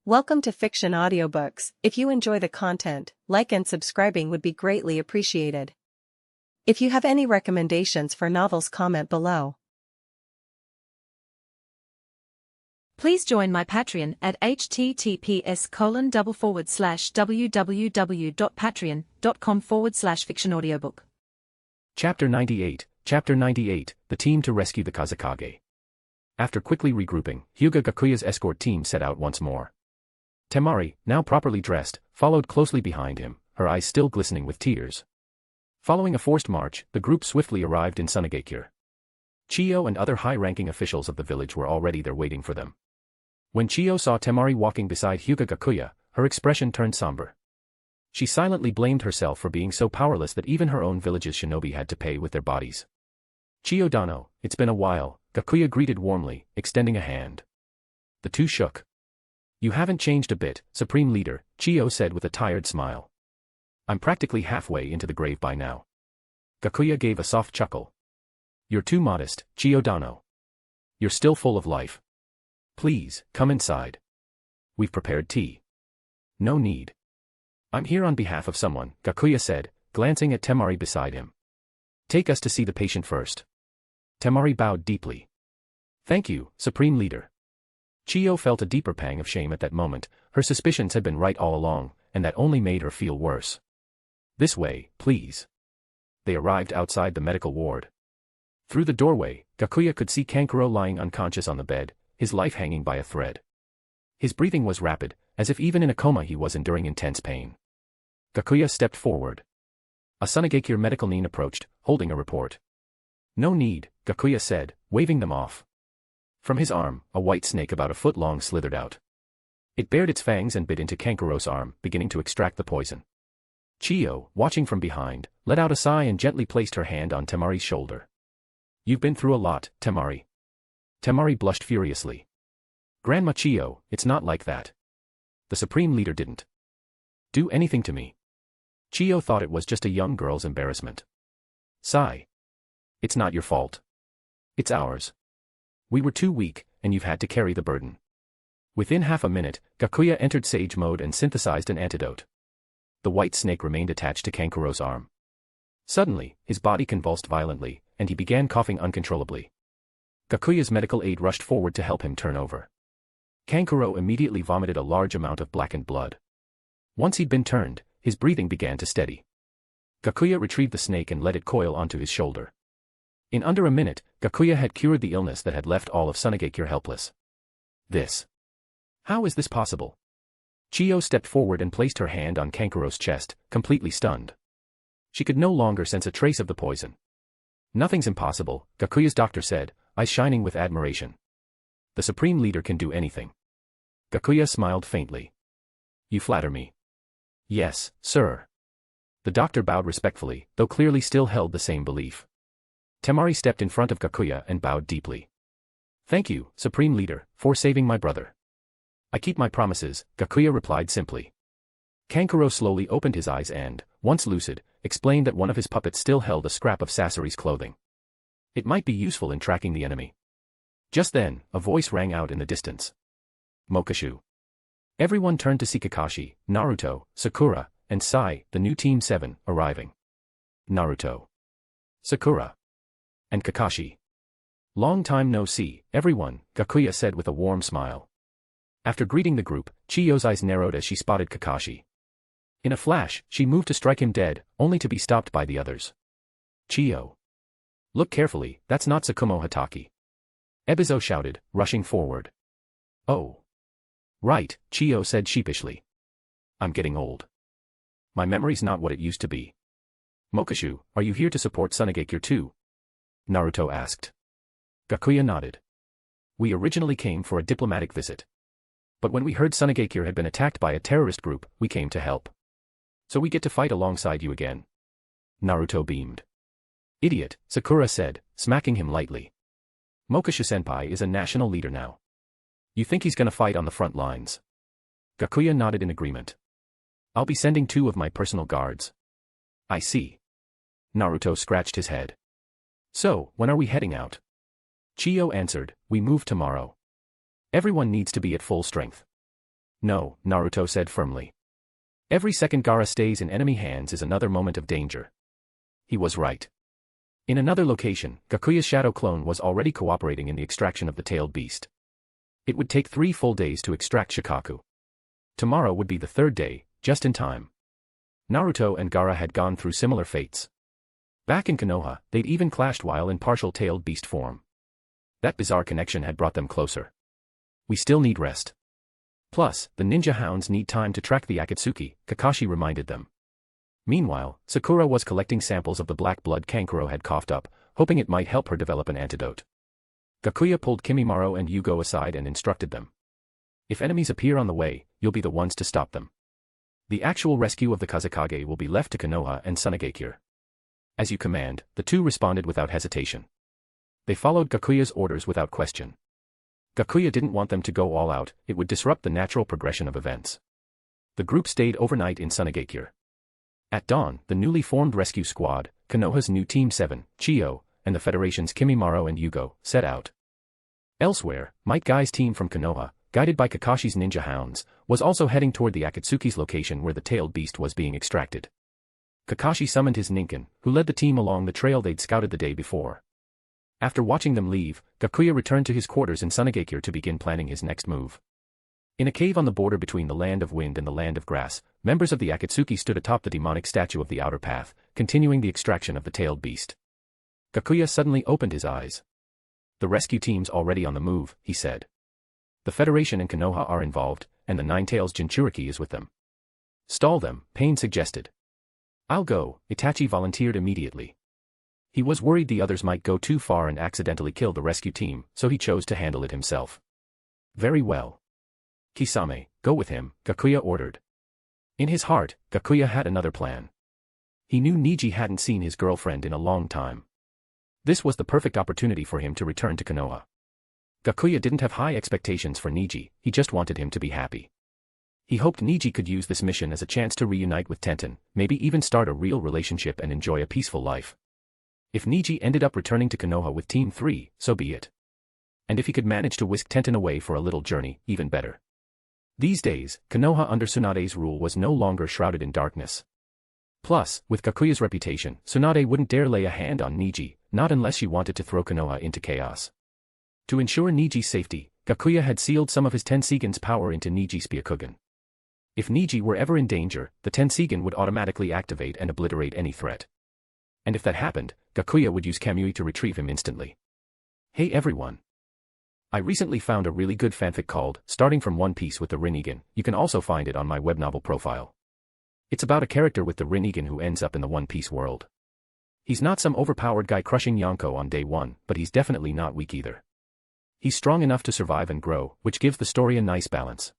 Welcome to Fiction Audiobooks. If you enjoy the content, like and subscribing would be greatly appreciated. If you have any recommendations for novels, comment below. Please join my Patreon at https://www.patreon.com/fictionaudiobook. Chapter 98, The Team to Rescue the Kazekage. After quickly regrouping, Hyūga Gakuya's escort team set out once more. Temari, now properly dressed, followed closely behind him, her eyes still glistening with tears. Following a forced march, the group swiftly arrived in Sunagakure. Chiyo and other high-ranking officials of the village were already there waiting for them. When Chiyo saw Temari walking beside Hyūga Gakuya, her expression turned somber. She silently blamed herself for being so powerless that even her own village's shinobi had to pay with their bodies. Chiyo Dano, it's been a while, Gakuya greeted warmly, extending a hand. The two shook. You haven't changed a bit, Supreme Leader, Chiyo said with a tired smile. I'm practically halfway into the grave by now. Gakuya gave a soft chuckle. You're too modest, Chiyo Dano. You're still full of life. Please, come inside. We've prepared tea. No need. I'm here on behalf of someone, Gakuya said, glancing at Temari beside him. Take us to see the patient first. Temari bowed deeply. Thank you, Supreme Leader. Chiyo felt a deeper pang of shame at that moment. Her suspicions had been right all along, and that only made her feel worse. This way, please. They arrived outside the medical ward. Through the doorway, Gakuya could see Kankuro lying unconscious on the bed, his life hanging by a thread. His breathing was rapid, as if even in a coma he was enduring intense pain. Gakuya stepped forward. A Sunagakure medical nin approached, holding a report. No need, Gakuya said, waving them off. From his arm, a white snake about a foot long slithered out. It bared its fangs and bit into Kankuro's arm, beginning to extract the poison. Chiyo, watching from behind, let out a sigh and gently placed her hand on Temari's shoulder. You've been through a lot, Temari. Temari blushed furiously. Grandma Chiyo, it's not like that. The Supreme Leader didn't do anything to me. Chiyo thought it was just a young girl's embarrassment. Sigh. It's not your fault. It's ours. We were too weak, and you've had to carry the burden. Within half a minute, Gakuya entered sage mode and synthesized an antidote. The white snake remained attached to Kankuro's arm. Suddenly, his body convulsed violently, and he began coughing uncontrollably. Gakuya's medical aide rushed forward to help him turn over. Kankuro immediately vomited a large amount of blackened blood. Once he'd been turned, his breathing began to steady. Gakuya retrieved the snake and let it coil onto his shoulder. In under a minute, Gakuya had cured the illness that had left all of Sunagakure helpless. How is this possible? Chiyo stepped forward and placed her hand on Kankuro's chest, completely stunned. She could no longer sense a trace of the poison. Nothing's impossible, Gakuya's doctor said, eyes shining with admiration. The Supreme Leader can do anything. Gakuya smiled faintly. You flatter me. Yes, sir. The doctor bowed respectfully, though clearly still held the same belief. Temari stepped in front of Gakuya and bowed deeply. Thank you, Supreme Leader, for saving my brother. I keep my promises, Gakuya replied simply. Kankuro slowly opened his eyes and, once lucid, explained that one of his puppets still held a scrap of Sasori's clothing. It might be useful in tracking the enemy. Just then, a voice rang out in the distance. Mokashu. Everyone turned to see Kakashi, Naruto, Sakura, and Sai, the new Team 7, arriving. Naruto. Sakura. And Kakashi. Long time no see, everyone, Gakuya said with a warm smile. After greeting the group, Chiyo's eyes narrowed as she spotted Kakashi. In a flash, she moved to strike him dead, only to be stopped by the others. Chiyo. Look carefully, that's not Tsukumo Hatake. Ebizo shouted, rushing forward. Oh. Right, Chiyo said sheepishly. I'm getting old. My memory's not what it used to be. Mokashu, are you here to support Sunagakure too? Naruto asked. Gakuya nodded. We originally came for a diplomatic visit. But when we heard Sunagakure had been attacked by a terrorist group, we came to help. So we get to fight alongside you again. Naruto beamed. Idiot, Sakura said, smacking him lightly. Mokashu-senpai is a national leader now. You think he's gonna fight on the front lines? Gakuya nodded in agreement. I'll be sending 2 of my personal guards. I see. Naruto scratched his head. So, when are we heading out? Chiyo answered, we move tomorrow. Everyone needs to be at full strength. No, Naruto said firmly. Every second Gaara stays in enemy hands is another moment of danger. He was right. In another location, Gakuya's shadow clone was already cooperating in the extraction of the tailed beast. It would take 3 full days to extract Shikaku. Tomorrow would be the 3rd day, just in time. Naruto and Gaara had gone through similar fates. Back in Konoha, they'd even clashed while in partial tailed beast form. That bizarre connection had brought them closer. We still need rest. Plus, the ninja hounds need time to track the Akatsuki, Kakashi reminded them. Meanwhile, Sakura was collecting samples of the black blood Kankuro had coughed up, hoping it might help her develop an antidote. Gakuya pulled Kimimaro and Yugo aside and instructed them. If enemies appear on the way, you'll be the ones to stop them. The actual rescue of the Kazekage will be left to Konoha and Tsunagakure. As you command, the two responded without hesitation. They followed Gakuya's orders without question. Gakuya didn't want them to go all out, it would disrupt the natural progression of events. The group stayed overnight in Tsunagakure. At dawn, the newly formed rescue squad, Konoha's new Team 7, Chio, and the Federation's Kimimaro and Yugo, set out. Elsewhere, Might Guy's team from Konoha, guided by Kakashi's ninja hounds, was also heading toward the Akatsuki's location where the tailed beast was being extracted. Kakashi summoned his Ninken, who led the team along the trail they'd scouted the day before. After watching them leave, Gakuya returned to his quarters in Tsunagakure to begin planning his next move. In a cave on the border between the Land of Wind and the Land of Grass, members of the Akatsuki stood atop the demonic statue of the Outer Path, continuing the extraction of the tailed beast. Gakuya suddenly opened his eyes. The rescue team's already on the move, he said. The Federation and Konoha are involved, and the Nine-Tails Jinchuriki is with them. Stall them, Pain suggested. I'll go, Itachi volunteered immediately. He was worried the others might go too far and accidentally kill the rescue team, so he chose to handle it himself. Very well. Kisame, go with him, Gakuya ordered. In his heart, Gakuya had another plan. He knew Niji hadn't seen his girlfriend in a long time. This was the perfect opportunity for him to return to Konoha. Gakuya didn't have high expectations for Niji, he just wanted him to be happy. He hoped Niji could use this mission as a chance to reunite with Tenten, maybe even start a real relationship and enjoy a peaceful life. If Niji ended up returning to Konoha with Team 3, so be it. And if he could manage to whisk Tenten away for a little journey, even better. These days, Konoha under Tsunade's rule was no longer shrouded in darkness. Plus, with Gakuya's reputation, Tsunade wouldn't dare lay a hand on Niji, not unless she wanted to throw Konoha into chaos. To ensure Niji's safety, Gakuya had sealed some of his Tenseigan's power into Niji's Byakugan. If Niji were ever in danger, the Tenseigan would automatically activate and obliterate any threat. And if that happened, Gakuya would use Kamui to retrieve him instantly. Hey everyone! I recently found a really good fanfic called Starting from One Piece with the Rinnegan. You can also find it on my web novel profile. It's about a character with the Rinnegan who ends up in the One Piece world. He's not some overpowered guy crushing Yonko on day one, but he's definitely not weak either. He's strong enough to survive and grow, which gives the story a nice balance.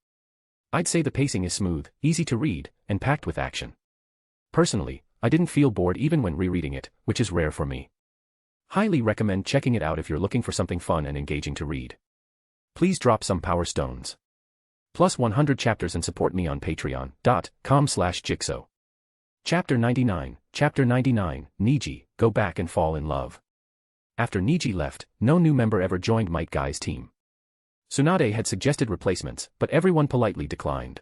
I'd say the pacing is smooth, easy to read, and packed with action. Personally, I didn't feel bored even when rereading it, which is rare for me. Highly recommend checking it out if you're looking for something fun and engaging to read. Please drop some power stones. Plus 100 chapters and support me on patreon.com/jigsaw. Chapter 99, Niji, Go Back and Fall in Love. After Niji left, no new member ever joined Might Guy's team. Tsunade had suggested replacements, but everyone politely declined.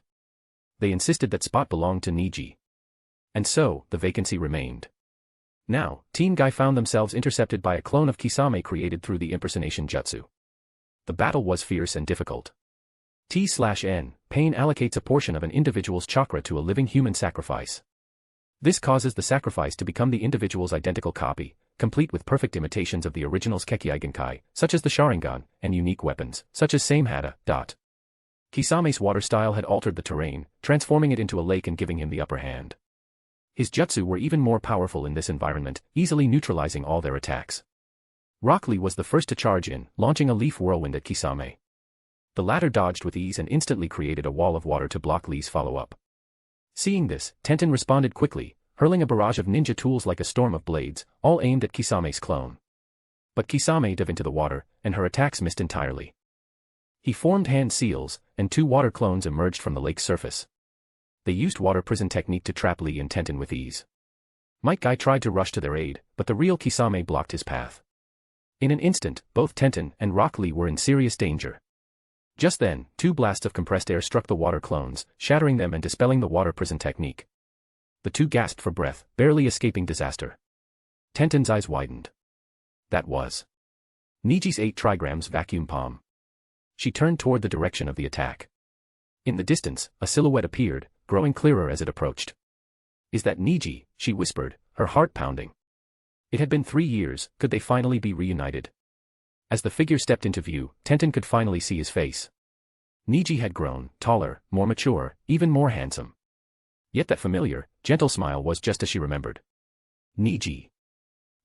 They insisted that spot belonged to Niji. And so, the vacancy remained. Now, Team Guy found themselves intercepted by a clone of Kisame created through the impersonation jutsu. The battle was fierce and difficult. T/N, Pain allocates a portion of an individual's chakra to a living human sacrifice. This causes the sacrifice to become the individual's identical copy, complete with perfect imitations of the original's Kekkei-genkai, such as the Sharingan, and unique weapons, such as Samehada. Kisame's water style had altered the terrain, transforming it into a lake and giving him the upper hand. His jutsu were even more powerful in this environment, easily neutralizing all their attacks. Rock Lee was the first to charge in, launching a leaf whirlwind at Kisame. The latter dodged with ease and instantly created a wall of water to block Lee's follow-up. Seeing this, Tenten responded quickly, hurling a barrage of ninja tools like a storm of blades, all aimed at Kisame's clone. But Kisame dove into the water, and her attacks missed entirely. He formed hand seals, and 2 water clones emerged from the lake's surface. They used water prison technique to trap Lee and Tenten with ease. Might Guy tried to rush to their aid, but the real Kisame blocked his path. In an instant, both Tenten and Rock Lee were in serious danger. Just then, 2 blasts of compressed air struck the water clones, shattering them and dispelling the water prison technique. The 2 gasped for breath, barely escaping disaster. Tenten's eyes widened. That was Niji's 8 trigrams vacuum palm. She turned toward the direction of the attack. In the distance, a silhouette appeared, growing clearer as it approached. "Is that Niji?" she whispered, her heart pounding. It had been 3 years, could they finally be reunited? As the figure stepped into view, Tenten could finally see his face. Niji had grown, taller, more mature, even more handsome. Yet that familiar, gentle smile was just as she remembered. Niji.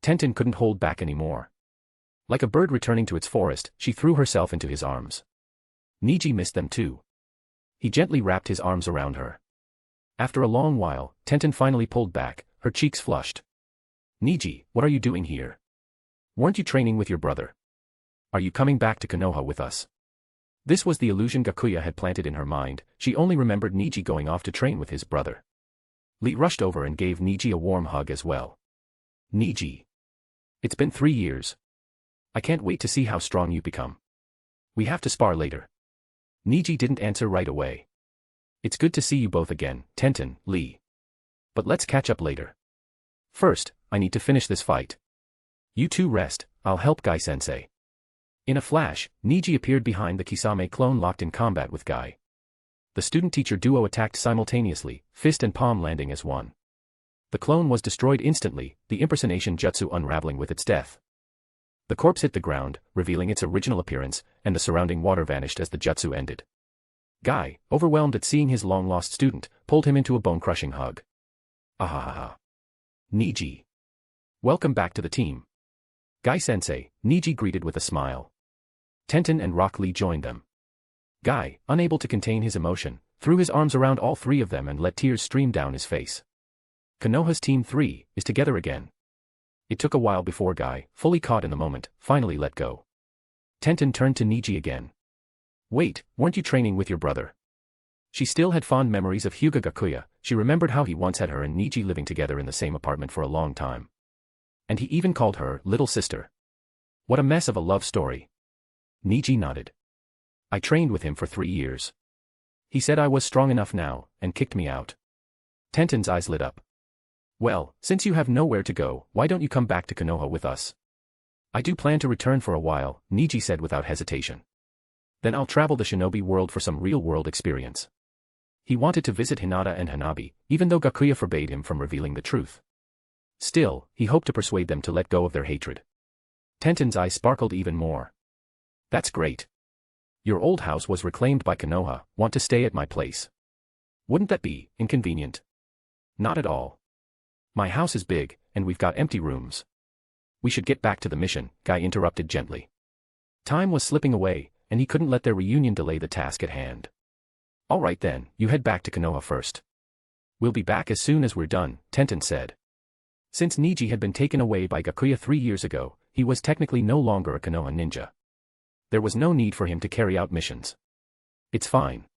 Tenten couldn't hold back anymore. Like a bird returning to its forest, she threw herself into his arms. Niji missed them too. He gently wrapped his arms around her. After a long while, Tenten finally pulled back, her cheeks flushed. "Niji, what are you doing here? Weren't you training with your brother? Are you coming back to Konoha with us?" This was the illusion Gakuya had planted in her mind. She only remembered Niji going off to train with his brother. Lee rushed over and gave Niji a warm hug as well. "Niji. It's been 3 years. I can't wait to see how strong you become. We have to spar later." Niji didn't answer right away. "It's good to see you both again, Tenten, Lee. But let's catch up later. First, I need to finish this fight. You two rest, I'll help Guy-sensei." In a flash, Niji appeared behind the Kisame clone locked in combat with Guy. The student-teacher duo attacked simultaneously, fist and palm landing as one. The clone was destroyed instantly, the impersonation jutsu unraveling with its death. The corpse hit the ground, revealing its original appearance, and the surrounding water vanished as the jutsu ended. Guy, overwhelmed at seeing his long-lost student, pulled him into a bone-crushing hug. "Ahahaha. Niji. Welcome back to the team." Guy-sensei, Niji greeted with a smile. Tenten and Rock Lee joined them. Guy, unable to contain his emotion, threw his arms around all 3 of them and let tears stream down his face. Konoha's Team 3 is together again. It took a while before Guy, fully caught in the moment, finally let go. Tenten turned to Niji again. "Wait, weren't you training with your brother?" She still had fond memories of Hyūga Gakuya. She remembered how he once had her and Niji living together in the same apartment for a long time. And he even called her little sister. What a mess of a love story. Niji nodded. "I trained with him for 3 years. He said I was strong enough now, and kicked me out." Tenten's eyes lit up. "Well, since you have nowhere to go, why don't you come back to Konoha with us?" "I do plan to return for a while," Niji said without hesitation. "Then I'll travel the shinobi world for some real-world experience." He wanted to visit Hinata and Hanabi, even though Gakuya forbade him from revealing the truth. Still, he hoped to persuade them to let go of their hatred. Tenten's eyes sparkled even more. "That's great. Your old house was reclaimed by Konoha. Want to stay at my place? Wouldn't that be inconvenient?" "Not at all. My house is big, and we've got empty rooms." "We should get back to the mission," Guy interrupted gently. Time was slipping away, and he couldn't let their reunion delay the task at hand. "All right then, you head back to Konoha first." "We'll be back as soon as we're done," Tenten said. Since Niji had been taken away by Gakuya 3 years ago, he was technically no longer a Konoha ninja. There was no need for him to carry out missions. "It's fine.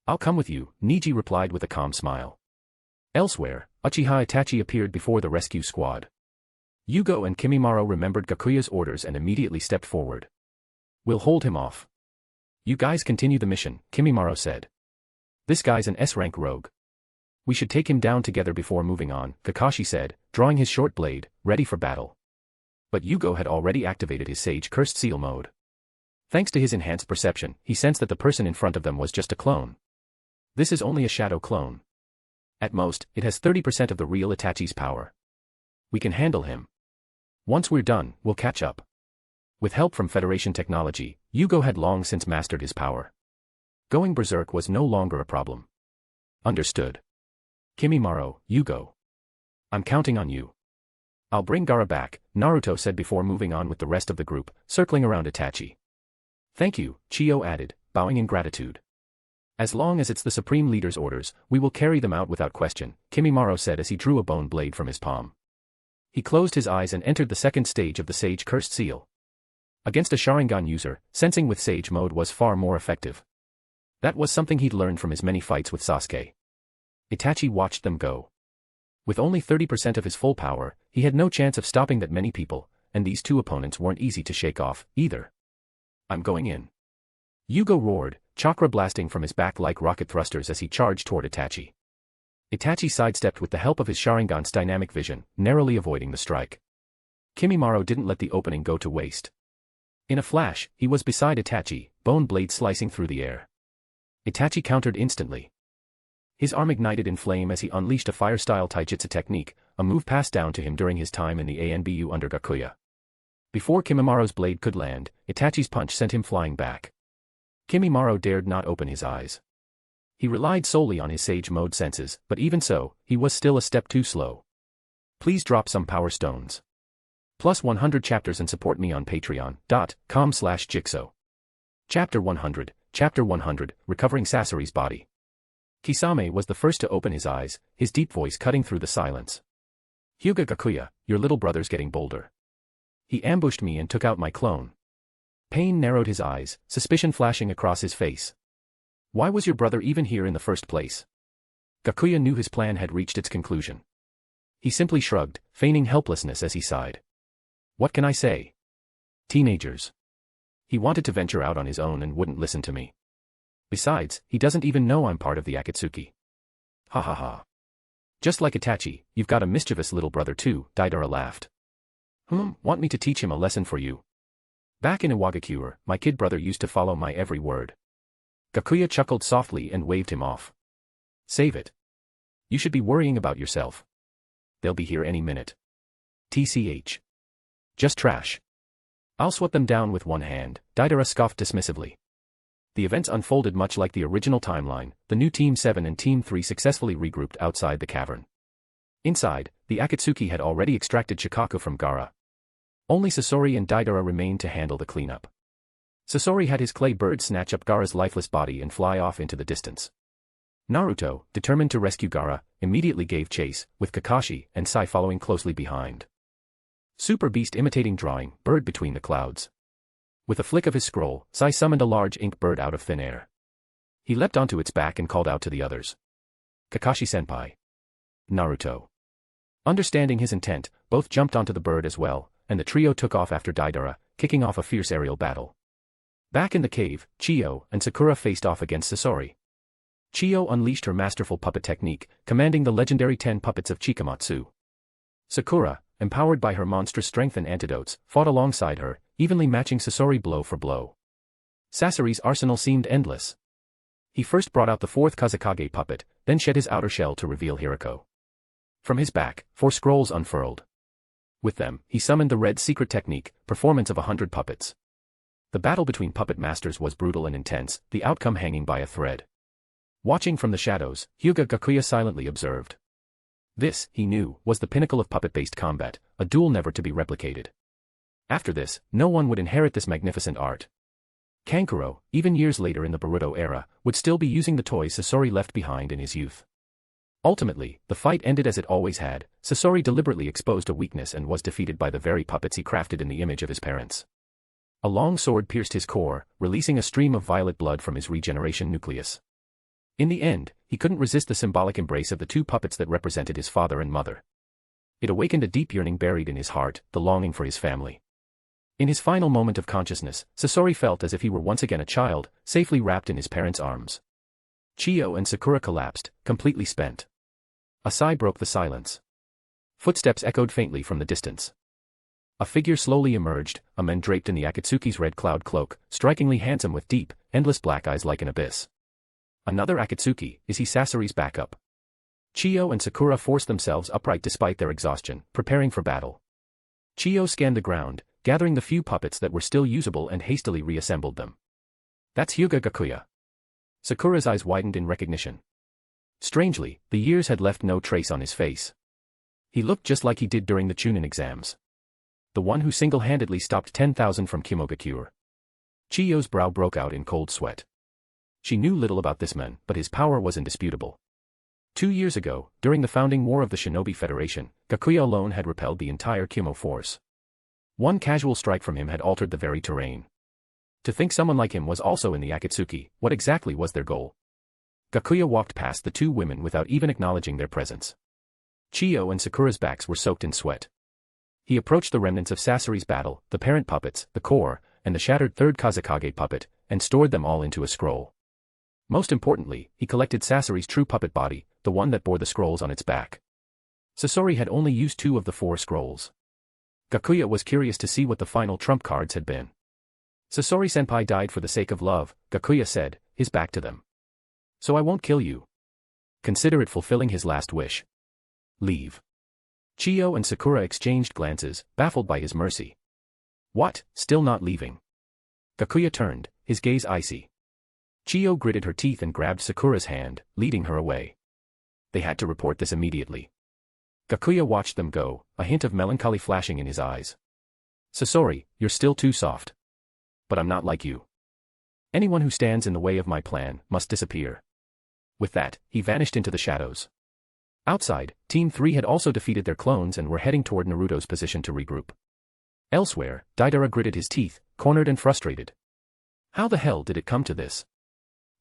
I'll come with you," Niji replied with a calm smile. Elsewhere, Uchiha Itachi appeared before the rescue squad. Yugo and Kimimaro remembered Gakuya's orders and immediately stepped forward. "We'll hold him off. You guys continue the mission," Kimimaro said. "This guy's an S-rank rogue. We should take him down together before moving on," Kakashi said, drawing his short blade, ready for battle. But Yugo had already activated his Sage Cursed Seal mode. Thanks to his enhanced perception, he sensed that the person in front of them was just a clone. This is only a shadow clone. At most, it has 30% of the real Itachi's power. We can handle him. Once we're done, we'll catch up. With help from Federation technology, Yugo had long since mastered his power. Going berserk was no longer a problem. Understood. Kimimaro, Yugo. I'm counting on you. I'll bring Gaara back, Naruto said before moving on with the rest of the group, circling around Itachi. Thank you, Chiyo added, bowing in gratitude. As long as it's the Supreme Leader's orders, we will carry them out without question, Kimimaro said as he drew a bone blade from his palm. He closed his eyes and entered the second stage of the Sage Cursed Seal. Against a Sharingan user, sensing with Sage mode was far more effective. That was something he'd learned from his many fights with Sasuke. Itachi watched them go. With only 30% of his full power, he had no chance of stopping that many people, and these 2 opponents weren't easy to shake off, either. I'm going in. Hyūga roared, chakra blasting from his back like rocket thrusters as he charged toward Itachi. Itachi sidestepped with the help of his Sharingan's dynamic vision, narrowly avoiding the strike. Kimimaro didn't let the opening go to waste. In a flash, he was beside Itachi, bone blade slicing through the air. Itachi countered instantly. His arm ignited in flame as he unleashed a fire-style taijutsu technique, a move passed down to him during his time in the ANBU under Gakuya. Before Kimimaro's blade could land, Itachi's punch sent him flying back. Kimimaro dared not open his eyes. He relied solely on his Sage Mode senses, but even so, he was still a step too slow. Please drop some power stones. Plus 100 chapters and support me on patreon.com/jigsaw. Chapter 100, Recovering Sasori's Body. Kisame was the first to open his eyes, his deep voice cutting through the silence. Hyūga Gakuya, your little brother's getting bolder. He ambushed me and took out my clone. Pain narrowed his eyes, suspicion flashing across his face. Why was your brother even here in the first place? Gakuya knew his plan had reached its conclusion. He simply shrugged, feigning helplessness as he sighed. What can I say? Teenagers. He wanted to venture out on his own and wouldn't listen to me. Besides, he doesn't even know I'm part of the Akatsuki. Ha ha ha. Just like Itachi, you've got a mischievous little brother too, Deidara laughed. Want me to teach him a lesson for you? Back in Iwagakure, my kid brother used to follow my every word. Gakuya chuckled softly and waved him off. Save it. You should be worrying about yourself. They'll be here any minute. TCH. Just trash. I'll swat them down with one hand, Deidara scoffed dismissively. The events unfolded much like the original timeline. The new Team 7 and Team 3 successfully regrouped outside the cavern. Inside, the Akatsuki had already extracted Shikaku from Gaara. Only Sasori and Deidara remained to handle the cleanup. Sasori had his clay bird snatch up Gaara's lifeless body and fly off into the distance. Naruto, determined to rescue Gaara, immediately gave chase, with Kakashi and Sai following closely behind. Super Beast imitating drawing, bird between the clouds. With a flick of his scroll, Sai summoned a large ink bird out of thin air. He leapt onto its back and called out to the others. Kakashi-senpai. Naruto. Understanding his intent, both jumped onto the bird as well, and the trio took off after Deidara, kicking off a fierce aerial battle. Back in the cave, Chiyo and Sakura faced off against Sasori. Chiyo unleashed her masterful puppet technique, commanding the legendary 10 puppets of Chikamatsu. Sakura, empowered by her monstrous strength and antidotes, fought alongside her, evenly matching Sasori blow for blow. Sasori's arsenal seemed endless. He first brought out the 4th Kazekage puppet, then shed his outer shell to reveal Hirako. From his back, 4 scrolls unfurled. With them, he summoned the red secret technique, performance of 100 puppets. The battle between puppet masters was brutal and intense, the outcome hanging by a thread. Watching from the shadows, Hyūga Gakuya silently observed. This, he knew, was the pinnacle of puppet-based combat, a duel never to be replicated. After this, no one would inherit this magnificent art. Kankuro, even years later in the Boruto era, would still be using the toys Sasori left behind in his youth. Ultimately, the fight ended as it always had. Sasori deliberately exposed a weakness and was defeated by the very puppets he crafted in the image of his parents. A long sword pierced his core, releasing a stream of violet blood from his regeneration nucleus. In the end, he couldn't resist the symbolic embrace of the 2 puppets that represented his father and mother. It awakened a deep yearning buried in his heart, the longing for his family. In his final moment of consciousness, Sasori felt as if he were once again a child, safely wrapped in his parents' arms. Chiyo and Sakura collapsed, completely spent. A sigh broke the silence. Footsteps echoed faintly from the distance. A figure slowly emerged, a man draped in the Akatsuki's red cloud cloak, strikingly handsome with deep, endless black eyes like an abyss. Another Akatsuki, is he Sasori's backup? Chiyo and Sakura forced themselves upright despite their exhaustion, preparing for battle. Chiyo scanned the ground, gathering the few puppets that were still usable and hastily reassembled them. That's Hyūga Gakuya. Sakura's eyes widened in recognition. Strangely, the years had left no trace on his face. He looked just like he did during the Chunin exams. The one who single-handedly stopped 10,000 from Kimogakure. Chiyo's brow broke out in cold sweat. She knew little about this man, but his power was indisputable. 2 years ago, during the founding war of the Shinobi Federation, Gakuya alone had repelled the entire Kimo force. One casual strike from him had altered the very terrain. To think someone like him was also in the Akatsuki, what exactly was their goal? Gakuya walked past the 2 women without even acknowledging their presence. Chiyo and Sakura's backs were soaked in sweat. He approached the remnants of Sasori's battle, the parent puppets, the core, and the shattered 3rd Kazekage puppet, and stored them all into a scroll. Most importantly, he collected Sasori's true puppet body, the one that bore the scrolls on its back. Sasori had only used 2 of the 4 scrolls. Gakuya was curious to see what the final trump cards had been. Sasori-senpai died for the sake of love, Gakuya said, his back to them. So I won't kill you. Consider it fulfilling his last wish. Leave. Chiyo and Sakura exchanged glances, baffled by his mercy. What, still not leaving? Gakuya turned, his gaze icy. Chiyo gritted her teeth and grabbed Sakura's hand, leading her away. They had to report this immediately. Gakuya watched them go, a hint of melancholy flashing in his eyes. Sasori, you're still too soft. But I'm not like you. Anyone who stands in the way of my plan must disappear. With that, he vanished into the shadows. Outside, Team 3 had also defeated their clones and were heading toward Naruto's position to regroup. Elsewhere, Deidara gritted his teeth, cornered and frustrated. How the hell did it come to this?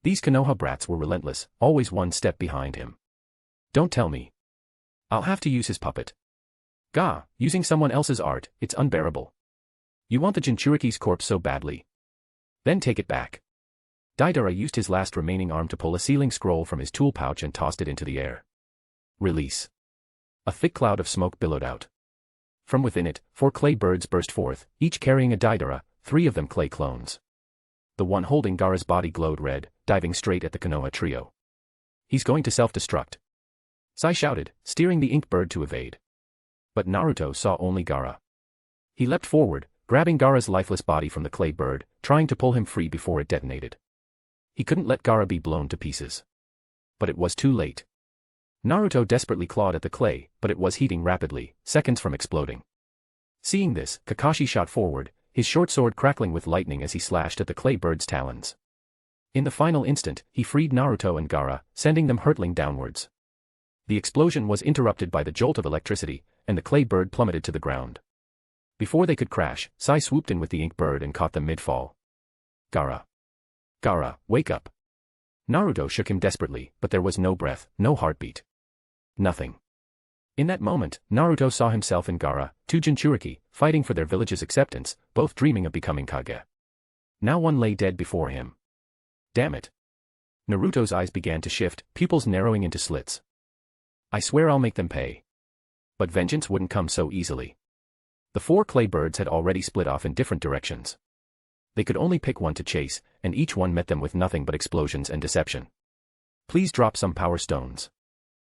These Konoha brats were relentless, always one step behind him. Don't tell me. I'll have to use his puppet. Gah, using someone else's art, it's unbearable. You want the Jinchuriki's corpse so badly. Then take it back. Deidara used his last remaining arm to pull a sealing scroll from his tool pouch and tossed it into the air. Release. A thick cloud of smoke billowed out. From within it, 4 clay birds burst forth, each carrying a Deidara, 3 of them clay clones. The one holding Gaara's body glowed red, diving straight at the Konoha trio. He's going to self-destruct. Sai shouted, steering the ink bird to evade. But Naruto saw only Gaara. He leapt forward, grabbing Gaara's lifeless body from the clay bird, trying to pull him free before it detonated. He couldn't let Gaara be blown to pieces. But it was too late. Naruto desperately clawed at the clay, but it was heating rapidly, seconds from exploding. Seeing this, Kakashi shot forward, his short sword crackling with lightning as he slashed at the clay bird's talons. In the final instant, he freed Naruto and Gaara, sending them hurtling downwards. The explosion was interrupted by the jolt of electricity, and the clay bird plummeted to the ground. Before they could crash, Sai swooped in with the ink bird and caught them mid-fall. Gaara. Gaara, wake up. Naruto shook him desperately, but there was no breath, no heartbeat. Nothing. In that moment, Naruto saw himself in Gaara, 2 Jinchuriki, fighting for their village's acceptance, both dreaming of becoming Kage. Now one lay dead before him. Damn it. Naruto's eyes began to shift, pupils narrowing into slits. I swear I'll make them pay. But vengeance wouldn't come so easily. The 4 clay birds had already split off in different directions. They could only pick one to chase, and each one met them with nothing but explosions and deception. Please drop some power stones.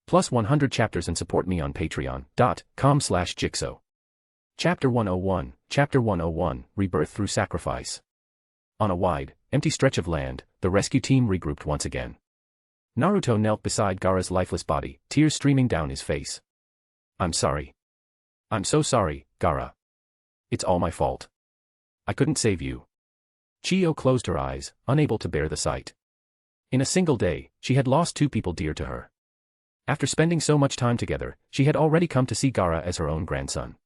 Plus 100 chapters and support me on patreon.com/jigsaw. Chapter 101, Rebirth Through Sacrifice. On a wide, empty stretch of land, the rescue team regrouped once again. Naruto knelt beside Gaara's lifeless body, tears streaming down his face. I'm sorry. I'm so sorry, Gaara. It's all my fault. I couldn't save you. Chiyo closed her eyes, unable to bear the sight. In a single day, she had lost 2 people dear to her. After spending so much time together, she had already come to see Gaara as her own grandson.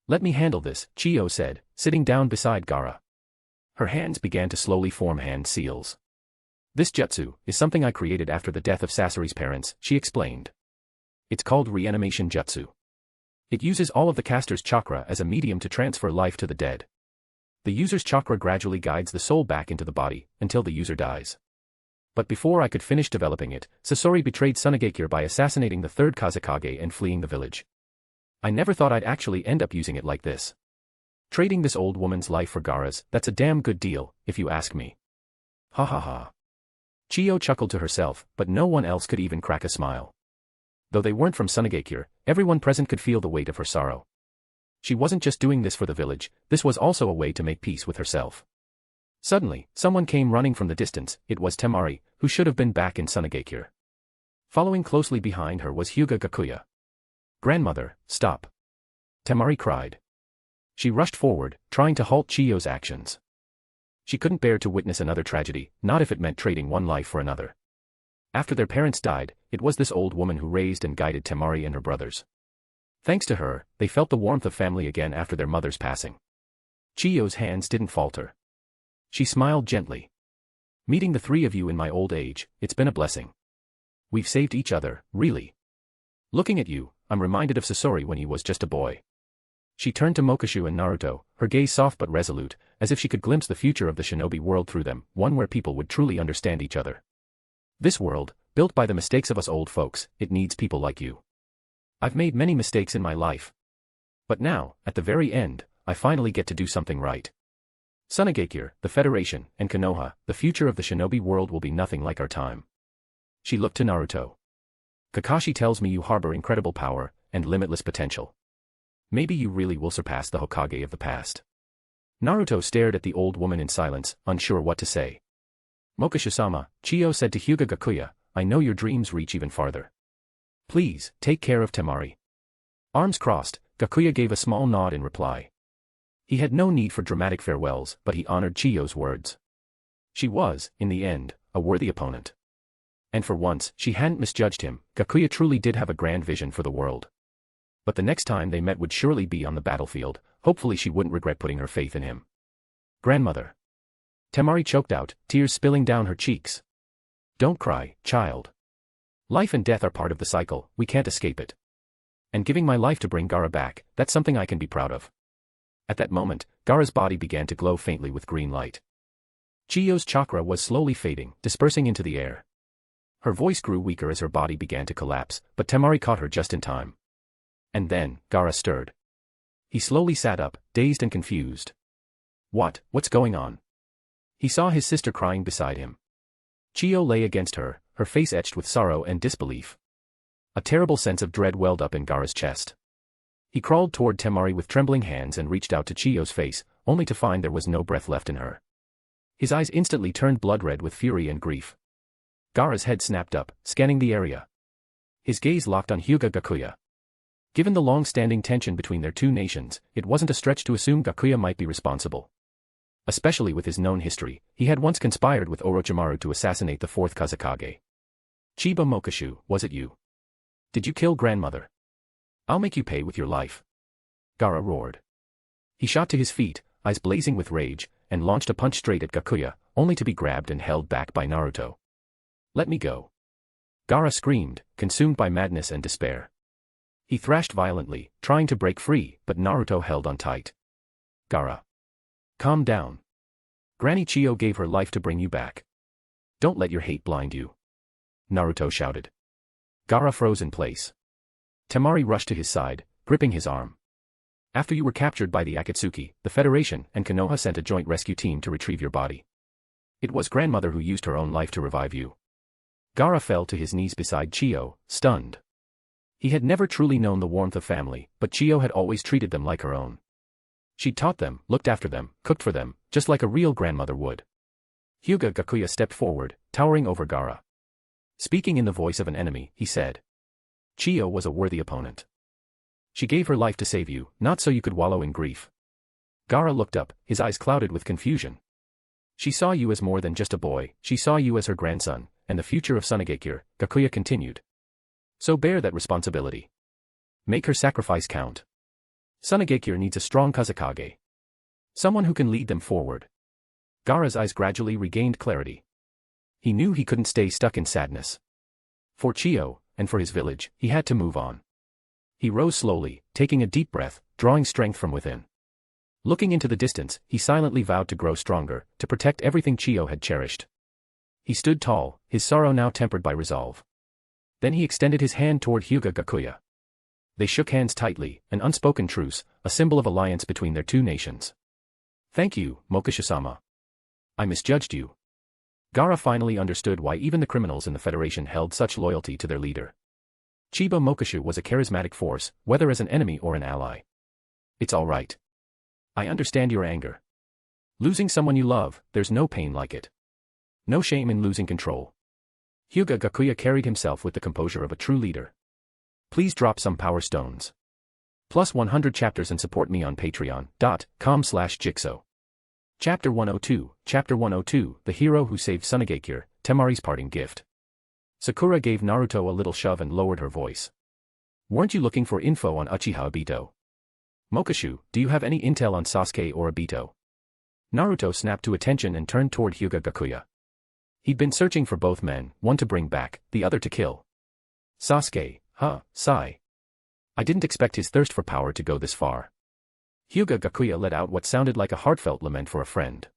Let me handle this, Chiyo said, sitting down beside Gaara. Her hands began to slowly form hand seals. This jutsu is something I created after the death of Sasori's parents, she explained. It's called reanimation jutsu. It uses all of the caster's chakra as a medium to transfer life to the dead. The user's chakra gradually guides the soul back into the body, until the user dies. But before I could finish developing it, Sasori betrayed Tsunagakure by assassinating the 3rd Kazekage and fleeing the village. I never thought I'd actually end up using it like this. Trading this old woman's life for Gaara's, that's a damn good deal, if you ask me. Ha ha ha. Chiyo chuckled to herself, but no one else could even crack a smile. Though they weren't from Tsunagakure, everyone present could feel the weight of her sorrow. She wasn't just doing this for the village, this was also a way to make peace with herself. Suddenly, someone came running from the distance. It was Temari, who should have been back in Tsunagakure. Following closely behind her was Hyūga Gakuya. Grandmother, stop. Temari cried. She rushed forward, trying to halt Chiyo's actions. She couldn't bear to witness another tragedy, not if it meant trading one life for another. After their parents died, it was this old woman who raised and guided Temari and her brothers. Thanks to her, they felt the warmth of family again after their mother's passing. Chiyo's hands didn't falter. She smiled gently. Meeting the 3 of you in my old age, it's been a blessing. We've saved each other, really. Looking at you, I'm reminded of Sasori when he was just a boy. She turned to Mokoshu and Naruto, her her gaze soft but resolute, as if she could glimpse the future of the shinobi world through them, one where people would truly understand each other. This world, built by the mistakes of us old folks, it needs people like you. I've made many mistakes in my life. But now, at the very end, I finally get to do something right. Sunagakure, the Federation, and Konoha, the future of the shinobi world will be nothing like our time. She looked to Naruto. Kakashi tells me you harbor incredible power and limitless potential. Maybe you really will surpass the Hokage of the past. Naruto stared at the old woman in silence, unsure what to say. Mokashu-sama, Chiyo said to Hyūga Gakuya, I know your dreams reach even farther. Please, take care of Temari. Arms crossed, Gakuya gave a small nod in reply. He had no need for dramatic farewells, but he honored Chiyo's words. She was, in the end, a worthy opponent. And for once, she hadn't misjudged him. Gakuya truly did have a grand vision for the world. But the next time they met would surely be on the battlefield. Hopefully she wouldn't regret putting her faith in him. Grandmother. Temari choked out, tears spilling down her cheeks. Don't cry, child. Life and death are part of the cycle, we can't escape it. And giving my life to bring Gaara back, that's something I can be proud of. At that moment, Gaara's body began to glow faintly with green light. Chiyo's chakra was slowly fading, dispersing into the air. Her voice grew weaker as her body began to collapse, but Temari caught her just in time. And then, Gaara stirred. He slowly sat up, dazed and confused. What's going on? He saw his sister crying beside him. Chiyo lay against her, her face etched with sorrow and disbelief. A terrible sense of dread welled up in Gaara's chest. He crawled toward Temari with trembling hands and reached out to Chiyo's face, only to find there was no breath left in her. His eyes instantly turned blood red with fury and grief. Gaara's head snapped up, scanning the area. His gaze locked on Hyūga Gakuya. Given the long-standing tension between their two nations, it wasn't a stretch to assume Gakuya might be responsible. Especially with his known history, he had once conspired with Orochimaru to assassinate the fourth Kazekage. Chiba Mokashu, was it you? Did you kill grandmother? I'll make you pay with your life. Gaara roared. He shot to his feet, eyes blazing with rage, and launched a punch straight at Gakuya, only to be grabbed and held back by Naruto. Let me go. Gaara screamed, consumed by madness and despair. He thrashed violently, trying to break free, but Naruto held on tight. Gaara. Calm down. Granny Chiyo gave her life to bring you back. Don't let your hate blind you. Naruto shouted. Gaara froze in place. Temari rushed to his side, gripping his arm. After you were captured by the Akatsuki, the Federation and Konoha sent a joint rescue team to retrieve your body. It was grandmother who used her own life to revive you. Gaara fell to his knees beside Chiyo, stunned. He had never truly known the warmth of family, but Chiyo had always treated them like her own. She'd taught them, looked after them, cooked for them, just like a real grandmother would. Hyūga Gakuya stepped forward, towering over Gaara. Speaking in the voice of an enemy, he said. Chiyo was a worthy opponent. She gave her life to save you, not so you could wallow in grief. Gaara looked up, his eyes clouded with confusion. She saw you as more than just a boy, she saw you as her grandson, and the future of Sunagakure, Gakuya continued. So bear that responsibility. Make her sacrifice count. Sunagakure needs a strong Kazekage. Someone who can lead them forward. Gaara's eyes gradually regained clarity. He knew he couldn't stay stuck in sadness. For Chiyo, and for his village, he had to move on. He rose slowly, taking a deep breath, drawing strength from within. Looking into the distance, he silently vowed to grow stronger, to protect everything Chiyo had cherished. He stood tall, his sorrow now tempered by resolve. Then he extended his hand toward Hyūga Gakuya. They shook hands tightly, an unspoken truce, a symbol of alliance between their two nations. Thank you, Mokashu-sama. I misjudged you. Gaara finally understood why even the criminals in the Federation held such loyalty to their leader. Chiba Mokashu was a charismatic force, whether as an enemy or an ally. It's all right. I understand your anger. Losing someone you love, there's no pain like it. No shame in losing control. Hyūga Gakuya carried himself with the composure of a true leader. Please drop some power stones. Plus 100 chapters and support me on patreon.com/jigsaw. Chapter 102, Chapter 102, The Hero Who Saved Sunagakure, Temari's Parting Gift. Sakura gave Naruto a little shove and lowered her voice. Weren't you looking for info on Uchiha Obito? Mokashu, do you have any intel on Sasuke or Obito? Naruto snapped to attention and turned toward Hyūga Gakuya. He'd been searching for both men, one to bring back, the other to kill. Sasuke, huh, sigh. I didn't expect his thirst for power to go this far. Hyūga Gakuya let out what sounded like a heartfelt lament for a friend.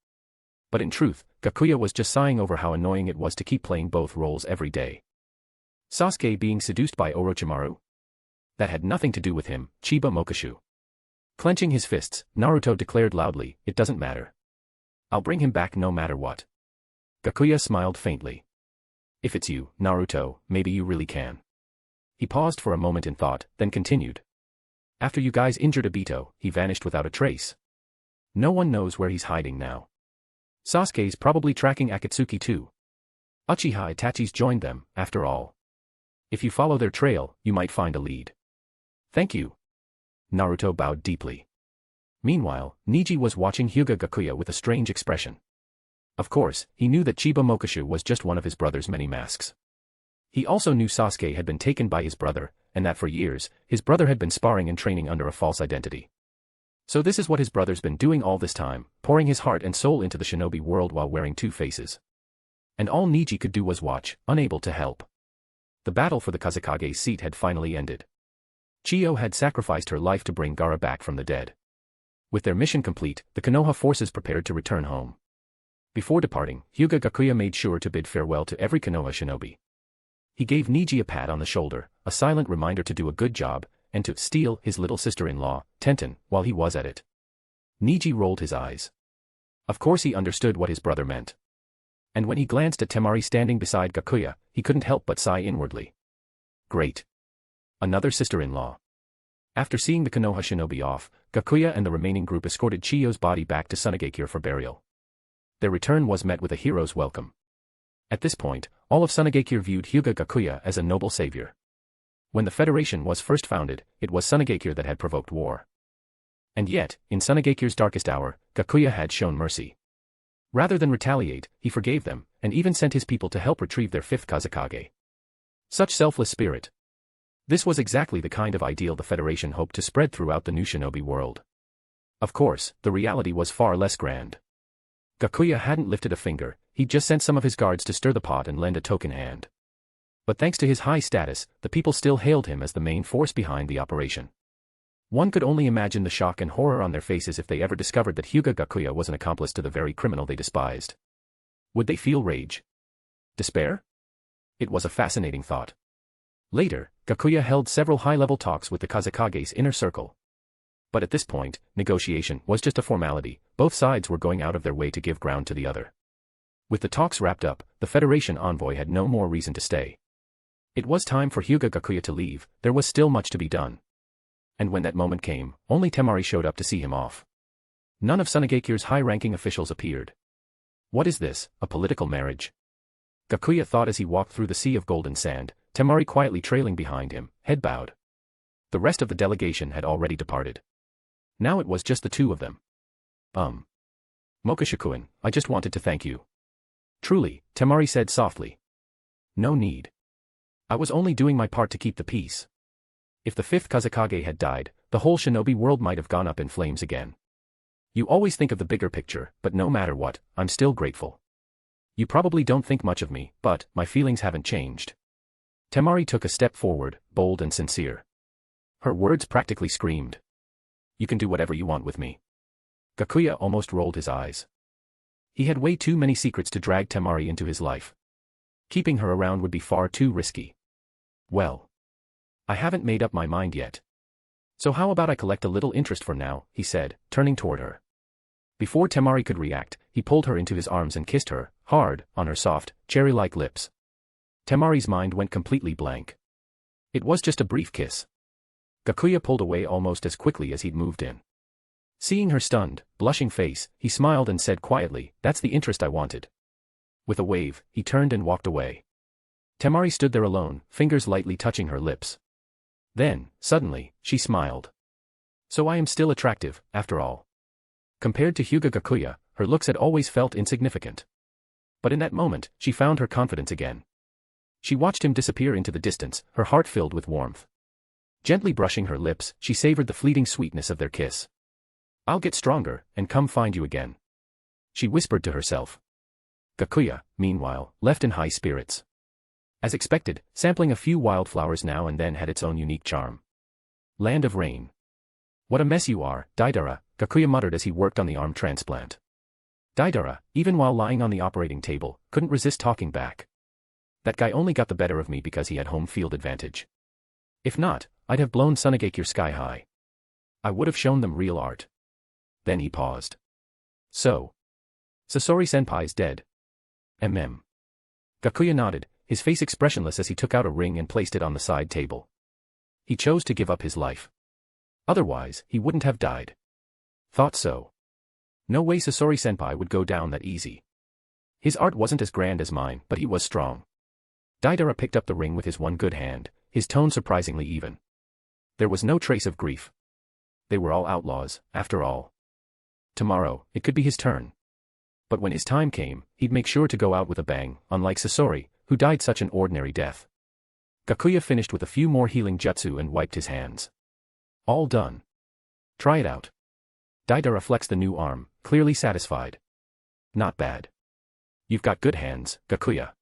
But in truth, Gakuya was just sighing over how annoying it was to keep playing both roles every day. Sasuke being seduced by Orochimaru? That had nothing to do with him, Chiba Mokashu. Clenching his fists, Naruto declared loudly, "It doesn't matter. I'll bring him back no matter what." Gakuya smiled faintly. "If it's you, Naruto, maybe you really can." He paused for a moment in thought, then continued. "After you guys injured Obito, he vanished without a trace. No one knows where he's hiding now. Sasuke's probably tracking Akatsuki too. Uchiha Itachi's joined them, after all. If you follow their trail, you might find a lead." "Thank you." Naruto bowed deeply. Meanwhile, Neji was watching Hyūga Gakuya with a strange expression. Of course, he knew that Chiba Mokashu was just one of his brother's many masks. He also knew Sasuke had been taken by his brother, and that for years, his brother had been sparring and training under a false identity. So this is what his brother's been doing all this time, pouring his heart and soul into the shinobi world while wearing two faces. And all Neji could do was watch, unable to help. The battle for the Kazekage's seat had finally ended. Chiyo had sacrificed her life to bring Gaara back from the dead. With their mission complete, the Konoha forces prepared to return home. Before departing, Hyūga Gakuya made sure to bid farewell to every Konoha shinobi. He gave Neji a pat on the shoulder, a silent reminder to do a good job, and to steal his little sister-in-law, Tenten, while he was at it. Neji rolled his eyes. Of course he understood what his brother meant. And when he glanced at Temari standing beside Gakuya, he couldn't help but sigh inwardly. Great. Another sister-in-law. After seeing the Konoha shinobi off, Gakuya and the remaining group escorted Chiyo's body back to Sunagakure for burial. Their return was met with a hero's welcome. At this point, all of Sunagakure viewed Hyūga Gakuya as a noble savior. When the Federation was first founded, it was Sunagakure that had provoked war. And yet, in Sunagakure's darkest hour, Gakuya had shown mercy. Rather than retaliate, he forgave them, and even sent his people to help retrieve their fifth Kazekage. Such selfless spirit. This was exactly the kind of ideal the Federation hoped to spread throughout the new shinobi world. Of course, the reality was far less grand. Gakuya hadn't lifted a finger, he'd just sent some of his guards to stir the pot and lend a token hand. But thanks to his high status, the people still hailed him as the main force behind the operation. One could only imagine the shock and horror on their faces if they ever discovered that Hyūga Gakuya was an accomplice to the very criminal they despised. Would they feel rage? Despair? It was a fascinating thought. Later, Gakuya held several high-level talks with the Kazekage's inner circle. But at this point, negotiation was just a formality, both sides were going out of their way to give ground to the other. With the talks wrapped up, the Federation envoy had no more reason to stay. It was time for Hyūga Gakuya to leave, there was still much to be done. And when that moment came, only Temari showed up to see him off. None of Sunagakure's high-ranking officials appeared. What is this, a political marriage? Gakuya thought as he walked through the sea of golden sand, Temari quietly trailing behind him, head bowed. The rest of the delegation had already departed. Now it was just the two of them. Mokashu-kun, I just wanted to thank you. Truly, Temari said softly. No need. I was only doing my part to keep the peace. If the fifth Kazekage had died, the whole shinobi world might have gone up in flames again. You always think of the bigger picture, but no matter what, I'm still grateful. You probably don't think much of me, but my feelings haven't changed. Temari took a step forward, bold and sincere. Her words practically screamed. You can do whatever you want with me. Gakuya almost rolled his eyes. He had way too many secrets to drag Temari into his life. Keeping her around would be far too risky. Well, I haven't made up my mind yet. So how about I collect a little interest for now, he said, turning toward her. Before Temari could react, he pulled her into his arms and kissed her, hard, on her soft, cherry-like lips. Temari's mind went completely blank. It was just a brief kiss. Gakuya pulled away almost as quickly as he'd moved in. Seeing her stunned, blushing face, he smiled and said quietly, "That's the interest I wanted." With a wave, he turned and walked away. Temari stood there alone, fingers lightly touching her lips. Then, suddenly, she smiled. So I am still attractive, after all. Compared to Hyūga Gakuya, her looks had always felt insignificant. But in that moment, she found her confidence again. She watched him disappear into the distance, her heart filled with warmth. Gently brushing her lips, she savored the fleeting sweetness of their kiss. I'll get stronger, and come find you again. She whispered to herself. Gakuya, meanwhile, left in high spirits. As expected, sampling a few wildflowers now and then had its own unique charm. Land of Rain. What a mess you are, Deidara, Gakuya muttered as he worked on the arm transplant. Deidara, even while lying on the operating table, couldn't resist talking back. That guy only got the better of me because he had home field advantage. If not, I'd have blown Sunagakure sky high. I would have shown them real art. Then he paused. So. Sasori-senpai's dead. Gakuya nodded, his face expressionless as he took out a ring and placed it on the side table. He chose to give up his life. Otherwise, he wouldn't have died. Thought so. No way Sasori-senpai would go down that easy. His art wasn't as grand as mine, but he was strong. Deidara picked up the ring with his one good hand, his tone surprisingly even. There was no trace of grief. They were all outlaws, after all. Tomorrow, it could be his turn. But when his time came, he'd make sure to go out with a bang, unlike Sasori, who died such an ordinary death. Gakuya finished with a few more healing jutsu and wiped his hands. All done. Try it out. Deidara flexed the new arm, clearly satisfied. Not bad. You've got good hands, Gakuya.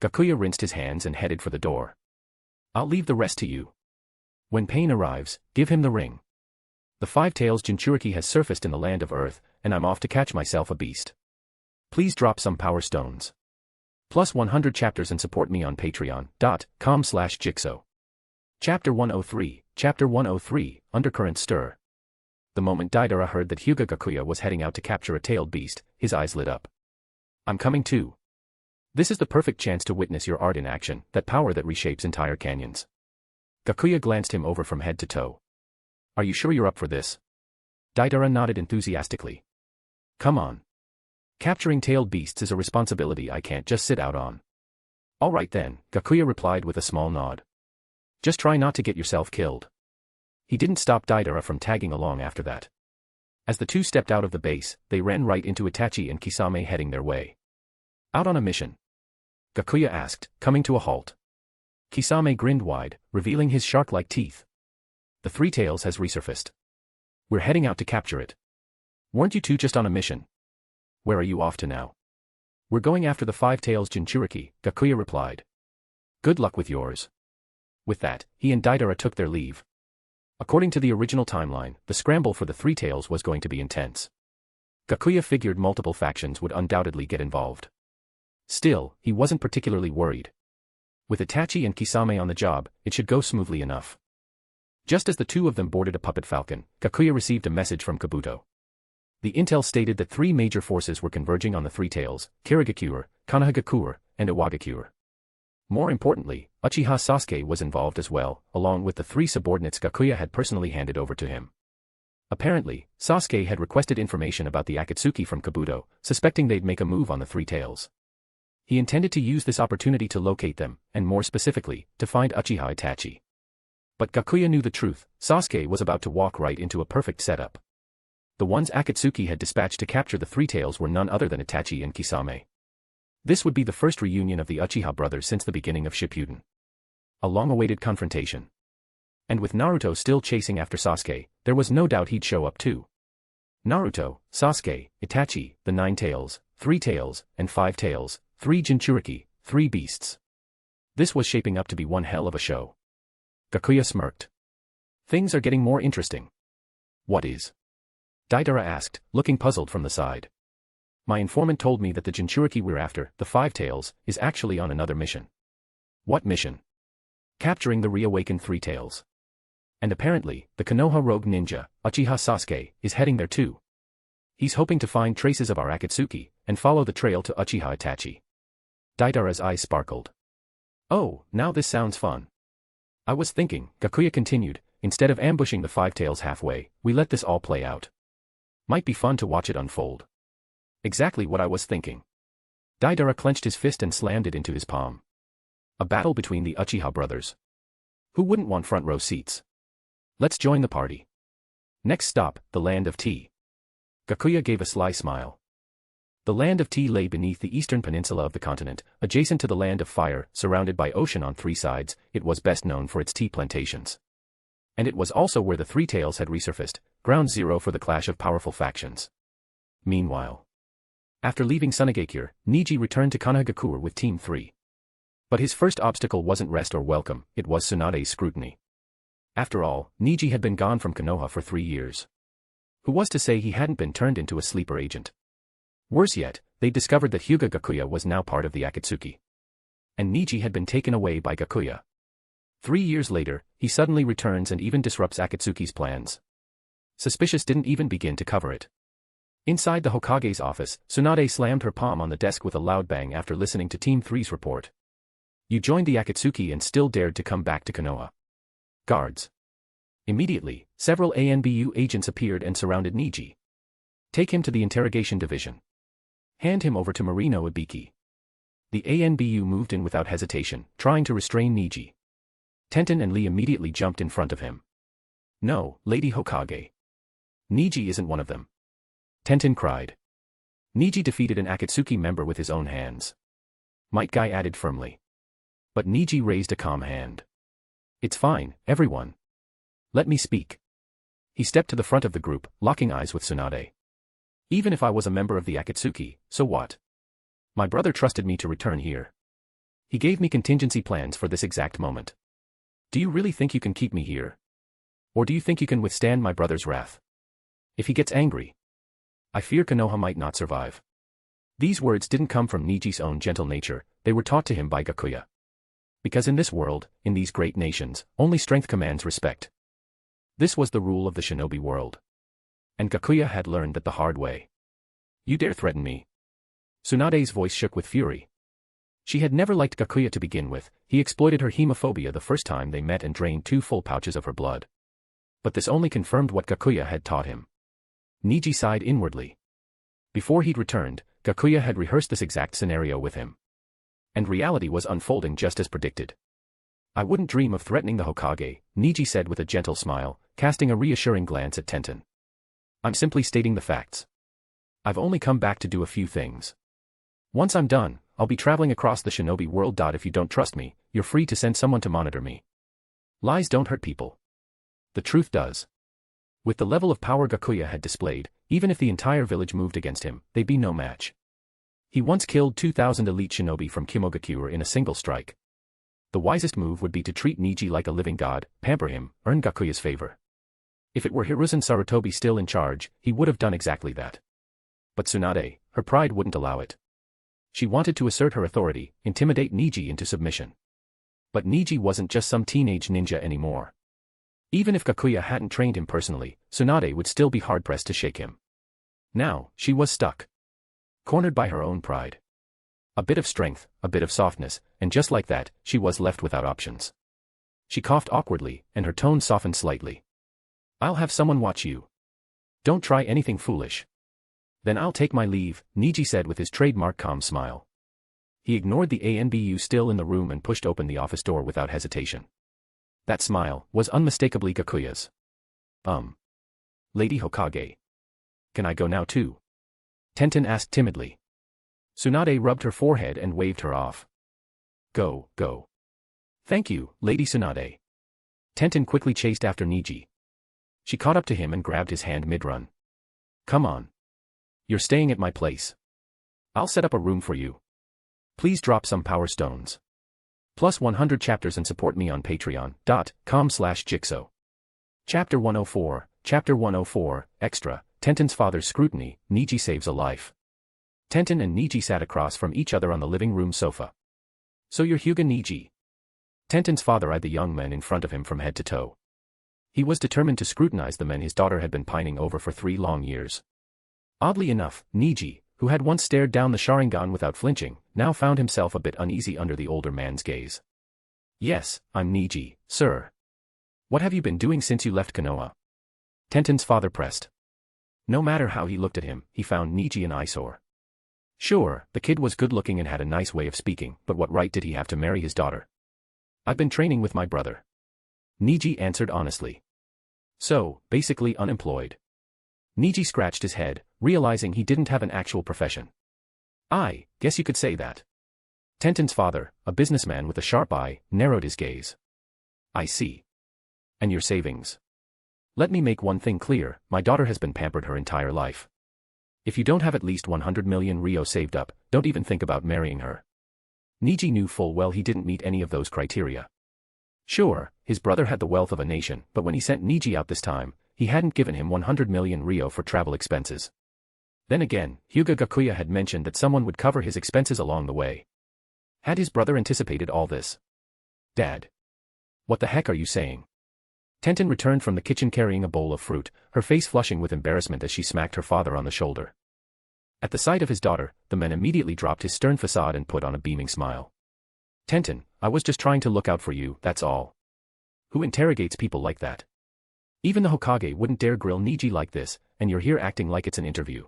Gakuya rinsed his hands and headed for the door. I'll leave the rest to you. When Pain arrives, give him the ring. The Five-Tails Jinchuriki has surfaced in the land of Earth, and I'm off to catch myself a beast. Please drop some power stones. Plus 100 chapters and support me on patreon.com/jigsaw. Chapter 103, Undercurrent Stir. The moment Deidara heard that Hyūga Gakuya was heading out to capture a tailed beast, his eyes lit up. I'm coming too. This is the perfect chance to witness your art in action, that power that reshapes entire canyons. Gakuya glanced him over from head to toe. Are you sure you're up for this? Deidara nodded enthusiastically. Come on. Capturing tailed beasts is a responsibility I can't just sit out on. All right then, Gakuya replied with a small nod. Just try not to get yourself killed. He didn't stop Deidara from tagging along after that. As the two stepped out of the base, they ran right into Itachi and Kisame heading their way. Out on a mission? Gakuya asked, coming to a halt. Kisame grinned wide, revealing his shark-like teeth. The Three Tails has resurfaced. We're heading out to capture it. Weren't you two just on a mission? Where are you off to now? We're going after the Five-Tails Jinchuriki, Gakuya replied. Good luck with yours. With that, he and Deidara took their leave. According to the original timeline, the scramble for the Three Tails was going to be intense. Gakuya figured multiple factions would undoubtedly get involved. Still, he wasn't particularly worried. With Itachi and Kisame on the job, it should go smoothly enough. Just as the two of them boarded a puppet falcon, Gakuya received a message from Kabuto. The intel stated that three major forces were converging on the Three Tails, Kirigakure, Konoha Gakure, and Iwagakure. More importantly, Uchiha Sasuke was involved as well, along with the three subordinates Gakuya had personally handed over to him. Apparently, Sasuke had requested information about the Akatsuki from Kabuto, suspecting they'd make a move on the Three Tails. He intended to use this opportunity to locate them, and more specifically, to find Uchiha Itachi. But Gakuya knew the truth, Sasuke was about to walk right into a perfect setup. The ones Akatsuki had dispatched to capture the Three Tails were none other than Itachi and Kisame. This would be the first reunion of the Uchiha brothers since the beginning of Shippuden. A long-awaited confrontation. And with Naruto still chasing after Sasuke, there was no doubt he'd show up too. Naruto, Sasuke, Itachi, the Nine Tails, Three Tails, and Five Tails, three Jinchuriki, three beasts. This was shaping up to be one hell of a show. Gakuya smirked. Things are getting more interesting. What is? Deidara asked, looking puzzled from the side. My informant told me that the Jinchuriki we're after, the Five Tails, is actually on another mission. What mission? Capturing the reawakened Three Tails. And apparently, the Konoha rogue ninja, Uchiha Sasuke, is heading there too. He's hoping to find traces of our Akatsuki, and follow the trail to Uchiha Itachi. Deidara's eyes sparkled. Oh, now this sounds fun. I was thinking, Gakuya continued, instead of ambushing the Five Tails halfway, we let this all play out. Might be fun to watch it unfold. Exactly what I was thinking. Deidara clenched his fist and slammed it into his palm. A battle between the Uchiha brothers. Who wouldn't want front row seats? Let's join the party. Next stop, the land of tea. Gakuya gave a sly smile. The land of tea lay beneath the eastern peninsula of the continent, adjacent to the land of fire, surrounded by ocean on three sides. It was best known for its tea plantations. And it was also where the Three Tails had resurfaced, ground zero for the clash of powerful factions. Meanwhile, after leaving Sunagakure, Niji returned to Konoha Gakure with Team 3. But his first obstacle wasn't rest or welcome, it was Tsunade's scrutiny. After all, Niji had been gone from Konoha for 3 years. Who was to say he hadn't been turned into a sleeper agent? Worse yet, they discovered that Hyūga Gakuya was now part of the Akatsuki. And Niji had been taken away by Gakuya. 3 years later, he suddenly returns and even disrupts Akatsuki's plans. Suspicious didn't even begin to cover it. Inside the Hokage's office, Tsunade slammed her palm on the desk with a loud bang after listening to Team 3's report. You joined the Akatsuki and still dared to come back to Konoha. Guards. Immediately, several ANBU agents appeared and surrounded Niji. Take him to the interrogation division. Hand him over to Marino Ibiki. The ANBU moved in without hesitation, trying to restrain Niji. Tenten and Lee immediately jumped in front of him. No, Lady Hokage. Niji isn't one of them. Tenten cried. Niji defeated an Akatsuki member with his own hands. Might Guy added firmly. But Niji raised a calm hand. It's fine, everyone. Let me speak. He stepped to the front of the group, locking eyes with Tsunade. Even if I was a member of the Akatsuki, so what? My brother trusted me to return here. He gave me contingency plans for this exact moment. Do you really think you can keep me here? Or do you think you can withstand my brother's wrath? If he gets angry, I fear Konoha might not survive. These words didn't come from Niji's own gentle nature, they were taught to him by Gakuya. Because in this world, in these great nations, only strength commands respect. This was the rule of the shinobi world. And Gakuya had learned that the hard way. You dare threaten me? Tsunade's voice shook with fury. She had never liked Gakuya to begin with, he exploited her hemophobia the first time they met and drained 2 full pouches of her blood. But this only confirmed what Gakuya had taught him. Niji sighed inwardly. Before he'd returned, Gakuya had rehearsed this exact scenario with him. And reality was unfolding just as predicted. I wouldn't dream of threatening the Hokage, Niji said with a gentle smile, casting a reassuring glance at Tenten. I'm simply stating the facts. I've only come back to do a few things. Once I'm done, I'll be traveling across the shinobi world. If you don't trust me, you're free to send someone to monitor me. Lies don't hurt people. The truth does. With the level of power Gakuya had displayed, even if the entire village moved against him, they'd be no match. He once killed 2,000 elite shinobi from Kimogakure in a single strike. The wisest move would be to treat Niji like a living god, pamper him, earn Gakuya's favor. If it were Hiruzen Sarutobi still in charge, he would have done exactly that. But Tsunade, her pride wouldn't allow it. She wanted to assert her authority, intimidate Niji into submission. But Niji wasn't just some teenage ninja anymore. Even if Gakuya hadn't trained him personally, Tsunade would still be hard-pressed to shake him. Now, she was stuck. Cornered by her own pride. A bit of strength, a bit of softness, and just like that, she was left without options. She coughed awkwardly, and her tone softened slightly. I'll have someone watch you. Don't try anything foolish. Then I'll take my leave, Niji said with his trademark calm smile. He ignored the ANBU still in the room and pushed open the office door without hesitation. That smile was unmistakably Gakuya's. Lady Hokage. Can I go now too? Tenten asked timidly. Tsunade rubbed her forehead and waved her off. Go, go. Thank you, Lady Tsunade. Tenten quickly chased after Niji. She caught up to him and grabbed his hand mid-run. Come on. You're staying at my place. I'll set up a room for you. Please drop some power stones. Plus 100 chapters and support me on patreon.com/jigsaw. Chapter 104, Extra, Tenten's father's scrutiny, Niji saves a life. Tenten and Niji sat across from each other on the living room sofa. So you're Hyūga Niji? Tenten's father eyed the young men in front of him from head to toe. He was determined to scrutinize the men his daughter had been pining over for 3 long years. Oddly enough, Niji, who had once stared down the Sharingan without flinching, now found himself a bit uneasy under the older man's gaze. Yes, I'm Niji, sir. What have you been doing since you left Konoha? Tenten's father pressed. No matter how he looked at him, he found Niji an eyesore. Sure, the kid was good-looking and had a nice way of speaking, but what right did he have to marry his daughter? I've been training with my brother. Niji answered honestly. So, basically unemployed. Niji scratched his head, realizing he didn't have an actual profession. I guess you could say that. Tenten's father, a businessman with a sharp eye, narrowed his gaze. I see. And your savings? Let me make one thing clear, my daughter has been pampered her entire life. If you don't have at least 100 million Ryo saved up, don't even think about marrying her. Niji knew full well he didn't meet any of those criteria. Sure, his brother had the wealth of a nation, but when he sent Niji out this time, he hadn't given him 100 million ryo for travel expenses. Then again, Hyūga Gakuya had mentioned that someone would cover his expenses along the way. Had his brother anticipated all this? Dad. What the heck are you saying? Tenten returned from the kitchen carrying a bowl of fruit, her face flushing with embarrassment as she smacked her father on the shoulder. At the sight of his daughter, the man immediately dropped his stern facade and put on a beaming smile. Tenten, I was just trying to look out for you, that's all. Who interrogates people like that? Even the Hokage wouldn't dare grill Niji like this, and you're here acting like it's an interview.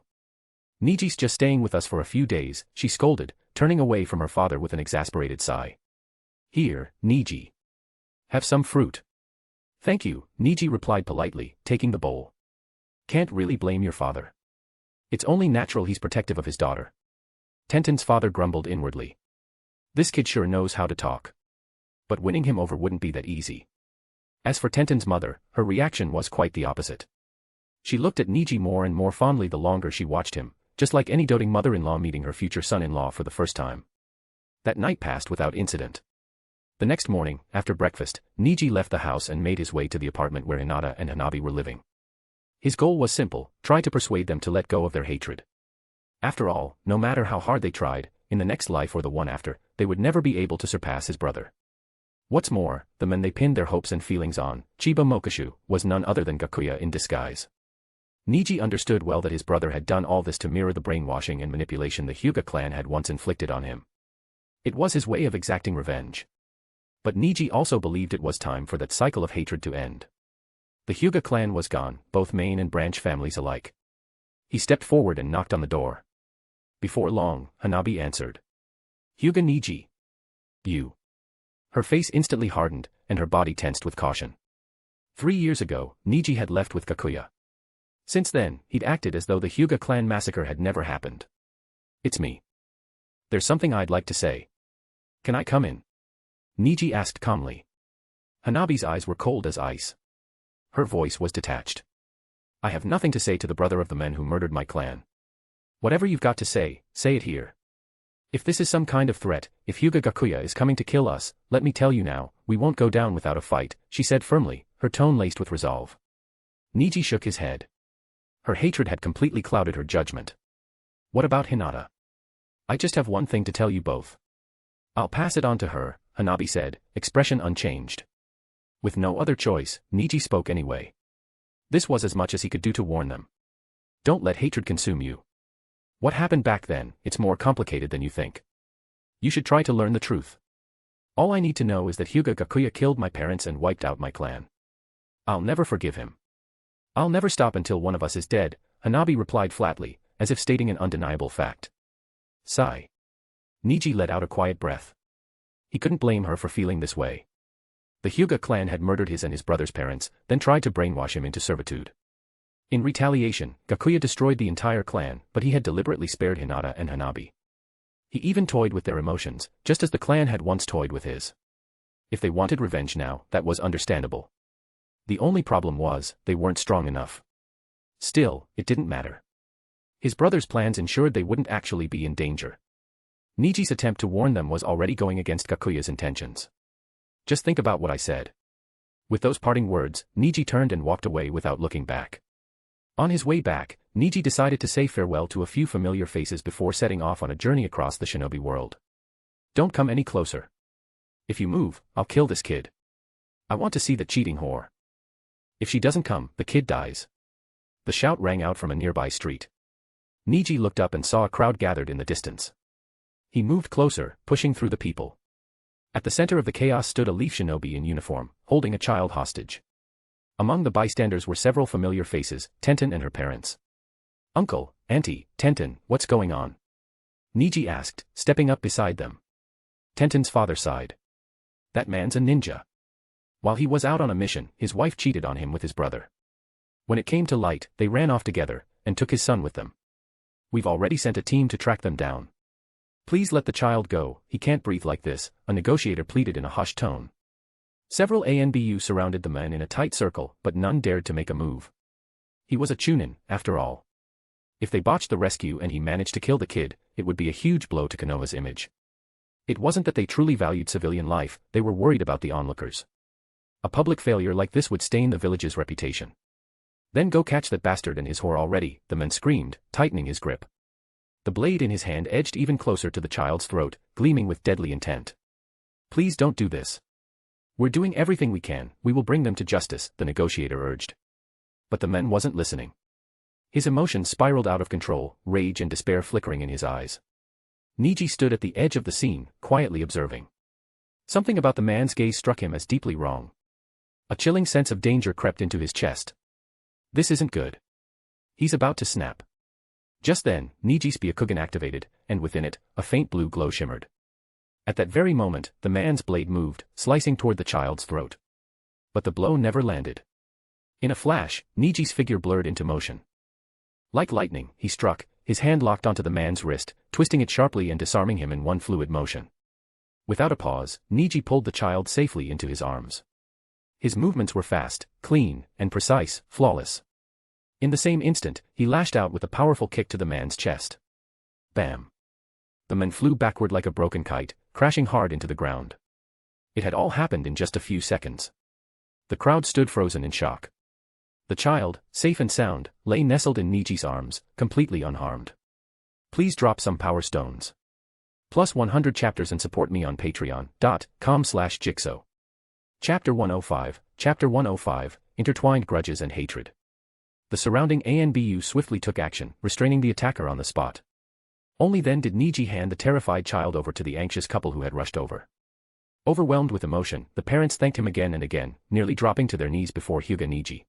Niji's just staying with us for a few days, she scolded, turning away from her father with an exasperated sigh. Here, Niji. Have some fruit. Thank you, Niji replied politely, taking the bowl. Can't really blame your father. It's only natural he's protective of his daughter. Tenten's father grumbled inwardly. This kid sure knows how to talk. But winning him over wouldn't be that easy. As for Tenten's mother, her reaction was quite the opposite. She looked at Niji more and more fondly the longer she watched him, just like any doting mother-in-law meeting her future son-in-law for the first time. That night passed without incident. The next morning, after breakfast, Niji left the house and made his way to the apartment where Hinata and Hanabi were living. His goal was simple, try to persuade them to let go of their hatred. After all, no matter how hard they tried, in the next life or the one after, they would never be able to surpass his brother. What's more, the man they pinned their hopes and feelings on, Chiba Mokashu, was none other than Gakuya in disguise. Niji understood well that his brother had done all this to mirror the brainwashing and manipulation the Hyūga clan had once inflicted on him. It was his way of exacting revenge. But Niji also believed it was time for that cycle of hatred to end. The Hyūga clan was gone, both main and branch families alike. He stepped forward and knocked on the door. Before long, Hanabi answered. Hyūga Niji. You. Her face instantly hardened, and her body tensed with caution. 3 years ago, Niji had left with Gakuya. Since then, he'd acted as though the Hyūga clan massacre had never happened. It's me. There's something I'd like to say. Can I come in? Niji asked calmly. Hanabi's eyes were cold as ice. Her voice was detached. I have nothing to say to the brother of the men who murdered my clan. Whatever you've got to say it here. If this is some kind of threat, if Hyūga Gakuya is coming to kill us, let me tell you now, we won't go down without a fight, she said firmly, her tone laced with resolve. Niji shook his head. Her hatred had completely clouded her judgment. What about Hinata? I just have one thing to tell you both. I'll pass it on to her, Hanabi said, expression unchanged. With no other choice, Niji spoke anyway. This was as much as he could do to warn them. Don't let hatred consume you. What happened back then, it's more complicated than you think. You should try to learn the truth. All I need to know is that Hyūga Gakuya killed my parents and wiped out my clan. I'll never forgive him. I'll never stop until one of us is dead, Hanabi replied flatly, as if stating an undeniable fact. Sigh. Niji let out a quiet breath. He couldn't blame her for feeling this way. The Hyūga clan had murdered his and his brother's parents, then tried to brainwash him into servitude. In retaliation, Gakuya destroyed the entire clan, but he had deliberately spared Hinata and Hanabi. He even toyed with their emotions, just as the clan had once toyed with his. If they wanted revenge now, that was understandable. The only problem was, they weren't strong enough. Still, it didn't matter. His brother's plans ensured they wouldn't actually be in danger. Niji's attempt to warn them was already going against Gakuya's intentions. Just think about what I said. With those parting words, Niji turned and walked away without looking back. On his way back, Niji decided to say farewell to a few familiar faces before setting off on a journey across the shinobi world. Don't come any closer. If you move, I'll kill this kid. I want to see the cheating whore. If she doesn't come, the kid dies. The shout rang out from a nearby street. Niji looked up and saw a crowd gathered in the distance. He moved closer, pushing through the people. At the center of the chaos stood a leaf shinobi in uniform, holding a child hostage. Among the bystanders were several familiar faces, Tenten and her parents. Uncle, Auntie, Tenten, what's going on? Niji asked, stepping up beside them. Tenten's father sighed. That man's a ninja. While he was out on a mission, his wife cheated on him with his brother. When it came to light, they ran off together, and took his son with them. We've already sent a team to track them down. Please let the child go, he can't breathe like this, a negotiator pleaded in a hushed tone. Several ANBU surrounded the man in a tight circle, but none dared to make a move. He was a chunin, after all. If they botched the rescue and he managed to kill the kid, it would be a huge blow to Konoha's image. It wasn't that they truly valued civilian life, they were worried about the onlookers. A public failure like this would stain the village's reputation. Then go catch that bastard and his whore already, the man screamed, tightening his grip. The blade in his hand edged even closer to the child's throat, gleaming with deadly intent. Please don't do this. We're doing everything we can, we will bring them to justice, the negotiator urged. But the man wasn't listening. His emotions spiraled out of control, rage and despair flickering in his eyes. Niji stood at the edge of the scene, quietly observing. Something about the man's gaze struck him as deeply wrong. A chilling sense of danger crept into his chest. This isn't good. He's about to snap. Just then, Niji's Byakugan activated, and within it, a faint blue glow shimmered. At that very moment, the man's blade moved, slicing toward the child's throat. But the blow never landed. In a flash, Niji's figure blurred into motion. Like lightning, he struck, his hand locked onto the man's wrist, twisting it sharply and disarming him in one fluid motion. Without a pause, Niji pulled the child safely into his arms. His movements were fast, clean, and precise, flawless. In the same instant, he lashed out with a powerful kick to the man's chest. Bam! The man flew backward like a broken kite, crashing hard into the ground. It had all happened in just a few seconds. The crowd stood frozen in shock. The child, safe and sound, lay nestled in Niji's arms, completely unharmed. Please drop some power stones. Plus 100 chapters and support me on patreon.com/jigsaw. Chapter 105, Chapter 105, Intertwined Grudges and Hatred. The surrounding ANBU swiftly took action, restraining the attacker on the spot. Only then did Niji hand the terrified child over to the anxious couple who had rushed over. Overwhelmed with emotion, the parents thanked him again and again, nearly dropping to their knees before Hyūga Niji.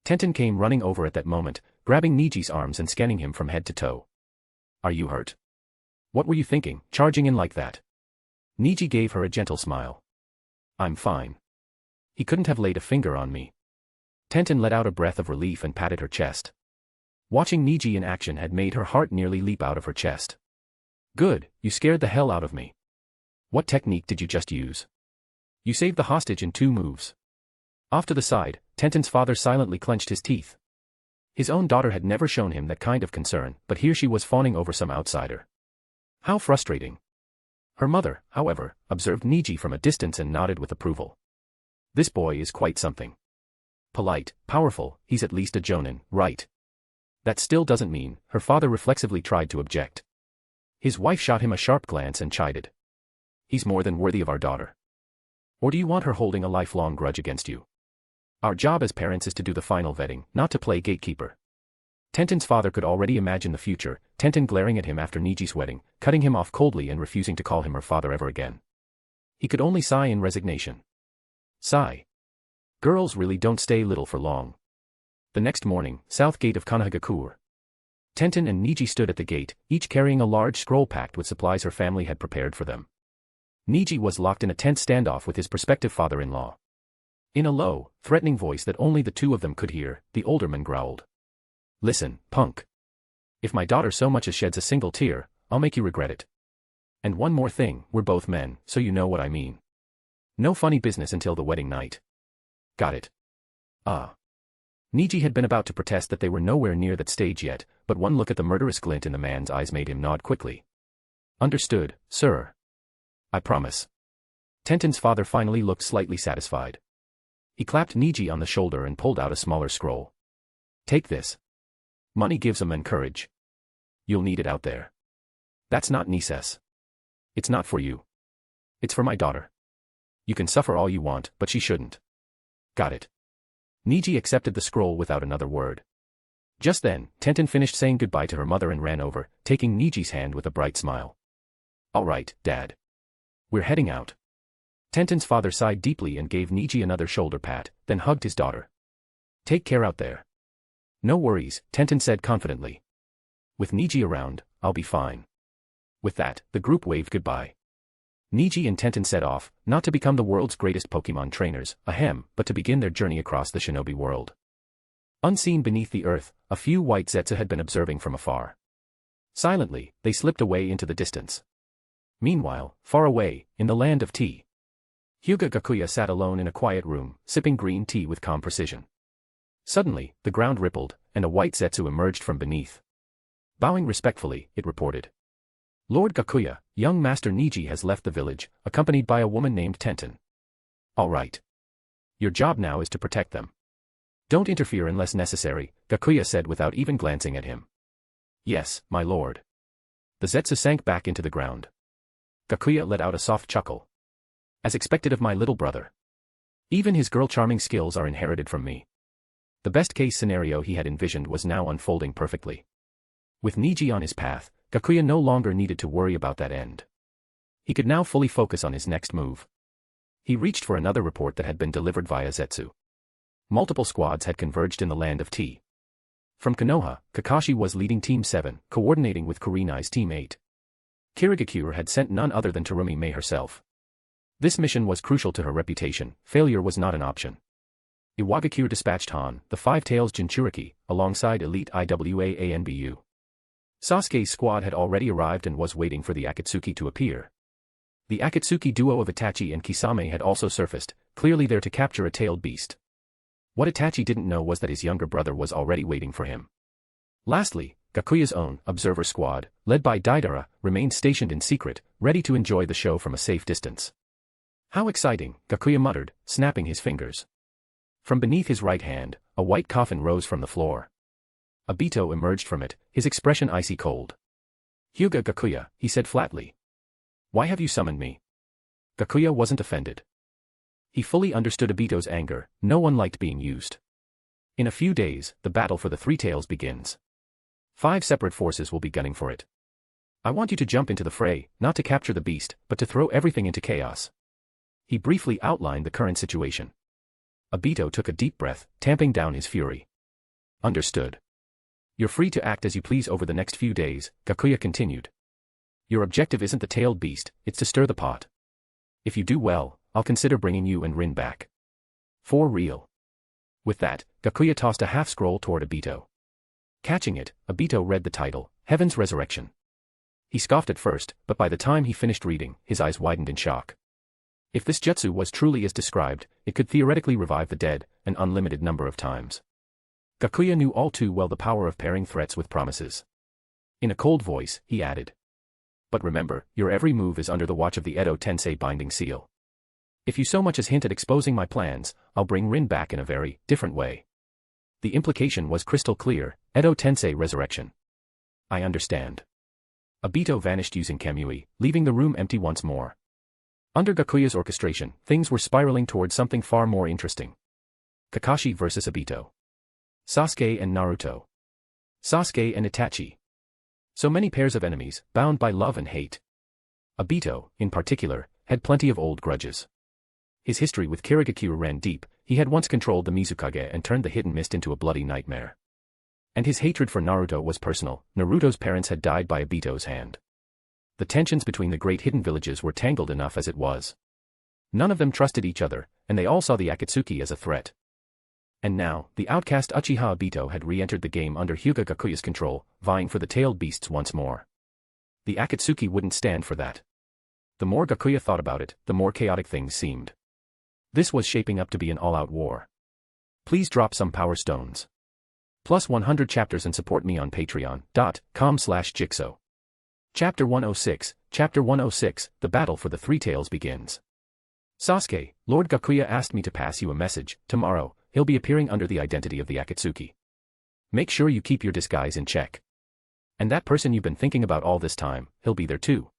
Tenten came running over at that moment, grabbing Niji's arms and scanning him from head to toe. Are you hurt? What were you thinking, charging in like that? Niji gave her a gentle smile. I'm fine. He couldn't have laid a finger on me. Tenten let out a breath of relief and patted her chest. Watching Niji in action had made her heart nearly leap out of her chest. Good, you scared the hell out of me. What technique did you just use? You saved the hostage in 2 moves. Off to the side, Tenten's father silently clenched his teeth. His own daughter had never shown him that kind of concern, but here she was fawning over some outsider. How frustrating. Her mother, however, observed Niji from a distance and nodded with approval. This boy is quite something. Polite, powerful, he's at least a jonin, right? That still doesn't mean, her father reflexively tried to object. His wife shot him a sharp glance and chided. He's more than worthy of our daughter. Or do you want her holding a lifelong grudge against you? Our job as parents is to do the final vetting, not to play gatekeeper. Tenten's father could already imagine the future, Tenten glaring at him after Niji's wedding, cutting him off coldly and refusing to call him her father ever again. He could only sigh in resignation. Sigh. Girls really don't stay little for long. The next morning, south gate of Konoha Gakuya. Tenten and Niji stood at the gate, each carrying a large scroll packed with supplies her family had prepared for them. Niji was locked in a tense standoff with his prospective father-in-law. In a low, threatening voice that only the two of them could hear, the older man growled. Listen, punk. If my daughter so much as sheds a single tear, I'll make you regret it. And one more thing, we're both men, so you know what I mean. No funny business until the wedding night. Got it. Niji had been about to protest that they were nowhere near that stage yet, but one look at the murderous glint in the man's eyes made him nod quickly. Understood, sir. I promise. Tenten's father finally looked slightly satisfied. He clapped Niji on the shoulder and pulled out a smaller scroll. Take this. Money gives a man courage. You'll need it out there. That's not Nises. It's not for you. It's for my daughter. You can suffer all you want, but she shouldn't. Got it. Niji accepted the scroll without another word. Just then, Tenten finished saying goodbye to her mother and ran over, taking Niji's hand with a bright smile. All right, Dad. We're heading out. Tenten's father sighed deeply and gave Niji another shoulder pat, then hugged his daughter. Take care out there. No worries, Tenten said confidently. With Niji around, I'll be fine. With that, the group waved goodbye. Niji and Tenten set off, not to become the world's greatest Pokemon trainers, ahem, but to begin their journey across the Shinobi world. Unseen beneath the earth, a few white Zetsu had been observing from afar. Silently, they slipped away into the distance. Meanwhile, far away, in the land of tea, Hyūga Gakuya sat alone in a quiet room, sipping green tea with calm precision. Suddenly, the ground rippled, and a white Zetsu emerged from beneath. Bowing respectfully, it reported. Lord Gakuya, young Master Niji has left the village, accompanied by a woman named Tenten. All right. Your job now is to protect them. Don't interfere unless necessary, Gakuya said without even glancing at him. Yes, my lord. The Zetsu sank back into the ground. Gakuya let out a soft chuckle. As expected of my little brother. Even his girl-charming skills are inherited from me. The best-case scenario he had envisioned was now unfolding perfectly. With Niji on his path, Gakuya no longer needed to worry about that end. He could now fully focus on his next move. He reached for another report that had been delivered via Zetsu. Multiple squads had converged in the land of Tea. From Konoha, Kakashi was leading Team 7, coordinating with Kurenai's Team 8. Kirigakure had sent none other than Terumi Mei herself. This mission was crucial to her reputation, failure was not an option. Iwagakure dispatched Han, the Five-Tails Jinchuriki, alongside elite IWA ANBU. Sasuke's squad had already arrived and was waiting for the Akatsuki to appear. The Akatsuki duo of Itachi and Kisame had also surfaced, clearly there to capture a tailed beast. What Itachi didn't know was that his younger brother was already waiting for him. Lastly, Gakuya's own observer squad, led by Deidara, remained stationed in secret, ready to enjoy the show from a safe distance. How exciting, Gakuya muttered, snapping his fingers. From beneath his right hand, a white coffin rose from the floor. Obito emerged from it, his expression icy cold. Hyūga Gakuya, he said flatly. Why have you summoned me? Gakuya wasn't offended. He fully understood Obito's anger, no one liked being used. In a few days, the battle for the Three Tails begins. 5 separate forces will be gunning for it. I want you to jump into the fray, not to capture the beast, but to throw everything into chaos. He briefly outlined the current situation. Obito took a deep breath, tamping down his fury. Understood. You're free to act as you please over the next few days, Gakuya continued. Your objective isn't the tailed beast, it's to stir the pot. If you do well, I'll consider bringing you and Rin back. For real. With that, Gakuya tossed a half-scroll toward Obito. Catching it, Obito read the title, Heaven's Resurrection. He scoffed at first, but by the time he finished reading, his eyes widened in shock. If this jutsu was truly as described, it could theoretically revive the dead, an unlimited number of times. Gakuya knew all too well the power of pairing threats with promises. In a cold voice, he added. But remember, your every move is under the watch of the Edo Tensei binding seal. If you so much as hint at exposing my plans, I'll bring Rin back in a very different way. The implication was crystal clear, Edo Tensei resurrection. I understand. Obito vanished using Kamui, leaving the room empty once more. Under Gakuya's orchestration, things were spiraling towards something far more interesting. Kakashi versus Obito. Sasuke and Naruto. Sasuke and Itachi. So many pairs of enemies, bound by love and hate. Obito, in particular, had plenty of old grudges. His history with Kirigakure ran deep, he had once controlled the Mizukage and turned the hidden mist into a bloody nightmare. And his hatred for Naruto was personal, Naruto's parents had died by Obito's hand. The tensions between the great hidden villages were tangled enough as it was. None of them trusted each other, and they all saw the Akatsuki as a threat. And now, the outcast Uchiha Obito had re-entered the game under Hyūga Gakuya's control, vying for the tailed beasts once more. The Akatsuki wouldn't stand for that. The more Gakuya thought about it, the more chaotic things seemed. This was shaping up to be an all-out war. Please drop some power stones. Plus 100 chapters and support me on patreon.com/jigsaw. Chapter 106, Chapter 106, The Battle for the Three Tails begins. Sasuke, Lord Gakuya asked me to pass you a message. Tomorrow, he'll be appearing under the identity of the Akatsuki. Make sure you keep your disguise in check. And that person you've been thinking about all this time, he'll be there too.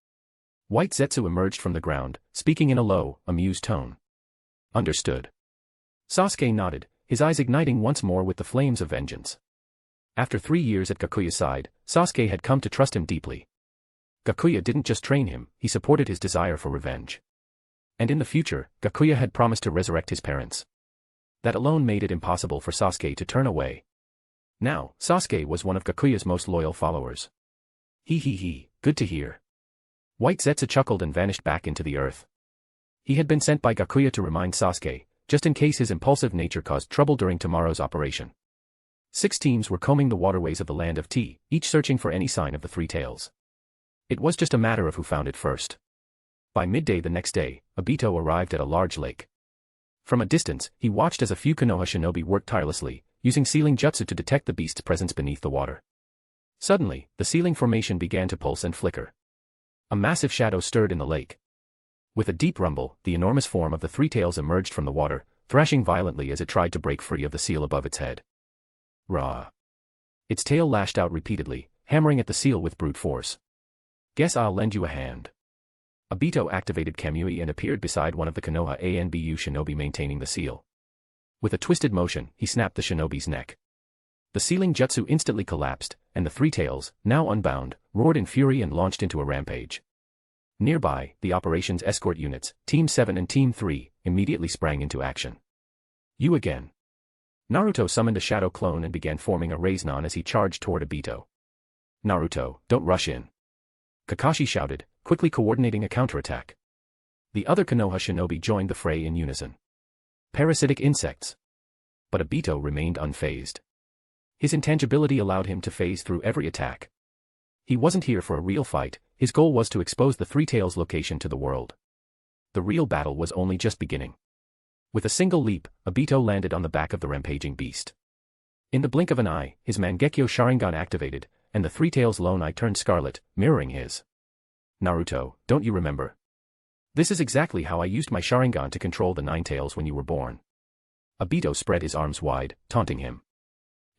White Zetsu emerged from the ground, speaking in a low, amused tone. Understood. Sasuke nodded, his eyes igniting once more with the flames of vengeance. After 3 years at Gakuya's side, Sasuke had come to trust him deeply. Gakuya didn't just train him, he supported his desire for revenge. And in the future, Gakuya had promised to resurrect his parents. That alone made it impossible for Sasuke to turn away. Now, Sasuke was one of Gakuya's most loyal followers. Good to hear. White Zetsu chuckled and vanished back into the earth. He had been sent by Gakuya to remind Sasuke, just in case his impulsive nature caused trouble during tomorrow's operation. 6 teams were combing the waterways of the land of Tea, each searching for any sign of the Three Tails. It was just a matter of who found it first. By midday the next day, Obito arrived at a large lake. From a distance, he watched as a few Konoha shinobi worked tirelessly, using sealing jutsu to detect the beast's presence beneath the water. Suddenly, the sealing formation began to pulse and flicker. A massive shadow stirred in the lake. With a deep rumble, the enormous form of the Three Tails emerged from the water, thrashing violently as it tried to break free of the seal above its head. Rah! Its tail lashed out repeatedly, hammering at the seal with brute force. Guess I'll lend you a hand. Obito activated Kamui and appeared beside one of the Konoha Anbu shinobi maintaining the seal. With a twisted motion, he snapped the shinobi's neck. The sealing jutsu instantly collapsed, and the three tails, now unbound, roared in fury and launched into a rampage. Nearby, the operations escort units, Team 7 and Team 3, immediately sprang into action. You again. Naruto summoned a shadow clone and began forming a Rasengan as he charged toward Obito. Naruto, don't rush in. Kakashi shouted, quickly coordinating a counterattack. The other Konoha shinobi joined the fray in unison. Parasitic insects. But Obito remained unfazed. His intangibility allowed him to phase through every attack. He wasn't here for a real fight, his goal was to expose the Three Tails location to the world. The real battle was only just beginning. With a single leap, Obito landed on the back of the rampaging beast. In the blink of an eye, his Mangekyo Sharingan activated, and the Three Tails' lone eye turned scarlet, mirroring his. Naruto, don't you remember? This is exactly how I used my Sharingan to control the Nine Tails when you were born. Obito spread his arms wide, taunting him.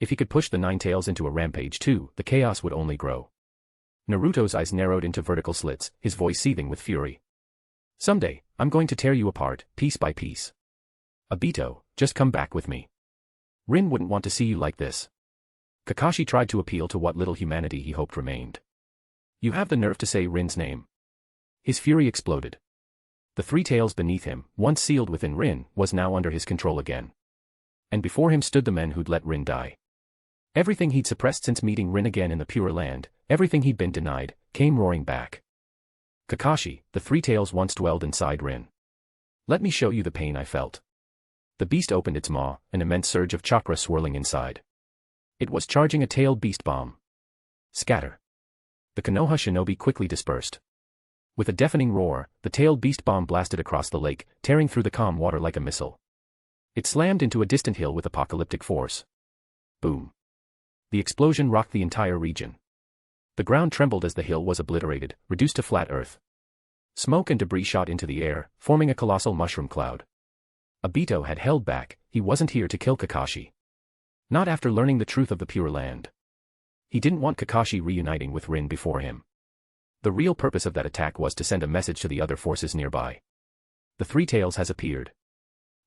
If he could push the Nine Tails into a rampage too, the chaos would only grow. Naruto's eyes narrowed into vertical slits, his voice seething with fury. Someday, I'm going to tear you apart, piece by piece. Obito, just come back with me. Rin wouldn't want to see you like this. Kakashi tried to appeal to what little humanity he hoped remained. You have the nerve to say Rin's name. His fury exploded. The Three Tails beneath him, once sealed within Rin, was now under his control again. And before him stood the men who'd let Rin die. Everything he'd suppressed since meeting Rin again in the Pure Land, everything he'd been denied, came roaring back. Kakashi, the Three Tails once dwelled inside Rin. Let me show you the pain I felt. The beast opened its maw, an immense surge of chakra swirling inside. It was charging a tailed beast bomb. Scatter. The Konoha shinobi quickly dispersed. With a deafening roar, the tailed beast bomb blasted across the lake, tearing through the calm water like a missile. It slammed into a distant hill with apocalyptic force. Boom. The explosion rocked the entire region. The ground trembled as the hill was obliterated, reduced to flat earth. Smoke and debris shot into the air, forming a colossal mushroom cloud. Obito had held back, he wasn't here to kill Kakashi. Not after learning the truth of the Pure Land. He didn't want Kakashi reuniting with Rin before him. The real purpose of that attack was to send a message to the other forces nearby. The Three Tails has appeared.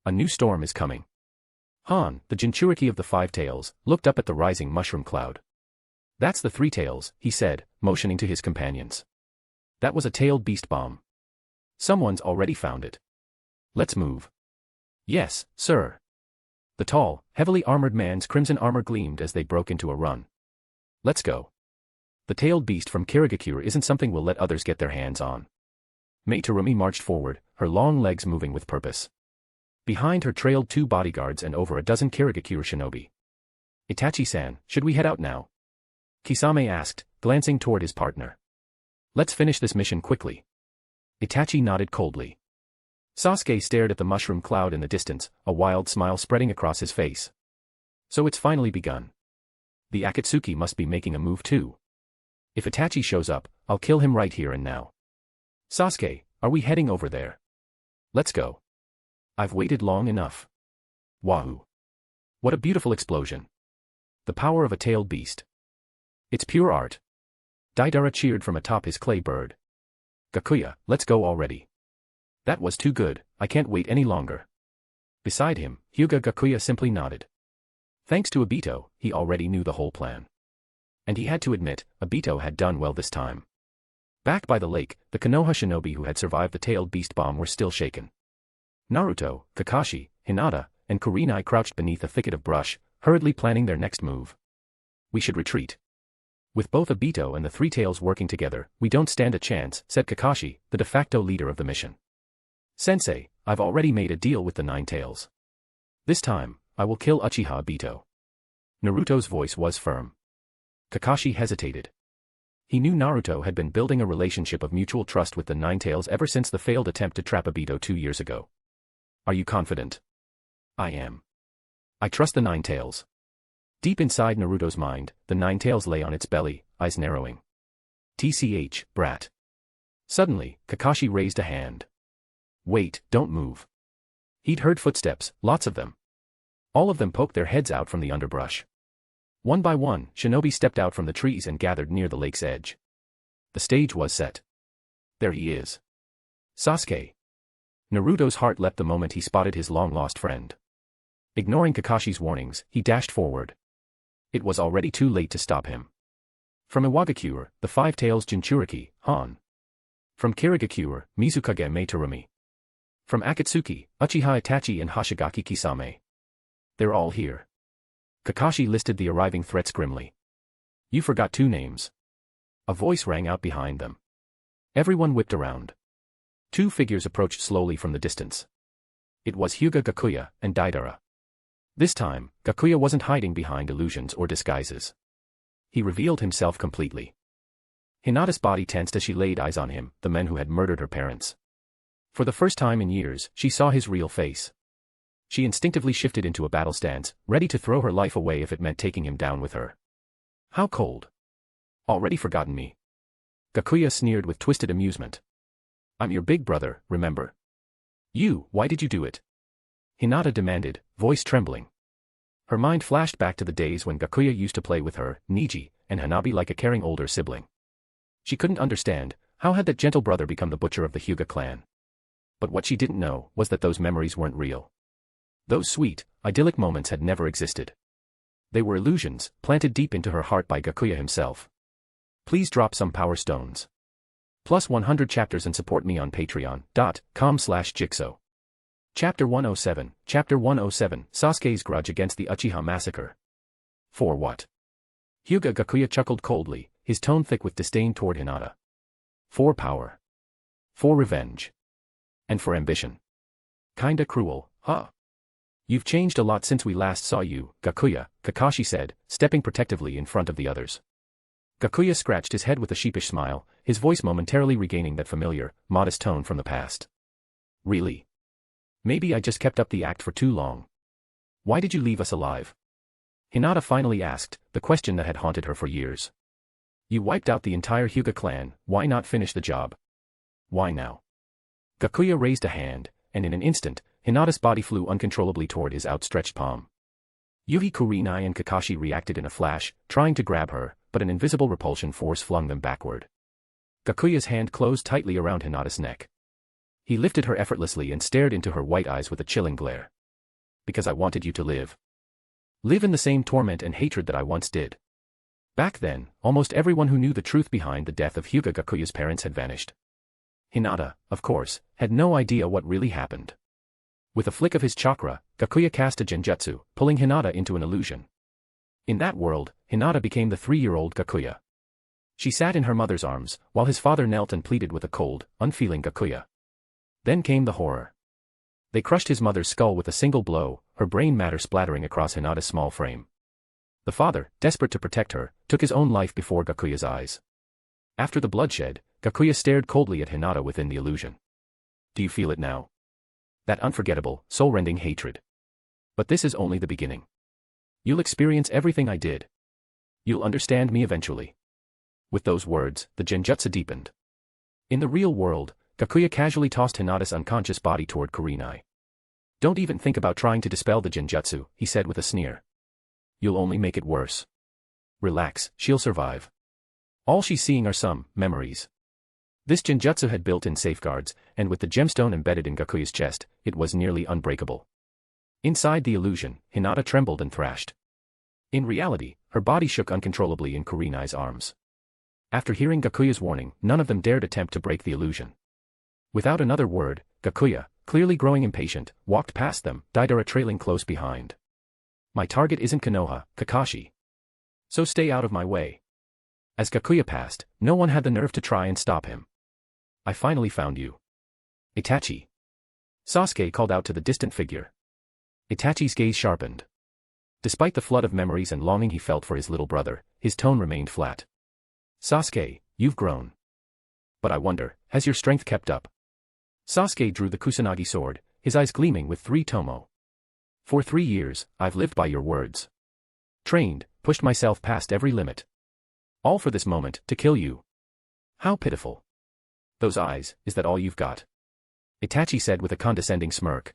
A new storm is coming. Han, the Jinchuriki of the Five Tails, looked up at the rising mushroom cloud. That's the Three Tails, he said, motioning to his companions. That was a tailed beast bomb. Someone's already found it. Let's move. Yes, sir. The tall, heavily armored man's crimson armor gleamed as they broke into a run. Let's go. The tailed beast from Kirigakure isn't something we'll let others get their hands on. Mei Terumi marched forward, her long legs moving with purpose. Behind her trailed 2 bodyguards and over a dozen Kirigakure shinobi. Itachi-san, should we head out now? Kisame asked, glancing toward his partner. Let's finish this mission quickly. Itachi nodded coldly. Sasuke stared at the mushroom cloud in the distance, a wild smile spreading across his face. So it's finally begun. The Akatsuki must be making a move too. If Itachi shows up, I'll kill him right here and now. Sasuke, are we heading over there? Let's go. I've waited long enough. Wahoo. What a beautiful explosion. The power of a tailed beast. It's pure art. Deidara cheered from atop his clay bird. Gakuya, let's go already. That was too good, I can't wait any longer. Beside him, Hyūga Gakuya simply nodded. Thanks to Obito, he already knew the whole plan. And he had to admit, Obito had done well this time. Back by the lake, the Konoha shinobi who had survived the tailed beast bomb were still shaken. Naruto, Kakashi, Hinata, and Kurenai crouched beneath a thicket of brush, hurriedly planning their next move. We should retreat. With both Obito and the Three Tails working together, we don't stand a chance, said Kakashi, the de facto leader of the mission. Sensei, I've already made a deal with the Nine Tails. This time, I will kill Uchiha Obito. Naruto's voice was firm. Kakashi hesitated. He knew Naruto had been building a relationship of mutual trust with the Nine Tails ever since the failed attempt to trap Obito 2 years ago. Are you confident? I am. I trust the Nine Tails. Deep inside Naruto's mind, the Nine Tails lay on its belly, eyes narrowing. TCH, brat. Suddenly, Kakashi raised a hand. Wait, don't move. He'd heard footsteps, lots of them. All of them poked their heads out from the underbrush. One by one, shinobi stepped out from the trees and gathered near the lake's edge. The stage was set. There he is. Sasuke. Naruto's heart leapt the moment he spotted his long-lost friend. Ignoring Kakashi's warnings, he dashed forward. It was already too late to stop him. From Iwagakure, the Five Tails Jinchuriki, Han. From Kirigakure, Mizukage Meitarumi. From Akatsuki, Uchiha Itachi and Hoshigaki Kisame. They're all here. Kakashi listed the arriving threats grimly. You forgot 2 names. A voice rang out behind them. Everyone whipped around. 2 figures approached slowly from the distance. It was Hyūga Gakuya and Deidara. This time, Gakuya wasn't hiding behind illusions or disguises. He revealed himself completely. Hinata's body tensed as she laid eyes on him, the man who had murdered her parents. For the first time in years, she saw his real face. She instinctively shifted into a battle stance, ready to throw her life away if it meant taking him down with her. How cold. Already forgotten me. Gakuya sneered with twisted amusement. I'm your big brother, remember? Why did you do it? Hinata demanded, voice trembling. Her mind flashed back to the days when Gakuya used to play with her, Niji, and Hanabi like a caring older sibling. She couldn't understand, how had that gentle brother become the butcher of the Hyūga clan? But what she didn't know was that those memories weren't real. Those sweet, idyllic moments had never existed. They were illusions, planted deep into her heart by Gakuya himself. Please drop some power stones. Plus 100 chapters and support me on patreon.com/jigsaw. Chapter 107, Chapter 107, Sasuke's grudge against the Uchiha massacre. For what? Hyūga Gakuya chuckled coldly, his tone thick with disdain toward Hinata. For power. For revenge. And for ambition. Kinda cruel, huh? You've changed a lot since we last saw you, Gakuya, Kakashi said, stepping protectively in front of the others. Gakuya scratched his head with a sheepish smile, his voice momentarily regaining that familiar, modest tone from the past. Really? Maybe I just kept up the act for too long. Why did you leave us alive? Hinata finally asked, the question that had haunted her for years. You wiped out the entire Hyūga clan, why not finish the job? Why now? Gakuya raised a hand, and in an instant, Hinata's body flew uncontrollably toward his outstretched palm. Yuhi Kurinai and Kakashi reacted in a flash, trying to grab her, but an invisible repulsion force flung them backward. Gakuya's hand closed tightly around Hinata's neck. He lifted her effortlessly and stared into her white eyes with a chilling glare. Because I wanted you to live. Live in the same torment and hatred that I once did. Back then, almost everyone who knew the truth behind the death of Hyūga Gakuya's parents had vanished. Hinata, of course, had no idea what really happened. With a flick of his chakra, Gakuya cast a genjutsu, pulling Hinata into an illusion. In that world, Hinata became the 3-year-old Gakuya. She sat in her mother's arms, while his father knelt and pleaded with a cold, unfeeling Gakuya. Then came the horror. They crushed his mother's skull with a single blow, her brain matter splattering across Hinata's small frame. The father, desperate to protect her, took his own life before Gakuya's eyes. After the bloodshed, Gakuya stared coldly at Hinata within the illusion. Do you feel it now? That unforgettable, soul-rending hatred. But this is only the beginning. You'll experience everything I did. You'll understand me eventually. With those words, the genjutsu deepened. In the real world, Gakuya casually tossed Hinata's unconscious body toward Kurinai. Don't even think about trying to dispel the genjutsu, he said with a sneer. You'll only make it worse. Relax, she'll survive. All she's seeing are some memories. This genjutsu had built-in safeguards, and with the gemstone embedded in Gakuya's chest, it was nearly unbreakable. Inside the illusion, Hinata trembled and thrashed. In reality, her body shook uncontrollably in Kurinai's arms. After hearing Gakuya's warning, none of them dared attempt to break the illusion. Without another word, Gakuya, clearly growing impatient, walked past them, Deidara trailing close behind. My target isn't Konoha, Kakashi. So stay out of my way. As Gakuya passed, no one had the nerve to try and stop him. I finally found you. Itachi. Sasuke called out to the distant figure. Itachi's gaze sharpened. Despite the flood of memories and longing he felt for his little brother, his tone remained flat. Sasuke, you've grown. But I wonder, has your strength kept up? Sasuke drew the Kusanagi sword, his eyes gleaming with 3 tomo. For 3 years, I've lived by your words. Trained, pushed myself past every limit. All for this moment, to kill you. How pitiful. Those eyes, is that all you've got? Itachi said with a condescending smirk.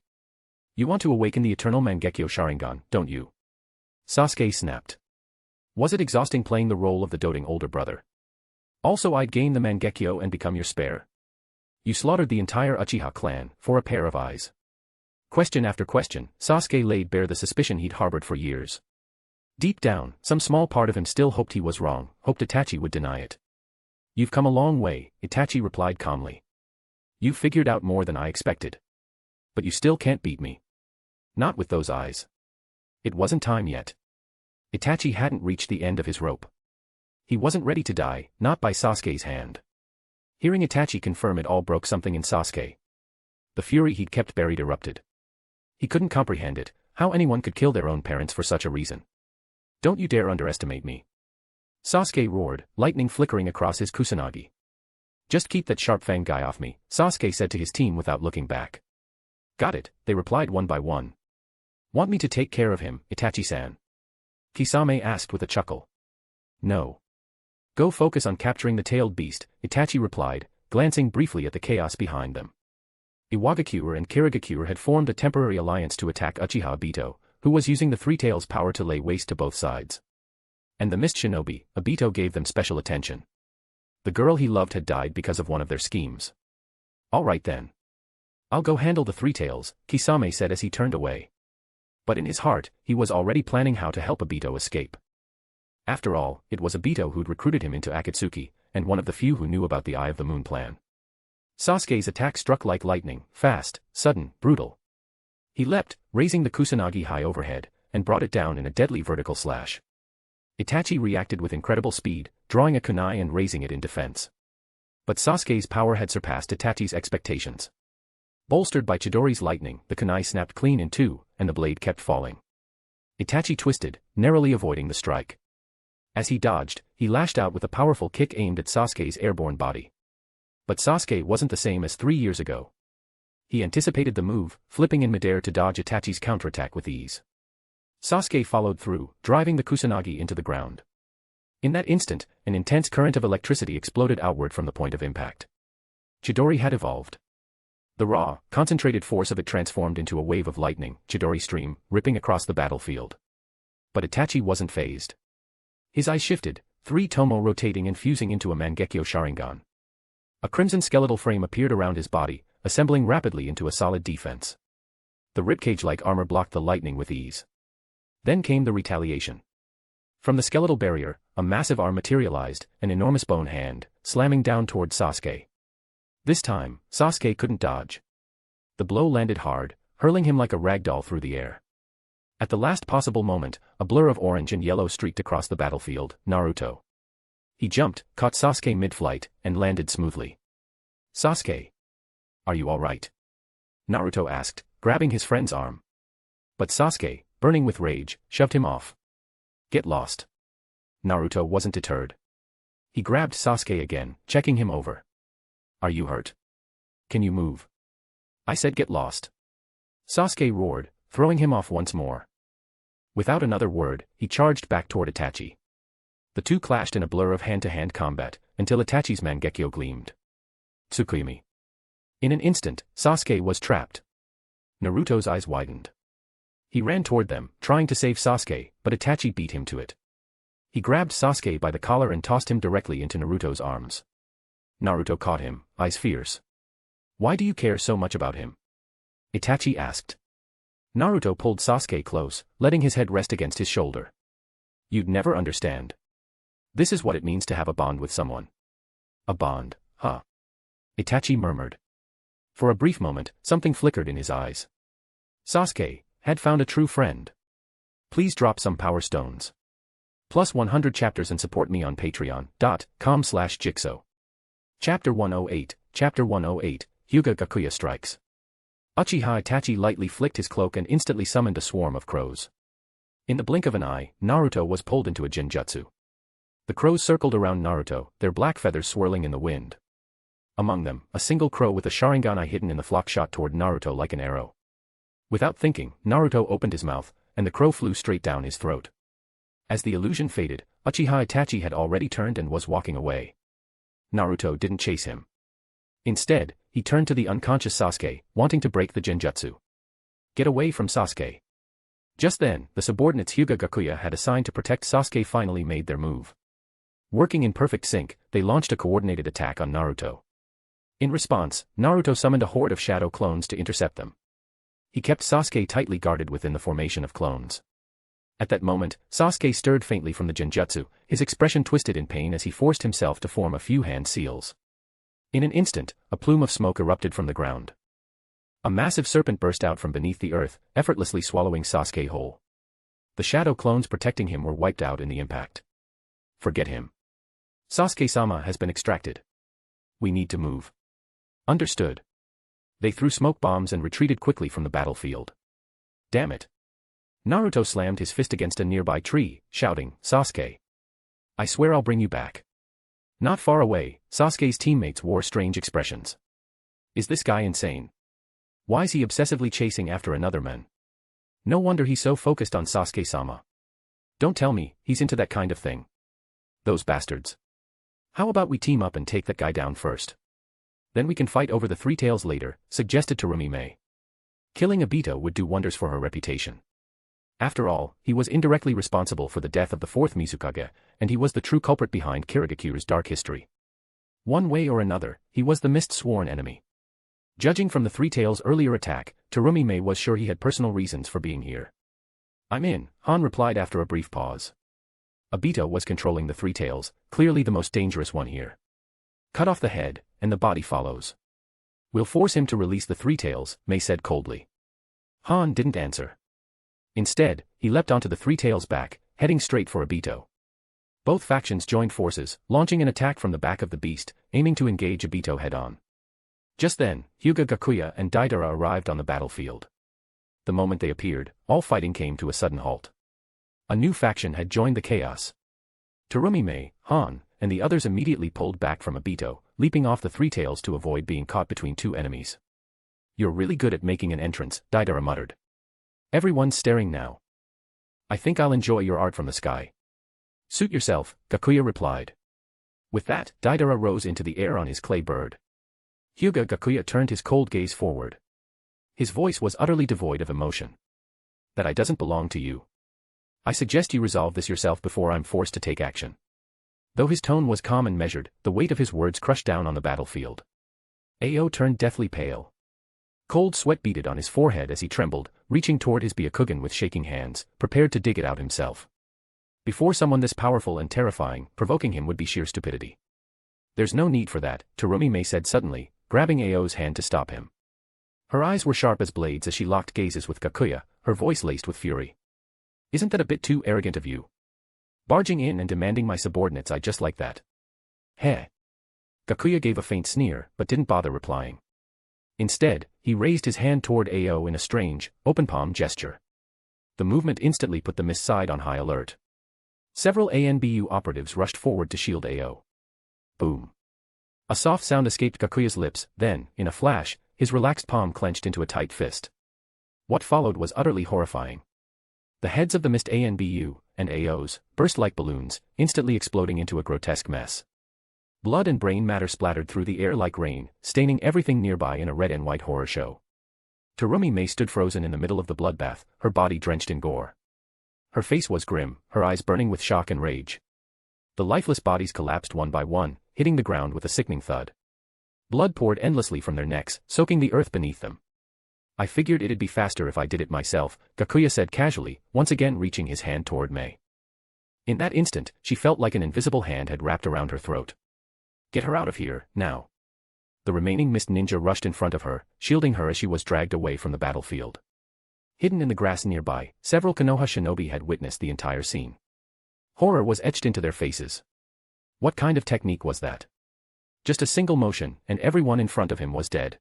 You want to awaken the eternal Mangekyo Sharingan, don't you? Sasuke snapped. Was it exhausting playing the role of the doting older brother? Also, I'd gain the Mangekyo and become your spare. You slaughtered the entire Uchiha clan for a pair of eyes. Question after question, Sasuke laid bare the suspicion he'd harbored for years. Deep down, some small part of him still hoped he was wrong, hoped Itachi would deny it. You've come a long way, Itachi replied calmly. You've figured out more than I expected. But you still can't beat me. Not with those eyes. It wasn't time yet. Itachi hadn't reached the end of his rope. He wasn't ready to die, not by Sasuke's hand. Hearing Itachi confirm it all broke something in Sasuke. The fury he'd kept buried erupted. He couldn't comprehend it, how anyone could kill their own parents for such a reason. Don't you dare underestimate me. Sasuke roared, lightning flickering across his kusanagi. Just keep that sharp-fanged guy off me, Sasuke said to his team without looking back. Got it, they replied one by one. Want me to take care of him, Itachi-san? Kisame asked with a chuckle. No. Go focus on capturing the tailed beast, Itachi replied, glancing briefly at the chaos behind them. Iwagakure and Kirigakure had formed a temporary alliance to attack Uchiha Obito, who was using the Three Tails' power to lay waste to both sides. And the missed shinobi, Obito gave them special attention. The girl he loved had died because of one of their schemes. All right then. I'll go handle the Three Tails, Kisame said as he turned away. But in his heart, he was already planning how to help Obito escape. After all, it was Obito who'd recruited him into Akatsuki, and one of the few who knew about the Eye of the Moon plan. Sasuke's attack struck like lightning, fast, sudden, brutal. He leapt, raising the kusanagi high overhead, and brought it down in a deadly vertical slash. Itachi reacted with incredible speed, drawing a kunai and raising it in defense. But Sasuke's power had surpassed Itachi's expectations. Bolstered by Chidori's lightning, the kunai snapped clean in two, and the blade kept falling. Itachi twisted, narrowly avoiding the strike. As he dodged, he lashed out with a powerful kick aimed at Sasuke's airborne body. But Sasuke wasn't the same as 3 years ago. He anticipated the move, flipping in midair to dodge Itachi's counterattack with ease. Sasuke followed through, driving the kusanagi into the ground. In that instant, an intense current of electricity exploded outward from the point of impact. Chidori had evolved. The raw, concentrated force of it transformed into a wave of lightning, Chidori stream, ripping across the battlefield. But Itachi wasn't fazed. His eyes shifted, 3 tomo rotating and fusing into a Mangekyo Sharingan. A crimson skeletal frame appeared around his body, assembling rapidly into a solid defense. The ribcage-like armor blocked the lightning with ease. Then came the retaliation. From the skeletal barrier, a massive arm materialized, an enormous bone hand, slamming down toward Sasuke. This time, Sasuke couldn't dodge. The blow landed hard, hurling him like a ragdoll through the air. At the last possible moment, a blur of orange and yellow streaked across the battlefield, Naruto. He jumped, caught Sasuke mid-flight, and landed smoothly. Sasuke. Are you all right? Naruto asked, grabbing his friend's arm. But Sasuke, burning with rage, shoved him off. Get lost. Naruto wasn't deterred. He grabbed Sasuke again, checking him over. Are you hurt? Can you move? I said get lost. Sasuke roared, throwing him off once more. Without another word, he charged back toward Itachi. The two clashed in a blur of hand-to-hand combat, until Itachi's Mangekyo gleamed. Tsukuyomi. In an instant, Sasuke was trapped. Naruto's eyes widened. He ran toward them, trying to save Sasuke, but Itachi beat him to it. He grabbed Sasuke by the collar and tossed him directly into Naruto's arms. Naruto caught him, eyes fierce. Why do you care so much about him? Itachi asked. Naruto pulled Sasuke close, letting his head rest against his shoulder. You'd never understand. This is what it means to have a bond with someone. A bond, huh? Itachi murmured. For a brief moment, something flickered in his eyes. Sasuke had found a true friend. Please drop some power stones. Plus 100 chapters and support me on patreon.com/jigsaw. Chapter 108, Chapter 108, Hyūga Gakuya strikes. Uchiha Itachi lightly flicked his cloak and instantly summoned a swarm of crows. In the blink of an eye, Naruto was pulled into a genjutsu. The crows circled around Naruto, their black feathers swirling in the wind. Among them, a single crow with a Sharingan eye hidden in the flock shot toward Naruto like an arrow. Without thinking, Naruto opened his mouth, and the crow flew straight down his throat. As the illusion faded, Uchiha Itachi had already turned and was walking away. Naruto didn't chase him. Instead, he turned to the unconscious Sasuke, wanting to break the genjutsu. Get away from Sasuke. Just then, the subordinates Hyūga Gakuya had assigned to protect Sasuke finally made their move. Working in perfect sync, they launched a coordinated attack on Naruto. In response, Naruto summoned a horde of shadow clones to intercept them. He kept Sasuke tightly guarded within the formation of clones. At that moment, Sasuke stirred faintly from the genjutsu, his expression twisted in pain as he forced himself to form a few hand seals. In an instant, a plume of smoke erupted from the ground. A massive serpent burst out from beneath the earth, effortlessly swallowing Sasuke whole. The shadow clones protecting him were wiped out in the impact. Forget him. Sasuke-sama has been extracted. We need to move. Understood. They threw smoke bombs and retreated quickly from the battlefield. Damn it. Naruto slammed his fist against a nearby tree, shouting, Sasuke. I swear I'll bring you back. Not far away, Sasuke's teammates wore strange expressions. Is this guy insane? Why's he obsessively chasing after another man? No wonder he's so focused on Sasuke-sama. Don't tell me, he's into that kind of thing. Those bastards. How about we team up and take that guy down first? Then we can fight over the three tails later, suggested Terumi. Killing Obito would do wonders for her reputation. After all, he was indirectly responsible for the death of the fourth Mizukage, and he was the true culprit behind Kirigakuru's dark history. One way or another, he was the mist sworn enemy. Judging from the Three Tails' earlier attack, Terumi was sure he had personal reasons for being here. I'm in, Han replied after a brief pause. Obito was controlling the Three Tails, clearly the most dangerous one here. Cut off the head, and the body follows. We'll force him to release the Three Tails, Mei said coldly. Han didn't answer. Instead, he leapt onto the Three Tails' back, heading straight for Obito. Both factions joined forces, launching an attack from the back of the beast, aiming to engage Obito head-on. Just then, Hyūga Gakuya and Deidara arrived on the battlefield. The moment they appeared, all fighting came to a sudden halt. A new faction had joined the chaos. Terumi, Han, and the others immediately pulled back from Obito, leaping off the Three Tails to avoid being caught between two enemies. You're really good at making an entrance, Deidara muttered. Everyone's staring now. I think I'll enjoy your art from the sky. Suit yourself, Gakuya replied. With that, Deidara rose into the air on his clay bird. Hyūga Gakuya turned his cold gaze forward. His voice was utterly devoid of emotion. That I doesn't belong to you. I suggest you resolve this yourself before I'm forced to take action. Though his tone was calm and measured, the weight of his words crushed down on the battlefield. Ao turned deathly pale. Cold sweat beaded on his forehead as he trembled, reaching toward his Byakugan with shaking hands, prepared to dig it out himself. Before someone this powerful and terrifying, provoking him would be sheer stupidity. There's no need for that, Terumi said suddenly, grabbing Ao's hand to stop him. Her eyes were sharp as blades as she locked gazes with Gakuya, her voice laced with fury. Isn't that a bit too arrogant of you? Barging in and demanding my subordinates just like that. Heh. Gakuya gave a faint sneer, but didn't bother replying. Instead, he raised his hand toward Ao in a strange, open palm gesture. The movement instantly put the mist side on high alert. Several ANBU operatives rushed forward to shield Ao. Boom. A soft sound escaped Gakuya's lips, then, in a flash, his relaxed palm clenched into a tight fist. What followed was utterly horrifying. The heads of the mist ANBU, and Ao's, burst like balloons, instantly exploding into a grotesque mess. Blood and brain matter splattered through the air like rain, staining everything nearby in a red and white horror show. Terumi stood frozen in the middle of the bloodbath, her body drenched in gore. Her face was grim, her eyes burning with shock and rage. The lifeless bodies collapsed one by one, hitting the ground with a sickening thud. Blood poured endlessly from their necks, soaking the earth beneath them. I figured it'd be faster if I did it myself, Gakuya said casually, once again reaching his hand toward Mei. In that instant, she felt like an invisible hand had wrapped around her throat. Get her out of here, now. The remaining mist ninja rushed in front of her, shielding her as she was dragged away from the battlefield. Hidden in the grass nearby, several Konoha shinobi had witnessed the entire scene. Horror was etched into their faces. What kind of technique was that? Just a single motion, and everyone in front of him was dead.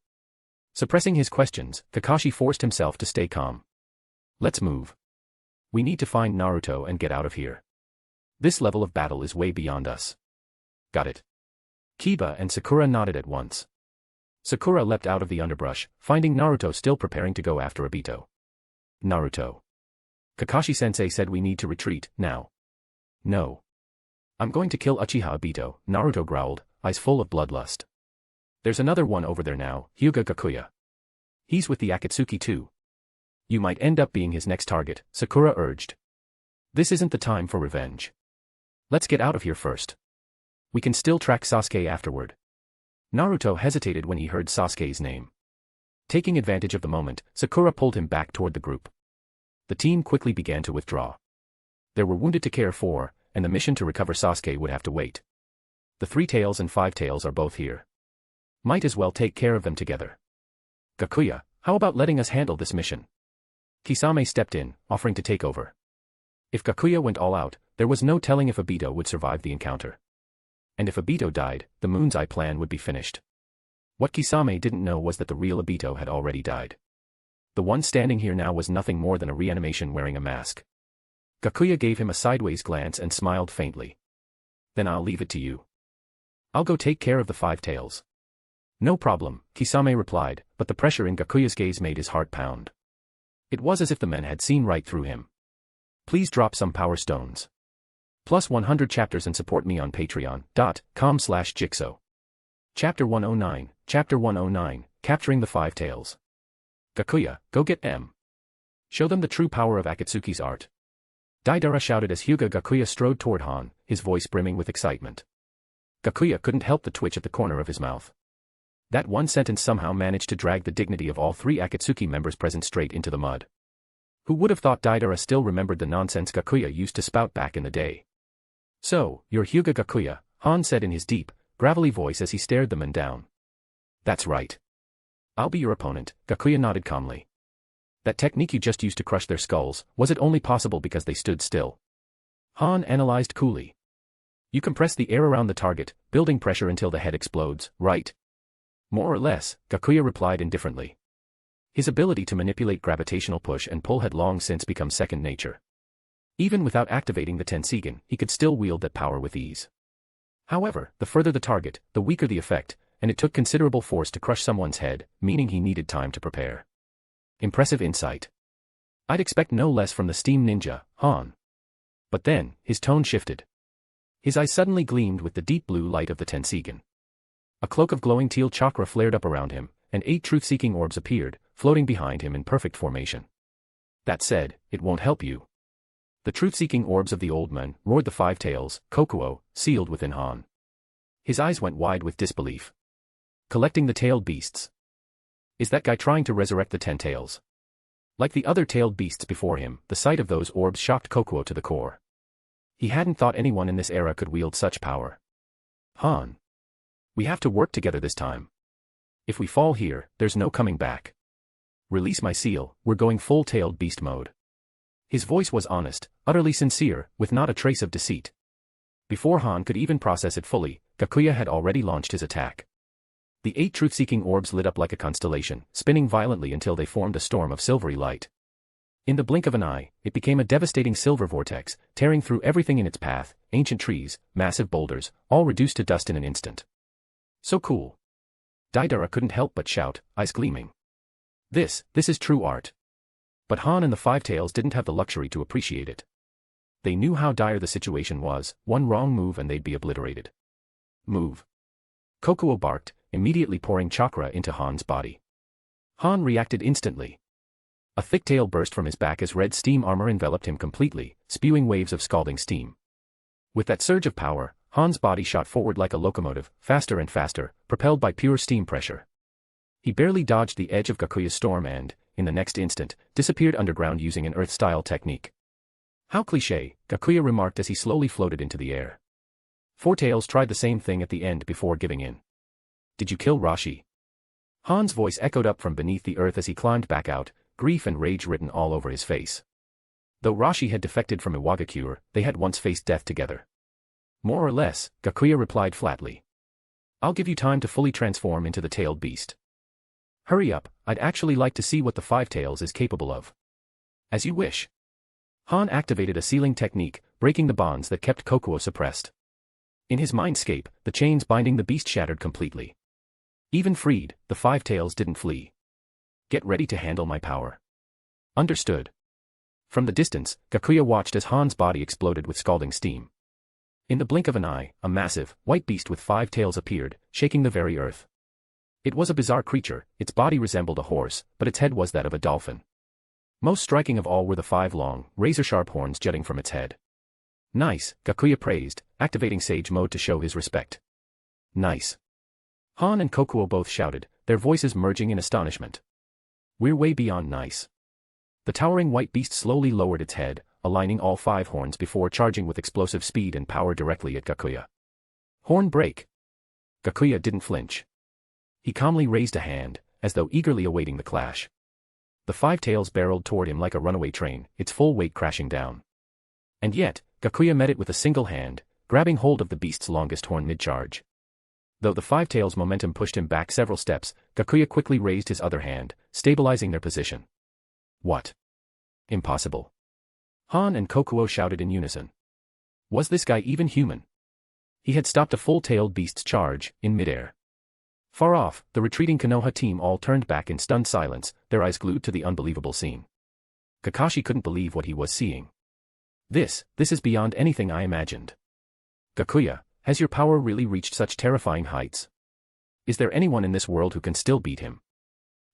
Suppressing his questions, Kakashi forced himself to stay calm. Let's move. We need to find Naruto and get out of here. This level of battle is way beyond us. Got it. Kiba and Sakura nodded at once. Sakura leapt out of the underbrush, finding Naruto still preparing to go after Obito. Naruto. Kakashi-sensei said we need to retreat, now. No. I'm going to kill Uchiha Obito, Naruto growled, eyes full of bloodlust. There's another one over there now, Hyūga Gakuya. He's with the Akatsuki too. You might end up being his next target, Sakura urged. This isn't the time for revenge. Let's get out of here first. We can still track Sasuke afterward. Naruto hesitated when he heard Sasuke's name. Taking advantage of the moment, Sakura pulled him back toward the group. The team quickly began to withdraw. There were wounded to care for, and the mission to recover Sasuke would have to wait. The 3 tails and 5 tails are both here. Might as well take care of them together. Gakuya, how about letting us handle this mission? Kisame stepped in, offering to take over. If Gakuya went all out, there was no telling if Obito would survive the encounter. And if Obito died, the Moon's Eye plan would be finished. What Kisame didn't know was that the real Obito had already died. The one standing here now was nothing more than a reanimation wearing a mask. Gakuya gave him a sideways glance and smiled faintly. Then I'll leave it to you. I'll go take care of the 5 tails. No problem, Kisame replied, but the pressure in Gakuya's gaze made his heart pound. It was as if the men had seen right through him. Please drop some power stones. Plus 100 chapters and support me on patreon.com/jigsaw. Chapter 109, Capturing the 5 Tails. Gakuya, go get M. Show them the true power of Akatsuki's art. Deidara shouted as Hyūga Gakuya strode toward Han, his voice brimming with excitement. Gakuya couldn't help the twitch at the corner of his mouth. That one sentence somehow managed to drag the dignity of all 3 Akatsuki members present straight into the mud. Who would have thought Deidara still remembered the nonsense Gakuya used to spout back in the day? So, you're Hyūga Gakuya, Han said in his deep, gravelly voice as he stared the men down. That's right. I'll be your opponent, Gakuya nodded calmly. That technique you just used to crush their skulls, was it only possible because they stood still? Han analyzed coolly. You compress the air around the target, building pressure until the head explodes, right? More or less, Gakuya replied indifferently. His ability to manipulate gravitational push and pull had long since become second nature. Even without activating the Tenseigan, he could still wield that power with ease. However, the further the target, the weaker the effect, and it took considerable force to crush someone's head, meaning he needed time to prepare. Impressive insight. I'd expect no less from the steam ninja, Han. But then, his tone shifted. His eyes suddenly gleamed with the deep blue light of the Tenseigan. A cloak of glowing teal chakra flared up around him, and 8 truth-seeking orbs appeared, floating behind him in perfect formation. That said, it won't help you. The truth-seeking orbs of the old man, roared the 5 tails, Kokuo, sealed within Han. His eyes went wide with disbelief. Collecting the tailed beasts. Is that guy trying to resurrect the 10 tails? Like the other tailed beasts before him, the sight of those orbs shocked Kokuo to the core. He hadn't thought anyone in this era could wield such power. Han. We have to work together this time. If we fall here, there's no coming back. Release my seal, we're going full-tailed beast mode. His voice was honest, utterly sincere, with not a trace of deceit. Before Han could even process it fully, Gakuya had already launched his attack. The 8 truth-seeking orbs lit up like a constellation, spinning violently until they formed a storm of silvery light. In the blink of an eye, it became a devastating silver vortex, tearing through everything in its path, ancient trees, massive boulders, all reduced to dust in an instant. So cool. Deidara couldn't help but shout, eyes gleaming. This is true art. But Han and the 5 tails didn't have the luxury to appreciate it. They knew how dire the situation was, one wrong move and they'd be obliterated. Move. Kokuo barked, immediately pouring chakra into Han's body. Han reacted instantly. A thick tail burst from his back as red steam armor enveloped him completely, spewing waves of scalding steam. With that surge of power, Han's body shot forward like a locomotive, faster and faster, propelled by pure steam pressure. He barely dodged the edge of Gakuya's storm and, in the next instant, disappeared underground using an earth-style technique. How cliché, Gakuya remarked as he slowly floated into the air. 4 tails tried the same thing at the end before giving in. Did you kill Rashi? Han's voice echoed up from beneath the earth as he climbed back out, grief and rage written all over his face. Though Rashi had defected from Iwagakure, they had once faced death together. More or less, Gakuya replied flatly. I'll give you time to fully transform into the tailed beast. Hurry up, I'd actually like to see what the 5 tails is capable of. As you wish. Han activated a sealing technique, breaking the bonds that kept Kokuo suppressed. In his mindscape, the chains binding the beast shattered completely. Even freed, the 5 tails didn't flee. Get ready to handle my power. Understood. From the distance, Gakuya watched as Han's body exploded with scalding steam. In the blink of an eye, a massive, white beast with 5 tails appeared, shaking the very earth. It was a bizarre creature, its body resembled a horse, but its head was that of a dolphin. Most striking of all were the 5 long, razor-sharp horns jutting from its head. Nice, Gakuya praised, activating Sage Mode to show his respect. Nice. Han and Kokuo both shouted, their voices merging in astonishment. We're way beyond nice. The towering white beast slowly lowered its head, aligning all 5 horns before charging with explosive speed and power directly at Gakuya. Horn break. Gakuya didn't flinch. He calmly raised a hand, as though eagerly awaiting the clash. The 5 tails barreled toward him like a runaway train, its full weight crashing down. And yet, Gakuya met it with a single hand, grabbing hold of the beast's longest horn mid-charge. Though the 5 tails' momentum pushed him back several steps, Gakuya quickly raised his other hand, stabilizing their position. What? Impossible. Han and Kokuo shouted in unison. Was this guy even human? He had stopped a full-tailed beast's charge, in midair. Far off, the retreating Konoha team all turned back in stunned silence, their eyes glued to the unbelievable scene. Kakashi couldn't believe what he was seeing. This is beyond anything I imagined. Gakuya, has your power really reached such terrifying heights? Is there anyone in this world who can still beat him?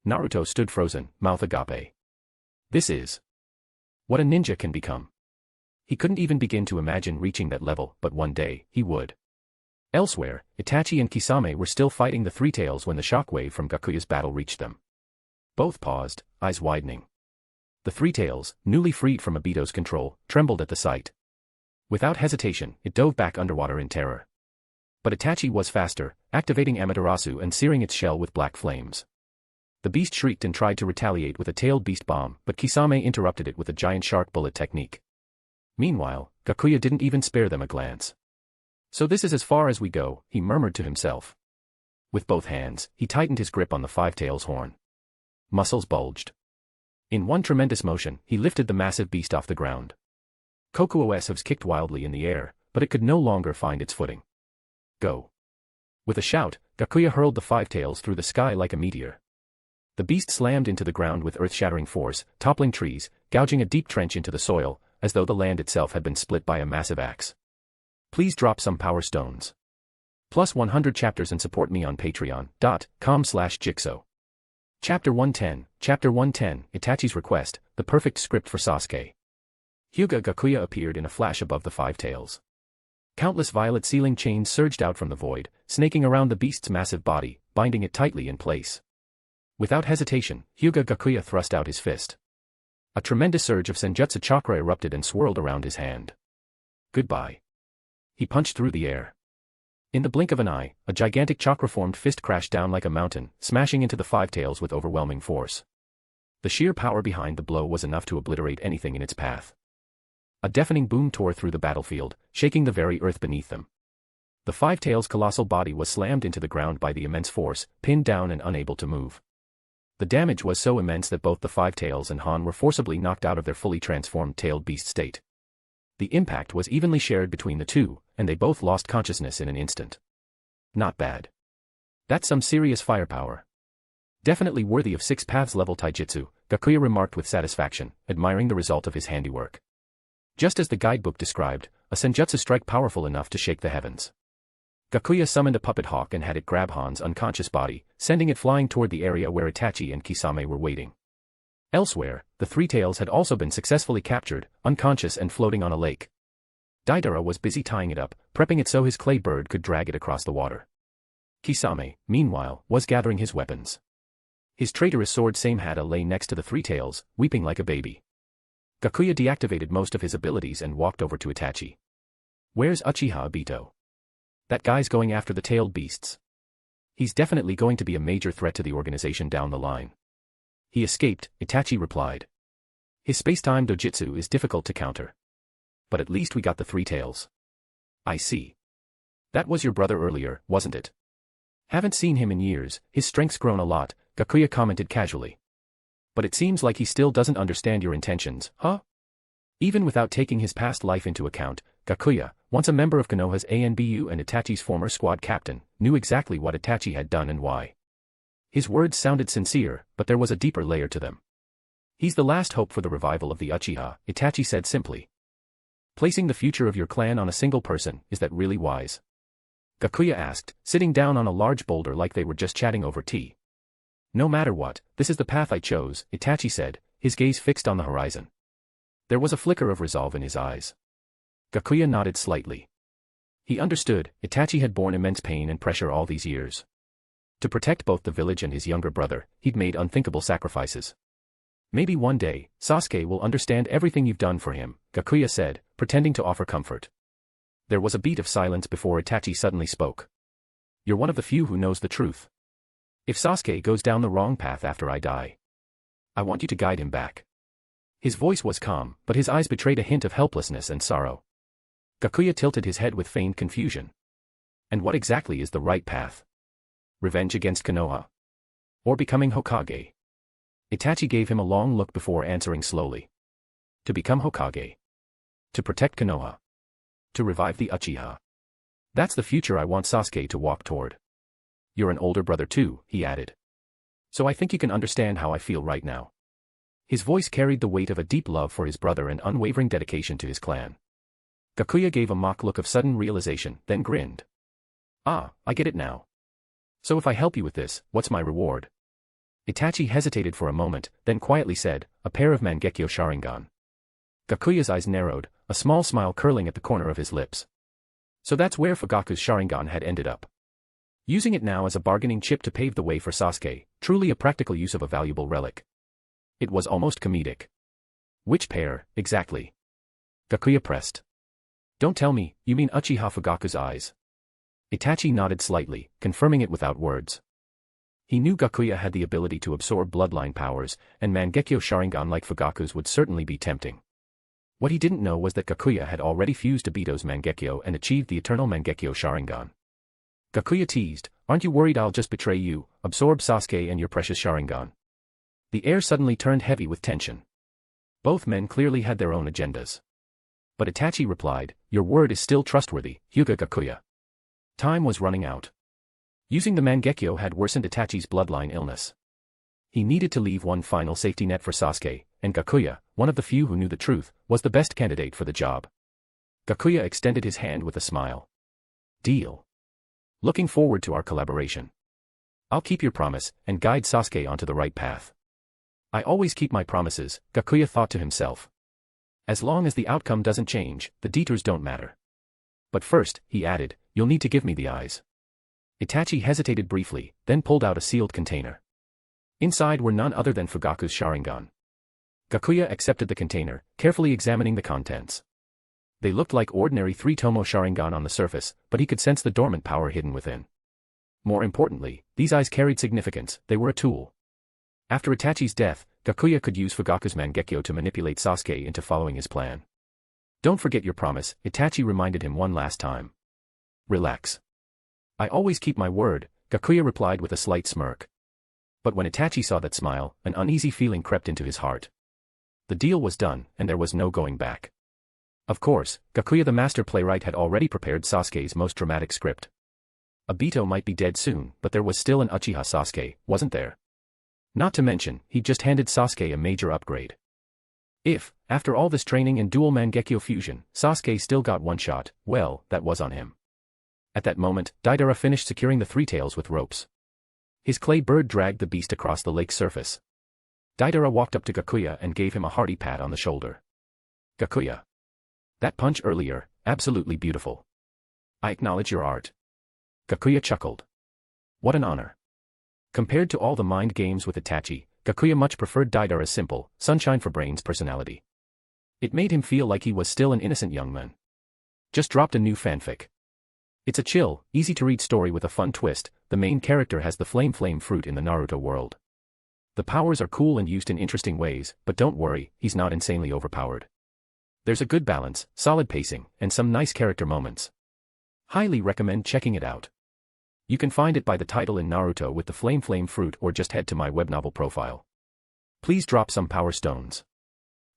Naruto stood frozen, mouth agape. This is what a ninja can become. He couldn't even begin to imagine reaching that level, but one day, he would. Elsewhere, Itachi and Kisame were still fighting the 3 tails when the shockwave from Gakuya's battle reached them. Both paused, eyes widening. The 3 tails, newly freed from Obito's control, trembled at the sight. Without hesitation, it dove back underwater in terror. But Itachi was faster, activating Amaterasu and searing its shell with black flames. The beast shrieked and tried to retaliate with a tailed beast bomb, but Kisame interrupted it with a giant shark bullet technique. Meanwhile, Gakuya didn't even spare them a glance. So this is as far as we go, he murmured to himself. With both hands, he tightened his grip on the 5 tails horn. Muscles bulged. In one tremendous motion, he lifted the massive beast off the ground. Kokuo's hooves kicked wildly in the air, but it could no longer find its footing. Go. With a shout, Gakuya hurled the 5 tails through the sky like a meteor. The beast slammed into the ground with earth-shattering force, toppling trees, gouging a deep trench into the soil, as though the land itself had been split by a massive axe. Please drop some power stones. Plus 100 chapters and support me on patreon.com/jigsaw. Chapter 110, Itachi's Request, the perfect script for Sasuke. Hyūga Gakuya appeared in a flash above the 5 tails. Countless violet sealing chains surged out from the void, snaking around the beast's massive body, binding it tightly in place. Without hesitation, Hyūga Gakuya thrust out his fist. A tremendous surge of Senjutsu chakra erupted and swirled around his hand. Goodbye. He punched through the air. In the blink of an eye, a gigantic chakra-formed fist crashed down like a mountain, smashing into the 5 tails with overwhelming force. The sheer power behind the blow was enough to obliterate anything in its path. A deafening boom tore through the battlefield, shaking the very earth beneath them. The 5 tails' colossal body was slammed into the ground by the immense force, pinned down and unable to move. The damage was so immense that both the 5 tails and Han were forcibly knocked out of their fully transformed tailed beast state. The impact was evenly shared between the two, and they both lost consciousness in an instant. Not bad. That's some serious firepower. Definitely worthy of 6 paths level taijutsu, Gakuya remarked with satisfaction, admiring the result of his handiwork. Just as the guidebook described, a senjutsu strike powerful enough to shake the heavens. Gakuya summoned a puppet hawk and had it grab Han's unconscious body, sending it flying toward the area where Itachi and Kisame were waiting. Elsewhere, the 3 tails had also been successfully captured, unconscious and floating on a lake. Deidara was busy tying it up, prepping it so his clay bird could drag it across the water. Kisame, meanwhile, was gathering his weapons. His traitorous sword Samehada lay next to the 3 tails, weeping like a baby. Gakuya deactivated most of his abilities and walked over to Itachi. Where's Uchiha Obito? That guy's going after the tailed beasts. He's definitely going to be a major threat to the organization down the line. He escaped, Itachi replied. His space-time dojutsu is difficult to counter. But at least we got the 3 tails. I see. That was your brother earlier, wasn't it? Haven't seen him in years, his strength's grown a lot, Gakuya commented casually. But it seems like he still doesn't understand your intentions, huh? Even without taking his past life into account, Gakuya, once a member of Konoha's ANBU and Itachi's former squad captain, knew exactly what Itachi had done and why. His words sounded sincere, but there was a deeper layer to them. He's the last hope for the revival of the Uchiha, Itachi said simply. Placing the future of your clan on a single person, is that really wise? Gakuya asked, sitting down on a large boulder like they were just chatting over tea. No matter what, this is the path I chose, Itachi said, his gaze fixed on the horizon. There was a flicker of resolve in his eyes. Gakuya nodded slightly. He understood, Itachi had borne immense pain and pressure all these years. To protect both the village and his younger brother, he'd made unthinkable sacrifices. Maybe one day, Sasuke will understand everything you've done for him, Gakuya said, pretending to offer comfort. There was a beat of silence before Itachi suddenly spoke. You're one of the few who knows the truth. If Sasuke goes down the wrong path after I die, I want you to guide him back. His voice was calm, but his eyes betrayed a hint of helplessness and sorrow. Gakuya tilted his head with feigned confusion. And what exactly is the right path? Revenge against Konoha? Or becoming Hokage? Itachi gave him a long look before answering slowly. To become Hokage. To protect Konoha. To revive the Uchiha. That's the future I want Sasuke to walk toward. You're an older brother too, he added. So I think you can understand how I feel right now. His voice carried the weight of a deep love for his brother and unwavering dedication to his clan. Gakuya gave a mock look of sudden realization, then grinned. Ah, I get it now. So if I help you with this, what's my reward? Itachi hesitated for a moment, then quietly said, a pair of Mangekyo Sharingan. Gakuya's eyes narrowed, a small smile curling at the corner of his lips. So that's where Fugaku's Sharingan had ended up. Using it now as a bargaining chip to pave the way for Sasuke, truly a practical use of a valuable relic. It was almost comedic. Which pair, exactly? Gakuya pressed. Don't tell me, you mean Uchiha Fugaku's eyes. Itachi nodded slightly, confirming it without words. He knew Gakuya had the ability to absorb bloodline powers, and Mangekyo Sharingan like Fugaku's would certainly be tempting. What he didn't know was that Gakuya had already fused Obito's Mangekyo and achieved the eternal Mangekyo Sharingan. Gakuya teased, aren't you worried I'll just betray you, absorb Sasuke and your precious Sharingan? The air suddenly turned heavy with tension. Both men clearly had their own agendas. But Itachi replied, your word is still trustworthy, Hyūga Gakuya. Time was running out. Using the Mangekyo had worsened Itachi's bloodline illness. He needed to leave one final safety net for Sasuke, and Gakuya, one of the few who knew the truth, was the best candidate for the job. Gakuya extended his hand with a smile. Deal. Looking forward to our collaboration. I'll keep your promise, and guide Sasuke onto the right path. I always keep my promises, Gakuya thought to himself. As long as the outcome doesn't change, the detours don't matter. But first, he added, you'll need to give me the eyes. Itachi hesitated briefly, then pulled out a sealed container. Inside were none other than Fugaku's Sharingan. Gakuya accepted the container, carefully examining the contents. They looked like ordinary three-tomo Sharingan on the surface, but he could sense the dormant power hidden within. More importantly, these eyes carried significance, they were a tool. After Itachi's death, Gakuya could use Fugaku's Mangekyo to manipulate Sasuke into following his plan. Don't forget your promise, Itachi reminded him one last time. Relax. I always keep my word, Gakuya replied with a slight smirk. But when Itachi saw that smile, an uneasy feeling crept into his heart. The deal was done, and there was no going back. Of course, Gakuya the master playwright had already prepared Sasuke's most dramatic script. Obito might be dead soon, but there was still an Uchiha Sasuke, wasn't there? Not to mention, he'd just handed Sasuke a major upgrade. If, after all this training and dual Mangekyo fusion, Sasuke still got one shot, well, that was on him. At that moment, Deidara finished securing the three tails with ropes. His clay bird dragged the beast across the lake's surface. Deidara walked up to Gakuya and gave him a hearty pat on the shoulder. Gakuya. That punch earlier, absolutely beautiful. I acknowledge your art. Gakuya chuckled. What an honor. Compared to all the mind games with Itachi, Gakuya much preferred Deidara's simple, sunshine for brains personality. It made him feel like he was still an innocent young man. Just dropped a new fanfic. It's a chill, easy-to-read story with a fun twist. The main character has the flame fruit in the Naruto world. The powers are cool and used in interesting ways, but don't worry, he's not insanely overpowered. There's a good balance, solid pacing, and some nice character moments. Highly recommend checking it out. You can find it by the title in Naruto with the flame fruit or just head to my web novel profile. Please drop some power stones.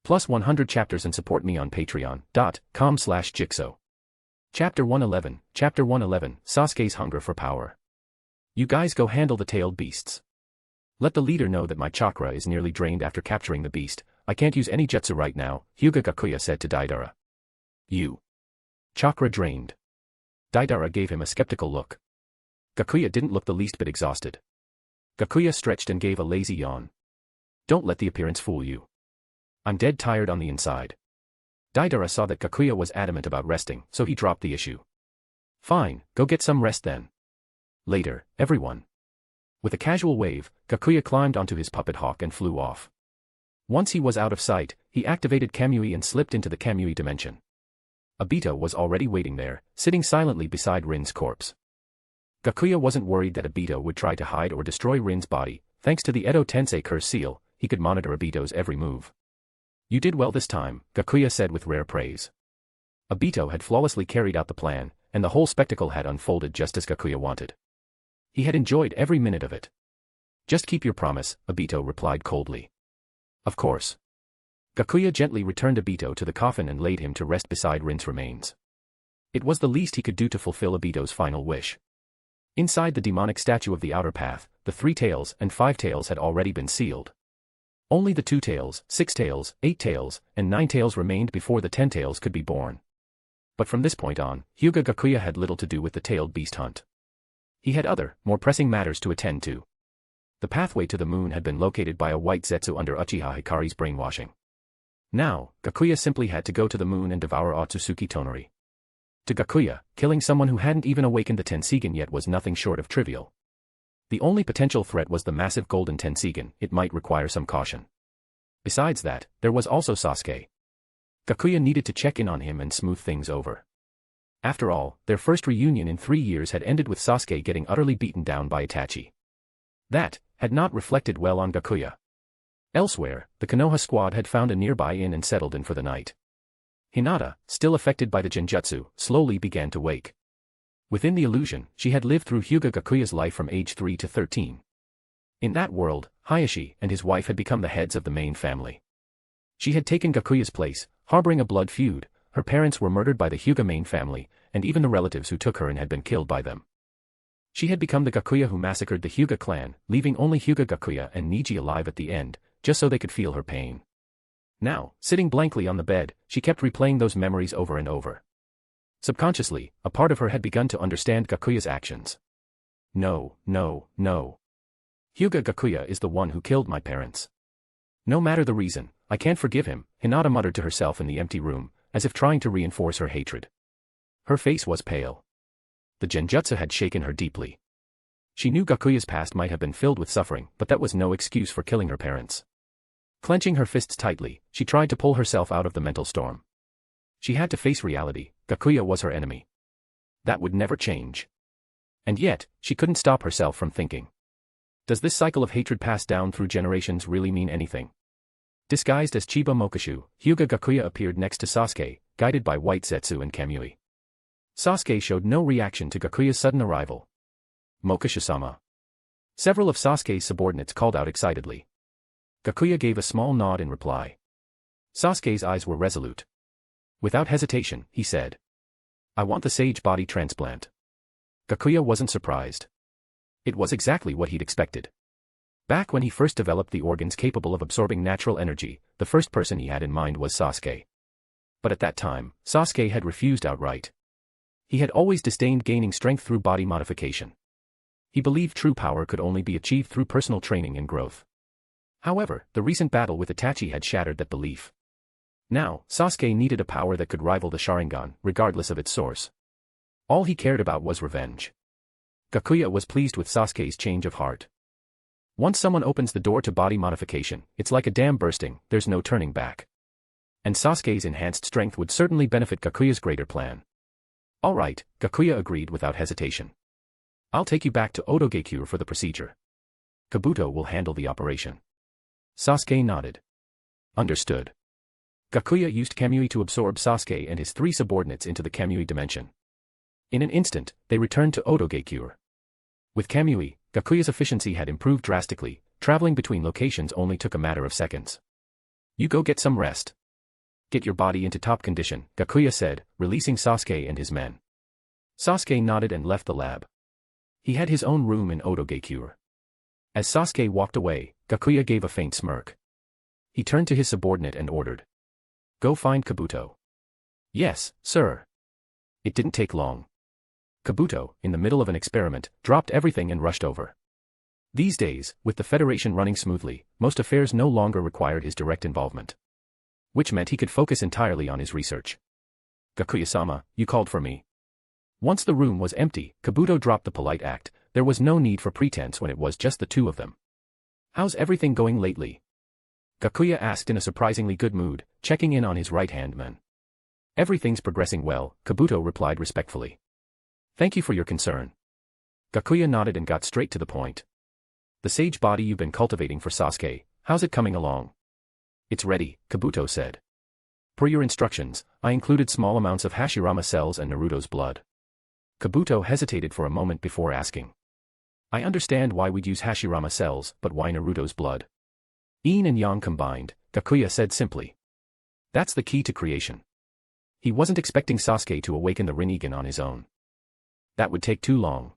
Plus 100 chapters and support me on patreon.com/jixo. Chapter 111, Sasuke's Hunger for Power. You guys go handle the tailed beasts. Let the leader know that my chakra is nearly drained after capturing the beast. I can't use any jutsu right now, Hyūga Gakuya said to Deidara. You. Chakra drained. Deidara gave him a skeptical look. Gakuya didn't look the least bit exhausted. Gakuya stretched and gave a lazy yawn. Don't let the appearance fool you. I'm dead tired on the inside. Deidara saw that Gakuya was adamant about resting, so he dropped the issue. Fine, go get some rest then. Later, everyone. With a casual wave, Gakuya climbed onto his puppet hawk and flew off. Once he was out of sight, he activated Kamui and slipped into the Kamui dimension. Obito was already waiting there, sitting silently beside Rin's corpse. Gakuya wasn't worried that Obito would try to hide or destroy Rin's body. Thanks to the Edo Tensei curse seal, he could monitor Obito's every move. You did well this time, Gakuya said with rare praise. Obito had flawlessly carried out the plan, and the whole spectacle had unfolded just as Gakuya wanted. He had enjoyed every minute of it. Just keep your promise, Obito replied coldly. Of course. Gakuya gently returned Obito to the coffin and laid him to rest beside Rin's remains. It was the least he could do to fulfill Obito's final wish. Inside the demonic statue of the outer path, the 3 tails and 5 tails had already been sealed. Only the 2 tails, 6 tails, 8 tails, and 9 tails remained before the 10 tails could be born. But from this point on, Hyūga Gakuya had little to do with the tailed beast hunt. He had other, more pressing matters to attend to. The pathway to the moon had been located by a white Zetsu under Uchiha Hikari's brainwashing. Now, Gakuya simply had to go to the moon and devour Otsutsuki Tonari. To Gakuya, killing someone who hadn't even awakened the Tenseigan yet was nothing short of trivial. The only potential threat was the massive golden Tenseigan. It might require some caution. Besides that, there was also Sasuke. Gakuya needed to check in on him and smooth things over. After all, their first reunion in 3 years had ended with Sasuke getting utterly beaten down by Itachi. That had not reflected well on Gakuya. Elsewhere, the Konoha squad had found a nearby inn and settled in for the night. Hinata, still affected by the genjutsu, slowly began to wake. Within the illusion, she had lived through Hyūga Gakuya's life from age 3 to 13. In that world, Hayashi and his wife had become the heads of the main family. She had taken Gakuya's place, harboring a blood feud. Her parents were murdered by the Hyūga main family, and even the relatives who took her in had been killed by them. She had become the Gakuya who massacred the Hyūga clan, leaving only Hyūga Gakuya and Niji alive at the end, just so they could feel her pain. Now, sitting blankly on the bed, she kept replaying those memories over and over. Subconsciously, a part of her had begun to understand Gakuya's actions. No, no, no. Hyūga Gakuya is the one who killed my parents. No matter the reason, I can't forgive him, Hinata muttered to herself in the empty room, as if trying to reinforce her hatred. Her face was pale. The genjutsu had shaken her deeply. She knew Gakuya's past might have been filled with suffering, but that was no excuse for killing her parents. Clenching her fists tightly, she tried to pull herself out of the mental storm. She had to face reality. Gakuya was her enemy. That would never change. And yet, she couldn't stop herself from thinking. Does this cycle of hatred passed down through generations really mean anything? Disguised as Chiba Mokashu, Hyūga Gakuya appeared next to Sasuke, guided by White Zetsu and Kamui. Sasuke showed no reaction to Gakuya's sudden arrival. Mokashu-sama. Several of Sasuke's subordinates called out excitedly. Gakuya gave a small nod in reply. Sasuke's eyes were resolute. Without hesitation, he said, I want the sage body transplant. Gakuya wasn't surprised. It was exactly what he'd expected. Back when he first developed the organs capable of absorbing natural energy, the first person he had in mind was Sasuke. But at that time, Sasuke had refused outright. He had always disdained gaining strength through body modification. He believed true power could only be achieved through personal training and growth. However, the recent battle with Itachi had shattered that belief. Now, Sasuke needed a power that could rival the Sharingan, regardless of its source. All he cared about was revenge. Gakuya was pleased with Sasuke's change of heart. Once someone opens the door to body modification, it's like a dam bursting, there's no turning back. And Sasuke's enhanced strength would certainly benefit Gakuya's greater plan. All right, Gakuya agreed without hesitation. I'll take you back to Odogekure for the procedure. Kabuto will handle the operation. Sasuke nodded. Understood. Gakuya used Kamui to absorb Sasuke and his 3 subordinates into the Kamui dimension. In an instant, they returned to Odogekure. With Kamui, Gakuya's efficiency had improved drastically, traveling between locations only took a matter of seconds. You go get some rest. Get your body into top condition, Gakuya said, releasing Sasuke and his men. Sasuke nodded and left the lab. He had his own room in Odogekure. As Sasuke walked away, Gakuya gave a faint smirk. He turned to his subordinate and ordered. Go find Kabuto. Yes, sir. It didn't take long. Kabuto, in the middle of an experiment, dropped everything and rushed over. These days, with the Federation running smoothly, most affairs no longer required his direct involvement. which meant he could focus entirely on his research. Gakuya-sama, you called for me. Once the room was empty, Kabuto dropped the polite act. There was no need for pretense when it was just the two of them. How's everything going lately? Gakuya asked in a surprisingly good mood, checking in on his right-hand man. Everything's progressing well, Kabuto replied respectfully. Thank you for your concern. Gakuya nodded and got straight to the point. The sage body you've been cultivating for Sasuke, how's it coming along? It's ready, Kabuto said. Per your instructions, I included small amounts of Hashirama cells and Naruto's blood. Kabuto hesitated for a moment before asking. I understand why we'd use Hashirama cells, but why Naruto's blood? Yin and Yang combined, Gakuya said simply. That's the key to creation. He wasn't expecting Sasuke to awaken the Rinnegan on his own. That would take too long.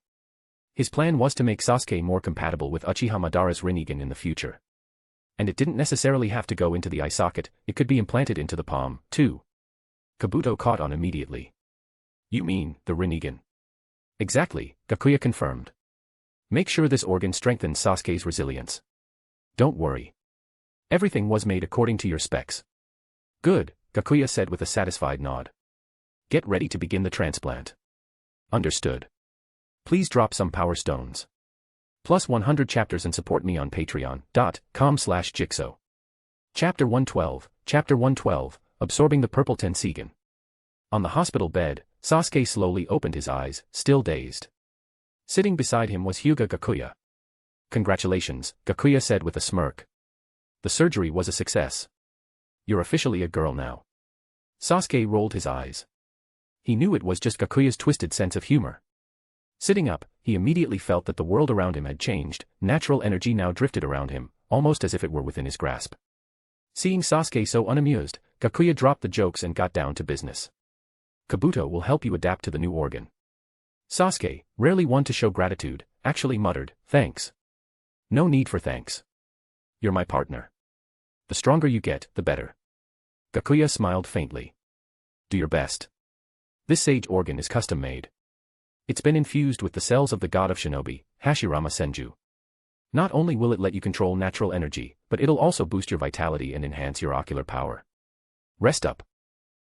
His plan was to make Sasuke more compatible with Uchiha Madara's Rinnegan in the future. And it didn't necessarily have to go into the eye socket, it could be implanted into the palm, too. Kabuto caught on immediately. You mean, the Rinnegan? Exactly, Gakuya confirmed. Make sure this organ strengthens Sasuke's resilience. Don't worry. Everything was made according to your specs. Good, Gakuya said with a satisfied nod. Get ready to begin the transplant. Understood. Please drop some power stones. Plus 100 chapters and support me on patreon.com/jigsaw. Chapter 112, Absorbing the Purple Tenseigan. On the hospital bed, Sasuke slowly opened his eyes, still dazed. Sitting beside him was Hyūga Gakuya. Congratulations, Gakuya said with a smirk. The surgery was a success. You're officially a girl now. Sasuke rolled his eyes. He knew it was just Gakuya's twisted sense of humor. Sitting up, he immediately felt that the world around him had changed, natural energy now drifted around him, almost as if it were within his grasp. Seeing Sasuke so unamused, Gakuya dropped the jokes and got down to business. Kabuto will help you adapt to the new organ. Sasuke, rarely one to show gratitude, actually muttered, thanks. No need for thanks. You're my partner. The stronger you get, the better. Gakuya smiled faintly. Do your best. This sage organ is custom-made. It's been infused with the cells of the god of Shinobi, Hashirama Senju. Not only will it let you control natural energy, but it'll also boost your vitality and enhance your ocular power. Rest up.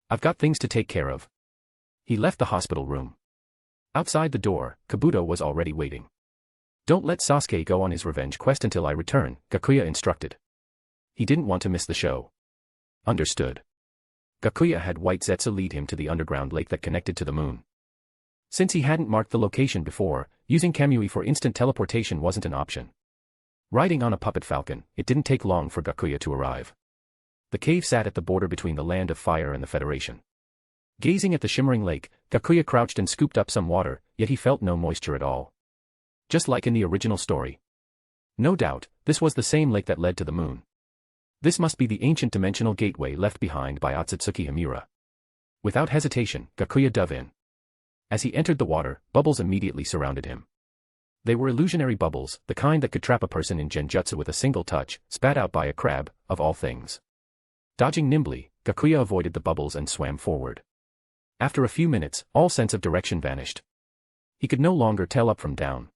I've got things to take care of. He left the hospital room. Outside the door, Kabuto was already waiting. Don't let Sasuke go on his revenge quest until I return, Gakuya instructed. He didn't want to miss the show. Understood. Gakuya had White Zetsu lead him to the underground lake that connected to the moon. Since he hadn't marked the location before, using Kamui for instant teleportation wasn't an option. Riding on a puppet falcon, it didn't take long for Gakuya to arrive. The cave sat at the border between the Land of Fire and the Federation. Gazing at the shimmering lake, Gakuya crouched and scooped up some water, yet he felt no moisture at all. Just like in the original story. No doubt, this was the same lake that led to the moon. This must be the ancient dimensional gateway left behind by Otsutsuki Himura. Without hesitation, Gakuya dove in. As he entered the water, bubbles immediately surrounded him. They were illusionary bubbles, the kind that could trap a person in genjutsu with a single touch, spat out by a crab, of all things. Dodging nimbly, Gakuya avoided the bubbles and swam forward. After a few minutes, all sense of direction vanished. He could no longer tell up from down.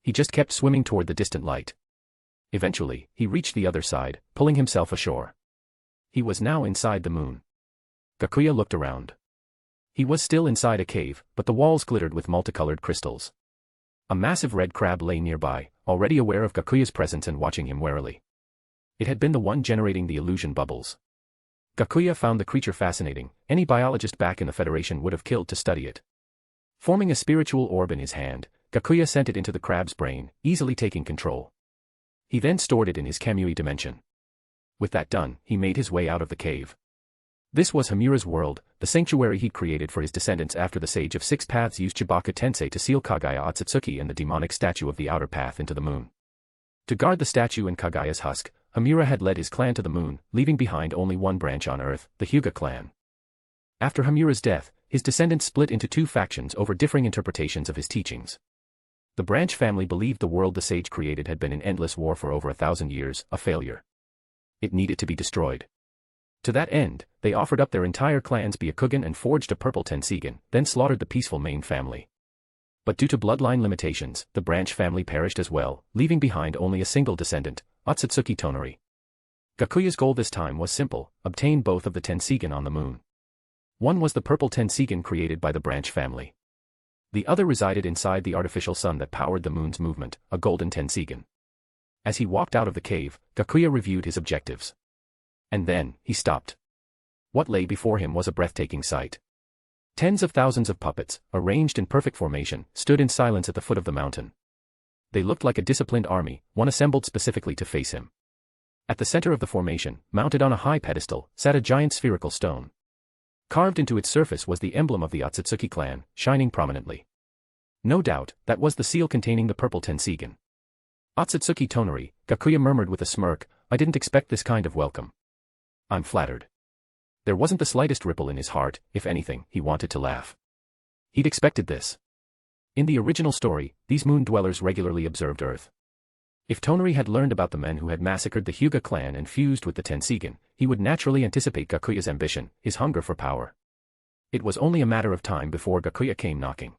He just kept swimming toward the distant light. Eventually, he reached the other side, pulling himself ashore. He was now inside the moon. Gakuya looked around. He was still inside a cave, but the walls glittered with multicolored crystals. A massive red crab lay nearby, already aware of Gakuya's presence and watching him warily. It had been the one generating the illusion bubbles. Gakuya found the creature fascinating. Any biologist back in the Federation would have killed to study it. Forming a spiritual orb in his hand, Gakuya sent it into the crab's brain, easily taking control. He then stored it in his Kamui dimension. With that done, he made his way out of the cave. This was Himura's world, the sanctuary he created for his descendants after the Sage of Six Paths used Chibaku Tensei to seal Kagaya Otsutsuki and the demonic statue of the outer path into the moon. To guard the statue and Kagaya's husk, Himura had led his clan to the moon, leaving behind only one branch on Earth, the Hyūga Clan. After Himura's death, his descendants split into two factions over differing interpretations of his teachings. The branch family believed the world the sage created had been in endless war for over 1,000 years, a failure. It needed to be destroyed. To that end, they offered up their entire clan's Byakugan and forged a purple Tenseigan, then slaughtered the peaceful main family. But due to bloodline limitations, the branch family perished as well, leaving behind only a single descendant, Otsutsuki Tonari. Gakuya's goal this time was simple: obtain both of the Tenseigan on the moon. One was the purple Tenseigan created by the branch family. The other resided inside the artificial sun that powered the moon's movement, a golden Tenseigan. As he walked out of the cave, Gakuya reviewed his objectives. And then, he stopped. What lay before him was a breathtaking sight. Tens of thousands of puppets, arranged in perfect formation, stood in silence at the foot of the mountain. They looked like a disciplined army, one assembled specifically to face him. At the center of the formation, mounted on a high pedestal, sat a giant spherical stone. Carved into its surface was the emblem of the Uchiha Clan, shining prominently. No doubt, that was the seal containing the purple Tenseigan. Otsutsuki Tonari, Gakuya murmured with a smirk, I didn't expect this kind of welcome. I'm flattered. There wasn't the slightest ripple in his heart, if anything, he wanted to laugh. He'd expected this. In the original story, these moon dwellers regularly observed Earth. If Tonari had learned about the men who had massacred the Hyūga Clan and fused with the Tenseigan, he would naturally anticipate Gakuya's ambition, his hunger for power. It was only a matter of time before Gakuya came knocking.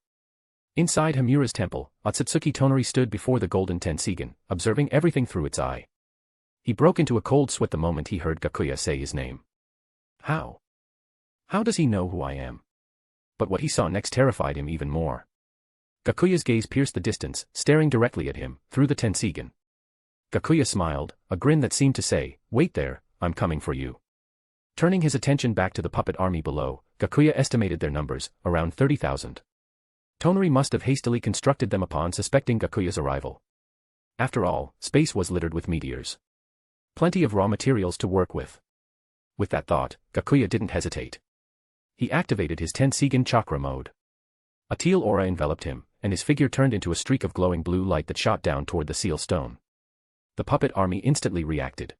Inside Hamura's temple, Otsutsuki Tonari stood before the golden Tenseigan, observing everything through its eye. He broke into a cold sweat the moment he heard Gakuya say his name. How? How does he know who I am? But what he saw next terrified him even more. Gakuya's gaze pierced the distance, staring directly at him, through the Tenseigan. Gakuya smiled, a grin that seemed to say, wait there, I'm coming for you. Turning his attention back to the puppet army below, Gakuya estimated their numbers, around 30,000. Tonari must have hastily constructed them upon suspecting Gakuya's arrival. After all, space was littered with meteors. Plenty of raw materials to work with. With that thought, Gakuya didn't hesitate. He activated his Tenseigan chakra mode. A teal aura enveloped him, and his figure turned into a streak of glowing blue light that shot down toward the seal stone. The puppet army instantly reacted.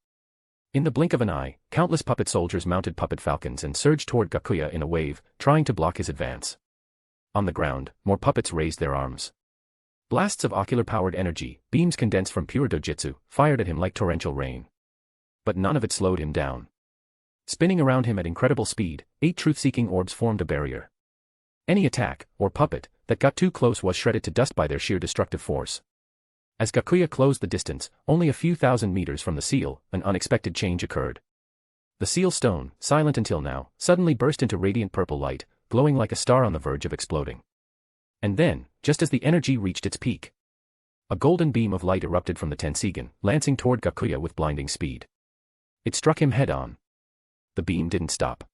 In the blink of an eye, countless puppet soldiers mounted puppet falcons and surged toward Gakuya in a wave, trying to block his advance. On the ground, more puppets raised their arms. Blasts of ocular-powered energy, beams condensed from pure dojutsu, fired at him like torrential rain. But none of it slowed him down. Spinning around him at incredible speed, 8 truth-seeking orbs formed a barrier. Any attack, or puppet, that got too close was shredded to dust by their sheer destructive force. As Gakuya closed the distance, only a few thousand meters from the seal, an unexpected change occurred. The seal stone, silent until now, suddenly burst into radiant purple light, glowing like a star on the verge of exploding. And then, just as the energy reached its peak, a golden beam of light erupted from the Tenseigan, lancing toward Gakuya with blinding speed. It struck him head-on. The beam didn't stop.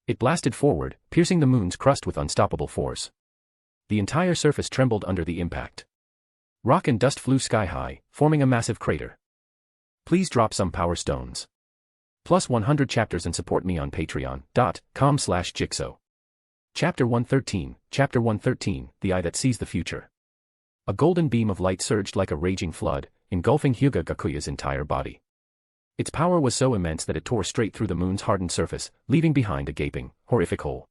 It blasted forward, piercing the moon's crust with unstoppable force. The entire surface trembled under the impact. Rock and dust flew sky-high, forming a massive crater. Please drop some power stones. Plus 100 chapters and support me on patreon.com/jigsaw. Chapter 113, Chapter 113, The Eye That Sees the Future. A golden beam of light surged like a raging flood, engulfing Hyūga Gakuya's entire body. Its power was so immense that it tore straight through the moon's hardened surface, leaving behind a gaping, horrific hole.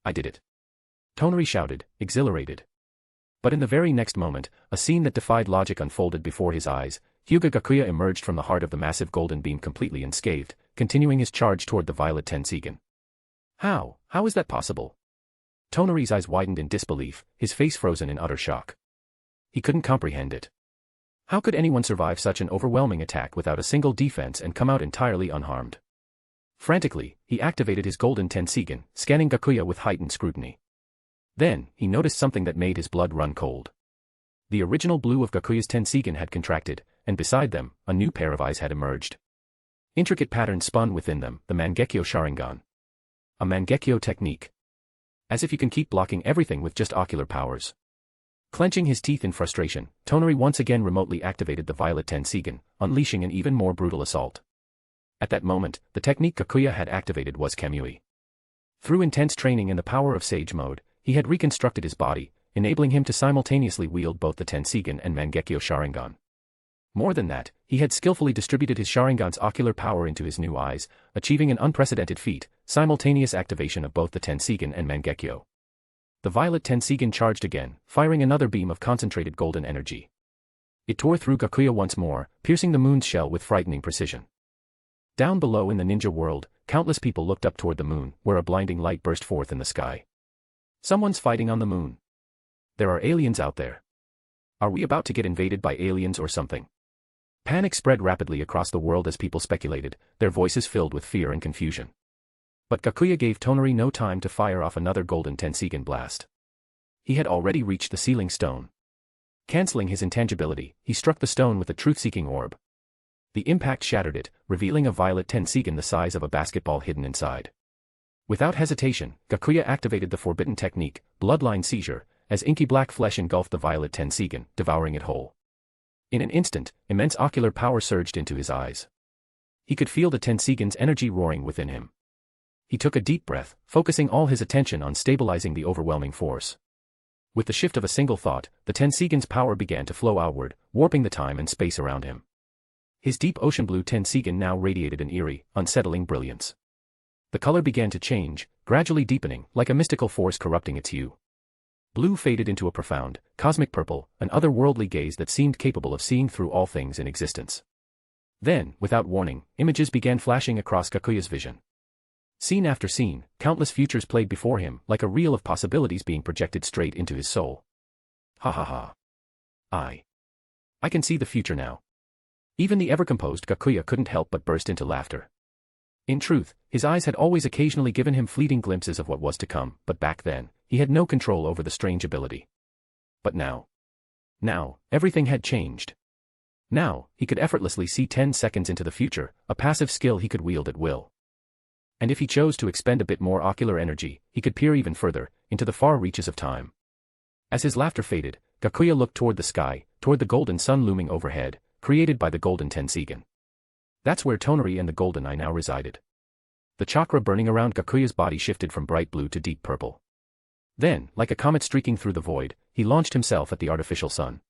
I did it. Tonari shouted, exhilarated. But in the very next moment, a scene that defied logic unfolded before his eyes. Hyūga Gakuya emerged from the heart of the massive golden beam completely unscathed, continuing his charge toward the violet Tenseigan. How is that possible? Tonari's eyes widened in disbelief, his face frozen in utter shock. He couldn't comprehend it. How could anyone survive such an overwhelming attack without a single defense and come out entirely unharmed? Frantically, he activated his golden Tenseigan, scanning Gakuya with heightened scrutiny. Then, he noticed something that made his blood run cold. The original blue of Gakuya's Tenseigan had contracted, and beside them, a new pair of eyes had emerged. Intricate patterns spun within them, the Mangekyo Sharingan. A Mangekyo technique. As if you can keep blocking everything with just ocular powers. Clenching his teeth in frustration, Tonari once again remotely activated the violet Tenseigan, unleashing an even more brutal assault. At that moment, the technique Gakuya had activated was Kamui. Through intense training and the power of Sage Mode, he had reconstructed his body, enabling him to simultaneously wield both the Tenseigan and Mangekyo Sharingan. More than that, he had skillfully distributed his Sharingan's ocular power into his new eyes, achieving an unprecedented feat, simultaneous activation of both the Tenseigan and Mangekyo. The violet Tenseigan charged again, firing another beam of concentrated golden energy. It tore through Gakuya once more, piercing the moon's shell with frightening precision. Down below in the ninja world, countless people looked up toward the moon, where a blinding light burst forth in the sky. Someone's fighting on the moon. There are aliens out there. Are we about to get invaded by aliens or something? Panic spread rapidly across the world as people speculated, their voices filled with fear and confusion. But Gakuya gave Tonari no time to fire off another golden Tenseigan blast. He had already reached the sealing stone. Canceling his intangibility, he struck the stone with the truth-seeking orb. The impact shattered it, revealing a violet Tenseigan the size of a basketball hidden inside. Without hesitation, Gakuya activated the forbidden technique, bloodline seizure, as inky black flesh engulfed the violet Tenseigan, devouring it whole. In an instant, immense ocular power surged into his eyes. He could feel the Tenseigan's energy roaring within him. He took a deep breath, focusing all his attention on stabilizing the overwhelming force. With the shift of a single thought, the Tenseigan's power began to flow outward, warping the time and space around him. His deep ocean blue Tenseigan now radiated an eerie, unsettling brilliance. The color began to change, gradually deepening, like a mystical force corrupting its hue. Blue faded into a profound, cosmic purple, an otherworldly gaze that seemed capable of seeing through all things in existence. Then, without warning, images began flashing across Gakuya's vision. Scene after scene, countless futures played before him, like a reel of possibilities being projected straight into his soul. Ha ha ha. I can see the future now. Even the ever-composed Gakuya couldn't help but burst into laughter. In truth, his eyes had always occasionally given him fleeting glimpses of what was to come, but back then, he had no control over the strange ability. But now, everything had changed. Now, he could effortlessly see 10 seconds into the future, a passive skill he could wield at will. And if he chose to expend a bit more ocular energy, he could peer even further, into the far reaches of time. As his laughter faded, Gakuya looked toward the sky, toward the golden sun looming overhead, created by the golden Tenseigan. That's where Tonari and the golden eye now resided. The chakra burning around Gakuya's body shifted from bright blue to deep purple. Then, like a comet streaking through the void, he launched himself at the artificial sun.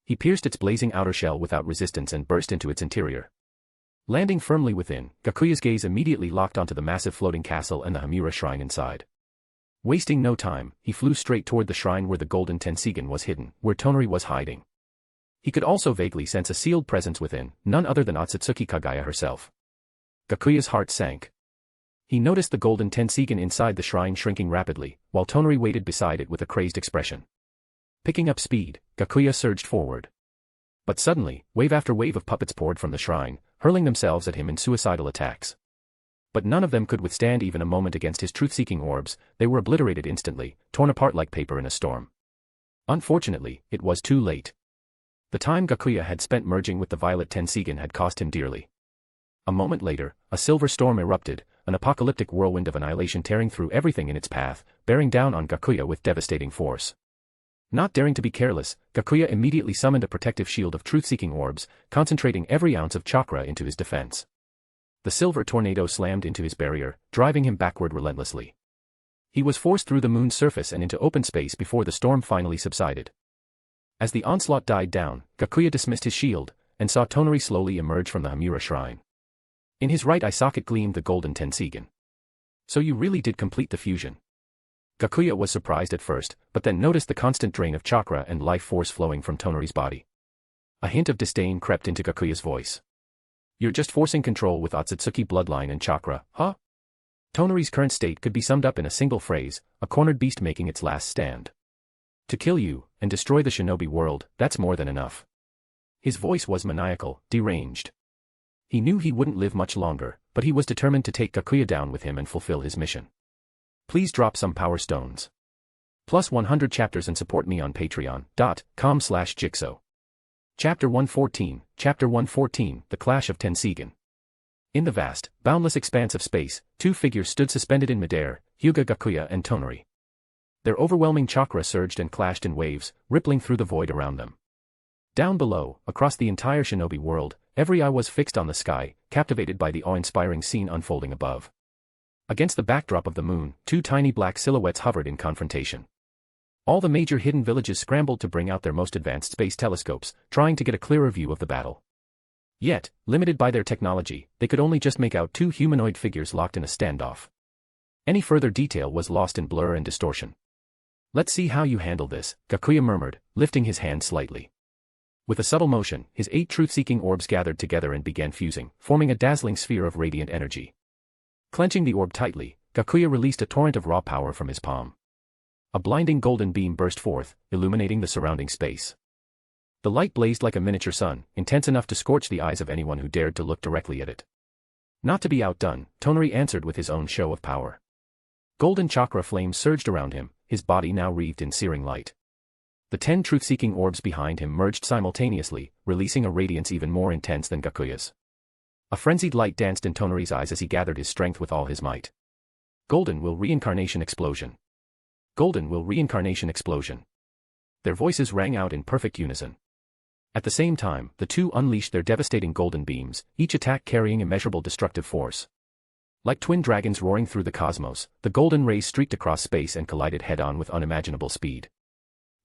He pierced its blazing outer shell without resistance and burst into its interior. Landing firmly within, Gakuya's gaze immediately locked onto the massive floating castle and the Hamura shrine inside. Wasting no time, he flew straight toward the shrine where the golden Tenseigan was hidden, where Tonari was hiding. He could also vaguely sense a sealed presence within, none other than Otsutsuki Kaguya herself. Gakuya's heart sank. He noticed the golden Tenseigan inside the shrine shrinking rapidly, while Tonari waited beside it with a crazed expression. Picking up speed, Gakuya surged forward. But suddenly, wave after wave of puppets poured from the shrine, hurling themselves at him in suicidal attacks. But none of them could withstand even a moment against his truth-seeking orbs. They were obliterated instantly, torn apart like paper in a storm. Unfortunately, it was too late. The time Gakuya had spent merging with the violet Tenseigan had cost him dearly. A moment later, a silver storm erupted, an apocalyptic whirlwind of annihilation tearing through everything in its path, bearing down on Gakuya with devastating force. Not daring to be careless, Gakuya immediately summoned a protective shield of truth-seeking orbs, concentrating every ounce of chakra into his defense. The silver tornado slammed into his barrier, driving him backward relentlessly. He was forced through the moon's surface and into open space before the storm finally subsided. As the onslaught died down, Gakuya dismissed his shield, and saw Tonari slowly emerge from the Hamura shrine. In his right eye socket gleamed the golden Tenseigan. So you really did complete the fusion. Gakuya was surprised at first, but then noticed the constant drain of chakra and life force flowing from Tonari's body. A hint of disdain crept into Gakuya's voice. You're just forcing control with Otsutsuki bloodline and chakra, huh? Tonari's current state could be summed up in a single phrase, a cornered beast making its last stand. To kill you, and destroy the shinobi world, that's more than enough. His voice was maniacal, deranged. He knew he wouldn't live much longer, but he was determined to take Gakuya down with him and fulfill his mission. Please drop some power stones. Plus 100 chapters and support me on patreon.com/jigsaw. Chapter 114, The Clash of Tenseigan. In the vast, boundless expanse of space, two figures stood suspended in midair, Hyūga Gakuya and Tonari. Their overwhelming chakra surged and clashed in waves, rippling through the void around them. Down below, across the entire shinobi world, every eye was fixed on the sky, captivated by the awe-inspiring scene unfolding above. Against the backdrop of the moon, two tiny black silhouettes hovered in confrontation. All the major hidden villages scrambled to bring out their most advanced space telescopes, trying to get a clearer view of the battle. Yet, limited by their technology, they could only just make out two humanoid figures locked in a standoff. Any further detail was lost in blur and distortion. Let's see how you handle this, Gakuya murmured, lifting his hand slightly. With a subtle motion, his 8 truth-seeking orbs gathered together and began fusing, forming a dazzling sphere of radiant energy. Clenching the orb tightly, Gakuya released a torrent of raw power from his palm. A blinding golden beam burst forth, illuminating the surrounding space. The light blazed like a miniature sun, intense enough to scorch the eyes of anyone who dared to look directly at it. Not to be outdone, Tonari answered with his own show of power. Golden chakra flames surged around him, his body now wreathed in searing light. The 10 truth-seeking orbs behind him merged simultaneously, releasing a radiance even more intense than Gakuya's. A frenzied light danced in Tonari's eyes as he gathered his strength with all his might. Golden will reincarnation explosion. Golden will reincarnation explosion. Their voices rang out in perfect unison. At the same time, the two unleashed their devastating golden beams, each attack carrying immeasurable destructive force. Like twin dragons roaring through the cosmos, the golden rays streaked across space and collided head-on with unimaginable speed.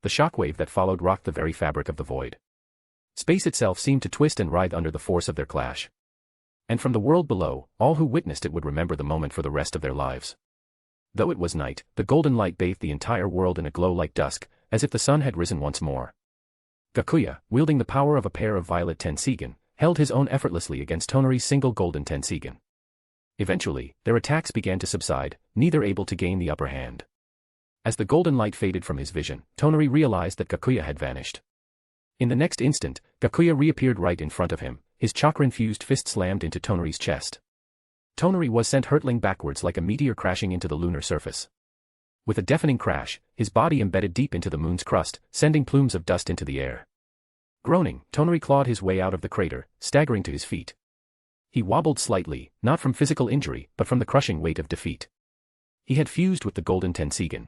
The shockwave that followed rocked the very fabric of the void. Space itself seemed to twist and writhe under the force of their clash. And from the world below, all who witnessed it would remember the moment for the rest of their lives. Though it was night, the golden light bathed the entire world in a glow like dusk, as if the sun had risen once more. Gakuya, wielding the power of a pair of violet Tenseigan, held his own effortlessly against Tonari's single golden Tenseigan. Eventually, their attacks began to subside, neither able to gain the upper hand. As the golden light faded from his vision, Tonari realized that Gakuya had vanished. In the next instant, Gakuya reappeared right in front of him, his chakra-infused fist slammed into Tonari's chest. Tonari was sent hurtling backwards like a meteor crashing into the lunar surface. With a deafening crash, his body embedded deep into the moon's crust, sending plumes of dust into the air. Groaning, Tonari clawed his way out of the crater, staggering to his feet. He wobbled slightly, not from physical injury, but from the crushing weight of defeat. He had fused with the golden Tenseigan.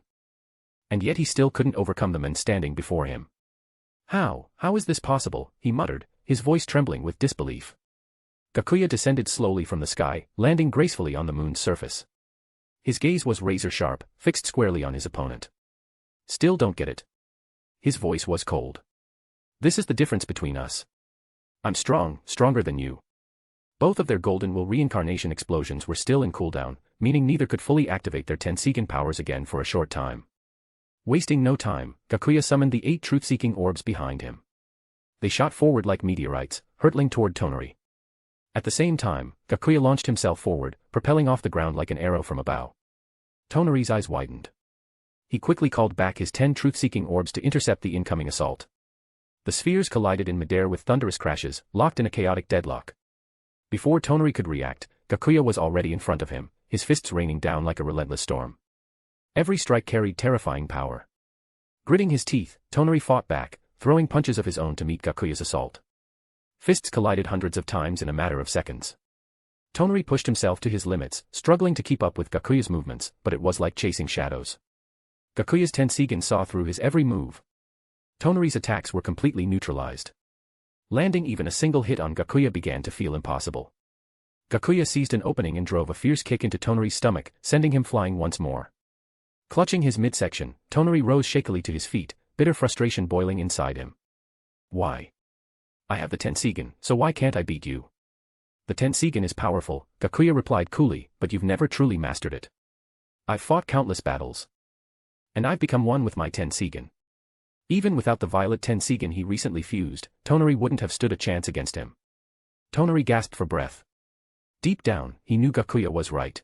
And yet he still couldn't overcome the men standing before him. How is this possible?" he muttered, his voice trembling with disbelief. Gakuya descended slowly from the sky, landing gracefully on the moon's surface. His gaze was razor-sharp, fixed squarely on his opponent. "Still don't get it." His voice was cold. "This is the difference between us. I'm strong, stronger than you." Both of their golden will reincarnation explosions were still in cooldown, meaning neither could fully activate their Tenseigan powers again for a short time. Wasting no time, Gakuya summoned the 8 truth-seeking orbs behind him. They shot forward like meteorites, hurtling toward Tonari. At the same time, Gakuya launched himself forward, propelling off the ground like an arrow from a bow. Tonari's eyes widened. He quickly called back his 10 truth-seeking orbs to intercept the incoming assault. The spheres collided in midair with thunderous crashes, locked in a chaotic deadlock. Before Tonari could react, Gakuya was already in front of him, his fists raining down like a relentless storm. Every strike carried terrifying power. Gritting his teeth, Tonari fought back, throwing punches of his own to meet Gakuya's assault. Fists collided hundreds of times in a matter of seconds. Tonari pushed himself to his limits, struggling to keep up with Gakuya's movements, but it was like chasing shadows. Gakuya's Tenseigan saw through his every move. Tonari's attacks were completely neutralized. Landing even a single hit on Gakuya began to feel impossible. Gakuya seized an opening and drove a fierce kick into Tonari's stomach, sending him flying once more. Clutching his midsection, Tonari rose shakily to his feet, bitter frustration boiling inside him. "Why? I have the Tenseigan, so why can't I beat you?" "The Tenseigan is powerful," Gakuya replied coolly, "but you've never truly mastered it. I've fought countless battles. And I've become one with my Tenseigan." Even without the violet Tenseigan he recently fused, Tonari wouldn't have stood a chance against him. Tonari gasped for breath. Deep down, he knew Gakuya was right.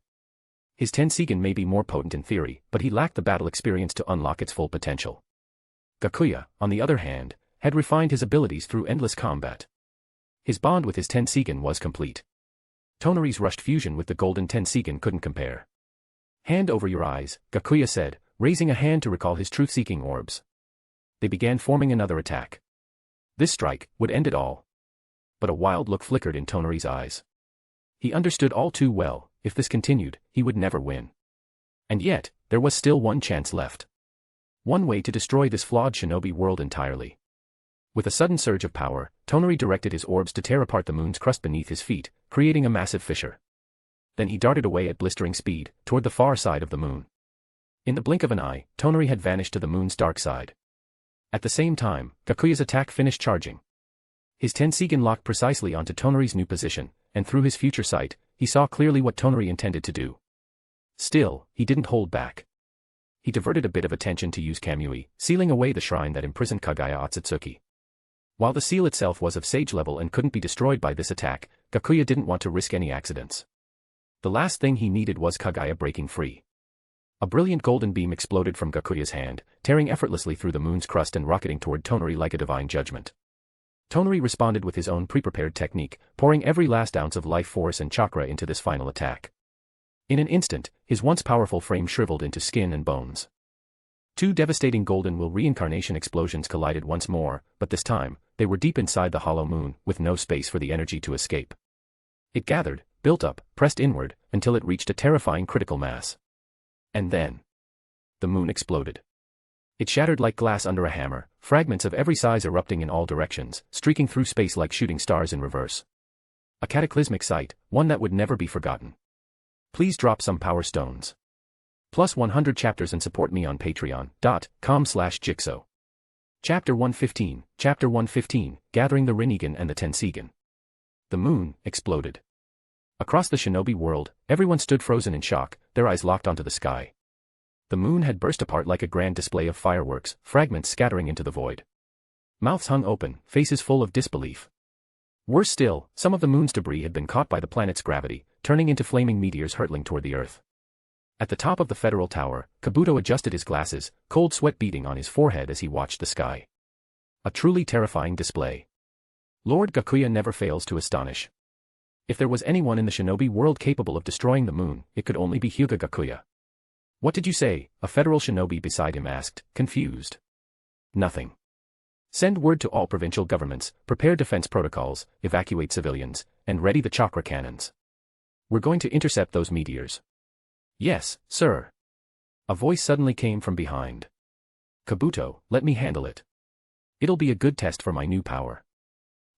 His Tenseigan may be more potent in theory, but he lacked the battle experience to unlock its full potential. Gakuya, on the other hand, had refined his abilities through endless combat. His bond with his Tenseigan was complete. Tonari's rushed fusion with the golden Tenseigan couldn't compare. "Hand over your eyes," Gakuya said, raising a hand to recall his truth-seeking orbs. They began forming another attack. This strike would end it all. But a wild look flickered in Tonari's eyes. He understood all too well, if this continued, he would never win. And yet, there was still one chance left. One way to destroy this flawed shinobi world entirely. With a sudden surge of power, Tonari directed his orbs to tear apart the moon's crust beneath his feet, creating a massive fissure. Then he darted away at blistering speed, toward the far side of the moon. In the blink of an eye, Tonari had vanished to the moon's dark side. At the same time, Gakuya's attack finished charging. His Tenseigan locked precisely onto Tonari's new position, and through his future sight, he saw clearly what Tonari intended to do. Still, he didn't hold back. He diverted a bit of attention to use Kamui, sealing away the shrine that imprisoned Kagaya Otsutsuki. While the seal itself was of sage level and couldn't be destroyed by this attack, Gakuya didn't want to risk any accidents. The last thing he needed was Kagaya breaking free. A brilliant golden beam exploded from Gakuya's hand, tearing effortlessly through the moon's crust and rocketing toward Tonari like a divine judgment. Tonri responded with his own pre-prepared technique, pouring every last ounce of life force and chakra into this final attack. In an instant, his once powerful frame shriveled into skin and bones. Two devastating golden will reincarnation explosions collided once more, but this time, they were deep inside the hollow moon, with no space for the energy to escape. It gathered, built up, pressed inward, until it reached a terrifying critical mass. And then, the moon exploded. It shattered like glass under a hammer, fragments of every size erupting in all directions, streaking through space like shooting stars in reverse. A cataclysmic sight, one that would never be forgotten. Please drop some power stones. Plus 100 chapters and support me on patreon.com/jigsaw. Chapter 115, Chapter 115, Gathering the Rinnegan and the Tenseigan. The moon exploded. Across the shinobi world, everyone stood frozen in shock, their eyes locked onto the sky. The moon had burst apart like a grand display of fireworks, fragments scattering into the void. Mouths hung open, faces full of disbelief. Worse still, some of the moon's debris had been caught by the planet's gravity, turning into flaming meteors hurtling toward the Earth. At the top of the Federal Tower, Kabuto adjusted his glasses, cold sweat beading on his forehead as he watched the sky. A truly terrifying display. Lord Gakuya never fails to astonish. If there was anyone in the shinobi world capable of destroying the moon, it could only be Hyūga Gakuya. What did you say? A federal shinobi beside him asked, confused. Nothing. Send word to all provincial governments, prepare defense protocols, evacuate civilians, and ready the chakra cannons. We're going to intercept those meteors. Yes, sir. A voice suddenly came from behind. Kabuto, let me handle it. It'll be a good test for my new power.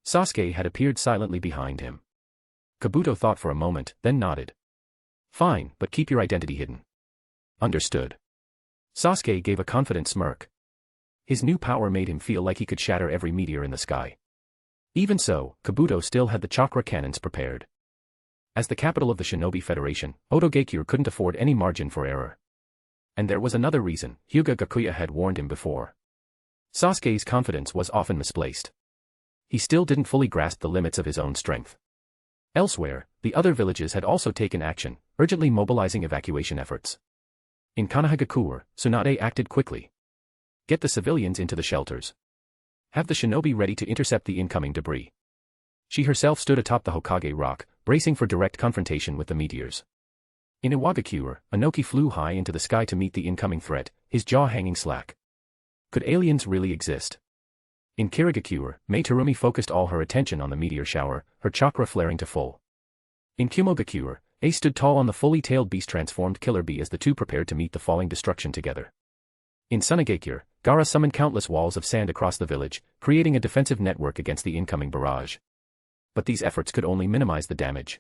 Sasuke had appeared silently behind him. Kabuto thought for a moment, then nodded. Fine, but keep your identity hidden. Understood. Sasuke gave a confident smirk. His new power made him feel like he could shatter every meteor in the sky. Even so, Kabuto still had the chakra cannons prepared. As the capital of the Shinobi Federation, Otogekyure couldn't afford any margin for error. And there was another reason, Hyūga Gakuya had warned him before. Sasuke's confidence was often misplaced. He still didn't fully grasp the limits of his own strength. Elsewhere, the other villages had also taken action, urgently mobilizing evacuation efforts. In Konoha, Tsunade acted quickly. Get the civilians into the shelters. Have the shinobi ready to intercept the incoming debris. She herself stood atop the Hokage rock, bracing for direct confrontation with the meteors. In Iwagakure, Inoki flew high into the sky to meet the incoming threat, his jaw hanging slack. Could aliens really exist? In Kirigakure, Mei Terumi focused all her attention on the meteor shower, her chakra flaring to full. In Kumogakure, Ace stood tall on the fully tailed beast-transformed killer bee as the two prepared to meet the falling destruction together. In Sunagakure, Gaara summoned countless walls of sand across the village, creating a defensive network against the incoming barrage. But these efforts could only minimize the damage.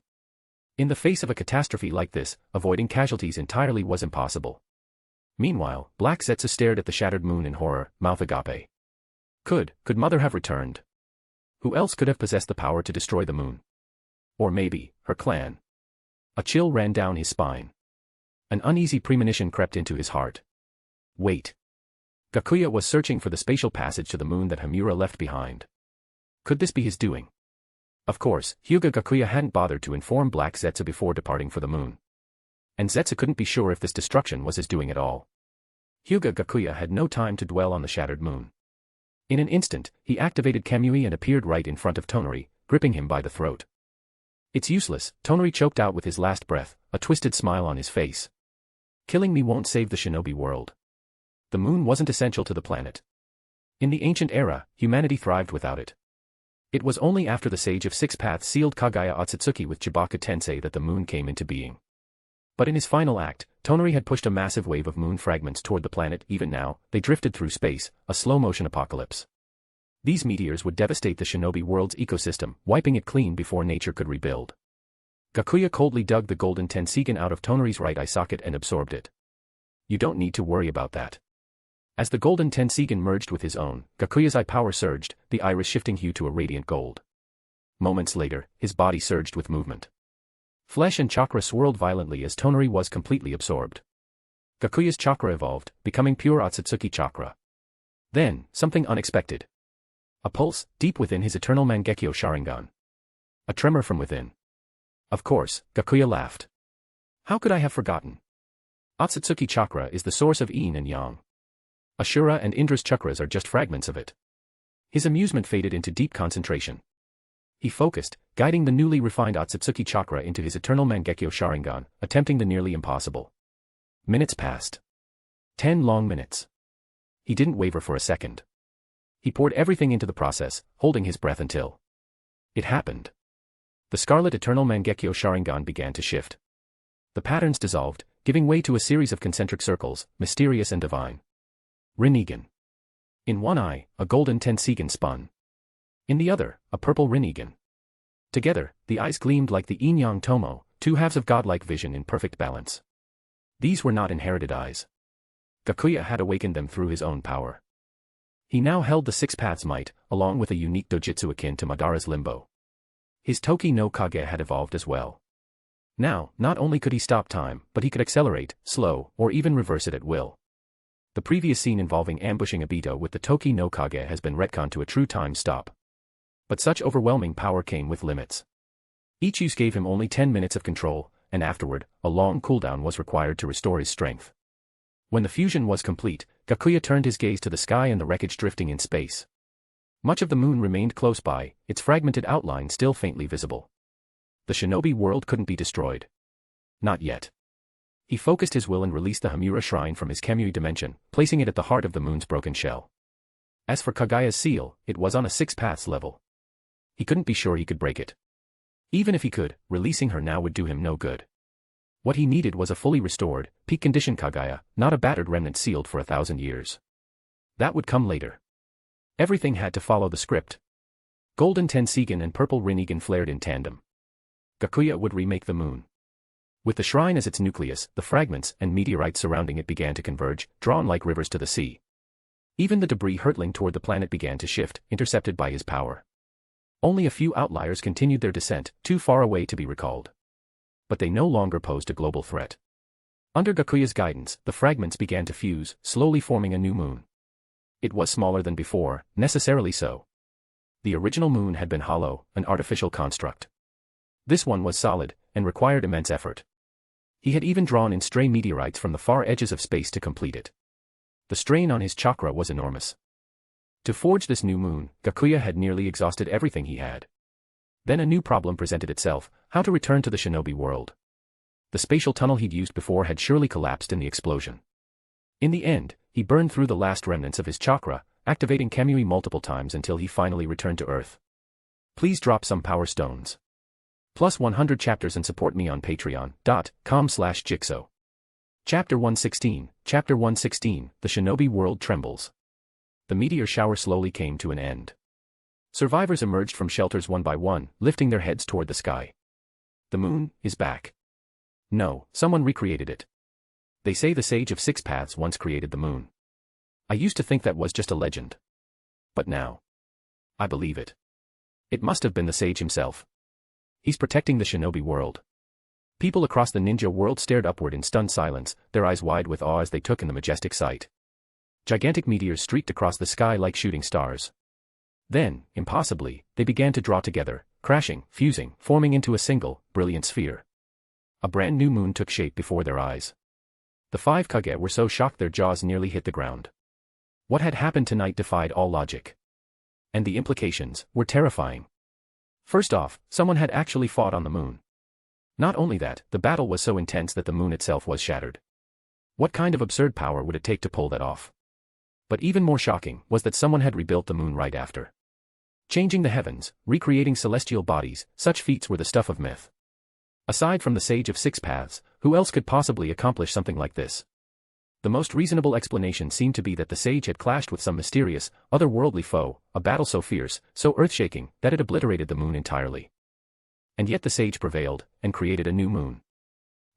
In the face of a catastrophe like this, avoiding casualties entirely was impossible. Meanwhile, Black Zetsu stared at the shattered moon in horror, mouth agape. Could Mother have returned? Who else could have possessed the power to destroy the moon? Or maybe, her clan. A chill ran down his spine. An uneasy premonition crept into his heart. Wait. Gakuya was searching for the spatial passage to the moon that Hamura left behind. Could this be his doing? Of course, Hyūga Gakuya hadn't bothered to inform Black Zetsu before departing for the moon. And Zetsu couldn't be sure if this destruction was his doing at all. Hyūga Gakuya had no time to dwell on the shattered moon. In an instant, he activated Kamui and appeared right in front of Tonori, gripping him by the throat. It's useless, Tonori choked out with his last breath, a twisted smile on his face. Killing me won't save the shinobi world. The moon wasn't essential to the planet. In the ancient era, humanity thrived without it. It was only after the Sage of Six Paths sealed Kagaya Otsutsuki with Chibaka Tensei that the moon came into being. But in his final act, Tonori had pushed a massive wave of moon fragments toward the planet. Even now, they drifted through space, a slow-motion apocalypse. These meteors would devastate the shinobi world's ecosystem, wiping it clean before nature could rebuild. Gakuya coldly dug the golden Tenseigan out of Tonori's right eye socket and absorbed it. You don't need to worry about that. As the golden Tenseigan merged with his own, Gakuya's eye power surged, the iris shifting hue to a radiant gold. Moments later, his body surged with movement. Flesh and chakra swirled violently as Tonori was completely absorbed. Gakuya's chakra evolved, becoming pure Otsutsuki chakra. Then, something unexpected. A pulse, deep within his eternal Mangekyo Sharingan. A tremor from within. Of course, Gakuya laughed. How could I have forgotten? Otsutsuki chakra is the source of yin and yang. Ashura and Indra's chakras are just fragments of it. His amusement faded into deep concentration. He focused, guiding the newly refined Otsutsuki chakra into his eternal Mangekyo Sharingan, attempting the nearly impossible. Minutes passed. 10 long minutes. He didn't waver for a second. He poured everything into the process, holding his breath until it happened. The scarlet eternal Mangekyo Sharingan began to shift. The patterns dissolved, giving way to a series of concentric circles, mysterious and divine. Rinnegan. In one eye, a golden Tenseigan spun. In the other, a purple Rinnegan. Together, the eyes gleamed like the yin-yang tomo, two halves of godlike vision in perfect balance. These were not inherited eyes. Gakuya had awakened them through his own power. He now held the six paths might, along with a unique dojutsu akin to Madara's limbo. His Toki no Kage had evolved as well. Now, not only could he stop time, but he could accelerate, slow, or even reverse it at will. The previous scene involving ambushing Obito with the Toki no Kage has been retconned to a true time stop. But such overwhelming power came with limits. Each use gave him only 10 minutes of control, and afterward, a long cooldown was required to restore his strength. When the fusion was complete, Gakuya turned his gaze to the sky and the wreckage drifting in space. Much of the moon remained close by, its fragmented outline still faintly visible. The Shinobi world couldn't be destroyed. Not yet. He focused his will and released the Hamura shrine from his Kamui dimension, placing it at the heart of the moon's broken shell. As for Kagaya's seal, it was on a 6 paths level. He couldn't be sure he could break it. Even if he could, releasing her now would do him no good. What he needed was a fully restored, peak-conditioned Kagaya, not a battered remnant sealed for 1,000 years. That would come later. Everything had to follow the script. Golden Tenseigan and purple Rinnegan flared in tandem. Gakuya would remake the moon. With the shrine as its nucleus, the fragments and meteorites surrounding it began to converge, drawn like rivers to the sea. Even the debris hurtling toward the planet began to shift, intercepted by his power. Only a few outliers continued their descent, too far away to be recalled. But they no longer posed a global threat. Under Gakuya's guidance, the fragments began to fuse, slowly forming a new moon. It was smaller than before, necessarily so. The original moon had been hollow, an artificial construct. This one was solid, and required immense effort. He had even drawn in stray meteorites from the far edges of space to complete it. The strain on his chakra was enormous. To forge this new moon, Gakuya had nearly exhausted everything he had. Then a new problem presented itself: how to return to the Shinobi world. The spatial tunnel he'd used before had surely collapsed in the explosion. In the end, he burned through the last remnants of his chakra, activating Kamui multiple times until he finally returned to Earth. Please drop some power stones. Plus 100 chapters and support me on patreon.com/jigsaw. Chapter 116, Chapter 116, The Shinobi World Trembles. The meteor shower slowly came to an end. Survivors emerged from shelters one by one, lifting their heads toward the sky. The moon is back. No, someone recreated it. They say the Sage of Six Paths once created the moon. I used to think that was just a legend. But now, I believe it. It must have been the sage himself. He's protecting the Shinobi world. People across the ninja world stared upward in stunned silence, their eyes wide with awe as they took in the majestic sight. Gigantic meteors streaked across the sky like shooting stars. Then, impossibly, they began to draw together, crashing, fusing, forming into a single, brilliant sphere. A brand new moon took shape before their eyes. The 5 Kage were so shocked their jaws nearly hit the ground. What had happened tonight defied all logic. And the implications were terrifying. First off, someone had actually fought on the moon. Not only that, the battle was so intense that the moon itself was shattered. What kind of absurd power would it take to pull that off? But even more shocking was that someone had rebuilt the moon right after. Changing the heavens, recreating celestial bodies, such feats were the stuff of myth. Aside from the Sage of Six Paths, who else could possibly accomplish something like this? The most reasonable explanation seemed to be that the sage had clashed with some mysterious, otherworldly foe, a battle so fierce, so earth-shaking, that it obliterated the moon entirely. And yet the sage prevailed, and created a new moon.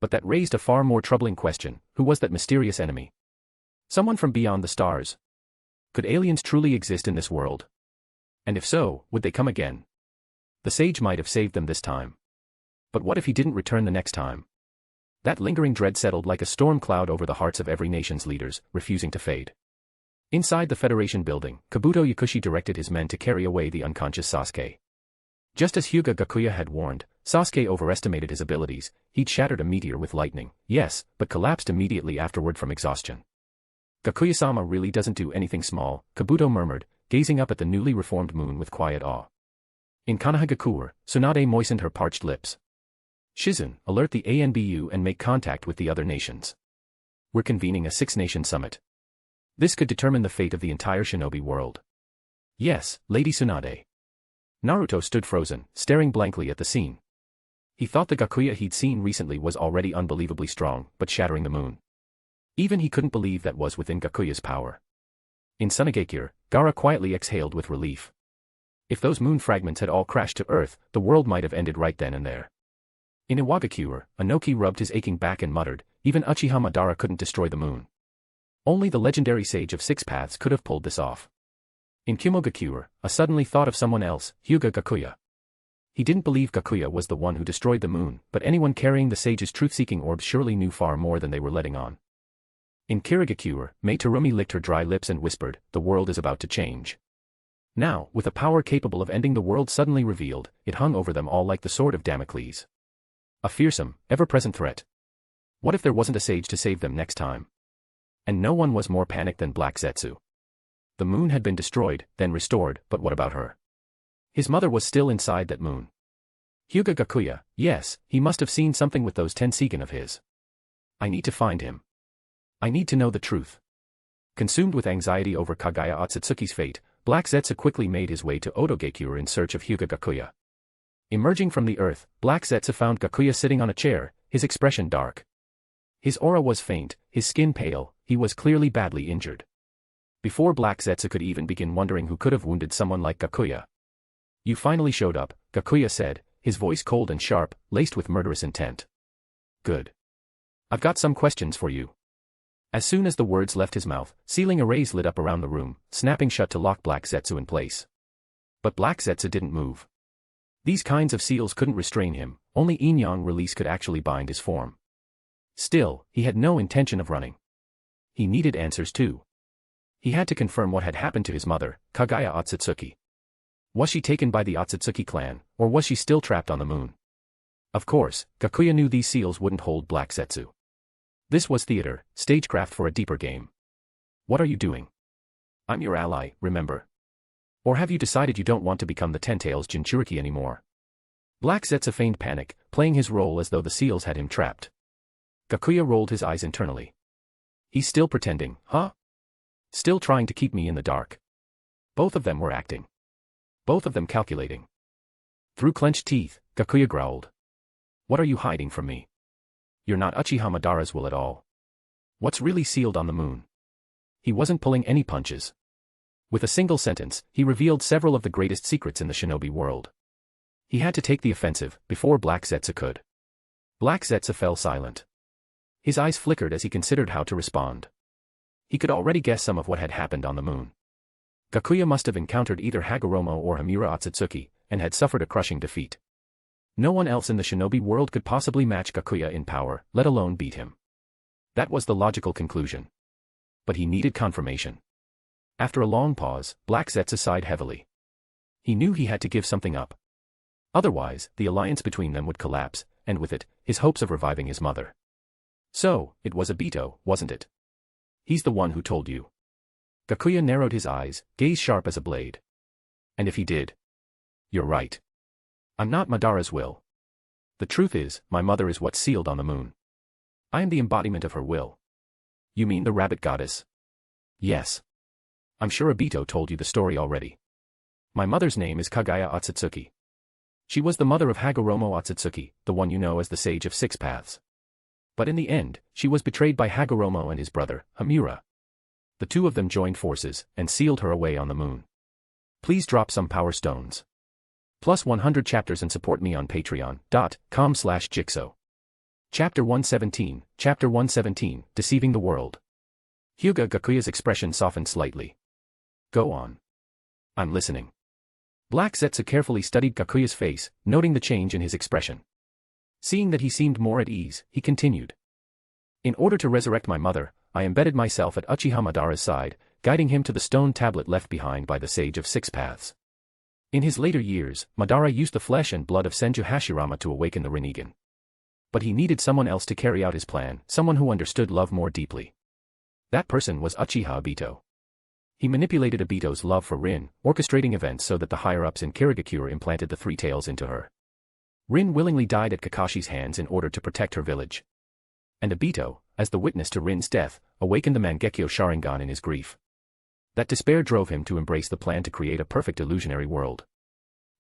But that raised a far more troubling question: who was that mysterious enemy? Someone from beyond the stars? Could aliens truly exist in this world? And if so, would they come again? The sage might have saved them this time. But what if he didn't return the next time? That lingering dread settled like a storm cloud over the hearts of every nation's leaders, refusing to fade. Inside the Federation building, Kabuto Yakushi directed his men to carry away the unconscious Sasuke. Just as Hyūga Gakuya had warned, Sasuke overestimated his abilities. He'd shattered a meteor with lightning, yes, but collapsed immediately afterward from exhaustion. Gakuya-sama really doesn't do anything small, Kabuto murmured, gazing up at the newly reformed moon with quiet awe. In Konoha Gakuya, Tsunade moistened her parched lips. Shizun, alert the ANBU and make contact with the other nations. We're convening a six-nation summit. This could determine the fate of the entire shinobi world. Yes, Lady Tsunade. Naruto stood frozen, staring blankly at the scene. He thought the Gakuya he'd seen recently was already unbelievably strong, but shattering the moon. Even he couldn't believe that was within Gakuya's power. In Sunagakure, Gaara quietly exhaled with relief. If those moon fragments had all crashed to Earth, the world might have ended right then and there. In Iwagakure, Inoki rubbed his aching back and muttered, even Uchiha Madara couldn't destroy the moon. Only the legendary Sage of Six Paths could have pulled this off. In Kumogakure, I suddenly thought of someone else, Hyūga Gakuya. He didn't believe Gakuya was the one who destroyed the moon, but anyone carrying the sage's truth-seeking orbs surely knew far more than they were letting on. In Kirigakure, Mei Terumi licked her dry lips and whispered, the world is about to change. Now, with a power capable of ending the world suddenly revealed, it hung over them all like the sword of Damocles. A fearsome, ever-present threat. What if there wasn't a sage to save them next time? And no one was more panicked than Black Zetsu. The moon had been destroyed, then restored, but what about her? His mother was still inside that moon. Hyūga Gakuya, yes, he must have seen something with those Tenseigan of his. I need to find him. I need to know the truth. Consumed with anxiety over Kaguya Otsutsuki's fate, Black Zetsu quickly made his way to Odogakure in search of Hyūga Gakuya. Emerging from the earth, Black Zetsu found Gakuya sitting on a chair, his expression dark. His aura was faint, his skin pale, he was clearly badly injured. Before Black Zetsu could even begin wondering who could have wounded someone like Gakuya. You finally showed up, Gakuya said, his voice cold and sharp, laced with murderous intent. Good. I've got some questions for you. As soon as the words left his mouth, sealing arrays lit up around the room, snapping shut to lock Black Zetsu in place. But Black Zetsu didn't move. These kinds of seals couldn't restrain him, only yin-yang release could actually bind his form. Still, he had no intention of running. He needed answers too. He had to confirm what had happened to his mother, Kaguya Otsutsuki. Was she taken by the Otsutsuki clan, or was she still trapped on the moon? Of course, Gakuya knew these seals wouldn't hold Black Zetsu. This was theater, stagecraft for a deeper game. What are you doing? I'm your ally, remember? Or have you decided you don't want to become the Ten-Tails Jinchuriki anymore? Black Zetsu feigned panic, playing his role as though the seals had him trapped. Gakuya rolled his eyes internally. He's still pretending, huh? Still trying to keep me in the dark. Both of them were acting. Both of them calculating. Through clenched teeth, Gakuya growled. What are you hiding from me? You're not Uchiha Madara's will at all. What's really sealed on the moon? He wasn't pulling any punches. With a single sentence, he revealed several of the greatest secrets in the shinobi world. He had to take the offensive, before Black Zetsu could. Black Zetsu fell silent. His eyes flickered as he considered how to respond. He could already guess some of what had happened on the moon. Gakuya must have encountered either Hagoromo or Himura Otsutsuki, and had suffered a crushing defeat. No one else in the shinobi world could possibly match Gakuya in power, let alone beat him. That was the logical conclusion. But he needed confirmation. After a long pause, Black Zetsu sighed heavily. He knew he had to give something up. Otherwise, the alliance between them would collapse, and with it, his hopes of reviving his mother. So, it was Obito, wasn't it? He's the one who told you. Gakuya narrowed his eyes, gaze sharp as a blade. And if he did? You're right. I'm not Madara's will. The truth is, my mother is what's sealed on the moon. I am the embodiment of her will. You mean the rabbit goddess? Yes. I'm sure Obito told you the story already. My mother's name is Kaguya Otsutsuki. She was the mother of Hagoromo Otsutsuki, the one you know as the Sage of Six Paths. But in the end, she was betrayed by Hagoromo and his brother, Himura. The two of them joined forces, and sealed her away on the moon. Please drop some power stones. Plus 100 chapters and support me on patreon.com/jigsaw. Chapter 117, Deceiving the World. Hyūga Gakuya's expression softened slightly. Go on. I'm listening. Black Zetsu carefully studied Gakuya's face, noting the change in his expression. Seeing that he seemed more at ease, he continued. In order to resurrect my mother, I embedded myself at Uchiha Madara's side, guiding him to the stone tablet left behind by the Sage of Six Paths. In his later years, Madara used the flesh and blood of Senju Hashirama to awaken the Rinnegan. But he needed someone else to carry out his plan, someone who understood love more deeply. That person was Uchiha Obito. He manipulated Obito's love for Rin, orchestrating events so that the higher-ups in Kirigakure implanted the three tails into her. Rin willingly died at Kakashi's hands in order to protect her village. And Obito, as the witness to Rin's death, awakened the Mangekyo Sharingan in his grief. That despair drove him to embrace the plan to create a perfect illusionary world.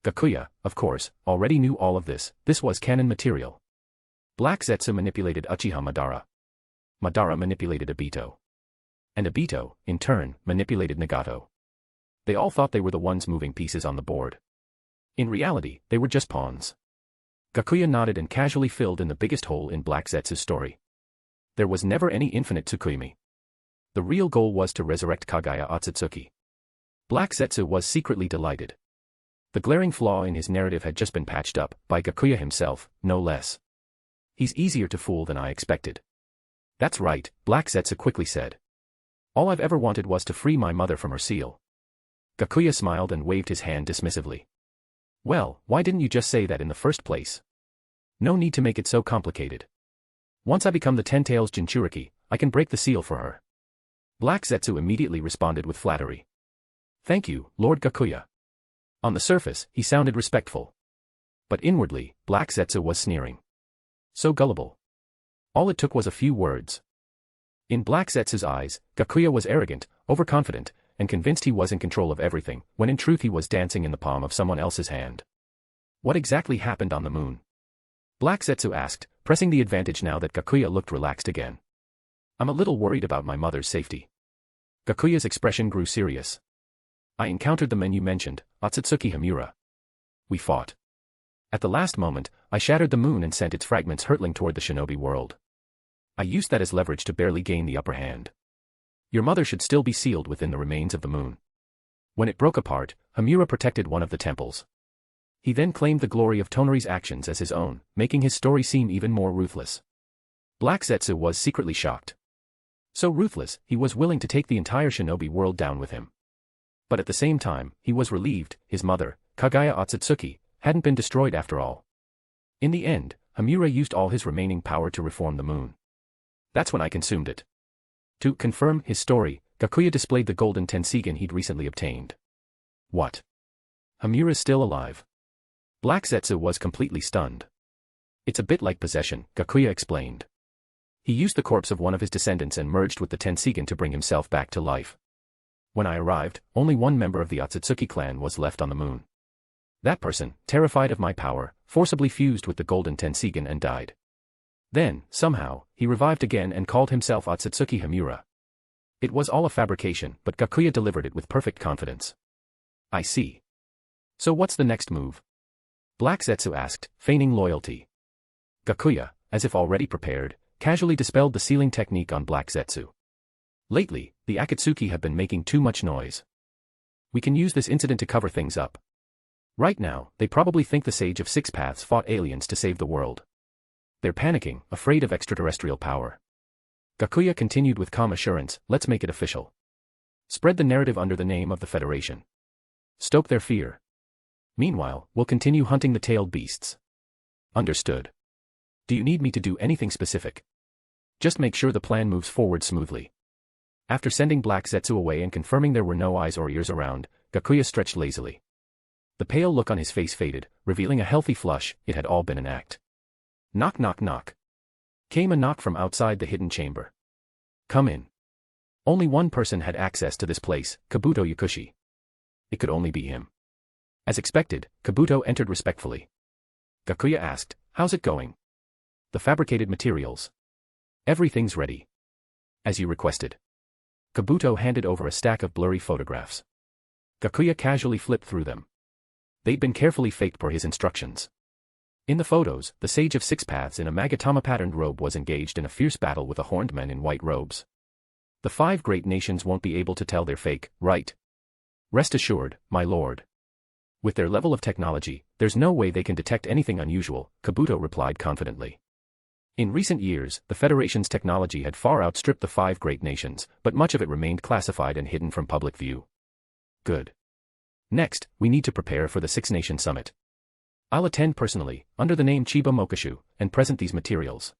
Gakuya, of course, already knew all of this. This was canon material. Black Zetsu manipulated Uchiha Madara. Madara manipulated Obito. And Obito, in turn, manipulated Nagato. They all thought they were the ones moving pieces on the board. In reality, they were just pawns. Gakuya nodded and casually filled in the biggest hole in Black Zetsu's story. There was never any infinite Tsukuyomi. The real goal was to resurrect Kagaya Otsutsuki. Black Zetsu was secretly delighted. The glaring flaw in his narrative had just been patched up, by Gakuya himself, no less. He's easier to fool than I expected. That's right, Black Zetsu quickly said. All I've ever wanted was to free my mother from her seal. Gakuya smiled and waved his hand dismissively. Well, why didn't you just say that in the first place? No need to make it so complicated. Once I become the Ten Tails Jinchuriki, I can break the seal for her. Black Zetsu immediately responded with flattery. Thank you, Lord Gakuya. On the surface, he sounded respectful. But inwardly, Black Zetsu was sneering. So gullible. All it took was a few words. In Black Zetsu's eyes, Gakuya was arrogant, overconfident, and convinced he was in control of everything, when in truth he was dancing in the palm of someone else's hand. What exactly happened on the moon? Black Zetsu asked, pressing the advantage now that Gakuya looked relaxed again. I'm a little worried about my mother's safety. Gakuya's expression grew serious. I encountered the men you mentioned, Otsutsuki Himura. We fought. At the last moment, I shattered the moon and sent its fragments hurtling toward the shinobi world. I used that as leverage to barely gain the upper hand. Your mother should still be sealed within the remains of the moon. When it broke apart, Himura protected one of the temples. He then claimed the glory of Tonari's actions as his own, making his story seem even more ruthless. Black Zetsu was secretly shocked. So ruthless, he was willing to take the entire shinobi world down with him. But at the same time, he was relieved, his mother, Kagaya Otsutsuki, hadn't been destroyed after all. In the end, Himura used all his remaining power to reform the moon. That's when I consumed it. To confirm his story, Gakuya displayed the golden Tenseigan he'd recently obtained. What? Himura's still alive? Black Zetsu was completely stunned. It's a bit like possession, Gakuya explained. He used the corpse of one of his descendants and merged with the Tenseigan to bring himself back to life. When I arrived, only one member of the Otsutsuki clan was left on the moon. That person, terrified of my power, forcibly fused with the golden Tenseigan and died. Then, somehow, he revived again and called himself Otsutsuki Himura. It was all a fabrication, but Gakuya delivered it with perfect confidence. I see. So what's the next move? Black Zetsu asked, feigning loyalty. Gakuya, as if already prepared, casually dispelled the sealing technique on Black Zetsu. Lately, the Akatsuki have been making too much noise. We can use this incident to cover things up. Right now, they probably think the Sage of Six Paths fought aliens to save the world. They're panicking, afraid of extraterrestrial power. Gakuya continued with calm assurance, let's make it official. Spread the narrative under the name of the Federation. Stoke their fear. Meanwhile, we'll continue hunting the tailed beasts. Understood. Do you need me to do anything specific? Just make sure the plan moves forward smoothly. After sending Black Zetsu away and confirming there were no eyes or ears around, Gakuya stretched lazily. The pale look on his face faded, revealing a healthy flush. It had all been an act. Knock knock knock. Came a knock from outside the hidden chamber. Come in. Only one person had access to this place, Kabuto Yakushi. It could only be him. As expected, Kabuto entered respectfully. Gakuya asked, how's it going? The fabricated materials. Everything's ready. As you requested. Kabuto handed over a stack of blurry photographs. Gakuya casually flipped through them. They'd been carefully faked per his instructions. In the photos, the Sage of Six Paths in a Magatama-patterned robe was engaged in a fierce battle with a horned men in white robes. The five great nations won't be able to tell they're fake, right? Rest assured, my lord. With their level of technology, there's no way they can detect anything unusual, Kabuto replied confidently. In recent years, the Federation's technology had far outstripped the five great nations, but much of it remained classified and hidden from public view. Good. Next, we need to prepare for the Six-Nation Summit. I'll attend personally, under the name Chiba Mokashu, and present these materials.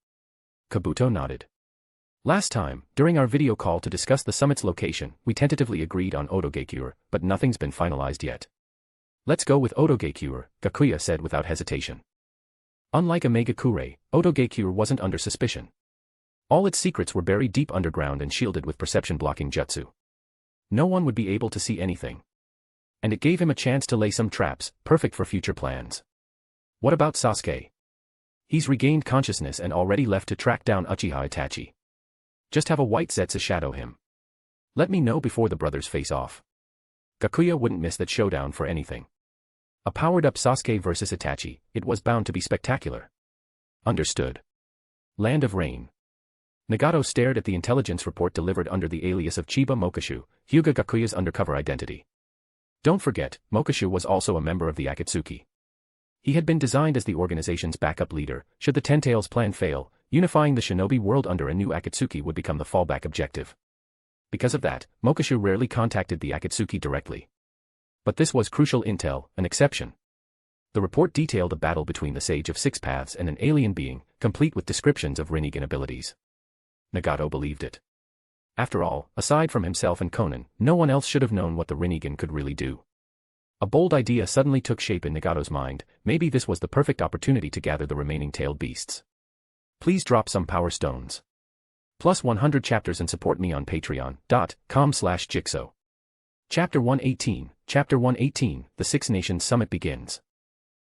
Kabuto nodded. Last time, during our video call to discuss the summit's location, we tentatively agreed on Gakuya, but nothing's been finalized yet. Let's go with Gakuya, Gakuya said without hesitation. Unlike Omega-kure, Gakuya wasn't under suspicion. All its secrets were buried deep underground and shielded with perception-blocking jutsu. No one would be able to see anything. And it gave him a chance to lay some traps, perfect for future plans. What about Sasuke? He's regained consciousness and already left to track down Uchiha Itachi. Just have a white Zetsu shadow him. Let me know before the brothers face off. Gakuya wouldn't miss that showdown for anything. A powered-up Sasuke versus Itachi, it was bound to be spectacular. Understood. Land of Rain. Nagato stared at the intelligence report delivered under the alias of Chiba Mokashu, Hyūga Gakuya's undercover identity. Don't forget, Mokashu was also a member of the Akatsuki. He had been designed as the organization's backup leader. Should the Ten-Tails plan fail, unifying the Shinobi world under a new Akatsuki would become the fallback objective. Because of that, Mokashu rarely contacted the Akatsuki directly. But this was crucial intel, an exception. The report detailed a battle between the Sage of Six Paths and an alien being, complete with descriptions of Rinnegan abilities. Nagato believed it. After all, aside from himself and Konan, no one else should have known what the Rinnegan could really do. A bold idea suddenly took shape in Nagato's mind. Maybe this was the perfect opportunity to gather the remaining tailed beasts. Please drop some power stones. Plus 100 chapters and support me on patreon.com/jigsaw. Chapter 118, the Six Nations Summit begins.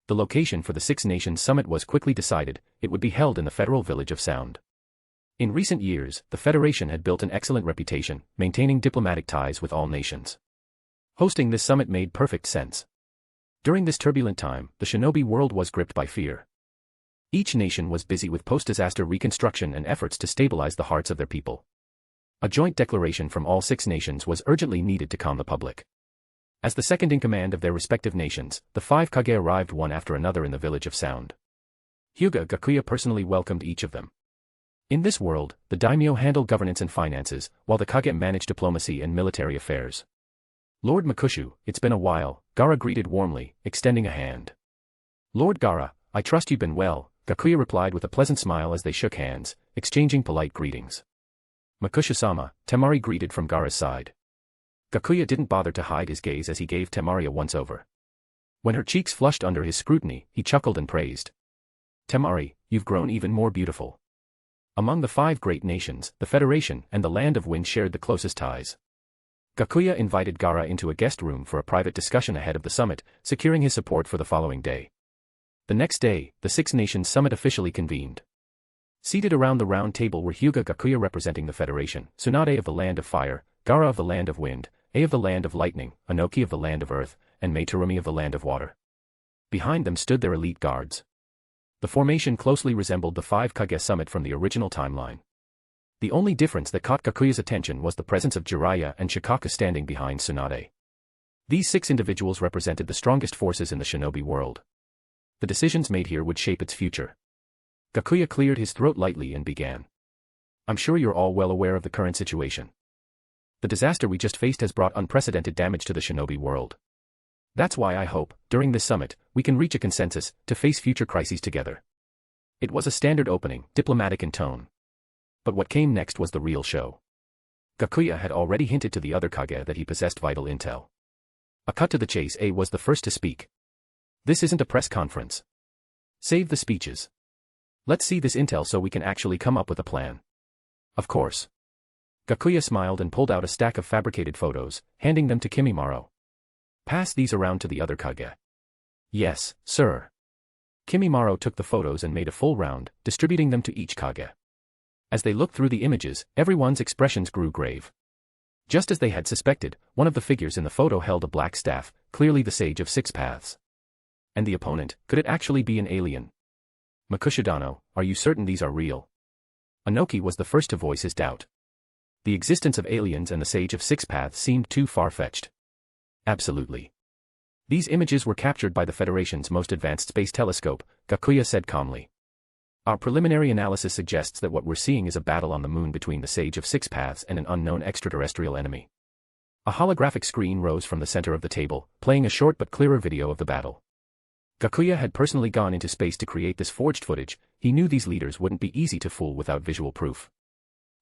The location for the Six Nations Summit was quickly decided. It would be held in the federal village of Sound. In recent years, the Federation had built an excellent reputation, maintaining diplomatic ties with all nations. Hosting this summit made perfect sense. During this turbulent time, the Shinobi world was gripped by fear. Each nation was busy with post-disaster reconstruction and efforts to stabilize the hearts of their people. A joint declaration from all six nations was urgently needed to calm the public. As the second in command of their respective nations, the five Kage arrived one after another in the village of Sound. Hyūga Gakuya personally welcomed each of them. In this world, the daimyo handled governance and finances, while the Kage managed diplomacy and military affairs. Lord Makushu, it's been a while, Gaara greeted warmly, extending a hand. Lord Gaara, I trust you've been well, Gakuya replied with a pleasant smile as they shook hands, exchanging polite greetings. Makushu-sama, Temari greeted from Gaara's side. Gakuya didn't bother to hide his gaze as he gave Temari a once-over. When her cheeks flushed under his scrutiny, he chuckled and praised. Temari, you've grown even more beautiful. Among the five great nations, the Federation and the Land of Wind shared the closest ties. Gakuya invited Gaara into a guest room for a private discussion ahead of the summit, securing his support for the following day. The next day, the Six Nations Summit officially convened. Seated around the round table were Hyūga Gakuya representing the Federation, Tsunade of the Land of Fire, Gaara of the Land of Wind, A of the Land of Lightning, Anoki of the Land of Earth, and Meitarumi of the Land of Water. Behind them stood their elite guards. The formation closely resembled the five Kage summit from the original timeline. The only difference that caught Gakuya's attention was the presence of Jiraiya and Shikaka standing behind Tsunade. These six individuals represented the strongest forces in the Shinobi world. The decisions made here would shape its future. Gakuya cleared his throat lightly and began. I'm sure you're all well aware of the current situation. The disaster we just faced has brought unprecedented damage to the Shinobi world. That's why I hope, during this summit, we can reach a consensus to face future crises together. It was a standard opening, diplomatic in tone. But what came next was the real show. Gakuya had already hinted to the other Kage that he possessed vital intel. A cut to the chase. A was the first to speak. This isn't a press conference. Save the speeches. Let's see this intel so we can actually come up with a plan. Of course. Gakuya smiled and pulled out a stack of fabricated photos, handing them to Kimimaro. Pass these around to the other Kage. Yes, sir. Kimimaro took the photos and made a full round, distributing them to each Kage. As they looked through the images, everyone's expressions grew grave. Just as they had suspected, one of the figures in the photo held a black staff, clearly the Sage of Six Paths. And the opponent, could it actually be an alien? Makushidano, are you certain these are real? Anoki was the first to voice his doubt. The existence of aliens and the Sage of Six Paths seemed too far-fetched. Absolutely. These images were captured by the Federation's most advanced space telescope, Gakuya said calmly. Our preliminary analysis suggests that what we're seeing is a battle on the moon between the Sage of Six Paths and an unknown extraterrestrial enemy. A holographic screen rose from the center of the table, playing a short but clearer video of the battle. Gakuya had personally gone into space to create this forged footage. He knew these leaders wouldn't be easy to fool without visual proof.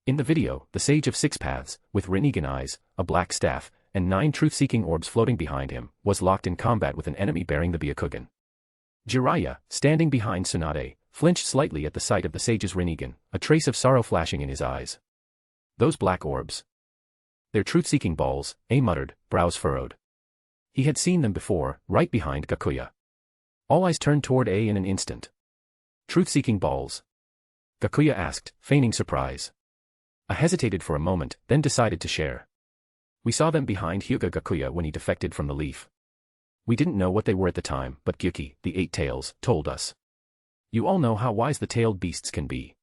In the video, the Sage of Six Paths, with Rinnegan eyes, a black staff, and 9 truth-seeking orbs floating behind him, was locked in combat with an enemy bearing the Byakugan. Jiraiya, standing behind Tsunade, flinched slightly at the sight of the sage's Rinnegan, a trace of sorrow flashing in his eyes. Those black orbs. They're truth-seeking balls, A muttered, brows furrowed. He had seen them before, right behind Gakuya. All eyes turned toward A in an instant. Truth-seeking balls? Gakuya asked, feigning surprise. I hesitated for a moment, then decided to share. We saw them behind Hyūga Gakuya when he defected from the leaf. We didn't know what they were at the time, but Gyuki, the 8 tails, told us. You all know how wise the tailed beasts can be.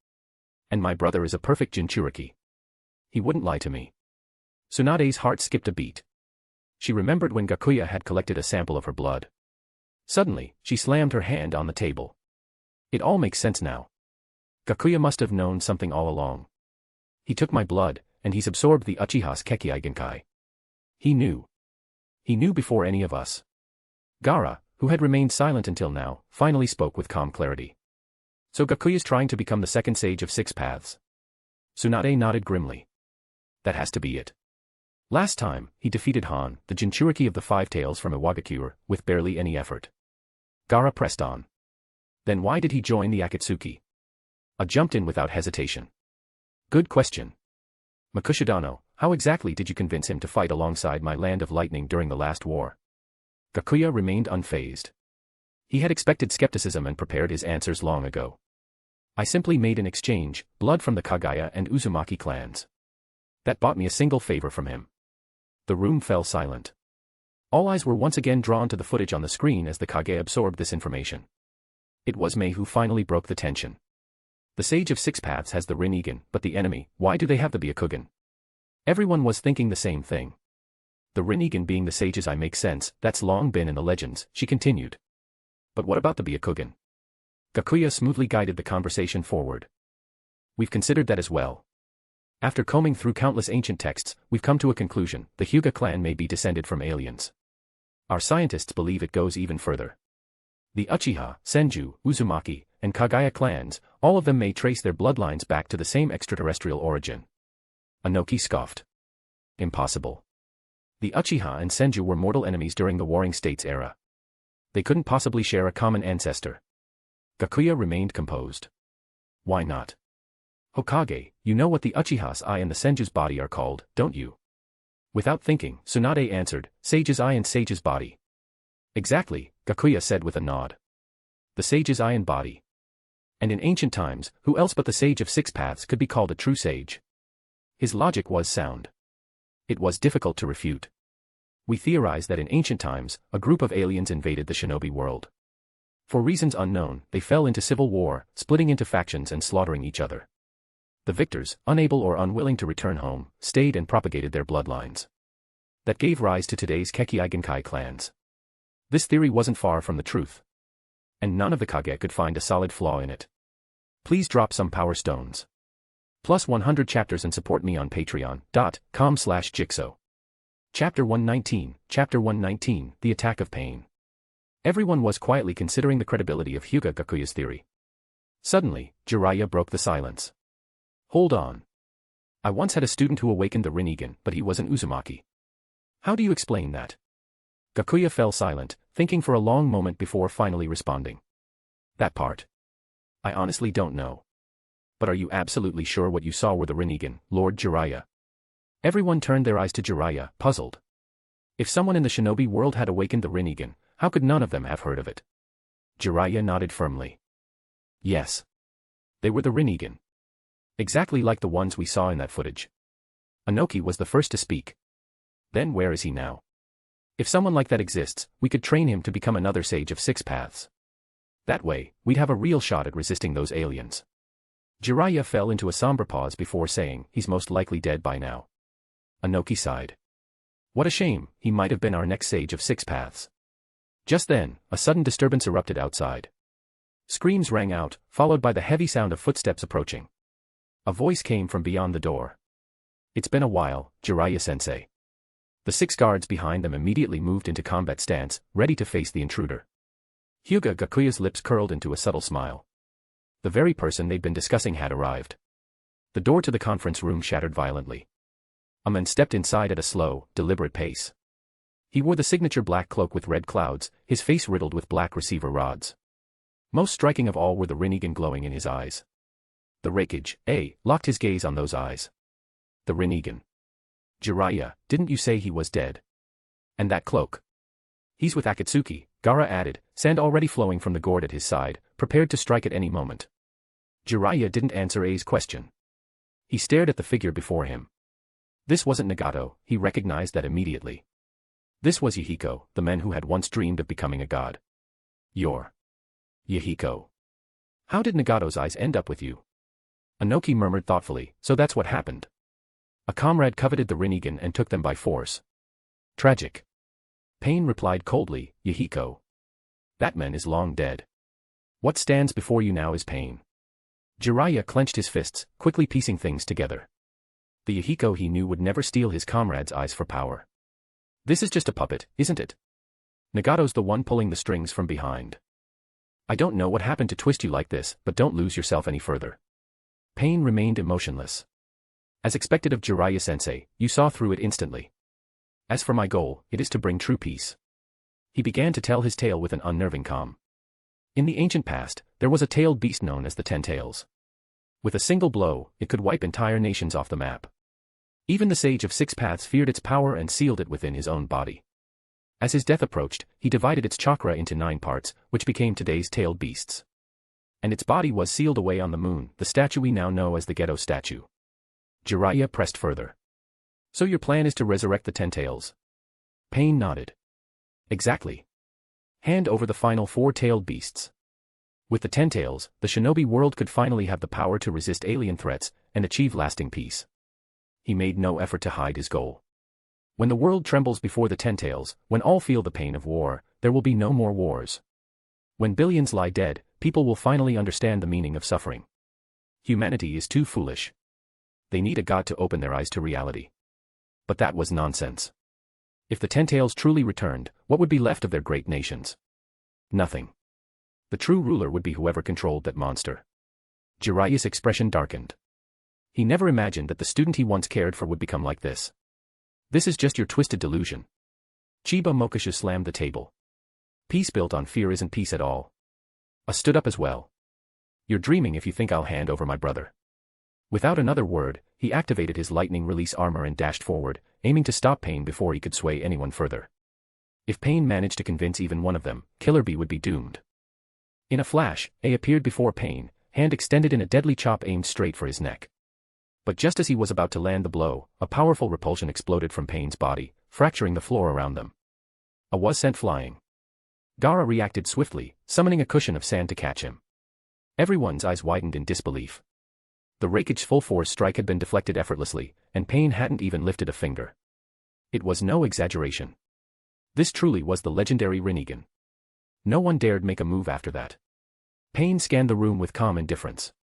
And my brother is a perfect Jinchuriki. He wouldn't lie to me. Tsunade's heart skipped a beat. She remembered when Gakuya had collected a sample of her blood. Suddenly, she slammed her hand on the table. It all makes sense now. Gakuya must have known something all along. He took my blood, and he's absorbed the Uchiha's Kekkei. He knew. He knew before any of us. Gaara, who had remained silent until now, finally spoke with calm clarity. So Gakuya's trying to become the second sage of 6 paths. Tsunade nodded grimly. That has to be it. Last time, he defeated Han, the Jinchuriki of the 5 tails from Iwagakure, with barely any effort. Gaara pressed on. Then why did he join the Akatsuki? I jumped in without hesitation. Good question. Makushidano, how exactly did you convince him to fight alongside my Land of Lightning during the last war? Gakuya remained unfazed. He had expected skepticism and prepared his answers long ago. I simply made an exchange, blood from the Kagaya and Uzumaki clans. That bought me a single favor from him. The room fell silent. All eyes were once again drawn to the footage on the screen as the Kage absorbed this information. It was Mei who finally broke the tension. The Sage of 6 Paths has the Rinnegan, but the enemy, why do they have the Byakugan? Everyone was thinking the same thing. The Rinnegan being the sage's eye makes sense, that's long been in the legends, she continued. But what about the Byakugan? Gakuya smoothly guided the conversation forward. We've considered that as well. After combing through countless ancient texts, we've come to a conclusion, the Hyūga Clan may be descended from aliens. Our scientists believe it goes even further. The Uchiha, Senju, Uzumaki, and Kagaya clans, all of them may trace their bloodlines back to the same extraterrestrial origin. Anoki scoffed. Impossible. The Uchiha and Senju were mortal enemies during the Warring States era. They couldn't possibly share a common ancestor. Gakuya remained composed. Why not? Hokage, you know what the Uchiha's eye and the Senju's body are called, don't you? Without thinking, Tsunade answered, Sage's eye and Sage's body. Exactly, Gakuya said with a nod. The Sage's eye and body. And in ancient times, who else but the Sage of 6 Paths could be called a true sage? His logic was sound. It was difficult to refute. We theorize that in ancient times, a group of aliens invaded the Shinobi world. For reasons unknown, they fell into civil war, splitting into factions and slaughtering each other. The victors, unable or unwilling to return home, stayed and propagated their bloodlines. That gave rise to today's Kekkei clans. This theory wasn't far from the truth. And none of the Kage could find a solid flaw in it. Please drop some power stones. Plus 100 chapters and support me on patreon.com/jigsaw. Chapter 119, The Attack of Pain. Everyone was quietly considering the credibility of Hyūga Gakuya's theory. Suddenly, Jiraiya broke the silence. Hold on. I once had a student who awakened the Rinnegan, but he was an Uzumaki. How do you explain that? Gakuya fell silent, thinking for a long moment before finally responding. That part. I honestly don't know. But are you absolutely sure what you saw were the Rinnegan, Lord Jiraiya? Everyone turned their eyes to Jiraiya, puzzled. If someone in the Shinobi world had awakened the Rinnegan, how could none of them have heard of it? Jiraiya nodded firmly. Yes. They were the Rinnegan. Exactly like the ones we saw in that footage. Anoki was the first to speak. Then where is he now? If someone like that exists, we could train him to become another sage of 6 paths. That way, we'd have a real shot at resisting those aliens. Jiraiya fell into a somber pause before saying, he's most likely dead by now. Anoki sighed. What a shame, he might have been our next sage of 6 paths. Just then, a sudden disturbance erupted outside. Screams rang out, followed by the heavy sound of footsteps approaching. A voice came from beyond the door. It's been a while, Jiraiya-sensei. The 6 guards behind them immediately moved into combat stance, ready to face the intruder. Hyūga Gakuya's lips curled into a subtle smile. The very person they'd been discussing had arrived. The door to the conference room shattered violently. A man stepped inside at a slow, deliberate pace. He wore the signature black cloak with red clouds, his face riddled with black receiver rods. Most striking of all were the Rinnegan glowing in his eyes. The Raikage, locked his gaze on those eyes. The Rinnegan. Jiraiya, didn't you say he was dead? And that cloak? He's with Akatsuki, Gaara added, sand already flowing from the gourd at his side, prepared to strike at any moment. Jiraiya didn't answer A's question. He stared at the figure before him. This wasn't Nagato, he recognized that immediately. This was Yahiko, the man who had once dreamed of becoming a god. You're Yahiko. How did Nagato's eyes end up with you? Anoki murmured thoughtfully, so that's what happened. A comrade coveted the Rinnegan and took them by force. Tragic. Pain replied coldly, Yahiko. That man is long dead. What stands before you now is pain. Jiraiya clenched his fists, quickly piecing things together. The Yahiko he knew would never steal his comrade's eyes for power. This is just a puppet, isn't it? Nagato's the one pulling the strings from behind. I don't know what happened to twist you like this, but don't lose yourself any further. Pain remained emotionless. As expected of Jiraiya-sensei, you saw through it instantly. As for my goal, it is to bring true peace. He began to tell his tale with an unnerving calm. In the ancient past, there was a tailed beast known as the Ten Tails. With a single blow, it could wipe entire nations off the map. Even the Sage of Six Paths feared its power and sealed it within his own body. As his death approached, he divided its chakra into 9 parts, which became today's tailed beasts. And its body was sealed away on the moon, the statue we now know as the Ghetto statue. Jiraiya pressed further. So your plan is to resurrect the Ten Tails? Pain nodded. Exactly. Hand over the final 4 tailed beasts. With the Ten Tails, the Shinobi world could finally have the power to resist alien threats and achieve lasting peace. He made no effort to hide his goal. When the world trembles before the Ten Tails, when all feel the pain of war, there will be no more wars. When billions lie dead, people will finally understand the meaning of suffering. Humanity is too foolish. They need a god to open their eyes to reality. But that was nonsense. If the Ten Tails truly returned, what would be left of their great nations? Nothing. The true ruler would be whoever controlled that monster. Jiraiya's expression darkened. He never imagined that the student he once cared for would become like this. This is just your twisted delusion. Chiba Mokishu slammed the table. Peace built on fear isn't peace at all. Stood up as well. You're dreaming if you think I'll hand over my brother. Without another word, he activated his lightning release armor and dashed forward, aiming to stop Pain before he could sway anyone further. If Pain managed to convince even one of them, Killer Bee would be doomed. In a flash, A appeared before Pain, hand extended in a deadly chop aimed straight for his neck. But just as he was about to land the blow, a powerful repulsion exploded from Pain's body, fracturing the floor around them. A was sent flying. Gaara reacted swiftly, summoning a cushion of sand to catch him. Everyone's eyes widened in disbelief. The Raikage's full force strike had been deflected effortlessly, and Pain hadn't even lifted a finger. It was no exaggeration. This truly was the legendary Rinnegan. No one dared make a move after that. Pain scanned the room with calm indifference.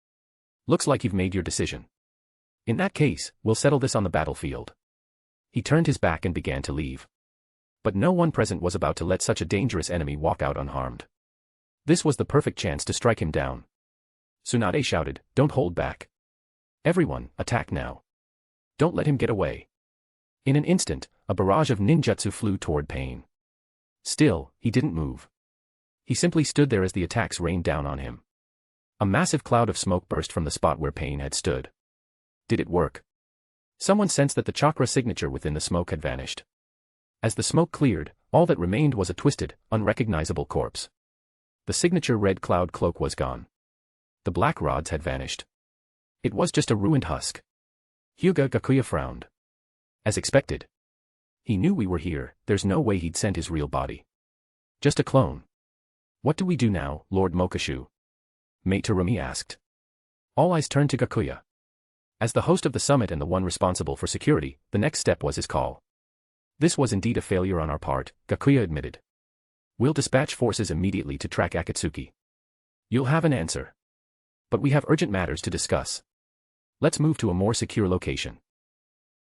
Looks like you've made your decision. In that case, we'll settle this on the battlefield. He turned his back and began to leave. But no one present was about to let such a dangerous enemy walk out unharmed. This was the perfect chance to strike him down. Tsunade shouted, "Don't hold back. Everyone, attack now. Don't let him get away." In an instant, a barrage of ninjutsu flew toward Pain. Still, he didn't move. He simply stood there as the attacks rained down on him. A massive cloud of smoke burst from the spot where Pain had stood. Did it work? Someone sensed that the chakra signature within the smoke had vanished. As the smoke cleared, all that remained was a twisted, unrecognizable corpse. The signature red cloud cloak was gone. The black rods had vanished. It was just a ruined husk. Hyūga Gakuya frowned. As expected. He knew we were here, there's no way he'd send his real body. Just a clone. What do we do now, Lord Mokishu? Mate Terumi asked. All eyes turned to Gakuya. As the host of the summit and the one responsible for security, the next step was his call. This was indeed a failure on our part, Gakuya admitted. We'll dispatch forces immediately to track Akatsuki. You'll have an answer. But we have urgent matters to discuss. Let's move to a more secure location.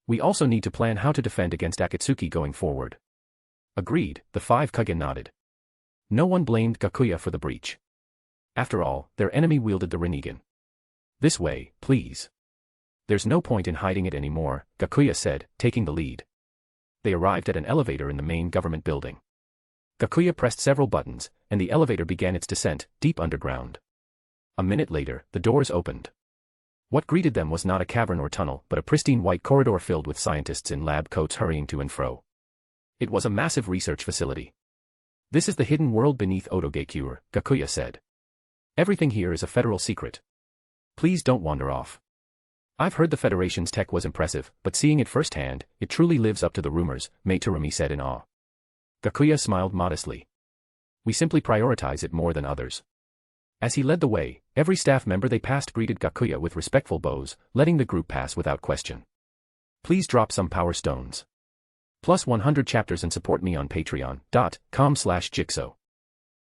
We also need to plan how to defend against Akatsuki going forward. Agreed, the 5 Kage nodded. No one blamed Gakuya for the breach. After all, their enemy wielded the Rinnegan. This way, please. The There's no point in hiding it anymore, Gakuya said, taking the lead. They arrived at an elevator in the main government building. Gakuya pressed several buttons, and the elevator began its descent, deep underground. A minute later, the doors opened. What greeted them was not a cavern or tunnel, but a pristine white corridor filled with scientists in lab coats hurrying to and fro. It was a massive research facility. This is the hidden world beneath Otogekyure, Gakuya said. Everything here is a federal secret. Please don't wander off. I've heard the Federation's tech was impressive, but seeing it firsthand, it truly lives up to the rumors, Meitorumi said in awe. Gakuya smiled modestly. We simply prioritize it more than others. As he led the way, every staff member they passed greeted Gakuya with respectful bows, letting the group pass without question. Please drop some power stones. Plus 100 chapters and support me on patreon.com/jixo.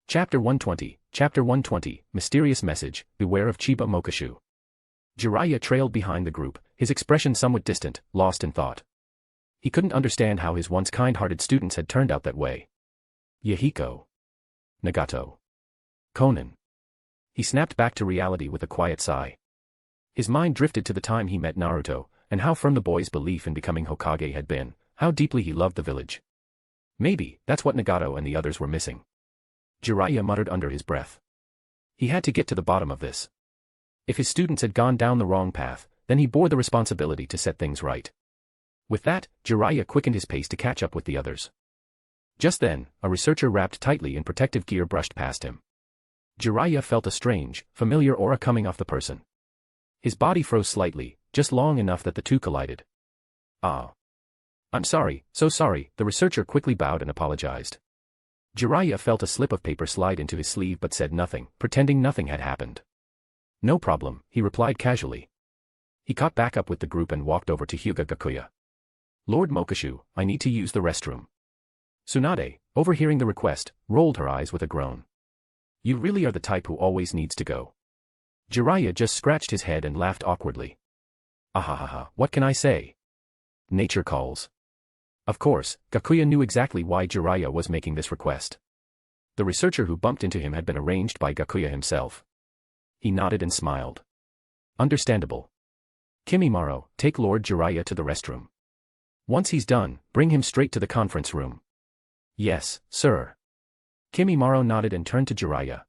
Chapter 120, Mysterious Message, Beware of Chiba Mokashu. Jiraiya trailed behind the group, his expression somewhat distant, lost in thought. He couldn't understand how his once kind-hearted students had turned out that way. Yahiko. Nagato. Konan. He snapped back to reality with a quiet sigh. His mind drifted to the time he met Naruto, and how firm the boy's belief in becoming Hokage had been, how deeply he loved the village. Maybe, that's what Nagato and the others were missing. Jiraiya muttered under his breath. He had to get to the bottom of this. If his students had gone down the wrong path, then he bore the responsibility to set things right. With that, Jiraiya quickened his pace to catch up with the others. Just then, a researcher wrapped tightly in protective gear brushed past him. Jiraiya felt a strange, familiar aura coming off the person. His body froze slightly, just long enough that the two collided. Ah. I'm sorry, so sorry, the researcher quickly bowed and apologized. Jiraiya felt a slip of paper slide into his sleeve but said nothing, pretending nothing had happened. No problem, he replied casually. He caught back up with the group and walked over to Hyūga Gakuya. Lord Mokashu, I need to use the restroom. Tsunade, overhearing the request, rolled her eyes with a groan. You really are the type who always needs to go. Jiraiya just scratched his head and laughed awkwardly. Ahahaha, what can I say? Nature calls. Of course, Gakuya knew exactly why Jiraiya was making this request. The researcher who bumped into him had been arranged by Gakuya himself. He nodded and smiled. Understandable. Kimimaro, take Lord Jiraiya to the restroom. Once he's done, bring him straight to the conference room. Yes, sir. Kimimaro nodded and turned to Jiraiya.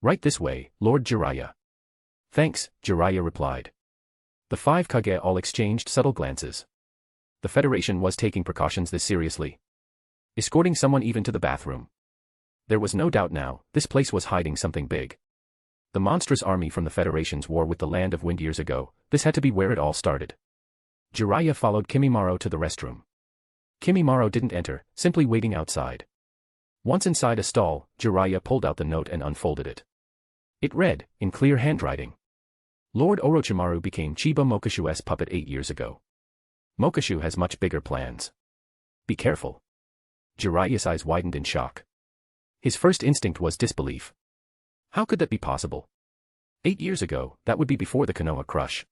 Right this way, Lord Jiraiya. Thanks, Jiraiya replied. The 5 Kage all exchanged subtle glances. The Federation was taking precautions this seriously. Escorting someone even to the bathroom. There was no doubt now, this place was hiding something big. The monstrous army from the Federation's war with the Land of Wind years ago, this had to be where it all started. Jiraiya followed Kimimaro to the restroom. Kimimaro didn't enter, simply waiting outside. Once inside a stall, Jiraiya pulled out the note and unfolded it. It read, in clear handwriting. Lord Orochimaru became Chiba Mokashu's puppet 8 years ago. Mokashu has much bigger plans. Be careful. Jiraiya's eyes widened in shock. His first instinct was disbelief. How could that be possible? 8 years ago, that would be before the Konoha crush.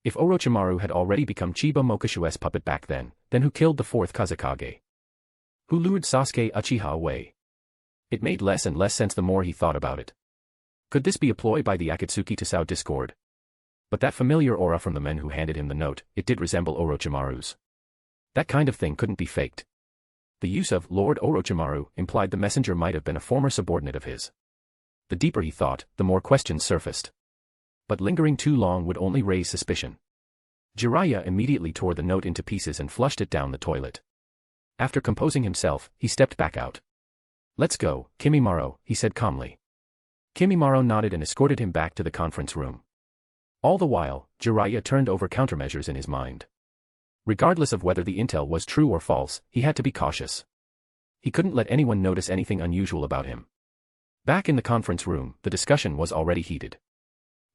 If Orochimaru had already become Chiba Mokashu's puppet back then who killed the 4th Kazekage? Who lured Sasuke Uchiha away? It made less and less sense the more he thought about it. Could this be a ploy by the Akatsuki to sow discord? But that familiar aura from the men who handed him the note, it did resemble Orochimaru's. That kind of thing couldn't be faked. The use of Lord Orochimaru implied the messenger might have been a former subordinate of his. The deeper he thought, the more questions surfaced. But lingering too long would only raise suspicion. Jiraiya immediately tore the note into pieces and flushed it down the toilet. After composing himself, he stepped back out. Let's go, Kimimaro, he said calmly. Kimimaro nodded and escorted him back to the conference room. All the while, Jiraiya turned over countermeasures in his mind. Regardless of whether the intel was true or false, he had to be cautious. He couldn't let anyone notice anything unusual about him. Back in the conference room, the discussion was already heated.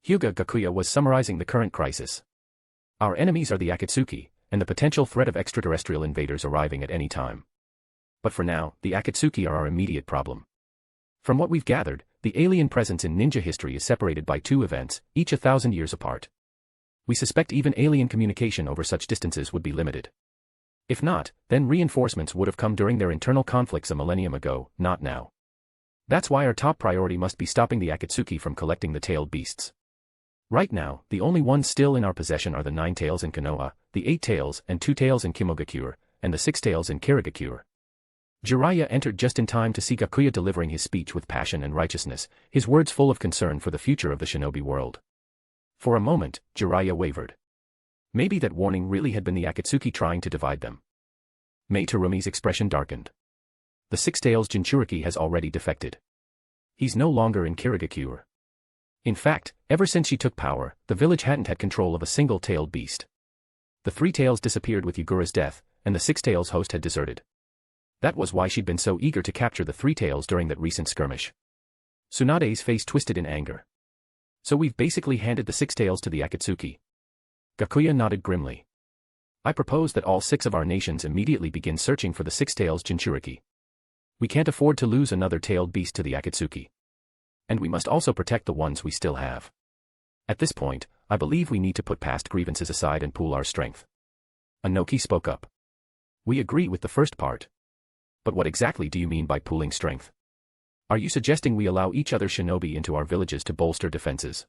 Hyūga Gakuya was summarizing the current crisis. Our enemies are the Akatsuki, and the potential threat of extraterrestrial invaders arriving at any time. But for now, the Akatsuki are our immediate problem. From what we've gathered, the alien presence in ninja history is separated by 2 events, each 1,000 years apart. We suspect even alien communication over such distances would be limited. If not, then reinforcements would have come during their internal conflicts a millennium ago, not now. That's why our top priority must be stopping the Akatsuki from collecting the tailed beasts. Right now, the only ones still in our possession are the 9 tails in Konoha, the 8 tails and 2 tails in Kimogakuya, and the 6 tails in Kirigakuya. Jiraiya entered just in time to see Gakuya delivering his speech with passion and righteousness, his words full of concern for the future of the shinobi world. For a moment, Jiraiya wavered. Maybe that warning really had been the Akatsuki trying to divide them. Mei Terumi's expression darkened. The 6 tails Jinchuriki has already defected. He's no longer in Kirigakuya. In fact, ever since she took power, the village hadn't had control of a single-tailed beast. The 3 tails disappeared with Yugura's death, and the 6 tails host had deserted. That was why she'd been so eager to capture the 3 tails during that recent skirmish. Tsunade's face twisted in anger. So we've basically handed the 6 tails to the Akatsuki. Gakuya nodded grimly. I propose that all 6 of our nations immediately begin searching for the 6 tails Jinchuriki. We can't afford to lose another tailed beast to the Akatsuki. And we must also protect the ones we still have. At this point, I believe we need to put past grievances aside and pool our strength. Anoki spoke up. We agree with the first part. But what exactly do you mean by pooling strength? Are you suggesting we allow each other shinobi into our villages to bolster defenses?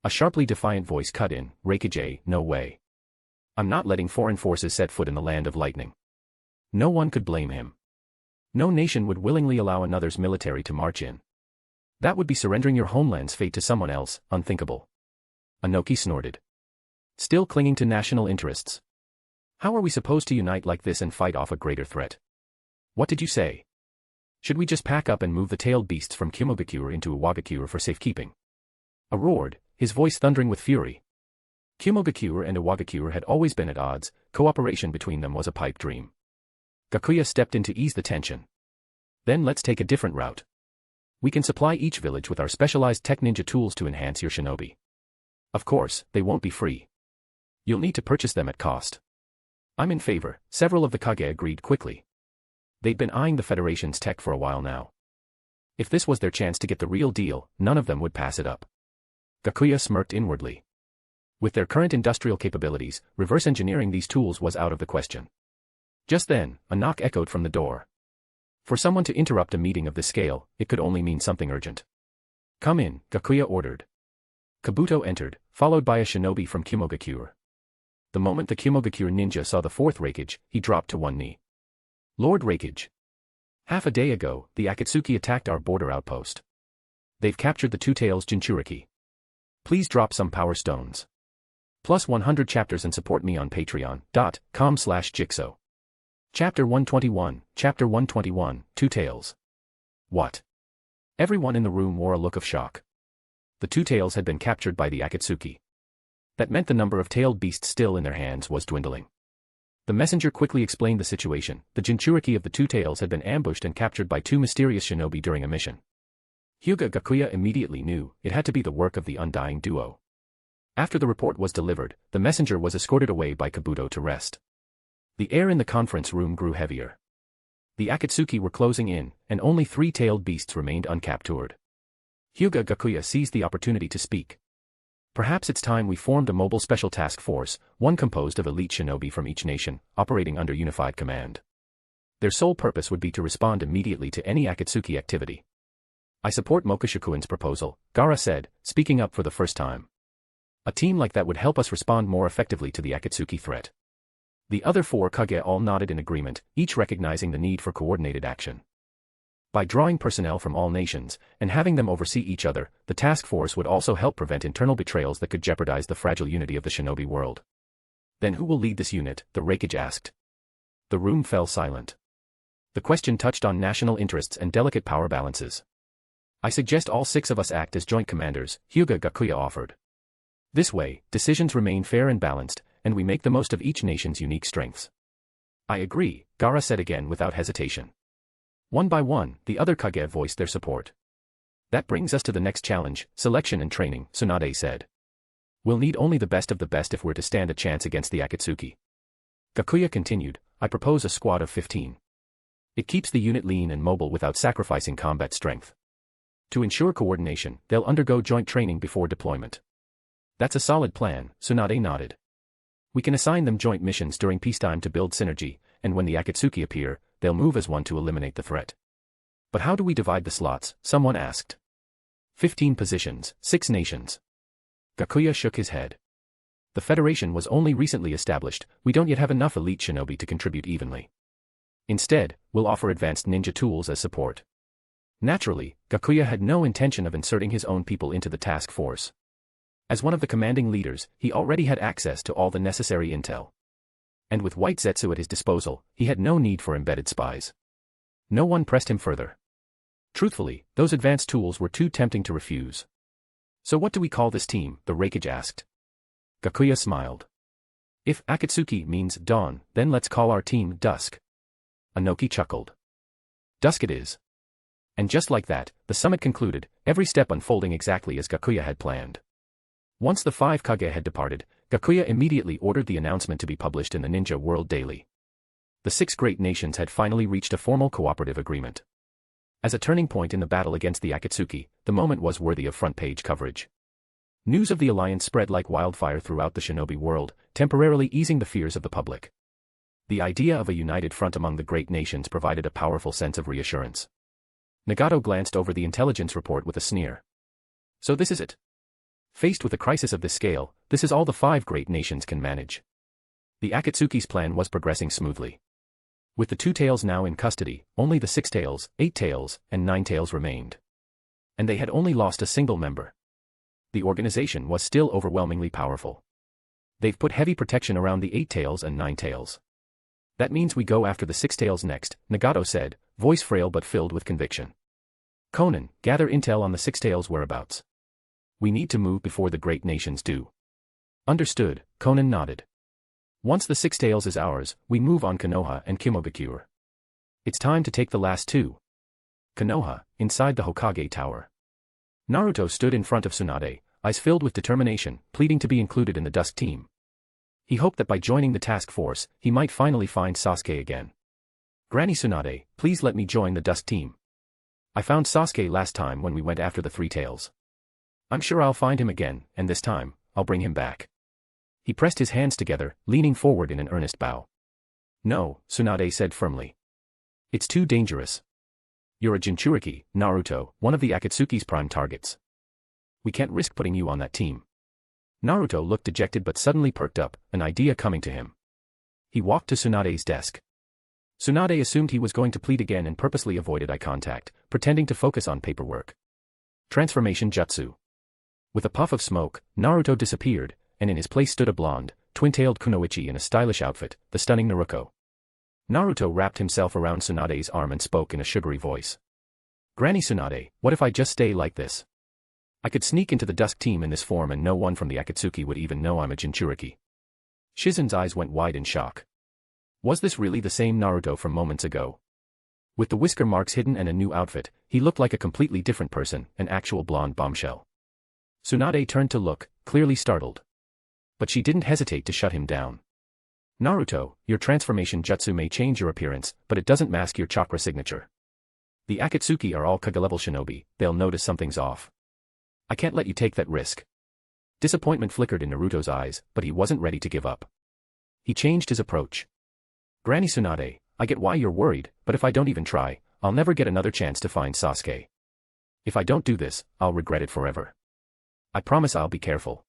A sharply defiant voice cut in, Reikage, no way. I'm not letting foreign forces set foot in the land of lightning. No one could blame him. No nation would willingly allow another's military to march in. That would be surrendering your homeland's fate to someone else, unthinkable. Anoki snorted. Still clinging to national interests. How are we supposed to unite like this and fight off a greater threat? What did you say? Should we just pack up and move the tailed beasts from Kimogakuya into Iwagakuya for safekeeping? A roared, his voice thundering with fury. Kimogakuya and Iwagakuya had always been at odds, cooperation between them was a pipe dream. Gakuya stepped in to ease the tension. Then let's take a different route. We can supply each village with our specialized tech ninja tools to enhance your shinobi. Of course, they won't be free. You'll need to purchase them at cost. I'm in favor, several of the Kage agreed quickly. They'd been eyeing the Federation's tech for a while now. If this was their chance to get the real deal, none of them would pass it up. Gakuya smirked inwardly. With their current industrial capabilities, reverse engineering these tools was out of the question. Just then, a knock echoed from the door. For someone to interrupt a meeting of this scale, it could only mean something urgent. Come in, Gakuya ordered. Kabuto entered, followed by a shinobi from Kimogakuya. The moment the Kimogakuya ninja saw the 4th Reikage, he dropped to one knee. Lord Reikage. Half a day ago, the Akatsuki attacked our border outpost. They've captured the 2 tails Jinchuriki. Please drop some power stones. Plus 100 chapters and support me on patreon.com/jixo. Chapter 121, Chapter 121, 2 tails. What? Everyone in the room wore a look of shock. The 2 tails had been captured by the Akatsuki. That meant the number of tailed beasts still in their hands was dwindling. The messenger quickly explained the situation. The Jinchuriki of the 2 tails had been ambushed and captured by 2 mysterious shinobi during a mission. Hyūga Gakuya immediately knew it had to be the work of the Undying Duo. After the report was delivered, the messenger was escorted away by Kabuto to rest. The air in the conference room grew heavier. The Akatsuki were closing in, and only 3 tailed beasts remained uncaptured. Hyūga Gakuya seized the opportunity to speak. Perhaps it's time we formed a mobile special task force, one composed of elite shinobi from each nation, operating under unified command. Their sole purpose would be to respond immediately to any Akatsuki activity. I support Mokishikun's proposal, Gaara said, speaking up for the first time. A team like that would help us respond more effectively to the Akatsuki threat. The other 4 Kage all nodded in agreement, each recognizing the need for coordinated action. By drawing personnel from all nations, and having them oversee each other, the task force would also help prevent internal betrayals that could jeopardize the fragile unity of the shinobi world. Then who will lead this unit? The Reikage asked. The room fell silent. The question touched on national interests and delicate power balances. I suggest all 6 of us act as joint commanders, Hyūga Gakuya offered. This way, decisions remain fair and balanced, and we make the most of each nation's unique strengths. I agree, Gaara said again without hesitation. One by one, the other Kage voiced their support. That brings us to the next challenge, selection and training, Tsunade said. We'll need only the best of the best if we're to stand a chance against the Akatsuki. Gakuya continued, I propose a squad of 15. It keeps the unit lean and mobile without sacrificing combat strength. To ensure coordination, they'll undergo joint training before deployment. That's a solid plan, Tsunade nodded. We can assign them joint missions during peacetime to build synergy, and when the Akatsuki appear, they'll move as one to eliminate the threat. But how do we divide the slots? Someone asked. 15 positions, 6 nations. Gakuya shook his head. The Federation was only recently established, we don't yet have enough elite shinobi to contribute evenly. Instead, we'll offer advanced ninja tools as support. Naturally, Gakuya had no intention of inserting his own people into the task force. As one of the commanding leaders, he already had access to all the necessary intel. And with White Zetsu at his disposal, he had no need for embedded spies. No one pressed him further. Truthfully, those advanced tools were too tempting to refuse. So what do we call this team? The Raikage asked. Gakuya smiled. If Akatsuki means dawn, then let's call our team Dusk. Anoki chuckled. Dusk it is. And just like that, the summit concluded, every step unfolding exactly as Gakuya had planned. Once the 5 Kage had departed, Gakuya immediately ordered the announcement to be published in the Ninja World Daily. The 6 great nations had finally reached a formal cooperative agreement. As a turning point in the battle against the Akatsuki, the moment was worthy of front-page coverage. News of the alliance spread like wildfire throughout the shinobi world, temporarily easing the fears of the public. The idea of a united front among the great nations provided a powerful sense of reassurance. Nagato glanced over the intelligence report with a sneer. So this is it. Faced with a crisis of this scale, this is all the 5 great nations can manage. The Akatsuki's plan was progressing smoothly. With the 2 tails now in custody, only the 6 tails, 8 tails, and 9 tails remained. And they had only lost a single member. The organization was still overwhelmingly powerful. They've put heavy protection around the 8 tails and 9 tails. That means we go after the 6 tails next, Nagato said, voice frail but filled with conviction. Conan, gather intel on the 6 tails' whereabouts. We need to move before the great nations do. Understood, Conan nodded. Once the 6 tails is ours, we move on Konoha and Kimobukure. It's time to take the last 2. Konoha, inside the Hokage Tower. Naruto stood in front of Tsunade, eyes filled with determination, pleading to be included in the Dusk team. He hoped that by joining the task force, he might finally find Sasuke again. Granny Tsunade, please let me join the Dusk team. I found Sasuke last time when we went after the 3 tails. I'm sure I'll find him again, and this time, I'll bring him back. He pressed his hands together, leaning forward in an earnest bow. No, Tsunade said firmly. It's too dangerous. You're a Jinchuriki, Naruto, one of the Akatsuki's prime targets. We can't risk putting you on that team. Naruto looked dejected but suddenly perked up, an idea coming to him. He walked to Tsunade's desk. Tsunade assumed he was going to plead again and purposely avoided eye contact, pretending to focus on paperwork. Transformation Jutsu. With a puff of smoke, Naruto disappeared, and in his place stood a blonde, twin-tailed kunoichi in a stylish outfit, the stunning Naruko. Naruto wrapped himself around Tsunade's arm and spoke in a sugary voice. Granny Tsunade, what if I just stay like this? I could sneak into the Dusk team in this form and no one from the Akatsuki would even know I'm a Jinchuriki. Shizen's eyes went wide in shock. Was this really the same Naruto from moments ago? With the whisker marks hidden and a new outfit, he looked like a completely different person, an actual blonde bombshell. Tsunade turned to look, clearly startled. But she didn't hesitate to shut him down. Naruto, your transformation jutsu may change your appearance, but it doesn't mask your chakra signature. The Akatsuki are all Kage-level shinobi, they'll notice something's off. I can't let you take that risk. Disappointment flickered in Naruto's eyes, but he wasn't ready to give up. He changed his approach. Granny Tsunade, I get why you're worried, but if I don't even try, I'll never get another chance to find Sasuke. If I don't do this, I'll regret it forever. I promise I'll be careful.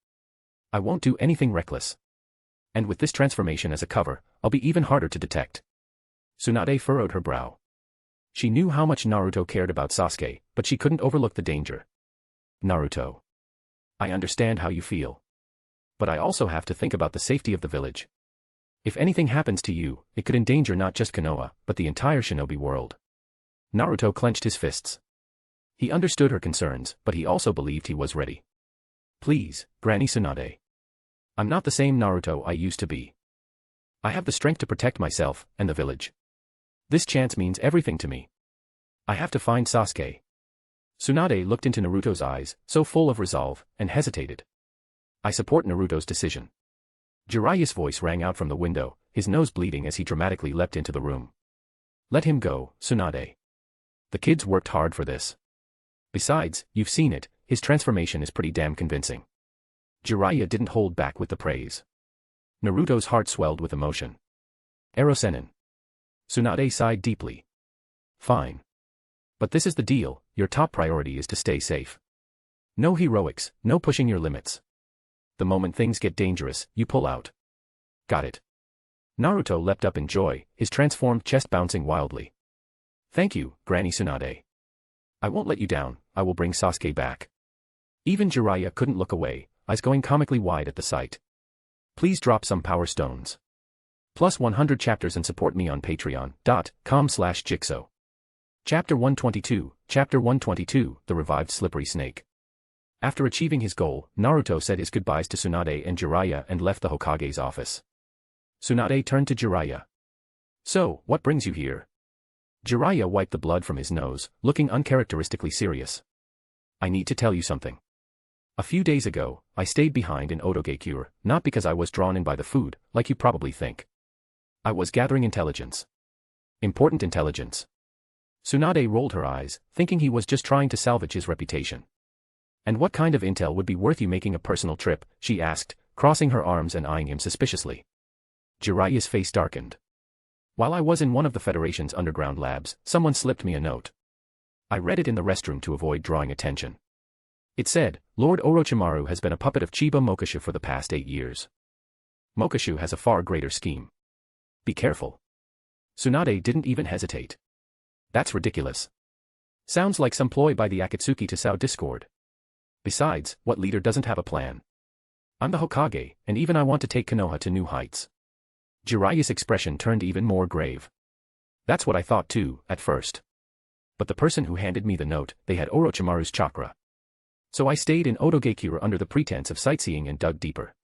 I won't do anything reckless. And with this transformation as a cover, I'll be even harder to detect. Tsunade furrowed her brow. She knew how much Naruto cared about Sasuke, but she couldn't overlook the danger. Naruto. I understand how you feel. But I also have to think about the safety of the village. If anything happens to you, it could endanger not just Konoha, but the entire shinobi world. Naruto clenched his fists. He understood her concerns, but he also believed he was ready. Please, Granny Tsunade. I'm not the same Naruto I used to be. I have the strength to protect myself, and the village. This chance means everything to me. I have to find Sasuke. Tsunade looked into Naruto's eyes, so full of resolve, and hesitated. I support Naruto's decision. Jiraiya's voice rang out from the window, his nose bleeding as he dramatically leapt into the room. Let him go, Tsunade. The kids worked hard for this. Besides, you've seen it, his transformation is pretty damn convincing. Jiraiya didn't hold back with the praise. Naruto's heart swelled with emotion. Erosenin. Tsunade sighed deeply. Fine. But this is the deal, your top priority is to stay safe. No heroics, no pushing your limits. The moment things get dangerous, you pull out. Got it. Naruto leapt up in joy, his transformed chest bouncing wildly. Thank you, Granny Tsunade. I won't let you down, I will bring Sasuke back. Even Jiraiya couldn't look away, eyes going comically wide at the sight. Please drop some power stones. Plus 100 chapters and support me on patreon.com/jigsaw. Chapter 122, Chapter 122, The Revived Slippery Snake. After achieving his goal, Naruto said his goodbyes to Tsunade and Jiraiya and left the Hokage's office. Tsunade turned to Jiraiya. So, what brings you here? Jiraiya wiped the blood from his nose, looking uncharacteristically serious. I need to tell you something. A few days ago, I stayed behind in Odogakure, not because I was drawn in by the food, like you probably think. I was gathering intelligence. Important intelligence. Tsunade rolled her eyes, thinking he was just trying to salvage his reputation. And what kind of intel would be worth you making a personal trip, she asked, crossing her arms and eyeing him suspiciously. Jiraiya's face darkened. While I was in one of the Federation's underground labs, someone slipped me a note. I read it in the restroom to avoid drawing attention. It said, Lord Orochimaru has been a puppet of Chiba Mokishu for the past 8 years. Mokishu has a far greater scheme. Be careful. Tsunade didn't even hesitate. That's ridiculous. Sounds like some ploy by the Akatsuki to sow discord. Besides, what leader doesn't have a plan? I'm the Hokage, and even I want to take Konoha to new heights. Jiraiya's expression turned even more grave. That's what I thought too, at first. But the person who handed me the note, they had Orochimaru's chakra. So I stayed in Odogakure under the pretense of sightseeing and dug deeper.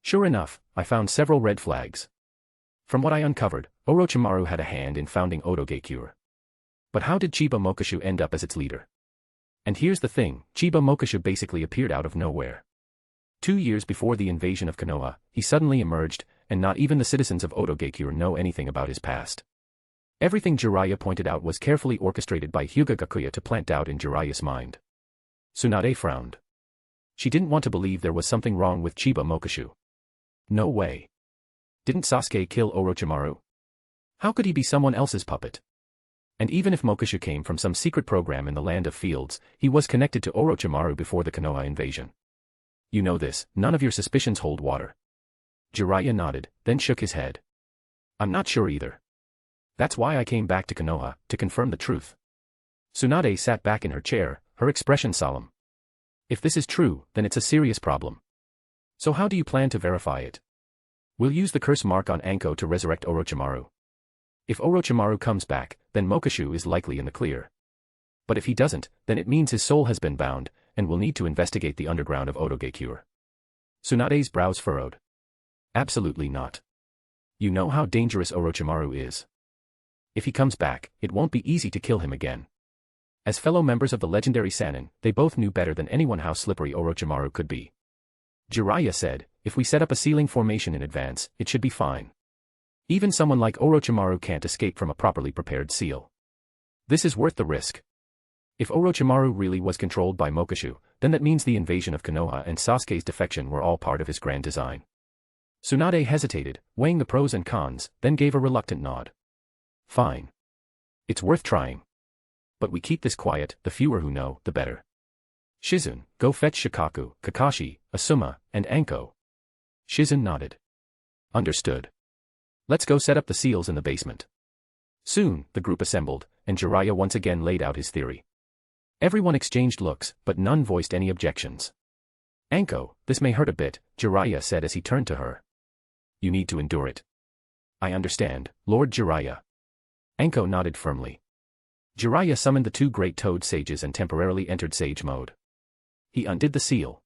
Sure enough, I found several red flags. From what I uncovered, Orochimaru had a hand in founding Odogakure. But how did Chiba Mokishu end up as its leader? And here's the thing, Chiba Mokishu basically appeared out of nowhere. 2 years before the invasion of Konoha, he suddenly emerged, and not even the citizens of Odogakure know anything about his past. Everything Jiraiya pointed out was carefully orchestrated by Hyūga Gakuya to plant doubt in Jiraiya's mind. Tsunade frowned. She didn't want to believe there was something wrong with Chiba Mokishu. No way. Didn't Sasuke kill Orochimaru? How could he be someone else's puppet? And even if Mokishu came from some secret program in the Land of Fields, he was connected to Orochimaru before the Konoha invasion. You know this, none of your suspicions hold water. Jiraiya nodded, then shook his head. I'm not sure either. That's why I came back to Konoha, to confirm the truth. Tsunade sat back in her chair, her expression solemn. If this is true, then it's a serious problem. So how do you plan to verify it? We'll use the curse mark on Anko to resurrect Orochimaru. If Orochimaru comes back, then Mokishu is likely in the clear. But if he doesn't, then it means his soul has been bound, and we'll need to investigate the underground of Odogakure. Tsunade's brows furrowed. Absolutely not. You know how dangerous Orochimaru is. If he comes back, it won't be easy to kill him again. As fellow members of the legendary Sannin, they both knew better than anyone how slippery Orochimaru could be. Jiraiya said, if we set up a sealing formation in advance, it should be fine. Even someone like Orochimaru can't escape from a properly prepared seal. This is worth the risk. If Orochimaru really was controlled by Mokishu, then that means the invasion of Konoha and Sasuke's defection were all part of his grand design. Tsunade hesitated, weighing the pros and cons, then gave a reluctant nod. Fine. It's worth trying. But we keep this quiet, the fewer who know, the better. Shizune, go fetch Shikaku, Kakashi, Asuma, and Anko. Shizune nodded. Understood. Let's go set up the seals in the basement. Soon, the group assembled, and Jiraiya once again laid out his theory. Everyone exchanged looks, but none voiced any objections. Anko, this may hurt a bit, Jiraiya said as he turned to her. You need to endure it. I understand, Lord Jiraiya. Anko nodded firmly. Jiraiya summoned the 2 great toad sages and temporarily entered sage mode. He undid the seal.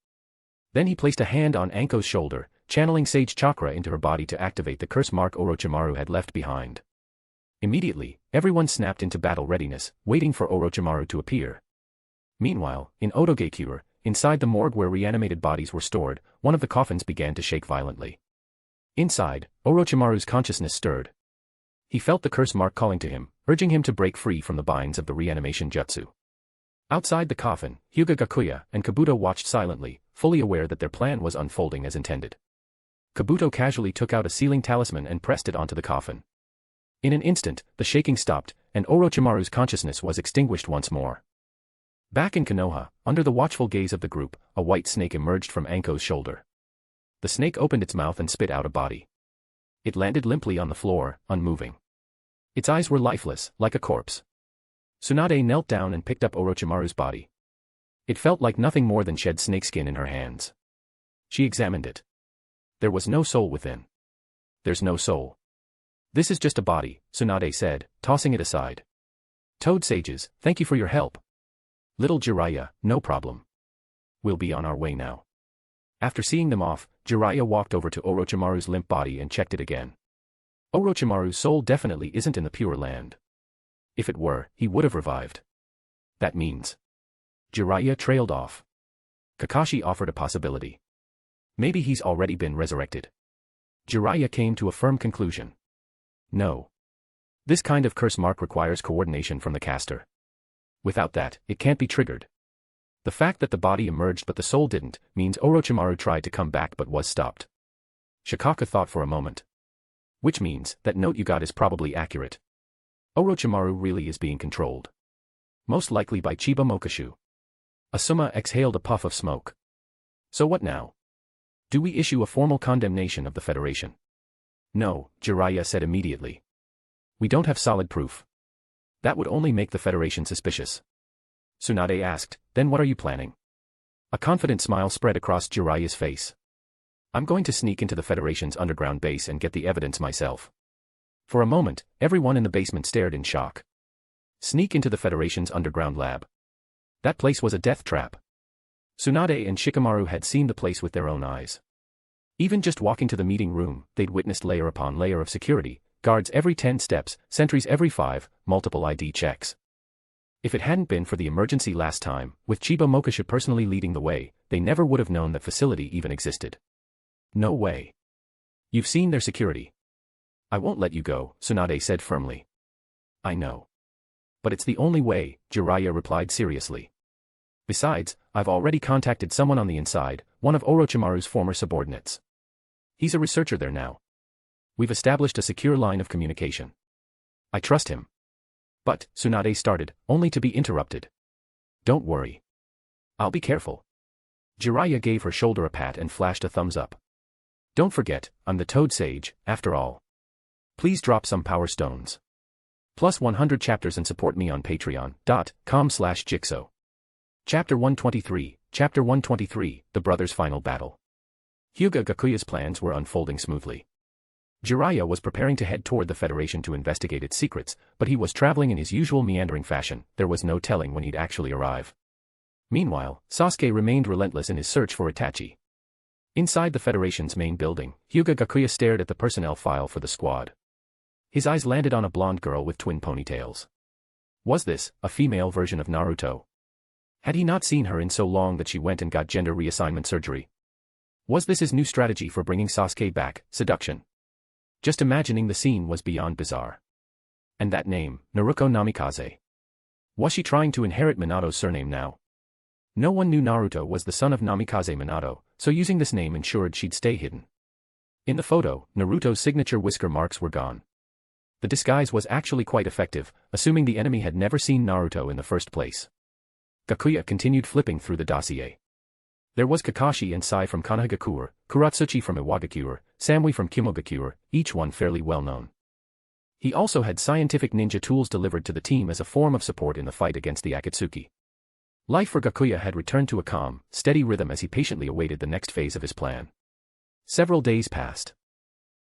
Then he placed a hand on Anko's shoulder, channeling sage chakra into her body to activate the curse mark Orochimaru had left behind. Immediately, everyone snapped into battle readiness, waiting for Orochimaru to appear. Meanwhile, in Odogakure, inside the morgue where reanimated bodies were stored, one of the coffins began to shake violently. Inside, Orochimaru's consciousness stirred. He felt the curse mark calling to him, urging him to break free from the binds of the reanimation jutsu. Outside the coffin, Hyūga Gakuya and Kabuto watched silently, fully aware that their plan was unfolding as intended. Kabuto casually took out a sealing talisman and pressed it onto the coffin. In an instant, the shaking stopped, and Orochimaru's consciousness was extinguished once more. Back in Konoha, under the watchful gaze of the group, a white snake emerged from Anko's shoulder. The snake opened its mouth and spit out a body. It landed limply on the floor, unmoving. Its eyes were lifeless, like a corpse. Tsunade knelt down and picked up Orochimaru's body. It felt like nothing more than shed snakeskin in her hands. She examined it. There was no soul within. There's no soul. This is just a body, Tsunade said, tossing it aside. Toad sages, thank you for your help. Little Jiraiya, no problem. We'll be on our way now. After seeing them off, Jiraiya walked over to Orochimaru's limp body and checked it again. Orochimaru's soul definitely isn't in the Pure Land. If it were, he would have revived. That means. Jiraiya trailed off. Kakashi offered a possibility. Maybe he's already been resurrected. Jiraiya came to a firm conclusion. No. This kind of curse mark requires coordination from the caster. Without that, it can't be triggered. The fact that the body emerged but the soul didn't, means Orochimaru tried to come back but was stopped. Shikaka thought for a moment. Which means, that note you got is probably accurate. Orochimaru really is being controlled. Most likely by Chiba Mokashu. Asuma exhaled a puff of smoke. So what now? Do we issue a formal condemnation of the Federation? No, Jiraiya said immediately. We don't have solid proof. That would only make the Federation suspicious. Tsunade asked, then what are you planning? A confident smile spread across Jiraiya's face. I'm going to sneak into the Federation's underground base and get the evidence myself. For a moment, everyone in the basement stared in shock. Sneak into the Federation's underground lab. That place was a death trap. Tsunade and Shikamaru had seen the place with their own eyes. Even just walking to the meeting room, they'd witnessed layer upon layer of security, guards every 10 steps, sentries every 5, multiple ID checks. If it hadn't been for the emergency last time, with Chiba Mokashu personally leading the way, they never would have known that facility even existed. No way. You've seen their security. I won't let you go, Tsunade said firmly. I know. But it's the only way, Jiraiya replied seriously. Besides, I've already contacted someone on the inside, one of Orochimaru's former subordinates. He's a researcher there now. We've established a secure line of communication. I trust him. But, Tsunade started, only to be interrupted. Don't worry. I'll be careful. Jiraiya gave her shoulder a pat and flashed a thumbs up. Don't forget, I'm the Toad Sage, after all. Please drop some power stones. Plus 100 chapters and support me on patreon.com/jigsaw. Chapter 123, Chapter 123, The Brothers' Final Battle. Hyūga Gakuya's plans were unfolding smoothly. Jiraiya was preparing to head toward the Federation to investigate its secrets, but he was traveling in his usual meandering fashion, there was no telling when he'd actually arrive. Meanwhile, Sasuke remained relentless in his search for Itachi. Inside the Federation's main building, Hyūga Gakuya stared at the personnel file for the squad. His eyes landed on a blonde girl with twin ponytails. Was this a female version of Naruto? Had he not seen her in so long that she went and got gender reassignment surgery? Was this his new strategy for bringing Sasuke back, seduction? Just imagining the scene was beyond bizarre. And that name, Naruko Namikaze. Was she trying to inherit Minato's surname now? No one knew Naruto was the son of Namikaze Minato, so using this name ensured she'd stay hidden. In the photo, Naruto's signature whisker marks were gone. The disguise was actually quite effective, assuming the enemy had never seen Naruto in the first place. Gakuya continued flipping through the dossier. There was Kakashi and Sai from Konoha Gakure, Kuratsuchi from Iwa Gakure, Samui from Kimo Gakure, each one fairly well known. He also had scientific ninja tools delivered to the team as a form of support in the fight against the Akatsuki. Life for Gakuya had returned to a calm, steady rhythm as he patiently awaited the next phase of his plan. Several days passed.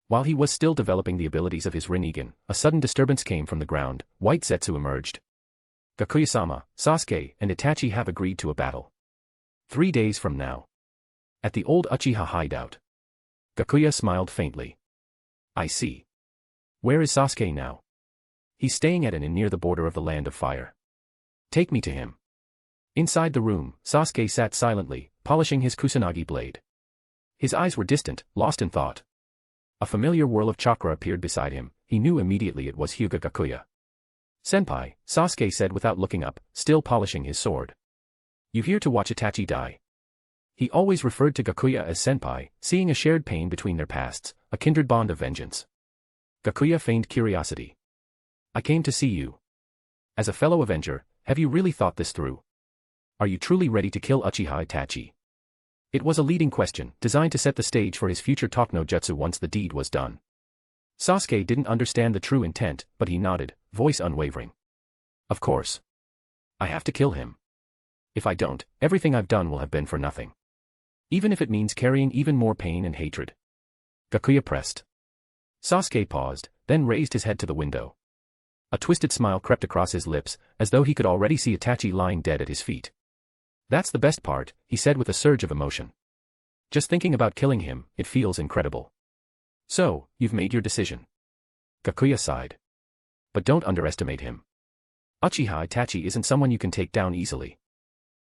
While he was still developing the abilities of his Rinnegan, a sudden disturbance came from the ground. White Zetsu emerged. Gakuya-sama, Sasuke, and Itachi have agreed to a battle. 3 days from now. At the old Uchiha hideout. Gakuya smiled faintly. I see. Where is Sasuke now? He's staying at an inn near the border of the Land of Fire. Take me to him. Inside the room, Sasuke sat silently, polishing his kusanagi blade. His eyes were distant, lost in thought. A familiar whirl of chakra appeared beside him, he knew immediately it was Hyūga Gakuya. Senpai, Sasuke said without looking up, still polishing his sword. You here to watch Itachi die? He always referred to Gakuya as senpai, seeing a shared pain between their pasts, a kindred bond of vengeance. Gakuya feigned curiosity. I came to see you. As a fellow Avenger, have you really thought this through? Are you truly ready to kill Uchiha Itachi? It was a leading question, designed to set the stage for his future talk no jutsu once the deed was done. Sasuke didn't understand the true intent, but he nodded, voice unwavering. Of course. I have to kill him. If I don't, everything I've done will have been for nothing. Even if it means carrying even more pain and hatred. Gakuya pressed. Sasuke paused, then raised his head to the window. A twisted smile crept across his lips, as though he could already see Itachi lying dead at his feet. That's the best part, he said with a surge of emotion. Just thinking about killing him, it feels incredible. So, you've made your decision. Gakuya sighed. But don't underestimate him. Uchiha Itachi isn't someone you can take down easily.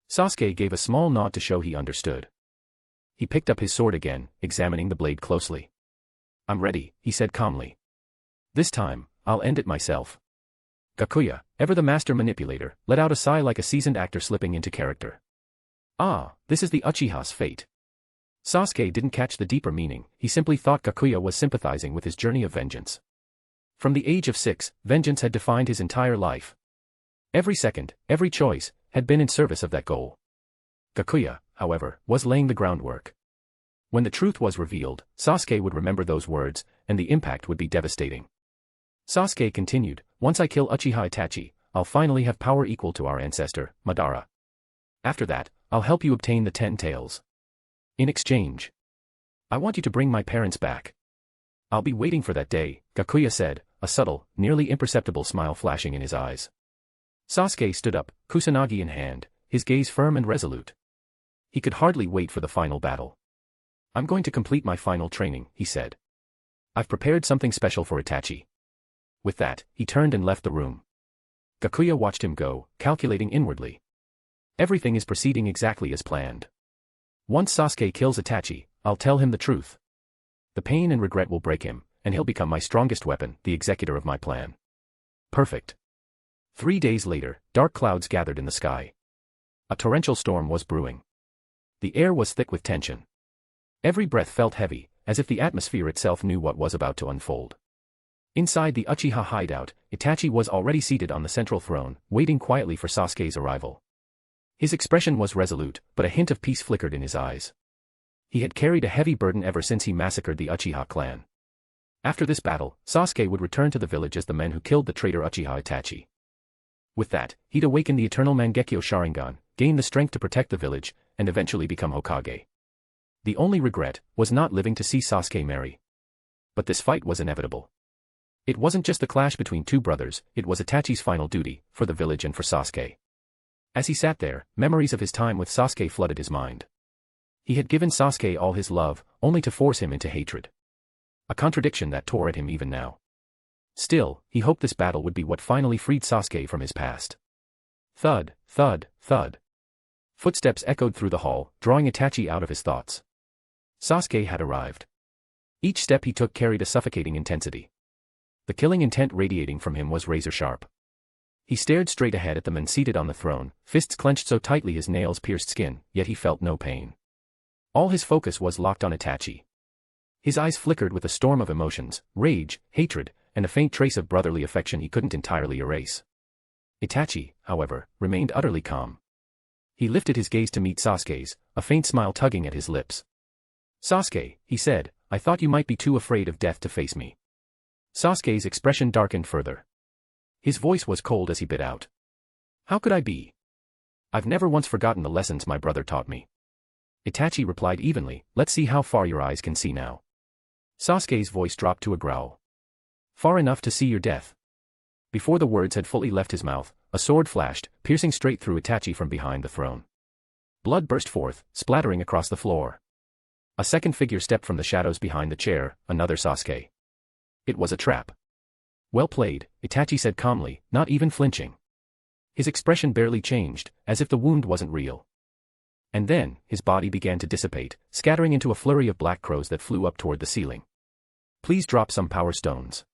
Sasuke gave a small nod to show he understood. He picked up his sword again, examining the blade closely. I'm ready, he said calmly. This time, I'll end it myself. Gakuya, ever the master manipulator, let out a sigh like a seasoned actor slipping into character. Ah, this is the Uchiha's fate. Sasuke didn't catch the deeper meaning, he simply thought Gakuya was sympathizing with his journey of vengeance. From the age of 6, vengeance had defined his entire life. Every second, every choice, had been in service of that goal. Gakuya, however, was laying the groundwork. When the truth was revealed, Sasuke would remember those words, and the impact would be devastating. Sasuke continued, once I kill Uchiha Itachi, I'll finally have power equal to our ancestor, Madara. After that, I'll help you obtain the 10 tails. In exchange, I want you to bring my parents back. I'll be waiting for that day, Gakuya said, a subtle, nearly imperceptible smile flashing in his eyes. Sasuke stood up, kusanagi in hand, his gaze firm and resolute. He could hardly wait for the final battle. I'm going to complete my final training, he said. I've prepared something special for Itachi. With that, he turned and left the room. Gakuya watched him go, calculating inwardly. Everything is proceeding exactly as planned. Once Sasuke kills Itachi, I'll tell him the truth. The pain and regret will break him, and he'll become my strongest weapon, the executor of my plan. Perfect. 3 days later, dark clouds gathered in the sky. A torrential storm was brewing. The air was thick with tension. Every breath felt heavy, as if the atmosphere itself knew what was about to unfold. Inside the Uchiha hideout, Itachi was already seated on the central throne, waiting quietly for Sasuke's arrival. His expression was resolute, but a hint of peace flickered in his eyes. He had carried a heavy burden ever since he massacred the Uchiha clan. After this battle, Sasuke would return to the village as the men who killed the traitor Uchiha Itachi. With that, he'd awaken the eternal Mangekyo Sharingan, gain the strength to protect the village, and eventually become Hokage. The only regret was not living to see Sasuke marry. But this fight was inevitable. It wasn't just the clash between two brothers, it was Itachi's final duty, for the village and for Sasuke. As he sat there, memories of his time with Sasuke flooded his mind. He had given Sasuke all his love, only to force him into hatred. A contradiction that tore at him even now. Still, he hoped this battle would be what finally freed Sasuke from his past. Thud, thud, thud. Footsteps echoed through the hall, drawing Itachi out of his thoughts. Sasuke had arrived. Each step he took carried a suffocating intensity. The killing intent radiating from him was razor-sharp. He stared straight ahead at the man seated on the throne, fists clenched so tightly his nails pierced skin, yet he felt no pain. All his focus was locked on Itachi. His eyes flickered with a storm of emotions, rage, hatred, and a faint trace of brotherly affection he couldn't entirely erase. Itachi, however, remained utterly calm. He lifted his gaze to meet Sasuke's, a faint smile tugging at his lips. Sasuke, he said, I thought you might be too afraid of death to face me. Sasuke's expression darkened further. His voice was cold as he bit out. How could I be? I've never once forgotten the lessons my brother taught me. Itachi replied evenly, let's see how far your eyes can see now. Sasuke's voice dropped to a growl. Far enough to see your death. Before the words had fully left his mouth, a sword flashed, piercing straight through Itachi from behind the throne. Blood burst forth, splattering across the floor. A second figure stepped from the shadows behind the chair, another Sasuke. It was a trap. Well played, Itachi said calmly, not even flinching. His expression barely changed, as if the wound wasn't real. And then, his body began to dissipate, scattering into a flurry of black crows that flew up toward the ceiling. Please drop some power stones.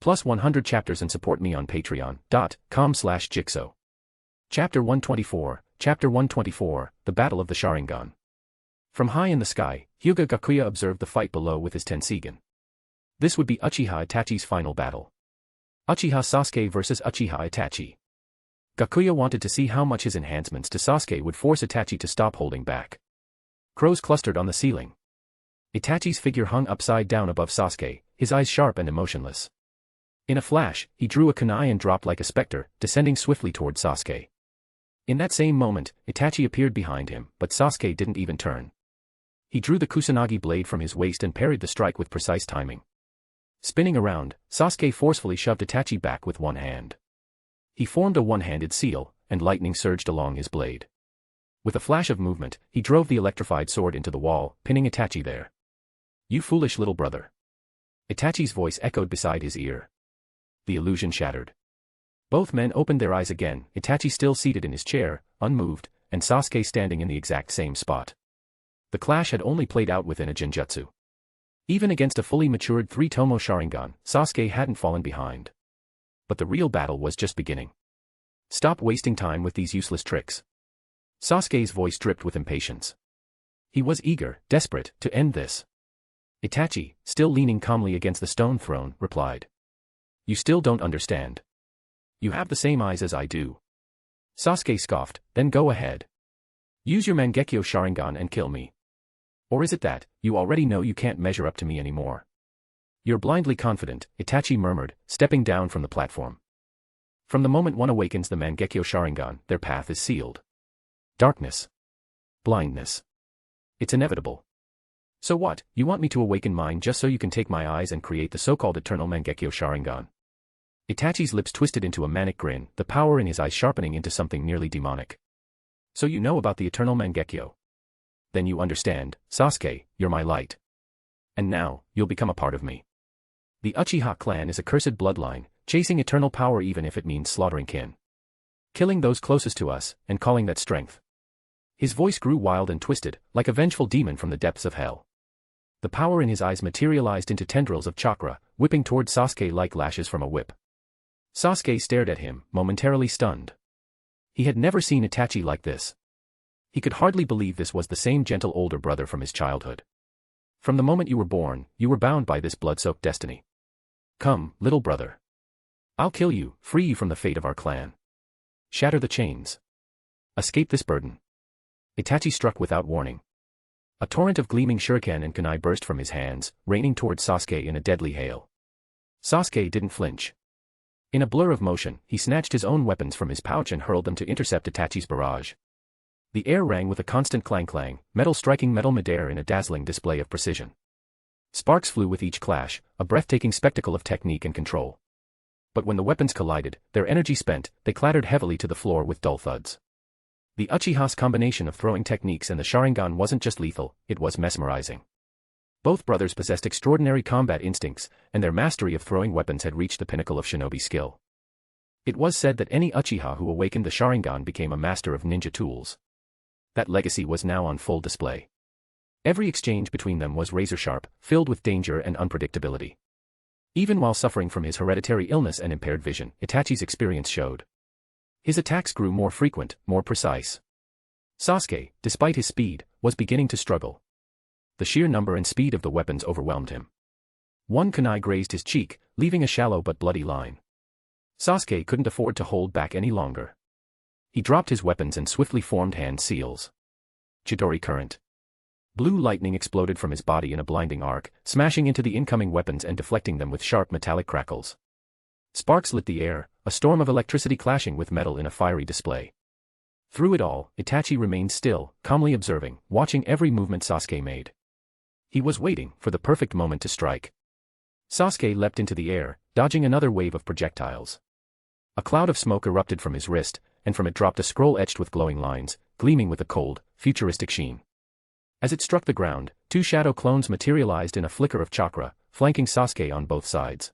Plus 100 chapters and support me on patreon.com/jigsaw. Chapter 124, Chapter 124, The Battle of the Sharingan. From high in the sky, Hyūga Gakuya observed the fight below with his Tenseigan. This would be Uchiha Itachi's final battle. Uchiha Sasuke versus Uchiha Itachi. Gakuya wanted to see how much his enhancements to Sasuke would force Itachi to stop holding back. Crows clustered on the ceiling. Itachi's figure hung upside down above Sasuke, his eyes sharp and emotionless. In a flash, he drew a kunai and dropped like a specter, descending swiftly toward Sasuke. In that same moment, Itachi appeared behind him, but Sasuke didn't even turn. He drew the kusanagi blade from his waist and parried the strike with precise timing. Spinning around, Sasuke forcefully shoved Itachi back with one hand. He formed a one-handed seal, and lightning surged along his blade. With a flash of movement, he drove the electrified sword into the wall, pinning Itachi there. "You foolish little brother." Itachi's voice echoed beside his ear. The illusion shattered. Both men opened their eyes again, Itachi still seated in his chair, unmoved, and Sasuke standing in the exact same spot. The clash had only played out within a genjutsu. Even against a fully matured 3-tomo Sharingan, Sasuke hadn't fallen behind. But the real battle was just beginning. "Stop wasting time with these useless tricks." Sasuke's voice dripped with impatience. He was eager, desperate, to end this. Itachi, still leaning calmly against the stone throne, replied. "You still don't understand. You have the same eyes as I do." Sasuke scoffed, "Then go ahead. Use your Mangekyo Sharingan and kill me. Or is it that, you already know you can't measure up to me anymore?" "You're blindly confident," Itachi murmured, stepping down from the platform. From the moment one awakens the Mangekyo Sharingan, their path is sealed. Darkness. Blindness. It's inevitable. "So what, you want me to awaken mine just so you can take my eyes and create the so-called eternal Mangekyo Sharingan?" Itachi's lips twisted into a manic grin, the power in his eyes sharpening into something nearly demonic. "So you know about the eternal Mangekyo? Then you understand, Sasuke, you're my light. And now, you'll become a part of me. The Uchiha Clan is a cursed bloodline, chasing eternal power even if it means slaughtering kin. Killing those closest to us, and calling that strength." His voice grew wild and twisted, like a vengeful demon from the depths of hell. The power in his eyes materialized into tendrils of chakra, whipping toward Sasuke like lashes from a whip. Sasuke stared at him, momentarily stunned. He had never seen Itachi like this. He could hardly believe this was the same gentle older brother from his childhood. "From the moment you were born, you were bound by this blood-soaked destiny. Come, little brother. I'll kill you, free you from the fate of our clan. Shatter the chains. Escape this burden." Itachi struck without warning. A torrent of gleaming shuriken and kunai burst from his hands, raining towards Sasuke in a deadly hail. Sasuke didn't flinch. In a blur of motion, he snatched his own weapons from his pouch and hurled them to intercept Itachi's barrage. The air rang with a constant clang-clang, metal striking metal midair in a dazzling display of precision. Sparks flew with each clash, a breathtaking spectacle of technique and control. But when the weapons collided, their energy spent, they clattered heavily to the floor with dull thuds. The Uchiha's combination of throwing techniques and the Sharingan wasn't just lethal, it was mesmerizing. Both brothers possessed extraordinary combat instincts, and their mastery of throwing weapons had reached the pinnacle of shinobi skill. It was said that any Uchiha who awakened the Sharingan became a master of ninja tools. That legacy was now on full display. Every exchange between them was razor-sharp, filled with danger and unpredictability. Even while suffering from his hereditary illness and impaired vision, Itachi's experience showed. His attacks grew more frequent, more precise. Sasuke, despite his speed, was beginning to struggle. The sheer number and speed of the weapons overwhelmed him. One kunai grazed his cheek, leaving a shallow but bloody line. Sasuke couldn't afford to hold back any longer. He dropped his weapons and swiftly formed hand seals. Chidori current. Blue lightning exploded from his body in a blinding arc, smashing into the incoming weapons and deflecting them with sharp metallic crackles. Sparks lit the air, a storm of electricity clashing with metal in a fiery display. Through it all, Itachi remained still, calmly observing, watching every movement Sasuke made. He was waiting for the perfect moment to strike. Sasuke leapt into the air, dodging another wave of projectiles. A cloud of smoke erupted from his wrist, and from it dropped a scroll etched with glowing lines, gleaming with a cold, futuristic sheen. As it struck the ground, two shadow clones materialized in a flicker of chakra, flanking Sasuke on both sides.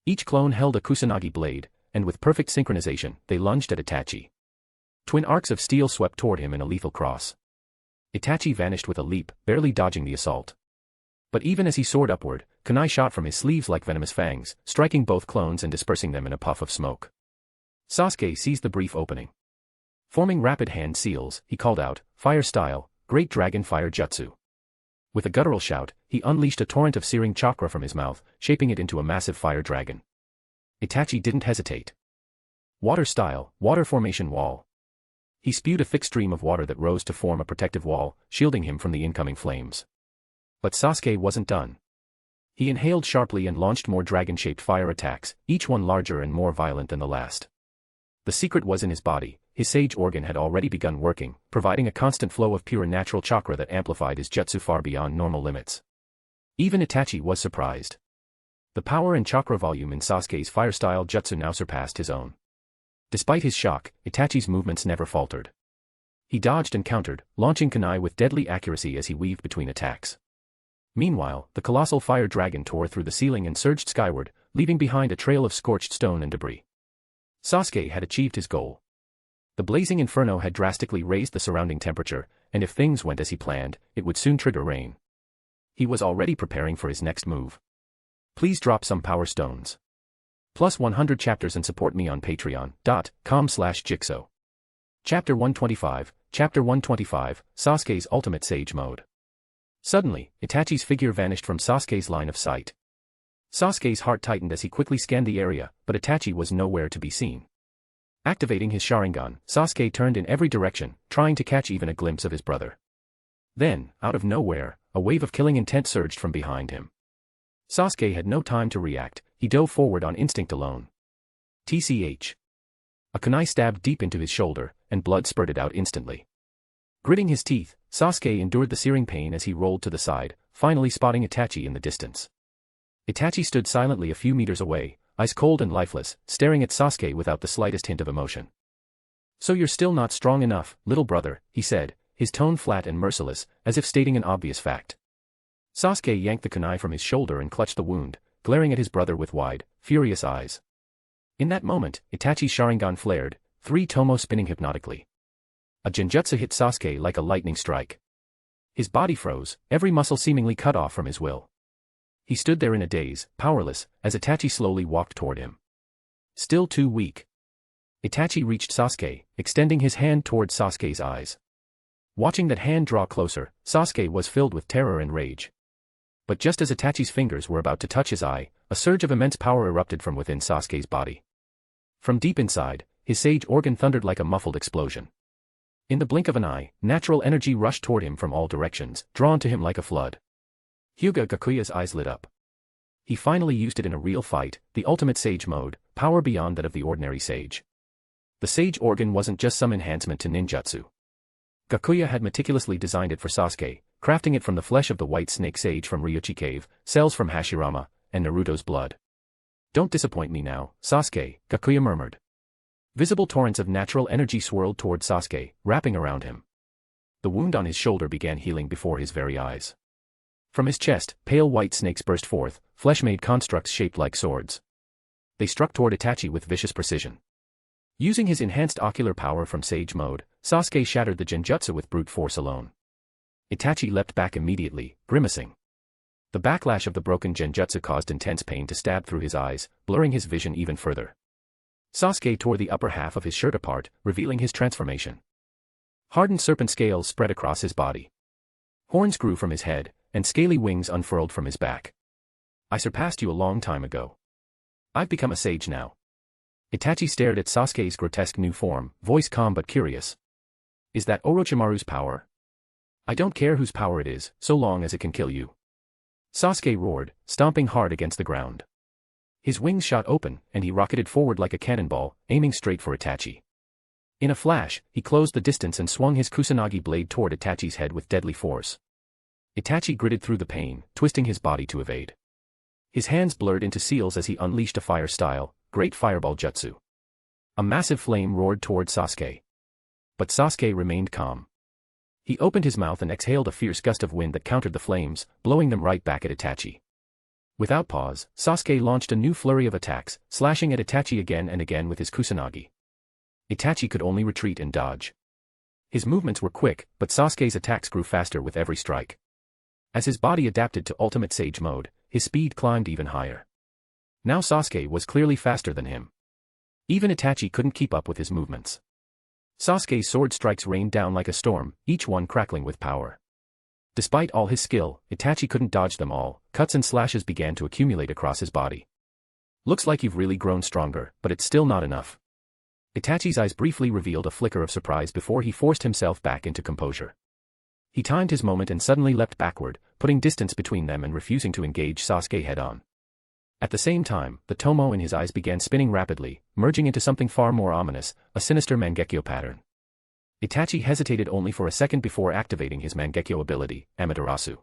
Each clone held a kusanagi blade, and with perfect synchronization, they lunged at Itachi. Twin arcs of steel swept toward him in a lethal cross. Itachi vanished with a leap, barely dodging the assault. But even as he soared upward, kunai shot from his sleeves like venomous fangs, striking both clones and dispersing them in a puff of smoke. Sasuke seized the brief opening. Forming rapid hand seals, he called out, "Fire style, Great Dragon Fire Jutsu." With a guttural shout, he unleashed a torrent of searing chakra from his mouth, shaping it into a massive fire dragon. Itachi didn't hesitate. Water style, Water formation wall. He spewed a thick stream of water that rose to form a protective wall, shielding him from the incoming flames. But Sasuke wasn't done. He inhaled sharply and launched more dragon-shaped fire attacks, each one larger and more violent than the last. The secret was in his body. His sage organ had already begun working, providing a constant flow of pure natural chakra that amplified his jutsu far beyond normal limits. Even Itachi was surprised. The power and chakra volume in Sasuke's fire-style jutsu now surpassed his own. Despite his shock, Itachi's movements never faltered. He dodged and countered, launching kunai with deadly accuracy as he weaved between attacks. Meanwhile, the colossal fire dragon tore through the ceiling and surged skyward, leaving behind a trail of scorched stone and debris. Sasuke had achieved his goal. The blazing inferno had drastically raised the surrounding temperature, and if things went as he planned, it would soon trigger rain. He was already preparing for his next move. Please drop some power stones. Plus 100 chapters and support me on patreon.com/jixo. Chapter 125, Chapter 125, Sasuke's Ultimate Sage Mode. Suddenly, Itachi's figure vanished from Sasuke's line of sight. Sasuke's heart tightened as he quickly scanned the area, but Itachi was nowhere to be seen. Activating his Sharingan, Sasuke turned in every direction, trying to catch even a glimpse of his brother. Then, out of nowhere, a wave of killing intent surged from behind him. Sasuke had no time to react, he dove forward on instinct alone. TCH. A kunai stabbed deep into his shoulder, and blood spurted out instantly. Gritting his teeth, Sasuke endured the searing pain as he rolled to the side, finally spotting Itachi in the distance. Itachi stood silently a few meters away, ice cold and lifeless, staring at Sasuke without the slightest hint of emotion. "So you're still not strong enough, little brother," he said, his tone flat and merciless, as if stating an obvious fact. Sasuke yanked the kunai from his shoulder and clutched the wound, glaring at his brother with wide, furious eyes. In that moment, Itachi's Sharingan flared, 3 tomo spinning hypnotically. A genjutsu hit Sasuke like a lightning strike. His body froze, every muscle seemingly cut off from his will. He stood there in a daze, powerless, as Itachi slowly walked toward him. Still too weak. Itachi reached Sasuke, extending his hand toward Sasuke's eyes. Watching that hand draw closer, Sasuke was filled with terror and rage. But just as Itachi's fingers were about to touch his eye, a surge of immense power erupted from within Sasuke's body. From deep inside, his sage organ thundered like a muffled explosion. In the blink of an eye, natural energy rushed toward him from all directions, drawn to him like a flood. Hyūga Gakuya's eyes lit up. He finally used it in a real fight, the ultimate sage mode, power beyond that of the ordinary sage. The sage organ wasn't just some enhancement to ninjutsu. Gakuya had meticulously designed it for Sasuke, crafting it from the flesh of the white snake sage from Ryuchi Cave, cells from Hashirama, and Naruto's blood. "Don't disappoint me now, Sasuke," Gakuya murmured. Visible torrents of natural energy swirled toward Sasuke, wrapping around him. The wound on his shoulder began healing before his very eyes. From his chest, pale white snakes burst forth, flesh-made constructs shaped like swords. They struck toward Itachi with vicious precision. Using his enhanced ocular power from Sage Mode, Sasuke shattered the genjutsu with brute force alone. Itachi leapt back immediately, grimacing. The backlash of the broken genjutsu caused intense pain to stab through his eyes, blurring his vision even further. Sasuke tore the upper half of his shirt apart, revealing his transformation. Hardened serpent scales spread across his body. Horns grew from his head, and scaly wings unfurled from his back. "I surpassed you a long time ago. I've become a sage now." Itachi stared at Sasuke's grotesque new form, voice calm but curious. "Is that Orochimaru's power?" "I don't care whose power it is, so long as it can kill you." Sasuke roared, stomping hard against the ground. His wings shot open, and he rocketed forward like a cannonball, aiming straight for Itachi. In a flash, he closed the distance and swung his Kusanagi blade toward Itachi's head with deadly force. Itachi gritted through the pain, twisting his body to evade. His hands blurred into seals as he unleashed a fire-style, great fireball jutsu. A massive flame roared toward Sasuke. But Sasuke remained calm. He opened his mouth and exhaled a fierce gust of wind that countered the flames, blowing them right back at Itachi. Without pause, Sasuke launched a new flurry of attacks, slashing at Itachi again and again with his Kusanagi. Itachi could only retreat and dodge. His movements were quick, but Sasuke's attacks grew faster with every strike. As his body adapted to Ultimate Sage Mode, his speed climbed even higher. Now Sasuke was clearly faster than him. Even Itachi couldn't keep up with his movements. Sasuke's sword strikes rained down like a storm, each one crackling with power. Despite all his skill, Itachi couldn't dodge them all. Cuts and slashes began to accumulate across his body. "Looks like you've really grown stronger, but it's still not enough." Itachi's eyes briefly revealed a flicker of surprise before he forced himself back into composure. He timed his moment and suddenly leapt backward, putting distance between them and refusing to engage Sasuke head-on. At the same time, the tomo in his eyes began spinning rapidly, merging into something far more ominous, a sinister Mangekyo pattern. Itachi hesitated only for a second before activating his Mangekyo ability, Amaterasu.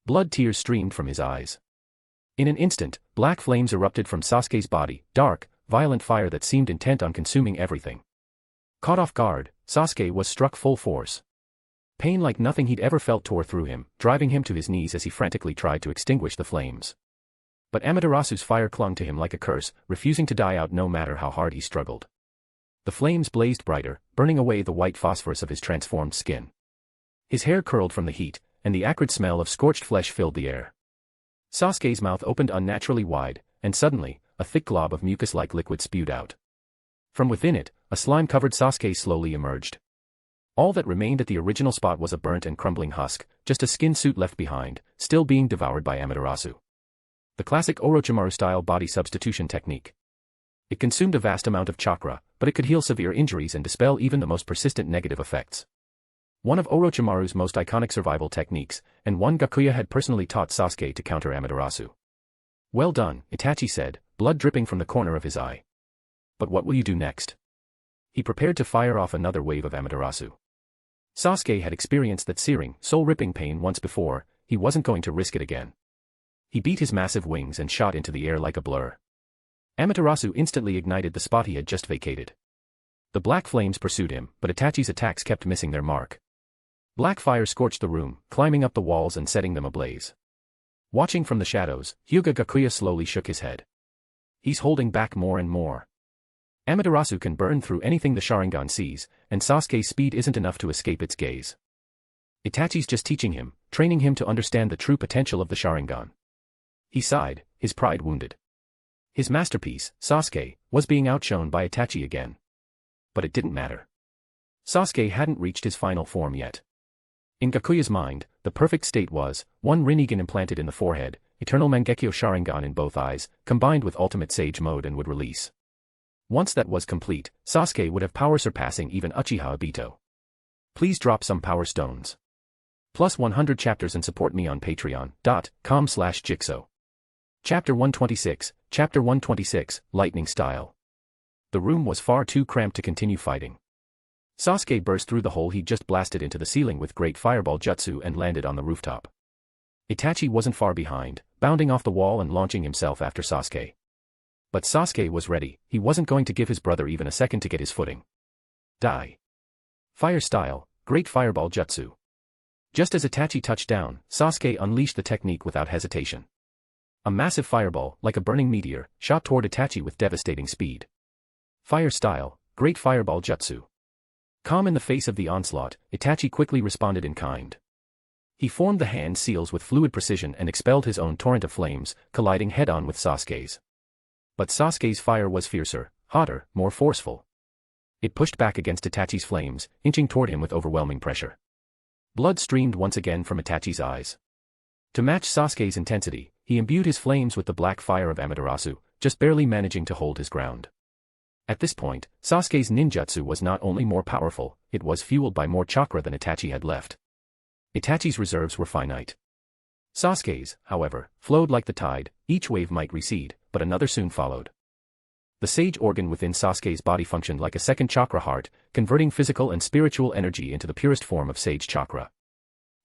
Blood tears streamed from his eyes. In an instant, black flames erupted from Sasuke's body, dark, violent fire that seemed intent on consuming everything. Caught off guard, Sasuke was struck full force. Pain like nothing he'd ever felt tore through him, driving him to his knees as he frantically tried to extinguish the flames. But Amaterasu's fire clung to him like a curse, refusing to die out no matter how hard he struggled. The flames blazed brighter, burning away the white phosphorus of his transformed skin. His hair curled from the heat, and the acrid smell of scorched flesh filled the air. Sasuke's mouth opened unnaturally wide, and suddenly, a thick glob of mucus-like liquid spewed out. From within it, a slime-covered Sasuke slowly emerged. All that remained at the original spot was a burnt and crumbling husk, just a skin suit left behind, still being devoured by Amaterasu. The classic Orochimaru-style body substitution technique. It consumed a vast amount of chakra, but it could heal severe injuries and dispel even the most persistent negative effects. One of Orochimaru's most iconic survival techniques, and one Gakuya had personally taught Sasuke to counter Amaterasu. "Well done," Itachi said, blood dripping from the corner of his eye. "But what will you do next?" He prepared to fire off another wave of Amaterasu. Sasuke had experienced that searing, soul-ripping pain once before, he wasn't going to risk it again. He beat his massive wings and shot into the air like a blur. Amaterasu instantly ignited the spot he had just vacated. The black flames pursued him, but Itachi's attacks kept missing their mark. Black fire scorched the room, climbing up the walls and setting them ablaze. Watching from the shadows, Hyūga Gakuya slowly shook his head. He's holding back more and more. Amaterasu can burn through anything the Sharingan sees, and Sasuke's speed isn't enough to escape its gaze. Itachi's just teaching him, training him to understand the true potential of the Sharingan. He sighed, his pride wounded. His masterpiece, Sasuke, was being outshone by Itachi again. But it didn't matter. Sasuke hadn't reached his final form yet. In Gakuya's mind, the perfect state was, one Rinnegan implanted in the forehead, eternal Mangekyo Sharingan in both eyes, combined with ultimate Sage mode and would release. Once that was complete, Sasuke would have power surpassing even Uchiha Obito. Please drop some power stones. Plus 100 chapters and support me on patreon.com/jigsaw. Chapter 126, Lightning Style. The room was far too cramped to continue fighting. Sasuke burst through the hole he'd just blasted into the ceiling with great fireball jutsu and landed on the rooftop. Itachi wasn't far behind, bounding off the wall and launching himself after Sasuke. But Sasuke was ready, he wasn't going to give his brother even a second to get his footing. Die. Fire style, great fireball jutsu. Just as Itachi touched down, Sasuke unleashed the technique without hesitation. A massive fireball, like a burning meteor, shot toward Itachi with devastating speed. Fire style, great fireball jutsu. Calm in the face of the onslaught, Itachi quickly responded in kind. He formed the hand seals with fluid precision and expelled his own torrent of flames, colliding head-on with Sasuke's. But Sasuke's fire was fiercer, hotter, more forceful. It pushed back against Itachi's flames, inching toward him with overwhelming pressure. Blood streamed once again from Itachi's eyes. To match Sasuke's intensity, he imbued his flames with the black fire of Amaterasu, just barely managing to hold his ground. At this point, Sasuke's ninjutsu was not only more powerful, it was fueled by more chakra than Itachi had left. Itachi's reserves were finite. Sasuke's, however, flowed like the tide, each wave might recede, but another soon followed. The sage organ within Sasuke's body functioned like a second chakra heart, converting physical and spiritual energy into the purest form of sage chakra.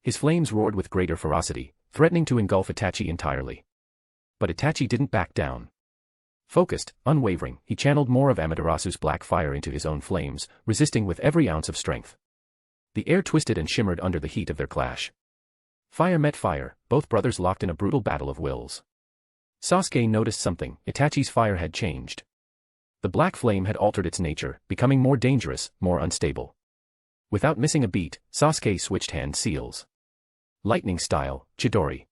His flames roared with greater ferocity, threatening to engulf Itachi entirely. But Itachi didn't back down. Focused, unwavering, he channeled more of Amaterasu's black fire into his own flames, resisting with every ounce of strength. The air twisted and shimmered under the heat of their clash. Fire met fire, both brothers locked in a brutal battle of wills. Sasuke noticed something, Itachi's fire had changed. The black flame had altered its nature, becoming more dangerous, more unstable. Without missing a beat, Sasuke switched hand seals. Lightning style, Chidori.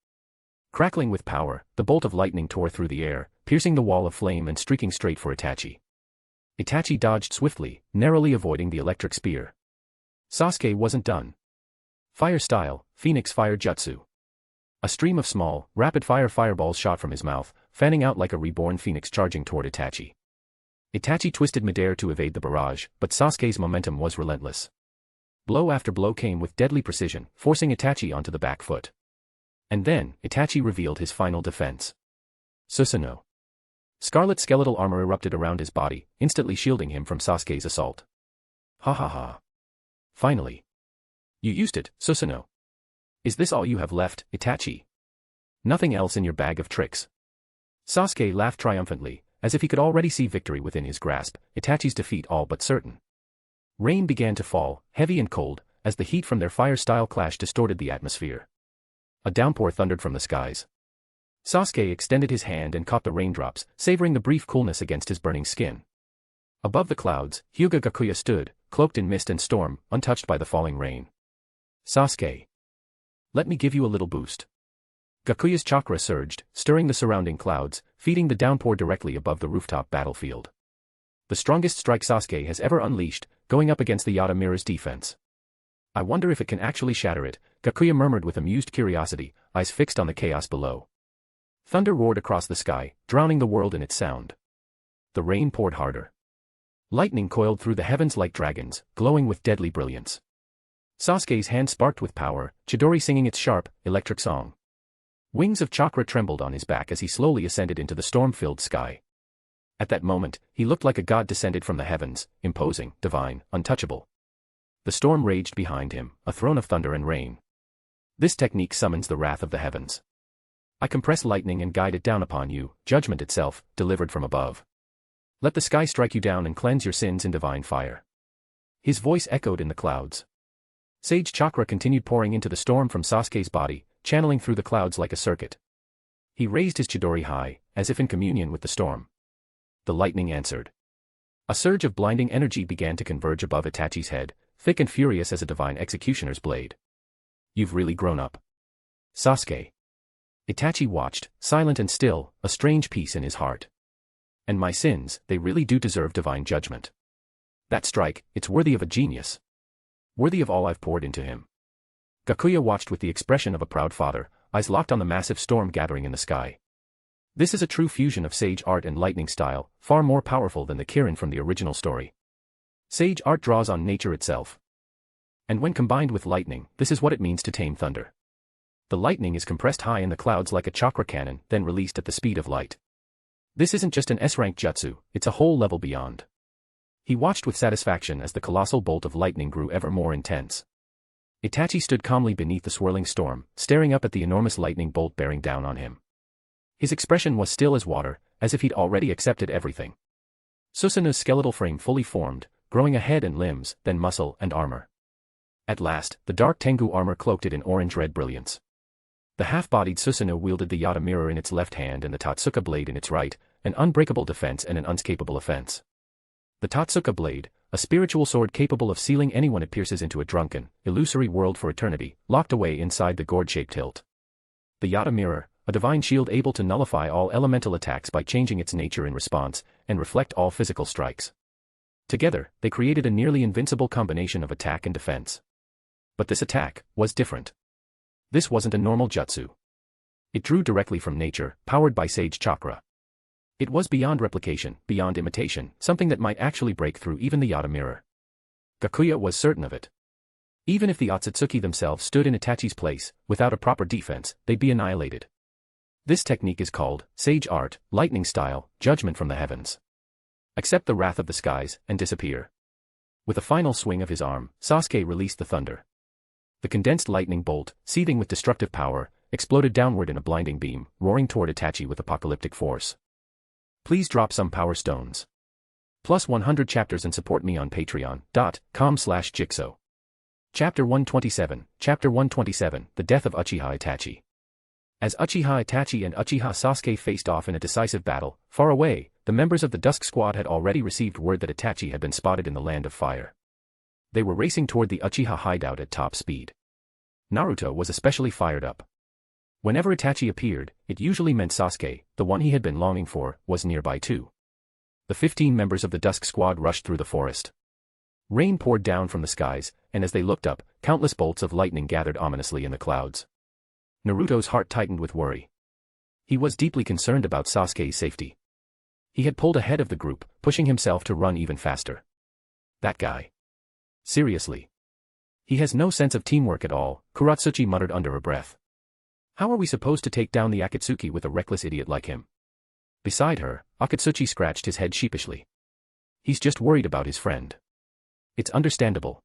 Crackling with power, the bolt of lightning tore through the air, piercing the wall of flame and streaking straight for Itachi. Itachi dodged swiftly, narrowly avoiding the electric spear. Sasuke wasn't done. Fire style, Phoenix Fire Jutsu. A stream of small, rapid-fire fireballs shot from his mouth, fanning out like a reborn phoenix charging toward Itachi. Itachi twisted midair to evade the barrage, but Sasuke's momentum was relentless. Blow after blow came with deadly precision, forcing Itachi onto the back foot. And then, Itachi revealed his final defense. Susanoo. Scarlet skeletal armor erupted around his body, instantly shielding him from Sasuke's assault. Ha ha ha. Finally. You used it, Susanoo. Is this all you have left, Itachi? Nothing else in your bag of tricks? Sasuke laughed triumphantly, as if he could already see victory within his grasp, Itachi's defeat all but certain. Rain began to fall, heavy and cold, as the heat from their fire-style clash distorted the atmosphere. A downpour thundered from the skies. Sasuke extended his hand and caught the raindrops, savoring the brief coolness against his burning skin. Above the clouds, Hyūga Gakuya stood, cloaked in mist and storm, untouched by the falling rain. Sasuke. Let me give you a little boost. Gakuya's chakra surged, stirring the surrounding clouds, feeding the downpour directly above the rooftop battlefield. The strongest strike Sasuke has ever unleashed, going up against the Yata Mirror's defense. I wonder if it can actually shatter it, Gakuya murmured with amused curiosity, eyes fixed on the chaos below. Thunder roared across the sky, drowning the world in its sound. The rain poured harder. Lightning coiled through the heavens like dragons, glowing with deadly brilliance. Sasuke's hand sparked with power, Chidori singing its sharp, electric song. Wings of chakra trembled on his back as he slowly ascended into the storm-filled sky. At that moment, he looked like a god descended from the heavens, imposing, divine, untouchable. The storm raged behind him, a throne of thunder and rain. This technique summons the wrath of the heavens. I compress lightning and guide it down upon you, judgment itself, delivered from above. Let the sky strike you down and cleanse your sins in divine fire. His voice echoed in the clouds. Sage chakra continued pouring into the storm from Sasuke's body, channeling through the clouds like a circuit. He raised his Chidori high, as if in communion with the storm. The lightning answered. A surge of blinding energy began to converge above Itachi's head, thick and furious as a divine executioner's blade. You've really grown up. Sasuke. Itachi watched, silent and still, a strange peace in his heart. And my sins, they really do deserve divine judgment. That strike, it's worthy of a genius. Worthy of all I've poured into him. Gakuya watched with the expression of a proud father, eyes locked on the massive storm gathering in the sky. This is a true fusion of sage art and lightning style, far more powerful than the Kirin from the original story. Sage art draws on nature itself. And when combined with lightning, this is what it means to tame thunder. The lightning is compressed high in the clouds like a chakra cannon, then released at the speed of light. This isn't just an S-rank jutsu, it's a whole level beyond. He watched with satisfaction as the colossal bolt of lightning grew ever more intense. Itachi stood calmly beneath the swirling storm, staring up at the enormous lightning bolt bearing down on him. His expression was still as water, as if he'd already accepted everything. Susanoo's skeletal frame fully formed, growing a head and limbs, then muscle and armor. At last, the dark Tengu armor cloaked it in orange-red brilliance. The half-bodied Susanoo wielded the Yata mirror in its left hand and the Totsuka blade in its right, an unbreakable defense and an unescapable offense. The Totsuka blade, a spiritual sword capable of sealing anyone it pierces into a drunken, illusory world for eternity, locked away inside the gourd-shaped hilt. The Yata mirror, a divine shield able to nullify all elemental attacks by changing its nature in response, and reflect all physical strikes. Together, they created a nearly invincible combination of attack and defense. But this attack was different. This wasn't a normal jutsu. It drew directly from nature, powered by sage chakra. It was beyond replication, beyond imitation, something that might actually break through even the Yata mirror. Gakuya was certain of it. Even if the Otsutsuki themselves stood in Itachi's place, without a proper defense, they'd be annihilated. This technique is called sage art, lightning style, judgment from the heavens. Accept the wrath of the skies, and disappear. With a final swing of his arm, Sasuke released the thunder. The condensed lightning bolt, seething with destructive power, exploded downward in a blinding beam, roaring toward Itachi with apocalyptic force. Please drop some power stones. Plus 100 chapters and support me on patreon.com/jigsaw. Chapter 127, Chapter 127, The Death of Uchiha Itachi. As Uchiha Itachi and Uchiha Sasuke faced off in a decisive battle, far away, the members of the Dusk Squad had already received word that Itachi had been spotted in the Land of Fire. They were racing toward the Uchiha hideout at top speed. Naruto was especially fired up. Whenever Itachi appeared, it usually meant Sasuke, the one he had been longing for, was nearby too. The 15 members of the Dusk Squad rushed through the forest. Rain poured down from the skies, and as they looked up, countless bolts of lightning gathered ominously in the clouds. Naruto's heart tightened with worry. He was deeply concerned about Sasuke's safety. He had pulled ahead of the group, pushing himself to run even faster. That guy. Seriously. He has no sense of teamwork at all, Kuratsuchi muttered under her breath. How are we supposed to take down the Akatsuki with a reckless idiot like him? Beside her, Akatsuki scratched his head sheepishly. He's just worried about his friend. It's understandable.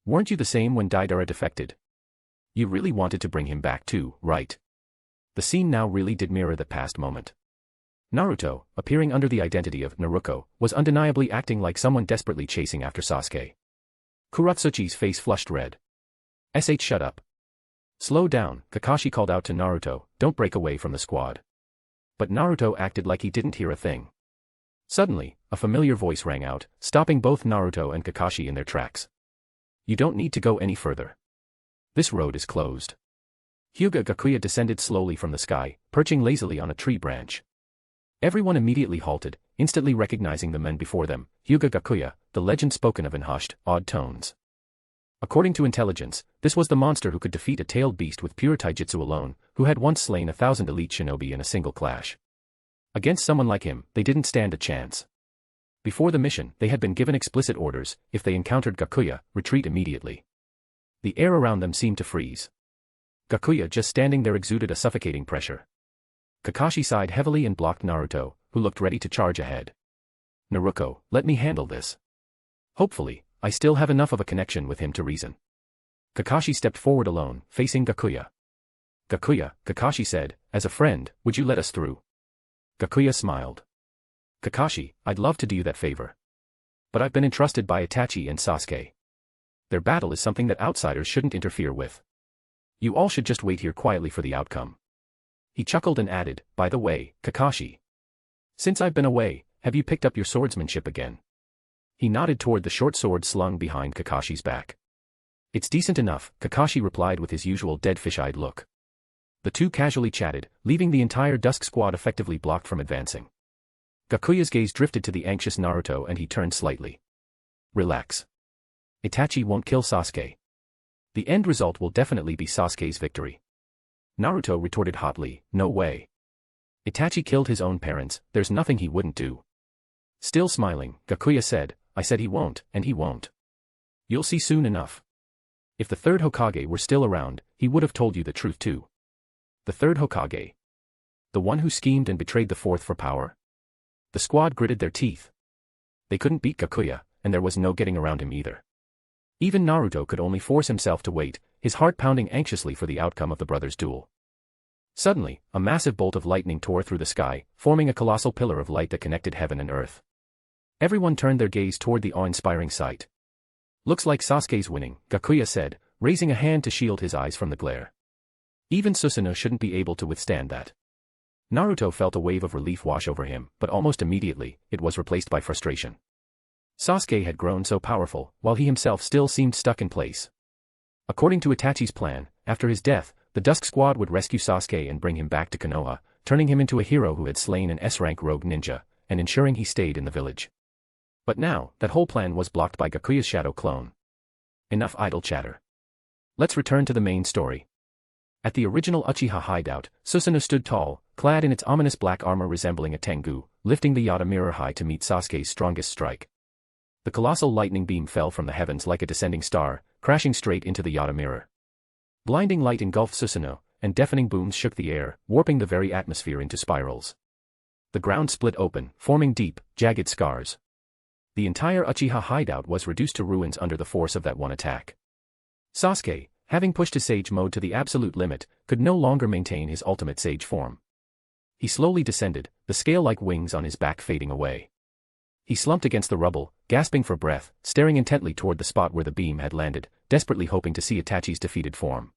Weren't you the same when Deidara defected? You really wanted to bring him back too, right? The scene now really did mirror the past moment. Naruto, appearing under the identity of Naruko, was undeniably acting like someone desperately chasing after Sasuke. Kuratsuchi's face flushed red. Shut up. Slow down, Kakashi called out to Naruto, don't break away from the squad. But Naruto acted like he didn't hear a thing. Suddenly, a familiar voice rang out, stopping both Naruto and Kakashi in their tracks. You don't need to go any further. This road is closed. Hyūga Gakuya descended slowly from the sky, perching lazily on a tree branch. Everyone immediately halted, instantly recognizing the men before them, Hyūga Gakuya, the legend spoken of in hushed, awed tones. According to intelligence, this was the monster who could defeat a tailed beast with pure taijutsu alone, who had once slain 1,000 elite shinobi in a single clash. Against someone like him, they didn't stand a chance. Before the mission, they had been given explicit orders, if they encountered Gakuya, retreat immediately. The air around them seemed to freeze. Gakuya just standing there exuded a suffocating pressure. Kakashi sighed heavily and blocked Naruto, who looked ready to charge ahead. Naruko, let me handle this. Hopefully, I still have enough of a connection with him to reason. Kakashi stepped forward alone, facing Gakuya. Gakuya, Kakashi said, as a friend, would you let us through? Gakuya smiled. Kakashi, I'd love to do you that favor. But I've been entrusted by Itachi and Sasuke. Their battle is something that outsiders shouldn't interfere with. You all should just wait here quietly for the outcome. He chuckled and added, by the way, Kakashi. Since I've been away, have you picked up your swordsmanship again? He nodded toward the short sword slung behind Kakashi's back. It's decent enough, Kakashi replied with his usual dead fish-eyed look. The two casually chatted, leaving the entire Dusk Squad effectively blocked from advancing. Gakuya's gaze drifted to the anxious Naruto and he turned slightly. Relax. Itachi won't kill Sasuke. The end result will definitely be Sasuke's victory. Naruto retorted hotly, no way. Itachi killed his own parents, there's nothing he wouldn't do. Still smiling, Gakuya said, I said he won't, and he won't. You'll see soon enough. If the third Hokage were still around, he would have told you the truth too. The third Hokage. The one who schemed and betrayed the fourth for power. The squad gritted their teeth. They couldn't beat Gakuya, and there was no getting around him either. Even Naruto could only force himself to wait, his heart pounding anxiously for the outcome of the brothers' duel. Suddenly, a massive bolt of lightning tore through the sky, forming a colossal pillar of light that connected heaven and earth. Everyone turned their gaze toward the awe-inspiring sight. Looks like Sasuke's winning, Gakuya said, raising a hand to shield his eyes from the glare. Even Susanoo shouldn't be able to withstand that. Naruto felt a wave of relief wash over him, but almost immediately, it was replaced by frustration. Sasuke had grown so powerful, while he himself still seemed stuck in place. According to Itachi's plan, after his death, the Dusk Squad would rescue Sasuke and bring him back to Konoha, turning him into a hero who had slain an S-rank rogue ninja, and ensuring he stayed in the village. But now, that whole plan was blocked by Gakuya's shadow clone. Enough idle chatter. Let's return to the main story. At the original Uchiha hideout, Susanoo stood tall, clad in its ominous black armor resembling a tengu, lifting the Yata mirror high to meet Sasuke's strongest strike. The colossal lightning beam fell from the heavens like a descending star, crashing straight into the Yata mirror. Blinding light engulfed Susanoo, and deafening booms shook the air, warping the very atmosphere into spirals. The ground split open, forming deep, jagged scars. The entire Uchiha hideout was reduced to ruins under the force of that one attack. Sasuke, having pushed his sage mode to the absolute limit, could no longer maintain his ultimate sage form. He slowly descended, the scale-like wings on his back fading away. He slumped against the rubble, gasping for breath, staring intently toward the spot where the beam had landed, desperately hoping to see Itachi's defeated form.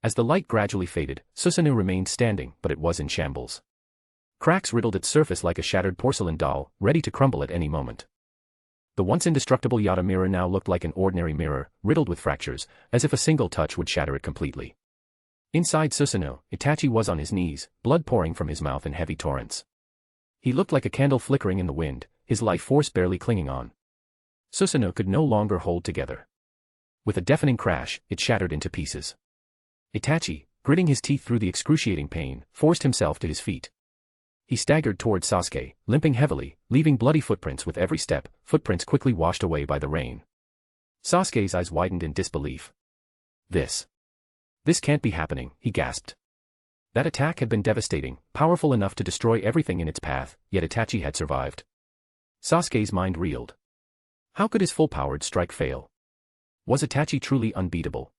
As the light gradually faded, Susanoo remained standing, but it was in shambles. Cracks riddled its surface like a shattered porcelain doll, ready to crumble at any moment. The once indestructible Yata mirror now looked like an ordinary mirror, riddled with fractures, as if a single touch would shatter it completely. Inside Susanoo, Itachi was on his knees, blood pouring from his mouth in heavy torrents. He looked like a candle flickering in the wind, his life force barely clinging on. Susanoo could no longer hold together. With a deafening crash, it shattered into pieces. Itachi, gritting his teeth through the excruciating pain, forced himself to his feet. He staggered towards Sasuke, limping heavily, leaving bloody footprints with every step, footprints quickly washed away by the rain. Sasuke's eyes widened in disbelief. This can't be happening, he gasped. That attack had been devastating, powerful enough to destroy everything in its path, yet Itachi had survived. Sasuke's mind reeled. How could his full-powered strike fail? Was Itachi truly unbeatable?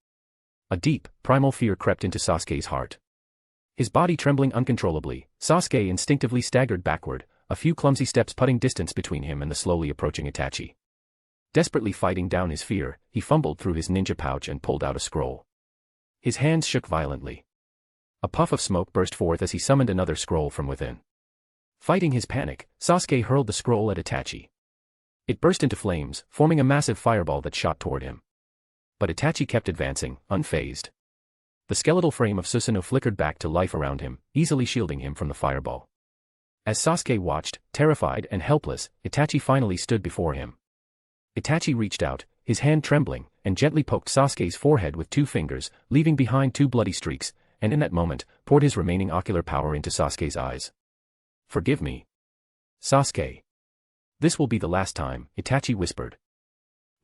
A deep, primal fear crept into Sasuke's heart. His body trembling uncontrollably, Sasuke instinctively staggered backward, a few clumsy steps putting distance between him and the slowly approaching Itachi. Desperately fighting down his fear, he fumbled through his ninja pouch and pulled out a scroll. His hands shook violently. A puff of smoke burst forth as he summoned another scroll from within. Fighting his panic, Sasuke hurled the scroll at Itachi. It burst into flames, forming a massive fireball that shot toward him. But Itachi kept advancing, unfazed. The skeletal frame of Susanoo flickered back to life around him, easily shielding him from the fireball. As Sasuke watched, terrified and helpless, Itachi finally stood before him. Itachi reached out, his hand trembling, and gently poked Sasuke's forehead with 2 fingers, leaving behind 2 bloody streaks, and in that moment, poured his remaining ocular power into Sasuke's eyes. Forgive me, Sasuke. This will be the last time, Itachi whispered.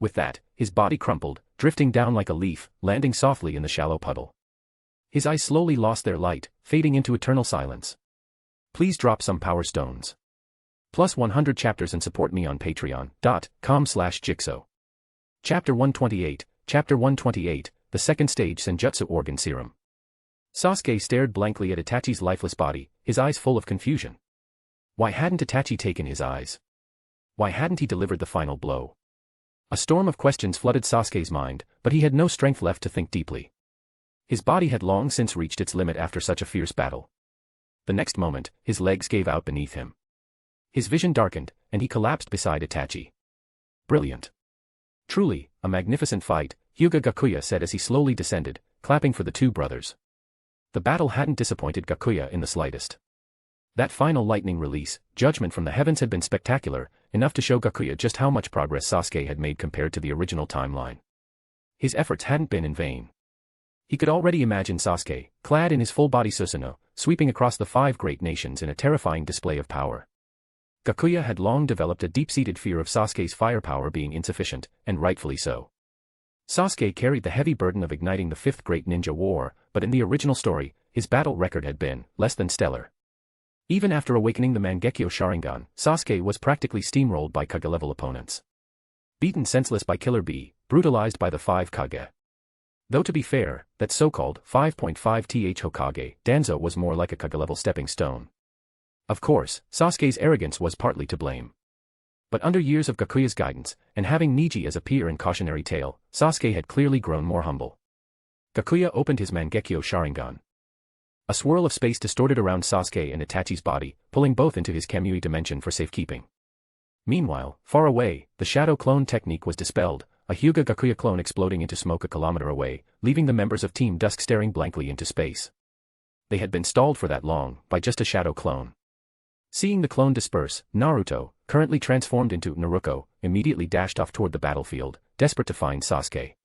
With that, his body crumpled, drifting down like a leaf, landing softly in the shallow puddle. His eyes slowly lost their light, fading into eternal silence. Please drop some power stones. Plus 100 chapters and support me on patreon.com/jigsaw. Chapter 128, Chapter 128, The Second Stage Senjutsu Organ Serum. Sasuke stared blankly at Itachi's lifeless body, his eyes full of confusion. Why hadn't Itachi taken his eyes? Why hadn't he delivered the final blow? A storm of questions flooded Sasuke's mind, but he had no strength left to think deeply. His body had long since reached its limit after such a fierce battle. The next moment, his legs gave out beneath him. His vision darkened, and he collapsed beside Itachi. Brilliant. Truly, a magnificent fight, Hyūga Gakuya said as he slowly descended, clapping for the 2 brothers. The battle hadn't disappointed Gakuya in the slightest. That final lightning release, judgment from the heavens had been spectacular, enough to show Gakuya just how much progress Sasuke had made compared to the original timeline. His efforts hadn't been in vain. He could already imagine Sasuke, clad in his full-body Susanoo, sweeping across the 5 great nations in a terrifying display of power. Gakuya had long developed a deep-seated fear of Sasuke's firepower being insufficient, and rightfully so. Sasuke carried the heavy burden of igniting the 5th Great Ninja War, but in the original story, his battle record had been less than stellar. Even after awakening the Mangekyo Sharingan, Sasuke was practically steamrolled by Kage-level opponents. Beaten senseless by Killer Bee, brutalized by the 5 Kage. Though to be fair, that so-called 5.5th Hokage, Danzo was more like a Kage-level stepping stone. Of course, Sasuke's arrogance was partly to blame. But under years of Gakuya's guidance, and having Neji as a peer and cautionary tale, Sasuke had clearly grown more humble. Gakuya opened his Mangekyo Sharingan. A swirl of space distorted around Sasuke and Itachi's body, pulling both into his Kamui dimension for safekeeping. Meanwhile, far away, the shadow clone technique was dispelled, a Hyūga Gakuya clone exploding into smoke a kilometer away, leaving the members of Team Dusk staring blankly into space. They had been stalled for that long, by just a shadow clone. Seeing the clone disperse, Naruto, currently transformed into Naruko, immediately dashed off toward the battlefield, desperate to find Sasuke.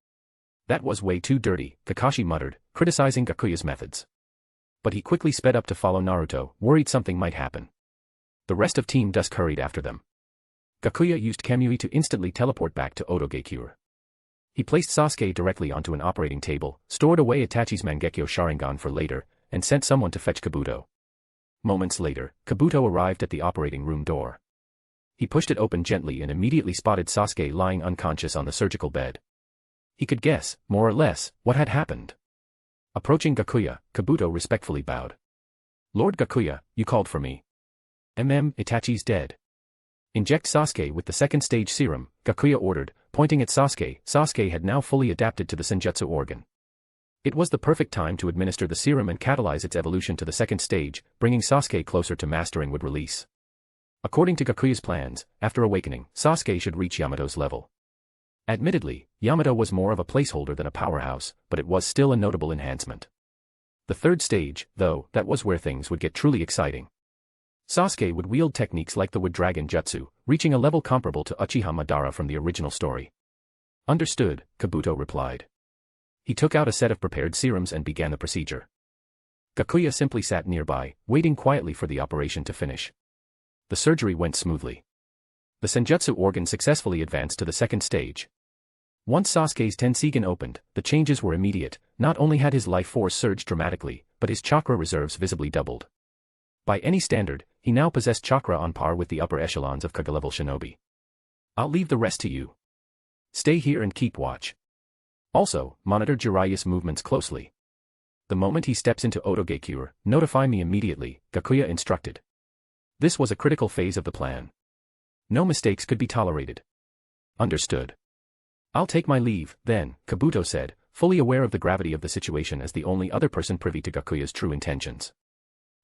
That was way too dirty, Kakashi muttered, criticizing Gakuya's methods. But he quickly sped up to follow Naruto, worried something might happen. The rest of Team Dusk hurried after them. Gakuya used Kamui to instantly teleport back to Odogekure. He placed Sasuke directly onto an operating table, stored away Itachi's Mangekyo Sharingan for later, and sent someone to fetch Kabuto. Moments later, Kabuto arrived at the operating room door. He pushed it open gently and immediately spotted Sasuke lying unconscious on the surgical bed. He could guess, more or less, what had happened. Approaching Gakuya, Kabuto respectfully bowed. Lord Gakuya, you called for me. Itachi's dead. Inject Sasuke with the 2nd stage serum, Gakuya ordered, pointing at Sasuke. Sasuke had now fully adapted to the Senjutsu organ. It was the perfect time to administer the serum and catalyze its evolution to the 2nd stage, bringing Sasuke closer to mastering would release. According to Gakuya's plans, after awakening, Sasuke should reach Yamato's level. Admittedly, Yamato was more of a placeholder than a powerhouse, but it was still a notable enhancement. The 3rd stage, though, that was where things would get truly exciting. Sasuke would wield techniques like the Wood Dragon Jutsu, reaching a level comparable to Uchiha Madara from the original story. Understood, Kabuto replied. He took out a set of prepared serums and began the procedure. Gakuya simply sat nearby, waiting quietly for the operation to finish. The surgery went smoothly. The senjutsu organ successfully advanced to the second stage. Once Sasuke's Tenseigan opened, the changes were immediate. Not only had his life force surged dramatically, but his chakra reserves visibly doubled. By any standard, he now possessed chakra on par with the upper echelons of Kage-level shinobi. I'll leave the rest to you. Stay here and keep watch. Also, monitor Jiraiya's movements closely. The moment he steps into Otogakure, notify me immediately, Gakuya instructed. This was a critical phase of the plan. No mistakes could be tolerated. Understood. I'll take my leave, then, Kabuto said, fully aware of the gravity of the situation as the only other person privy to Gakuya's true intentions.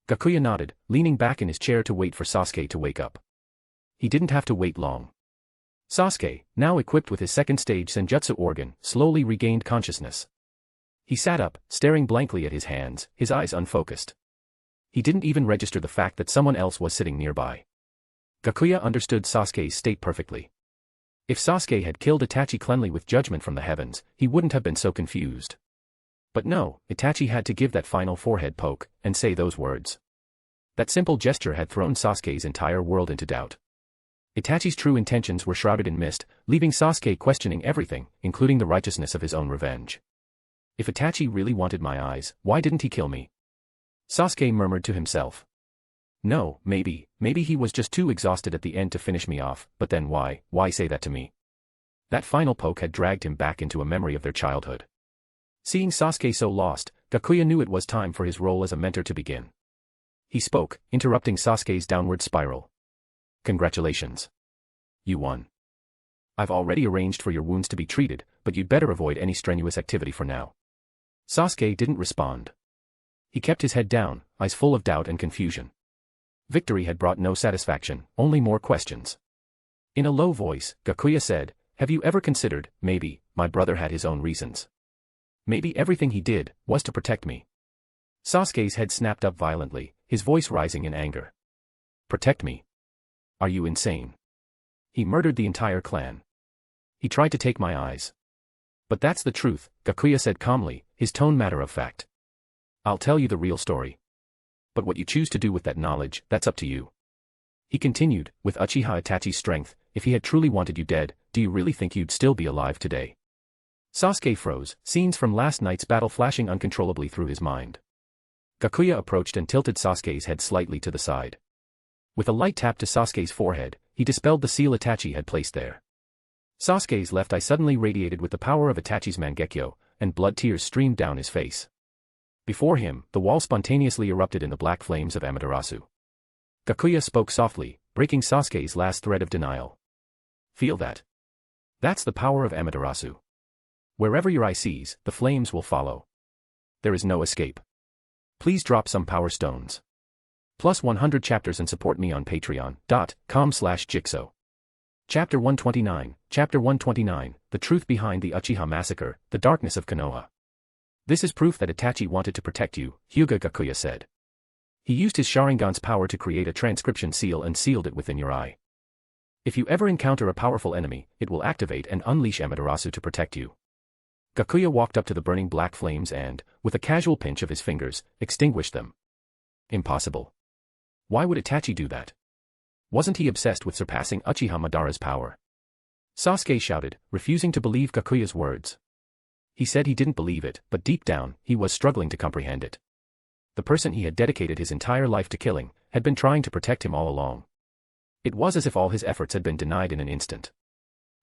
Gakuya nodded, leaning back in his chair to wait for Sasuke to wake up. He didn't have to wait long. Sasuke, now equipped with his second stage senjutsu organ, slowly regained consciousness. He sat up, staring blankly at his hands, his eyes unfocused. He didn't even register the fact that someone else was sitting nearby. Gakuya understood Sasuke's state perfectly. If Sasuke had killed Itachi cleanly with judgment from the heavens, he wouldn't have been so confused. But no, Itachi had to give that final forehead poke, and say those words. That simple gesture had thrown Sasuke's entire world into doubt. Itachi's true intentions were shrouded in mist, leaving Sasuke questioning everything, including the righteousness of his own revenge. If Itachi really wanted my eyes, why didn't he kill me? Sasuke murmured to himself. No, maybe he was just too exhausted at the end to finish me off, but then why say that to me? That final poke had dragged him back into a memory of their childhood. Seeing Sasuke so lost, Gakuya knew it was time for his role as a mentor to begin. He spoke, interrupting Sasuke's downward spiral. Congratulations. You won. I've already arranged for your wounds to be treated, but you'd better avoid any strenuous activity for now. Sasuke didn't respond. He kept his head down, eyes full of doubt and confusion. Victory had brought no satisfaction, only more questions. In a low voice, Gakuya said, have you ever considered, maybe, my brother had his own reasons? Maybe everything he did was to protect me. Sasuke's head snapped up violently, his voice rising in anger. Protect me? Are you insane? He murdered the entire clan. He tried to take my eyes. But that's the truth, Gakuya said calmly, his tone matter of fact. I'll tell you the real story. But what you choose to do with that knowledge, that's up to you. He continued, with Uchiha Itachi's strength, if he had truly wanted you dead, do you really think you'd still be alive today? Sasuke froze, scenes from last night's battle flashing uncontrollably through his mind. Gakuya approached and tilted Sasuke's head slightly to the side. With a light tap to Sasuke's forehead, he dispelled the seal Itachi had placed there. Sasuke's left eye suddenly radiated with the power of Itachi's Mangekyo, and blood tears streamed down his face. Before him, the wall spontaneously erupted in the black flames of Amaterasu. Gakuya spoke softly, breaking Sasuke's last thread of denial. Feel that? That's the power of Amaterasu. Wherever your eye sees, the flames will follow. There is no escape. Please drop some power stones. Plus 100 chapters and support me on patreon.com/jigsaw. Chapter 129, Chapter 129, The Truth Behind the Uchiha Massacre, The Darkness of Konoha. This is proof that Itachi wanted to protect you, Hyūga Gakuya said. He used his Sharingan's power to create a transcription seal and sealed it within your eye. If you ever encounter a powerful enemy, it will activate and unleash Amaterasu to protect you. Gakuya walked up to the burning black flames and, with a casual pinch of his fingers, extinguished them. Impossible. Why would Itachi do that? Wasn't he obsessed with surpassing Uchiha Madara's power? Sasuke shouted, refusing to believe Gakuya's words. He said he didn't believe it, but deep down, he was struggling to comprehend it. The person he had dedicated his entire life to killing, had been trying to protect him all along. It was as if all his efforts had been denied in an instant.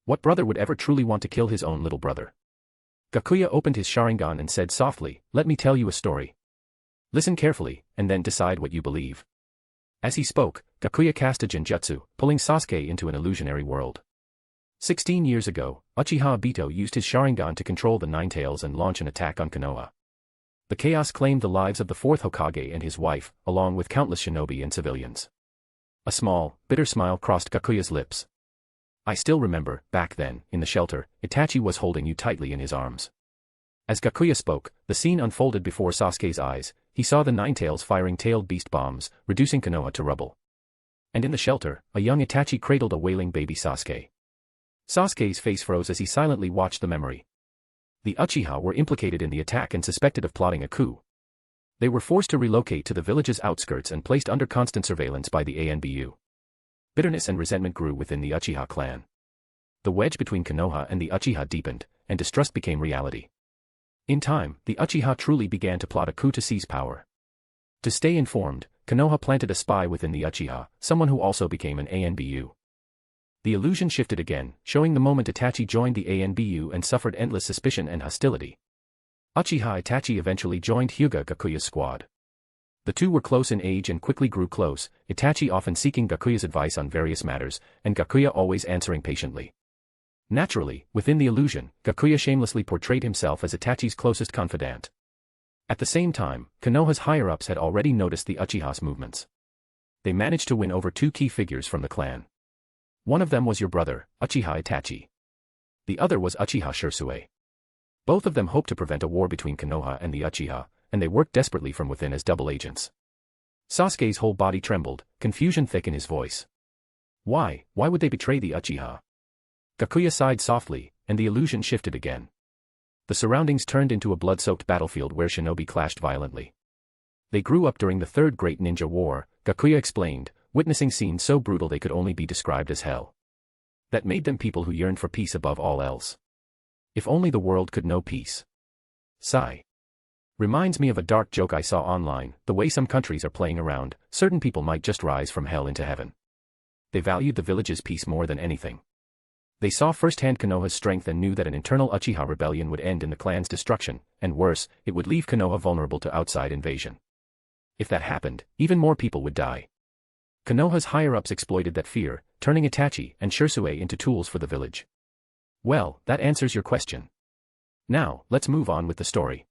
What brother would ever truly want to kill his own little brother? Gakuya opened his Sharingan and said softly, let me tell you a story. Listen carefully, and then decide what you believe. As he spoke, Gakuya cast a genjutsu, pulling Sasuke into an illusionary world. 16 years ago, Uchiha Obito used his Sharingan to control the Nine Tails and launch an attack on Konoha. The chaos claimed the lives of the fourth Hokage and his wife, along with countless shinobi and civilians. A small, bitter smile crossed Gakuya's lips. I still remember, back then, in the shelter, Itachi was holding you tightly in his arms. As Gakuya spoke, the scene unfolded before Sasuke's eyes. He saw the Nine Tails firing tailed beast bombs, reducing Konoha to rubble. And in the shelter, a young Itachi cradled a wailing baby Sasuke. Sasuke's face froze as he silently watched the memory. The Uchiha were implicated in the attack and suspected of plotting a coup. They were forced to relocate to the village's outskirts and placed under constant surveillance by the ANBU. Bitterness and resentment grew within the Uchiha clan. The wedge between Konoha and the Uchiha deepened, and distrust became reality. In time, the Uchiha truly began to plot a coup to seize power. To stay informed, Konoha planted a spy within the Uchiha, someone who also became an ANBU. The illusion shifted again, showing the moment Itachi joined the ANBU and suffered endless suspicion and hostility. Uchiha Itachi eventually joined Hyūga Gakuya's squad. The two were close in age and quickly grew close, Itachi often seeking Gakuya's advice on various matters, and Gakuya always answering patiently. Naturally, within the illusion, Gakuya shamelessly portrayed himself as Itachi's closest confidant. At the same time, Konoha's higher-ups had already noticed the Uchiha's movements. They managed to win over 2 key figures from the clan. One of them was your brother, Uchiha Itachi. The other was Uchiha Shursue. Both of them hoped to prevent a war between Konoha and the Uchiha, and they worked desperately from within as double agents. Sasuke's whole body trembled, confusion thick in his voice. Why would they betray the Uchiha? Gakuya sighed softly, and the illusion shifted again. The surroundings turned into a blood-soaked battlefield where shinobi clashed violently. They grew up during the Third Great Ninja War, Gakuya explained, witnessing scenes so brutal they could only be described as hell. That made them people who yearned for peace above all else. If only the world could know peace. Sigh. Reminds me of a dark joke I saw online, the way some countries are playing around, certain people might just rise from hell into heaven. They valued the village's peace more than anything. They saw firsthand Konoha's strength and knew that an internal Uchiha rebellion would end in the clan's destruction, and worse, it would leave Konoha vulnerable to outside invasion. If that happened, even more people would die. Konoha's higher-ups exploited that fear, turning Itachi and Shursue into tools for the village. Well, that answers your question. Now, let's move on with the story.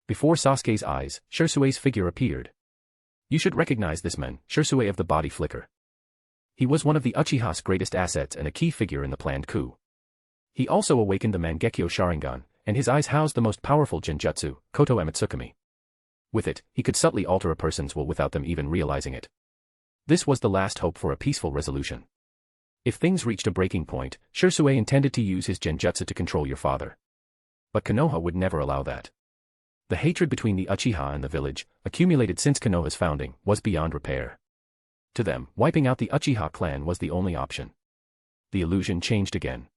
Before Sasuke's eyes, Shursue's figure appeared. You should recognize this man, Shursue of the body flicker. He was one of the Uchiha's greatest assets and a key figure in the planned coup. He also awakened the Mangekyo Sharingan, and his eyes housed the most powerful genjutsu, Koto Amatsukami. With it, he could subtly alter a person's will without them even realizing it. This was the last hope for a peaceful resolution. If things reached a breaking point, Shursue intended to use his genjutsu to control your father. But Konoha would never allow that. The hatred between the Uchiha and the village, accumulated since Konoha's founding, was beyond repair. To them, wiping out the Uchiha clan was the only option. The illusion changed again.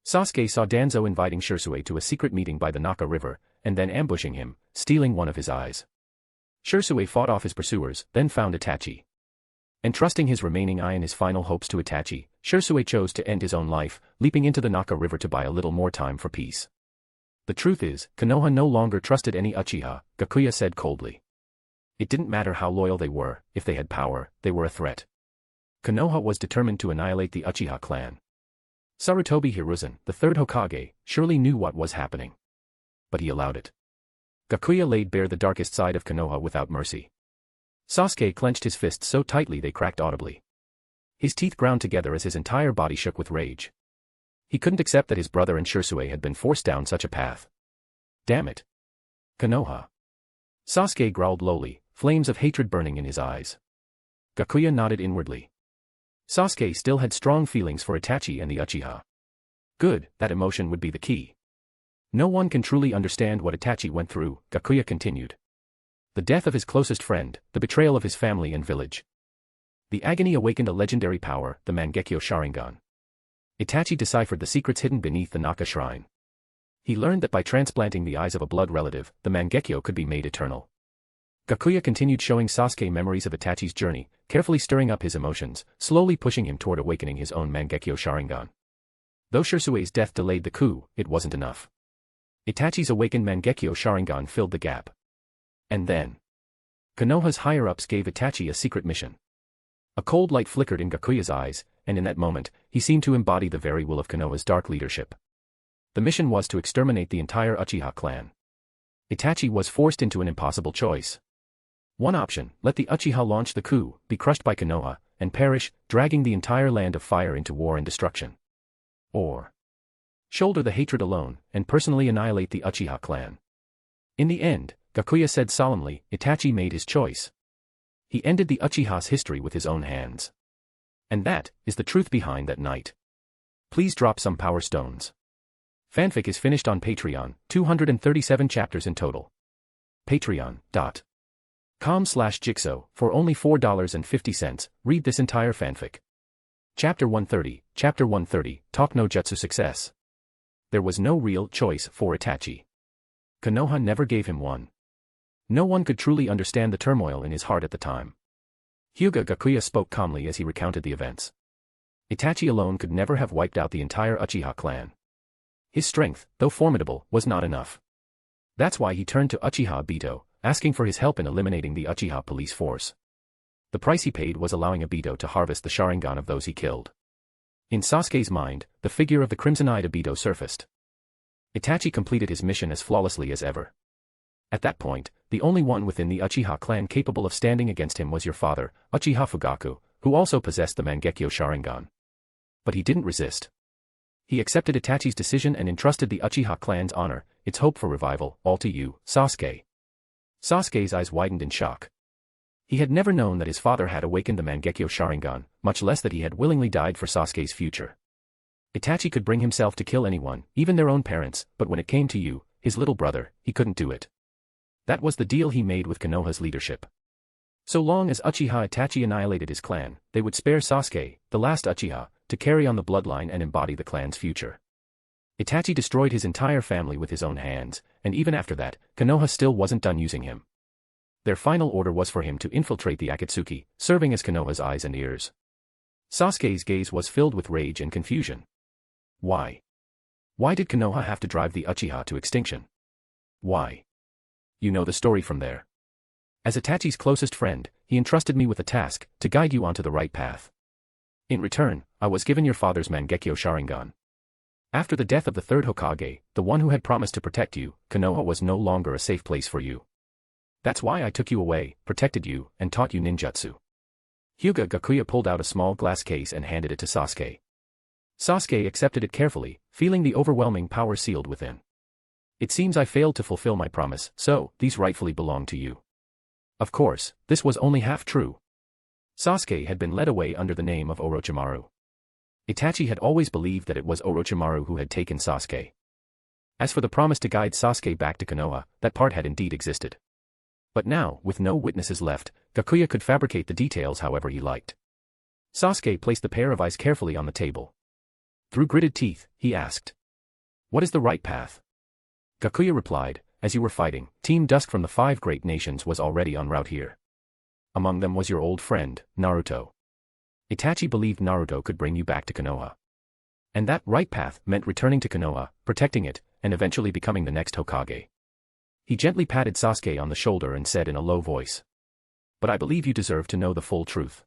Sasuke saw Danzo inviting Shursue to a secret meeting by the Naka River, and then ambushing him, stealing one of his eyes. Shursue fought off his pursuers, then found Itachi. Entrusting his remaining eye and his final hopes to Itachi, Shursue chose to end his own life, leaping into the Naka River to buy a little more time for peace. The truth is, Konoha no longer trusted any Uchiha, Gakuya said coldly. It didn't matter how loyal they were, if they had power, they were a threat. Konoha was determined to annihilate the Uchiha clan. Sarutobi Hiruzen, the third Hokage, surely knew what was happening. But he allowed it. Gakuya laid bare the darkest side of Konoha without mercy. Sasuke clenched his fists so tightly they cracked audibly. His teeth ground together as his entire body shook with rage. He couldn't accept that his brother and Shursue had been forced down such a path. Damn it. Konoha. Sasuke growled lowly, flames of hatred burning in his eyes. Gakuya nodded inwardly. Sasuke still had strong feelings for Itachi and the Uchiha. Good, that emotion would be the key. No one can truly understand what Itachi went through, Gakuya continued. The death of his closest friend, the betrayal of his family and village. The agony awakened a legendary power, the Mangekyo Sharingan. Itachi deciphered the secrets hidden beneath the Naka shrine. He learned that by transplanting the eyes of a blood relative, the Mangekyo could be made eternal. Gakuya continued showing Sasuke memories of Itachi's journey, carefully stirring up his emotions, slowly pushing him toward awakening his own Mangekyo Sharingan. Though Shursue's death delayed the coup, it wasn't enough. Itachi's awakened Mangekyo Sharingan filled the gap. And then, Konoha's higher-ups gave Itachi a secret mission. A cold light flickered in Gakuya's eyes, and in that moment, he seemed to embody the very will of Konoha's dark leadership. The mission was to exterminate the entire Uchiha clan. Itachi was forced into an impossible choice. One option, let the Uchiha launch the coup, be crushed by Konoha, and perish, dragging the entire land of fire into war and destruction. Or shoulder the hatred alone, and personally annihilate the Uchiha clan. In the end, Gakuya said solemnly, Itachi made his choice. He ended the Uchiha's history with his own hands. And that is the truth behind that night. Please drop some power stones. Fanfic is finished on Patreon, 237 chapters in total. Patreon. com/jigsaw, for only $4.50, read this entire fanfic. Chapter 130, Talk no Jutsu Success. There was no real choice for Itachi. Konoha never gave him one. No one could truly understand the turmoil in his heart at the time. Hyūga Gakuya spoke calmly as he recounted the events. Itachi alone could never have wiped out the entire Uchiha clan. His strength, though formidable, was not enough. That's why he turned to Uchiha Obito, asking for his help in eliminating the Uchiha police force. The price he paid was allowing Obito to harvest the Sharingan of those he killed. In Sasuke's mind, the figure of the crimson-eyed Obito surfaced. Itachi completed his mission as flawlessly as ever. At that point, the only one within the Uchiha clan capable of standing against him was your father, Uchiha Fugaku, who also possessed the Mangekyo Sharingan. But he didn't resist. He accepted Itachi's decision and entrusted the Uchiha clan's honor, its hope for revival, all to you, Sasuke. Sasuke's eyes widened in shock. He had never known that his father had awakened the Mangekyo Sharingan, much less that he had willingly died for Sasuke's future. Itachi could bring himself to kill anyone, even their own parents, but when it came to you, his little brother, he couldn't do it. That was the deal he made with Konoha's leadership. So long as Uchiha Itachi annihilated his clan, they would spare Sasuke, the last Uchiha, to carry on the bloodline and embody the clan's future. Itachi destroyed his entire family with his own hands, and even after that, Konoha still wasn't done using him. Their final order was for him to infiltrate the Akatsuki, serving as Konoha's eyes and ears. Sasuke's gaze was filled with rage and confusion. Why? Why did Konoha have to drive the Uchiha to extinction? Why? You know the story from there. As Itachi's closest friend, he entrusted me with a task, to guide you onto the right path. In return, I was given your father's Mangekyo Sharingan. After the death of the third Hokage, the one who had promised to protect you, Konoha was no longer a safe place for you. That's why I took you away, protected you, and taught you ninjutsu. Hyūga Gakuya pulled out a small glass case and handed it to Sasuke. Sasuke accepted it carefully, feeling the overwhelming power sealed within. It seems I failed to fulfill my promise, so these rightfully belong to you. Of course, this was only half true. Sasuke had been led away under the name of Orochimaru. Itachi had always believed that it was Orochimaru who had taken Sasuke. As for the promise to guide Sasuke back to Konoha, that part had indeed existed. But now, with no witnesses left, Gakuya could fabricate the details however he liked. Sasuke placed the pair of eyes carefully on the table. Through gritted teeth, he asked. What is the right path? Gakuya replied, as you were fighting, Team Dusk from the 5 great nations was already en route here. Among them was your old friend, Naruto. Itachi believed Naruto could bring you back to Konoha. And that right path meant returning to Konoha, protecting it, and eventually becoming the next Hokage. He gently patted Sasuke on the shoulder and said in a low voice. But I believe you deserve to know the full truth.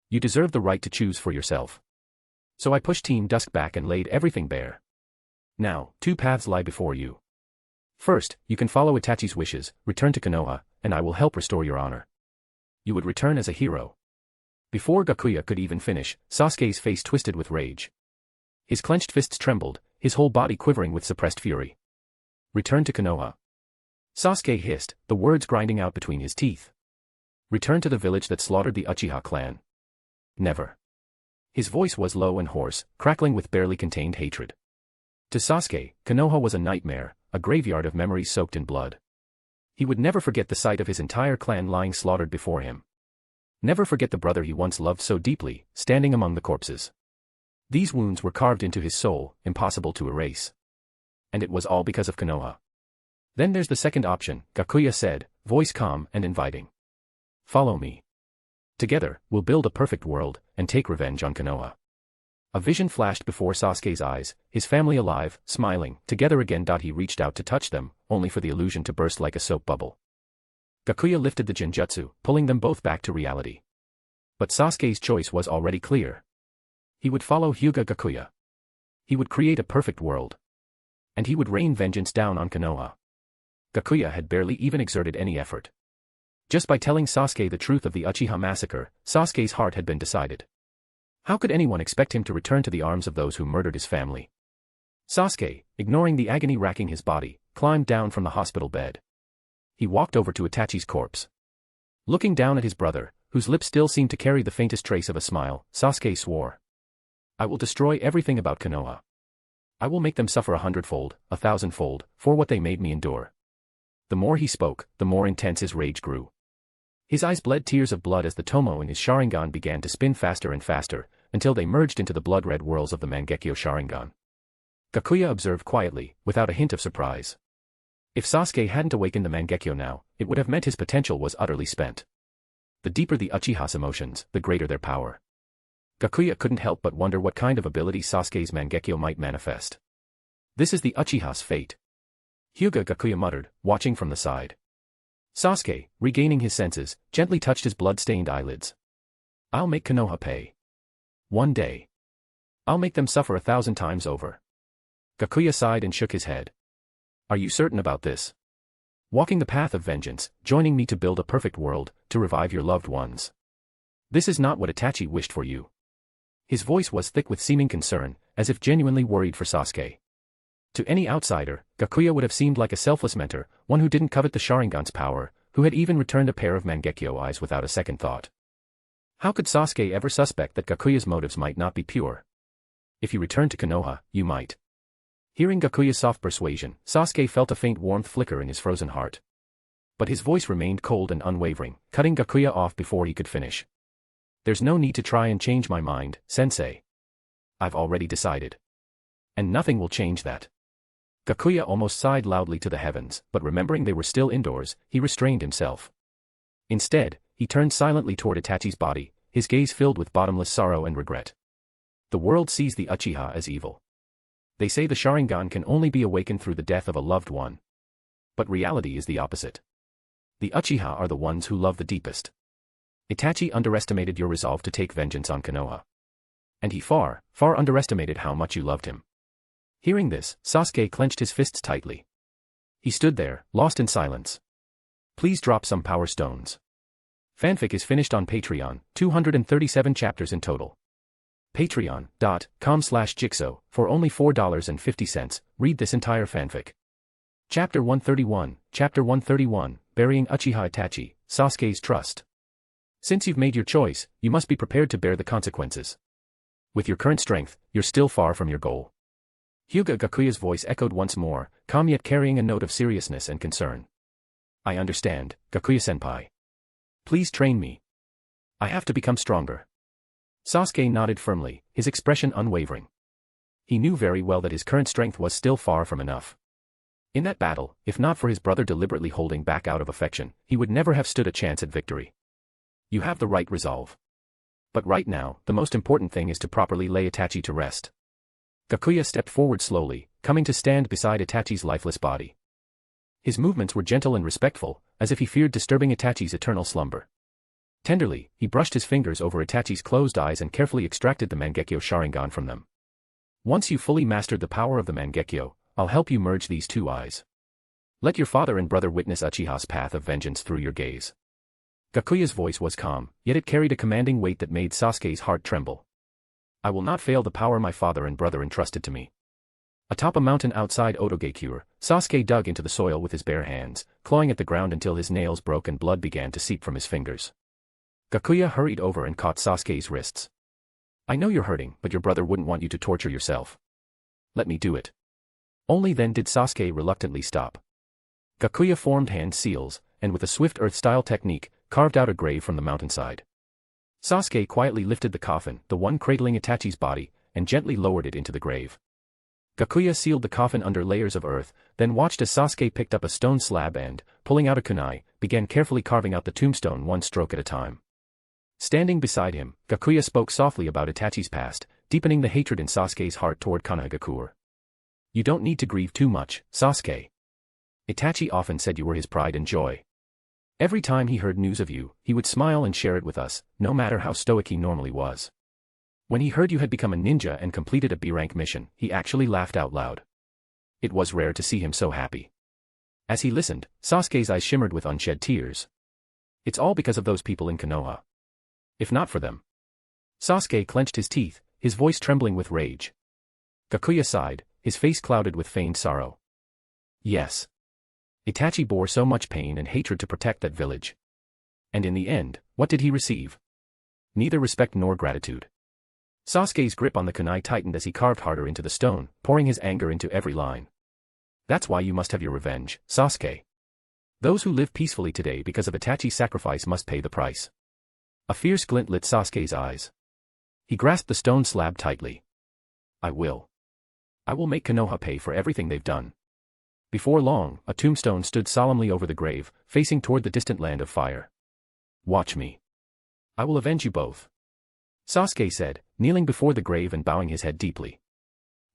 You deserve the right to choose for yourself. So I pushed Team Dusk back and laid everything bare. Now, 2 paths lie before you. First, you can follow Itachi's wishes, return to Konoha, and I will help restore your honor. You would return as a hero. Before Gakuya could even finish, Sasuke's face twisted with rage. His clenched fists trembled, his whole body quivering with suppressed fury. Return to Konoha. Sasuke hissed, the words grinding out between his teeth. Return to the village that slaughtered the Uchiha clan. Never. His voice was low and hoarse, crackling with barely contained hatred. To Sasuke, Konoha was a nightmare, a graveyard of memories soaked in blood. He would never forget the sight of his entire clan lying slaughtered before him. Never forget the brother he once loved so deeply, standing among the corpses. These wounds were carved into his soul, impossible to erase. And it was all because of Konoha. Then there's the second option, Gakuya said, voice calm and inviting. Follow me. Together, we'll build a perfect world, and take revenge on Konoha. A vision flashed before Sasuke's eyes, his family alive, smiling, together again. He reached out to touch them, only for the illusion to burst like a soap bubble. Gakuya lifted the genjutsu, pulling them both back to reality. But Sasuke's choice was already clear. He would follow Hyūga Gakuya. He would create a perfect world. And he would rain vengeance down on Konoha. Gakuya had barely even exerted any effort. Just by telling Sasuke the truth of the Uchiha massacre, Sasuke's heart had been decided. How could anyone expect him to return to the arms of those who murdered his family? Sasuke, ignoring the agony racking his body, climbed down from the hospital bed. He walked over to Itachi's corpse. Looking down at his brother, whose lips still seemed to carry the faintest trace of a smile, Sasuke swore. I will destroy everything about Konoha. I will make them suffer 100-fold, 1,000-fold, for what they made me endure. The more he spoke, the more intense his rage grew. His eyes bled tears of blood as the tomo in his Sharingan began to spin faster and faster, until they merged into the blood-red whirls of the Mangekyo Sharingan. Gakuya observed quietly, without a hint of surprise. If Sasuke hadn't awakened the Mangekyo now, it would have meant his potential was utterly spent. The deeper the Uchiha's emotions, the greater their power. Gakuya couldn't help but wonder what kind of ability Sasuke's Mangekyo might manifest. This is the Uchiha's fate. Hyūga Gakuya muttered, watching from the side. Sasuke, regaining his senses, gently touched his blood-stained eyelids. I'll make Konoha pay. One day. I'll make them suffer 1,000 times over. Gakuya sighed and shook his head. Are you certain about this? Walking the path of vengeance, joining me to build a perfect world, to revive your loved ones. This is not what Itachi wished for you. His voice was thick with seeming concern, as if genuinely worried for Sasuke. To any outsider, Gakuya would have seemed like a selfless mentor, one who didn't covet the Sharingan's power, who had even returned a pair of Mangekyo eyes without a second thought. How could Sasuke ever suspect that Gakuya's motives might not be pure? If you return to Konoha, you might. Hearing Gakuya's soft persuasion, Sasuke felt a faint warmth flicker in his frozen heart. But his voice remained cold and unwavering, cutting Gakuya off before he could finish. There's no need to try and change my mind, sensei. I've already decided. And nothing will change that. Gakuya almost sighed loudly to the heavens, but remembering they were still indoors, he restrained himself. Instead, he turned silently toward Itachi's body, his gaze filled with bottomless sorrow and regret. The world sees the Uchiha as evil. They say the Sharingan can only be awakened through the death of a loved one. But reality is the opposite. The Uchiha are the ones who love the deepest. Itachi underestimated your resolve to take vengeance on Konoha. And he far underestimated how much you loved him. Hearing this, Sasuke clenched his fists tightly. He stood there, lost in silence. Please drop some power stones. Fanfic is finished on Patreon, 237 chapters in total. Patreon.com/Jigsaw, for only $4.50, read this entire fanfic. Chapter 131, Burying Uchiha Itachi, Sasuke's Trust. Since you've made your choice, you must be prepared to bear the consequences. With your current strength, you're still far from your goal. Hyūga Gakuya's voice echoed once more, calm yet carrying a note of seriousness and concern. I understand, Gakuya-senpai. Please train me. I have to become stronger. Sasuke nodded firmly, his expression unwavering. He knew very well that his current strength was still far from enough. In that battle, if not for his brother deliberately holding back out of affection, he would never have stood a chance at victory. You have the right resolve. But right now, the most important thing is to properly lay Itachi to rest. Gakuya stepped forward slowly, coming to stand beside Itachi's lifeless body. His movements were gentle and respectful, as if he feared disturbing Itachi's eternal slumber. Tenderly, he brushed his fingers over Itachi's closed eyes and carefully extracted the Mangekyo Sharingan from them. Once you fully mastered the power of the Mangekyo, I'll help you merge these two eyes. Let your father and brother witness Uchiha's path of vengeance through your gaze. Gakuya's voice was calm, yet it carried a commanding weight that made Sasuke's heart tremble. I will not fail the power my father and brother entrusted to me. Atop a mountain outside Otogakure, Sasuke dug into the soil with his bare hands, clawing at the ground until his nails broke and blood began to seep from his fingers. Gakuya hurried over and caught Sasuke's wrists. I know you're hurting, but your brother wouldn't want you to torture yourself. Let me do it. Only then did Sasuke reluctantly stop. Gakuya formed hand seals, and with a swift earth-style technique, carved out a grave from the mountainside. Sasuke quietly lifted the coffin, the one cradling Itachi's body, and gently lowered it into the grave. Gakuya sealed the coffin under layers of earth, then watched as Sasuke picked up a stone slab and, pulling out a kunai, began carefully carving out the tombstone one stroke at a time. Standing beside him, Gakuya spoke softly about Itachi's past, deepening the hatred in Sasuke's heart toward Konoha. You don't need to grieve too much, Sasuke. Itachi often said you were his pride and joy. Every time he heard news of you, he would smile and share it with us, no matter how stoic he normally was. When he heard you had become a ninja and completed a B-rank mission, he actually laughed out loud. It was rare to see him so happy. As he listened, Sasuke's eyes shimmered with unshed tears. It's all because of those people in Konoha. If not for them. Sasuke clenched his teeth, his voice trembling with rage. Gakuya sighed, his face clouded with feigned sorrow. Yes. Itachi bore so much pain and hatred to protect that village. And in the end, what did he receive? Neither respect nor gratitude. Sasuke's grip on the kunai tightened as he carved harder into the stone, pouring his anger into every line. That's why you must have your revenge, Sasuke. Those who live peacefully today because of Itachi's sacrifice must pay the price. A fierce glint lit Sasuke's eyes. He grasped the stone slab tightly. I will make Konoha pay for everything they've done. Before long, a tombstone stood solemnly over the grave, facing toward the distant land of fire. Watch me. I will avenge you both. Sasuke said, kneeling before the grave and bowing his head deeply.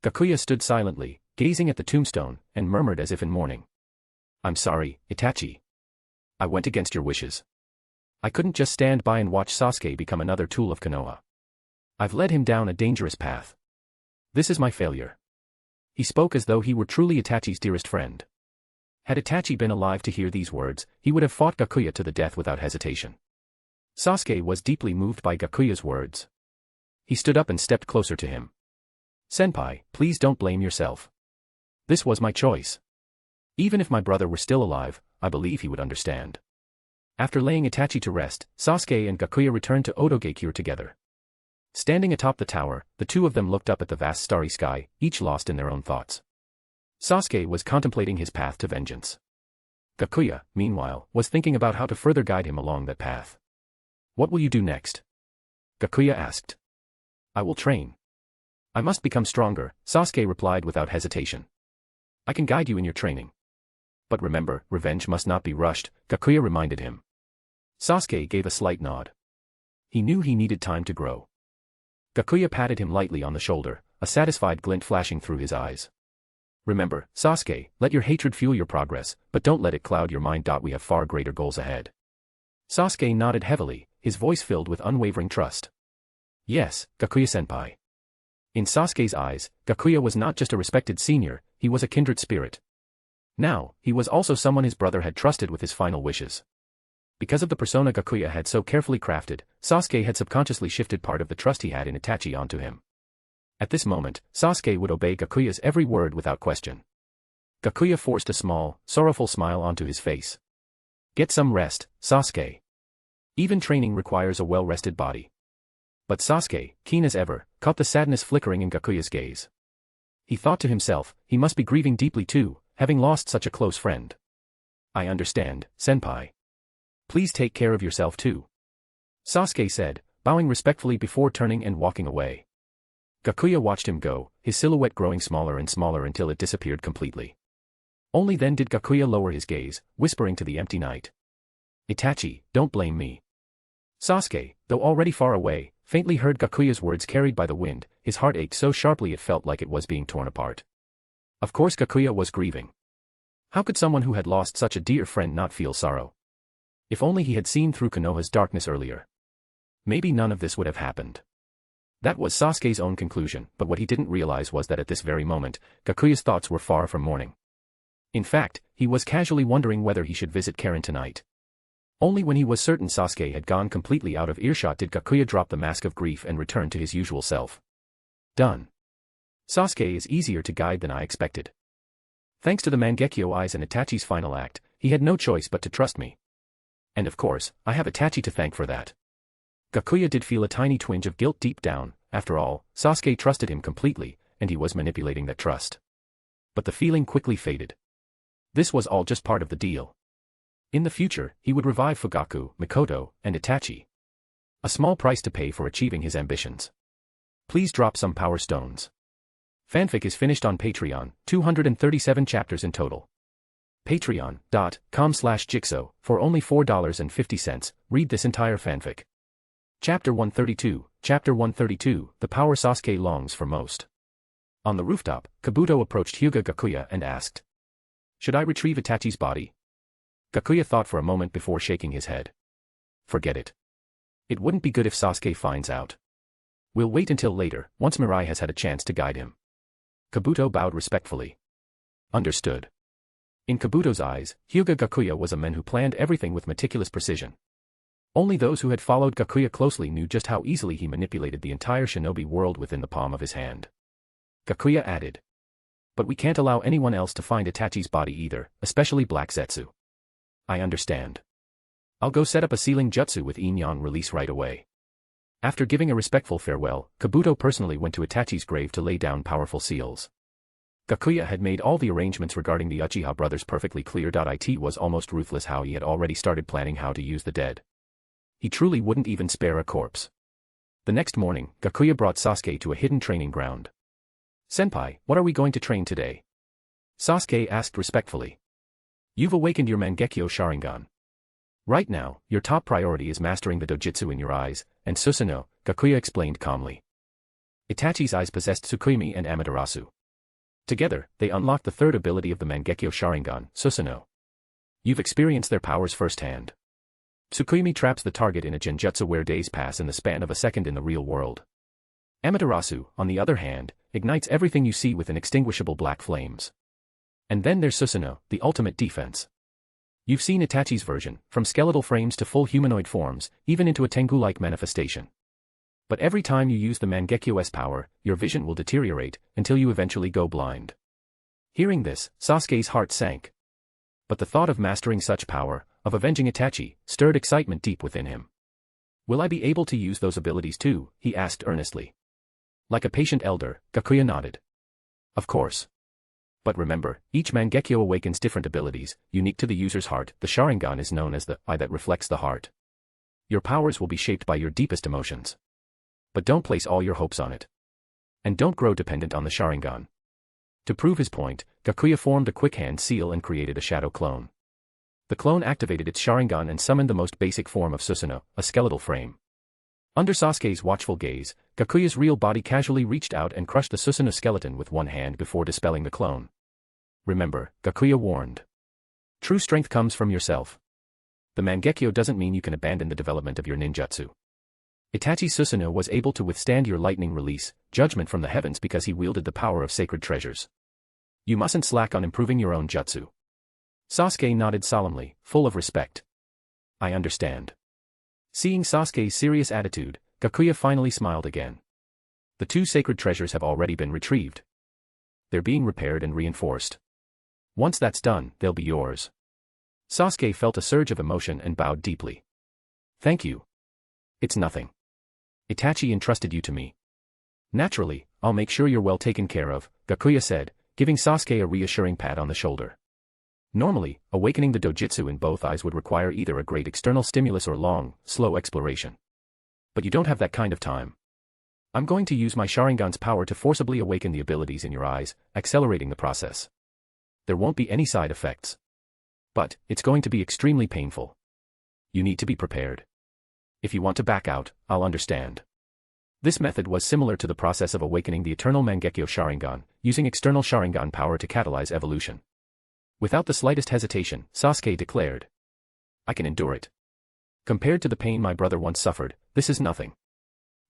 Gakuya stood silently, gazing at the tombstone, and murmured as if in mourning. I'm sorry, Itachi. I went against your wishes. I couldn't just stand by and watch Sasuke become another tool of Konoha. I've led him down a dangerous path. This is my failure. He spoke as though he were truly Itachi's dearest friend. Had Itachi been alive to hear these words, he would have fought Gakuya to the death without hesitation. Sasuke was deeply moved by Gakuya's words. He stood up and stepped closer to him. Senpai, please don't blame yourself. This was my choice. Even if my brother were still alive, I believe he would understand. After laying Itachi to rest, Sasuke and Gakuya returned to Odogekure together. Standing atop the tower, the two of them looked up at the vast starry sky, each lost in their own thoughts. Sasuke was contemplating his path to vengeance. Gakuya, meanwhile, was thinking about how to further guide him along that path. What will you do next? Gakuya asked. I will train. I must become stronger, Sasuke replied without hesitation. I can guide you in your training. But remember, revenge must not be rushed, Gakuya reminded him. Sasuke gave a slight nod. He knew he needed time to grow. Gakuya patted him lightly on the shoulder, a satisfied glint flashing through his eyes. Remember, Sasuke, let your hatred fuel your progress, but don't let it cloud your mind. We have far greater goals ahead. Sasuke nodded heavily, his voice filled with unwavering trust. Yes, Gakuya-senpai. In Sasuke's eyes, Gakuya was not just a respected senior, he was a kindred spirit. Now, he was also someone his brother had trusted with his final wishes. Because of the persona Gakuya had so carefully crafted, Sasuke had subconsciously shifted part of the trust he had in Itachi onto him. At this moment, Sasuke would obey Gakuya's every word without question. Gakuya forced a small, sorrowful smile onto his face. Get some rest, Sasuke. Even training requires a well-rested body. But Sasuke, keen as ever, caught the sadness flickering in Gakuya's gaze. He thought to himself, he must be grieving deeply too, having lost such a close friend. I understand, senpai. Please take care of yourself too. Sasuke said, bowing respectfully before turning and walking away. Gakuya watched him go, his silhouette growing smaller and smaller until it disappeared completely. Only then did Gakuya lower his gaze, whispering to the empty night. Itachi, don't blame me. Sasuke, though already far away, faintly heard Gakuya's words carried by the wind, his heart ached so sharply it felt like it was being torn apart. Of course Gakuya was grieving. How could someone who had lost such a dear friend not feel sorrow? If only he had seen through Konoha's darkness earlier. Maybe none of this would have happened. That was Sasuke's own conclusion, but what he didn't realize was that at this very moment, Gakuya's thoughts were far from mourning. In fact, he was casually wondering whether he should visit Karen tonight. Only when he was certain Sasuke had gone completely out of earshot did Gakuya drop the mask of grief and return to his usual self. Done. Sasuke is easier to guide than I expected. Thanks to the Mangekyo eyes and Itachi's final act, he had no choice but to trust me. And of course, I have Itachi to thank for that. Gakuya did feel a tiny twinge of guilt deep down. After all, Sasuke trusted him completely, and he was manipulating that trust. But the feeling quickly faded. This was all just part of the deal. In the future, he would revive Fugaku, Mikoto, and Itachi. A small price to pay for achieving his ambitions. Please drop some power stones. Fanfic is finished on Patreon, 237 chapters in total. Patreon.com/Jigsaw, for only $4.50, read this entire fanfic. Chapter 132, Chapter 132, The Power Sasuke Longs for Most. On the rooftop, Kabuto approached Hyūga Gakuya and asked. Should I retrieve Itachi's body? Gakuya thought for a moment before shaking his head. Forget it. It wouldn't be good if Sasuke finds out. We'll wait until later, once Mirai has had a chance to guide him. Kabuto bowed respectfully. Understood. In Kabuto's eyes, Hyūga Gakuya was a man who planned everything with meticulous precision. Only those who had followed Gakuya closely knew just how easily he manipulated the entire shinobi world within the palm of his hand. Gakuya added. But we can't allow anyone else to find Itachi's body either, especially Black Zetsu. I understand. I'll go set up a sealing jutsu with Inyan release right away. After giving a respectful farewell, Kabuto personally went to Itachi's grave to lay down powerful seals. Gakuya had made all the arrangements regarding the Uchiha brothers perfectly clear. It was almost ruthless how he had already started planning how to use the dead. He truly wouldn't even spare a corpse. The next morning, Gakuya brought Sasuke to a hidden training ground. "Senpai, what are we going to train today?" Sasuke asked respectfully. "You've awakened your Mangekyo Sharingan. Right now, your top priority is mastering the dojutsu in your eyes, and Susanoo," Gakuya explained calmly. Itachi's eyes possessed Tsukuyomi and Amaterasu. Together, they unlocked the third ability of the Mangekyo Sharingan, Susanoo. You've experienced their powers firsthand. Tsukuyomi traps the target in a genjutsu where days pass in the span of a second in the real world. Amaterasu, on the other hand, ignites everything you see with inextinguishable black flames. And then there's Susanoo, the ultimate defense. You've seen Itachi's version, from skeletal frames to full humanoid forms, even into a Tengu-like manifestation. But every time you use the Mangekyo's power, your vision will deteriorate, until you eventually go blind. Hearing this, Sasuke's heart sank. But the thought of mastering such power, of avenging Itachi, stirred excitement deep within him. "Will I be able to use those abilities too?" he asked earnestly. Like a patient elder, Gakuya nodded. "Of course. But remember, each Mangekyo awakens different abilities, unique to the user's heart. The Sharingan is known as the eye that reflects the heart. Your powers will be shaped by your deepest emotions. But don't place all your hopes on it. And don't grow dependent on the Sharingan." To prove his point, Gakuya formed a quick hand seal and created a shadow clone. The clone activated its Sharingan and summoned the most basic form of Susanoo, a skeletal frame. Under Sasuke's watchful gaze, Gakuya's real body casually reached out and crushed the Susanoo skeleton with one hand before dispelling the clone. "Remember," Gakuya warned. "True strength comes from yourself. The Mangekyo doesn't mean you can abandon the development of your ninjutsu. Itachi Susanoo was able to withstand your lightning release, judgment from the heavens because he wielded the power of sacred treasures. You mustn't slack on improving your own jutsu." Sasuke nodded solemnly, full of respect. "I understand." Seeing Sasuke's serious attitude, Gakuya finally smiled again. "The two sacred treasures have already been retrieved. They're being repaired and reinforced. Once that's done, they'll be yours." Sasuke felt a surge of emotion and bowed deeply. "Thank you. It's nothing. Itachi entrusted you to me. Naturally, I'll make sure you're well taken care of," Gakuya said, giving Sasuke a reassuring pat on the shoulder. Normally, awakening the dojutsu in both eyes would require either a great external stimulus or long, slow exploration. But you don't have that kind of time. I'm going to use my Sharingan's power to forcibly awaken the abilities in your eyes, accelerating the process. There won't be any side effects. But, it's going to be extremely painful. You need to be prepared. If you want to back out, I'll understand. This method was similar to the process of awakening the eternal Mangekyo Sharingan, using external Sharingan power to catalyze evolution. Without the slightest hesitation, Sasuke declared, "I can endure it. Compared to the pain my brother once suffered, this is nothing."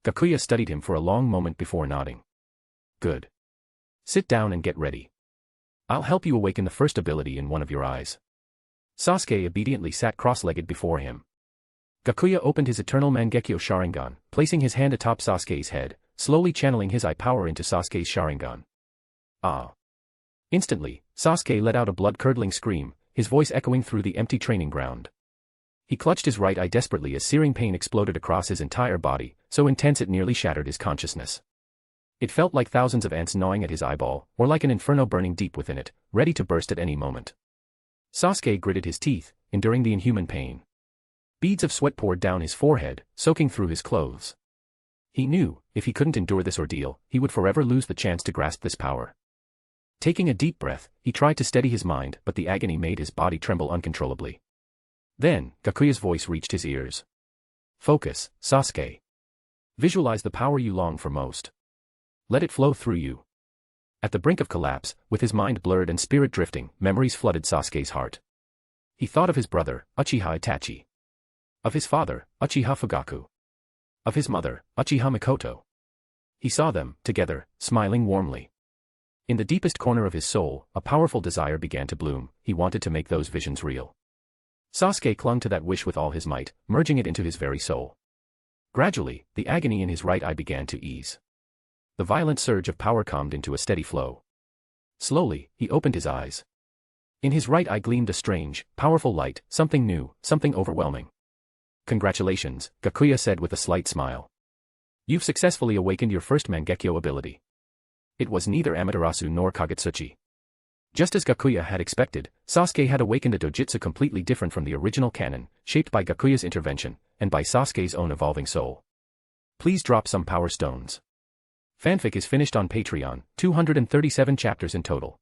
Gakuya studied him for a long moment before nodding. "Good. Sit down and get ready. I'll help you awaken the first ability in one of your eyes." Sasuke obediently sat cross-legged before him. Gakuya opened his eternal Mangekyo Sharingan, placing his hand atop Sasuke's head, slowly channeling his eye power into Sasuke's Sharingan. "Ah!" Instantly, Sasuke let out a blood-curdling scream, his voice echoing through the empty training ground. He clutched his right eye desperately as searing pain exploded across his entire body, so intense it nearly shattered his consciousness. It felt like thousands of ants gnawing at his eyeball, or like an inferno burning deep within it, ready to burst at any moment. Sasuke gritted his teeth, enduring the inhuman pain. Beads of sweat poured down his forehead, soaking through his clothes. He knew, if he couldn't endure this ordeal, he would forever lose the chance to grasp this power. Taking a deep breath, he tried to steady his mind, but the agony made his body tremble uncontrollably. Then, Gakuya's voice reached his ears. "Focus, Sasuke. Visualize the power you long for most. Let it flow through you." At the brink of collapse, with his mind blurred and spirit drifting, memories flooded Sasuke's heart. He thought of his brother, Uchiha Itachi. Of his father, Uchiha Fugaku. Of his mother, Uchiha Mikoto. He saw them, together, smiling warmly. In the deepest corner of his soul, a powerful desire began to bloom. He wanted to make those visions real. Sasuke clung to that wish with all his might, merging it into his very soul. Gradually, the agony in his right eye began to ease. The violent surge of power calmed into a steady flow. Slowly, he opened his eyes. In his right eye gleamed a strange, powerful light, something new, something overwhelming. "Congratulations," Gakuya said with a slight smile. "You've successfully awakened your first Mangekyo ability. It was neither Amaterasu nor Kagetsuchi. Just as Gakuya had expected, Sasuke had awakened a dojutsu completely different from the original canon, shaped by Gakuya's intervention, and by Sasuke's own evolving soul. Please drop some power stones. Fanfic is finished on Patreon, 237 chapters in total.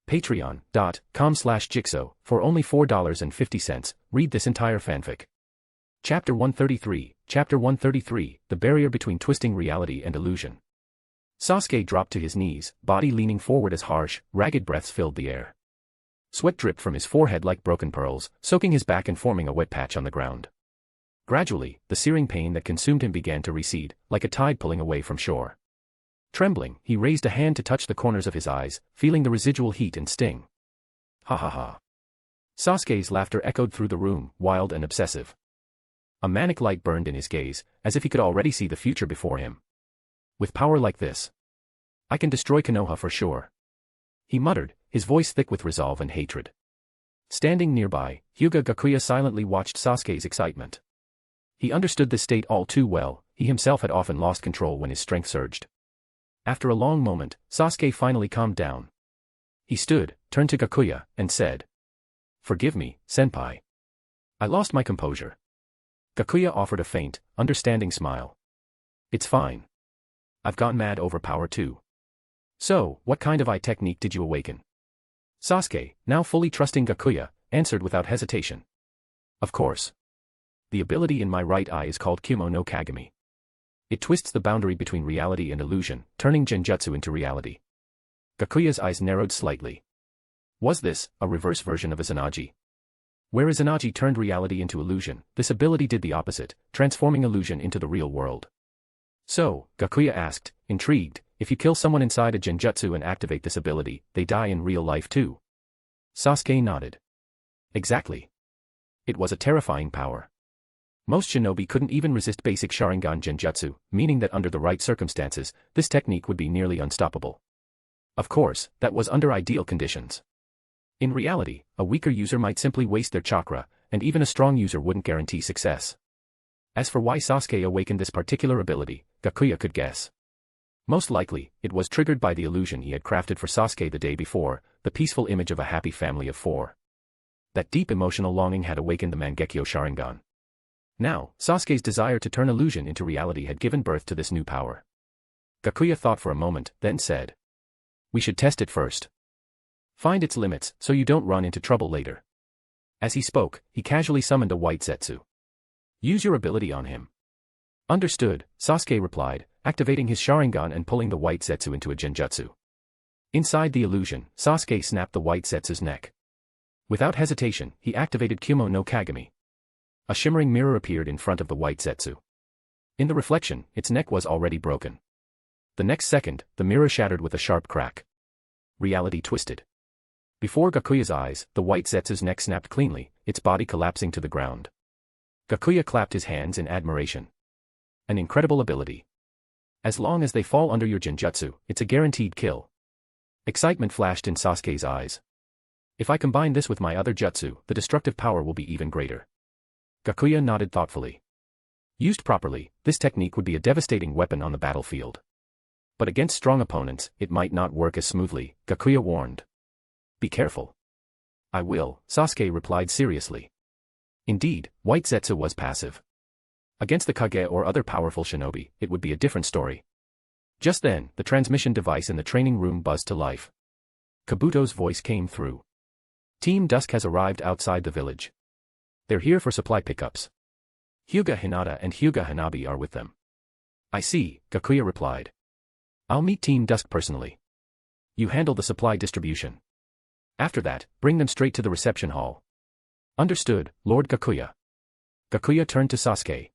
Patreon.com/Jigsaw, for only $4.50, read this entire fanfic. Chapter 133, Chapter 133, The Barrier Between Twisting Reality and Illusion. Sasuke dropped to his knees, body leaning forward as harsh, ragged breaths filled the air. Sweat dripped from his forehead like broken pearls, soaking his back and forming a wet patch on the ground. Gradually, the searing pain that consumed him began to recede, like a tide pulling away from shore. Trembling, he raised a hand to touch the corners of his eyes, feeling the residual heat and sting. Ha ha ha. Sasuke's laughter echoed through the room, wild and obsessive. A manic light burned in his gaze, as if he could already see the future before him. With power like this, I can destroy Konoha for sure. He muttered, his voice thick with resolve and hatred. Standing nearby, Hyūga Gakuya silently watched Sasuke's excitement. He understood this state all too well, he himself had often lost control when his strength surged. After a long moment, Sasuke finally calmed down. He stood, turned to Gakuya, and said, "Forgive me, senpai. I lost my composure." Gakuya offered a faint, understanding smile. "It's fine. I've gone mad over power too. So, what kind of eye technique did you awaken?" Sasuke, now fully trusting Gakuya, answered without hesitation. "Of course. The ability in my right eye is called Kumo no Kagami. It twists the boundary between reality and illusion, turning genjutsu into reality." Gakuya's eyes narrowed slightly. Was this a reverse version of Izanagi? Where Izanagi turned reality into illusion, this ability did the opposite, transforming illusion into the real world. So, Gakuya asked, intrigued, if you kill someone inside a genjutsu and activate this ability, they die in real life too? Sasuke nodded. Exactly. It was a terrifying power. Most shinobi couldn't even resist basic Sharingan genjutsu, meaning that under the right circumstances, this technique would be nearly unstoppable. Of course, that was under ideal conditions. In reality, a weaker user might simply waste their chakra, and even a strong user wouldn't guarantee success. As for why Sasuke awakened this particular ability, Gakuya could guess. Most likely, it was triggered by the illusion he had crafted for Sasuke the day before, the peaceful image of a happy family of four. That deep emotional longing had awakened the Mangekyo Sharingan. Now, Sasuke's desire to turn illusion into reality had given birth to this new power. Gakuya thought for a moment, then said, "We should test it first. Find its limits, so you don't run into trouble later." As he spoke, he casually summoned a white Zetsu. "Use your ability on him." "Understood," Sasuke replied, activating his Sharingan and pulling the white Zetsu into a genjutsu. Inside the illusion, Sasuke snapped the white Zetsu's neck. Without hesitation, he activated Kumo no Kagami. A shimmering mirror appeared in front of the white Zetsu. In the reflection, its neck was already broken. The next second, the mirror shattered with a sharp crack. Reality twisted. Before Gakuya's eyes, the white Zetsu's neck snapped cleanly, its body collapsing to the ground. Gakuya clapped his hands in admiration. An incredible ability. As long as they fall under your genjutsu, it's a guaranteed kill. Excitement flashed in Sasuke's eyes. If I combine this with my other jutsu, the destructive power will be even greater. Gakuya nodded thoughtfully. Used properly, this technique would be a devastating weapon on the battlefield. But against strong opponents, it might not work as smoothly, Gakuya warned. Be careful. I will, Sasuke replied seriously. Indeed, White Zetsu was passive. Against the Kage or other powerful shinobi, it would be a different story. Just then, the transmission device in the training room buzzed to life. Kabuto's voice came through. Team Dusk has arrived outside the village. They're here for supply pickups. Hyūga Hinata and Hyūga Hanabi are with them. I see, Gakuya replied. I'll meet Team Dusk personally. You handle the supply distribution. After that, bring them straight to the reception hall. Understood, Lord Gakuya. Gakuya turned to Sasuke.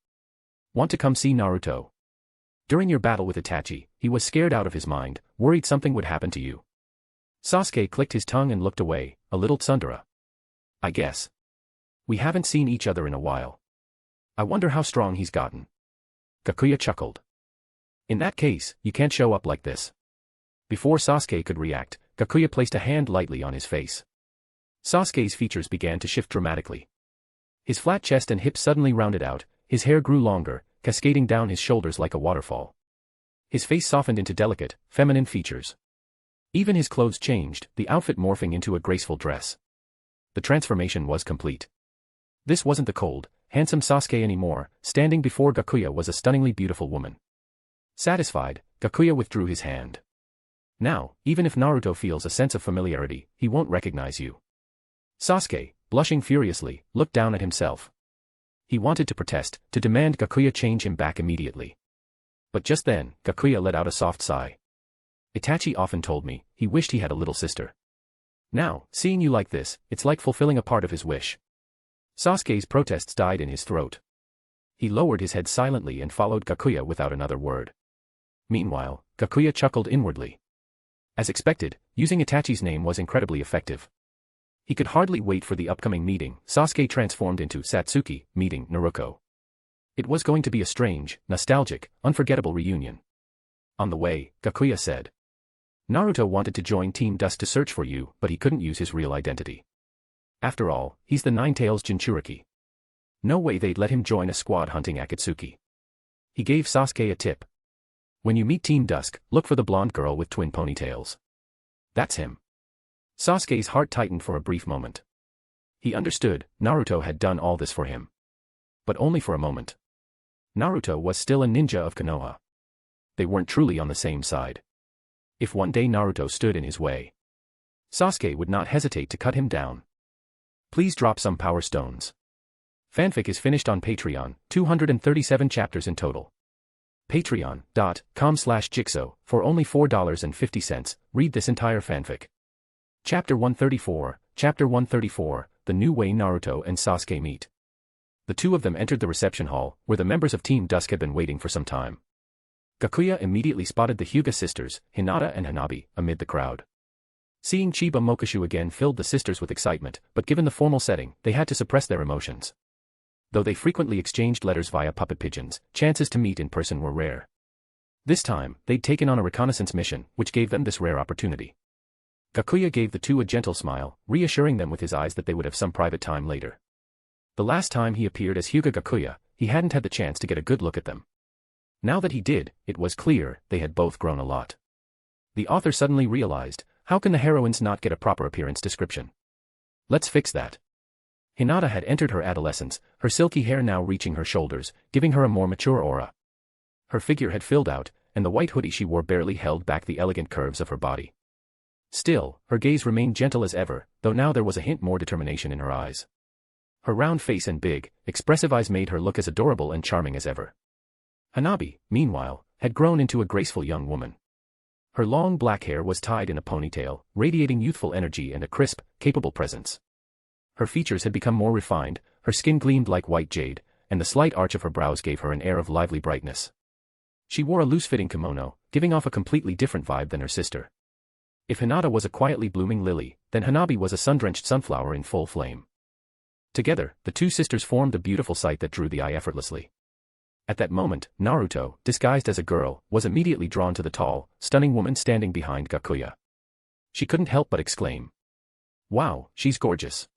Want to come see Naruto? During your battle with Itachi, he was scared out of his mind, worried something would happen to you. Sasuke clicked his tongue and looked away, a little tsundere. I guess. We haven't seen each other in a while. I wonder how strong he's gotten. Gakuya chuckled. In that case, you can't show up like this. Before Sasuke could react, Gakuya placed a hand lightly on his face. Sasuke's features began to shift dramatically. His flat chest and hips suddenly rounded out, his hair grew longer, cascading down his shoulders like a waterfall. His face softened into delicate, feminine features. Even his clothes changed, the outfit morphing into a graceful dress. The transformation was complete. This wasn't the cold, handsome Sasuke anymore. Standing before Gakuya was a stunningly beautiful woman. Satisfied, Gakuya withdrew his hand. Now, even if Naruto feels a sense of familiarity, he won't recognize you. Sasuke, blushing furiously, looked down at himself. He wanted to protest, to demand Gakuya change him back immediately. But just then, Gakuya let out a soft sigh. Itachi often told me, he wished he had a little sister. Now, seeing you like this, it's like fulfilling a part of his wish. Sasuke's protests died in his throat. He lowered his head silently and followed Gakuya without another word. Meanwhile, Gakuya chuckled inwardly. As expected, using Itachi's name was incredibly effective. He could hardly wait for the upcoming meeting. Sasuke transformed into Satsuki, meeting Naruto. It was going to be a strange, nostalgic, unforgettable reunion. On the way, Gakuya said. Naruto wanted to join Team Dust to search for you, but he couldn't use his real identity. After all, he's the Nine-Tails Jinchuriki. No way they'd let him join a squad hunting Akatsuki. He gave Sasuke a tip. When you meet Team Dusk, look for the blonde girl with twin ponytails. That's him. Sasuke's heart tightened for a brief moment. He understood, Naruto had done all this for him. But only for a moment. Naruto was still a ninja of Konoha. They weren't truly on the same side. If one day Naruto stood in his way, Sasuke would not hesitate to cut him down. Please drop some power stones. Fanfic is finished on Patreon, 237 chapters in total. Patreon.com/Jigsaw, for only $4.50, read this entire fanfic. Chapter 134, The New Way Naruto and Sasuke Meet. The two of them entered the reception hall, where the members of Team Dusk had been waiting for some time. Gakuya immediately spotted the Hyūga sisters, Hinata and Hanabi, amid the crowd. Seeing Chiba Mokishu again filled the sisters with excitement, but given the formal setting, they had to suppress their emotions. Though they frequently exchanged letters via puppet pigeons, chances to meet in person were rare. This time, they'd taken on a reconnaissance mission, which gave them this rare opportunity. Gakuya gave the two a gentle smile, reassuring them with his eyes that they would have some private time later. The last time he appeared as Hyūga Gakuya, he hadn't had the chance to get a good look at them. Now that he did, it was clear, they had both grown a lot. The author suddenly realized, how can the heroines not get a proper appearance description? Let's fix that. Hinata had entered her adolescence, her silky hair now reaching her shoulders, giving her a more mature aura. Her figure had filled out, and the white hoodie she wore barely held back the elegant curves of her body. Still, her gaze remained gentle as ever, though now there was a hint more determination in her eyes. Her round face and big, expressive eyes made her look as adorable and charming as ever. Hanabi, meanwhile, had grown into a graceful young woman. Her long black hair was tied in a ponytail, radiating youthful energy and a crisp, capable presence. Her features had become more refined, her skin gleamed like white jade, and the slight arch of her brows gave her an air of lively brightness. She wore a loose-fitting kimono, giving off a completely different vibe than her sister. If Hinata was a quietly blooming lily, then Hanabi was a sun-drenched sunflower in full flame. Together, the two sisters formed a beautiful sight that drew the eye effortlessly. At that moment, Naruto, disguised as a girl, was immediately drawn to the tall, stunning woman standing behind Gakuya. She couldn't help but exclaim. Wow, she's gorgeous.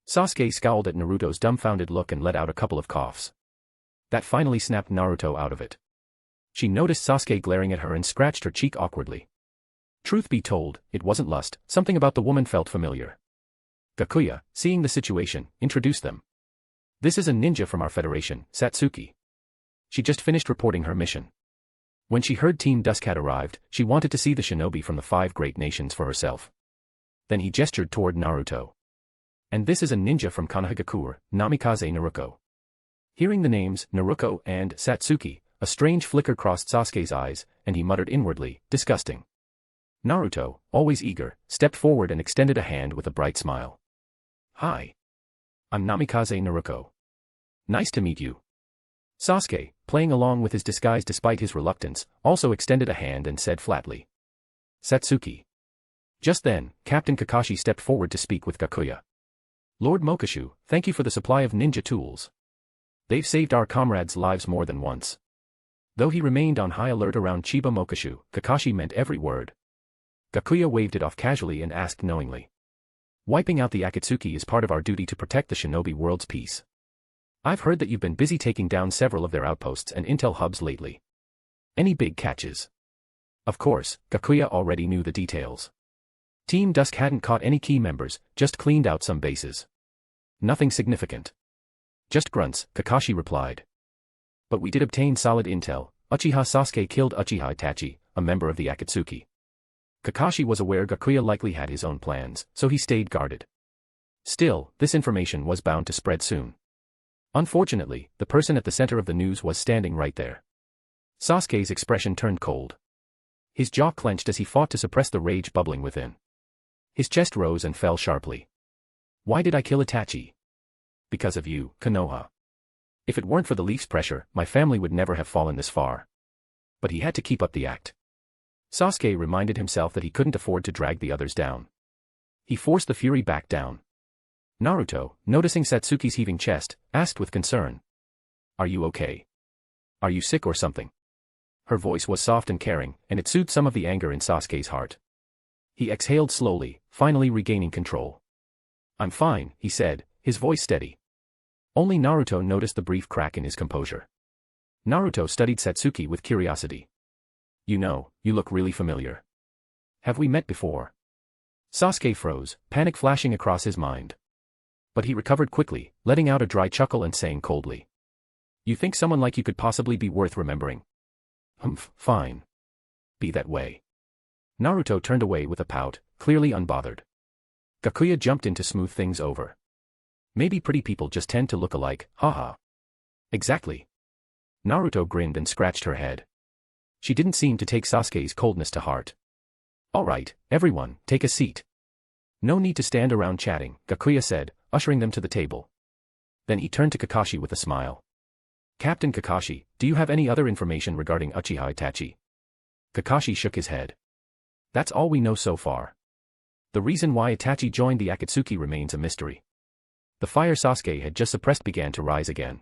Sasuke scowled at Naruto's dumbfounded look and let out a couple of coughs. That finally snapped Naruto out of it. She noticed Sasuke glaring at her and scratched her cheek awkwardly. Truth be told, it wasn't lust, something about the woman felt familiar. Gakuya, seeing the situation, introduced them. This is a ninja from our federation, Satsuki. She just finished reporting her mission. When she heard Team Dusk had arrived, she wanted to see the shinobi from the 5 great nations for herself. Then he gestured toward Naruto. And this is a ninja from Konoha, Namikaze Naruko. Hearing the names, Naruko and Satsuki, a strange flicker crossed Sasuke's eyes, and he muttered inwardly, disgusting. Naruto, always eager, stepped forward and extended a hand with a bright smile. Hi. I'm Namikaze Naruko. Nice to meet you. Sasuke, playing along with his disguise despite his reluctance, also extended a hand and said flatly. Satsuki. Just then, Captain Kakashi stepped forward to speak with Gakuya. Lord Mokishu, thank you for the supply of ninja tools. They've saved our comrades' lives more than once. Though he remained on high alert around Chiba Mokishu, Kakashi meant every word. Gakuya waved it off casually and asked knowingly. Wiping out the Akatsuki is part of our duty to protect the shinobi world's peace. I've heard that you've been busy taking down several of their outposts and intel hubs lately. Any big catches? Of course, Gakuya already knew the details. Team Dusk hadn't caught any key members, just cleaned out some bases. Nothing significant. Just grunts, Kakashi replied. But we did obtain solid intel. Uchiha Sasuke killed Uchiha Itachi, a member of the Akatsuki. Kakashi was aware Gakuya likely had his own plans, so he stayed guarded. Still, this information was bound to spread soon. Unfortunately, the person at the center of the news was standing right there. Sasuke's expression turned cold. His jaw clenched as he fought to suppress the rage bubbling within. His chest rose and fell sharply. Why did I kill Itachi? Because of you, Konoha. If it weren't for the Leaf's pressure, my family would never have fallen this far. But he had to keep up the act. Sasuke reminded himself that he couldn't afford to drag the others down. He forced the fury back down. Naruto, noticing Satsuki's heaving chest, asked with concern. Are you okay? Are you sick or something? Her voice was soft and caring, and it soothed some of the anger in Sasuke's heart. He exhaled slowly, finally regaining control. I'm fine, he said, his voice steady. Only Naruto noticed the brief crack in his composure. Naruto studied Satsuki with curiosity. You know, you look really familiar. Have we met before? Sasuke froze, panic flashing across his mind. But he recovered quickly, letting out a dry chuckle and saying coldly. You think someone like you could possibly be worth remembering? Humph, fine. Be that way. Naruto turned away with a pout, clearly unbothered. Gakuya jumped in to smooth things over. Maybe pretty people just tend to look alike, haha. Exactly. Naruto grinned and scratched her head. She didn't seem to take Sasuke's coldness to heart. All right, everyone, take a seat. No need to stand around chatting, Gakuya said, ushering them to the table. Then he turned to Kakashi with a smile. Captain Kakashi, do you have any other information regarding Uchiha Itachi? Kakashi shook his head. That's all we know so far. The reason why Itachi joined the Akatsuki remains a mystery. The fire Sasuke had just suppressed began to rise again.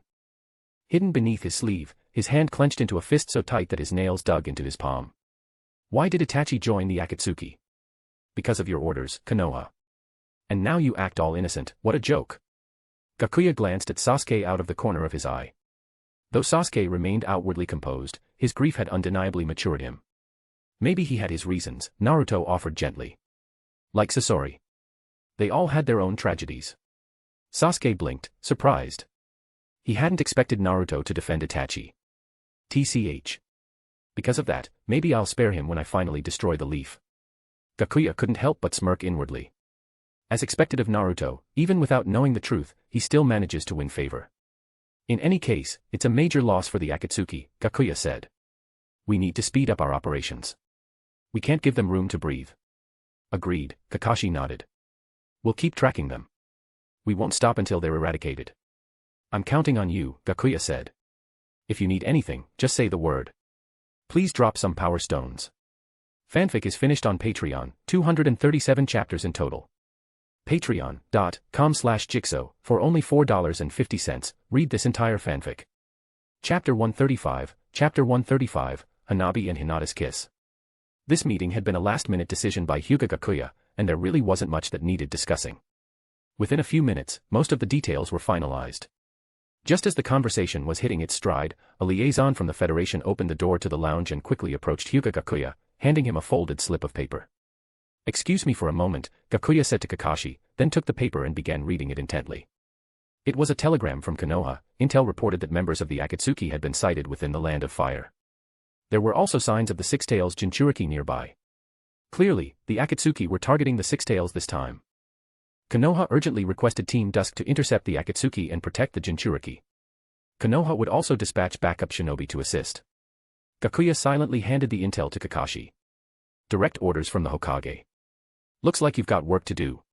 Hidden beneath his sleeve, his hand clenched into a fist so tight that his nails dug into his palm. Why did Itachi join the Akatsuki? Because of your orders, Konoha. And now you act all innocent, what a joke. Gakuya glanced at Sasuke out of the corner of his eye. Though Sasuke remained outwardly composed, his grief had undeniably matured him. Maybe he had his reasons, Naruto offered gently. Like Sasori. They all had their own tragedies. Sasuke blinked, surprised. He hadn't expected Naruto to defend Itachi. TCH. Because of that, maybe I'll spare him when I finally destroy the leaf. Gakuya couldn't help but smirk inwardly. As expected of Naruto, even without knowing the truth, he still manages to win favor. In any case, it's a major loss for the Akatsuki, Gakuya said. We need to speed up our operations. We can't give them room to breathe. Agreed, Kakashi nodded. We'll keep tracking them. We won't stop until they're eradicated. I'm counting on you, Gakuya said. If you need anything, just say the word. Please drop some power stones. Fanfic is finished on Patreon, 237 chapters in total. Patreon.com/Jigsaw, for only $4.50, read this entire fanfic. Chapter 135, Hanabi and Hinata's Kiss. This meeting had been a last-minute decision by Hyūga Gakuya, and there really wasn't much that needed discussing. Within a few minutes, most of the details were finalized. Just as the conversation was hitting its stride, a liaison from the Federation opened the door to the lounge and quickly approached Hyūga Gakuya, handing him a folded slip of paper. Excuse me for a moment, Gakuya said to Kakashi, then took the paper and began reading it intently. It was a telegram from Konoha. Intel reported that members of the Akatsuki had been sighted within the Land of Fire. There were also signs of the Six Tails Jinchuriki nearby. Clearly, the Akatsuki were targeting the Six Tails this time. Konoha urgently requested Team Dusk to intercept the Akatsuki and protect the Jinchuriki. Konoha would also dispatch backup shinobi to assist. Gakuya silently handed the intel to Kakashi. Direct orders from the Hokage. Looks like you've got work to do.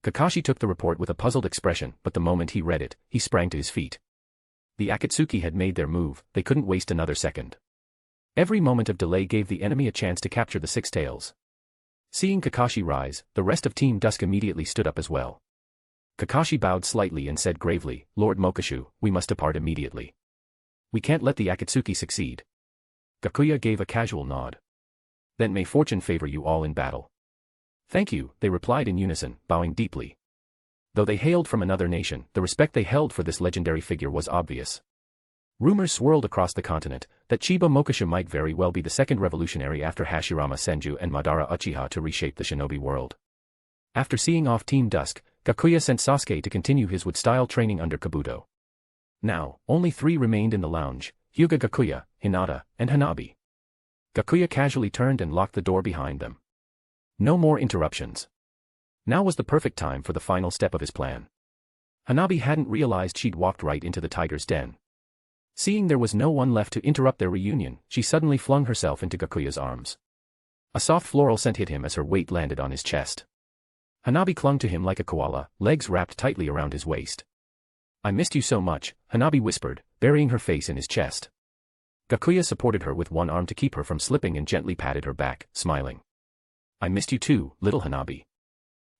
Kakashi took the report with a puzzled expression, but the moment he read it, he sprang to his feet. The Akatsuki had made their move, they couldn't waste another second. Every moment of delay gave the enemy a chance to capture the Six Tails. Seeing Kakashi rise, the rest of Team Dusk immediately stood up as well. Kakashi bowed slightly and said gravely, Lord Mokashu, we must depart immediately. We can't let the Akatsuki succeed. Gakuya gave a casual nod. Then may fortune favor you all in battle. Thank you, they replied in unison, bowing deeply. Though they hailed from another nation, the respect they held for this legendary figure was obvious. Rumors swirled across the continent that Chiba Mokusha might very well be the second revolutionary after Hashirama Senju and Madara Uchiha to reshape the shinobi world. After seeing off Team Dusk, Gakuya sent Sasuke to continue his wood-style training under Kabuto. Now, only 3 remained in the lounge: Hyūga Gakuya, Hinata, and Hanabi. Gakuya casually turned and locked the door behind them. No more interruptions. Now was the perfect time for the final step of his plan. Hanabi hadn't realized she'd walked right into the tiger's den. Seeing there was no one left to interrupt their reunion, she suddenly flung herself into Gakuya's arms. A soft floral scent hit him as her weight landed on his chest. Hanabi clung to him like a koala, legs wrapped tightly around his waist. "I missed you so much," Hanabi whispered, burying her face in his chest. Gakuya supported her with one arm to keep her from slipping and gently patted her back, smiling. "I missed you too, little Hanabi."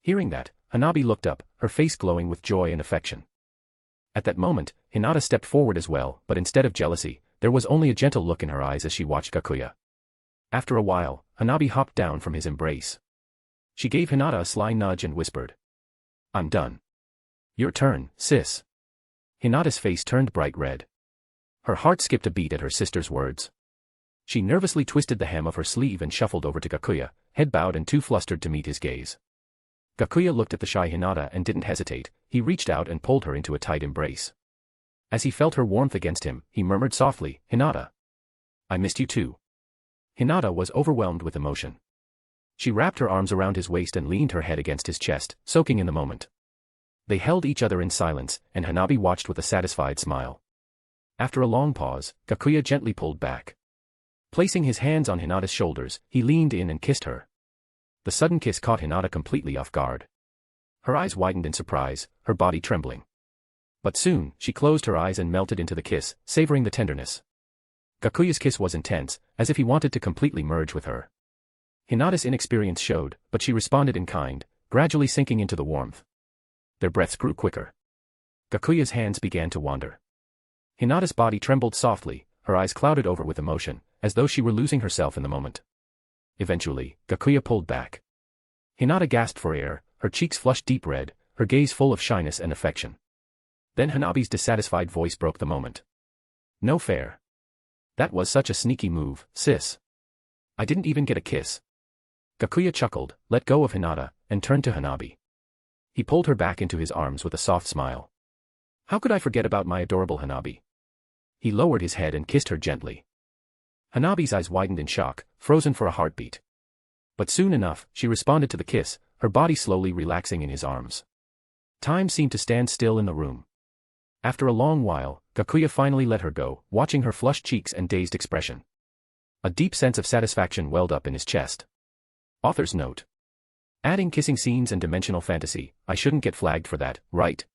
Hearing that, Hanabi looked up, her face glowing with joy and affection. At that moment, Hinata stepped forward as well, but instead of jealousy, there was only a gentle look in her eyes as she watched Gakuya. After a while, Hanabi hopped down from his embrace. She gave Hinata a sly nudge and whispered, "I'm done. Your turn, sis." Hinata's face turned bright red. Her heart skipped a beat at her sister's words. She nervously twisted the hem of her sleeve and shuffled over to Gakuya, head bowed and too flustered to meet his gaze. Gakuya looked at the shy Hinata and didn't hesitate. He reached out and pulled her into a tight embrace. As he felt her warmth against him, he murmured softly, "Hinata. I missed you too." Hinata was overwhelmed with emotion. She wrapped her arms around his waist and leaned her head against his chest, soaking in the moment. They held each other in silence, and Hanabi watched with a satisfied smile. After a long pause, Gakuya gently pulled back. Placing his hands on Hinata's shoulders, he leaned in and kissed her. The sudden kiss caught Hinata completely off guard. Her eyes widened in surprise, her body trembling. But soon, she closed her eyes and melted into the kiss, savoring the tenderness. Gakuya's kiss was intense, as if he wanted to completely merge with her. Hinata's inexperience showed, but she responded in kind, gradually sinking into the warmth. Their breaths grew quicker. Gakuya's hands began to wander. Hinata's body trembled softly, her eyes clouded over with emotion, as though she were losing herself in the moment. Eventually, Gakuya pulled back. Hinata gasped for air, her cheeks flushed deep red, her gaze full of shyness and affection. Then Hanabi's dissatisfied voice broke the moment. "No fair. That was such a sneaky move, sis. I didn't even get a kiss." Gakuya chuckled, let go of Hinata, and turned to Hanabi. He pulled her back into his arms with a soft smile. "How could I forget about my adorable Hanabi?" He lowered his head and kissed her gently. Hanabi's eyes widened in shock, frozen for a heartbeat. But soon enough, she responded to the kiss, her body slowly relaxing in his arms. Time seemed to stand still in the room. After a long while, Gakuya finally let her go, watching her flushed cheeks and dazed expression. A deep sense of satisfaction welled up in his chest. Author's note. Adding kissing scenes and dimensional fantasy, I shouldn't get flagged for that, right?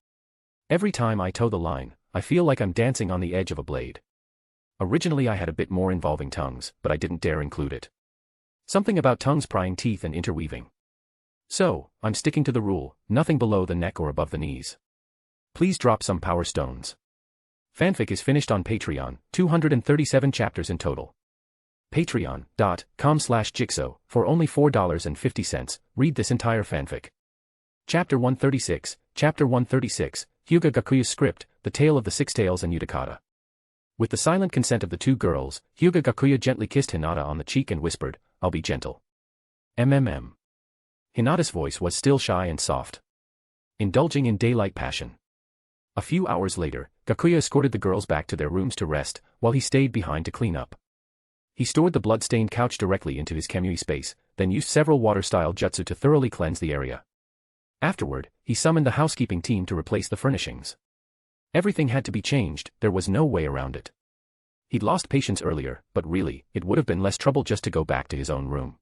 Every time I toe the line, I feel like I'm dancing on the edge of a blade. Originally I had a bit more involving tongues, but I didn't dare include it. Something about tongues prying teeth and interweaving. So, I'm sticking to the rule, nothing below the neck or above the knees. Please drop some power stones. Fanfic is finished on Patreon, 237 chapters in total. Patreon.com/Jigsaw, for only $4.50, read this entire fanfic. Chapter 136, Chapter 136, Hyūga Gakuya's script, The Tale of the Six Tails and Utakata. With the silent consent of the two girls, Hyūga Gakuya gently kissed Hinata on the cheek and whispered, "I'll be gentle." Hinata's voice was still shy and soft. Indulging in daylight passion. A few hours later, Gakuya escorted the girls back to their rooms to rest, while he stayed behind to clean up. He stored the blood-stained couch directly into his Kamui space, then used several water-style jutsu to thoroughly cleanse the area. Afterward, he summoned the housekeeping team to replace the furnishings. Everything had to be changed, there was no way around it. He'd lost patience earlier, but really, it would have been less trouble just to go back to his own room.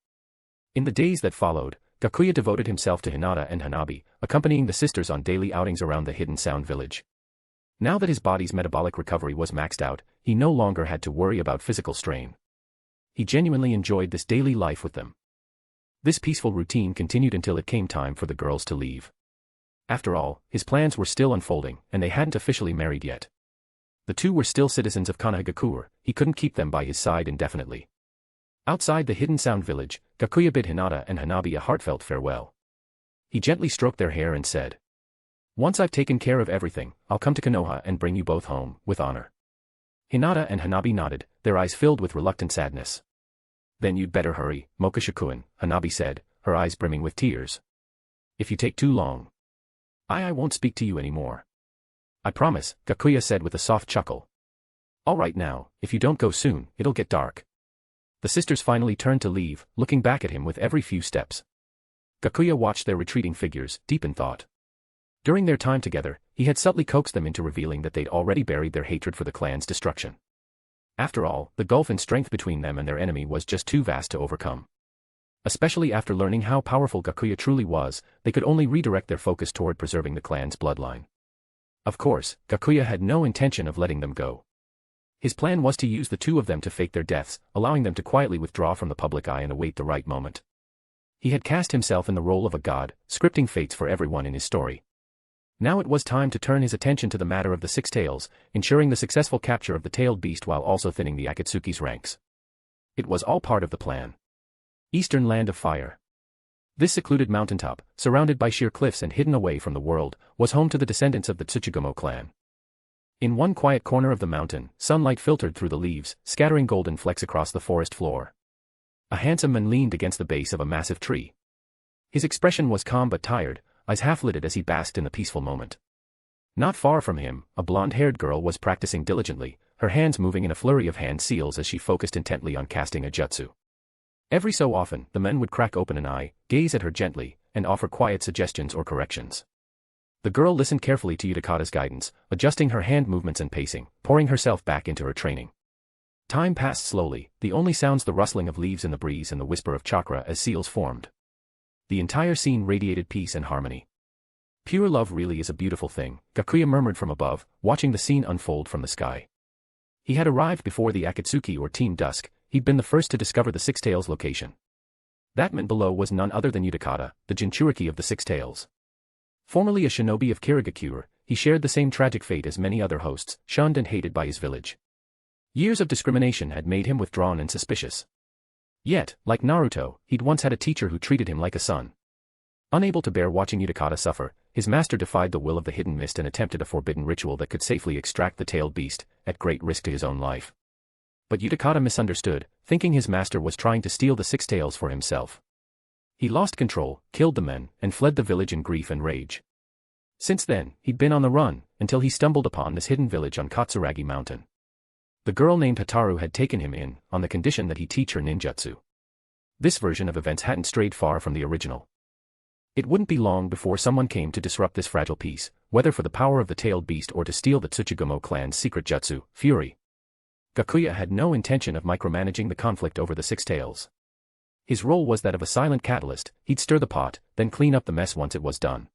In the days that followed, Gakuya devoted himself to Hinata and Hanabi, accompanying the sisters on daily outings around the Hidden Sound village. Now that his body's metabolic recovery was maxed out, he no longer had to worry about physical strain. He genuinely enjoyed this daily life with them. This peaceful routine continued until it came time for the girls to leave. After all, his plans were still unfolding, and they hadn't officially married yet. The two were still citizens of Konoha. He couldn't keep them by his side indefinitely. Outside the Hidden Sound village, Gakuya bid Hinata and Hanabi a heartfelt farewell. He gently stroked their hair and said, "Once I've taken care of everything, I'll come to Konoha and bring you both home, with honor." Hinata and Hanabi nodded, their eyes filled with reluctant sadness. Then you'd better hurry, Mokusha-kun, Hanabi said, her eyes brimming with tears. If you take too long, I won't speak to you anymore. I promise, Gakuya said with a soft chuckle. All right now, if you don't go soon, it'll get dark. The sisters finally turned to leave, looking back at him with every few steps. Gakuya watched their retreating figures, deep in thought. During their time together, he had subtly coaxed them into revealing that they'd already buried their hatred for the clan's destruction. After all, the gulf in strength between them and their enemy was just too vast to overcome. Especially after learning how powerful Gakuya truly was, they could only redirect their focus toward preserving the clan's bloodline. Of course, Gakuya had no intention of letting them go. His plan was to use the two of them to fake their deaths, allowing them to quietly withdraw from the public eye and await the right moment. He had cast himself in the role of a god, scripting fates for everyone in his story. Now it was time to turn his attention to the matter of the Six Tails, ensuring the successful capture of the tailed beast while also thinning the Akatsuki's ranks. It was all part of the plan. Eastern Land of Fire. This secluded mountaintop, surrounded by sheer cliffs and hidden away from the world, was home to the descendants of the Tsuchigumo clan. In one quiet corner of the mountain, sunlight filtered through the leaves, scattering golden flecks across the forest floor. A handsome man leaned against the base of a massive tree. His expression was calm but tired, eyes half-lidded as he basked in the peaceful moment. Not far from him, a blonde-haired girl was practicing diligently, her hands moving in a flurry of hand seals as she focused intently on casting a jutsu. Every so often, the men would crack open an eye, gaze at her gently, and offer quiet suggestions or corrections. The girl listened carefully to Utakata's guidance, adjusting her hand movements and pacing, pouring herself back into her training. Time passed slowly, the only sounds the rustling of leaves in the breeze and the whisper of chakra as seals formed. The entire scene radiated peace and harmony. Pure love really is a beautiful thing, Gakuya murmured from above, watching the scene unfold from the sky. He had arrived before the Akatsuki or Team Dusk, he'd been the first to discover the Six Tails location. That man below was none other than Utakata, the Jinchuriki of the Six Tails. Formerly a shinobi of Kirigakure, he shared the same tragic fate as many other hosts, shunned and hated by his village. Years of discrimination had made him withdrawn and suspicious. Yet, like Naruto, he'd once had a teacher who treated him like a son. Unable to bear watching Utakata suffer, his master defied the will of the hidden mist and attempted a forbidden ritual that could safely extract the tailed beast, at great risk to his own life. But Utakata misunderstood, thinking his master was trying to steal the Six Tails for himself. He lost control, killed the men, and fled the village in grief and rage. Since then, he'd been on the run, until he stumbled upon this hidden village on Katsuragi Mountain. The girl named Hataru had taken him in, on the condition that he teach her ninjutsu. This version of events hadn't strayed far from the original. It wouldn't be long before someone came to disrupt this fragile peace, whether for the power of the tailed beast or to steal the Tsuchigumo clan's secret jutsu, Fury. Gakuya had no intention of micromanaging the conflict over the Six Tails. His role was that of a silent catalyst, he'd stir the pot, then clean up the mess once it was done.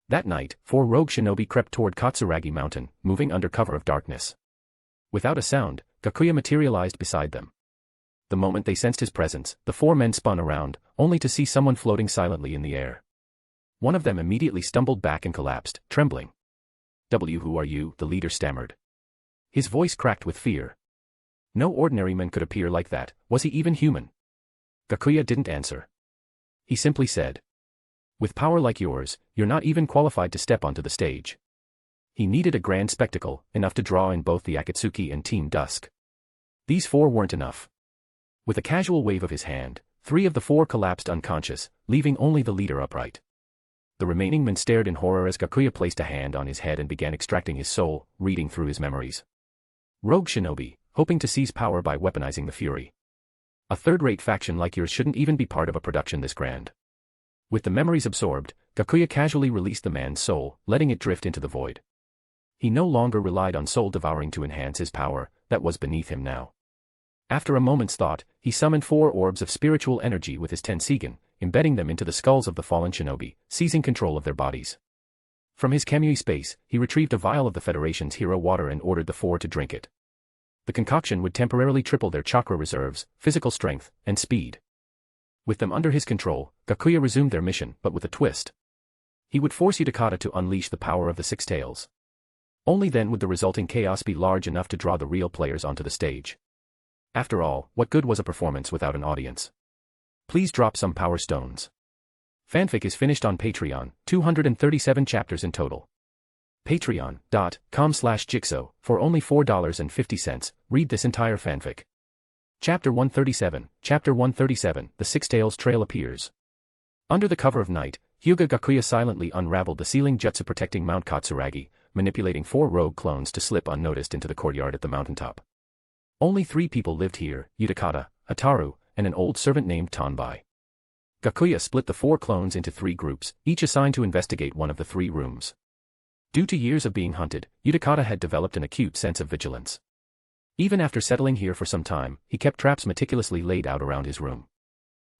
That night, 4 rogue shinobi crept toward Katsuragi Mountain, moving under cover of darkness. Without a sound, Gakuya materialized beside them. The moment they sensed his presence, the 4 men spun around, only to see someone floating silently in the air. One of them immediately stumbled back and collapsed, trembling. Who are you?" the leader stammered. His voice cracked with fear. No ordinary man could appear like that, was he even human? Gakuya didn't answer. He simply said, "With power like yours, you're not even qualified to step onto the stage." He needed a grand spectacle, enough to draw in both the Akatsuki and Team Dusk. These 4 weren't enough. With a casual wave of his hand, 3 of the 4 collapsed unconscious, leaving only the leader upright. The remaining men stared in horror as Gakuya placed a hand on his head and began extracting his soul, reading through his memories. Rogue shinobi, hoping to seize power by weaponizing the Fury. A third-rate faction like yours shouldn't even be part of a production this grand. With the memories absorbed, Gakuya casually released the man's soul, letting it drift into the void. He no longer relied on soul devouring to enhance his power, that was beneath him now. After a moment's thought, he summoned 4 orbs of spiritual energy with his Tenseigan, embedding them into the skulls of the fallen shinobi, seizing control of their bodies. From his Kamui space, he retrieved a vial of the Federation's hero water and ordered the 4 to drink it. The concoction would temporarily triple their chakra reserves, physical strength, and speed. With them under his control, Gakuya resumed their mission, but with a twist. He would force Utakata to unleash the power of the Six Tails. Only then would the resulting chaos be large enough to draw the real players onto the stage. After all, what good was a performance without an audience? Please drop some power stones. Fanfic is finished on Patreon, 237 chapters in total. Patreon.com/Jigsaw, for only $4.50, read this entire fanfic. Chapter 137, The Six Tails Trail appears. Under the cover of night, Hyūga Gakuya silently unraveled the sealing jutsu protecting Mount Katsuragi, manipulating 4 rogue clones to slip unnoticed into the courtyard at the mountaintop. Only 3 people lived here, Utakata, Hataru, and an old servant named Tanbai. Gakuya split the 4 clones into 3 groups, each assigned to investigate one of the 3 rooms. Due to years of being hunted, Utakata had developed an acute sense of vigilance. Even after settling here for some time, he kept traps meticulously laid out around his room.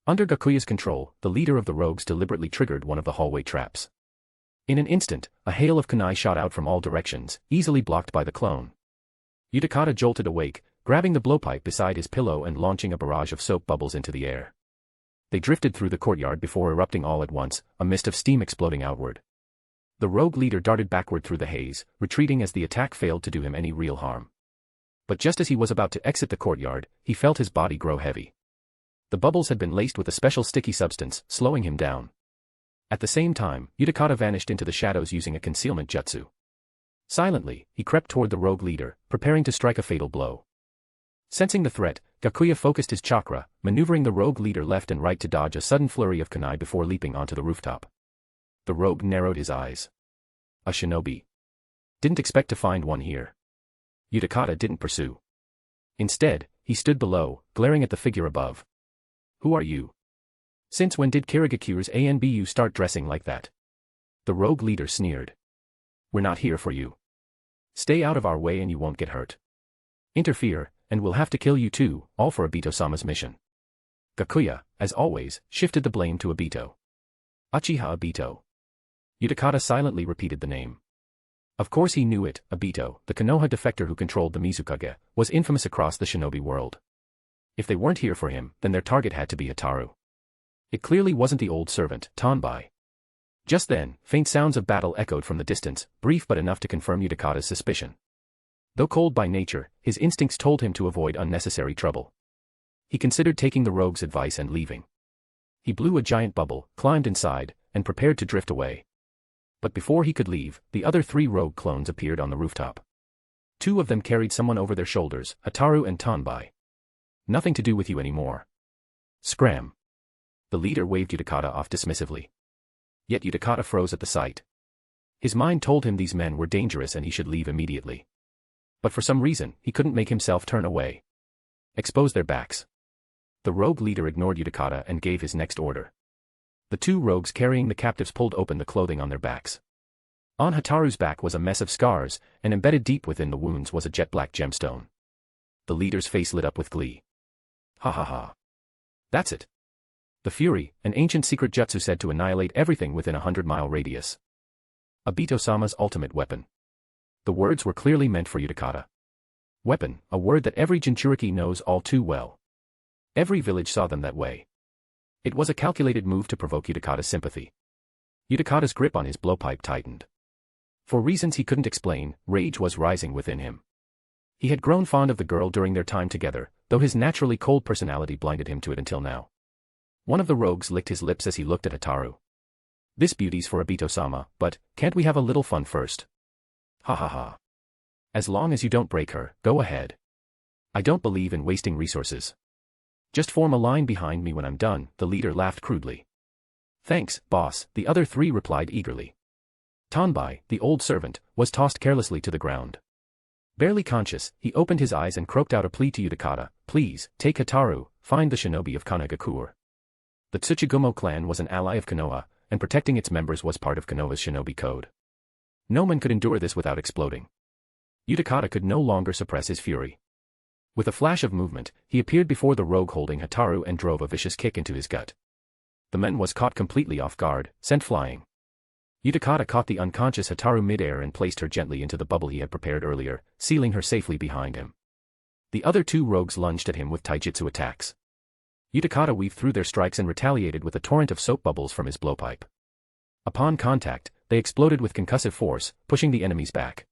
Under Gakuya's control, the leader of the rogues deliberately triggered one of the hallway traps. In an instant, a hail of kunai shot out from all directions, easily blocked by the clone. Utakata jolted awake, grabbing the blowpipe beside his pillow and launching a barrage of soap bubbles into the air. They drifted through the courtyard before erupting all at once, a mist of steam exploding outward. The rogue leader darted backward through the haze, retreating as the attack failed to do him any real harm. But just as he was about to exit the courtyard, he felt his body grow heavy. The bubbles had been laced with a special sticky substance, slowing him down. At the same time, Utakata vanished into the shadows using a concealment jutsu. Silently, he crept toward the rogue leader, preparing to strike a fatal blow. Sensing the threat, Gakuya focused his chakra, maneuvering the rogue leader left and right to dodge a sudden flurry of kunai before leaping onto the rooftop. The rogue narrowed his eyes. A shinobi. Didn't expect to find one here. Utakata didn't pursue. Instead, he stood below, glaring at the figure above. Who are you? Since when did Kirigakuya's ANBU start dressing like that? The rogue leader sneered. We're not here for you. Stay out of our way and you won't get hurt. Interfere, and we'll have to kill you too, all for Obito-sama's mission. Gakuya, as always, shifted the blame to Obito. Uchiha Obito. Utakata silently repeated the name. Of course he knew it, Obito, the Konoha defector who controlled the Mizukage, was infamous across the shinobi world. If they weren't here for him, then their target had to be Hataru. It clearly wasn't the old servant, Tanbai. Just then, faint sounds of battle echoed from the distance, brief but enough to confirm Utakata's suspicion. Though cold by nature, his instincts told him to avoid unnecessary trouble. He considered taking the rogue's advice and leaving. He blew a giant bubble, climbed inside, and prepared to drift away. But before he could leave, the other 3 rogue clones appeared on the rooftop. 2 of them carried someone over their shoulders, Hataru and Tanbai. Nothing to do with you anymore. Scram. The leader waved Utakata off dismissively. Yet Utakata froze at the sight. His mind told him these men were dangerous and he should leave immediately. But for some reason, he couldn't make himself turn away. Expose their backs. The rogue leader ignored Utakata and gave his next order. The 2 rogues carrying the captives pulled open the clothing on their backs. On Hataru's back was a mess of scars, and embedded deep within the wounds was a jet-black gemstone. The leader's face lit up with glee. Ha ha ha. That's it. The Fury, an ancient secret jutsu said to annihilate everything within a 100-mile radius. Obito-sama's ultimate weapon. The words were clearly meant for Utakata. Weapon, a word that every Jinchuriki knows all too well. Every village saw them that way. It was a calculated move to provoke Utakata's sympathy. Utakata's grip on his blowpipe tightened. For reasons he couldn't explain, rage was rising within him. He had grown fond of the girl during their time together, though his naturally cold personality blinded him to it until now. One of the rogues licked his lips as he looked at Hataru. This beauty's for Obito-sama, but can't we have a little fun first? Ha ha ha. As long as you don't break her, go ahead. I don't believe in wasting resources. Just form a line behind me when I'm done, the leader laughed crudely. Thanks, boss, the other 3 replied eagerly. Tanbai, the old servant, was tossed carelessly to the ground. Barely conscious, he opened his eyes and croaked out a plea to Utakata, please, take Hataru, find the shinobi of Konoha. The Tsuchigumo clan was an ally of Konoha, and protecting its members was part of Konoha's shinobi code. No one could endure this without exploding. Utakata could no longer suppress his fury. With a flash of movement, he appeared before the rogue holding Hataru and drove a vicious kick into his gut. The man was caught completely off guard, sent flying. Utakata caught the unconscious Hataru midair and placed her gently into the bubble he had prepared earlier, sealing her safely behind him. The other 2 rogues lunged at him with taijutsu attacks. Utakata weaved through their strikes and retaliated with a torrent of soap bubbles from his blowpipe. Upon contact, they exploded with concussive force, pushing the enemies back.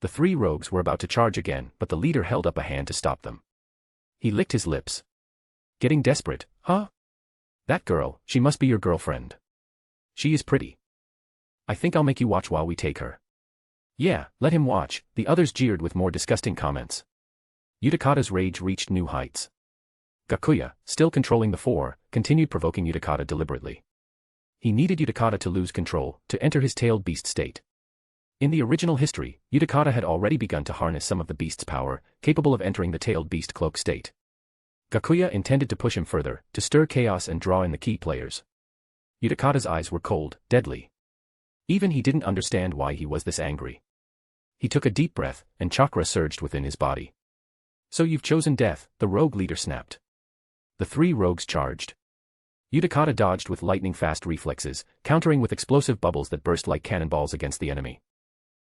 The 3 rogues were about to charge again, but the leader held up a hand to stop them. He licked his lips. Getting desperate, huh? That girl, she must be your girlfriend. She is pretty. I think I'll make you watch while we take her. Yeah, let him watch, the others jeered with more disgusting comments. Utakata's rage reached new heights. Gakuya, still controlling the four, continued provoking Utakata deliberately. He needed Utakata to lose control, to enter his tailed beast state. In the original history, Utakata had already begun to harness some of the beast's power, capable of entering the tailed beast cloak state. Gakuya intended to push him further, to stir chaos and draw in the key players. Utakata's eyes were cold, deadly. Even he didn't understand why he was this angry. He took a deep breath, and chakra surged within his body. So you've chosen death, the rogue leader snapped. The three rogues charged. Utakata dodged with lightning-fast reflexes, countering with explosive bubbles that burst like cannonballs against the enemy.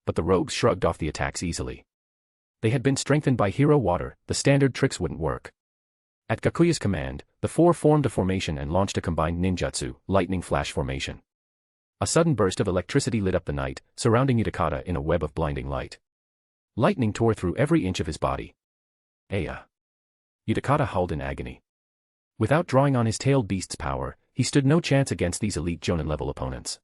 But the rogues shrugged off the attacks easily. They had been strengthened by hero water, the standard tricks wouldn't work. At Gakuya's command, the four formed a formation and launched a combined ninjutsu, lightning flash formation. A sudden burst of electricity lit up the night, surrounding Utakata in a web of blinding light. Lightning tore through every inch of his body. Aya! Utakata howled in agony. Without drawing on his tailed beast's power, he stood no chance against these elite Jonin-level opponents.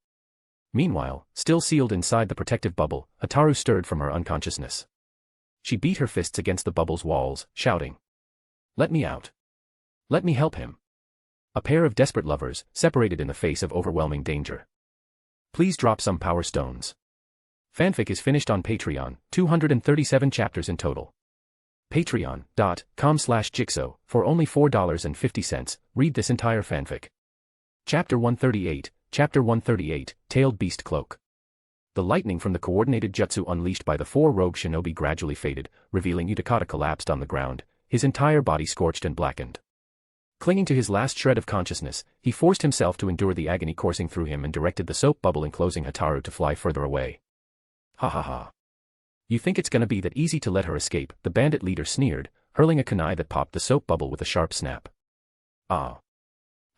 Meanwhile, still sealed inside the protective bubble, Hataru stirred from her unconsciousness. She beat her fists against the bubble's walls, shouting, "Let me out. Let me help him." A pair of desperate lovers, separated in the face of overwhelming danger. Please drop some power stones. Fanfic is finished on Patreon, 237 chapters in total. Patreon.com/Jigsaw, for only $4.50, read this entire fanfic. Chapter 138, Tailed Beast Cloak. The lightning from the coordinated jutsu unleashed by the four rogue shinobi gradually faded, revealing Utakata collapsed on the ground, his entire body scorched and blackened. Clinging to his last shred of consciousness, he forced himself to endure the agony coursing through him and directed the soap bubble enclosing Hataru to fly further away. Ha ha ha. You think it's gonna be that easy to let her escape, the bandit leader sneered, hurling a kunai that popped the soap bubble with a sharp snap. Ah.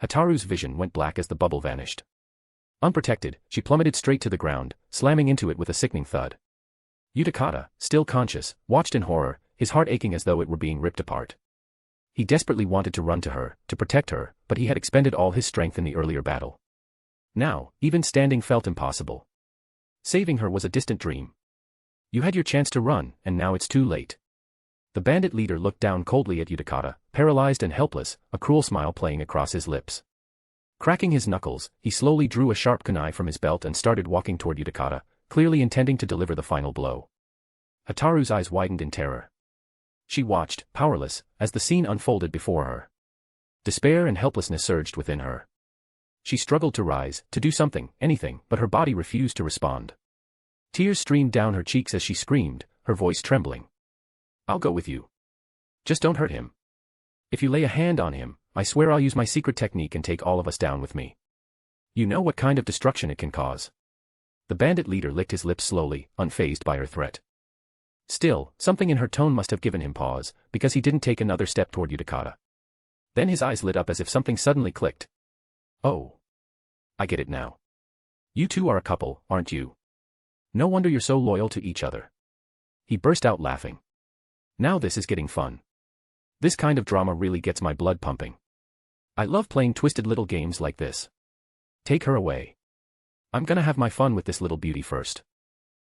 Hataru's vision went black as the bubble vanished. Unprotected, she plummeted straight to the ground, slamming into it with a sickening thud. Utakata, still conscious, watched in horror, his heart aching as though it were being ripped apart. He desperately wanted to run to her, to protect her, but he had expended all his strength in the earlier battle. Now, even standing felt impossible. Saving her was a distant dream. You had your chance to run, and now it's too late. The bandit leader looked down coldly at Utakata, paralyzed and helpless, a cruel smile playing across his lips. Cracking his knuckles, he slowly drew a sharp kunai from his belt and started walking toward Utakata, clearly intending to deliver the final blow. Hataru's eyes widened in terror. She watched, powerless, as the scene unfolded before her. Despair and helplessness surged within her. She struggled to rise, to do something, anything, but her body refused to respond. Tears streamed down her cheeks as she screamed, her voice trembling. "I'll go with you. Just don't hurt him. If you lay a hand on him, I swear I'll use my secret technique and take all of us down with me. You know what kind of destruction it can cause." The bandit leader licked his lips slowly, unfazed by her threat. Still, something in her tone must have given him pause, because he didn't take another step toward Utakata. Then his eyes lit up as if something suddenly clicked. "Oh. I get it now. You two are a couple, aren't you? No wonder you're so loyal to each other." He burst out laughing. "Now this is getting fun. This kind of drama really gets my blood pumping. I love playing twisted little games like this. Take her away. I'm gonna have my fun with this little beauty first.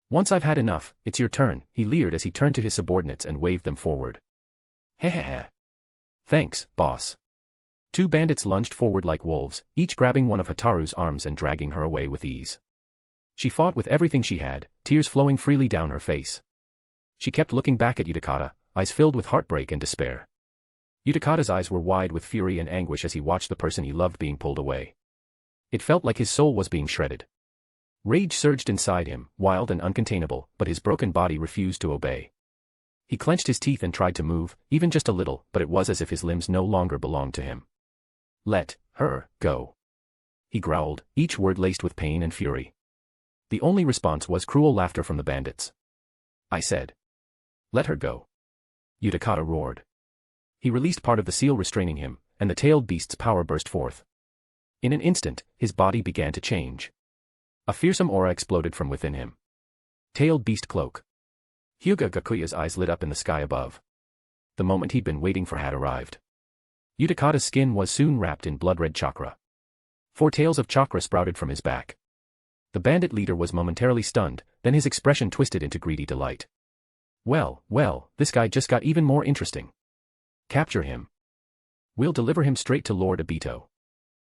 Once I've had enough, it's your turn," he leered as he turned to his subordinates and waved them forward. Hehehe. Thanks, boss. Two bandits lunged forward like wolves, each grabbing one of Hataru's arms and dragging her away with ease. She fought with everything she had, tears flowing freely down her face. She kept looking back at Utakata, eyes filled with heartbreak and despair. Utakata's eyes were wide with fury and anguish as he watched the person he loved being pulled away. It felt like his soul was being shredded. Rage surged inside him, wild and uncontainable, but his broken body refused to obey. He clenched his teeth and tried to move, even just a little, but it was as if his limbs no longer belonged to him. "Let her go," he growled, each word laced with pain and fury. The only response was cruel laughter from the bandits. "I said, let her go," Utakata roared. He released part of the seal restraining him, and the tailed beast's power burst forth. In an instant, his body began to change. A fearsome aura exploded from within him. Tailed beast cloak. Hyūga Gakuya's eyes lit up in the sky above. The moment he'd been waiting for had arrived. Utakata's skin was soon wrapped in blood-red chakra. 4 tails of chakra sprouted from his back. The bandit leader was momentarily stunned, then his expression twisted into greedy delight. Well, this guy just got even more interesting. Capture him. We'll deliver him straight to Lord Obito.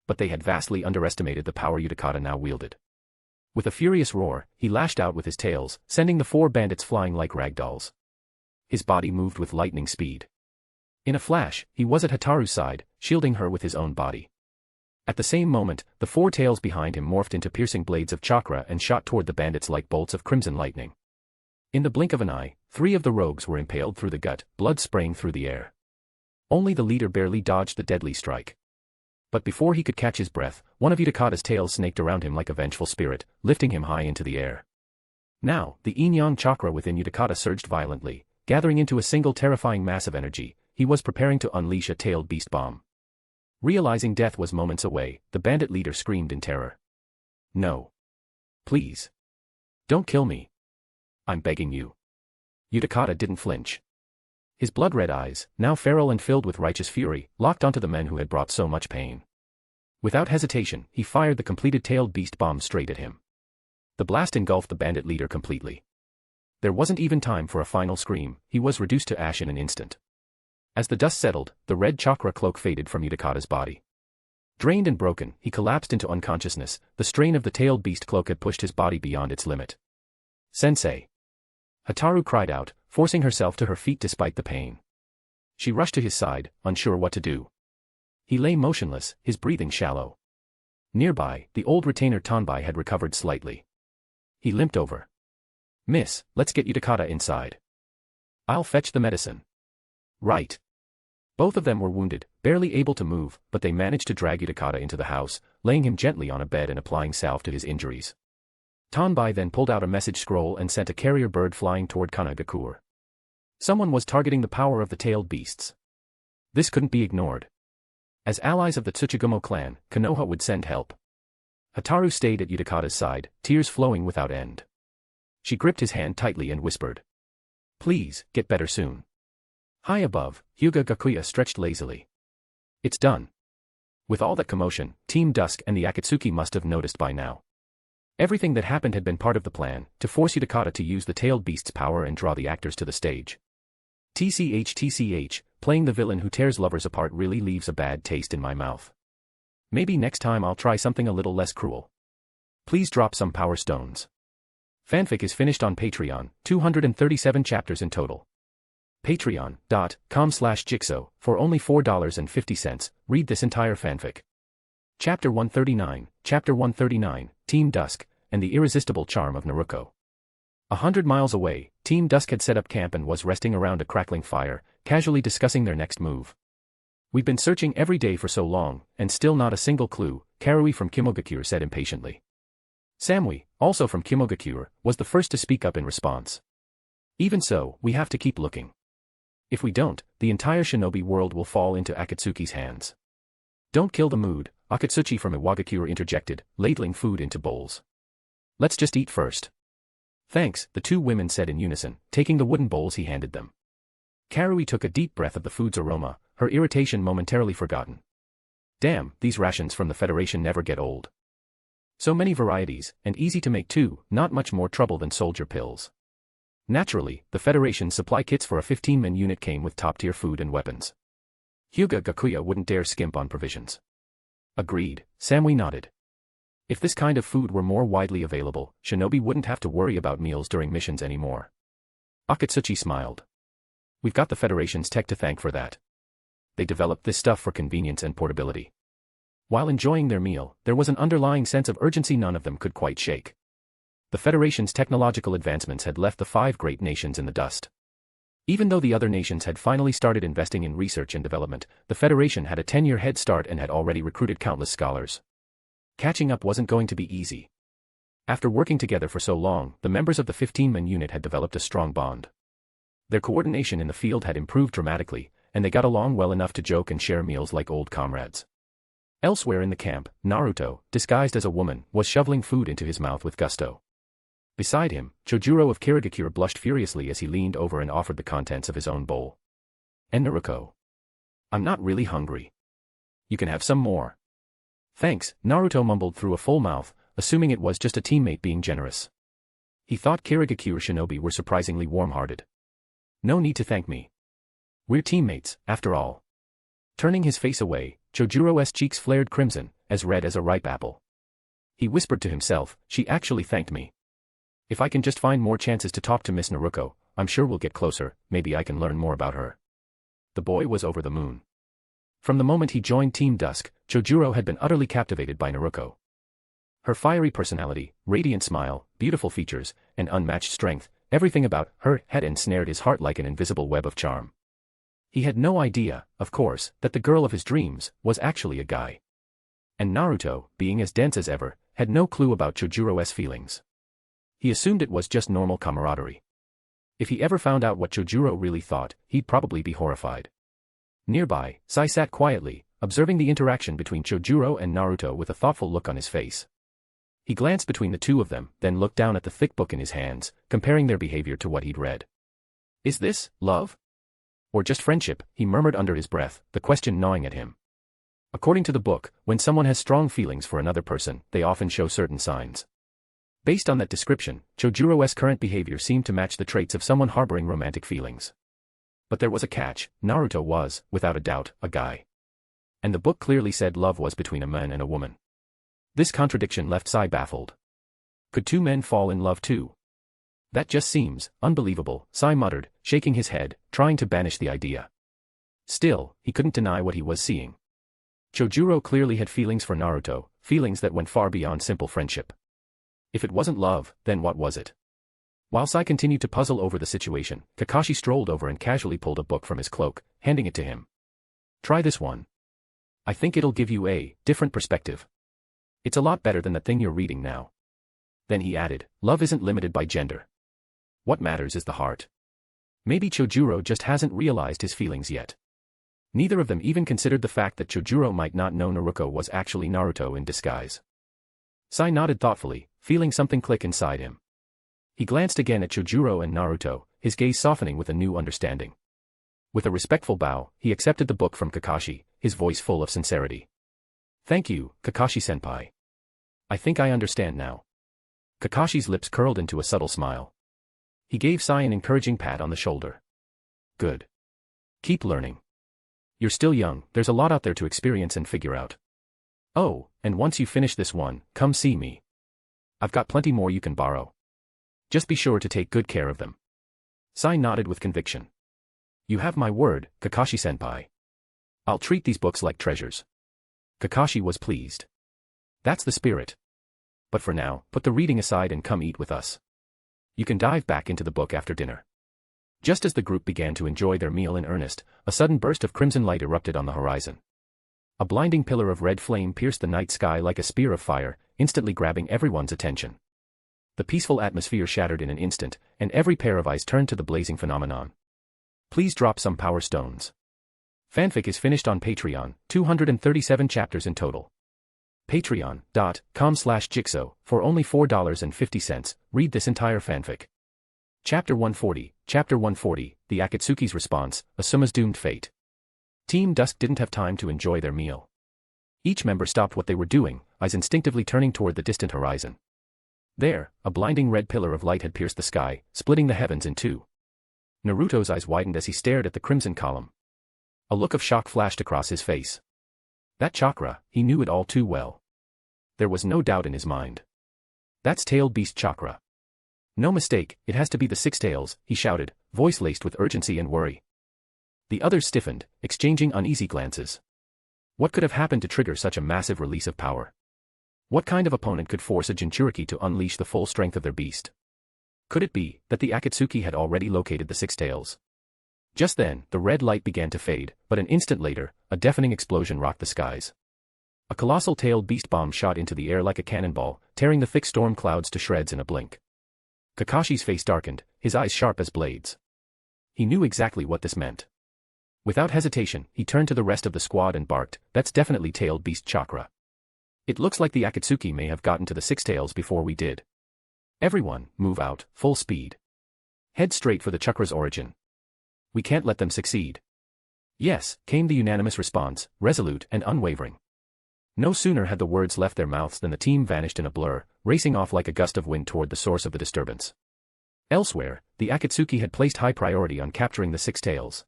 But they had vastly underestimated the power Uchiha now wielded. With a furious roar, he lashed out with his tails, sending the 4 bandits flying like ragdolls. His body moved with lightning speed. In a flash, he was at Hataru's side, shielding her with his own body. At the same moment, the 4 tails behind him morphed into piercing blades of chakra and shot toward the bandits like bolts of crimson lightning. In the blink of an eye, 3 of the rogues were impaled through the gut, blood spraying through the air. Only the leader barely dodged the deadly strike. But before he could catch his breath, one of Uchiha's tails snaked around him like a vengeful spirit, lifting him high into the air. Now, the yin-yang chakra within Uchiha surged violently, gathering into a single terrifying mass of energy. He was preparing to unleash a tailed beast bomb. Realizing death was moments away, the bandit leader screamed in terror. No. Please. Don't kill me. I'm begging you. Uchiha didn't flinch. His blood-red eyes, now feral and filled with righteous fury, locked onto the men who had brought so much pain. Without hesitation, he fired the completed tailed beast bomb straight at him. The blast engulfed the bandit leader completely. There wasn't even time for a final scream, he was reduced to ash in an instant. As the dust settled, the red chakra cloak faded from Uchiha's body. Drained and broken, he collapsed into unconsciousness. The strain of the tailed beast cloak had pushed his body beyond its limit. Sensei! Hataru cried out, forcing herself to her feet despite the pain. She rushed to his side, unsure what to do. He lay motionless, his breathing shallow. Nearby, the old retainer Tanbai had recovered slightly. He limped over. Miss, let's get Uchiha inside. I'll fetch the medicine. Right. Both of them were wounded, barely able to move, but they managed to drag Uchiha into the house, laying him gently on a bed and applying salve to his injuries. Tanbai then pulled out a message scroll and sent a carrier bird flying toward Konoha. Someone was targeting the power of the tailed beasts. This couldn't be ignored. As allies of the Uchiha Clan, Konoha would send help. Hataru stayed at Uchiha's side, tears flowing without end. She gripped his hand tightly and whispered. Please, get better soon. High above, Hyūga Gakuya stretched lazily. It's done. With all that commotion, Team Dusk and the Akatsuki must have noticed by now. Everything that happened had been part of the plan, to force Uchiha to use the tailed beast's power and draw the actors to the stage. TCH, playing the villain who tears lovers apart really leaves a bad taste in my mouth. Maybe next time I'll try something a little less cruel. Please drop some power stones. Fanfic is finished on Patreon, 237 chapters in total. Patreon.com/Jigsaw, for only $4.50, read this entire fanfic. Chapter 139, Team Dusk, and the Irresistible Charm of Naruko. 100 miles away, Team Dusk had set up camp and was resting around a crackling fire, casually discussing their next move. We've been searching every day for so long, and still not a single clue, Karui from Hyūga said impatiently. Samui, also from Hyūga, was the first to speak up in response. Even so, we have to keep looking. If we don't, the entire shinobi world will fall into Akatsuki's hands. Don't kill the mood, Akatsuki from Iwagakure interjected, ladling food into bowls. Let's just eat first. Thanks, the 2 women said in unison, taking the wooden bowls he handed them. Karui took a deep breath of the food's aroma, her irritation momentarily forgotten. Damn, these rations from the Federation never get old. So many varieties, and easy to make too, not much more trouble than soldier pills. Naturally, the Federation's supply kits for a 15-man unit came with top-tier food and weapons. Hyūga Gakuya wouldn't dare skimp on provisions. Agreed, Samui nodded. If this kind of food were more widely available, shinobi wouldn't have to worry about meals during missions anymore. Akatsuki smiled. We've got the Federation's tech to thank for that. They developed this stuff for convenience and portability. While enjoying their meal, there was an underlying sense of urgency none of them could quite shake. The Federation's technological advancements had left the 5 great nations in the dust. Even though the other nations had finally started investing in research and development, the Federation had a 10-year head start and had already recruited countless scholars. Catching up wasn't going to be easy. After working together for so long, the members of the 15-man unit had developed a strong bond. Their coordination in the field had improved dramatically, and they got along well enough to joke and share meals like old comrades. Elsewhere in the camp, Naruto, disguised as a woman, was shoveling food into his mouth with gusto. Beside him, Chojuro of Kirigakure blushed furiously as he leaned over and offered the contents of his own bowl. And Naruko. I'm not really hungry. You can have some more. Thanks, Naruto mumbled through a full mouth, assuming it was just a teammate being generous. He thought Kirigaki or Shinobi were surprisingly warm-hearted. No need to thank me. We're teammates, after all. Turning his face away, Chojuro's cheeks flared crimson, as red as a ripe apple. He whispered to himself, she actually thanked me. If I can just find more chances to talk to Miss Naruko, I'm sure we'll get closer, maybe I can learn more about her. The boy was over the moon. From the moment he joined Team Dusk, Chojuro had been utterly captivated by Naruko. Her fiery personality, radiant smile, beautiful features, and unmatched strength, everything about her had ensnared his heart like an invisible web of charm. He had no idea, of course, that the girl of his dreams was actually a guy. And Naruto, being as dense as ever, had no clue about Chojuro's feelings. He assumed it was just normal camaraderie. If he ever found out what Chojuro really thought, he'd probably be horrified. Nearby, Sai sat quietly, observing the interaction between Chojuro and Naruto with a thoughtful look on his face. He glanced between the two of them, then looked down at the thick book in his hands, comparing their behavior to what he'd read. Is this love? Or just friendship? He murmured under his breath, the question gnawing at him. According to the book, when someone has strong feelings for another person, they often show certain signs. Based on that description, Chojuro's current behavior seemed to match the traits of someone harboring romantic feelings. But there was a catch. Naruto was, without a doubt, a guy. And the book clearly said love was between a man and a woman. This contradiction left Sai baffled. Could two men fall in love too? That just seems unbelievable, Sai muttered, shaking his head, trying to banish the idea. Still, he couldn't deny what he was seeing. Chojuro clearly had feelings for Naruto, feelings that went far beyond simple friendship. If it wasn't love, then what was it? While Sai continued to puzzle over the situation, Kakashi strolled over and casually pulled a book from his cloak, handing it to him. Try this one. I think it'll give you a different perspective. It's a lot better than the thing you're reading now. Then he added, love isn't limited by gender. What matters is the heart. Maybe Chojuro just hasn't realized his feelings yet. Neither of them even considered the fact that Chojuro might not know Naruko was actually Naruto in disguise. Sai nodded thoughtfully, feeling something click inside him. He glanced again at Chojuro and Naruto, his gaze softening with a new understanding. With a respectful bow, he accepted the book from Kakashi, his voice full of sincerity. Thank you, Kakashi-senpai. I think I understand now. Kakashi's lips curled into a subtle smile. He gave Sai an encouraging pat on the shoulder. Good. Keep learning. You're still young, there's a lot out there to experience and figure out. Oh, and once you finish this one, come see me. I've got plenty more you can borrow. Just be sure to take good care of them. Sai nodded with conviction. You have my word, Kakashi-senpai. I'll treat these books like treasures. Kakashi was pleased. That's the spirit. But for now, put the reading aside and come eat with us. You can dive back into the book after dinner. Just as the group began to enjoy their meal in earnest, a sudden burst of crimson light erupted on the horizon. A blinding pillar of red flame pierced the night sky like a spear of fire, instantly grabbing everyone's attention. The peaceful atmosphere shattered in an instant, and every pair of eyes turned to the blazing phenomenon. Please drop some power stones. Fanfic is finished on Patreon, 237 chapters in total. Patreon.com/Jigsaw, for only $4.50, read this entire fanfic. Chapter 140, The Akatsuki's Response, Asuma's Doomed Fate. Team Dusk didn't have time to enjoy their meal. Each member stopped what they were doing, eyes instinctively turning toward the distant horizon. There, a blinding red pillar of light had pierced the sky, splitting the heavens in two. Naruto's eyes widened as he stared at the crimson column. A look of shock flashed across his face. That chakra, he knew it all too well. There was no doubt in his mind. That's tailed beast chakra. No mistake, it has to be the six tails, he shouted, voice laced with urgency and worry. The others stiffened, exchanging uneasy glances. What could have happened to trigger such a massive release of power? What kind of opponent could force a Jinchuriki to unleash the full strength of their beast? Could it be that the Akatsuki had already located the six tails? Just then, the red light began to fade, but an instant later, a deafening explosion rocked the skies. A colossal tailed beast bomb shot into the air like a cannonball, tearing the thick storm clouds to shreds in a blink. Kakashi's face darkened, his eyes sharp as blades. He knew exactly what this meant. Without hesitation, he turned to the rest of the squad and barked, "That's definitely tailed beast chakra. It looks like the Akatsuki may have gotten to the six tails before we did. Everyone, move out, full speed. Head straight for the chakra's origin. We can't let them succeed." "Yes," came the unanimous response, resolute and unwavering. No sooner had the words left their mouths than the team vanished in a blur, racing off like a gust of wind toward the source of the disturbance. Elsewhere, the Akatsuki had placed high priority on capturing the Six Tails.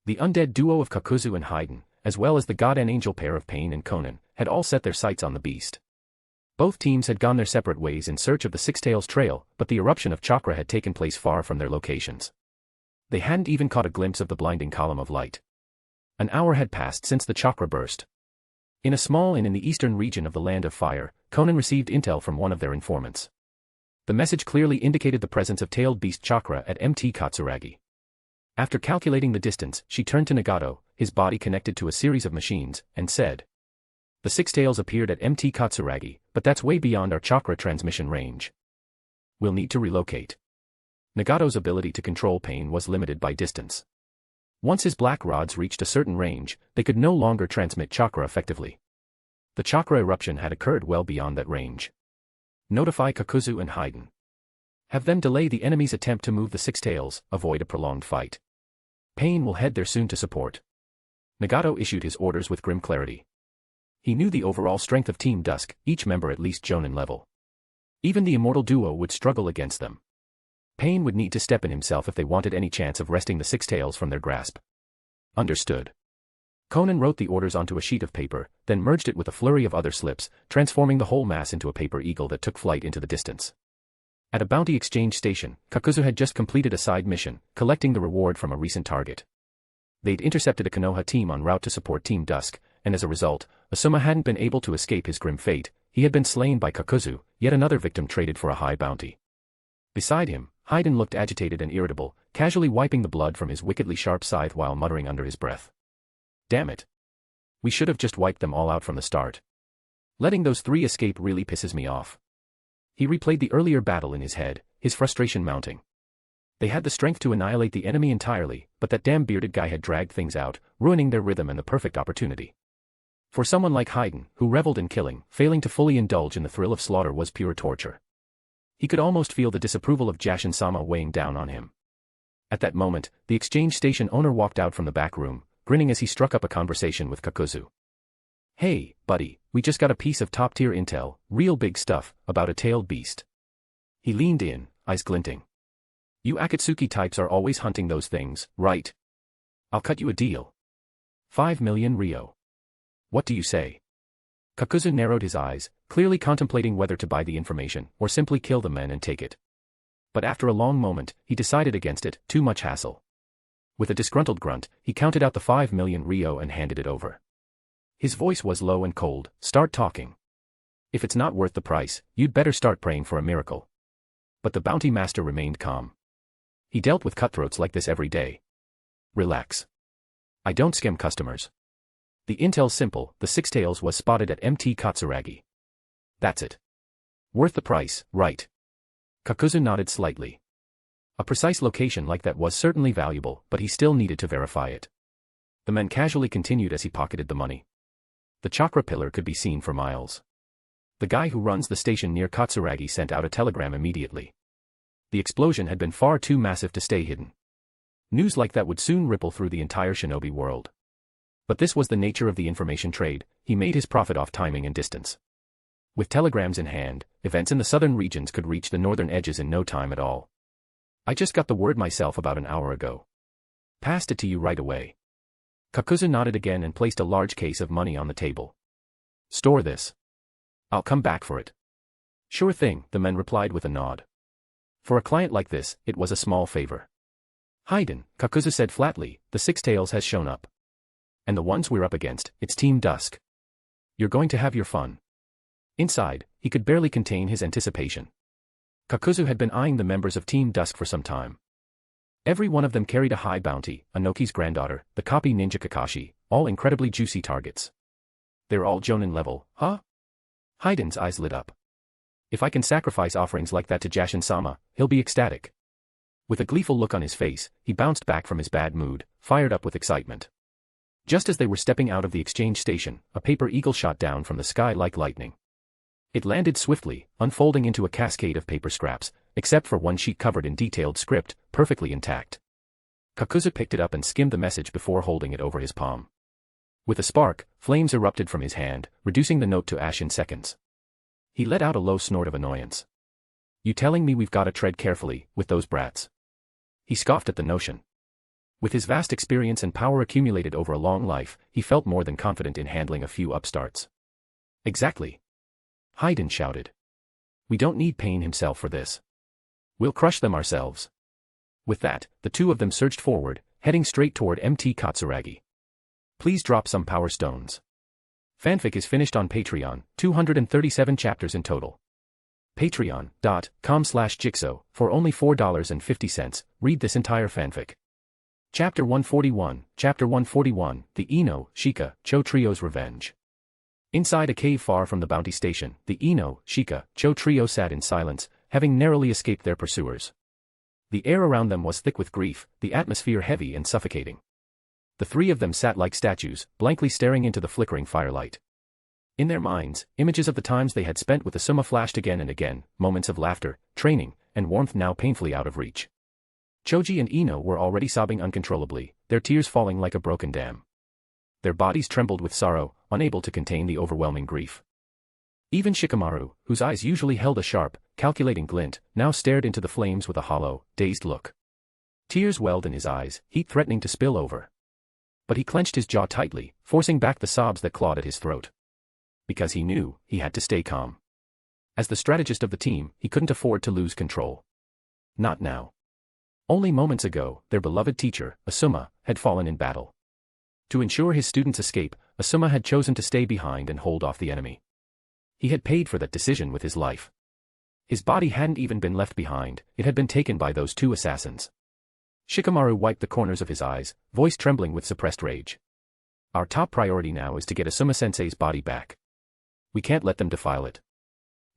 The undead duo of Kakuzu and Hyūga, as well as the god and angel pair of Pain and Konan, had all set their sights on the beast. Both teams had gone their separate ways in search of the Six Tails trail, but the eruption of chakra had taken place far from their locations. They hadn't even caught a glimpse of the blinding column of light. An hour had passed since the chakra burst. In a small inn in the eastern region of the Land of Fire, Konan received intel from one of their informants. The message clearly indicated the presence of tailed beast chakra at MT Katsuragi. After calculating the distance, she turned to Nagato, his body connected to a series of machines, and said, "The Six Tails appeared at MT Katsuragi, but that's way beyond our chakra transmission range. We'll need to relocate." Nagato's ability to control pain was limited by distance. Once his black rods reached a certain range, they could no longer transmit chakra effectively. The chakra eruption had occurred well beyond that range. Notify Kakuzu and Hyūga. Have them delay the enemy's attempt to move the Six Tails, avoid a prolonged fight. Pain will head there soon to support. Nagato issued his orders with grim clarity. He knew the overall strength of Team Dusk, each member at least Jonin level. Even the immortal duo would struggle against them. Pain would need to step in himself if they wanted any chance of wresting the Six Tails from their grasp. Understood. Konan wrote the orders onto a sheet of paper, then merged it with a flurry of other slips, transforming the whole mass into a paper eagle that took flight into the distance. At a bounty exchange station, Kakuzu had just completed a side mission, collecting the reward from a recent target. They'd intercepted a Konoha team en route to support Team Dusk, and as a result, Asuma hadn't been able to escape his grim fate. He had been slain by Kakuzu, yet another victim traded for a high bounty. Beside him, Hyūga looked agitated and irritable, casually wiping the blood from his wickedly sharp scythe while muttering under his breath. "Damn it. We should have just wiped them all out from the start. Letting those three escape really pisses me off." He replayed the earlier battle in his head, his frustration mounting. They had the strength to annihilate the enemy entirely, but that damn bearded guy had dragged things out, ruining their rhythm and the perfect opportunity. For someone like Hyūga, who reveled in killing, failing to fully indulge in the thrill of slaughter was pure torture. He could almost feel the disapproval of Jashin-sama weighing down on him. At that moment, the exchange station owner walked out from the back room, grinning as he struck up a conversation with Kakuzu. "Hey, buddy, we just got a piece of top-tier intel, real big stuff, about a tailed beast." He leaned in, eyes glinting. "You Akatsuki types are always hunting those things, right? I'll cut you a deal. 5 million Ryo. What do you say?" Kakuzu narrowed his eyes, clearly contemplating whether to buy the information or simply kill the men and take it. But after a long moment, he decided against it, too much hassle. With a disgruntled grunt, he counted out the 5 million Ryo and handed it over. His voice was low and cold. "Start talking. If it's not worth the price, you'd better start praying for a miracle." But the bounty master remained calm. He dealt with cutthroats like this every day. "Relax. I don't scam customers. The intel's simple, the Six Tails was spotted at MT Katsuragi. That's it. Worth the price, right?" Kakuzu nodded slightly. A precise location like that was certainly valuable, but he still needed to verify it. The man casually continued as he pocketed the money. The chakra pillar could be seen for miles. The guy who runs the station near Katsuragi sent out a telegram immediately. The explosion had been far too massive to stay hidden. News like that would soon ripple through the entire Shinobi world. But this was the nature of the information trade. He made his profit off timing and distance. With telegrams in hand, events in the southern regions could reach the northern edges in no time at all. "I just got the word myself about an hour ago. Passed it to you right away." Kakuzu nodded again and placed a large case of money on the table. "Store this. I'll come back for it." "Sure thing," the man replied with a nod. For a client like this, it was a small favor. "Hyūga," Kakuzu said flatly, "the Six Tails has shown up. And the ones we're up against, it's Team Dusk. You're going to have your fun." Inside, he could barely contain his anticipation. Kakuzu had been eyeing the members of Team Dusk for some time. Every one of them carried a high bounty, Anoki's granddaughter, the copy ninja Kakashi, all incredibly juicy targets. "They're all Jonin level, huh?" Hyūga's eyes lit up. "If I can sacrifice offerings like that to Jashin-sama, he'll be ecstatic." With a gleeful look on his face, he bounced back from his bad mood, fired up with excitement. Just as they were stepping out of the exchange station, a paper eagle shot down from the sky like lightning. It landed swiftly, unfolding into a cascade of paper scraps, except for one sheet covered in detailed script, perfectly intact. Kakuzu picked it up and skimmed the message before holding it over his palm. With a spark, flames erupted from his hand, reducing the note to ash in seconds. He let out a low snort of annoyance. You telling me we've gotta tread carefully, with those brats? He scoffed at the notion. With his vast experience and power accumulated over a long life, he felt more than confident in handling a few upstarts. Exactly. Haydn shouted. We don't need Pain himself for this. We'll crush them ourselves. With that, the two of them surged forward, heading straight toward MT Katsuragi. Please drop some power stones. Fanfic is finished on Patreon, 237 chapters in total. Patreon.com/Jigsaw, for only $4.50, read this entire fanfic. Chapter 141, Chapter 141, the Ino, Shika, Cho Trio's Revenge. Inside a cave far from the bounty station, the Ino, Shika, Cho Trio sat in silence, having narrowly escaped their pursuers. The air around them was thick with grief, the atmosphere heavy and suffocating. The three of them sat like statues, blankly staring into the flickering firelight. In their minds, images of the times they had spent with Asuma flashed again and again, moments of laughter, training, and warmth now painfully out of reach. Choji and Ino were already sobbing uncontrollably, their tears falling like a broken dam. Their bodies trembled with sorrow, unable to contain the overwhelming grief. Even Shikamaru, whose eyes usually held a sharp, calculating glint, now stared into the flames with a hollow, dazed look. Tears welled in his eyes, heat threatening to spill over. But he clenched his jaw tightly, forcing back the sobs that clawed at his throat. Because he knew, he had to stay calm. As the strategist of the team, he couldn't afford to lose control. Not now. Only moments ago, their beloved teacher, Asuma, had fallen in battle. To ensure his students' escape, Asuma had chosen to stay behind and hold off the enemy. He had paid for that decision with his life. His body hadn't even been left behind, it had been taken by those two assassins. Shikamaru wiped the corners of his eyes, voice trembling with suppressed rage. Our top priority now is to get Asuma-sensei's body back. We can't let them defile it.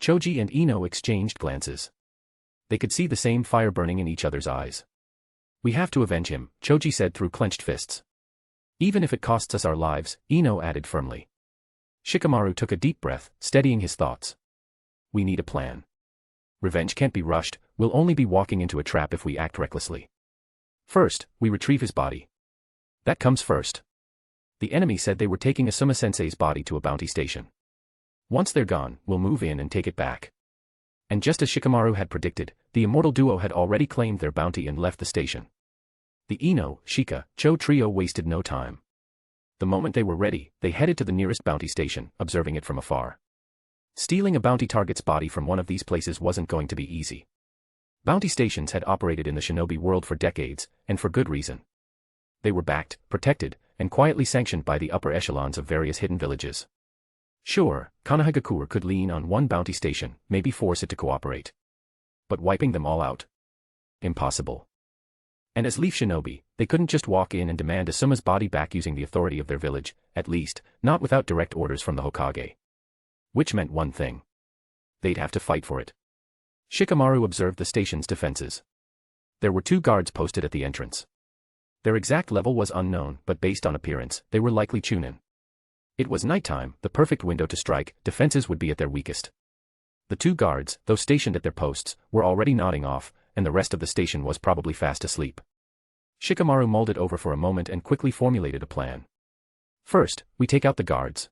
Choji and Ino exchanged glances. They could see the same fire burning in each other's eyes. We have to avenge him, Choji said through clenched fists. Even if it costs us our lives, Ino added firmly. Shikamaru took a deep breath, steadying his thoughts. We need a plan. Revenge can't be rushed, we'll only be walking into a trap if we act recklessly. First, we retrieve his body. That comes first. The enemy said they were taking Asuma-sensei's body to a bounty station. Once they're gone, we'll move in and take it back. And just as Shikamaru had predicted, the immortal duo had already claimed their bounty and left the station. The Ino, Shika, Cho trio wasted no time. The moment they were ready, they headed to the nearest bounty station, observing it from afar. Stealing a bounty target's body from one of these places wasn't going to be easy. Bounty stations had operated in the Shinobi world for decades, and for good reason. They were backed, protected, and quietly sanctioned by the upper echelons of various hidden villages. Sure, Konoha Gakuya could lean on one bounty station, maybe force it to cooperate. But wiping them all out? Impossible. And as Leaf Shinobi, they couldn't just walk in and demand Asuma's body back using the authority of their village, at least, not without direct orders from the Hokage. Which meant one thing. They'd have to fight for it. Shikamaru observed the station's defenses. There were 2 guards posted at the entrance. Their exact level was unknown, but based on appearance, they were likely Chunin. It was nighttime, the perfect window to strike, defenses would be at their weakest. The 2 guards, though stationed at their posts, were already nodding off, and the rest of the station was probably fast asleep. Shikamaru mulled it over for a moment and quickly formulated a plan. First, we take out the guards.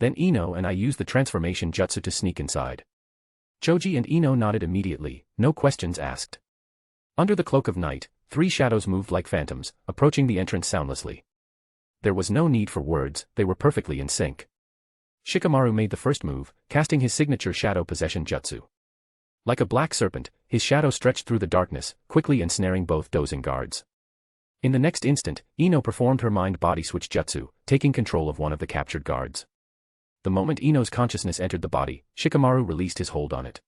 Then Ino and I use the transformation jutsu to sneak inside. Choji and Ino nodded immediately, no questions asked. Under the cloak of night, 3 shadows moved like phantoms, approaching the entrance soundlessly. There was no need for words, they were perfectly in sync. Shikamaru made the first move, casting his signature shadow possession jutsu. Like a black serpent, his shadow stretched through the darkness, quickly ensnaring both dozing guards. In the next instant, Ino performed her mind-body switch jutsu, taking control of one of the captured guards. The moment Ino's consciousness entered the body, Shikamaru released his hold on it.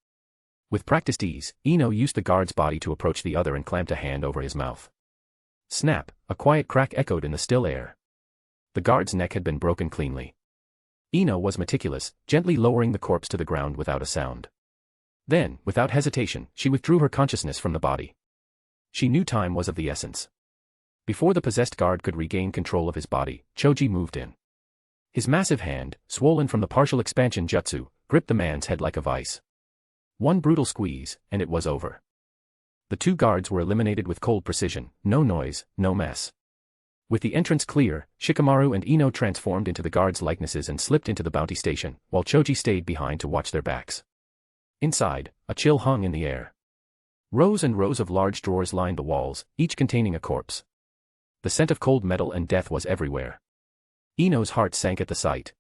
With practiced ease, Ino used the guard's body to approach the other and clamped a hand over his mouth. Snap, a quiet crack echoed in the still air. The guard's neck had been broken cleanly. Ino was meticulous, gently lowering the corpse to the ground without a sound. Then, without hesitation, she withdrew her consciousness from the body. She knew time was of the essence. Before the possessed guard could regain control of his body, Choji moved in. His massive hand, swollen from the partial expansion jutsu, gripped the man's head like a vice. One brutal squeeze, and it was over. The 2 guards were eliminated with cold precision, no noise, no mess. With the entrance clear, Shikamaru and Ino transformed into the guards' likenesses and slipped into the bounty station, while Choji stayed behind to watch their backs. Inside, a chill hung in the air. Rows and rows of large drawers lined the walls, each containing a corpse. The scent of cold metal and death was everywhere. Ino's heart sank at the sight.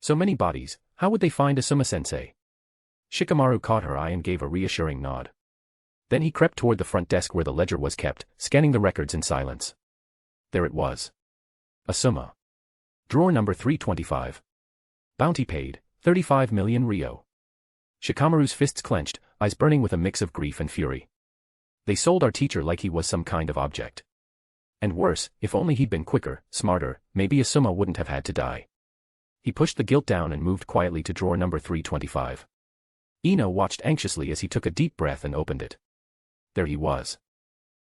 So many bodies, how would they find Asuma-sensei? Shikamaru caught her eye and gave a reassuring nod. Then he crept toward the front desk where the ledger was kept, scanning the records in silence. There it was. Asuma. Drawer number 325. Bounty paid, 35 million ryo. Shikamaru's fists clenched, eyes burning with a mix of grief and fury. They sold our teacher like he was some kind of object. And worse, if only he'd been quicker, smarter, maybe Asuma wouldn't have had to die. He pushed the guilt down and moved quietly to drawer number 325. Ino watched anxiously as he took a deep breath and opened it. There he was.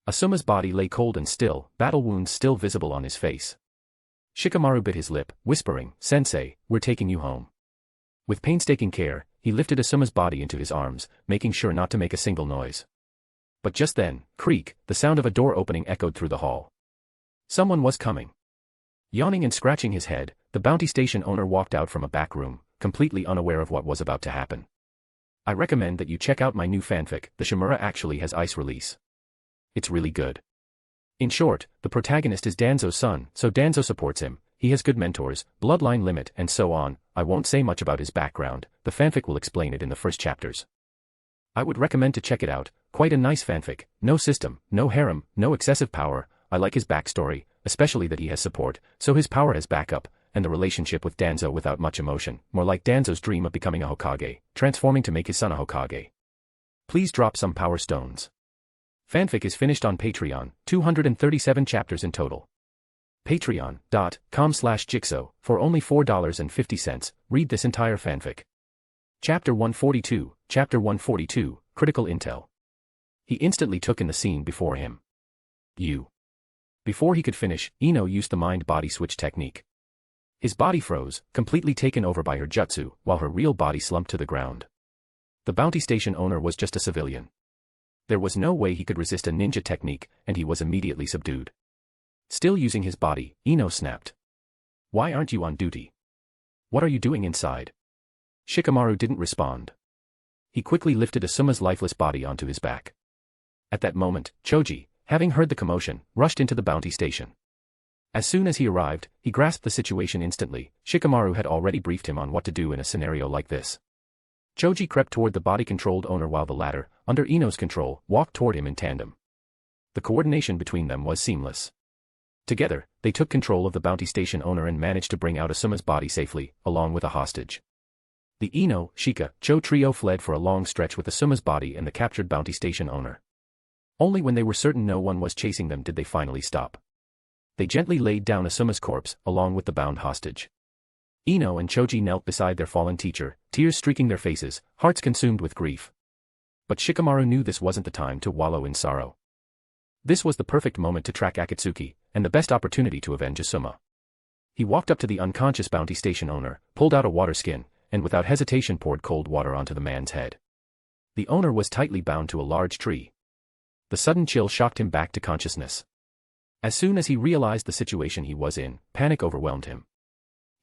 Asuma's body lay cold and still, battle wounds still visible on his face. Shikamaru bit his lip, whispering, "Sensei, we're taking you home." With painstaking care, he lifted Asuma's body into his arms, making sure not to make a single noise. But just then, creak, the sound of a door opening echoed through the hall. Someone was coming. Yawning and scratching his head, the bounty station owner walked out from a back room, completely unaware of what was about to happen. I recommend that you check out my new fanfic, The Shimura actually has ice release. It's really good. In short, the protagonist is Danzo's son, so Danzo supports him, he has good mentors, bloodline limit, and so on. I won't say much about his background, the fanfic will explain it in the first chapters. I would recommend to check it out, quite a nice fanfic, no system, no harem, no excessive power. I like his backstory, especially that he has support, so his power has backup, and the relationship with Danzo without much emotion, more like Danzo's dream of becoming a Hokage, transforming to make his son a Hokage. Please drop some power stones. Fanfic is finished on Patreon, 237 chapters in total. Patreon.com/Jigsaw, for only $4.50, read this entire fanfic. Chapter 142, Chapter 142, Critical Intel. He instantly took in the scene before him. Before he could finish, Ino used the mind-body switch technique. His body froze, completely taken over by her jutsu, while her real body slumped to the ground. The bounty station owner was just a civilian. There was no way he could resist a ninja technique, and he was immediately subdued. Still using his body, Ino snapped. "Why aren't you on duty? What are you doing inside?" Shikamaru didn't respond. He quickly lifted Asuma's lifeless body onto his back. At that moment, Choji, having heard the commotion, rushed into the bounty station. As soon as he arrived, he grasped the situation instantly. Shikamaru had already briefed him on what to do in a scenario like this. Choji crept toward the body-controlled owner while the latter, under Ino's control, walked toward him in tandem. The coordination between them was seamless. Together, they took control of the bounty station owner and managed to bring out Asuma's body safely, along with a hostage. The Ino, Shika, Cho trio fled for a long stretch with Asuma's body and the captured bounty station owner. Only when they were certain no one was chasing them did they finally stop. They gently laid down Asuma's corpse, along with the bound hostage. Ino and Choji knelt beside their fallen teacher, tears streaking their faces, hearts consumed with grief. But Shikamaru knew this wasn't the time to wallow in sorrow. This was the perfect moment to track Akatsuki, and the best opportunity to avenge Asuma. He walked up to the unconscious bounty station owner, pulled out a water skin, and without hesitation poured cold water onto the man's head. The owner was tightly bound to a large tree. The sudden chill shocked him back to consciousness. As soon as he realized the situation he was in, panic overwhelmed him.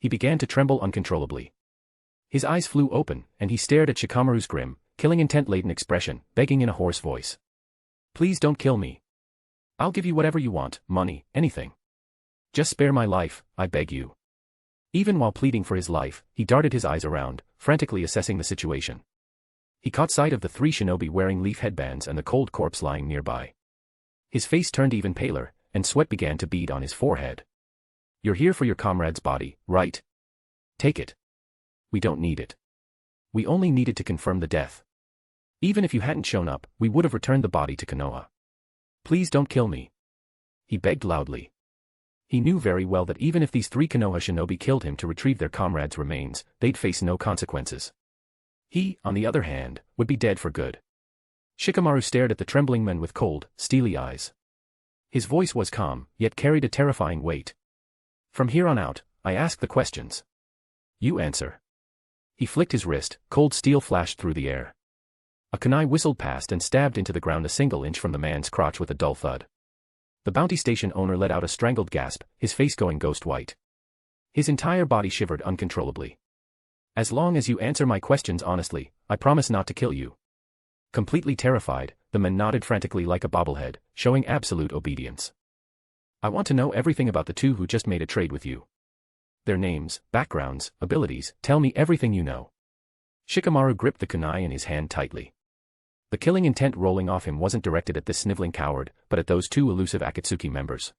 He began to tremble uncontrollably. His eyes flew open, and he stared at Shikamaru's grim, killing intent-laden expression, begging in a hoarse voice. "Please don't kill me. I'll give you whatever you want, money, anything. Just spare my life, I beg you." Even while pleading for his life, he darted his eyes around, frantically assessing the situation. He caught sight of the three shinobi wearing leaf headbands and the cold corpse lying nearby. His face turned even paler, and sweat began to bead on his forehead. "You're here for your comrade's body, right? Take it. We don't need it. We only needed to confirm the death. Even if you hadn't shown up, we would have returned the body to Konoha. Please don't kill me." He begged loudly. He knew very well that even if these three Konoha shinobi killed him to retrieve their comrade's remains, they'd face no consequences. He, on the other hand, would be dead for good. Shikamaru stared at the trembling men with cold, steely eyes. His voice was calm, yet carried a terrifying weight. "From here on out, I ask the questions. You answer." He flicked his wrist, cold steel flashed through the air. A kunai whistled past and stabbed into the ground a single inch from the man's crotch with a dull thud. The bounty station owner let out a strangled gasp, his face going ghost white. His entire body shivered uncontrollably. As long as you answer my questions honestly, I promise not to kill you. Completely terrified, the man nodded frantically like a bobblehead, showing absolute obedience. I want to know everything about the two who just made a trade with you. Their names, backgrounds, abilities, tell me everything you know. Shikamaru gripped the kunai in his hand tightly. The killing intent rolling off him wasn't directed at this sniveling coward, but at those two elusive Akatsuki members.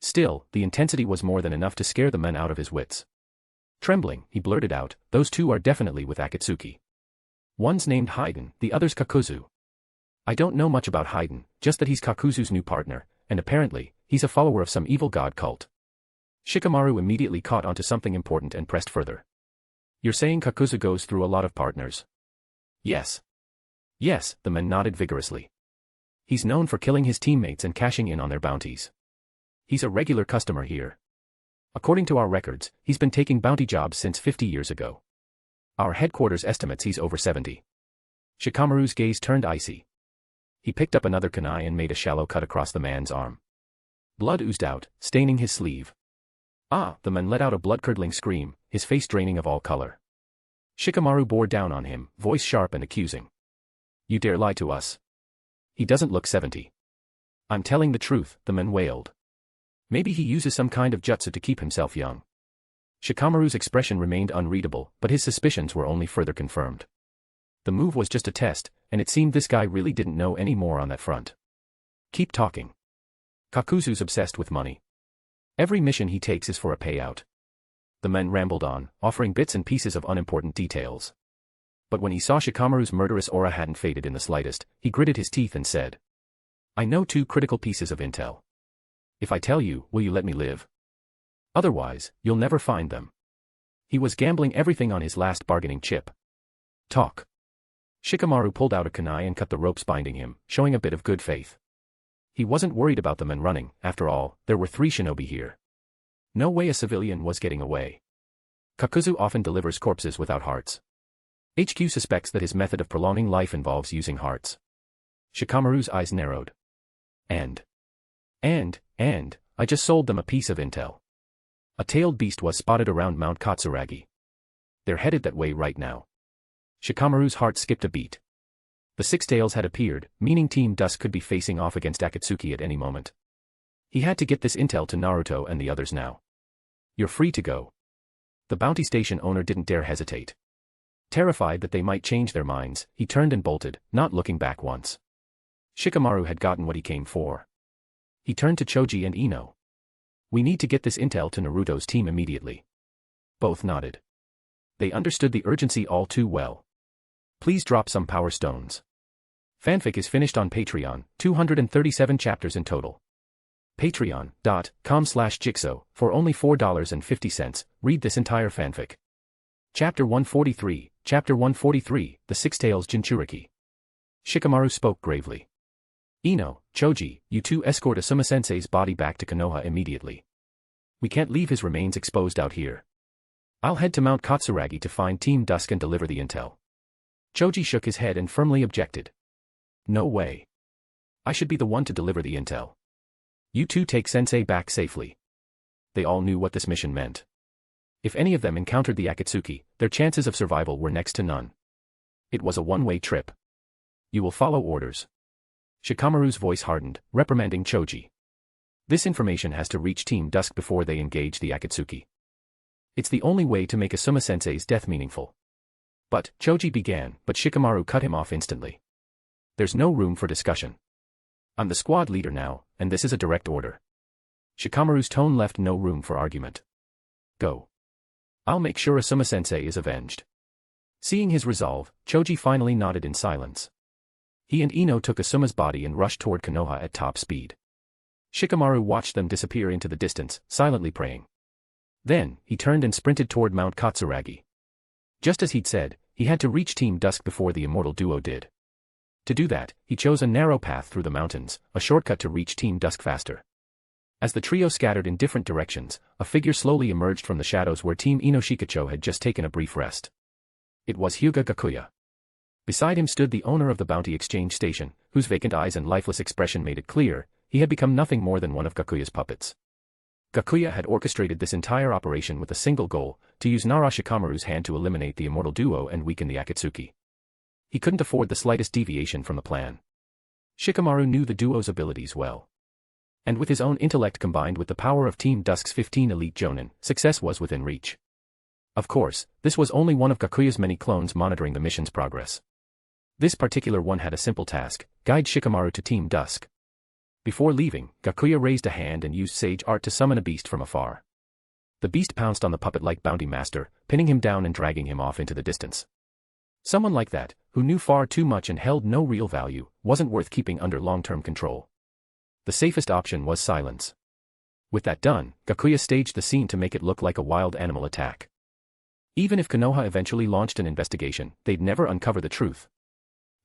Still, the intensity was more than enough to scare the man out of his wits. Trembling, he blurted out, those two are definitely with Akatsuki. One's named Haiden, the other's Kakuzu. I don't know much about Haiden, just that he's Kakuzu's new partner, and apparently, he's a follower of some evil god cult. Shikamaru immediately caught onto something important and pressed further. You're saying Kakuzu goes through a lot of partners? Yes. Yes, the man nodded vigorously. He's known for killing his teammates and cashing in on their bounties. He's a regular customer here. According to our records, he's been taking bounty jobs since 50 years ago. Our headquarters estimates he's over 70. Shikamaru's gaze turned icy. He picked up another kunai and made a shallow cut across the man's arm. Blood oozed out, staining his sleeve. Ah! The man let out a blood-curdling scream, his face draining of all color. Shikamaru bore down on him, voice sharp and accusing. You dare lie to us? He doesn't look 70. I'm telling the truth, the man wailed. Maybe he uses some kind of jutsu to keep himself young. Shikamaru's expression remained unreadable, but his suspicions were only further confirmed. The move was just a test, and it seemed this guy really didn't know any more on that front. Keep talking. Kakuzu's obsessed with money. Every mission he takes is for a payout. The man rambled on, offering bits and pieces of unimportant details. But when he saw Shikamaru's murderous aura hadn't faded in the slightest, he gritted his teeth and said, I know two critical pieces of intel. If I tell you, will you let me live? Otherwise, you'll never find them. He was gambling everything on his last bargaining chip. Talk. Shikamaru pulled out a kunai and cut the ropes binding him, showing a bit of good faith. He wasn't worried about the men running, after all, there were 3 shinobi here. No way a civilian was getting away. Kakuzu often delivers corpses without hearts. HQ suspects that his method of prolonging life involves using hearts. Shikamaru's eyes narrowed. And, I just sold them a piece of intel. A tailed beast was spotted around Mount Katsuragi. They're headed that way right now. Shikamaru's heart skipped a beat. The 6 tails had appeared, meaning Team Dusk could be facing off against Akatsuki at any moment. He had to get this intel to Naruto and the others now. You're free to go. The bounty station owner didn't dare hesitate. Terrified that they might change their minds, he turned and bolted, not looking back once. Shikamaru had gotten what he came for. He turned to Choji and Ino. We need to get this intel to Naruto's team immediately. Both nodded. They understood the urgency all too well. Please drop some power stones. Fanfic is finished on Patreon, 237 chapters in total. Patreon.com/Jigsaw, for only $4.50, read this entire fanfic. Chapter 143, The Six Tails Jinchuriki. Shikamaru spoke gravely. Ino, Choji, you two escort Asuma-sensei's body back to Konoha immediately. We can't leave his remains exposed out here. I'll head to Mount Katsuragi to find Team Dusk and deliver the intel. Choji shook his head and firmly objected. No way. I should be the one to deliver the intel. You two take Sensei back safely. They all knew what this mission meant. If any of them encountered the Akatsuki, their chances of survival were next to none. It was a one-way trip. You will follow orders. Shikamaru's voice hardened, reprimanding Choji. This information has to reach Team Dusk before they engage the Akatsuki. It's the only way to make Asuma-sensei's death meaningful. But, Choji began, but Shikamaru cut him off instantly. There's no room for discussion. I'm the squad leader now, and this is a direct order. Shikamaru's tone left no room for argument. Go. I'll make sure Asuma-sensei is avenged. Seeing his resolve, Choji finally nodded in silence. He and Ino took Asuma's body and rushed toward Konoha at top speed. Shikamaru watched them disappear into the distance, silently praying. Then, he turned and sprinted toward Mount Katsuragi. Just as he'd said, he had to reach Team Dusk before the immortal duo did. To do that, he chose a narrow path through the mountains, a shortcut to reach Team Dusk faster. As the trio scattered in different directions, a figure slowly emerged from the shadows where Team Inoshikacho had just taken a brief rest. It was Hyūga Gakuya. Beside him stood the owner of the bounty exchange station, whose vacant eyes and lifeless expression made it clear, he had become nothing more than one of Gakuya's puppets. Gakuya had orchestrated this entire operation with a single goal, to use Nara Shikamaru's hand to eliminate the immortal duo and weaken the Akatsuki. He couldn't afford the slightest deviation from the plan. Shikamaru knew the duo's abilities well. And with his own intellect combined with the power of Team Dusk's 15 elite jonin, success was within reach. Of course, this was only one of Gakuya's many clones monitoring the mission's progress. This particular one had a simple task: guide Shikamaru to Team Dusk. Before leaving, Gakuya raised a hand and used sage art to summon a beast from afar. The beast pounced on the puppet like bounty master, pinning him down and dragging him off into the distance. Someone like that, who knew far too much and held no real value, wasn't worth keeping under long-term control. The safest option was silence. With that done, Gakuya staged the scene to make it look like a wild animal attack. Even if Konoha eventually launched an investigation, they'd never uncover the truth.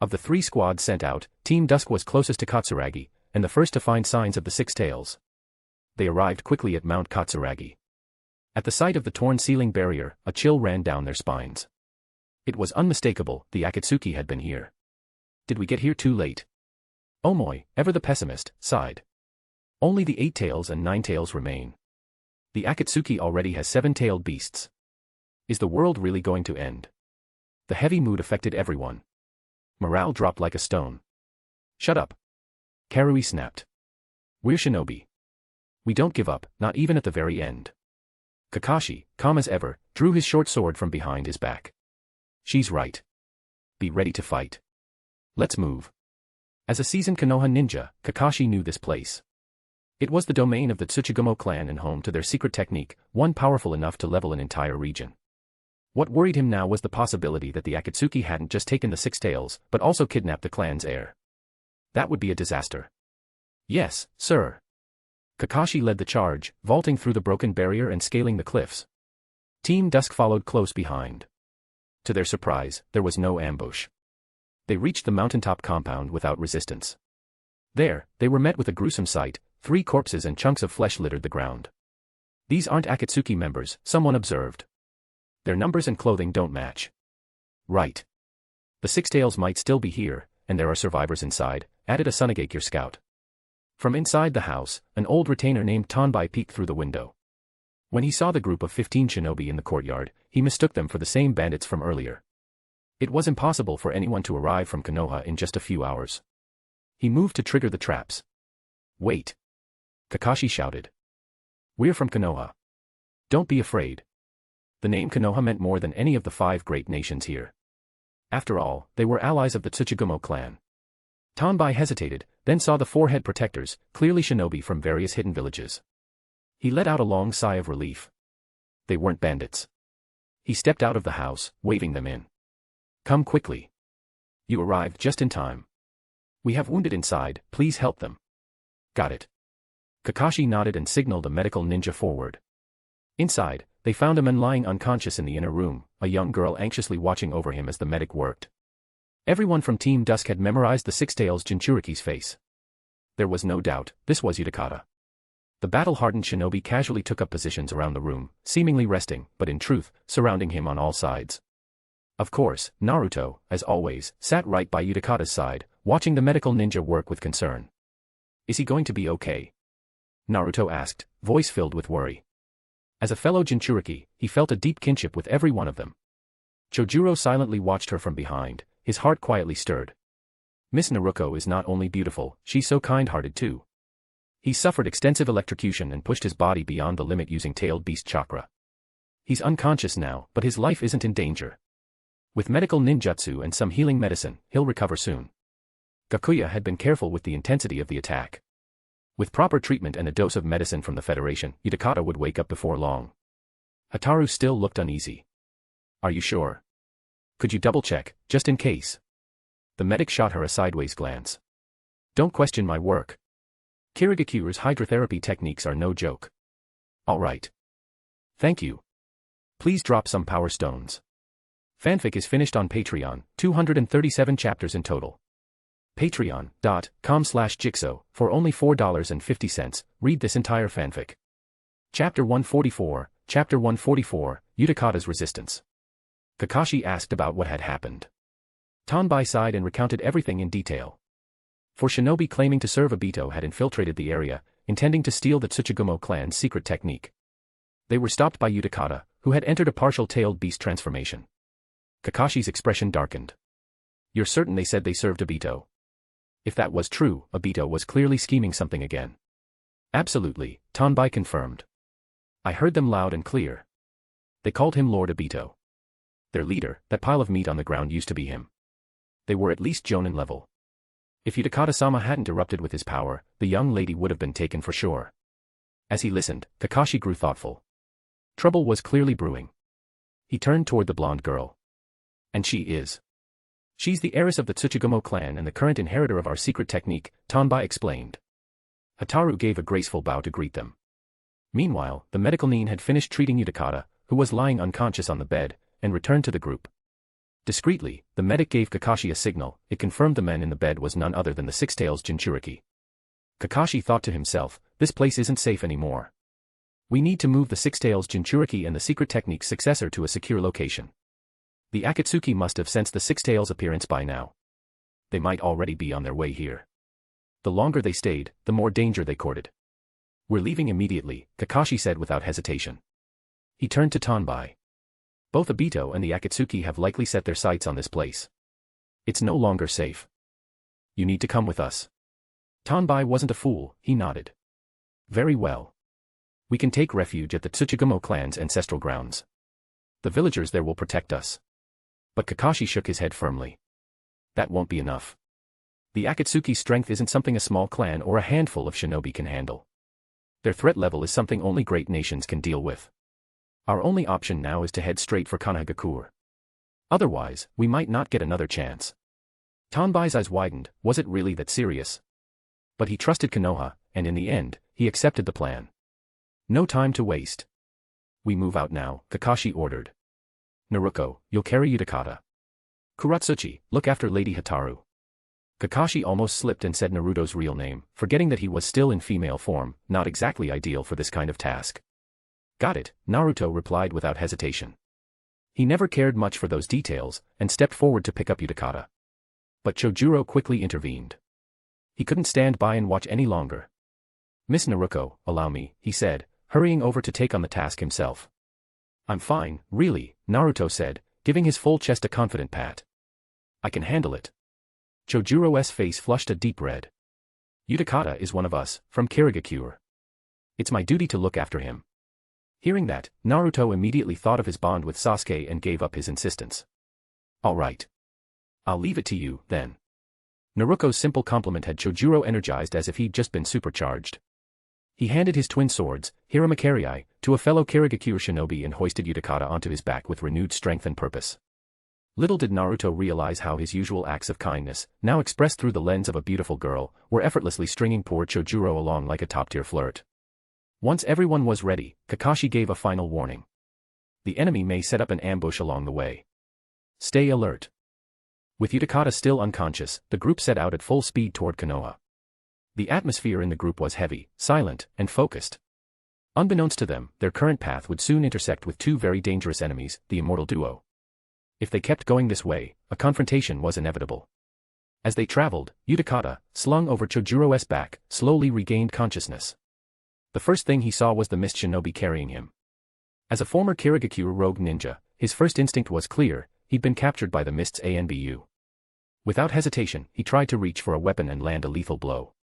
Of the 3 squads sent out, Team Dusk was closest to Katsuragi, and the first to find signs of the Six Tails. They arrived quickly at Mount Katsuragi. At the sight of the torn ceiling barrier, a chill ran down their spines. It was unmistakable, the Akatsuki had been here. Did we get here too late? Omoi, ever the pessimist, sighed. Only the 8 tails and 9 tails remain. The Akatsuki already has 7-tailed beasts. Is the world really going to end? The heavy mood affected everyone. Morale dropped like a stone. Shut up. Karui snapped. We're shinobi. We don't give up, not even at the very end. Kakashi, calm as ever, drew his short sword from behind his back. She's right. Be ready to fight. Let's move. As a seasoned Konoha ninja, Kakashi knew this place. It was the domain of the Tsuchigumo clan and home to their secret technique, one powerful enough to level an entire region. What worried him now was the possibility that the Akatsuki hadn't just taken the Six Tails, but also kidnapped the clan's heir. That would be a disaster. Yes, sir. Kakashi led the charge, vaulting through the broken barrier and scaling the cliffs. Team Dusk followed close behind. To their surprise, there was no ambush. They reached the mountaintop compound without resistance. There, they were met with a gruesome sight: 3 corpses and chunks of flesh littered the ground. These aren't Akatsuki members, someone observed. Their numbers and clothing don't match. Right. The Six Tails might still be here, and there are survivors inside, added a Sunagakure scout. From inside the house, an old retainer named Tonbai peeked through the window. When he saw the group of 15 shinobi in the courtyard, he mistook them for the same bandits from earlier. It was impossible for anyone to arrive from Konoha in just a few hours. He moved to trigger the traps. Wait. Kakashi shouted. We're from Konoha. Don't be afraid. The name Konoha meant more than any of the 5 great nations here. After all, they were allies of the Tsuchigumo clan. Tonbai hesitated, then saw the 4 head protectors, clearly shinobi from various hidden villages. He let out a long sigh of relief. They weren't bandits. He stepped out of the house, waving them in. Come quickly. You arrived just in time. We have wounded inside, please help them. Got it. Kakashi nodded and signaled a medical ninja forward. Inside, they found a man lying unconscious in the inner room, a young girl anxiously watching over him as the medic worked. Everyone from Team Dusk had memorized the Six Tails Jinchuriki's face. There was no doubt, this was Utakata. The battle-hardened shinobi casually took up positions around the room, seemingly resting, but in truth, surrounding him on all sides. Of course, Naruto, as always, sat right by Utakata's side, watching the medical ninja work with concern. Is he going to be okay? Naruto asked, voice filled with worry. As a fellow Jinchuriki, he felt a deep kinship with every one of them. Chojuro silently watched her from behind, his heart quietly stirred. Miss Naruko is not only beautiful, she's so kind-hearted too. He suffered extensive electrocution and pushed his body beyond the limit using tailed beast chakra. He's unconscious now, but his life isn't in danger. With medical ninjutsu and some healing medicine, he'll recover soon. Gakuya had been careful with the intensity of the attack. With proper treatment and a dose of medicine from the Federation, Utakata would wake up before long. Hataru still looked uneasy. Are you sure? Could you double-check, just in case? The medic shot her a sideways glance. Don't question my work. Kirigakure's hydrotherapy techniques are no joke. All right. Thank you. Please drop some power stones. Fanfic is finished on Patreon, 237 chapters in total. Patreon.com/Jigsaw, for only $4.50, read this entire fanfic. Chapter 144, Chapter 144, Utakata's Resistance. Kakashi asked about what had happened. Tonbai sighed and recounted everything in detail. For Shinobi claiming to serve Obito had infiltrated the area, intending to steal the Tsuchigumo clan's secret technique. They were stopped by Uchiha, who had entered a partial tailed beast transformation. Kakashi's expression darkened. You're certain they said they served Obito? If that was true, Obito was clearly scheming something again. Absolutely, Tanbai confirmed. I heard them loud and clear. They called him Lord Obito. Their leader, that pile of meat on the ground, used to be him. They were at least Jonin level. If Uchiha-sama hadn't erupted with his power, the young lady would have been taken for sure. As he listened, Kakashi grew thoughtful. Trouble was clearly brewing. He turned toward the blonde girl. And she is. She's the heiress of the Tsuchigumo clan and the current inheritor of our secret technique, Tanbai explained. Hataru gave a graceful bow to greet them. Meanwhile, the medical nin had finished treating Uchiha, who was lying unconscious on the bed, and returned to the group. Discreetly, the medic gave Kakashi a signal. It confirmed the man in the bed was none other than the Six-Tails Jinchuriki. Kakashi thought to himself, this place isn't safe anymore. We need to move the Six-Tails Jinchuriki and the secret technique's successor to a secure location. The Akatsuki must have sensed the Six-Tails' appearance by now. They might already be on their way here. The longer they stayed, the more danger they courted. We're leaving immediately, Kakashi said without hesitation. He turned to Tanbai. Both Obito and the Akatsuki have likely set their sights on this place. It's no longer safe. You need to come with us. Tanbai wasn't a fool, he nodded. Very well. We can take refuge at the Tsuchigumo clan's ancestral grounds. The villagers there will protect us. But Kakashi shook his head firmly. That won't be enough. The Akatsuki's strength isn't something a small clan or a handful of shinobi can handle. Their threat level is something only great nations can deal with. Our only option now is to head straight for Konoha. Otherwise, we might not get another chance. Tanbai's eyes widened. Was it really that serious? But he trusted Konoha, and in the end, he accepted the plan. No time to waste. We move out now, Kakashi ordered. Naruko, you'll carry Uchiha. Kuratsuchi, look after Lady Hataru. Kakashi almost slipped and said Naruto's real name, forgetting that he was still in female form, not exactly ideal for this kind of task. Got it, Naruto replied without hesitation. He never cared much for those details, and stepped forward to pick up Uchiha. But Chojuro quickly intervened. He couldn't stand by and watch any longer. Miss Naruko, allow me, he said, hurrying over to take on the task himself. I'm fine, really, Naruto said, giving his full chest a confident pat. I can handle it. Chojuro's face flushed a deep red. Uchiha is one of us, from Hyūga. It's my duty to look after him. Hearing that, Naruto immediately thought of his bond with Sasuke and gave up his insistence. All right. I'll leave it to you, then. Naruko's simple compliment had Chojuro energized as if he'd just been supercharged. He handed his twin swords, Hiramakari, to a fellow Hyūga shinobi and hoisted Uchiha onto his back with renewed strength and purpose. Little did Naruto realize how his usual acts of kindness, now expressed through the lens of a beautiful girl, were effortlessly stringing poor Chojuro along like a top-tier flirt. Once everyone was ready, Kakashi gave a final warning. The enemy may set up an ambush along the way. Stay alert. With Uchiha still unconscious, the group set out at full speed toward Konoha. The atmosphere in the group was heavy, silent, and focused. Unbeknownst to them, their current path would soon intersect with two very dangerous enemies, the immortal duo. If they kept going this way, a confrontation was inevitable. As they traveled, Uchiha, slung over Chojuro's back, slowly regained consciousness. The first thing he saw was the mist shinobi carrying him. As a former Hyūga rogue ninja, his first instinct was clear: he'd been captured by the mist's ANBU. Without hesitation, he tried to reach for a weapon and land a lethal blow.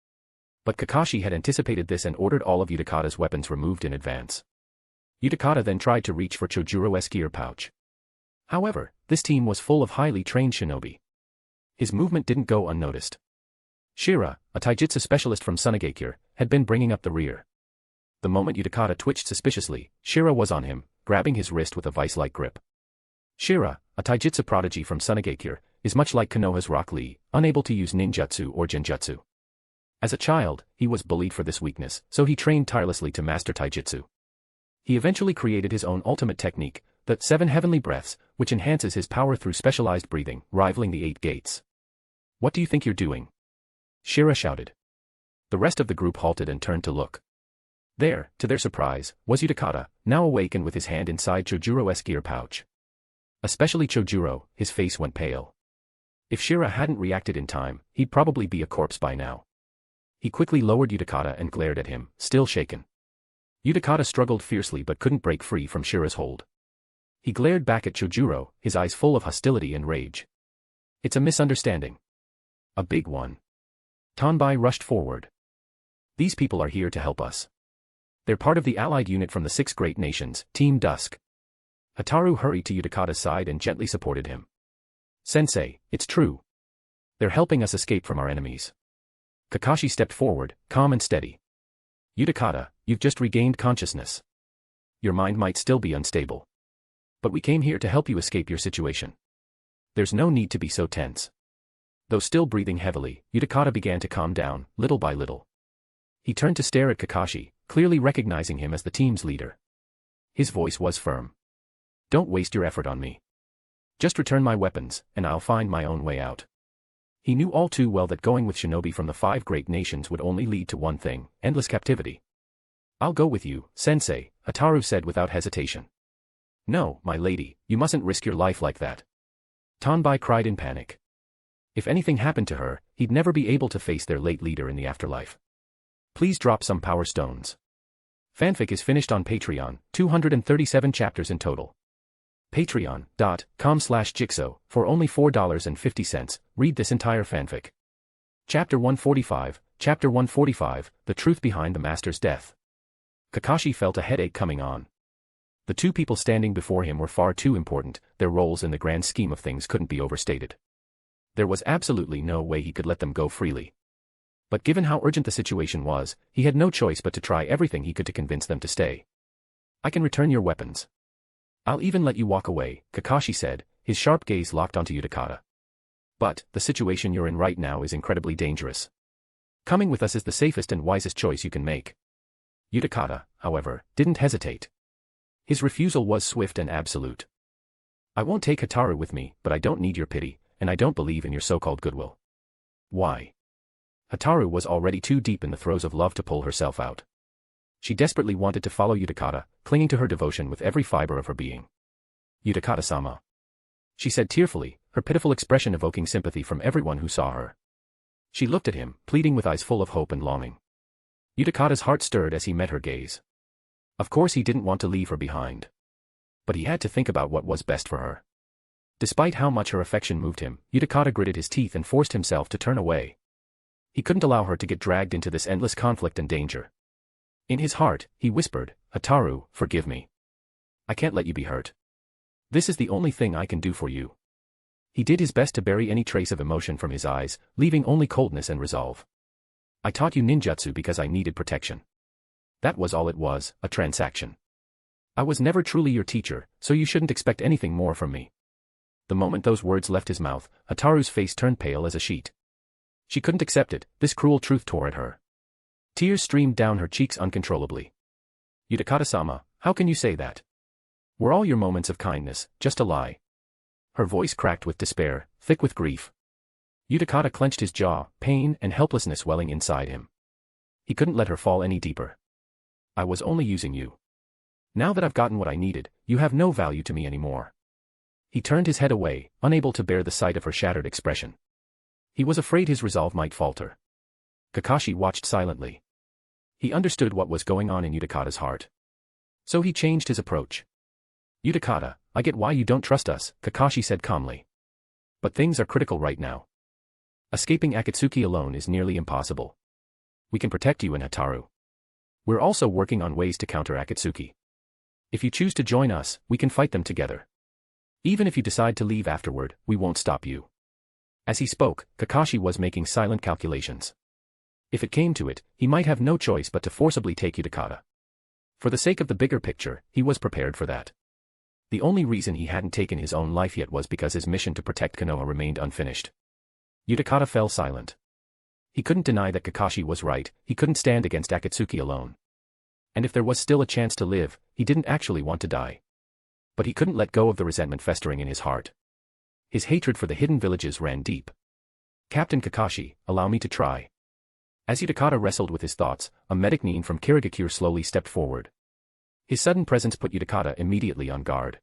But Kakashi had anticipated this and ordered all of Uchiha's weapons removed in advance. Uchiha then tried to reach for Chojuro's gear pouch. However, this team was full of highly trained shinobi. His movement didn't go unnoticed. Shira, a taijutsu specialist from Sunagakure, had been bringing up the rear. The moment Uchiha twitched suspiciously, Shira was on him, grabbing his wrist with a vice-like grip. Shira, a taijutsu prodigy from Sunagakure, is much like Konoha's Rock Lee, unable to use ninjutsu or genjutsu. As a child, he was bullied for this weakness, so he trained tirelessly to master taijutsu. He eventually created his own ultimate technique, the 7 Heavenly Breaths, which enhances his power through specialized breathing, rivaling the 8 gates. What do you think you're doing? Shira shouted. The rest of the group halted and turned to look. There, to their surprise, was Uchiha, now awakened with his hand inside Chojuro's gear pouch. Especially Chojuro, his face went pale. If Shira hadn't reacted in time, he'd probably be a corpse by now. He quickly lowered Utakata and glared at him, still shaken. Utakata struggled fiercely but couldn't break free from Shira's hold. He glared back at Chojuro, his eyes full of hostility and rage. It's a misunderstanding. A big one. Tanbai rushed forward. These people are here to help us. They're part of the allied unit from the 6 great nations, Team Dusk. Hataru hurried to Utakata's side and gently supported him. Sensei, it's true. They're helping us escape from our enemies. Kakashi stepped forward, calm and steady. Utakata, you've just regained consciousness. Your mind might still be unstable. But we came here to help you escape your situation. There's no need to be so tense. Though still breathing heavily, Utakata began to calm down, little by little. He turned to stare at Kakashi, clearly recognizing him as the team's leader. His voice was firm. Don't waste your effort on me. Just return my weapons, and I'll find my own way out. He knew all too well that going with Shinobi from the 5 great nations would only lead to one thing, endless captivity. I'll go with you, Sensei, Hataru said without hesitation. No, my lady, you mustn't risk your life like that. Tanbai cried in panic. If anything happened to her, he'd never be able to face their late leader in the afterlife. Please drop some power stones. Fanfic is finished on Patreon, 237 chapters in total. Patreon.com/Jigsaw, for only $4.50, read this entire fanfic. Chapter 145, Chapter 145, The Truth Behind the Master's Death. Kakashi felt a headache coming on. The 2 people standing before him were far too important, their roles in the grand scheme of things couldn't be overstated. There was absolutely no way he could let them go freely. But given how urgent the situation was, he had no choice but to try everything he could to convince them to stay. I can return your weapons. I'll even let you walk away, Kakashi said, his sharp gaze locked onto Utakata. But, the situation you're in right now is incredibly dangerous. Coming with us is the safest and wisest choice you can make. Utakata, however, didn't hesitate. His refusal was swift and absolute. I won't take Hataru with me, but I don't need your pity, and I don't believe in your so-called goodwill. Why? Hataru was already too deep in the throes of love to pull herself out. She desperately wanted to follow Utakata, clinging to her devotion with every fiber of her being. Utakata-sama. She said tearfully, her pitiful expression evoking sympathy from everyone who saw her. She looked at him, pleading with eyes full of hope and longing. Utakata's heart stirred as he met her gaze. Of course he didn't want to leave her behind. But he had to think about what was best for her. Despite how much her affection moved him, Utakata gritted his teeth and forced himself to turn away. He couldn't allow her to get dragged into this endless conflict and danger. In his heart, he whispered, Hataru, forgive me. I can't let you be hurt. This is the only thing I can do for you. He did his best to bury any trace of emotion from his eyes, leaving only coldness and resolve. I taught you ninjutsu because I needed protection. That was all it was, a transaction. I was never truly your teacher, so you shouldn't expect anything more from me. The moment those words left his mouth, Hataru's face turned pale as a sheet. She couldn't accept it, this cruel truth tore at her. Tears streamed down her cheeks uncontrollably. Utakata-sama, how can you say that? Were all your moments of kindness just a lie? Her voice cracked with despair, thick with grief. Utakata clenched his jaw, pain and helplessness welling inside him. He couldn't let her fall any deeper. I was only using you. Now that I've gotten what I needed, you have no value to me anymore. He turned his head away, unable to bear the sight of her shattered expression. He was afraid his resolve might falter. Kakashi watched silently. He understood what was going on in Utakata's heart. So he changed his approach. Utakata, I get why you don't trust us, Kakashi said calmly. But things are critical right now. Escaping Akatsuki alone is nearly impossible. We can protect you and Hataru. We're also working on ways to counter Akatsuki. If you choose to join us, we can fight them together. Even if you decide to leave afterward, we won't stop you. As he spoke, Kakashi was making silent calculations. If it came to it, he might have no choice but to forcibly take Utakata. For the sake of the bigger picture, he was prepared for that. The only reason he hadn't taken his own life yet was because his mission to protect Konoha remained unfinished. Utakata fell silent. He couldn't deny that Kakashi was right, he couldn't stand against Akatsuki alone. And if there was still a chance to live, he didn't actually want to die. But he couldn't let go of the resentment festering in his heart. His hatred for the hidden villages ran deep. Captain Kakashi, allow me to try. As Utakata wrestled with his thoughts, a medic Nin from Kirigakure slowly stepped forward. His sudden presence put Utakata immediately on guard.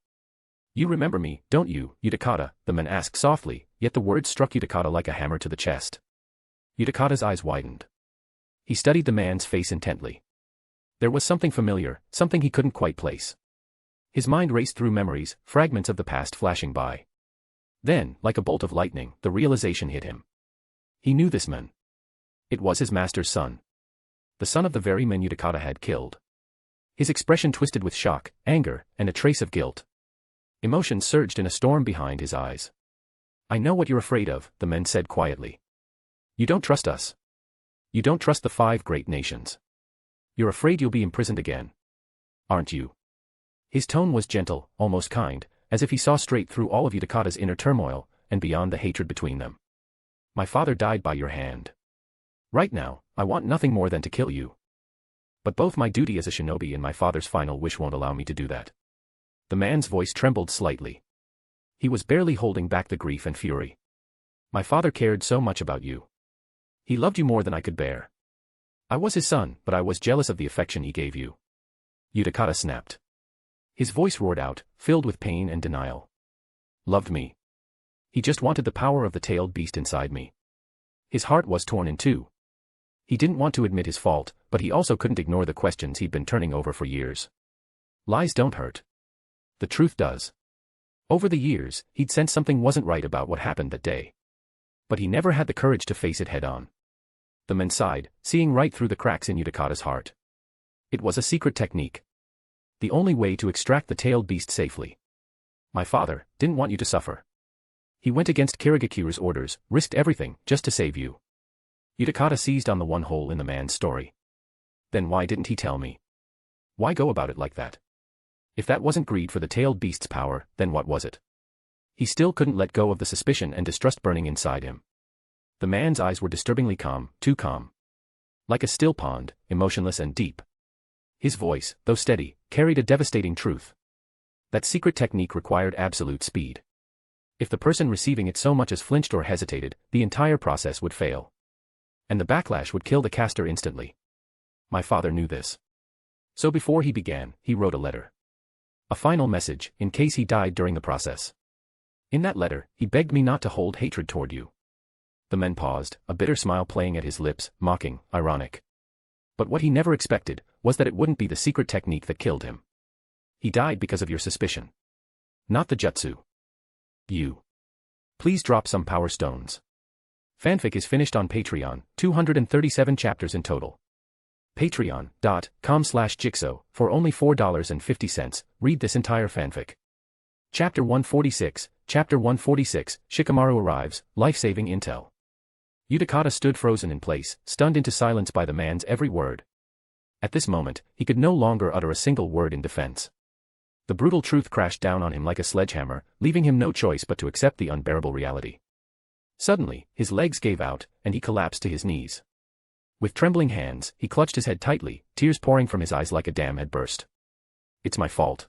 You remember me, don't you, Utakata? The man asked softly, Yet the words struck Uchiha like a hammer to the chest. Uchiha's eyes widened. He studied the man's face intently. There was something familiar, something he couldn't quite place. His mind raced through memories, fragments of the past flashing by. Then, like a bolt of lightning, the realization hit him. He knew this man. It was his master's son. The son of the very man Uchiha had killed. His expression twisted with shock, anger, and a trace of guilt. Emotion surged in a storm behind his eyes. I know what you're afraid of, the man said quietly. You don't trust us. You don't trust the 5 great nations. You're afraid you'll be imprisoned again. Aren't you? His tone was gentle, almost kind, as if he saw straight through all of Uchiha's inner turmoil, and beyond the hatred between them. My father died by your hand. Right now, I want nothing more than to kill you. But both my duty as a shinobi and my father's final wish won't allow me to do that. The man's voice trembled slightly. He was barely holding back the grief and fury. My father cared so much about you. He loved you more than I could bear. I was his son, but I was jealous of the affection he gave you. Uchiha snapped. His voice roared out, filled with pain and denial. Loved me. He just wanted the power of the tailed beast inside me. His heart was torn in two. He didn't want to admit his fault, but he also couldn't ignore the questions he'd been turning over for years. Lies don't hurt. The truth does. Over the years, he'd sensed something wasn't right about what happened that day. But he never had the courage to face it head-on. The man sighed, seeing right through the cracks in Uchiha's heart. It was a secret technique. The only way to extract the tailed beast safely. My father didn't want you to suffer. He went against Kirigakuya's orders, risked everything, just to save you. Uchiha seized on the one hole in the man's story. Then why didn't he tell me? Why go about it like that? If that wasn't greed for the tailed beast's power, then what was it? He still couldn't let go of the suspicion and distrust burning inside him. The man's eyes were disturbingly calm, too calm. Like a still pond, emotionless and deep. His voice, though steady, carried a devastating truth. That secret technique required absolute speed. If the person receiving it so much as flinched or hesitated, the entire process would fail. And the backlash would kill the caster instantly. My father knew this. So before he began, he wrote a letter. A final message, in case he died during the process. In that letter, he begged me not to hold hatred toward you. The man paused, a bitter smile playing at his lips, mocking, ironic. But what he never expected was that it wouldn't be the secret technique that killed him. He died because of your suspicion. Not the jutsu. You. Please drop some power stones. Fanfic is finished on Patreon, 237 chapters in total. Patreon.com/Jigsaw, for only $4.50, read this entire fanfic. Chapter 146, Shikamaru arrives, life-saving intel. Uchiha stood frozen in place, stunned into silence by the man's every word. At this moment, he could no longer utter a single word in defense. The brutal truth crashed down on him like a sledgehammer, leaving him no choice but to accept the unbearable reality. Suddenly, his legs gave out, and he collapsed to his knees. With trembling hands, he clutched his head tightly, tears pouring from his eyes like a dam had burst. It's my fault.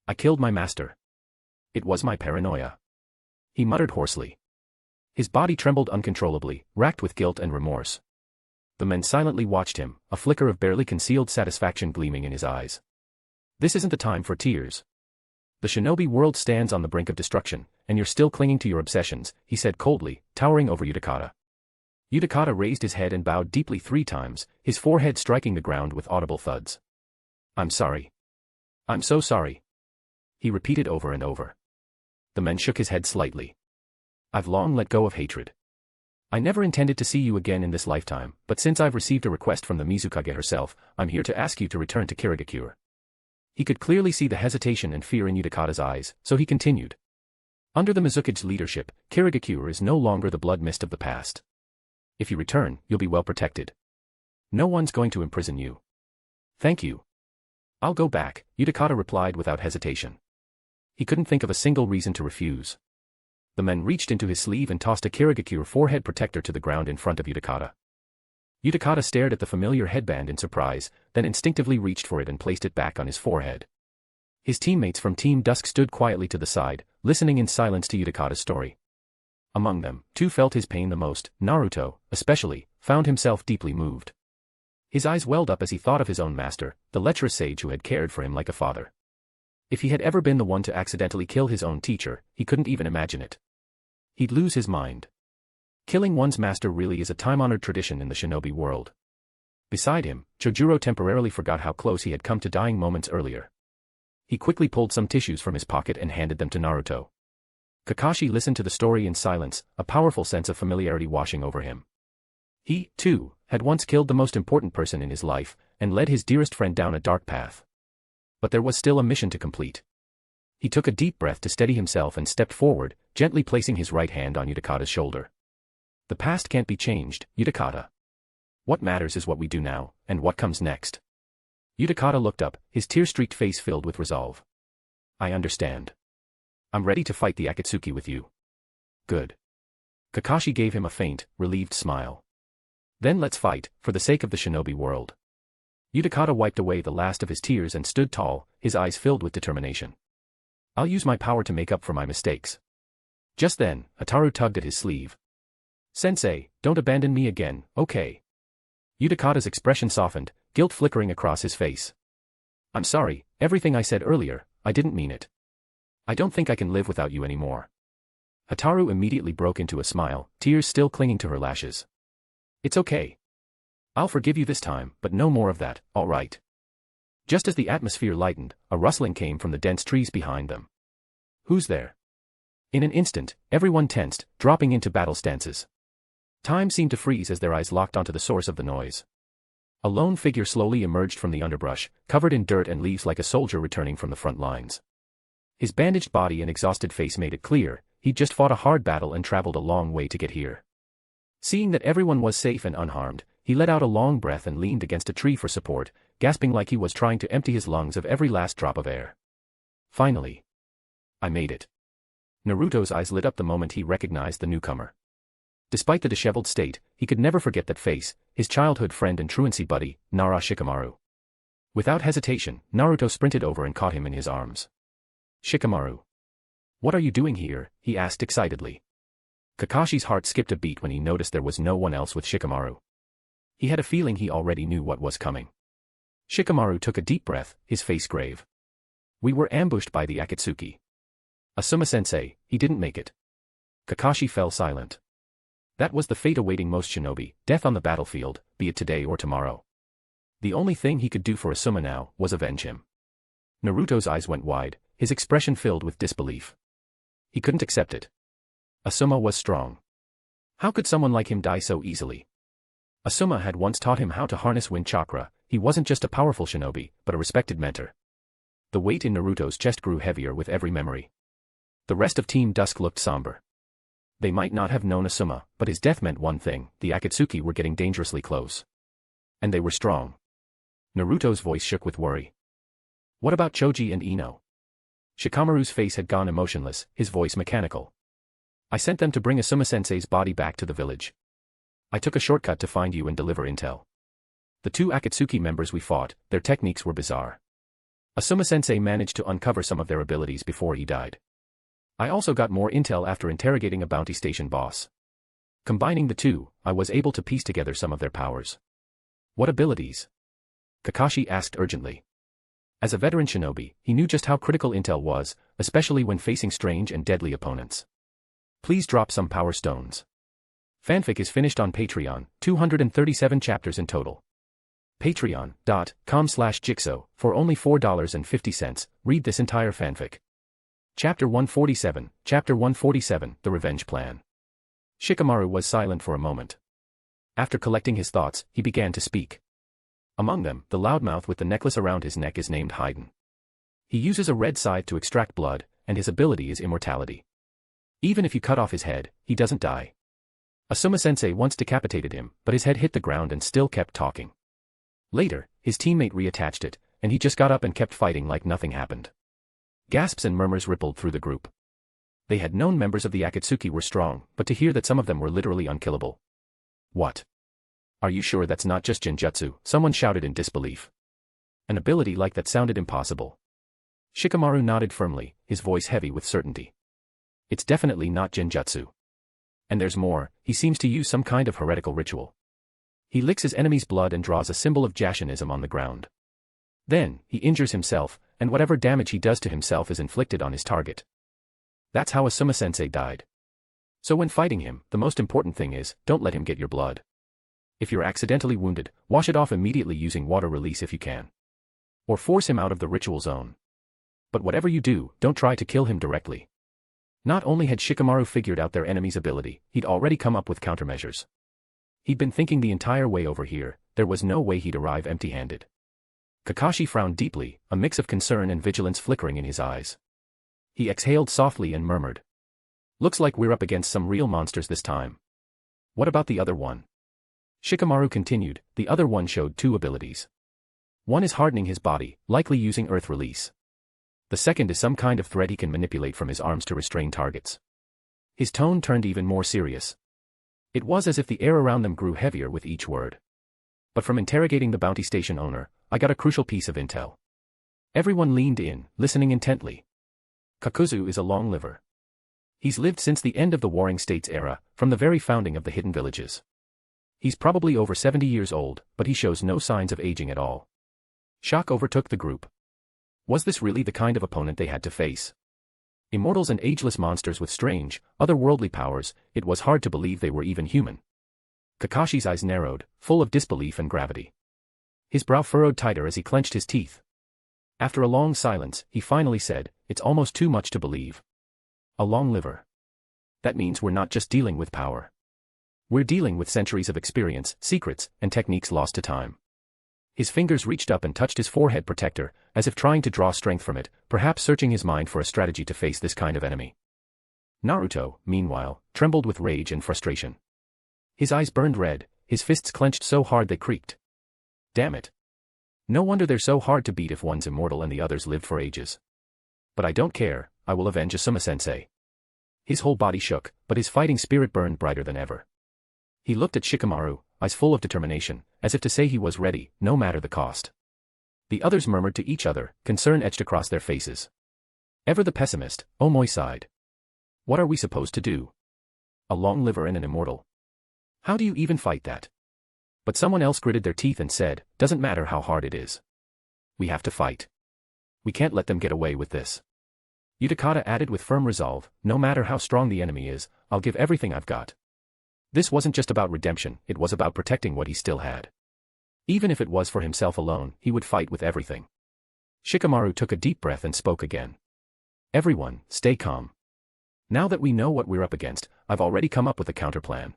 I killed my master. It was my paranoia. He muttered hoarsely. His body trembled uncontrollably, racked with guilt and remorse. The men silently watched him, a flicker of barely concealed satisfaction gleaming in his eyes. This isn't the time for tears. The shinobi world stands on the brink of destruction, and you're still clinging to your obsessions, he said coldly, towering over Uchiha. Uchiha raised his head and bowed deeply 3 times, his forehead striking the ground with audible thuds. I'm sorry. I'm so sorry. He repeated over and over. The man shook his head slightly. I've long let go of hatred. I never intended to see you again in this lifetime, but since I've received a request from the Mizukage herself, I'm here to ask you to return to Kirigakuya. He could clearly see the hesitation and fear in Uchiha's eyes, so he continued. Under the Mizukage's leadership, Kirigakuya is no longer the blood mist of the past. If you return, you'll be well protected. No one's going to imprison you. Thank you. I'll go back, Uchiha replied without hesitation. He couldn't think of a single reason to refuse. The man reached into his sleeve and tossed a Kirigakuya forehead protector to the ground in front of Uchiha. Uchiha stared at the familiar headband in surprise, then instinctively reached for it and placed it back on his forehead. His teammates from Team Dusk stood quietly to the side, listening in silence to Uchiha's story. Among them, 2 felt his pain the most. Naruto, especially, found himself deeply moved. His eyes welled up as he thought of his own master, the lecherous sage who had cared for him like a father. If he had ever been the one to accidentally kill his own teacher, he couldn't even imagine it. He'd lose his mind. Killing one's master really is a time-honored tradition in the shinobi world. Beside him, Chojuro temporarily forgot how close he had come to dying moments earlier. He quickly pulled some tissues from his pocket and handed them to Naruto. Kakashi listened to the story in silence, a powerful sense of familiarity washing over him. He, too, had once killed the most important person in his life, and led his dearest friend down a dark path. But there was still a mission to complete. He took a deep breath to steady himself and stepped forward, gently placing his right hand on Utakata's shoulder. The past can't be changed, Utakata. What matters is what we do now, and what comes next. Utakata looked up, his tear-streaked face filled with resolve. I understand. I'm ready to fight the Akatsuki with you. Good. Kakashi gave him a faint, relieved smile. Then let's fight, for the sake of the shinobi world. Utakata wiped away the last of his tears and stood tall, his eyes filled with determination. I'll use my power to make up for my mistakes. Just then, Hataru tugged at his sleeve. Sensei, don't abandon me again, okay? Utakata's expression softened, guilt flickering across his face. I'm sorry, everything I said earlier, I didn't mean it. I don't think I can live without you anymore. Hataru immediately broke into a smile, tears still clinging to her lashes. It's okay. I'll forgive you this time, but no more of that, all right? Just as the atmosphere lightened, a rustling came from the dense trees behind them. Who's there? In an instant, everyone tensed, dropping into battle stances. Time seemed to freeze as their eyes locked onto the source of the noise. A lone figure slowly emerged from the underbrush, covered in dirt and leaves like a soldier returning from the front lines. His bandaged body and exhausted face made it clear, he'd just fought a hard battle and traveled a long way to get here. Seeing that everyone was safe and unharmed, he let out a long breath and leaned against a tree for support, gasping like he was trying to empty his lungs of every last drop of air. Finally. I made it. Naruto's eyes lit up the moment he recognized the newcomer. Despite the disheveled state, he could never forget that face, his childhood friend and truancy buddy, Nara Shikamaru. Without hesitation, Naruto sprinted over and caught him in his arms. Shikamaru. What are you doing here? He asked excitedly. Kakashi's heart skipped a beat when he noticed there was no one else with Shikamaru. He had a feeling he already knew what was coming. Shikamaru took a deep breath, his face grave. We were ambushed by the Akatsuki. Asuma-sensei, he didn't make it. Kakashi fell silent. That was the fate awaiting most shinobi, death on the battlefield, be it today or tomorrow. The only thing he could do for Asuma now was avenge him. Naruto's eyes went wide, his expression filled with disbelief. He couldn't accept it. Asuma was strong. How could someone like him die so easily? Asuma had once taught him how to harness wind chakra. He wasn't just a powerful shinobi, but a respected mentor. The weight in Naruto's chest grew heavier with every memory. The rest of Team Dusk looked somber. They might not have known Asuma, but his death meant one thing: the Akatsuki were getting dangerously close. And they were strong. Naruto's voice shook with worry. What about Choji and Ino? Shikamaru's face had gone emotionless, his voice mechanical. I sent them to bring Asuma-sensei's body back to the village. I took a shortcut to find you and deliver intel. The two Akatsuki members we fought, their techniques were bizarre. Asuma-sensei managed to uncover some of their abilities before he died. I also got more intel after interrogating a bounty station boss. Combining the two, I was able to piece together some of their powers. What abilities? Kakashi asked urgently. As a veteran shinobi, he knew just how critical intel was, especially when facing strange and deadly opponents. Please drop some power stones. Fanfic is finished on Patreon, 237 chapters in total. Patreon.com/Jigsaw, for only $4.50, read this entire fanfic. Chapter 147, Chapter 147, The Revenge Plan. Shikamaru was silent for a moment. After collecting his thoughts, he began to speak. Among them, the loudmouth with the necklace around his neck is named Haiden. He uses a red scythe to extract blood, and his ability is immortality. Even if you cut off his head, he doesn't die. Asuma-sensei once decapitated him, but his head hit the ground and still kept talking. Later, his teammate reattached it, and he just got up and kept fighting like nothing happened. Gasps and murmurs rippled through the group. They had known members of the Akatsuki were strong, but to hear that some of them were literally unkillable. What? Are you sure that's not just genjutsu? Someone shouted in disbelief. An ability like that sounded impossible. Shikamaru nodded firmly, his voice heavy with certainty. It's definitely not genjutsu. And there's more, he seems to use some kind of heretical ritual. He licks his enemy's blood and draws a symbol of Jashinism on the ground. Then, he injures himself, and whatever damage he does to himself is inflicted on his target. That's how Asuma-sensei died. So when fighting him, the most important thing is, don't let him get your blood. If you're accidentally wounded, wash it off immediately using water release if you can. Or force him out of the ritual zone. But whatever you do, don't try to kill him directly. Not only had Shikamaru figured out their enemy's ability, he'd already come up with countermeasures. He'd been thinking the entire way over here, there was no way he'd arrive empty-handed. Kakashi frowned deeply, a mix of concern and vigilance flickering in his eyes. He exhaled softly and murmured. Looks like we're up against some real monsters this time. What about the other one? Shikamaru continued, the other one showed two abilities. One is hardening his body, likely using earth release. The second is some kind of thread he can manipulate from his arms to restrain targets. His tone turned even more serious. It was as if the air around them grew heavier with each word. But from interrogating the bounty station owner, I got a crucial piece of intel. Everyone leaned in, listening intently. Kakuzu is a long liver. He's lived since the end of the Warring States era, from the very founding of the hidden villages. He's probably over 70 years old, but he shows no signs of aging at all. Shock overtook the group. Was this really the kind of opponent they had to face? Immortals and ageless monsters with strange, otherworldly powers, it was hard to believe they were even human. Kakashi's eyes narrowed, full of disbelief and gravity. His brow furrowed tighter as he clenched his teeth. After a long silence, he finally said, it's almost too much to believe. A long liver. That means we're not just dealing with power. We're dealing with centuries of experience, secrets, and techniques lost to time. His fingers reached up and touched his forehead protector, as if trying to draw strength from it, perhaps searching his mind for a strategy to face this kind of enemy. Naruto, meanwhile, trembled with rage and frustration. His eyes burned red, his fists clenched so hard they creaked. Damn it. No wonder they're so hard to beat if one's immortal and the others lived for ages. But I don't care, I will avenge Asuma-sensei. His whole body shook, but his fighting spirit burned brighter than ever. He looked at Shikamaru, eyes full of determination, as if to say he was ready, no matter the cost. The others murmured to each other, concern etched across their faces. Ever the pessimist, Omoi sighed. What are we supposed to do? A long liver and an immortal. How do you even fight that? But someone else gritted their teeth and said, doesn't matter how hard it is. We have to fight. We can't let them get away with this. Utakata added with firm resolve, no matter how strong the enemy is, I'll give everything I've got. This wasn't just about redemption, it was about protecting what he still had. Even if it was for himself alone, he would fight with everything. Shikamaru took a deep breath and spoke again. Everyone, stay calm. Now that we know what we're up against, I've already come up with a counterplan.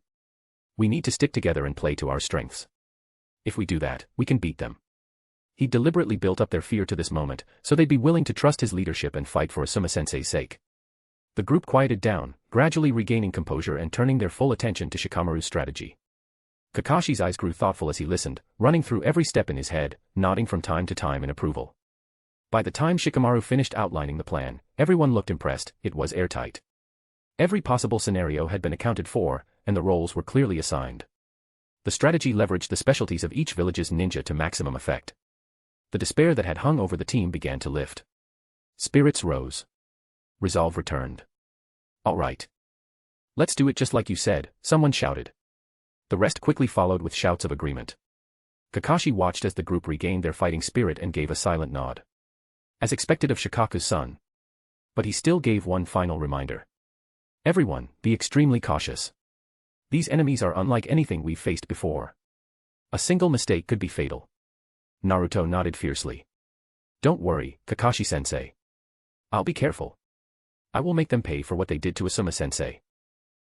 We need to stick together and play to our strengths. If we do that, we can beat them. He deliberately built up their fear to this moment, so they'd be willing to trust his leadership and fight for Asuma-sensei's sake. The group quieted down, gradually regaining composure and turning their full attention to Shikamaru's strategy. Kakashi's eyes grew thoughtful as he listened, running through every step in his head, nodding from time to time in approval. By the time Shikamaru finished outlining the plan, everyone looked impressed, it was airtight. Every possible scenario had been accounted for, and the roles were clearly assigned. The strategy leveraged the specialties of each village's ninja to maximum effect. The despair that had hung over the team began to lift. Spirits rose. Resolve returned. All right. Let's do it just like you said, someone shouted. The rest quickly followed with shouts of agreement. Kakashi watched as the group regained their fighting spirit and gave a silent nod. As expected of Shikaku's son. But he still gave one final reminder. Everyone, be extremely cautious. These enemies are unlike anything we've faced before. A single mistake could be fatal. Naruto nodded fiercely. Don't worry, Kakashi-sensei. I'll be careful. I will make them pay for what they did to Asuma-sensei.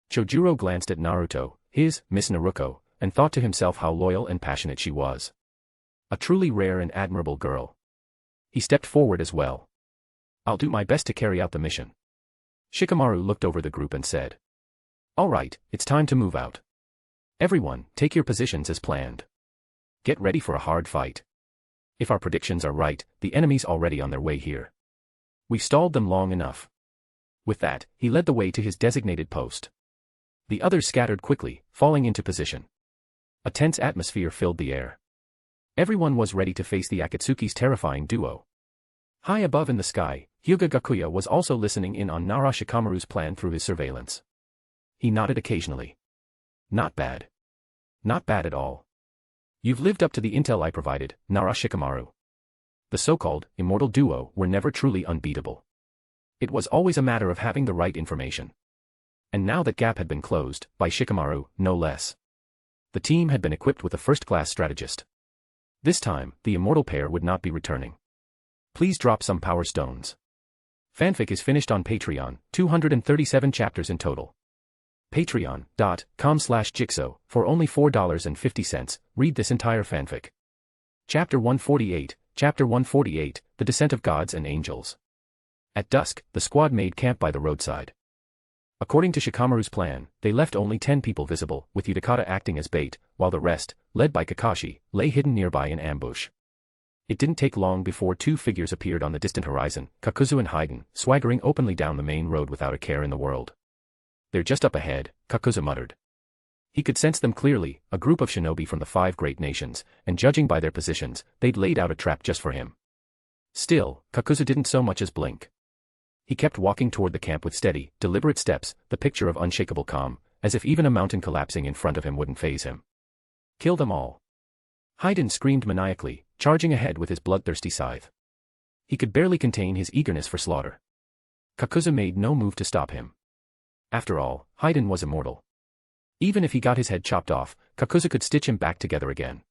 Chojuro glanced at Naruto, his Miss Naruko, and thought to himself how loyal and passionate she was. A truly rare and admirable girl. He stepped forward as well. I'll do my best to carry out the mission. Shikamaru looked over the group and said. All right, it's time to move out. Everyone, take your positions as planned. Get ready for a hard fight. If our predictions are right, the enemy's already on their way here. We've stalled them long enough. With that, he led the way to his designated post. The others scattered quickly, falling into position. A tense atmosphere filled the air. Everyone was ready to face the Akatsuki's terrifying duo. High above in the sky, Hyūga Gakuya was also listening in on Nara Shikamaru's plan through his surveillance. He nodded occasionally. Not bad. Not bad at all. You've lived up to the intel I provided, Nara Shikamaru. The so-called immortal duo were never truly unbeatable. It was always a matter of having the right information. And now that gap had been closed, by Shikamaru, no less. The team had been equipped with a first-class strategist. This time, the immortal pair would not be returning. Please drop some power stones. Fanfic is finished on Patreon, 237 chapters in total. Patreon.com/Jigsaw, for only $4.50, read this entire fanfic. Chapter 148, Chapter 148, The Descent of Gods and Angels. At dusk, the squad made camp by the roadside. According to Shikamaru's plan, they left only 10 people visible, with Uchiha acting as bait, while the rest, led by Kakashi, lay hidden nearby in ambush. It didn't take long before two figures appeared on the distant horizon, Kakuzu and Hyūga, swaggering openly down the main road without a care in the world. "They're just up ahead," Kakuzu muttered. He could sense them clearly, a group of shinobi from the 5 great nations, and judging by their positions, they'd laid out a trap just for him. Still, Kakuzu didn't so much as blink. He kept walking toward the camp with steady, deliberate steps, the picture of unshakable calm, as if even a mountain collapsing in front of him wouldn't faze him. "Kill them all." Hyūga screamed maniacally, charging ahead with his bloodthirsty scythe. He could barely contain his eagerness for slaughter. Kakuzu made no move to stop him. After all, Hyūga was immortal. Even if he got his head chopped off, Kakuzu could stitch him back together again.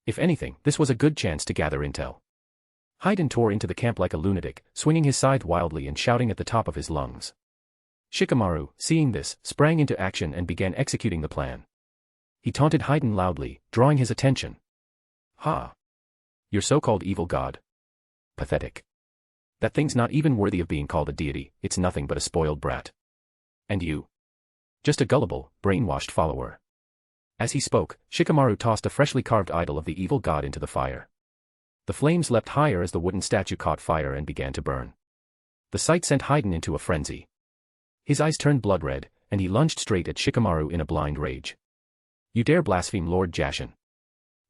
If anything, this was a good chance to gather intel. Hyūga tore into the camp like a lunatic, swinging his scythe wildly and shouting at the top of his lungs. Shikamaru, seeing this, sprang into action and began executing the plan. He taunted Hyūga loudly, drawing his attention. "Ha! Your so-called evil god. Pathetic. That thing's not even worthy of being called a deity, it's nothing but a spoiled brat. And you? Just a gullible, brainwashed follower." As he spoke, Shikamaru tossed a freshly carved idol of the evil god into the fire. The flames leapt higher as the wooden statue caught fire and began to burn. The sight sent Hyūga into a frenzy. His eyes turned blood red, and he lunged straight at Shikamaru in a blind rage. "You dare blaspheme Lord Jashin?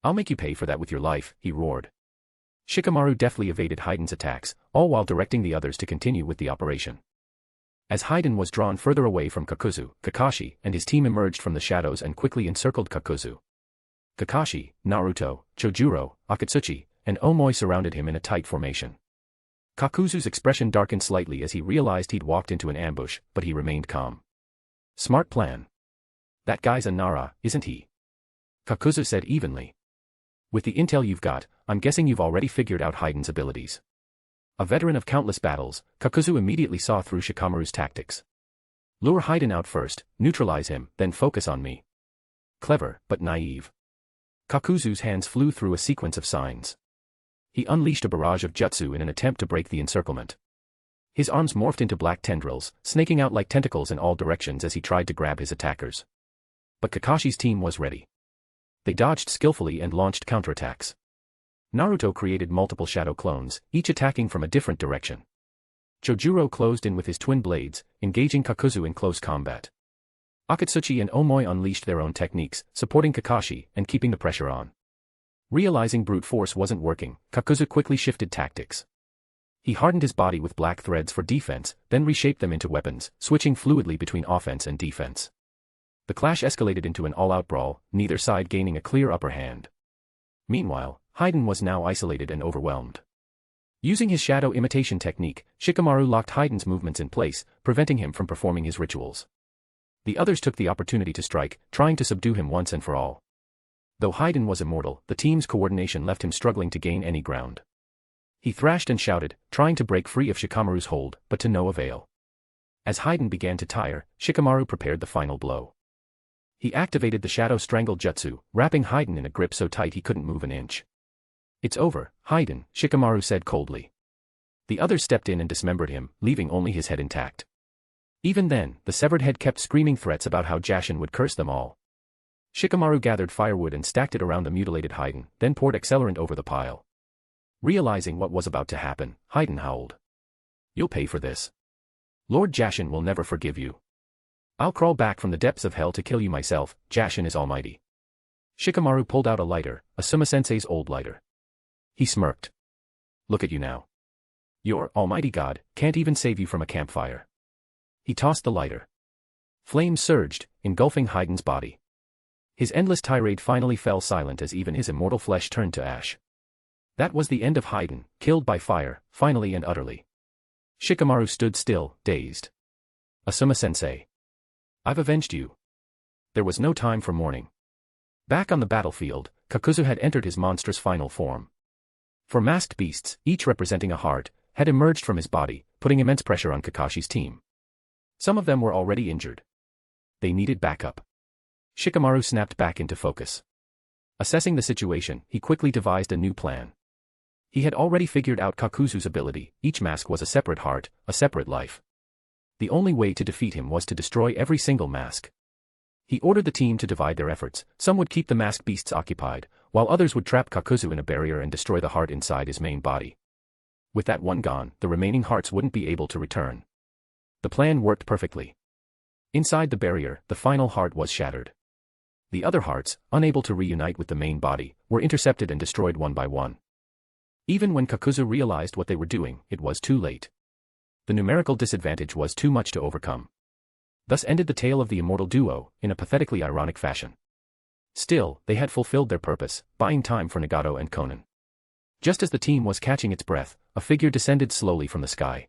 I'll make you pay for that with your life," he roared. Shikamaru deftly evaded Hyūga's attacks, all while directing the others to continue with the operation. As Hyūga was drawn further away from Kakuzu, Kakashi and his team emerged from the shadows and quickly encircled Kakuzu. Kakashi, Naruto, Chojuro, Akatsuchi, and Omoi surrounded him in a tight formation. Kakuzu's expression darkened slightly as he realized he'd walked into an ambush, but he remained calm. "Smart plan. That guy's a Nara, isn't he?" Kakuzu said evenly. "With the intel you've got, I'm guessing you've already figured out Hyūga's abilities." A veteran of countless battles, Kakuzu immediately saw through Shikamaru's tactics. "Lure Hyūga out first, neutralize him, then focus on me." Clever, but naive. Kakuzu's hands flew through a sequence of signs. He unleashed a barrage of jutsu in an attempt to break the encirclement. His arms morphed into black tendrils, snaking out like tentacles in all directions as he tried to grab his attackers. But Kakashi's team was ready. They dodged skillfully and launched counterattacks. Naruto created multiple shadow clones, each attacking from a different direction. Chojuro closed in with his twin blades, engaging Kakuzu in close combat. Akatsuchi and Omoi unleashed their own techniques, supporting Kakashi and keeping the pressure on. Realizing brute force wasn't working, Kakuzu quickly shifted tactics. He hardened his body with black threads for defense, then reshaped them into weapons, switching fluidly between offense and defense. The clash escalated into an all-out brawl, neither side gaining a clear upper hand. Meanwhile, Hyūga was now isolated and overwhelmed. Using his shadow imitation technique, Shikamaru locked Hyūga's movements in place, preventing him from performing his rituals. The others took the opportunity to strike, trying to subdue him once and for all. Though Hyūga was immortal, the team's coordination left him struggling to gain any ground. He thrashed and shouted, trying to break free of Shikamaru's hold, but to no avail. As Hyūga began to tire, Shikamaru prepared the final blow. He activated the Shadow Strangle Jutsu, wrapping Hyūga in a grip so tight he couldn't move an inch. "It's over, Hyūga," Shikamaru said coldly. The others stepped in and dismembered him, leaving only his head intact. Even then, the severed head kept screaming threats about how Jashin would curse them all. Shikamaru gathered firewood and stacked it around the mutilated Hyūga, then poured accelerant over the pile. Realizing what was about to happen, Hyūga howled. "You'll pay for this. Lord Jashin will never forgive you. I'll crawl back from the depths of hell to kill you myself, Jashin is almighty." Shikamaru pulled out a lighter, a Suma-sensei's old lighter. He smirked. "Look at you now. Your almighty god can't even save you from a campfire." He tossed the lighter. Flames surged, engulfing Hyūga's body. His endless tirade finally fell silent as even his immortal flesh turned to ash. That was the end of Hyūga, killed by fire, finally and utterly. Shikamaru stood still, dazed. Asuma-sensei. I've avenged you. There was no time for mourning. Back on the battlefield, Kakuzu had entered his monstrous final form. Four masked beasts, each representing a heart, had emerged from his body, putting immense pressure on Kakashi's team. Some of them were already injured. They needed backup. Shikamaru snapped back into focus. Assessing the situation, he quickly devised a new plan. He had already figured out Kakuzu's ability. Each mask was a separate heart, a separate life. The only way to defeat him was to destroy every single mask. He ordered the team to divide their efforts. Some would keep the masked beasts occupied, while others would trap Kakuzu in a barrier and destroy the heart inside his main body. With that one gone, the remaining hearts wouldn't be able to return. The plan worked perfectly. Inside the barrier, the final heart was shattered. The other hearts, unable to reunite with the main body, were intercepted and destroyed one by one. Even when Kakuzu realized what they were doing, it was too late. The numerical disadvantage was too much to overcome. Thus ended the tale of the immortal duo, in a pathetically ironic fashion. Still, they had fulfilled their purpose, buying time for Nagato and Konan. Just as the team was catching its breath, a figure descended slowly from the sky.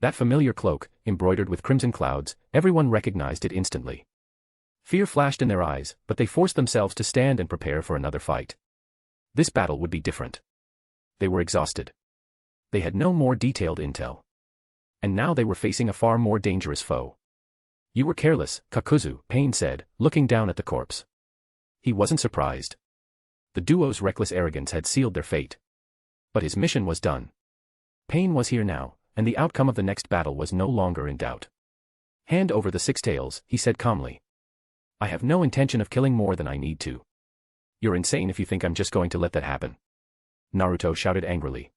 That familiar cloak, embroidered with crimson clouds, everyone recognized it instantly. Fear flashed in their eyes, but they forced themselves to stand and prepare for another fight. This battle would be different. They were exhausted. They had no more detailed intel. And now they were facing a far more dangerous foe. You were careless, Kakuzu, Pain said, looking down at the corpse. He wasn't surprised. The duo's reckless arrogance had sealed their fate. But his mission was done. Pain was here now, and the outcome of the next battle was no longer in doubt. Hand over the six tails, he said calmly. I have no intention of killing more than I need to. You're insane if you think I'm just going to let that happen. Naruto shouted angrily.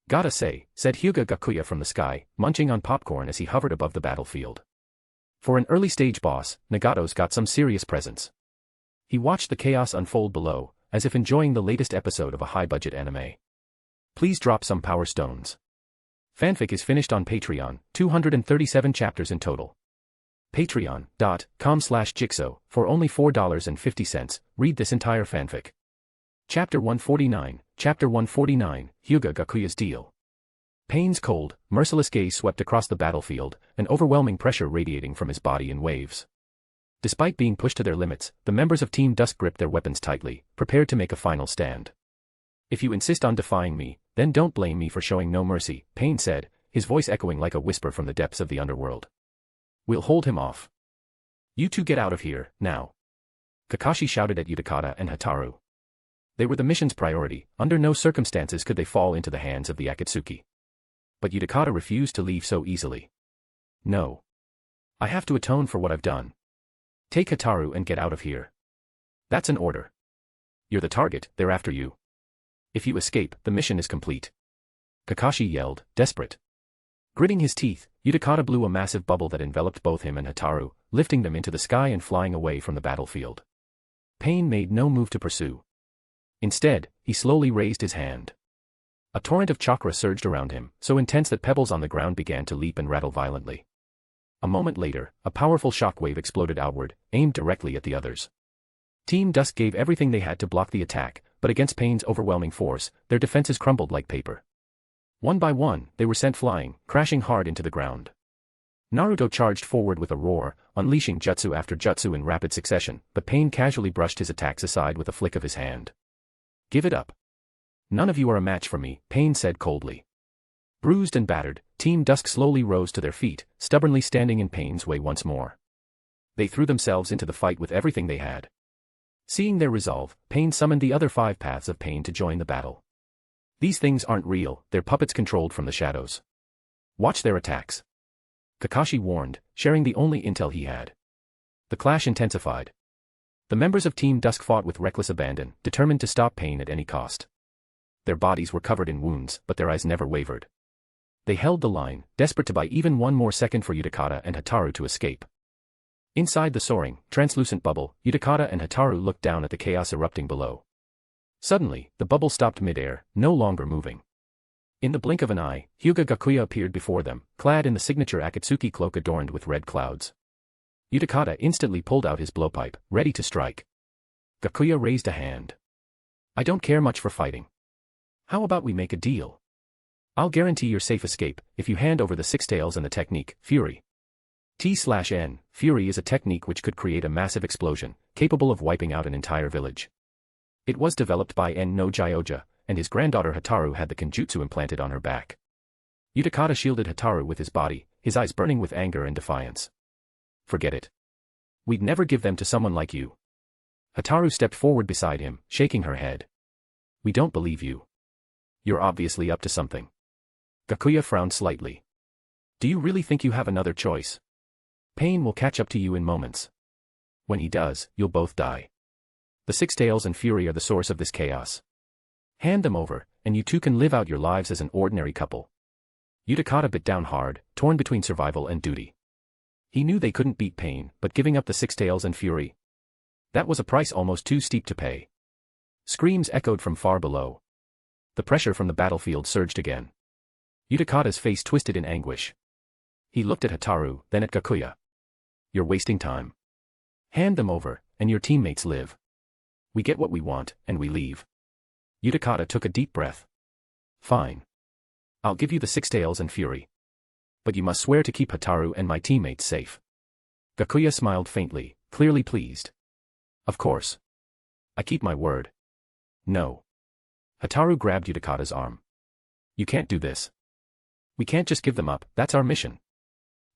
Gotta say, said Hyūga Gakuya from the sky, munching on popcorn as he hovered above the battlefield. For an early-stage boss, Nagato's got some serious presence. He watched the chaos unfold below, as if enjoying the latest episode of a high-budget anime. Please drop some power stones. Fanfic is finished on Patreon, 237 chapters in total. Patreon.com/Jigsaw, for only $4.50, read this entire fanfic. Chapter 149, Chapter 149, Hyūga Gakuya's Deal. Pain's cold, merciless gaze swept across the battlefield, an overwhelming pressure radiating from his body in waves. Despite being pushed to their limits, the members of Team Dusk gripped their weapons tightly, prepared to make a final stand. If you insist on defying me, then don't blame me for showing no mercy, Pain said, his voice echoing like a whisper from the depths of the underworld. We'll hold him off. You two get out of here, now. Kakashi shouted at Uchiha and Hataru. They were the mission's priority. Under no circumstances could they fall into the hands of the Akatsuki. But Uchiha refused to leave so easily. No. I have to atone for what I've done. Take Hataru and get out of here. That's an order. You're the target, they're after you. If you escape, the mission is complete. Kakashi yelled, desperate. Gritting his teeth, Uchiha blew a massive bubble that enveloped both him and Hataru, lifting them into the sky and flying away from the battlefield. Pain made no move to pursue. Instead, he slowly raised his hand. A torrent of chakra surged around him, so intense that pebbles on the ground began to leap and rattle violently. A moment later, a powerful shockwave exploded outward, aimed directly at the others. Team Dusk gave everything they had to block the attack, but against Pain's overwhelming force, their defenses crumbled like paper. One by one, they were sent flying, crashing hard into the ground. Naruto charged forward with a roar, unleashing jutsu after jutsu in rapid succession, but Pain casually brushed his attacks aside with a flick of his hand. Give it up. None of you are a match for me, Pain said coldly. Bruised and battered, Team Dusk slowly rose to their feet, stubbornly standing in Pain's way once more. They threw themselves into the fight with everything they had. Seeing their resolve, Pain summoned the other 5 paths of Pain to join the battle. These things aren't real, they're puppets controlled from the shadows. Watch their attacks. Kakashi warned, sharing the only intel he had. The clash intensified. The members of Team Dusk fought with reckless abandon, determined to stop Pain at any cost. Their bodies were covered in wounds, but their eyes never wavered. They held the line, desperate to buy even one more second for Uchiha and Hataru to escape. Inside the soaring, translucent bubble, Uchiha and Hataru looked down at the chaos erupting below. Suddenly, the bubble stopped midair, no longer moving. In the blink of an eye, Hyūga Gakuya appeared before them, clad in the signature Akatsuki cloak adorned with red clouds. Uchiha instantly pulled out his blowpipe, ready to strike. Gakuya raised a hand. I don't care much for fighting. How about we make a deal? I'll guarantee your safe escape, if you hand over the 6 tails and the technique, Fury. T/N, Fury is a technique which could create a massive explosion, capable of wiping out an entire village. It was developed by En no Gyoja, and his granddaughter Hataru had the Kenjutsu implanted on her back. Utakata shielded Hataru with his body, his eyes burning with anger and defiance. Forget it. We'd never give them to someone like you. Hataru stepped forward beside him, shaking her head. We don't believe you. You're obviously up to something. Gakuya frowned slightly. Do you really think you have another choice? Pain will catch up to you in moments. When he does, you'll both die. The Six Tails and Fury are the source of this chaos. Hand them over, and you two can live out your lives as an ordinary couple. Utakata bit down hard, torn between survival and duty. He knew they couldn't beat Pain, but giving up the Six Tails and Fury? That was a price almost too steep to pay. Screams echoed from far below. The pressure from the battlefield surged again. Utakata's face twisted in anguish. He looked at Hataru, then at Gakuya. You're wasting time. Hand them over, and your teammates live. We get what we want, and we leave. Utakata took a deep breath. Fine. I'll give you the Six Tails and Fury. But you must swear to keep Hataru and my teammates safe. Gakuya smiled faintly, clearly pleased. Of course. I keep my word. No. Hataru grabbed Utakata's arm. You can't do this. We can't just give them up, that's our mission.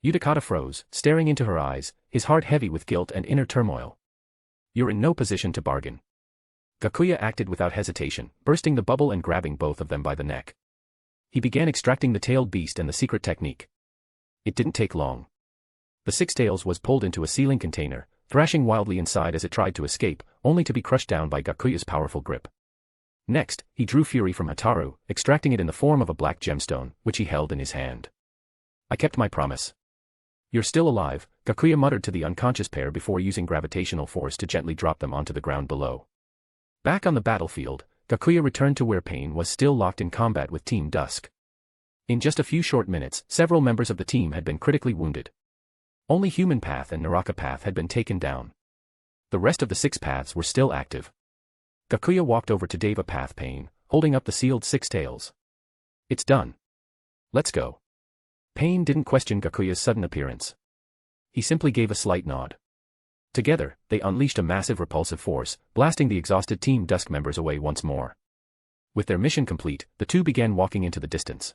Utakata froze, staring into her eyes, his heart heavy with guilt and inner turmoil. You're in no position to bargain. Gakuya acted without hesitation, bursting the bubble and grabbing both of them by the neck. He began extracting the tailed beast and the secret technique. It didn't take long. The Six Tails was pulled into a sealing container, thrashing wildly inside as it tried to escape, only to be crushed down by Gakuya's powerful grip. Next, he drew Fury from Hataru, extracting it in the form of a black gemstone, which he held in his hand. I kept my promise. You're still alive, Gakuya muttered to the unconscious pair before using gravitational force to gently drop them onto the ground below. Back on the battlefield, Gakuya returned to where Pain was still locked in combat with Team Dusk. In just a few short minutes, several members of the team had been critically wounded. Only Human Path and Naraka Path had been taken down. The rest of the 6 paths were still active. Gakuya walked over to Deva Path Pain, holding up the sealed Six Tails. It's done. Let's go. Pain didn't question Gakuya's sudden appearance. He simply gave a slight nod. Together, they unleashed a massive repulsive force, blasting the exhausted Team Dusk members away once more. With their mission complete, the two began walking into the distance.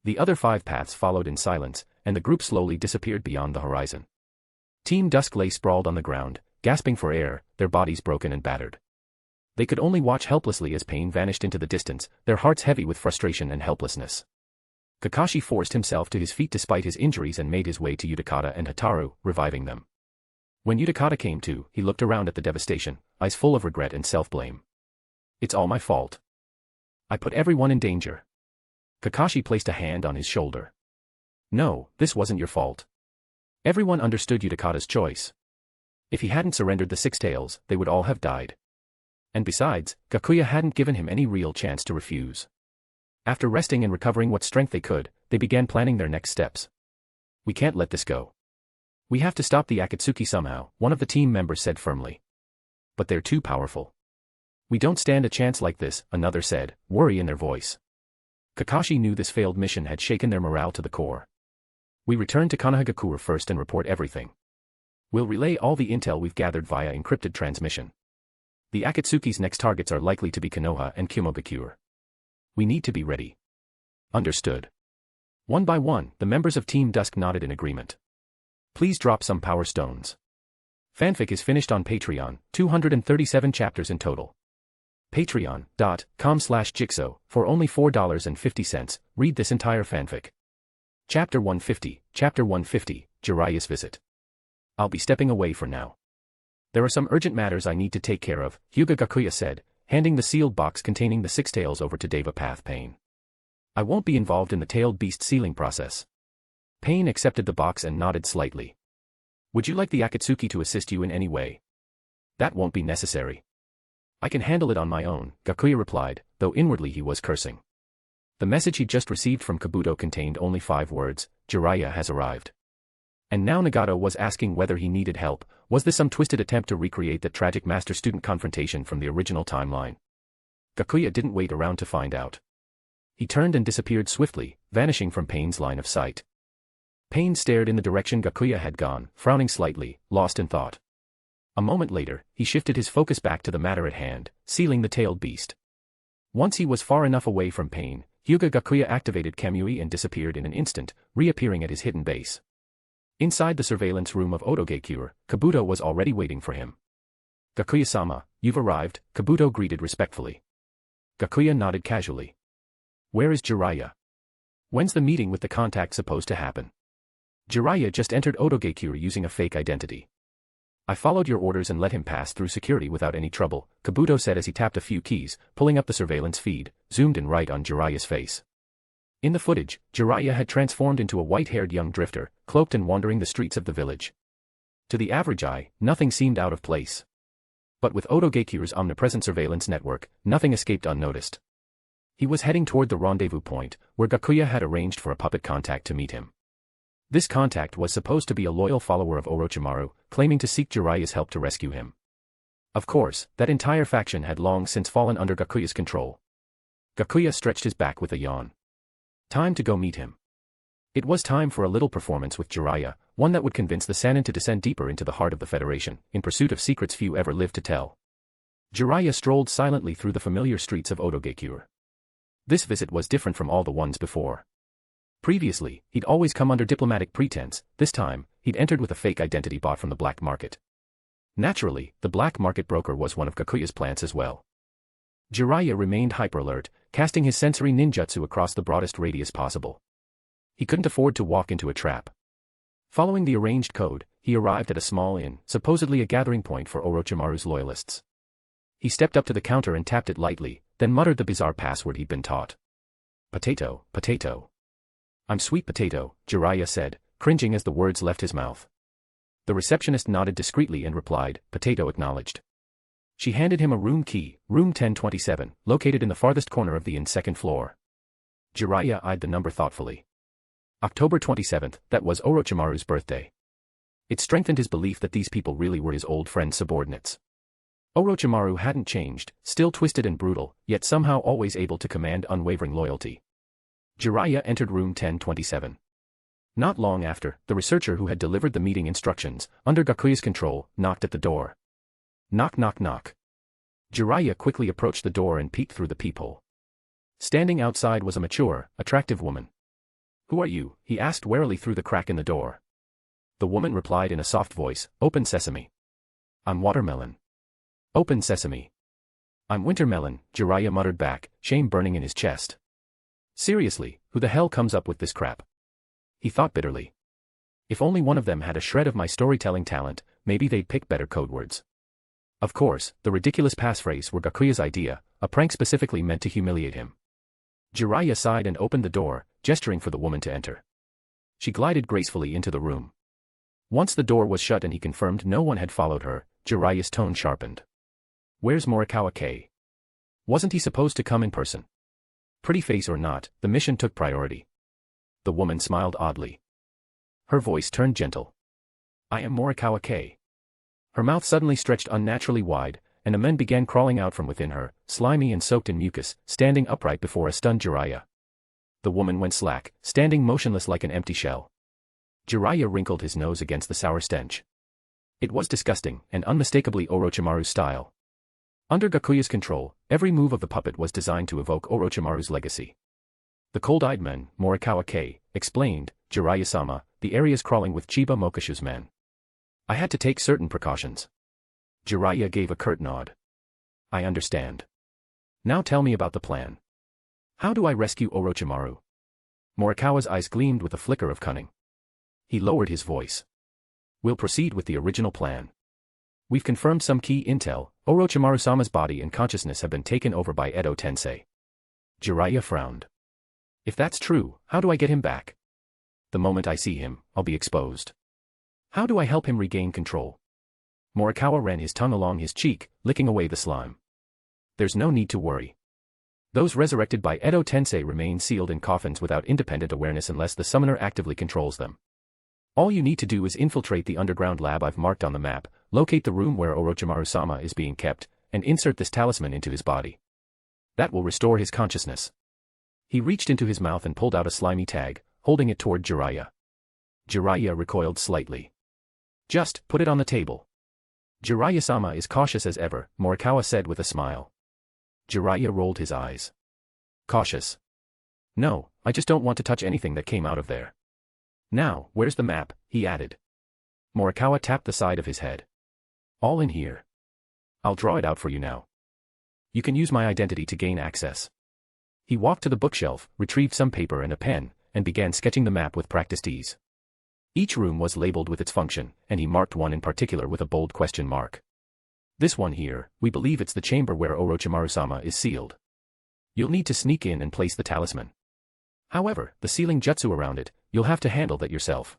The other 5 paths followed in silence, and the group slowly disappeared beyond the horizon. Team Dusk lay sprawled on the ground, gasping for air, their bodies broken and battered. They could only watch helplessly as Pain vanished into the distance, their hearts heavy with frustration and helplessness. Kakashi forced himself to his feet despite his injuries and made his way to Utakata and Hataru, reviving them. When Utakata came to, he looked around at the devastation, eyes full of regret and self-blame. It's all my fault. I put everyone in danger. Kakashi placed a hand on his shoulder. No, this wasn't your fault. Everyone understood Utakata's choice. If he hadn't surrendered the Six Tails, they would all have died. And besides, Gakuya hadn't given him any real chance to refuse. After resting and recovering what strength they could, they began planning their next steps. We can't let this go. We have to stop the Akatsuki somehow, one of the team members said firmly. But they're too powerful. We don't stand a chance like this, another said, worry in their voice. Kakashi knew this failed mission had shaken their morale to the core. We return to Konoha first and report everything. We'll relay all the intel we've gathered via encrypted transmission. The Akatsuki's next targets are likely to be Konoha and Shimogakure. We need to be ready. Understood. One by one, the members of Team Dusk nodded in agreement. Please drop some power stones. Fanfic is finished on Patreon, 237 chapters in total. Patreon.com/Jigsaw, for only $4.50, read this entire fanfic. Chapter 150, Jiraiya's Visit. I'll be stepping away for now. There are some urgent matters I need to take care of, Hyūga Gakuya said, handing the sealed box containing the Six Tails over to Deva Path Pain. I won't be involved in the tailed beast sealing process. Pain accepted the box and nodded slightly. Would you like the Akatsuki to assist you in any way? That won't be necessary. I can handle it on my own, Gakuya replied, though inwardly he was cursing. The message he just received from Kabuto contained only 5 words, Jiraiya has arrived. And now Nagato was asking whether he needed help. Was this some twisted attempt to recreate the tragic master-student confrontation from the original timeline? Gakuya didn't wait around to find out. He turned and disappeared swiftly, vanishing from Pain's line of sight. Pain stared in the direction Gakuya had gone, frowning slightly, lost in thought. A moment later, he shifted his focus back to the matter at hand, sealing the tailed beast. Once he was far enough away from Pain, Hyūga Gakuya activated Kamui and disappeared in an instant, reappearing at his hidden base. Inside the surveillance room of Otogekure, Kabuto was already waiting for him. "Gakuya-sama, you've arrived," Kabuto greeted respectfully. Gakuya nodded casually. "Where is Jiraiya? When's the meeting with the contact supposed to happen?" Jiraiya just entered Otogekure using a fake identity. "I followed your orders and let him pass through security without any trouble," Kabuto said as he tapped a few keys, pulling up the surveillance feed, zoomed in right on Jiraiya's face. In the footage, Jiraiya had transformed into a white-haired young drifter, cloaked and wandering the streets of the village. To the average eye, nothing seemed out of place. But with Otogekire's omnipresent surveillance network, nothing escaped unnoticed. He was heading toward the rendezvous point, where Gakuya had arranged for a puppet contact to meet him. This contact was supposed to be a loyal follower of Orochimaru, claiming to seek Jiraiya's help to rescue him. Of course, that entire faction had long since fallen under Gakuya's control. Gakuya stretched his back with a yawn. Time to go meet him. It was time for a little performance with Jiraiya, one that would convince the Sannin to descend deeper into the heart of the Federation, in pursuit of secrets few ever lived to tell. Jiraiya strolled silently through the familiar streets of Otogekure. This visit was different from all the ones before. Previously, he'd always come under diplomatic pretense. This time, he'd entered with a fake identity bought from the black market. Naturally, the black market broker was one of Gakuya's plants as well. Jiraiya remained hyper-alert, casting his sensory ninjutsu across the broadest radius possible. He couldn't afford to walk into a trap. Following the arranged code, he arrived at a small inn, supposedly a gathering point for Orochimaru's loyalists. He stepped up to the counter and tapped it lightly, then muttered the bizarre password he'd been taught. "Potato, potato. I'm sweet potato," Jiraiya said, cringing as the words left his mouth. The receptionist nodded discreetly and replied, "Potato acknowledged." She handed him a room key, room 1027, located in the farthest corner of the inn's second floor. Jiraiya eyed the number thoughtfully. October 27th, that was Orochimaru's birthday. It strengthened his belief that these people really were his old friend's subordinates. Orochimaru hadn't changed, still twisted and brutal, yet somehow always able to command unwavering loyalty. Jiraiya entered room 1027. Not long after, the researcher who had delivered the meeting instructions, under Gakuya's control, knocked at the door. Knock knock knock. Jiraiya quickly approached the door and peeked through the peephole. Standing outside was a mature, attractive woman. "Who are you?" he asked warily through the crack in the door. The woman replied in a soft voice, "Open sesame." "I'm Watermelon." "Open sesame." "I'm Wintermelon," Jiraiya muttered back, shame burning in his chest. Seriously, who the hell comes up with this crap? He thought bitterly. If only one of them had a shred of my storytelling talent, maybe they'd pick better code words. Of course, the ridiculous passphrase were Gakuya's idea, a prank specifically meant to humiliate him. Jiraiya sighed and opened the door, gesturing for the woman to enter. She glided gracefully into the room. Once the door was shut and he confirmed no one had followed her, Jiraiya's tone sharpened. "Where's Morikawa K? Wasn't he supposed to come in person?" Pretty face or not, the mission took priority. The woman smiled oddly. Her voice turned gentle. "I am Morikawa K." Her mouth suddenly stretched unnaturally wide, and a men began crawling out from within her, slimy and soaked in mucus, standing upright before a stunned Jiraiya. The woman went slack, standing motionless like an empty shell. Jiraiya wrinkled his nose against the sour stench. It was disgusting, and unmistakably Orochimaru's style. Under Gakuya's control, every move of the puppet was designed to evoke Orochimaru's legacy. The cold-eyed man, Morikawa K, explained, "Jiraiya-sama, the area's crawling with Chiba Mokashu's men. I had to take certain precautions." Jiraiya gave a curt nod. "I understand. Now tell me about the plan. How do I rescue Orochimaru?" Morikawa's eyes gleamed with a flicker of cunning. He lowered his voice. "We'll proceed with the original plan. We've confirmed some key intel. Orochimaru-sama's body and consciousness have been taken over by Edo Tensei." Jiraiya frowned. "If that's true, how do I get him back? The moment I see him, I'll be exposed. How do I help him regain control?" Morikawa ran his tongue along his cheek, licking away the slime. "There's no need to worry. Those resurrected by Edo Tensei remain sealed in coffins without independent awareness unless the summoner actively controls them. All you need to do is infiltrate the underground lab I've marked on the map, locate the room where Orochimaru-sama is being kept, and insert this talisman into his body. That will restore his consciousness." He reached into his mouth and pulled out a slimy tag, holding it toward Jiraiya. Jiraiya recoiled slightly. Just put it on the table. Jiraiya-sama is cautious as ever, Morikawa said with a smile. Jiraiya rolled his eyes. Cautious? No, I just don't want to touch anything that came out of there. Now, where's the map, he added. Morikawa tapped the side of his head. All in here. I'll draw it out for you now. You can use my identity to gain access. He walked to the bookshelf, retrieved some paper and a pen, and began sketching the map with practiced ease. Each room was labeled with its function, and he marked one in particular with a bold question mark. This one here, we believe it's the chamber where Orochimaru-sama is sealed. You'll need to sneak in and place the talisman. However, the sealing jutsu around it, you'll have to handle that yourself.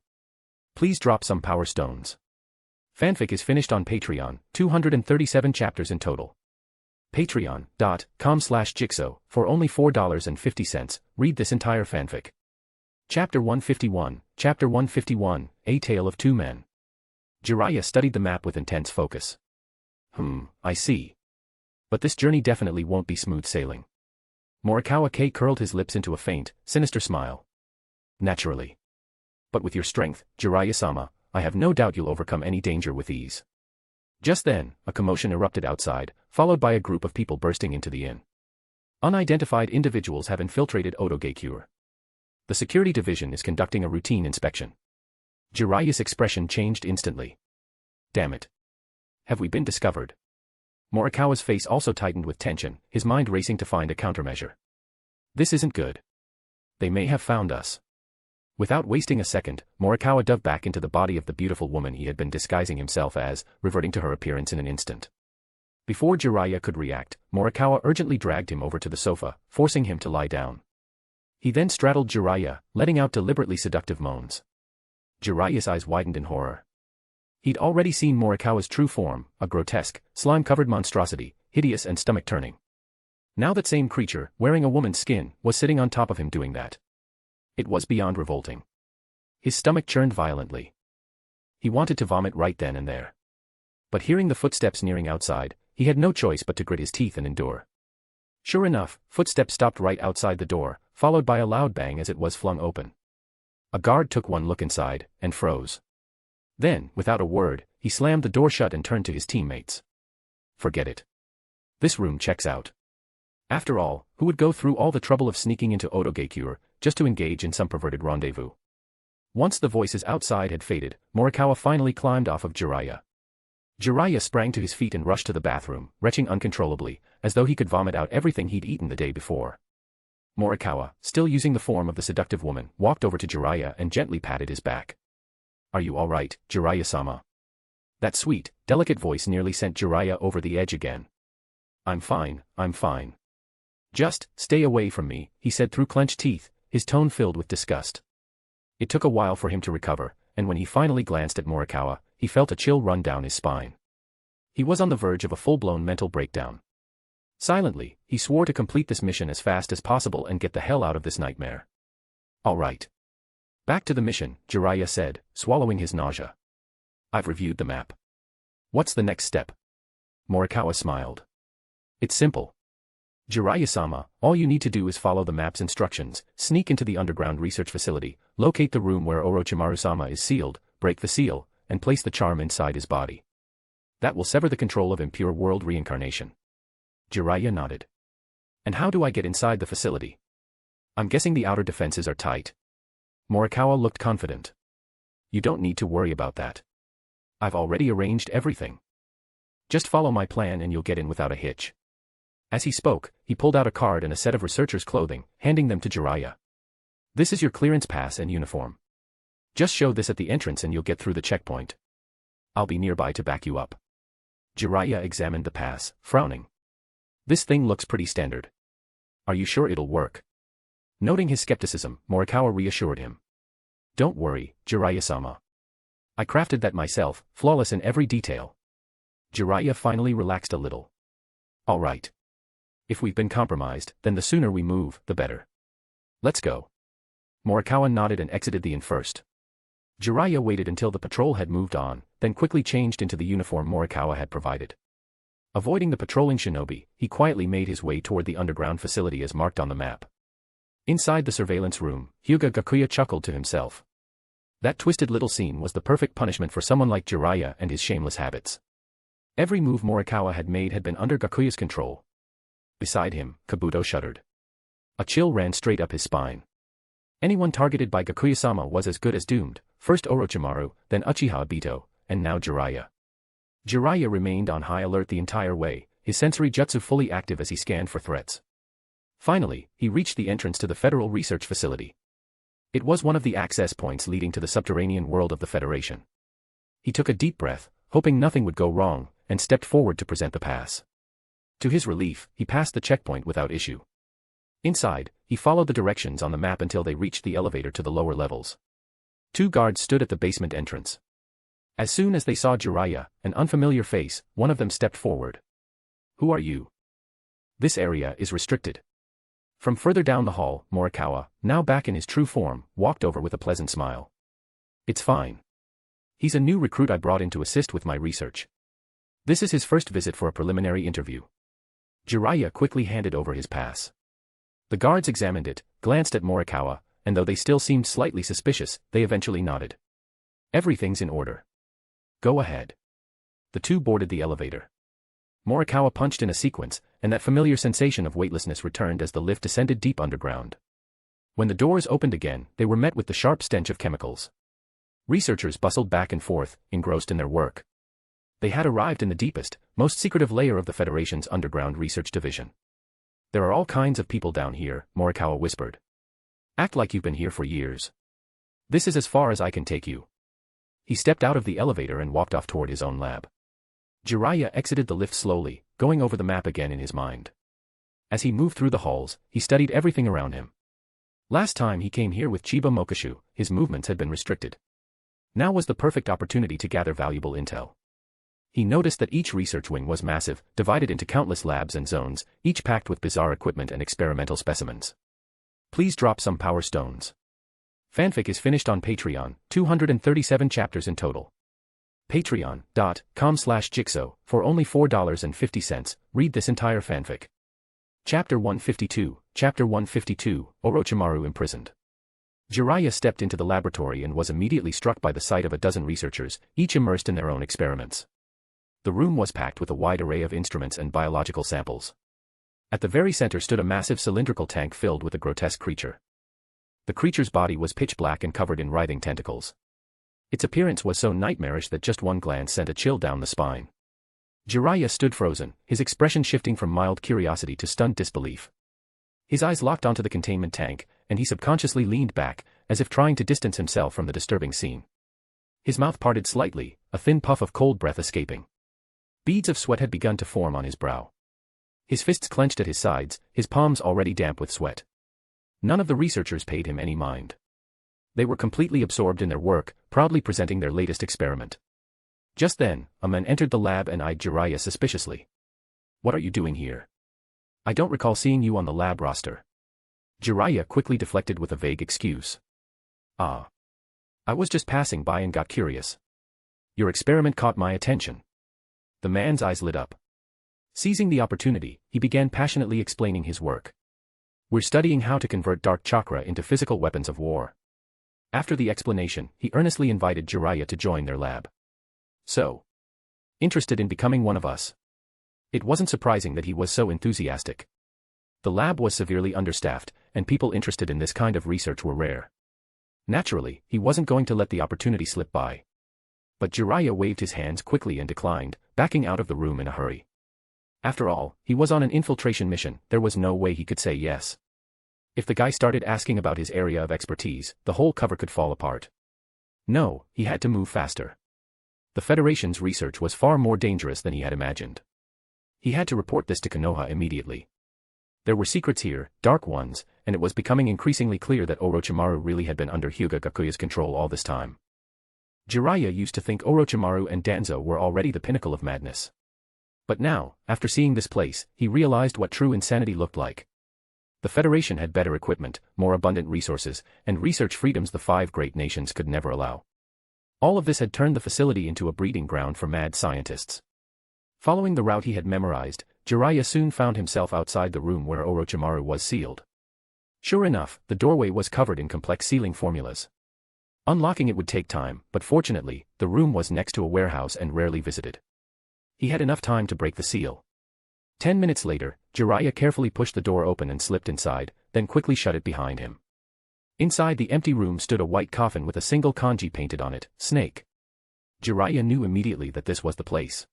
Please drop some power stones. Fanfic is finished on Patreon, 237 chapters in total. Patreon.com/Jigsaw, for only $4.50, read this entire fanfic. Chapter 151, Chapter 151, A Tale of Two Men. Jiraiya studied the map with intense focus. I see. But this journey definitely won't be smooth sailing. Morikawa curled his lips into a faint, sinister smile. Naturally. But with your strength, Jiraiya-sama, I have no doubt you'll overcome any danger with ease. Just then, a commotion erupted outside, followed by a group of people bursting into the inn. Unidentified individuals have infiltrated Oto Gakuya. The security division is conducting a routine inspection. Jiraiya's expression changed instantly. Damn it. Have we been discovered? Morikawa's face also tightened with tension, his mind racing to find a countermeasure. This isn't good. They may have found us. Without wasting a second, Morikawa dove back into the body of the beautiful woman he had been disguising himself as, reverting to her appearance in an instant. Before Jiraiya could react, Morikawa urgently dragged him over to the sofa, forcing him to lie down. He then straddled Jiraiya, letting out deliberately seductive moans. Jiraiya's eyes widened in horror. He'd already seen Morikawa's true form, a grotesque, slime-covered monstrosity, hideous and stomach-turning. Now that same creature, wearing a woman's skin, was sitting on top of him doing that. It was beyond revolting. His stomach churned violently. He wanted to vomit right then and there. But hearing the footsteps nearing outside, he had no choice but to grit his teeth and endure. Sure enough, footsteps stopped right outside the door, followed by a loud bang as it was flung open. A guard took one look inside, and froze. Then, without a word, he slammed the door shut and turned to his teammates. Forget it. This room checks out. After all, who would go through all the trouble of sneaking into Oto Gakuya, just to engage in some perverted rendezvous? Once the voices outside had faded, Morikawa finally climbed off of Jiraiya. Jiraiya sprang to his feet and rushed to the bathroom, retching uncontrollably, as though he could vomit out everything he'd eaten the day before. Morikawa, still using the form of the seductive woman, walked over to Jiraiya and gently patted his back. Are you all right, Jiraiya-sama? That sweet, delicate voice nearly sent Jiraiya over the edge again. I'm fine. Just, stay away from me, he said through clenched teeth, his tone filled with disgust. It took a while for him to recover, and when he finally glanced at Morikawa, he felt a chill run down his spine. He was on the verge of a full-blown mental breakdown. Silently, he swore to complete this mission as fast as possible and get the hell out of this nightmare. All right. Back to the mission, Jiraiya said, swallowing his nausea. I've reviewed the map. What's the next step? Morikawa smiled. It's simple. Jiraiya-sama, all you need to do is follow the map's instructions, sneak into the underground research facility, locate the room where Orochimaru-sama is sealed, break the seal, and place the charm inside his body. That will sever the control of impure world reincarnation. Jiraiya nodded. And how do I get inside the facility? I'm guessing the outer defenses are tight. Morikawa looked confident. You don't need to worry about that. I've already arranged everything. Just follow my plan and you'll get in without a hitch. As he spoke, he pulled out a card and a set of researcher's clothing, handing them to Jiraiya. This is your clearance pass and uniform. Just show this at the entrance and you'll get through the checkpoint. I'll be nearby to back you up. Jiraiya examined the pass, frowning. This thing looks pretty standard. Are you sure it'll work? Noting his skepticism, Morikawa reassured him. Don't worry, Jiraiya-sama. I crafted that myself, flawless in every detail. Jiraiya finally relaxed a little. All right. If we've been compromised, then the sooner we move, the better. Let's go. Morikawa nodded and exited the inn first. Jiraiya waited until the patrol had moved on, then quickly changed into the uniform Morikawa had provided. Avoiding the patrolling shinobi, he quietly made his way toward the underground facility as marked on the map. Inside the surveillance room, Hyūga Gakuya chuckled to himself. That twisted little scene was the perfect punishment for someone like Jiraiya and his shameless habits. Every move Morikawa had made had been under Gakuya's control. Beside him, Kabuto shuddered. A chill ran straight up his spine. Anyone targeted by Gakuya-sama was as good as doomed, first Orochimaru, then Uchiha Obito, and now Jiraiya. Jiraiya remained on high alert the entire way, his sensory jutsu fully active as he scanned for threats. Finally, he reached the entrance to the Federal Research Facility. It was one of the access points leading to the subterranean world of the Federation. He took a deep breath, hoping nothing would go wrong, and stepped forward to present the pass. To his relief, he passed the checkpoint without issue. Inside, he followed the directions on the map until they reached the elevator to the lower levels. 2 guards stood at the basement entrance. As soon as they saw Jiraiya, an unfamiliar face, one of them stepped forward. "Who are you?" "This area is restricted." From further down the hall, Morikawa, now back in his true form, walked over with a pleasant smile. "It's fine. He's a new recruit I brought in to assist with my research. This is his first visit for a preliminary interview." Jiraiya quickly handed over his pass. The guards examined it, glanced at Morikawa, and though they still seemed slightly suspicious, they eventually nodded. "Everything's in order. Go ahead." The two boarded the elevator. Morikawa punched in a sequence, and that familiar sensation of weightlessness returned as the lift descended deep underground. When the doors opened again, they were met with the sharp stench of chemicals. Researchers bustled back and forth, engrossed in their work. They had arrived in the deepest, most secretive layer of the Federation's underground research division. "There are all kinds of people down here," Morikawa whispered. "Act like you've been here for years. This is as far as I can take you." He stepped out of the elevator and walked off toward his own lab. Jiraiya exited the lift slowly, going over the map again in his mind. As he moved through the halls, he studied everything around him. Last time he came here with Chiba Mokashu, his movements had been restricted. Now was the perfect opportunity to gather valuable intel. He noticed that each research wing was massive, divided into countless labs and zones, each packed with bizarre equipment and experimental specimens. Please drop some power stones. Fanfic is finished on Patreon, 237 chapters in total. Patreon.com/Jigsaw, for only $4.50, read this entire fanfic. Chapter 152, Orochimaru imprisoned. Jiraiya stepped into the laboratory and was immediately struck by the sight of a dozen researchers, each immersed in their own experiments. The room was packed with a wide array of instruments and biological samples. At the very center stood a massive cylindrical tank filled with a grotesque creature. The creature's body was pitch black and covered in writhing tentacles. Its appearance was so nightmarish that just one glance sent a chill down the spine. Jiraiya stood frozen, his expression shifting from mild curiosity to stunned disbelief. His eyes locked onto the containment tank, and he subconsciously leaned back, as if trying to distance himself from the disturbing scene. His mouth parted slightly, a thin puff of cold breath escaping. Beads of sweat had begun to form on his brow. His fists clenched at his sides, his palms already damp with sweat. None of the researchers paid him any mind. They were completely absorbed in their work, proudly presenting their latest experiment. Just then, a man entered the lab and eyed Jiraiya suspiciously. "What are you doing here? I don't recall seeing you on the lab roster." Jiraiya quickly deflected with a vague excuse. "Ah. I was just passing by and got curious. Your experiment caught my attention." The man's eyes lit up. Seizing the opportunity, he began passionately explaining his work. "We're studying how to convert dark chakra into physical weapons of war." After the explanation, he earnestly invited Jiraiya to join their lab. "So interested in becoming one of us?" It wasn't surprising that he was so enthusiastic. The lab was severely understaffed, and people interested in this kind of research were rare. Naturally, he wasn't going to let the opportunity slip by. But Jiraiya waved his hands quickly and declined, backing out of the room in a hurry. After all, he was on an infiltration mission, there was no way he could say yes. If the guy started asking about his area of expertise, the whole cover could fall apart. No, he had to move faster. The Federation's research was far more dangerous than he had imagined. He had to report this to Konoha immediately. There were secrets here, dark ones, and it was becoming increasingly clear that Orochimaru really had been under Hyūga Gakuya's control all this time. Jiraiya used to think Orochimaru and Danzo were already the pinnacle of madness. But now, after seeing this place, he realized what true insanity looked like. The Federation had better equipment, more abundant resources, and research freedoms the 5 great nations could never allow. All of this had turned the facility into a breeding ground for mad scientists. Following the route he had memorized, Jiraiya soon found himself outside the room where Orochimaru was sealed. Sure enough, the doorway was covered in complex sealing formulas. Unlocking it would take time, but fortunately, the room was next to a warehouse and rarely visited. He had enough time to break the seal. 10 minutes later, Jiraiya carefully pushed the door open and slipped inside, then quickly shut it behind him. Inside the empty room stood a white coffin with a single kanji painted on it, Snake. Jiraiya knew immediately that this was the place.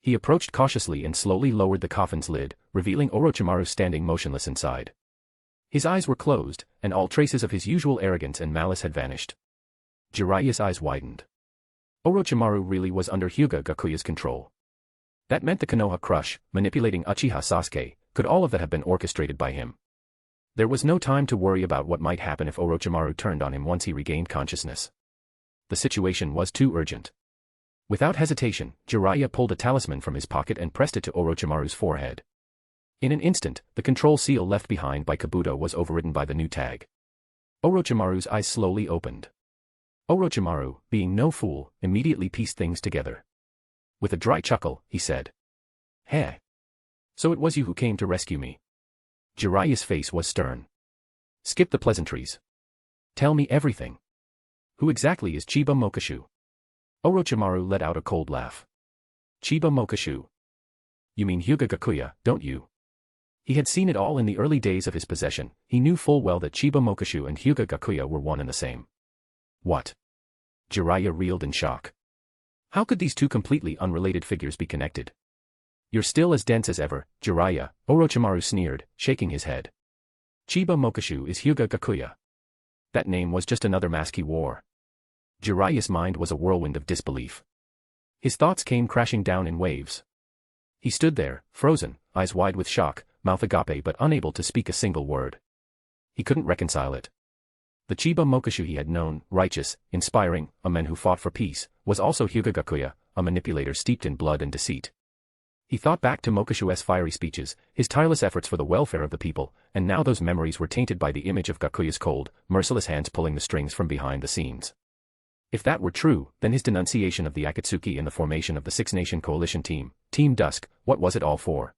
He approached cautiously and slowly lowered the coffin's lid, revealing Orochimaru standing motionless inside. His eyes were closed, and all traces of his usual arrogance and malice had vanished. Jiraiya's eyes widened. Orochimaru really was under Hyūga Gakuya's control. That meant the Konoha crush, manipulating Uchiha Sasuke, could all of that have been orchestrated by him. There was no time to worry about what might happen if Orochimaru turned on him once he regained consciousness. The situation was too urgent. Without hesitation, Jiraiya pulled a talisman from his pocket and pressed it to Orochimaru's forehead. In an instant, the control seal left behind by Kabuto was overridden by the new tag. Orochimaru's eyes slowly opened. Orochimaru, being no fool, immediately pieced things together. With a dry chuckle, he said, "Hey. So it was you who came to rescue me." Jiraiya's face was stern. "Skip the pleasantries. Tell me everything. Who exactly is Chiba Mokashu?" Orochimaru let out a cold laugh. "Chiba Mokashu? You mean Hyūga Gakuya, don't you?" He had seen it all in the early days of his possession. He knew full well that Chiba Mokashu and Hyūga Gakuya were one and the same. What? Jiraiya reeled in shock. How could these two completely unrelated figures be connected? "You're still as dense as ever, Jiraiya," Orochimaru sneered, shaking his head. "Chiba Mokashu is Hyūga Gakuya. That name was just another mask he wore." Jiraiya's mind was a whirlwind of disbelief. His thoughts came crashing down in waves. He stood there, frozen, eyes wide with shock, mouth agape but unable to speak a single word. He couldn't reconcile it. The Chiba Mokashu he had known, righteous, inspiring, a man who fought for peace, was also Hyūga Gakuya, a manipulator steeped in blood and deceit. He thought back to Mokashu's fiery speeches, his tireless efforts for the welfare of the people, and now those memories were tainted by the image of Gakuya's cold, merciless hands pulling the strings from behind the scenes. If that were true, then his denunciation of the Akatsuki and the formation of the Six-Nation Coalition Team, Team Dusk, what was it all for?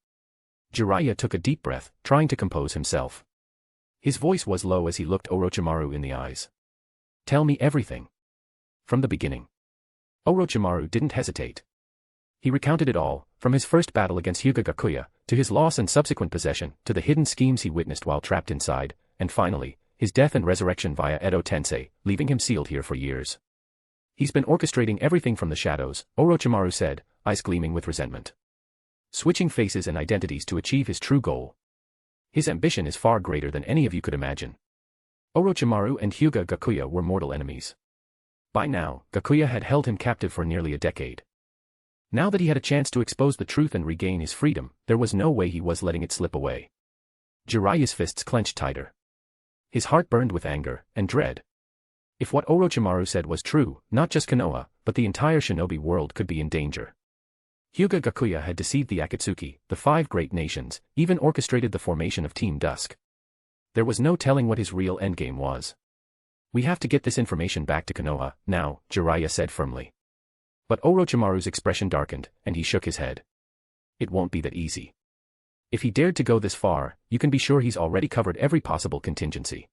Jiraiya took a deep breath, trying to compose himself. His voice was low as he looked Orochimaru in the eyes. "Tell me everything. From the beginning." Orochimaru didn't hesitate. He recounted it all, from his first battle against Hyūga Gakuya, to his loss and subsequent possession, to the hidden schemes he witnessed while trapped inside, and finally, his death and resurrection via Edo Tensei, leaving him sealed here for years. "He's been orchestrating everything from the shadows," Orochimaru said, eyes gleaming with resentment. "Switching faces and identities to achieve his true goal. His ambition is far greater than any of you could imagine." Orochimaru and Hyūga Gakuya were mortal enemies. By now, Gakuya had held him captive for nearly a decade. Now that he had a chance to expose the truth and regain his freedom, there was no way he was letting it slip away. Jiraiya's fists clenched tighter. His heart burned with anger and dread. If what Orochimaru said was true, not just Konoha, but the entire shinobi world could be in danger. Hyūga Gakuya had deceived the Akatsuki, the 5 great nations, even orchestrated the formation of Team Dusk. There was no telling what his real endgame was. "We have to get this information back to Konoha, now," Jiraiya said firmly. But Orochimaru's expression darkened, and he shook his head. "It won't be that easy. If he dared to go this far, you can be sure he's already covered every possible contingency.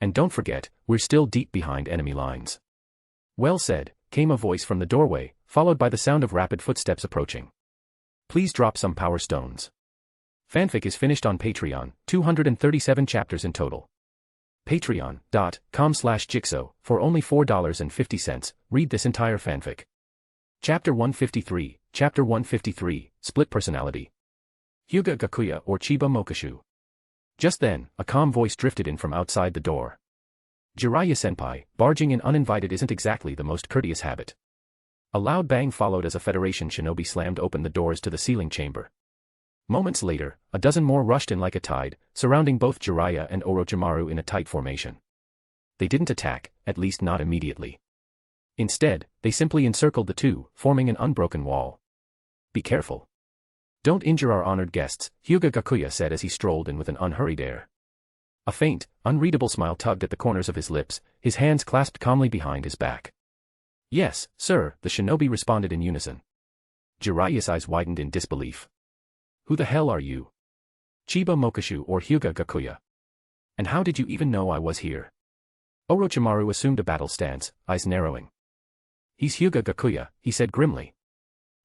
And don't forget, we're still deep behind enemy lines." "Well said," came a voice from the doorway, followed by the sound of rapid footsteps approaching. "Please drop some power stones." Fanfic is finished on Patreon, 237 chapters in total. Patreon.com/Jigsaw, for only $4.50, read this entire fanfic. Chapter 153, Chapter 153, Split Personality. Hyūga Gakuya or Chiba Mokashu. Just then, a calm voice drifted in from outside the door. "Jiraiya-senpai, barging in uninvited isn't exactly the most courteous habit." A loud bang followed as a Federation shinobi slammed open the doors to the sealing chamber. Moments later, a dozen more rushed in like a tide, surrounding both Jiraiya and Orochimaru in a tight formation. They didn't attack, at least not immediately. Instead, they simply encircled the two, forming an unbroken wall. "Be careful. Don't injure our honored guests," Hyūga Gakuya said as he strolled in with an unhurried air. A faint, unreadable smile tugged at the corners of his lips, his hands clasped calmly behind his back. "Yes, sir," the shinobi responded in unison. Jiraiya's eyes widened in disbelief. "Who the hell are you? Chiba Mokashu or Hyūga Gakuya? And how did you even know I was here?" Orochimaru assumed a battle stance, eyes narrowing. He's Hyūga Gakuya, he said grimly.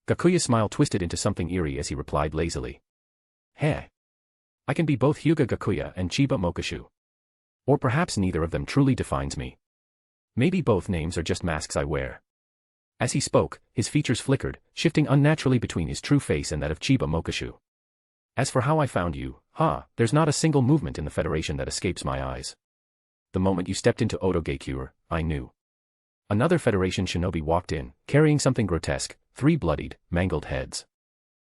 Gakuya's smile twisted into something eerie as he replied lazily. Heh. I can be both Hyūga Gakuya and Chiba Mokishu. Or perhaps neither of them truly defines me. Maybe both names are just masks I wear. As he spoke, his features flickered, shifting unnaturally between his true face and that of Chiba Mokishu. As for how I found you, there's not a single movement in the Federation that escapes my eyes. The moment you stepped into Otogekyure, I knew. Another Federation shinobi walked in, carrying something grotesque, 3 bloodied, mangled heads.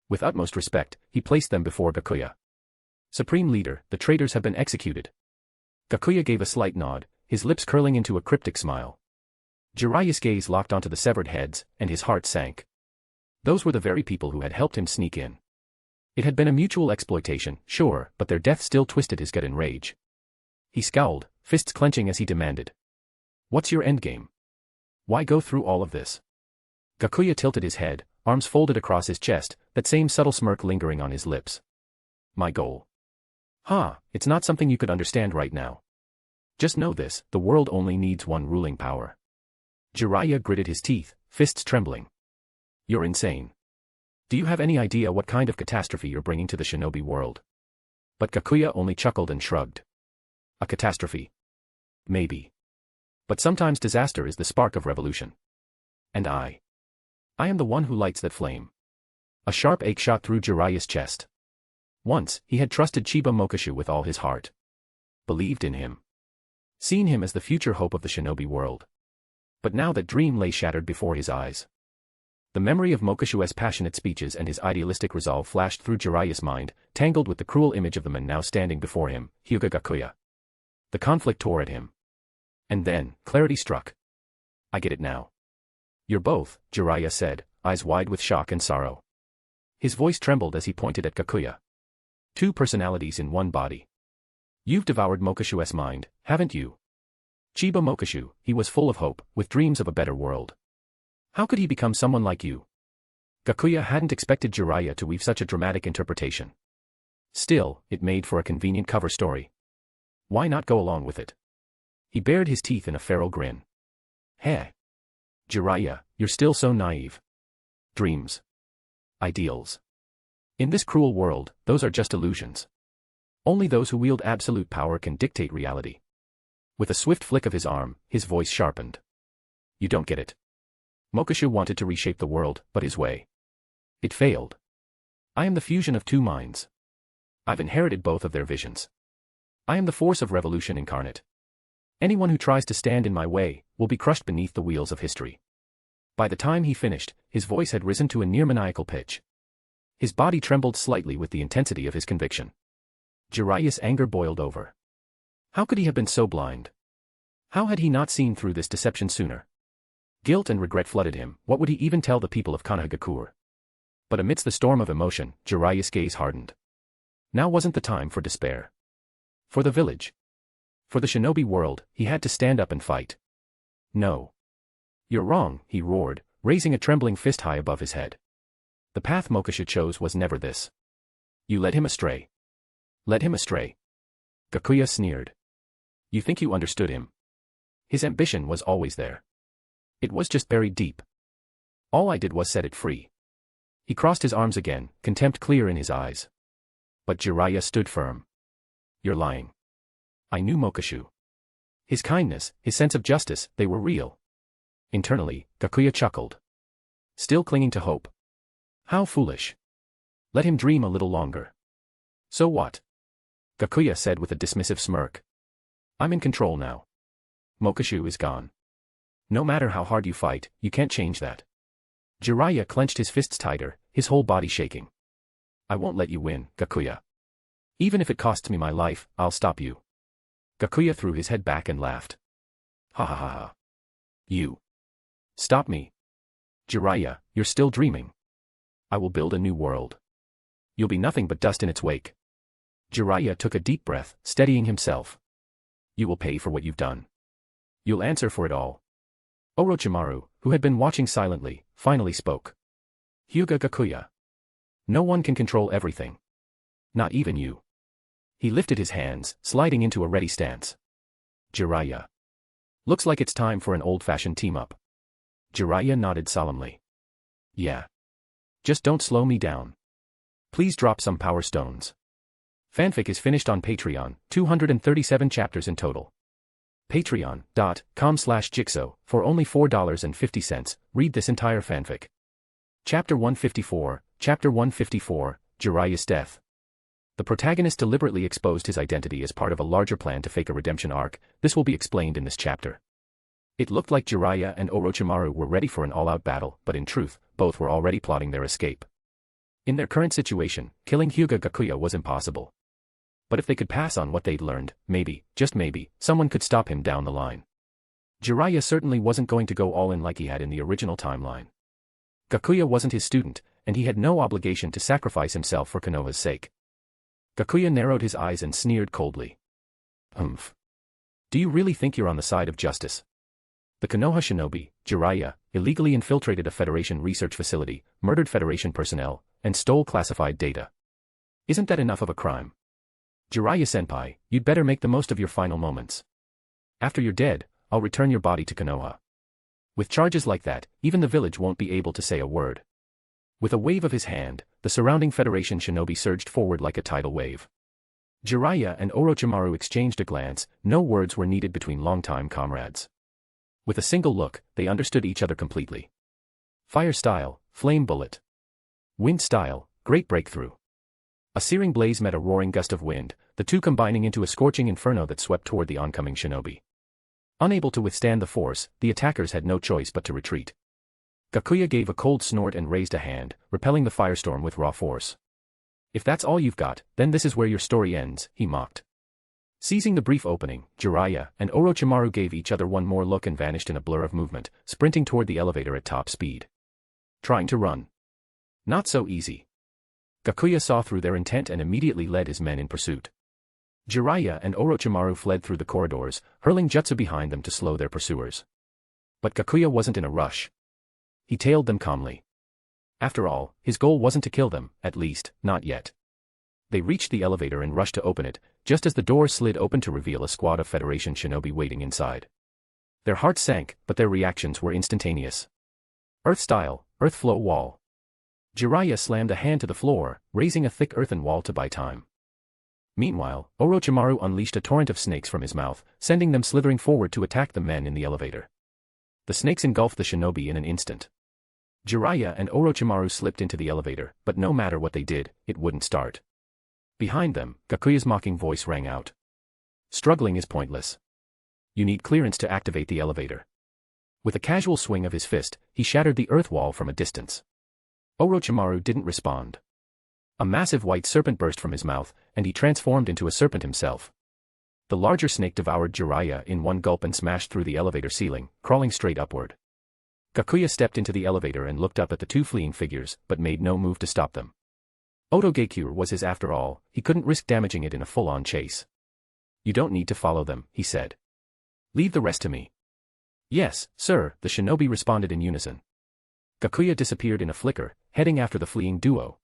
With utmost respect, he placed them before Gakuya. Supreme Leader, the traitors have been executed. Gakuya gave a slight nod, his lips curling into a cryptic smile. Jiraiya's gaze locked onto the severed heads, and his heart sank. Those were the very people who had helped him sneak in. It had been a mutual exploitation, sure, but their death still twisted his gut in rage. He scowled, fists clenching as he demanded. What's your endgame? Why go through all of this? Gakuya tilted his head, arms folded across his chest, that same subtle smirk lingering on his lips. My goal. It's not something you could understand right now. Just know this, the world only needs one ruling power. Jiraiya gritted his teeth, fists trembling. You're insane. Do you have any idea what kind of catastrophe you're bringing to the shinobi world? But Gakuya only chuckled and shrugged. A catastrophe? Maybe. But sometimes disaster is the spark of revolution. And I am the one who lights that flame. A sharp ache shot through Jiraiya's chest. Once, he had trusted Chiba Mokishu with all his heart. Believed in him. Seen him as the future hope of the shinobi world. But now that dream lay shattered before his eyes. The memory of Mokishu's passionate speeches and his idealistic resolve flashed through Jiraiya's mind, tangled with the cruel image of the man now standing before him, Hyūga Gakuya. The conflict tore at him. And then, clarity struck. I get it now. You're both, Jiraiya said, eyes wide with shock and sorrow. His voice trembled as he pointed at Gakuya. 2 personalities in one body. You've devoured Mokishu's mind, haven't you? Chiba Mokishu, he was full of hope, with dreams of a better world. How could he become someone like you? Gakuya hadn't expected Jiraiya to weave such a dramatic interpretation. Still, it made for a convenient cover story. Why not go along with it? He bared his teeth in a feral grin. Heh. Jiraiya, you're still so naive. Dreams. Ideals. In this cruel world, those are just illusions. Only those who wield absolute power can dictate reality. With a swift flick of his arm, his voice sharpened. You don't get it. Mokishu wanted to reshape the world, but his way. It failed. I am the fusion of 2 minds. I've inherited both of their visions. I am the force of revolution incarnate. Anyone who tries to stand in my way will be crushed beneath the wheels of history. By the time he finished, his voice had risen to a near maniacal pitch. His body trembled slightly with the intensity of his conviction. Jiraiya's anger boiled over. How could he have been so blind? How had he not seen through this deception sooner? Guilt and regret flooded him. What would he even tell the people of Konoha? But amidst the storm of emotion, Jiraiya's gaze hardened. Now wasn't the time for despair. For the village. For the shinobi world, he had to stand up and fight. No. You're wrong, he roared, raising a trembling fist high above his head. The path Mokishu chose was never this. You led him astray. Led him astray. Gakuya sneered. You think you understood him? His ambition was always there. It was just buried deep. All I did was set it free. He crossed his arms again, contempt clear in his eyes. But Jiraiya stood firm. You're lying. I knew Mokishu. His kindness, his sense of justice, they were real. Internally, Gakuya chuckled. Still clinging to hope. How foolish. Let him dream a little longer. So what? Gakuya said with a dismissive smirk. I'm in control now. Mokishu is gone. No matter how hard you fight, you can't change that. Jiraiya clenched his fists tighter, his whole body shaking. I won't let you win, Gakuya. Even if it costs me my life, I'll stop you. Gakuya threw his head back and laughed. Ha ha ha ha. You. Stop me. Jiraiya, you're still dreaming. I will build a new world. You'll be nothing but dust in its wake. Jiraiya took a deep breath, steadying himself. You will pay for what you've done. You'll answer for it all. Orochimaru, who had been watching silently, finally spoke. Hyūga Gakuya. No one can control everything. Not even you. He lifted his hands, sliding into a ready stance. Jiraiya. Looks like it's time for an old-fashioned team-up. Jiraiya nodded solemnly. Yeah. Just don't slow me down. Please drop some power stones. Fanfic is finished on Patreon, 237 chapters in total. Patreon.com/Jigsaw, for only $4.50, read this entire fanfic. Chapter 154, Jiraiya's death. The protagonist deliberately exposed his identity as part of a larger plan to fake a redemption arc. This will be explained in this chapter. It looked like Jiraiya and Orochimaru were ready for an all-out battle, but in truth, both were already plotting their escape. In their current situation, killing Hyūga Gakuya was impossible. But if they could pass on what they'd learned, maybe, just maybe, someone could stop him down the line. Jiraiya certainly wasn't going to go all in like he had in the original timeline. Gakuya wasn't his student, and he had no obligation to sacrifice himself for Konoha's sake. Gakuya narrowed his eyes and sneered coldly. Humph. Do you really think you're on the side of justice? The Konoha shinobi, Jiraiya, illegally infiltrated a Federation research facility, murdered Federation personnel, and stole classified data. Isn't that enough of a crime? Jiraiya-senpai, you'd better make the most of your final moments. After you're dead, I'll return your body to Konoha. With charges like that, even the village won't be able to say a word. With a wave of his hand, the surrounding Federation shinobi surged forward like a tidal wave. Jiraiya and Orochimaru exchanged a glance. No words were needed between longtime comrades. With a single look, they understood each other completely. Fire style, flame bullet. Wind style, great breakthrough. A searing blaze met a roaring gust of wind, the two combining into a scorching inferno that swept toward the oncoming shinobi. Unable to withstand the force, the attackers had no choice but to retreat. Gakuya gave a cold snort and raised a hand, repelling the firestorm with raw force. If that's all you've got, then this is where your story ends, he mocked. Seizing the brief opening, Jiraiya and Orochimaru gave each other one more look and vanished in a blur of movement, sprinting toward the elevator at top speed. Trying to run. Not so easy. Gakuya saw through their intent and immediately led his men in pursuit. Jiraiya and Orochimaru fled through the corridors, hurling jutsu behind them to slow their pursuers. But Gakuya wasn't in a rush. He tailed them calmly. After all, his goal wasn't to kill them, at least, not yet. They reached the elevator and rushed to open it, just as the door slid open to reveal a squad of Federation shinobi waiting inside. Their hearts sank, but their reactions were instantaneous. Earth style, earth flow wall. Jiraiya slammed a hand to the floor, raising a thick earthen wall to buy time. Meanwhile, Orochimaru unleashed a torrent of snakes from his mouth, sending them slithering forward to attack the men in the elevator. The snakes engulfed the shinobi in an instant. Jiraiya and Orochimaru slipped into the elevator, but no matter what they did, it wouldn't start. Behind them, Gakuya's mocking voice rang out. Struggling is pointless. You need clearance to activate the elevator. With a casual swing of his fist, he shattered the earth wall from a distance. Orochimaru didn't respond. A massive white serpent burst from his mouth, and he transformed into a serpent himself. The larger snake devoured Jiraiya in one gulp and smashed through the elevator ceiling, crawling straight upward. Gakuya stepped into the elevator and looked up at the two fleeing figures, but made no move to stop them. Otogekure was his after all, he couldn't risk damaging it in a full-on chase. You don't need to follow them, he said. Leave the rest to me. Yes, sir, the shinobi responded in unison. Gakuya disappeared in a flicker, heading after the fleeing duo.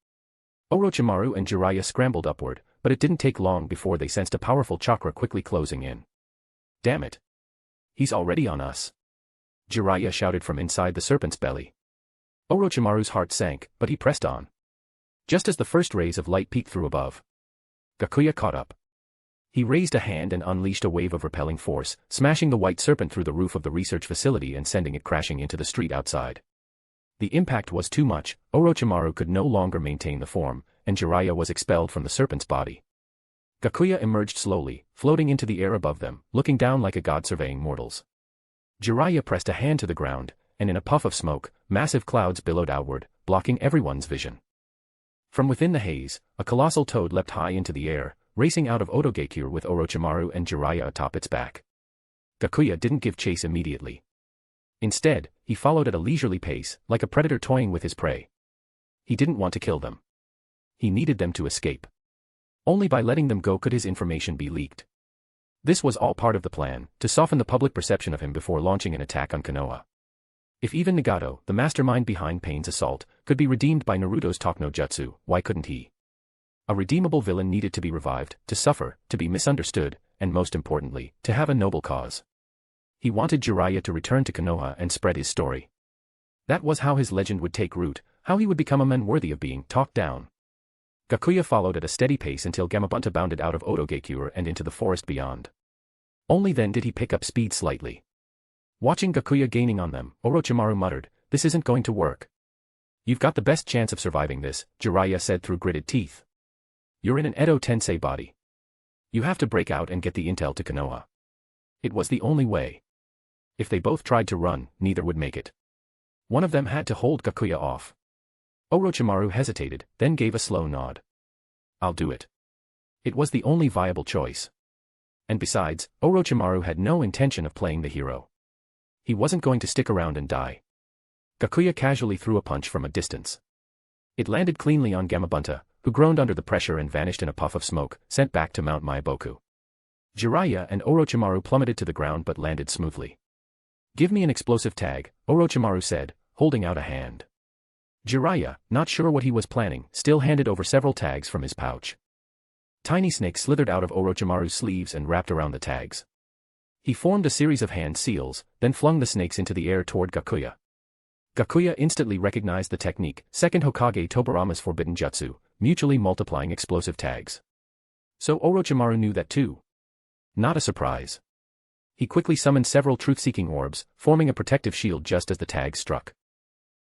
Orochimaru and Jiraiya scrambled upward, but it didn't take long before they sensed a powerful chakra quickly closing in. Damn it. He's already on us. Jiraiya shouted from inside the serpent's belly. Orochimaru's heart sank, but he pressed on. Just as the first rays of light peeked through above, Gakuya caught up. He raised a hand and unleashed a wave of repelling force, smashing the white serpent through the roof of the research facility and sending it crashing into the street outside. The impact was too much, Orochimaru could no longer maintain the form, and Jiraiya was expelled from the serpent's body. Gakuya emerged slowly, floating into the air above them, looking down like a god surveying mortals. Jiraiya pressed a hand to the ground, and in a puff of smoke, massive clouds billowed outward, blocking everyone's vision. From within the haze, a colossal toad leapt high into the air, racing out of Otogekure with Orochimaru and Jiraiya atop its back. Gakuya didn't give chase immediately. Instead, he followed at a leisurely pace, like a predator toying with his prey. He didn't want to kill them. He needed them to escape. Only by letting them go could his information be leaked. This was all part of the plan, to soften the public perception of him before launching an attack on Konoha. If even Nagato, the mastermind behind Pain's assault, could be redeemed by Naruto's Talk no Jutsu, why couldn't he? A redeemable villain needed to be revived, to suffer, to be misunderstood, and most importantly, to have a noble cause. He wanted Jiraiya to return to Konoha and spread his story. That was how his legend would take root, how he would become a man worthy of being talked down. Gakuya followed at a steady pace until Gamabunta bounded out of Odogekure and into the forest beyond. Only then did he pick up speed slightly. Watching Gakuya gaining on them, Orochimaru muttered, "This isn't going to work." "You've got the best chance of surviving this," Jiraiya said through gritted teeth. "You're in an Edo Tensei body. You have to break out and get the intel to Konoha." It was the only way. If they both tried to run, neither would make it. One of them had to hold Gakuya off. Orochimaru hesitated, then gave a slow nod. "I'll do it." It was the only viable choice. And besides, Orochimaru had no intention of playing the hero. He wasn't going to stick around and die. Gakuya casually threw a punch from a distance. It landed cleanly on Gamabunta, who groaned under the pressure and vanished in a puff of smoke, sent back to Mount Maiboku. Jiraiya and Orochimaru plummeted to the ground but landed smoothly. "Give me an explosive tag," Orochimaru said, holding out a hand. Jiraiya, not sure what he was planning, still handed over several tags from his pouch. Tiny snakes slithered out of Orochimaru's sleeves and wrapped around the tags. He formed a series of hand seals, then flung the snakes into the air toward Gakuya. Gakuya instantly recognized the technique, second Hokage Tobirama's forbidden jutsu, mutually multiplying explosive tags. So Orochimaru knew that too. Not a surprise. He quickly summoned several truth-seeking orbs, forming a protective shield just as the tags struck.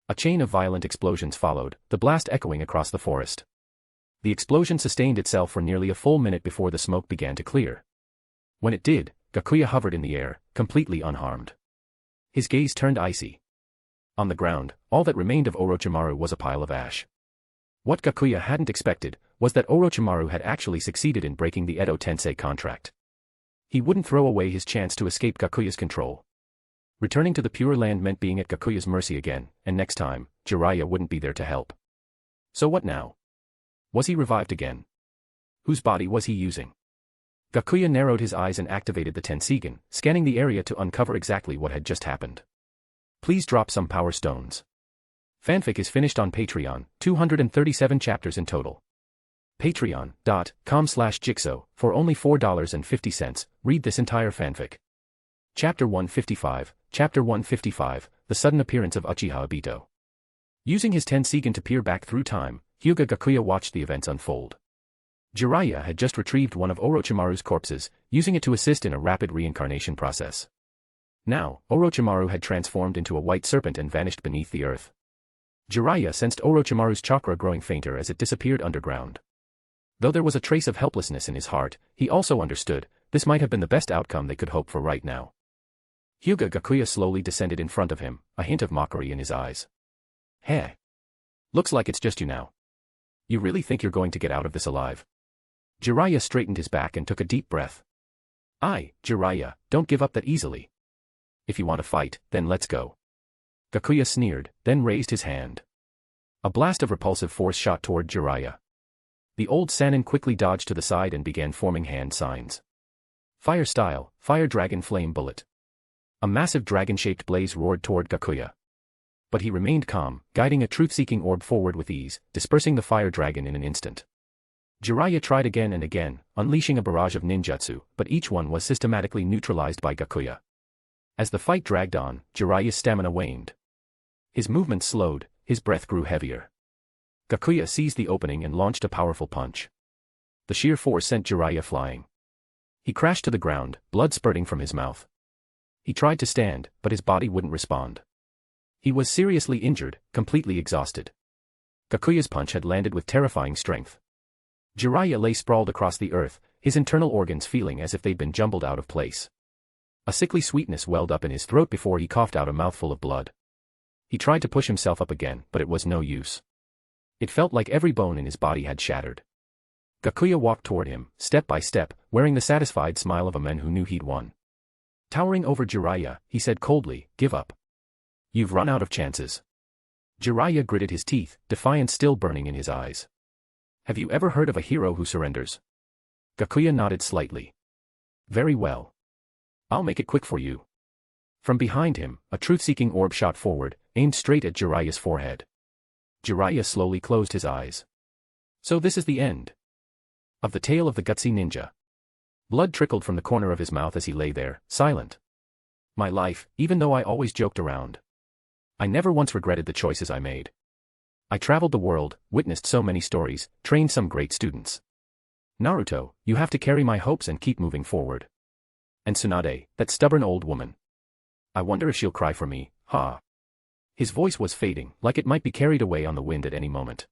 A chain of violent explosions followed, the blast echoing across the forest. The explosion sustained itself for nearly a full minute before the smoke began to clear. When it did, Gakuya hovered in the air, completely unharmed. His gaze turned icy. On the ground, all that remained of Orochimaru was a pile of ash. What Gakuya hadn't expected was that Orochimaru had actually succeeded in breaking the Edo Tensei contract. He wouldn't throw away his chance to escape Gakuya's control. Returning to the Pure Land meant being at Gakuya's mercy again, and next time, Jiraiya wouldn't be there to help. So what now? Was he revived again? Whose body was he using? Gakuya narrowed his eyes and activated the Tenseigan, scanning the area to uncover exactly what had just happened. Please drop some power stones. Fanfic is finished on Patreon, 237 chapters in total. Patreon.com/Jigsaw, for only $4.50, read this entire fanfic. Chapter 155, Chapter 155, The Sudden Appearance of Uchiha Obito. Using his Tenseigan to peer back through time, Hyūga Gakuya watched the events unfold. Jiraiya had just retrieved one of Orochimaru's corpses, using it to assist in a rapid reincarnation process. Now, Orochimaru had transformed into a white serpent and vanished beneath the earth. Jiraiya sensed Orochimaru's chakra growing fainter as it disappeared underground. Though there was a trace of helplessness in his heart, he also understood this might have been the best outcome they could hope for right now. Hyūga Gakuya slowly descended in front of him, a hint of mockery in his eyes. "Heh. Looks like it's just you now. You really think you're going to get out of this alive?" Jiraiya straightened his back and took a deep breath. Jiraiya, don't give up that easily. If you want to fight, then let's go." Gakuya sneered, then raised his hand. A blast of repulsive force shot toward Jiraiya. The old Sannin quickly dodged to the side and began forming hand signs. Fire style, fire dragon flame bullet. A massive dragon-shaped blaze roared toward Gakuya. But he remained calm, guiding a truth-seeking orb forward with ease, dispersing the fire dragon in an instant. Jiraiya tried again and again, unleashing a barrage of ninjutsu, but each one was systematically neutralized by Gakuya. As the fight dragged on, Jiraiya's stamina waned. His movements slowed, his breath grew heavier. Gakuya seized the opening and launched a powerful punch. The sheer force sent Jiraiya flying. He crashed to the ground, blood spurting from his mouth. He tried to stand, but his body wouldn't respond. He was seriously injured, completely exhausted. Gakuya's punch had landed with terrifying strength. Jiraiya lay sprawled across the earth, his internal organs feeling as if they'd been jumbled out of place. A sickly sweetness welled up in his throat before he coughed out a mouthful of blood. He tried to push himself up again, but it was no use. It felt like every bone in his body had shattered. Gakuya walked toward him, step by step, wearing the satisfied smile of a man who knew he'd won. Towering over Jiraiya, he said coldly, "Give up. You've run out of chances." Jiraiya gritted his teeth, defiance still burning in his eyes. "Have you ever heard of a hero who surrenders?" Gakuya nodded slightly. "Very well. I'll make it quick for you." From behind him, a truth-seeking orb shot forward, aimed straight at Jiraiya's forehead. Jiraiya slowly closed his eyes. So this is the end of the tale of the gutsy ninja. Blood trickled from the corner of his mouth as he lay there, silent. My life, even though I always joked around. I never once regretted the choices I made. I traveled the world, witnessed so many stories, trained some great students. Naruto, you have to carry my hopes and keep moving forward. And Tsunade, that stubborn old woman. I wonder if she'll cry for me, ha. His voice was fading, like it might be carried away on the wind at any moment.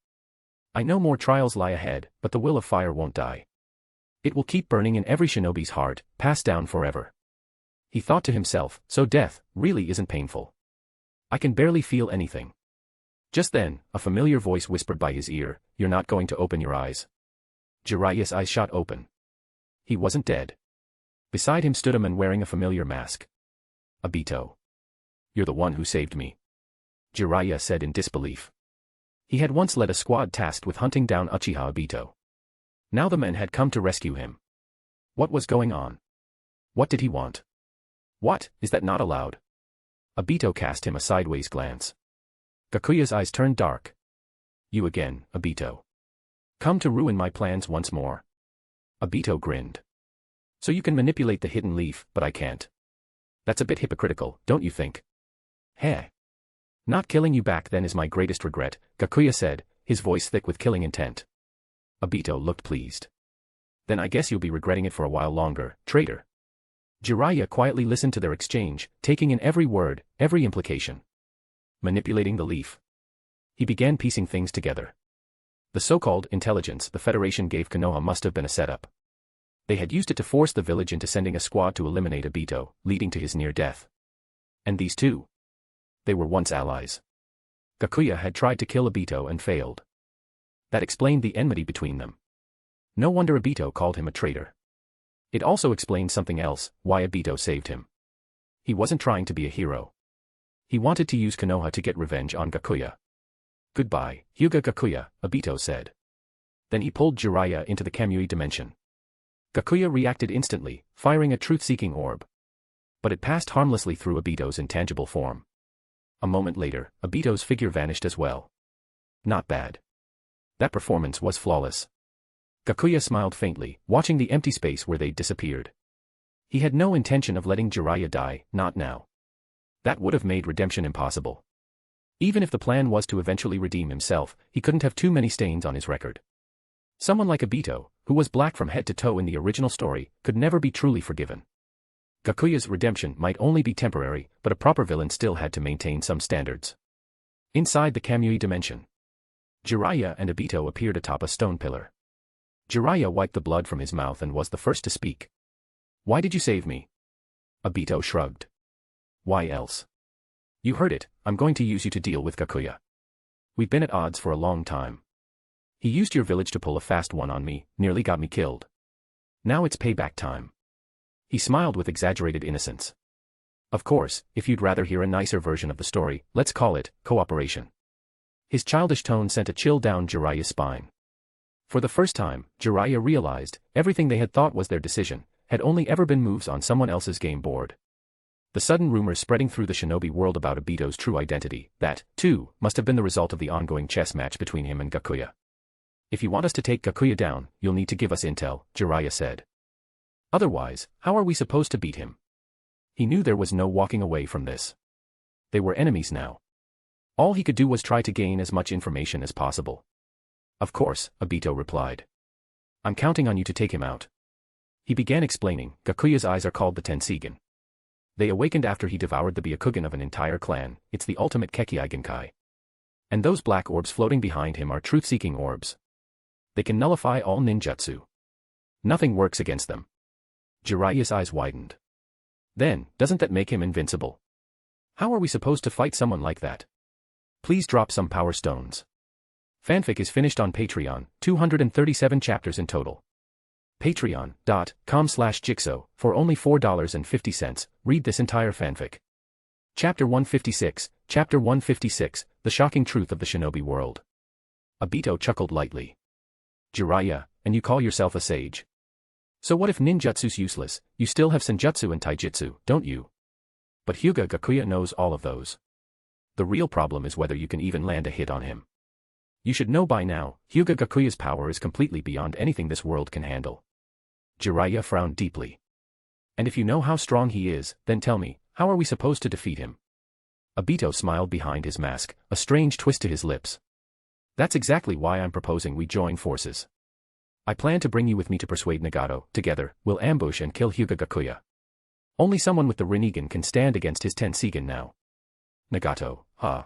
I know more trials lie ahead, but the will of fire won't die. It will keep burning in every shinobi's heart, passed down forever. He thought to himself, so death really isn't painful. I can barely feel anything. Just then, a familiar voice whispered by his ear, "You're not going to open your eyes." Jiraiya's eyes shot open. He wasn't dead. Beside him stood a man wearing a familiar mask. Obito. You're the one who saved me. Jiraiya said in disbelief. He had once led a squad tasked with hunting down Uchiha Obito. Now the men had come to rescue him. What was going on? What did he want? What, is that not allowed? Obito cast him a sideways glance. Gakuya's eyes turned dark. You again, Obito. Come to ruin my plans once more. Obito grinned. So you can manipulate the hidden leaf, but I can't. That's a bit hypocritical, don't you think? Heh. Not killing you back then is my greatest regret, Gakuya said, his voice thick with killing intent. Obito looked pleased. Then I guess you'll be regretting it for a while longer, traitor. Jiraiya quietly listened to their exchange, taking in every word, every implication. Manipulating the leaf. He began piecing things together. The so-called intelligence the Federation gave Konoha must have been a setup. They had used it to force the village into sending a squad to eliminate Obito, leading to his near death. And these two? They were once allies. Gakuya had tried to kill Obito and failed. That explained the enmity between them. No wonder Obito called him a traitor. It also explained something else, why Obito saved him. He wasn't trying to be a hero. He wanted to use Konoha to get revenge on Gakuya. Goodbye, Hyūga Gakuya, Obito said. Then he pulled Jiraiya into the Kamui dimension. Gakuya reacted instantly, firing a truth-seeking orb. But it passed harmlessly through Obito's intangible form. A moment later, Obito's figure vanished as well. Not bad. That performance was flawless. Gakuya smiled faintly, watching the empty space where they'd disappeared. He had no intention of letting Jiraiya die, not now. That would have made redemption impossible. Even if the plan was to eventually redeem himself, he couldn't have too many stains on his record. Someone like Obito, who was black from head to toe in the original story, could never be truly forgiven. Gakuya's redemption might only be temporary, but a proper villain still had to maintain some standards. Inside the Kamui dimension, Jiraiya and Obito appeared atop a stone pillar. Jiraiya wiped the blood from his mouth and was the first to speak. Why did you save me? Obito shrugged. Why else? You heard it, I'm going to use you to deal with Gakuya. We've been at odds for a long time. He used your village to pull a fast one on me, nearly got me killed. Now it's payback time. He smiled with exaggerated innocence. Of course, if you'd rather hear a nicer version of the story, let's call it cooperation. His childish tone sent a chill down Jiraiya's spine. For the first time, Jiraiya realized, everything they had thought was their decision, had only ever been moves on someone else's game board. The sudden rumors spreading through the shinobi world about Obito's true identity, that, too, must have been the result of the ongoing chess match between him and Gakuya. If you want us to take Gakuya down, you'll need to give us intel, Jiraiya said. Otherwise, how are we supposed to beat him? He knew there was no walking away from this. They were enemies now. All he could do was try to gain as much information as possible. Of course, Obito replied. I'm counting on you to take him out. He began explaining, Gakuya's eyes are called the Tenseigan. They awakened after he devoured the Byakugan of an entire clan, it's the ultimate Kekkei Genkai. And those black orbs floating behind him are truth-seeking orbs. They can nullify all ninjutsu. Nothing works against them. Jiraiya's eyes widened. Then, doesn't that make him invincible? How are we supposed to fight someone like that? Please drop some power stones. Fanfic is finished on Patreon, 237 chapters in total. Patreon.com/Jigsaw, for only $4.50, read this entire fanfic. Chapter 156, Chapter 156, The Shocking Truth of the Shinobi World. Obito chuckled lightly. Jiraiya, and you call yourself a sage? So what if ninjutsu's useless, you still have senjutsu and taijutsu, don't you? But Hyūga Gakuya knows all of those. The real problem is whether you can even land a hit on him. You should know by now, Hyūga Gakuya's power is completely beyond anything this world can handle. Jiraiya frowned deeply. And if you know how strong he is, then tell me, how are we supposed to defeat him? Obito smiled behind his mask, a strange twist to his lips. That's exactly why I'm proposing we join forces. I plan to bring you with me to persuade Nagato. Together, we'll ambush and kill Hyūga Gakuya. Only someone with the Rinnegan can stand against his Tenseigan now. Nagato, huh?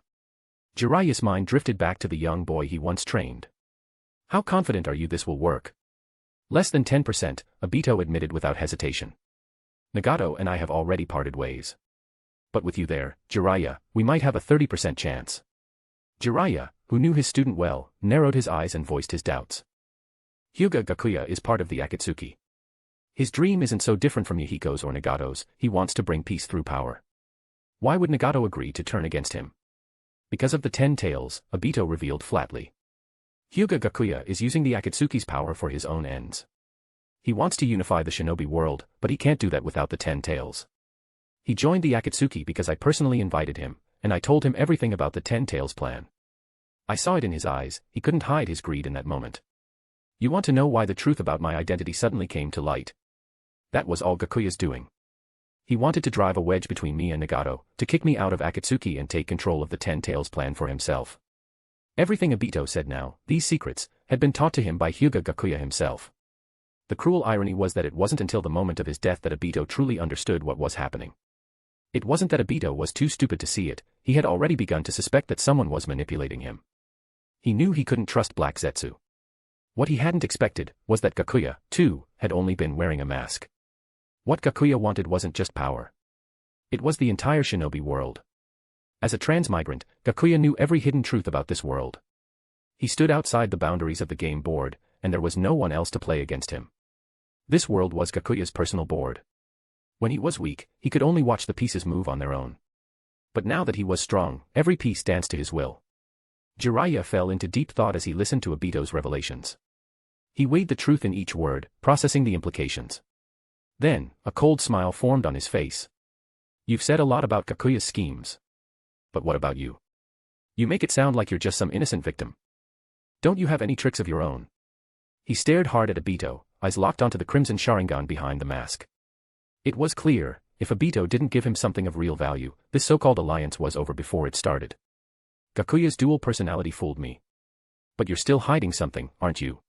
Jiraiya's mind drifted back to the young boy he once trained. How confident are you this will work? Less than 10%, Obito admitted without hesitation. Nagato and I have already parted ways. But with you there, Jiraiya, we might have a 30% chance. Jiraiya, who knew his student well, narrowed his eyes and voiced his doubts. Hyūga Gakuya is part of the Akatsuki. His dream isn't so different from Yahiko's or Nagato's. He wants to bring peace through power. Why would Nagato agree to turn against him? Because of the 10 tails, Obito revealed flatly. Hyūga Gakuya is using the Akatsuki's power for his own ends. He wants to unify the shinobi world, but he can't do that without the 10 tails. He joined the Akatsuki because I personally invited him, and I told him everything about the 10 tails plan. I saw it in his eyes. He couldn't hide his greed in that moment. You want to know why the truth about my identity suddenly came to light? That was all Gakuya's doing. He wanted to drive a wedge between me and Nagato, to kick me out of Akatsuki and take control of the 10 tails plan for himself. Everything Obito said now, these secrets, had been taught to him by Hyūga Gakuya himself. The cruel irony was that it wasn't until the moment of his death that Obito truly understood what was happening. It wasn't that Obito was too stupid to see it, he had already begun to suspect that someone was manipulating him. He knew he couldn't trust Black Zetsu. What he hadn't expected was that Gakuya, too, had only been wearing a mask. What Gakuya wanted wasn't just power. It was the entire shinobi world. As a transmigrant, Gakuya knew every hidden truth about this world. He stood outside the boundaries of the game board, and there was no one else to play against him. This world was Gakuya's personal board. When he was weak, he could only watch the pieces move on their own. But now that he was strong, every piece danced to his will. Jiraiya fell into deep thought as he listened to Obito's revelations. He weighed the truth in each word, processing the implications. Then, a cold smile formed on his face. You've said a lot about Gakuya's schemes. But what about you? You make it sound like you're just some innocent victim. Don't you have any tricks of your own? He stared hard at Obito, eyes locked onto the crimson Sharingan behind the mask. It was clear, if Obito didn't give him something of real value, this so-called alliance was over before it started. Gakuya's dual personality fooled me. But you're still hiding something, aren't you?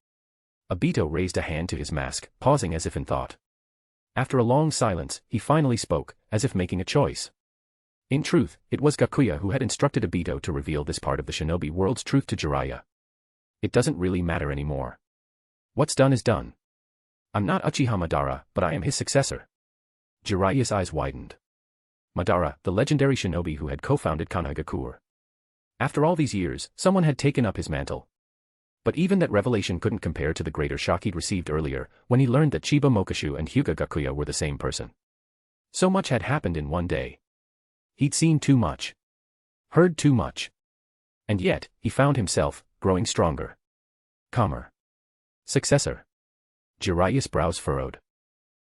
Obito raised a hand to his mask, pausing as if in thought. After a long silence, he finally spoke, as if making a choice. In truth, it was Gakuya who had instructed Obito to reveal this part of the shinobi world's truth to Jiraiya. It doesn't really matter anymore. What's done is done. I'm not Uchiha Madara, but I am his successor. Jiraiya's eyes widened. Madara, the legendary shinobi who had co-founded Konoha Gakure. After all these years, someone had taken up his mantle. But even that revelation couldn't compare to the greater shock he'd received earlier, when he learned that Chiba Mokashu and Hyūga Gakuya were the same person. So much had happened in one day. He'd seen too much. Heard too much. And yet, he found himself, growing stronger. Calmer. Successor. Jiraiya's brows furrowed.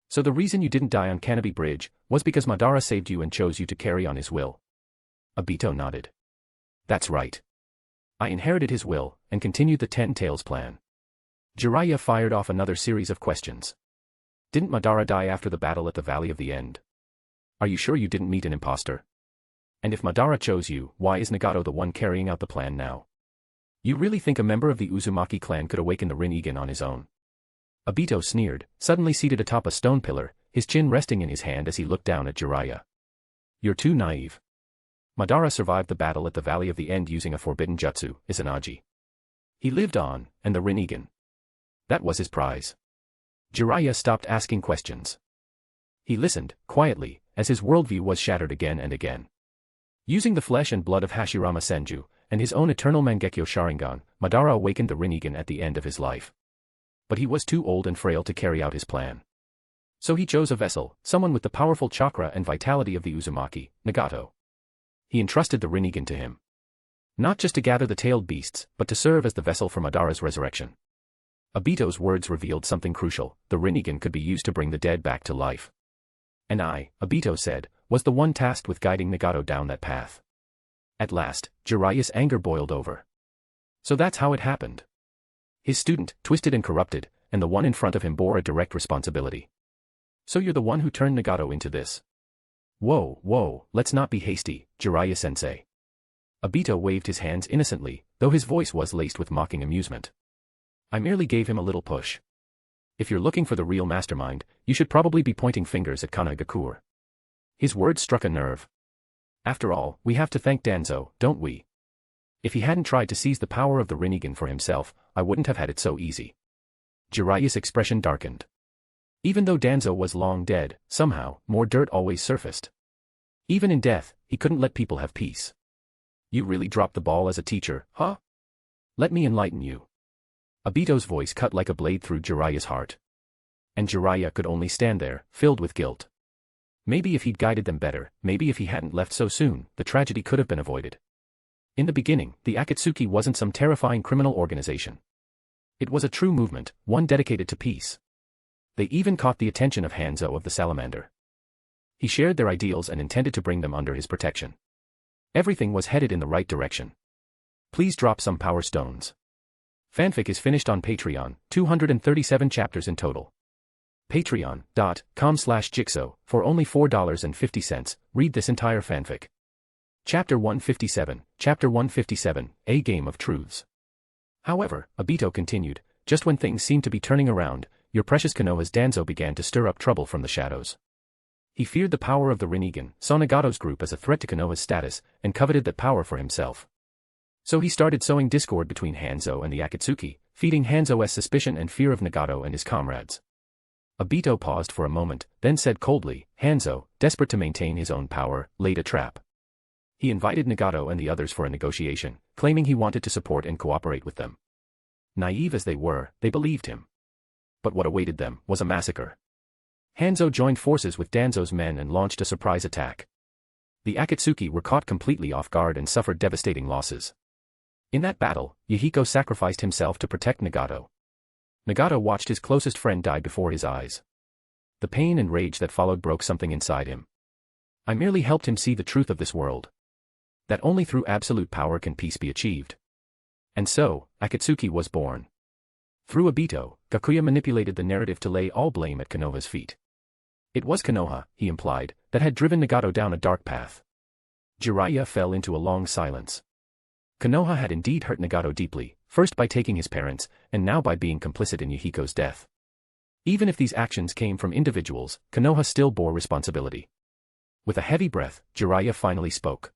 So the reason you didn't die on Canopy Bridge, was because Madara saved you and chose you to carry on his will. Obito nodded. That's right. I inherited his will, and continued the 10 tails plan. Jiraiya fired off another series of questions. Didn't Madara die after the battle at the Valley of the End? Are you sure you didn't meet an imposter? And if Madara chose you, why is Nagato the one carrying out the plan now? You really think a member of the Uzumaki clan could awaken the Rinnegan on his own? Obito sneered, suddenly seated atop a stone pillar, his chin resting in his hand as he looked down at Jiraiya. You're too naive. Madara survived the battle at the Valley of the End using a forbidden jutsu, Izanagi. He lived on, and the Rinnegan. That was his prize. Jiraiya stopped asking questions. He listened, quietly, as his worldview was shattered again and again. Using the flesh and blood of Hashirama Senju, and his own eternal Mangekyo Sharingan, Madara awakened the Rinnegan at the end of his life. But he was too old and frail to carry out his plan. So he chose a vessel, someone with the powerful chakra and vitality of the Uzumaki, Nagato. He entrusted the Rinnegan to him. Not just to gather the tailed beasts, but to serve as the vessel for Madara's resurrection. Obito's words revealed something crucial: the Rinnegan could be used to bring the dead back to life. And I, Obito said, was the one tasked with guiding Nagato down that path. At last, Jiraiya's anger boiled over. So that's how it happened. His student, twisted and corrupted, and the one in front of him bore a direct responsibility. So you're the one who turned Nagato into this. Whoa, let's not be hasty, Jiraiya-sensei. Obito waved his hands innocently, though his voice was laced with mocking amusement. I merely gave him a little push. If you're looking for the real mastermind, you should probably be pointing fingers at Konoha Gakuya. His words struck a nerve. After all, we have to thank Danzo, don't we? If he hadn't tried to seize the power of the Rinnegan for himself, I wouldn't have had it so easy. Jiraiya's expression darkened. Even though Danzo was long dead, somehow, more dirt always surfaced. Even in death, he couldn't let people have peace. You really dropped the ball as a teacher, huh? Let me enlighten you. Obito's voice cut like a blade through Jiraiya's heart. And Jiraiya could only stand there, filled with guilt. Maybe if he'd guided them better, maybe if he hadn't left so soon, the tragedy could have been avoided. In the beginning, the Akatsuki wasn't some terrifying criminal organization. It was a true movement, one dedicated to peace. They even caught the attention of Hanzo of the Salamander. He shared their ideals and intended to bring them under his protection. Everything was headed in the right direction. Please drop some power stones. Fanfic is finished on Patreon, 237 chapters in total. Patreon.com/Jigsaw, for only $4.50, read this entire fanfic. Chapter 157, A Game of Truths. However, Obito continued, just when things seemed to be turning around, your precious Konoha's Danzo began to stir up trouble from the shadows. He feared the power of the Rinnegan, saw Nagato's group as a threat to Konoha's status, and coveted that power for himself. So he started sowing discord between Hanzo and the Akatsuki, feeding Hanzo's suspicion and fear of Nagato and his comrades. Obito paused for a moment, then said coldly, Hanzo, desperate to maintain his own power, laid a trap. He invited Nagato and the others for a negotiation, claiming he wanted to support and cooperate with them. Naive as they were, they believed him. But what awaited them was a massacre. Hanzo joined forces with Danzo's men and launched a surprise attack. The Akatsuki were caught completely off guard and suffered devastating losses. In that battle, Yahiko sacrificed himself to protect Nagato. Nagato watched his closest friend die before his eyes. The pain and rage that followed broke something inside him. I merely helped him see the truth of this world. That only through absolute power can peace be achieved. And so, Akatsuki was born. Through Obito, Gakuya manipulated the narrative to lay all blame at Konoha's feet. It was Konoha, he implied, that had driven Nagato down a dark path. Jiraiya fell into a long silence. Konoha had indeed hurt Nagato deeply, first by taking his parents, and now by being complicit in Yahiko's death. Even if these actions came from individuals, Konoha still bore responsibility. With a heavy breath, Jiraiya finally spoke.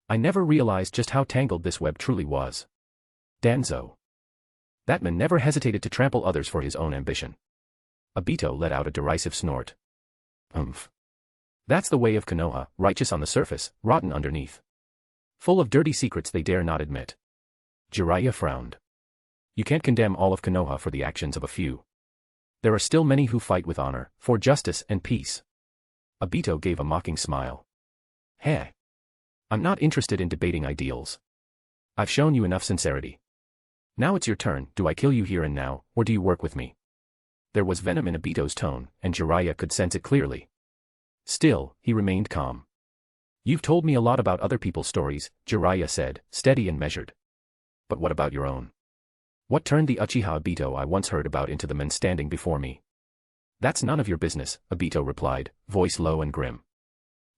I never realized just how tangled this web truly was. Danzo. That man never hesitated to trample others for his own ambition. Obito let out a derisive snort. That's the way of Konoha, righteous on the surface, rotten underneath. Full of dirty secrets they dare not admit. Jiraiya frowned. You can't condemn all of Konoha for the actions of a few. There are still many who fight with honor, for justice and peace. Obito gave a mocking smile. Heh. I'm not interested in debating ideals. I've shown you enough sincerity. Now it's your turn, do I kill you here and now, or do you work with me? There was venom in Obito's tone, and Jiraiya could sense it clearly. Still, he remained calm. You've told me a lot about other people's stories, Jiraiya said, steady and measured. But what about your own? What turned the Uchiha Obito I once heard about into the man standing before me? That's none of your business, Obito replied, voice low and grim.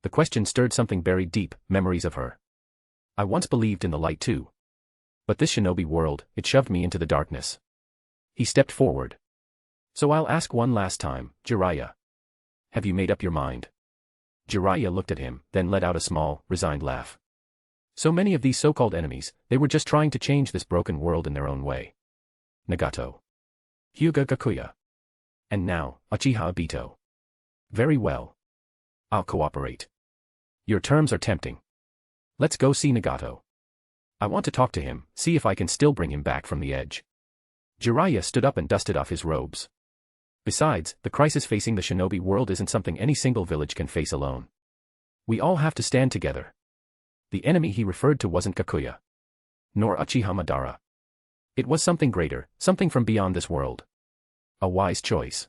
The question stirred something buried deep, memories of her. I once believed in the light too. But this shinobi world, it shoved me into the darkness. He stepped forward. So I'll ask one last time, Jiraiya. Have you made up your mind? Jiraiya looked at him, then let out a small, resigned laugh. So many of these so-called enemies, they were just trying to change this broken world in their own way. Nagato. Hyūga Gakuya. And now, Uchiha Obito. Very well. I'll cooperate. Your terms are tempting. Let's go see Nagato. I want to talk to him, see if I can still bring him back from the edge. Jiraiya stood up and dusted off his robes. Besides, the crisis facing the shinobi world isn't something any single village can face alone. We all have to stand together. The enemy he referred to wasn't Gakuya. Nor Uchiha Madara. It was something greater, something from beyond this world. A wise choice.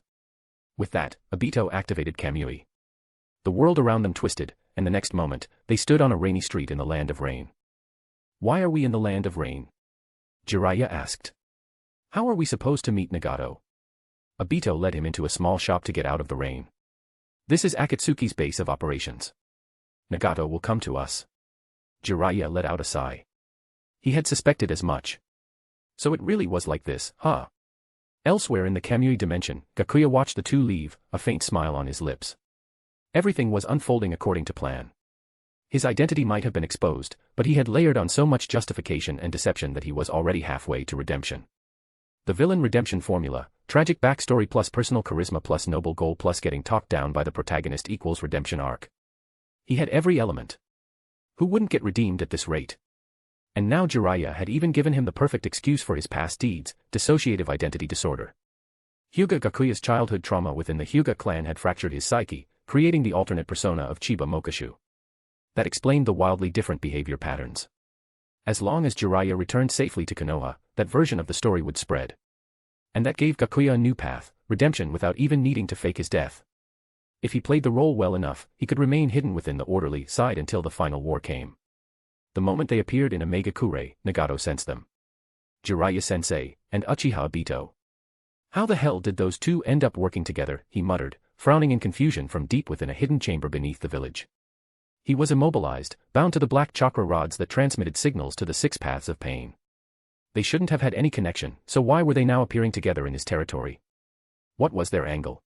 With that, Obito activated Kamui. The world around them twisted, and the next moment, they stood on a rainy street in the land of rain. Why are we in the land of rain? Jiraiya asked. How are we supposed to meet Nagato? Obito led him into a small shop to get out of the rain. This is Akatsuki's base of operations. Nagato will come to us. Jiraiya let out a sigh. He had suspected as much. So it really was like this, huh? Elsewhere in the Kamui dimension, Gakuya watched the two leave, a faint smile on his lips. Everything was unfolding according to plan. His identity might have been exposed, but he had layered on so much justification and deception that he was already halfway to redemption. The villain redemption formula, tragic backstory plus personal charisma plus noble goal plus getting talked down by the protagonist equals redemption arc. He had every element. Who wouldn't get redeemed at this rate? And now Jiraiya had even given him the perfect excuse for his past deeds, dissociative identity disorder. Hyūga Gakuya's childhood trauma within the Hyūga Clan had fractured his psyche, creating the alternate persona of Chiba Mokashu. That explained the wildly different behavior patterns. As long as Jiraiya returned safely to Konoha, that version of the story would spread. And that gave Gakuya a new path, redemption without even needing to fake his death. If he played the role well enough, he could remain hidden within the orderly side until the final war came. The moment they appeared in a Megakure, Nagato sensed them. Jiraiya-sensei, and Uchiha Obito. How the hell did those two end up working together, he muttered, frowning in confusion from deep within a hidden chamber beneath the village. He was immobilized, bound to the black chakra rods that transmitted signals to the 6 paths of pain. They shouldn't have had any connection, so why were they now appearing together in his territory? What was their angle?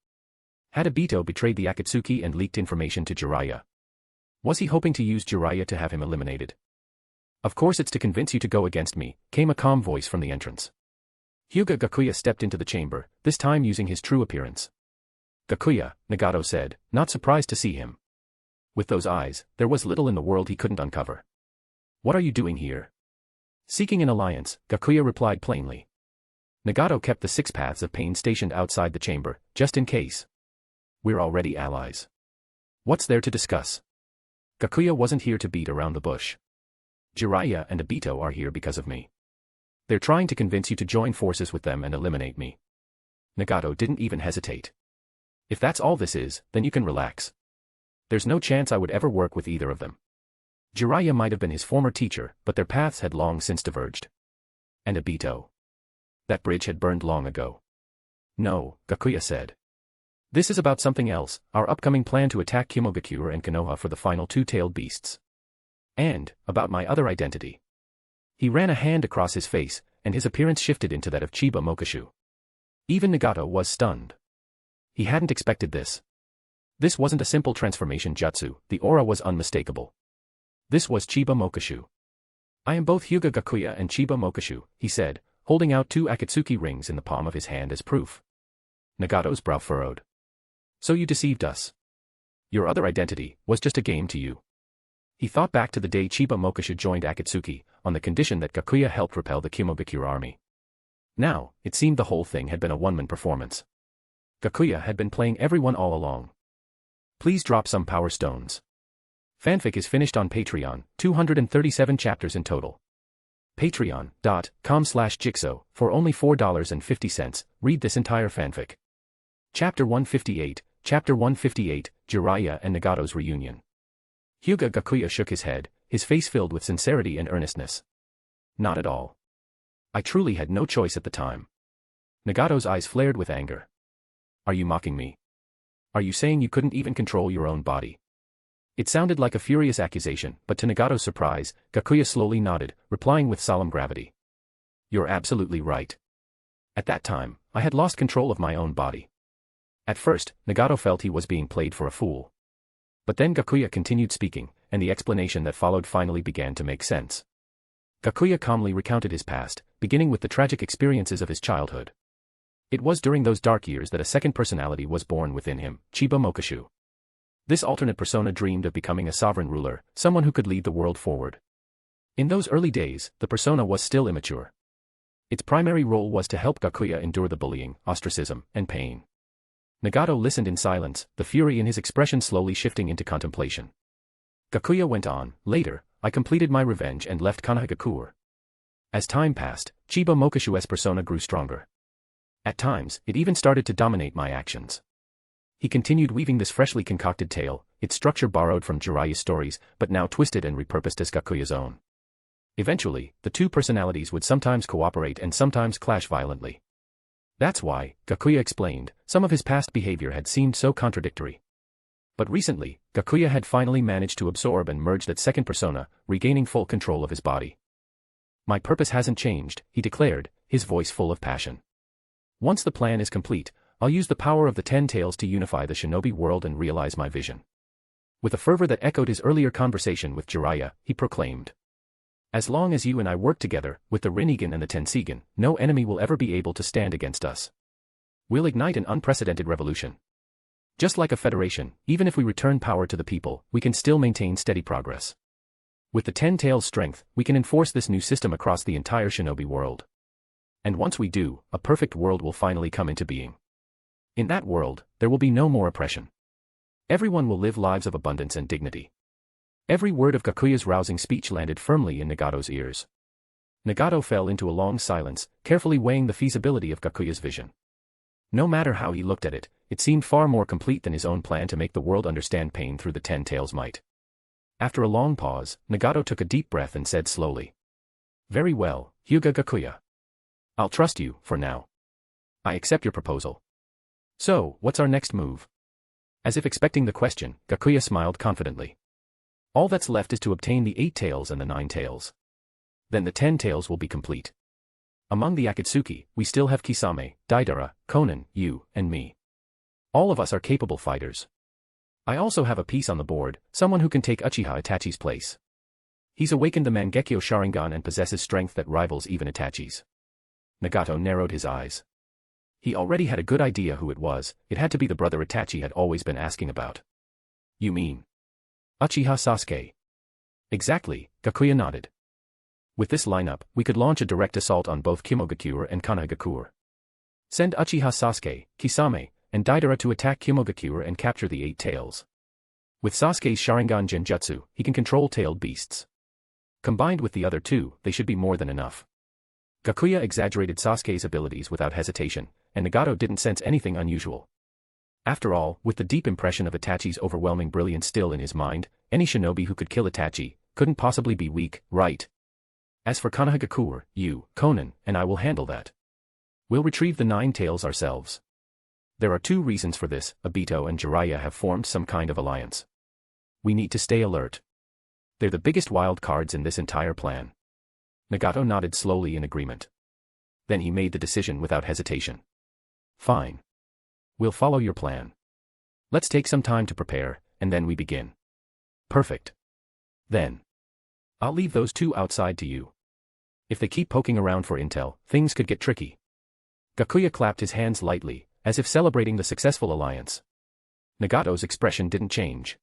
Had Obito betrayed the Akatsuki and leaked information to Jiraiya? Was he hoping to use Jiraiya to have him eliminated? Of course it's to convince you to go against me, came a calm voice from the entrance. Hyūga Gakuya stepped into the chamber, this time using his true appearance. Gakuya, Nagato said, not surprised to see him. With those eyes, there was little in the world he couldn't uncover. What are you doing here? Seeking an alliance, Gakuya replied plainly. Nagato kept the 6 paths of pain stationed outside the chamber, just in case. We're already allies. What's there to discuss? Gakuya wasn't here to beat around the bush. Jiraiya and Obito are here because of me. They're trying to convince you to join forces with them and eliminate me. Nagato didn't even hesitate. If that's all this is, then you can relax. There's no chance I would ever work with either of them. Jiraiya might have been his former teacher, but their paths had long since diverged. And Obito. That bridge had burned long ago. No, Gakuya said. This is about something else, our upcoming plan to attack Kimogakure and Konoha for the final 2-tailed beasts. And, about my other identity. He ran a hand across his face, and his appearance shifted into that of Chiba Mokashu. Even Nagato was stunned. He hadn't expected this. This wasn't a simple transformation jutsu, the aura was unmistakable. This was Chiba Mokashu. I am both Hyūga Gakuya and Chiba Mokashu, he said, holding out 2 Akatsuki rings in the palm of his hand as proof. Nagato's brow furrowed. So you deceived us. Your other identity was just a game to you. He thought back to the day Chiba Mokashu joined Akatsuki, on the condition that Gakuya helped repel the Kimogakure army. Now, it seemed the whole thing had been a one-man performance. Gakuya had been playing everyone all along. Please drop some power stones. Fanfic is finished on Patreon, 237 chapters in total. Patreon.com/Jigsaw, for only $4.50, read this entire fanfic. Chapter 158, Chapter 158, Jiraiya and Nagato's Reunion. Hyūga Gakuya shook his head, his face filled with sincerity and earnestness. Not at all. I truly had no choice at the time. Nagato's eyes flared with anger. Are you mocking me? Are you saying you couldn't even control your own body? It sounded like a furious accusation, but to Nagato's surprise, Gakuya slowly nodded, replying with solemn gravity. You're absolutely right. At that time, I had lost control of my own body. At first, Nagato felt he was being played for a fool. But then Gakuya continued speaking, and the explanation that followed finally began to make sense. Gakuya calmly recounted his past, beginning with the tragic experiences of his childhood. It was during those dark years that a second personality was born within him, Chiba Mokashu. This alternate persona dreamed of becoming a sovereign ruler, someone who could lead the world forward. In those early days, the persona was still immature. Its primary role was to help Gakuya endure the bullying, ostracism, and pain. Nagato listened in silence, the fury in his expression slowly shifting into contemplation. Gakuya went on, later, I completed my revenge and left Konohagakure. As time passed, Chiba Mokashu's persona grew stronger. At times, it even started to dominate my actions. He continued weaving this freshly concocted tale, its structure borrowed from Jiraiya's stories, but now twisted and repurposed as Gakuya's own. Eventually, the two personalities would sometimes cooperate and sometimes clash violently. That's why, Gakuya explained, some of his past behavior had seemed so contradictory. But recently, Gakuya had finally managed to absorb and merge that second persona, regaining full control of his body. My purpose hasn't changed, he declared, his voice full of passion. Once the plan is complete, I'll use the power of the 10 tails to unify the shinobi world and realize my vision. With a fervor that echoed his earlier conversation with Jiraiya, he proclaimed. As long as you and I work together, with the Rinnegan and the Tenseigan, no enemy will ever be able to stand against us. We'll ignite an unprecedented revolution. Just like a federation, even if we return power to the people, we can still maintain steady progress. With the 10 tails' strength, we can enforce this new system across the entire shinobi world. And once we do, a perfect world will finally come into being. In that world, there will be no more oppression. Everyone will live lives of abundance and dignity. Every word of Gakuya's rousing speech landed firmly in Nagato's ears. Nagato fell into a long silence, carefully weighing the feasibility of Gakuya's vision. No matter how he looked at it, it seemed far more complete than his own plan to make the world understand pain through the 10 tails' might. After a long pause, Nagato took a deep breath and said slowly. Very well, Hyūga Gakuya. I'll trust you, for now. I accept your proposal. So, what's our next move? As if expecting the question, Gakuya smiled confidently. All that's left is to obtain the 8 tails and the 9 tails. Then the 10 tails will be complete. Among the Akatsuki, we still have Kisame, Deidara, Konan, you, and me. All of us are capable fighters. I also have a piece on the board, someone who can take Uchiha Itachi's place. He's awakened the Mangekyo Sharingan and possesses strength that rivals even Itachi's. Nagato narrowed his eyes. He already had a good idea who it was. It had to be the brother Itachi had always been asking about. You mean Uchiha Sasuke? Exactly, Gakuya nodded. With this lineup, we could launch a direct assault on both Kimogakuya and Konoha. Send Uchiha Sasuke, Kisame, and Deidara to attack Kimogakuya and capture the 8 tails. With Sasuke's Sharingan Genjutsu, he can control tailed beasts. Combined with the other 2, they should be more than enough. Gakuya exaggerated Sasuke's abilities without hesitation, and Nagato didn't sense anything unusual. After all, with the deep impression of Itachi's overwhelming brilliance still in his mind, any shinobi who could kill Itachi couldn't possibly be weak, right? As for Konoha, you, Konan, and I will handle that. We'll retrieve the 9 tails ourselves. There are 2 reasons for this. Obito and Jiraiya have formed some kind of alliance. We need to stay alert. They're the biggest wild cards in this entire plan. Nagato nodded slowly in agreement. Then he made the decision without hesitation. Fine. We'll follow your plan. Let's take some time to prepare, and then we begin. Perfect. Then I'll leave those 2 outside to you. If they keep poking around for intel, things could get tricky. Gakuya clapped his hands lightly, as if celebrating the successful alliance. Nagato's expression didn't change.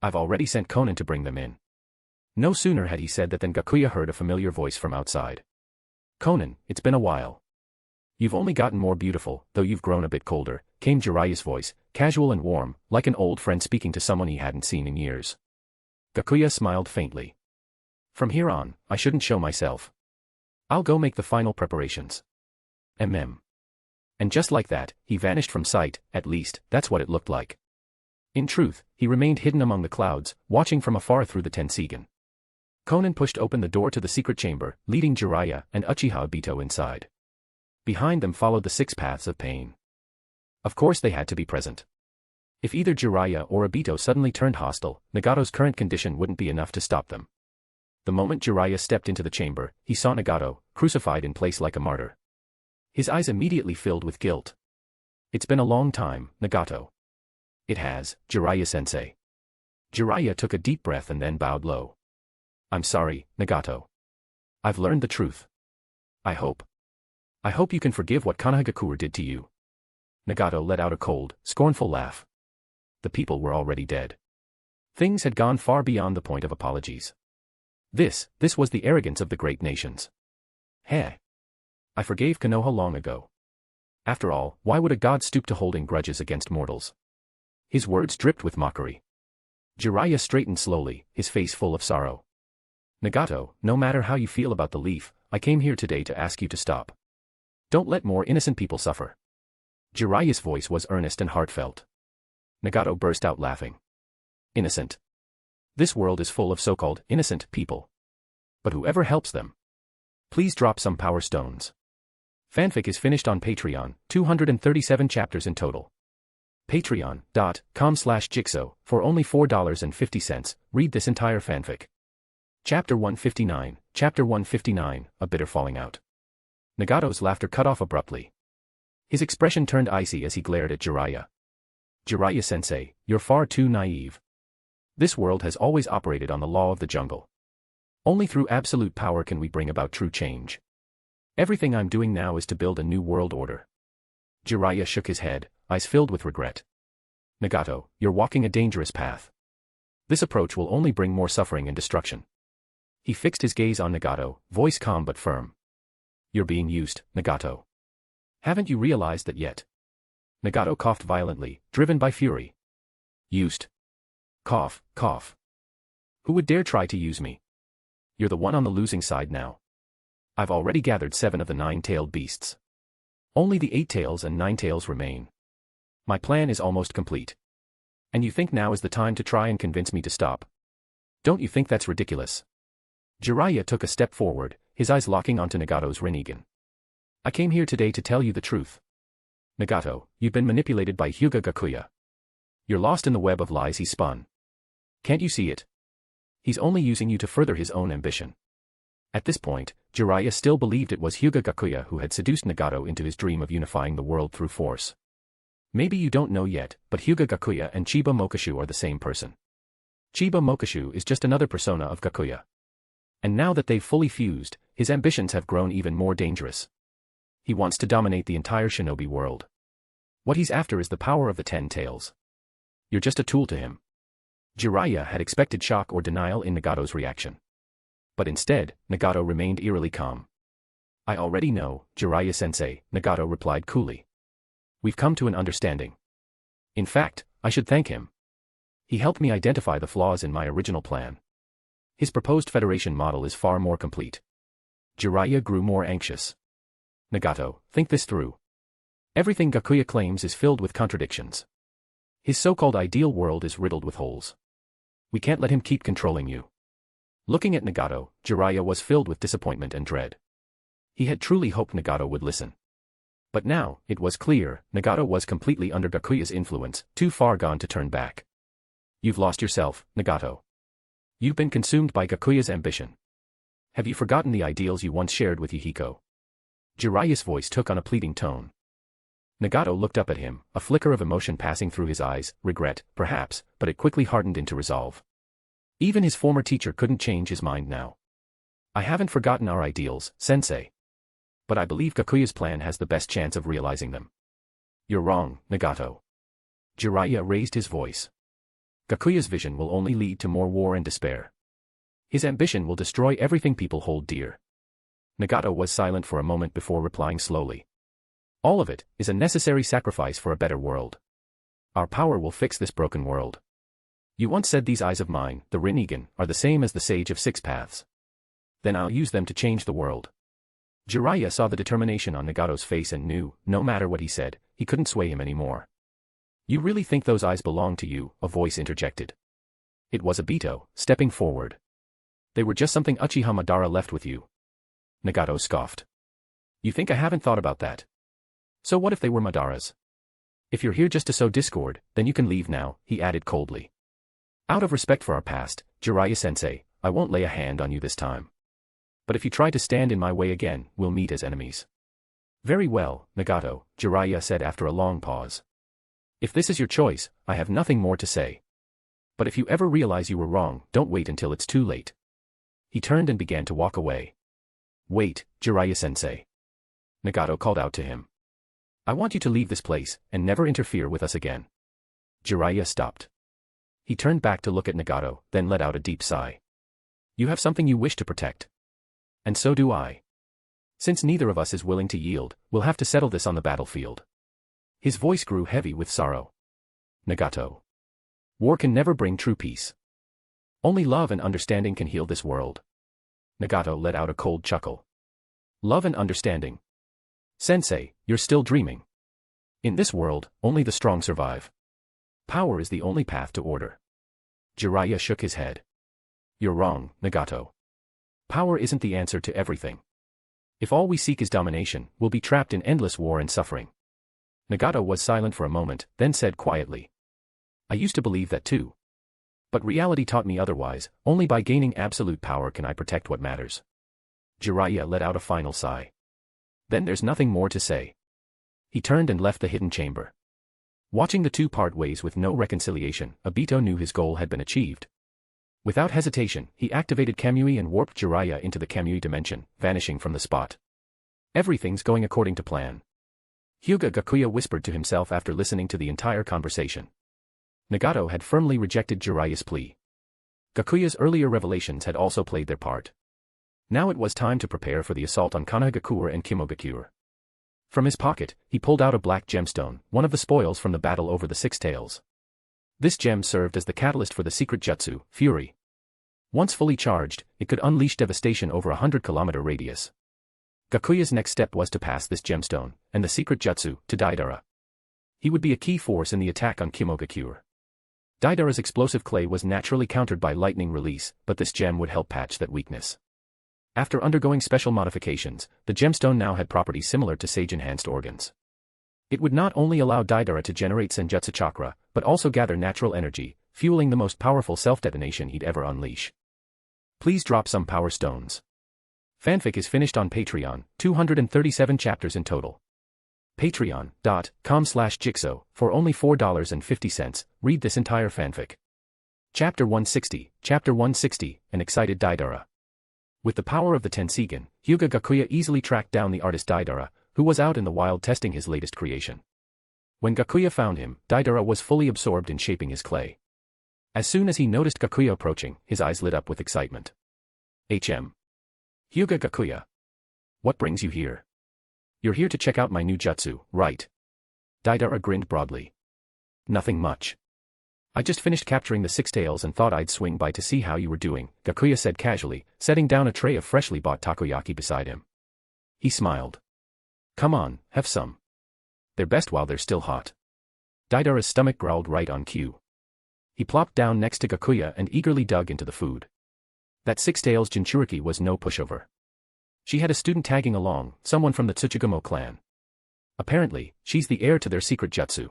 I've already sent Konan to bring them in. No sooner had he said that than Gakuya heard a familiar voice from outside. Konan, it's been a while. You've only gotten more beautiful, though you've grown a bit colder, came Jiraiya's voice, casual and warm, like an old friend speaking to someone he hadn't seen in years. Gakuya smiled faintly. From here on, I shouldn't show myself. I'll go make the final preparations. And just like that, he vanished from sight. At least, that's what it looked like. In truth, he remained hidden among the clouds, watching from afar through the Tenseigan. Konan pushed open the door to the secret chamber, leading Jiraiya and Uchiha Obito inside. Behind them followed the 6 paths of pain. Of course they had to be present. If either Jiraiya or Obito suddenly turned hostile, Nagato's current condition wouldn't be enough to stop them. The moment Jiraiya stepped into the chamber, he saw Nagato, crucified in place like a martyr. His eyes immediately filled with guilt. It's been a long time, Nagato. It has, Jiraiya-sensei. Jiraiya took a deep breath and then bowed low. I'm sorry, Nagato. I've learned the truth. I hope you can forgive what Konoha did to you. Nagato let out a cold, scornful laugh. The people were already dead. Things had gone far beyond the point of apologies. This was the arrogance of the great nations. Heh. I forgave Konoha long ago. After all, why would a god stoop to holding grudges against mortals? His words dripped with mockery. Jiraiya straightened slowly, his face full of sorrow. Nagato, no matter how you feel about the leaf, I came here today to ask you to stop. Don't let more innocent people suffer. Jiraiya's voice was earnest and heartfelt. Nagato burst out laughing. Innocent. This world is full of so-called innocent people. But whoever helps them. Please drop some power stones. Fanfic is finished on Patreon, 237 chapters in total. Patreon.com/Jigsaw, for only $4.50, read this entire fanfic. Chapter 159, Chapter 159, A Bitter Falling Out. Nagato's laughter cut off abruptly. His expression turned icy as he glared at Jiraiya. Jiraiya-sensei, you're far too naive. This world has always operated on the law of the jungle. Only through absolute power can we bring about true change. Everything I'm doing now is to build a new world order. Jiraiya shook his head, eyes filled with regret. Nagato, you're walking a dangerous path. This approach will only bring more suffering and destruction. He fixed his gaze on Nagato, voice calm but firm. You're being used, Nagato. Haven't you realized that yet? Nagato coughed violently, driven by fury. Used. Cough, cough. Who would dare try to use me? You're the one on the losing side now. I've already gathered 7 of the 9-tailed beasts. Only the 8 tails and 9 tails remain. My plan is almost complete. And you think now is the time to try and convince me to stop? Don't you think that's ridiculous? Jiraiya took a step forward, his eyes locking onto Nagato's Rinnegan. I came here today to tell you the truth. Nagato, you've been manipulated by Hyūga Gakuya. You're lost in the web of lies he spun. Can't you see it? He's only using you to further his own ambition. At this point, Jiraiya still believed it was Hyūga Gakuya who had seduced Nagato into his dream of unifying the world through force. Maybe you don't know yet, but Hyūga Gakuya and Chiba Mokashu are the same person. Chiba Mokashu is just another persona of Gakuya. And now that they've fully fused, his ambitions have grown even more dangerous. He wants to dominate the entire Shinobi world. What he's after is the power of the 10 tails. You're just a tool to him. Jiraiya had expected shock or denial in Nagato's reaction. But instead, Nagato remained eerily calm. I already know, Jiraiya-sensei, Nagato replied coolly. We've come to an understanding. In fact, I should thank him. He helped me identify the flaws in my original plan. His proposed federation model is far more complete. Jiraiya grew more anxious. Nagato, think this through. Everything Gakuya claims is filled with contradictions. His so-called ideal world is riddled with holes. We can't let him keep controlling you. Looking at Nagato, Jiraiya was filled with disappointment and dread. He had truly hoped Nagato would listen. But now, it was clear, Nagato was completely under Gakuya's influence, too far gone to turn back. You've lost yourself, Nagato. You've been consumed by Gakuya's ambition. Have you forgotten the ideals you once shared with Yahiko? Jiraiya's voice took on a pleading tone. Nagato looked up at him, a flicker of emotion passing through his eyes, regret, perhaps, but it quickly hardened into resolve. Even his former teacher couldn't change his mind now. I haven't forgotten our ideals, sensei. But I believe Gakuya's plan has the best chance of realizing them. You're wrong, Nagato. Jiraiya raised his voice. Gakuya's vision will only lead to more war and despair. His ambition will destroy everything people hold dear. Nagato was silent for a moment before replying slowly. All of it is a necessary sacrifice for a better world. Our power will fix this broken world. You once said these eyes of mine, the Rinnegan, are the same as the Sage of Six Paths. Then I'll use them to change the world. Jiraiya saw the determination on Nagato's face and knew, no matter what he said, he couldn't sway him anymore. You really think those eyes belong to you? A voice interjected. It was Obito, stepping forward. They were just something Uchiha Madara left with you. Nagato scoffed. You think I haven't thought about that? So what if they were Madara's? If you're here just to sow discord, then you can leave now, he added coldly. Out of respect for our past, Jiraiya-sensei, I won't lay a hand on you this time. But if you try to stand in my way again, we'll meet as enemies. Very well, Nagato, Jiraiya said after a long pause. If this is your choice, I have nothing more to say. But if you ever realize you were wrong, don't wait until it's too late. He turned and began to walk away. Wait, Jiraiya-sensei. Nagato called out to him. I want you to leave this place, and never interfere with us again. Jiraiya stopped. He turned back to look at Nagato, then let out a deep sigh. You have something you wish to protect. And so do I. Since neither of us is willing to yield, we'll have to settle this on the battlefield. His voice grew heavy with sorrow. Nagato. War can never bring true peace. Only love and understanding can heal this world. Nagato let out a cold chuckle. Love and understanding. Sensei, you're still dreaming. In this world, only the strong survive. Power is the only path to order. Jiraiya shook his head. You're wrong, Nagato. Power isn't the answer to everything. If all we seek is domination, we'll be trapped in endless war and suffering. Nagato was silent for a moment, then said quietly. I used to believe that too. But reality taught me otherwise, only by gaining absolute power can I protect what matters. Jiraiya let out a final sigh. Then there's nothing more to say. He turned and left the hidden chamber. Watching the two part ways with no reconciliation, Obito knew his goal had been achieved. Without hesitation, he activated Kamui and warped Jiraiya into the Kamui dimension, vanishing from the spot. Everything's going according to plan. Hyūga Gakuya whispered to himself after listening to the entire conversation. Nagato had firmly rejected Jiraiya's plea. Gakuya's earlier revelations had also played their part. Now it was time to prepare for the assault on Konoha Gakure and Kimogakure. From his pocket, he pulled out a black gemstone, one of the spoils from the battle over the Six Tails. This gem served as the catalyst for the secret jutsu, Fury. Once fully charged, it could unleash devastation over a 100-kilometer radius. Gakuya's next step was to pass this gemstone, and the secret jutsu, to Deidara. He would be a key force in the attack on Kimogakure. Deidara's explosive clay was naturally countered by lightning release, but this gem would help patch that weakness. After undergoing special modifications, the gemstone now had properties similar to Sage-enhanced organs. It would not only allow Deidara to generate Senjutsu chakra, but also gather natural energy, fueling the most powerful self-detonation he'd ever unleash. Please drop some power stones. Fanfic is finished on Patreon, 237 chapters in total. Patreon.com/Jigsaw, for only $4.50, read this entire fanfic. Chapter 160, an excited Deidara. With the power of the Tenseigan, Hyūga Gakuya easily tracked down the artist Deidara, who was out in the wild testing his latest creation. When Gakuya found him, Deidara was fully absorbed in shaping his clay. As soon as he noticed Gakuya approaching, his eyes lit up with excitement. Hyūga Gakuya. What brings you here? You're here to check out my new jutsu, right? Deidara grinned broadly. Nothing much. I just finished capturing the Six Tails and thought I'd swing by to see how you were doing, Gakuya said casually, setting down a tray of freshly bought takoyaki beside him. He smiled. Come on, have some. They're best while they're still hot. Deidara's stomach growled right on cue. He plopped down next to Gakuya and eagerly dug into the food. That Six Tails Jinchuriki was no pushover. She had a student tagging along, someone from the Uchiha Clan. Apparently, she's the heir to their secret jutsu.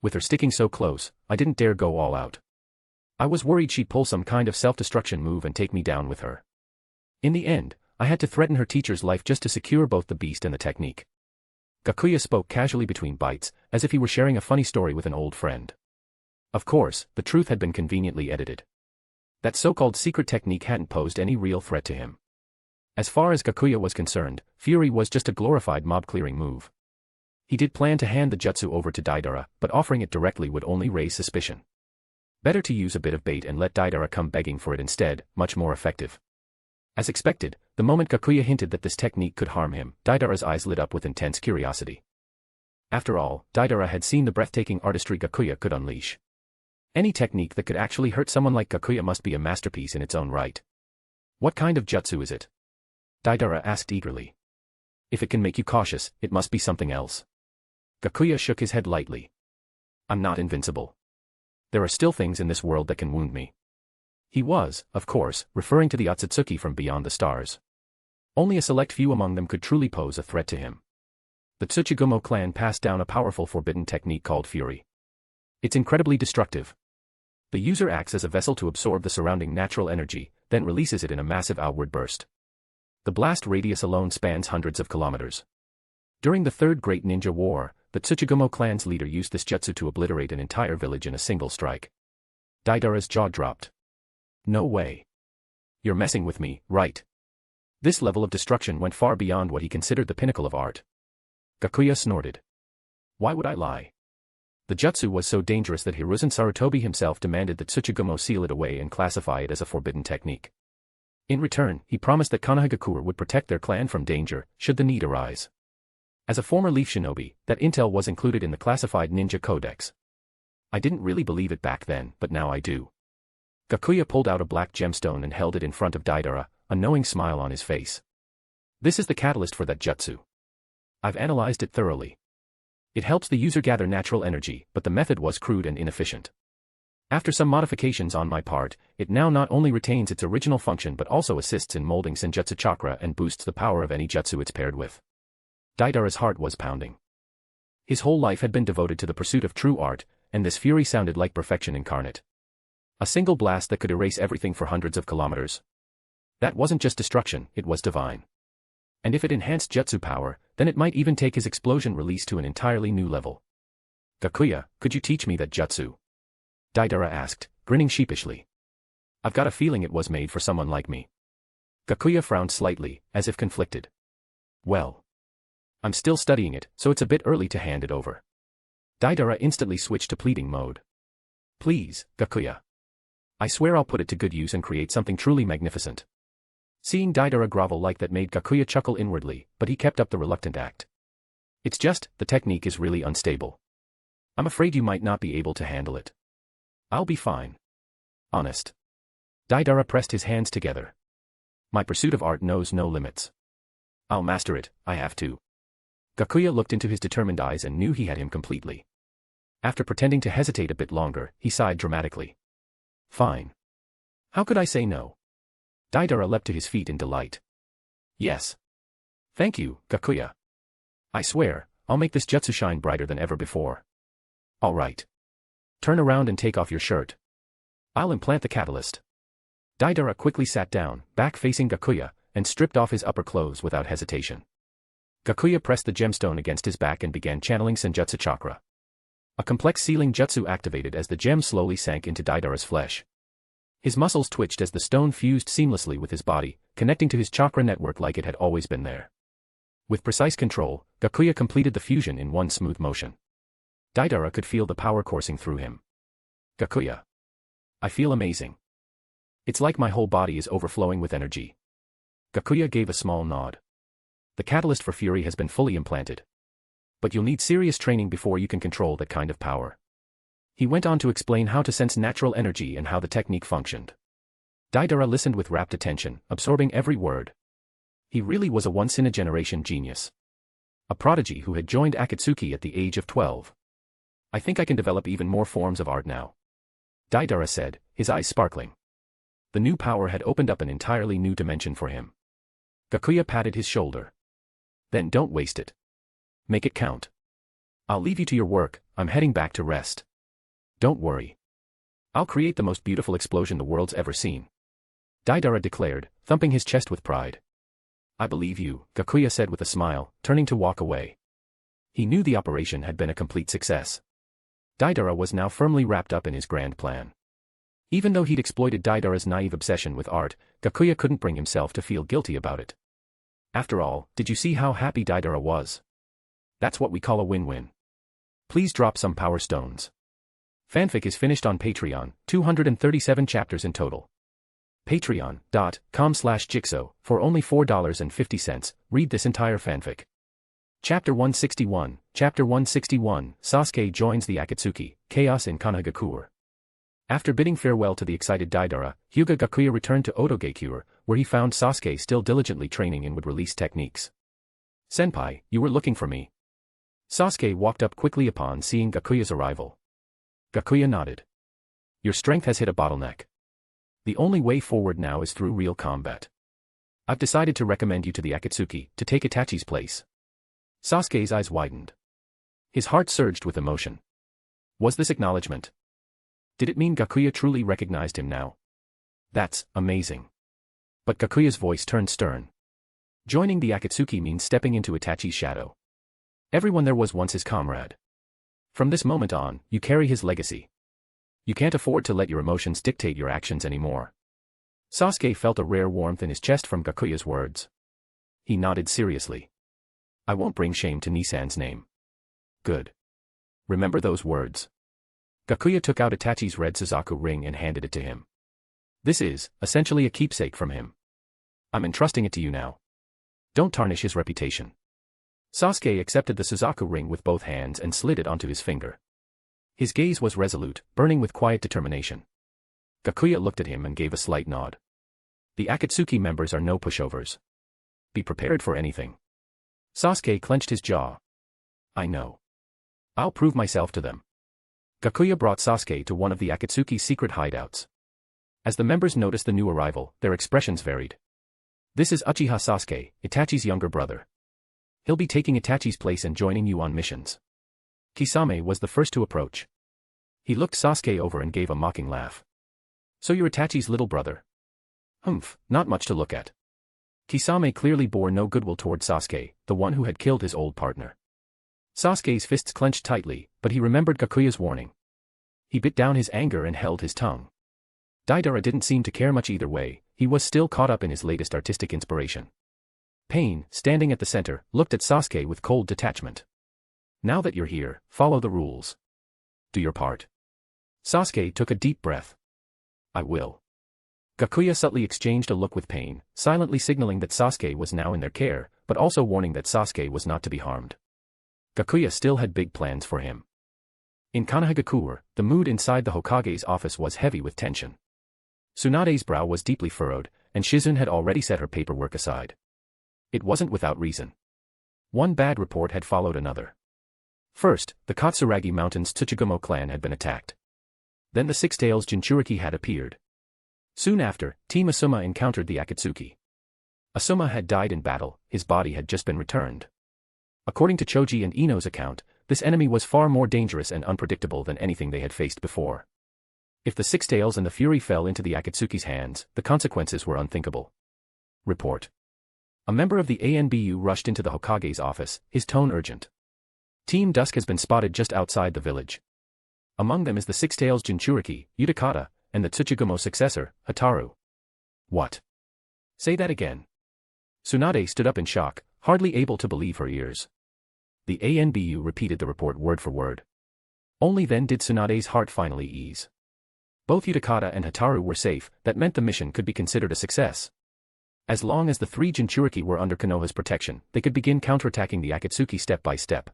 With her sticking so close, I didn't dare go all out. I was worried she'd pull some kind of self-destruction move and take me down with her. In the end, I had to threaten her teacher's life just to secure both the beast and the technique. Gakuya spoke casually between bites, as if he were sharing a funny story with an old friend. Of course, the truth had been conveniently edited. That so-called secret technique hadn't posed any real threat to him. As far as Gakuya was concerned, Fury was just a glorified mob-clearing move. He did plan to hand the jutsu over to Deidara, but offering it directly would only raise suspicion. Better to use a bit of bait and let Deidara come begging for it instead, much more effective. As expected, the moment Gakuya hinted that this technique could harm him, Deidara's eyes lit up with intense curiosity. After all, Deidara had seen the breathtaking artistry Gakuya could unleash. Any technique that could actually hurt someone like Gakuya must be a masterpiece in its own right. What kind of jutsu is it? Deidara asked eagerly. If it can make you cautious, it must be something else. Gakuya shook his head lightly. I'm not invincible. There are still things in this world that can wound me. He was, of course, referring to the Otsutsuki from beyond the stars. Only a select few among them could truly pose a threat to him. The Uchiha Clan passed down a powerful forbidden technique called Fury. It's incredibly destructive. The user acts as a vessel to absorb the surrounding natural energy, then releases it in a massive outward burst. The blast radius alone spans hundreds of kilometers. During the Third Great Ninja War, the Uchiha Clan's leader used this jutsu to obliterate an entire village in a single strike. Deidara's jaw dropped. No way. You're messing with me, right? This level of destruction went far beyond what he considered the pinnacle of art. Gakuya snorted. Why would I lie? The jutsu was so dangerous that Hiruzen Sarutobi himself demanded that Uchiha seal it away and classify it as a forbidden technique. In return, he promised that Konoha Gakure would protect their clan from danger, should the need arise. As a former Leaf Shinobi, that intel was included in the classified ninja codex. I didn't really believe it back then, but now I do. Gakuya pulled out a black gemstone and held it in front of Deidara, a knowing smile on his face. This is the catalyst for that jutsu. I've analyzed it thoroughly. It helps the user gather natural energy, but the method was crude and inefficient. After some modifications on my part, it now not only retains its original function but also assists in molding Senjutsu chakra and boosts the power of any jutsu it's paired with. Deidara's heart was pounding. His whole life had been devoted to the pursuit of true art, and this fury sounded like perfection incarnate. A single blast that could erase everything for hundreds of kilometers. That wasn't just destruction, it was divine. And if it enhanced jutsu power, then it might even take his explosion release to an entirely new level. Gakuya, could you teach me that jutsu? Deidara asked, grinning sheepishly. I've got a feeling it was made for someone like me. Gakuya frowned slightly, as if conflicted. Well, I'm still studying it, so it's a bit early to hand it over. Deidara instantly switched to pleading mode. Please, Gakuya. I swear I'll put it to good use and create something truly magnificent. Seeing Deidara grovel like that made Gakuya chuckle inwardly, but he kept up the reluctant act. It's just, the technique is really unstable. I'm afraid you might not be able to handle it. I'll be fine. Honest. Deidara pressed his hands together. My pursuit of art knows no limits. I'll master it, I have to. Gakuya looked into his determined eyes and knew he had him completely. After pretending to hesitate a bit longer, he sighed dramatically. Fine. How could I say no? Deidara leapt to his feet in delight. Yes. Thank you, Gakuya. I swear, I'll make this jutsu shine brighter than ever before. All right. Turn around and take off your shirt. I'll implant the catalyst. Deidara quickly sat down, back facing Gakuya, and stripped off his upper clothes without hesitation. Gakuya pressed the gemstone against his back and began channeling Senjutsu chakra. A complex sealing jutsu activated as the gem slowly sank into Deidara's flesh. His muscles twitched as the stone fused seamlessly with his body, connecting to his chakra network like it had always been there. With precise control, Gakuya completed the fusion in one smooth motion. Deidara could feel the power coursing through him. Gakuya. I feel amazing. It's like my whole body is overflowing with energy. Gakuya gave a small nod. The catalyst for fury has been fully implanted. But you'll need serious training before you can control that kind of power. He went on to explain how to sense natural energy and how the technique functioned. Deidara listened with rapt attention, absorbing every word. He really was a once-in-a-generation genius. A prodigy who had joined Akatsuki at the age of 12. I think I can develop even more forms of art now. Deidara said, his eyes sparkling. The new power had opened up an entirely new dimension for him. Gakuya patted his shoulder. Then don't waste it. Make it count. I'll leave you to your work, I'm heading back to rest. Don't worry. I'll create the most beautiful explosion the world's ever seen. Deidara declared, thumping his chest with pride. I believe you, Gakuya said with a smile, turning to walk away. He knew the operation had been a complete success. Deidara was now firmly wrapped up in his grand plan. Even though he'd exploited Deidara's naive obsession with art, Gakuya couldn't bring himself to feel guilty about it. After all, did you see how happy Deidara was? That's what we call a win-win. Please drop some power stones. Fanfic is finished on Patreon, 237 chapters in total. Patreon.com/Jigsaw, for only $4.50, read this entire fanfic. Chapter 161, Chapter 161, Sasuke joins the Akatsuki, Chaos in Konoha. After bidding farewell to the excited Deidara, Hyūga Gakuya returned to Otogakure, where he found Sasuke still diligently training in would-release techniques. Senpai, you were looking for me. Sasuke walked up quickly upon seeing Gakuya's arrival. Gakuya nodded. Your strength has hit a bottleneck. The only way forward now is through real combat. I've decided to recommend you to the Akatsuki to take Itachi's place. Sasuke's eyes widened. His heart surged with emotion. Was this acknowledgement? Did it mean Gakuya truly recognized him now? That's amazing. But Gakuya's voice turned stern. Joining the Akatsuki means stepping into Itachi's shadow. Everyone there was once his comrade. From this moment on, you carry his legacy. You can't afford to let your emotions dictate your actions anymore. Sasuke felt a rare warmth in his chest from Gakuya's words. He nodded seriously. I won't bring shame to Nisan's name. Good. Remember those words. Gakuya took out Itachi's red Suzaku ring and handed it to him. This is, essentially a keepsake from him. I'm entrusting it to you now. Don't tarnish his reputation. Sasuke accepted the Suzaku ring with both hands and slid it onto his finger. His gaze was resolute, burning with quiet determination. Gakuya looked at him and gave a slight nod. The Akatsuki members are no pushovers. Be prepared for anything. Sasuke clenched his jaw. I know. I'll prove myself to them. Gakuya brought Sasuke to one of the Akatsuki's secret hideouts. As the members noticed the new arrival, their expressions varied. This is Uchiha Sasuke, Itachi's younger brother. He'll be taking Itachi's place and joining you on missions. Kisame was the first to approach. He looked Sasuke over and gave a mocking laugh. So you're Itachi's little brother? Humph, not much to look at. Kisame clearly bore no goodwill toward Sasuke, the one who had killed his old partner. Sasuke's fists clenched tightly, but he remembered Gakuya's warning. He bit down his anger and held his tongue. Deidara didn't seem to care much either way, he was still caught up in his latest artistic inspiration. Pain, standing at the center, looked at Sasuke with cold detachment. Now that you're here, follow the rules. Do your part. Sasuke took a deep breath. I will. Gakuya subtly exchanged a look with Pain, silently signaling that Sasuke was now in their care, but also warning that Sasuke was not to be harmed. Gakuya still had big plans for him. In Konoha, the mood inside the Hokage's office was heavy with tension. Tsunade's brow was deeply furrowed, and Shizune had already set her paperwork aside. It wasn't without reason. One bad report had followed another. First, the Katsuragi Mountains Tsuchigumo clan had been attacked. Then the Six Tails Jinchuriki had appeared. Soon after, Team Asuma encountered the Akatsuki. Asuma had died in battle, his body had just been returned. According to Choji and Ino's account, this enemy was far more dangerous and unpredictable than anything they had faced before. If the Six Tails and the Fury fell into the Akatsuki's hands, the consequences were unthinkable. Report. A member of the ANBU rushed into the Hokage's office, his tone urgent. Team Dusk has been spotted just outside the village. Among them is the Six Tails Jinchuriki, Utakata, and the Tsuchigumo successor, Hataru. What? Say that again. Tsunade stood up in shock, hardly able to believe her ears. The ANBU repeated the report word for word. Only then did Tsunade's heart finally ease. Both Utakata and Hataru were safe, that meant the mission could be considered a success. As long as the three Jinchuriki were under Konoha's protection, they could begin counterattacking the Akatsuki step by step.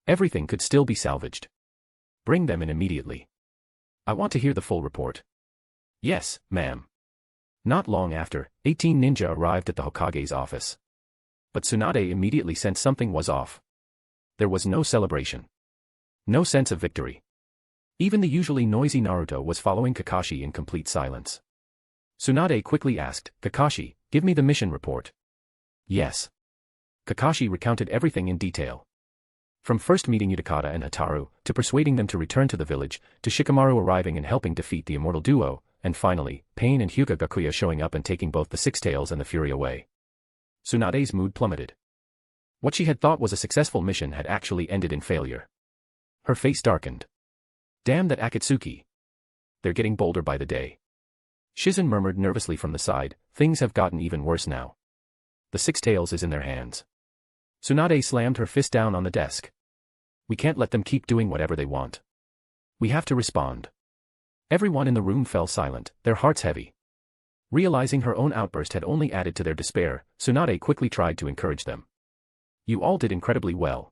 Everything could still be salvaged. Bring them in immediately. I want to hear the full report. Yes, ma'am. Not long after, 18 ninja arrived at the Hokage's office. But Tsunade immediately sensed something was off. There was no celebration. No sense of victory. Even the usually noisy Naruto was following Kakashi in complete silence. Tsunade quickly asked, Kakashi, give me the mission report. Yes. Kakashi recounted everything in detail. From first meeting Utakata and Hataru, to persuading them to return to the village, to Shikamaru arriving and helping defeat the immortal duo, and finally, Pain and Hyūga Gakuya showing up and taking both the Six Tails and the Fury away. Tsunade's mood plummeted. What she had thought was a successful mission had actually ended in failure. Her face darkened. Damn that Akatsuki. They're getting bolder by the day. Shizune murmured nervously from the side, things have gotten even worse now. The Six Tails is in their hands. Tsunade slammed her fist down on the desk. We can't let them keep doing whatever they want. We have to respond. Everyone in the room fell silent, their hearts heavy. Realizing her own outburst had only added to their despair, Tsunade quickly tried to encourage them. You all did incredibly well.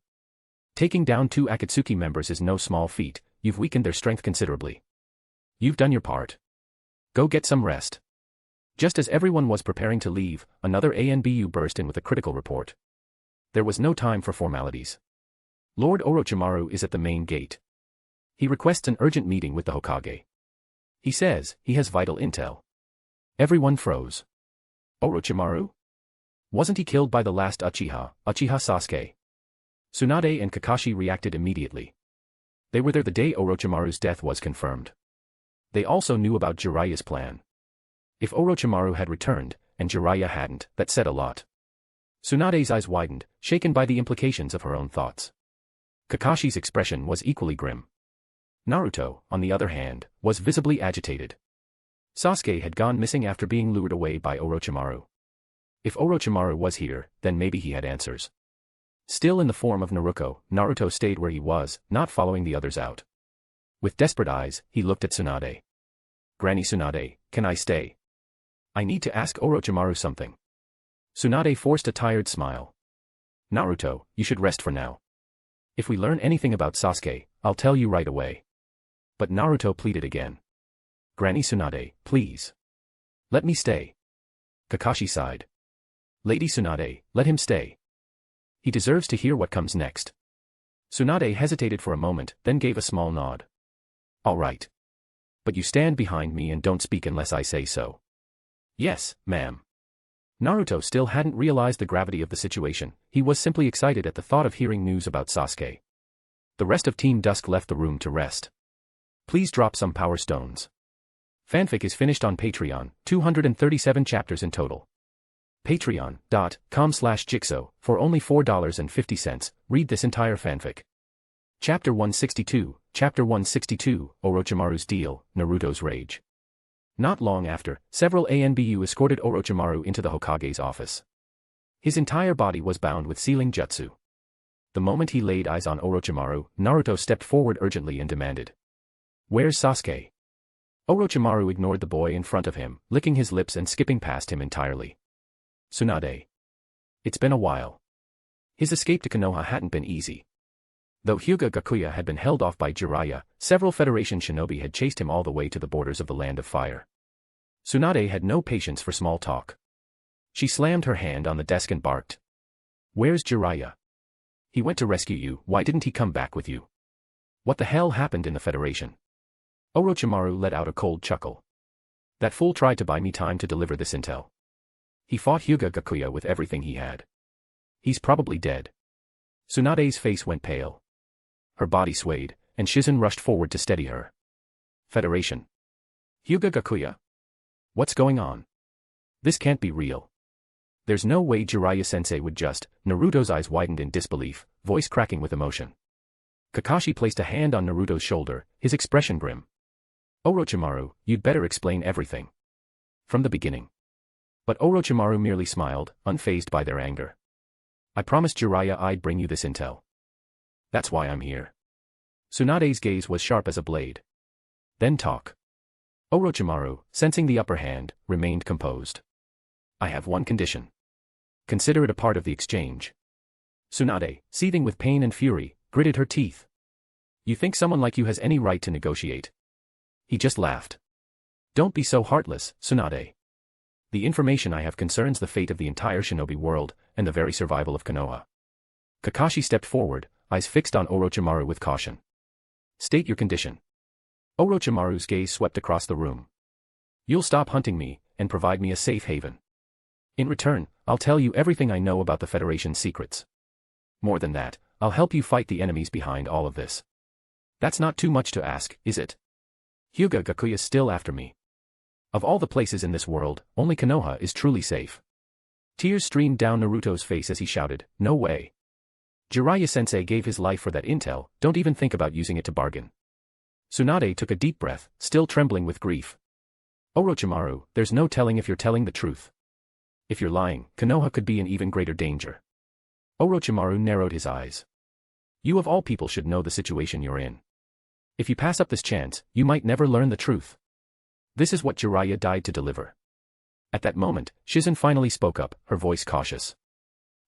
Taking down 2 Akatsuki members is no small feat, you've weakened their strength considerably. You've done your part. Go get some rest. Just as everyone was preparing to leave, another ANBU burst in with a critical report. There was no time for formalities. Lord Orochimaru is at the main gate. He requests an urgent meeting with the Hokage. He says he has vital intel. Everyone froze. Orochimaru? Wasn't he killed by the last Uchiha Sasuke? Tsunade and Kakashi reacted immediately. They were there the day Orochimaru's death was confirmed. They also knew about Jiraiya's plan. If Orochimaru had returned, and Jiraiya hadn't, that said a lot. Tsunade's eyes widened, shaken by the implications of her own thoughts. Kakashi's expression was equally grim. Naruto, on the other hand, was visibly agitated. Sasuke had gone missing after being lured away by Orochimaru. If Orochimaru was here, then maybe he had answers. Still in the form of Naruto, Naruto stayed where he was, not following the others out. With desperate eyes, he looked at Tsunade. Granny Tsunade, can I stay? I need to ask Orochimaru something. Tsunade forced a tired smile. Naruto, you should rest for now. If we learn anything about Sasuke, I'll tell you right away. But Naruto pleaded again. Granny Tsunade, please. Let me stay. Kakashi sighed. Lady Tsunade, let him stay. He deserves to hear what comes next. Tsunade hesitated for a moment, then gave a small nod. All right. But you stand behind me and don't speak unless I say so. Yes, ma'am. Naruto still hadn't realized the gravity of the situation, he was simply excited at the thought of hearing news about Sasuke. The rest of Team Dusk left the room to rest. Please drop some power stones. Fanfic is finished on Patreon, 237 chapters in total. Patreon.com/Jigsaw, for only $4.50, read this entire fanfic. Chapter 162, Orochimaru's Deal, Naruto's Rage. Not long after, several ANBU escorted Orochimaru into the Hokage's office. His entire body was bound with sealing jutsu. The moment he laid eyes on Orochimaru, Naruto stepped forward urgently and demanded, "Where's Sasuke?" Orochimaru ignored the boy in front of him, licking his lips and skipping past him entirely. Tsunade. It's been a while. His escape to Konoha hadn't been easy. Though Hyūga Gakuya had been held off by Jiraiya, several Federation shinobi had chased him all the way to the borders of the Land of Fire. Tsunade had no patience for small talk. She slammed her hand on the desk and barked. "Where's Jiraiya? He went to rescue you, why didn't he come back with you? What the hell happened in the Federation?" Orochimaru let out a cold chuckle. "That fool tried to buy me time to deliver this intel. He fought Hyūga Gakuya with everything he had. He's probably dead." Tsunade's face went pale. Her body swayed, and Shizen rushed forward to steady her. "Federation? Hyūga Gakuya? What's going on? This can't be real. There's no way Jiraiya-sensei would just..." Naruto's eyes widened in disbelief, voice cracking with emotion. Kakashi placed a hand on Naruto's shoulder, his expression grim. "Orochimaru, you'd better explain everything. From the beginning." But Orochimaru merely smiled, unfazed by their anger. "I promised Jiraiya I'd bring you this intel. That's why I'm here." Tsunade's gaze was sharp as a blade. "Then talk." Orochimaru, sensing the upper hand, remained composed. "I have one condition. Consider it a part of the exchange." Tsunade, seething with pain and fury, gritted her teeth. "You think someone like you has any right to negotiate?" He just laughed. "Don't be so heartless, Tsunade. The information I have concerns the fate of the entire shinobi world, and the very survival of Konoha." Kakashi stepped forward, eyes fixed on Orochimaru with caution. "State your condition." Orochimaru's gaze swept across the room. "You'll stop hunting me, and provide me a safe haven. In return, I'll tell you everything I know about the Federation's secrets. More than that, I'll help you fight the enemies behind all of this. That's not too much to ask, is it? Hyūga Gakuya's still after me. Of all the places in this world, only Konoha is truly safe." Tears streamed down Naruto's face as he shouted, "No way. Jiraiya-sensei gave his life for that intel, don't even think about using it to bargain." Tsunade took a deep breath, still trembling with grief. "Orochimaru, there's no telling if you're telling the truth. If you're lying, Konoha could be in even greater danger." Orochimaru narrowed his eyes. "You of all people should know the situation you're in. If you pass up this chance, you might never learn the truth. This is what Jiraiya died to deliver." At that moment, Shizen finally spoke up, her voice cautious.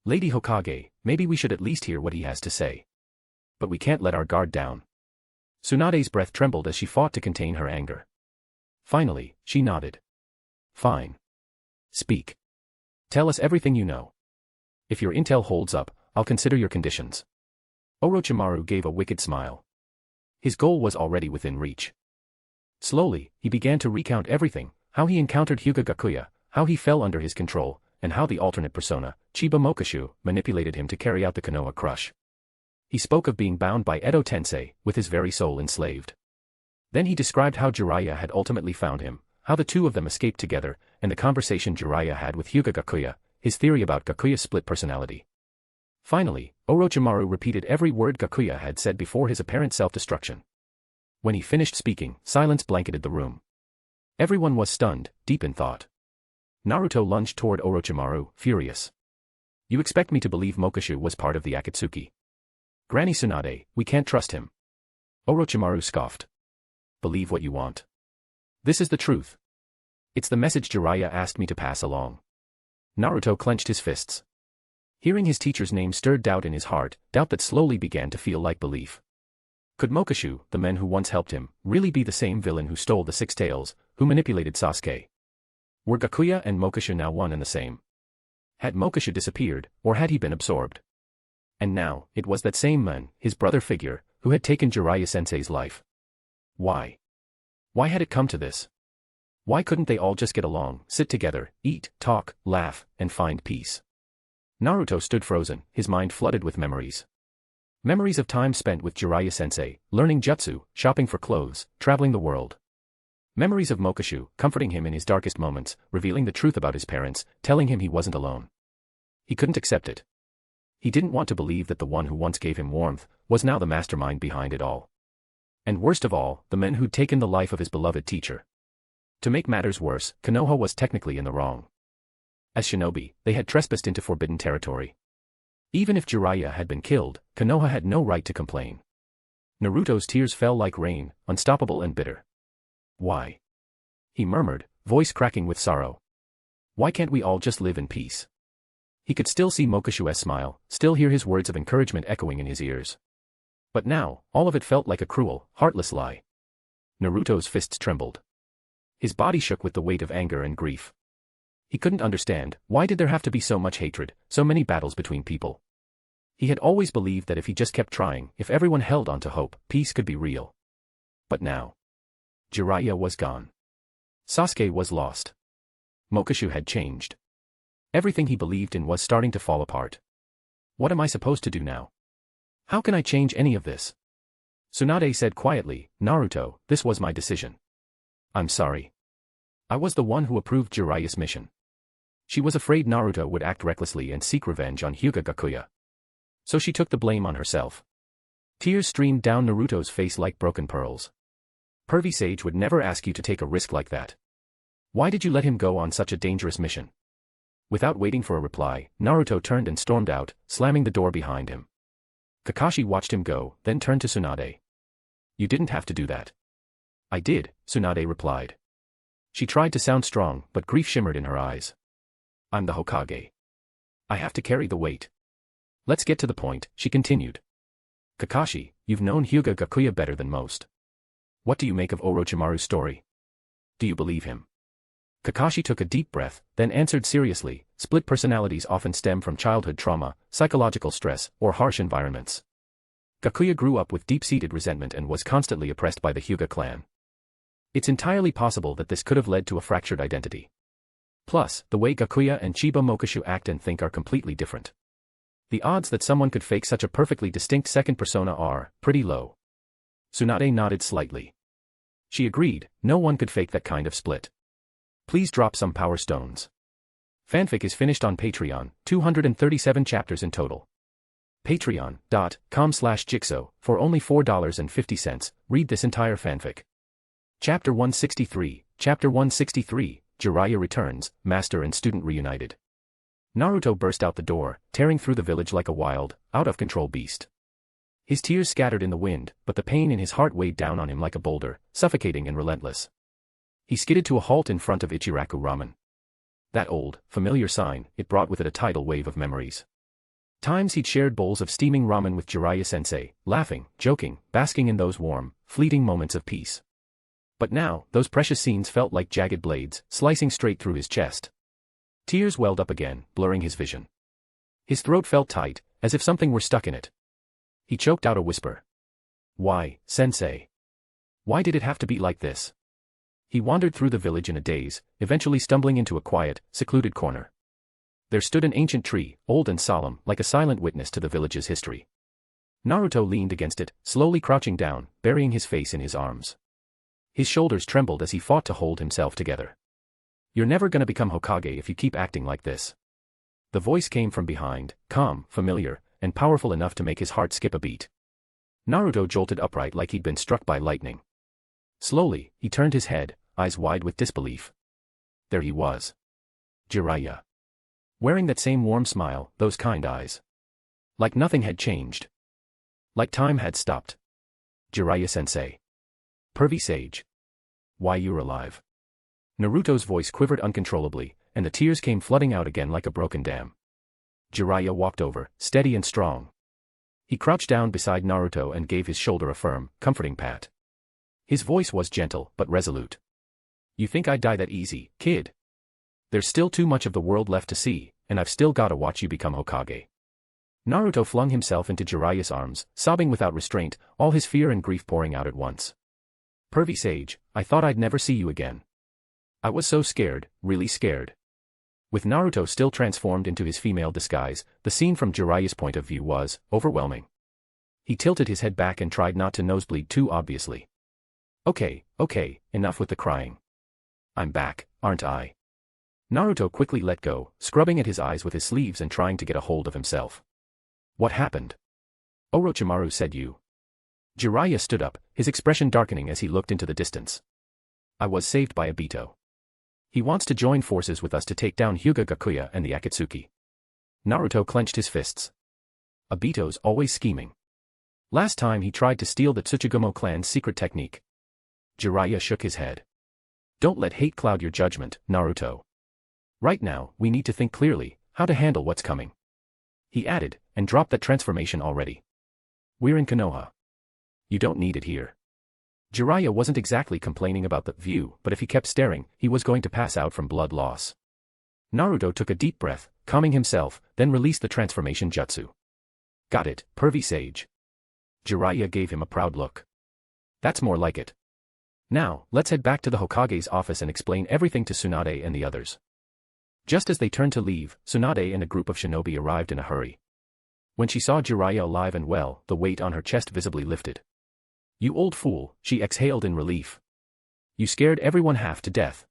"Lady Hokage, maybe we should at least hear what he has to say. But we can't let our guard down." Tsunade's breath trembled as she fought to contain her anger. Finally, she nodded. "Fine. Speak. Tell us everything you know. If your intel holds up, I'll consider your conditions." Orochimaru gave a wicked smile. His goal was already within reach. Slowly, he began to recount everything, how he encountered Hyūga Gakuya, how he fell under his control, and how the alternate persona, Chiba Mokashu, manipulated him to carry out the Konoha crush. He spoke of being bound by Edo Tensei, with his very soul enslaved. Then he described how Jiraiya had ultimately found him, how the two of them escaped together, and the conversation Jiraiya had with Hyūga Gakuya, his theory about Gakuya's split personality. Finally, Orochimaru repeated every word Gakuya had said before his apparent self-destruction. When he finished speaking, silence blanketed the room. Everyone was stunned, deep in thought. Naruto lunged toward Orochimaru, furious. "You expect me to believe Mokashu was part of the Akatsuki? Granny Tsunade, we can't trust him." Orochimaru scoffed. "Believe what you want. This is the truth. It's the message Jiraiya asked me to pass along." Naruto clenched his fists. Hearing his teacher's name stirred doubt in his heart, doubt that slowly began to feel like belief. Could Mokashu, the man who once helped him, really be the same villain who stole the Six Tails, who manipulated Sasuke? Were Gakuya and Mokashu now one and the same? Had Mokashu disappeared, or had he been absorbed? And now, it was that same man, his brother figure, who had taken Jiraiya-sensei's life. Why? Why had it come to this? Why couldn't they all just get along, sit together, eat, talk, laugh, and find peace? Naruto stood frozen, his mind flooded with memories. Memories of time spent with Jiraiya-sensei, learning jutsu, shopping for clothes, traveling the world. Memories of Mokishu, comforting him in his darkest moments, revealing the truth about his parents, telling him he wasn't alone. He couldn't accept it. He didn't want to believe that the one who once gave him warmth was now the mastermind behind it all. And worst of all, the man who'd taken the life of his beloved teacher. To make matters worse, Konoha was technically in the wrong. As shinobi, they had trespassed into forbidden territory. Even if Jiraiya had been killed, Konoha had no right to complain. Naruto's tears fell like rain, unstoppable and bitter. Why? He murmured, voice cracking with sorrow. Why can't we all just live in peace? He could still see Mokishu's smile, still hear his words of encouragement echoing in his ears. But now, all of it felt like a cruel, heartless lie. Naruto's fists trembled. His body shook with the weight of anger and grief. He couldn't understand, why did there have to be so much hatred, so many battles between people? He had always believed that if he just kept trying, if everyone held on to hope, peace could be real. But now, Jiraiya was gone. Sasuke was lost. Mokishu had changed. Everything he believed in was starting to fall apart. What am I supposed to do now? How can I change any of this? Tsunade said quietly, Naruto, this was my decision. I'm sorry. I was the one who approved Jiraiya's mission. She was afraid Naruto would act recklessly and seek revenge on Hyūga Gakuya. So she took the blame on herself. Tears streamed down Naruto's face like broken pearls. Pervy Sage would never ask you to take a risk like that. Why did you let him go on such a dangerous mission? Without waiting for a reply, Naruto turned and stormed out, slamming the door behind him. Kakashi watched him go, then turned to Tsunade. You didn't have to do that. I did, Tsunade replied. She tried to sound strong, but grief shimmered in her eyes. I'm the Hokage. I have to carry the weight. Let's get to the point, she continued. Kakashi, you've known Hyūga Gakuya better than most. What do you make of Orochimaru's story? Do you believe him? Kakashi took a deep breath, then answered seriously, split personalities often stem from childhood trauma, psychological stress, or harsh environments. Gakuya grew up with deep-seated resentment and was constantly oppressed by the Hyūga Clan. It's entirely possible that this could have led to a fractured identity. Plus, the way Gakuya and Chiba Mokishu act and think are completely different. The odds that someone could fake such a perfectly distinct second persona are pretty low. Tsunade nodded slightly. She agreed, no one could fake that kind of split. Please drop some power stones. Fanfic is finished on Patreon, 237 chapters in total. Patreon.com/Jigsaw, for only $4.50, read this entire fanfic. Chapter 163, Chapter 163, Jiraiya returns, Master and Student reunited. Naruto burst out the door, tearing through the village like a wild, out-of-control beast. His tears scattered in the wind, but the pain in his heart weighed down on him like a boulder, suffocating and relentless. He skidded to a halt in front of Ichiraku Ramen. That old, familiar sign, it brought with it a tidal wave of memories. Times he'd shared bowls of steaming ramen with Jiraiya-sensei, laughing, joking, basking in those warm, fleeting moments of peace. But now, those precious scenes felt like jagged blades, slicing straight through his chest. Tears welled up again, blurring his vision. His throat felt tight, as if something were stuck in it. He choked out a whisper. Why, sensei? Why did it have to be like this? He wandered through the village in a daze, eventually stumbling into a quiet, secluded corner. There stood an ancient tree, old and solemn, like a silent witness to the village's history. Naruto leaned against it, slowly crouching down, burying his face in his arms. His shoulders trembled as he fought to hold himself together. You're never gonna become Hokage if you keep acting like this. The voice came from behind, calm, familiar, and powerful enough to make his heart skip a beat. Naruto jolted upright like he'd been struck by lightning. Slowly, he turned his head, eyes wide with disbelief. There he was. Jiraiya. Wearing that same warm smile, those kind eyes. Like nothing had changed. Like time had stopped. Jiraiya-sensei. Pervy Sage. Why you're alive. Naruto's voice quivered uncontrollably, and the tears came flooding out again like a broken dam. Jiraiya walked over, steady and strong. He crouched down beside Naruto and gave his shoulder a firm, comforting pat. His voice was gentle, but resolute. You think I'd die that easy, kid? There's still too much of the world left to see, and I've still gotta watch you become Hokage. Naruto flung himself into Jiraiya's arms, sobbing without restraint, all his fear and grief pouring out at once. Pervy Sage, I thought I'd never see you again. I was so scared, really scared. With Naruto still transformed into his female disguise, the scene from Jiraiya's point of view was overwhelming. He tilted his head back and tried not to nosebleed too obviously. Okay, enough with the crying. I'm back, aren't I? Naruto quickly let go, scrubbing at his eyes with his sleeves and trying to get a hold of himself. What happened? Orochimaru said you. Jiraiya stood up, his expression darkening as he looked into the distance. I was saved by Obito. He wants to join forces with us to take down Hyūga Gakuya and the Akatsuki. Naruto clenched his fists. Obito's always scheming. Last time he tried to steal the Uchiha Clan's secret technique. Jiraiya shook his head. Don't let hate cloud your judgment, Naruto. Right now, we need to think clearly, how to handle what's coming. He added, and dropped that transformation already. We're in Konoha. You don't need it here. Jiraiya wasn't exactly complaining about the view, but if he kept staring, he was going to pass out from blood loss. Naruto took a deep breath, calming himself, then released the transformation jutsu. Got it, pervy sage. Jiraiya gave him a proud look. That's more like it. Now, let's head back to the Hokage's office and explain everything to Tsunade and the others. Just as they turned to leave, Tsunade and a group of shinobi arrived in a hurry. When she saw Jiraiya alive and well, the weight on her chest visibly lifted. You old fool, she exhaled in relief. You scared everyone half to death.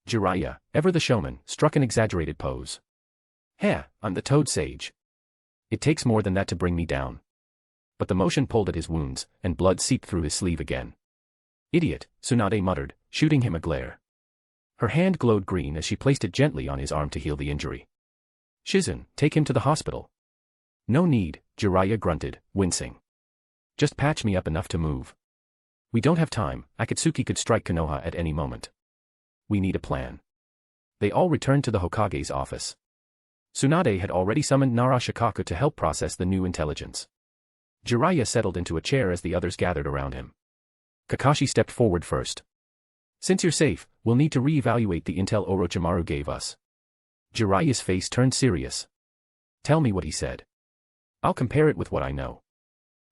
Jiraiya, ever the showman, struck an exaggerated pose. Heh, I'm the Toad Sage. It takes more than that to bring me down. But the motion pulled at his wounds, and blood seeped through his sleeve again. Idiot, Tsunade muttered, shooting him a glare. Her hand glowed green as she placed it gently on his arm to heal the injury. Shizen, take him to the hospital. No need, Jiraiya grunted, wincing. Just patch me up enough to move. We don't have time, Akatsuki could strike Konoha at any moment. We need a plan. They all returned to the Hokage's office. Tsunade had already summoned Nara Shikaku to help process the new intelligence. Jiraiya settled into a chair as the others gathered around him. Kakashi stepped forward first. Since you're safe, we'll need to re-evaluate the intel Orochimaru gave us. Jiraiya's face turned serious. Tell me what he said. I'll compare it with what I know.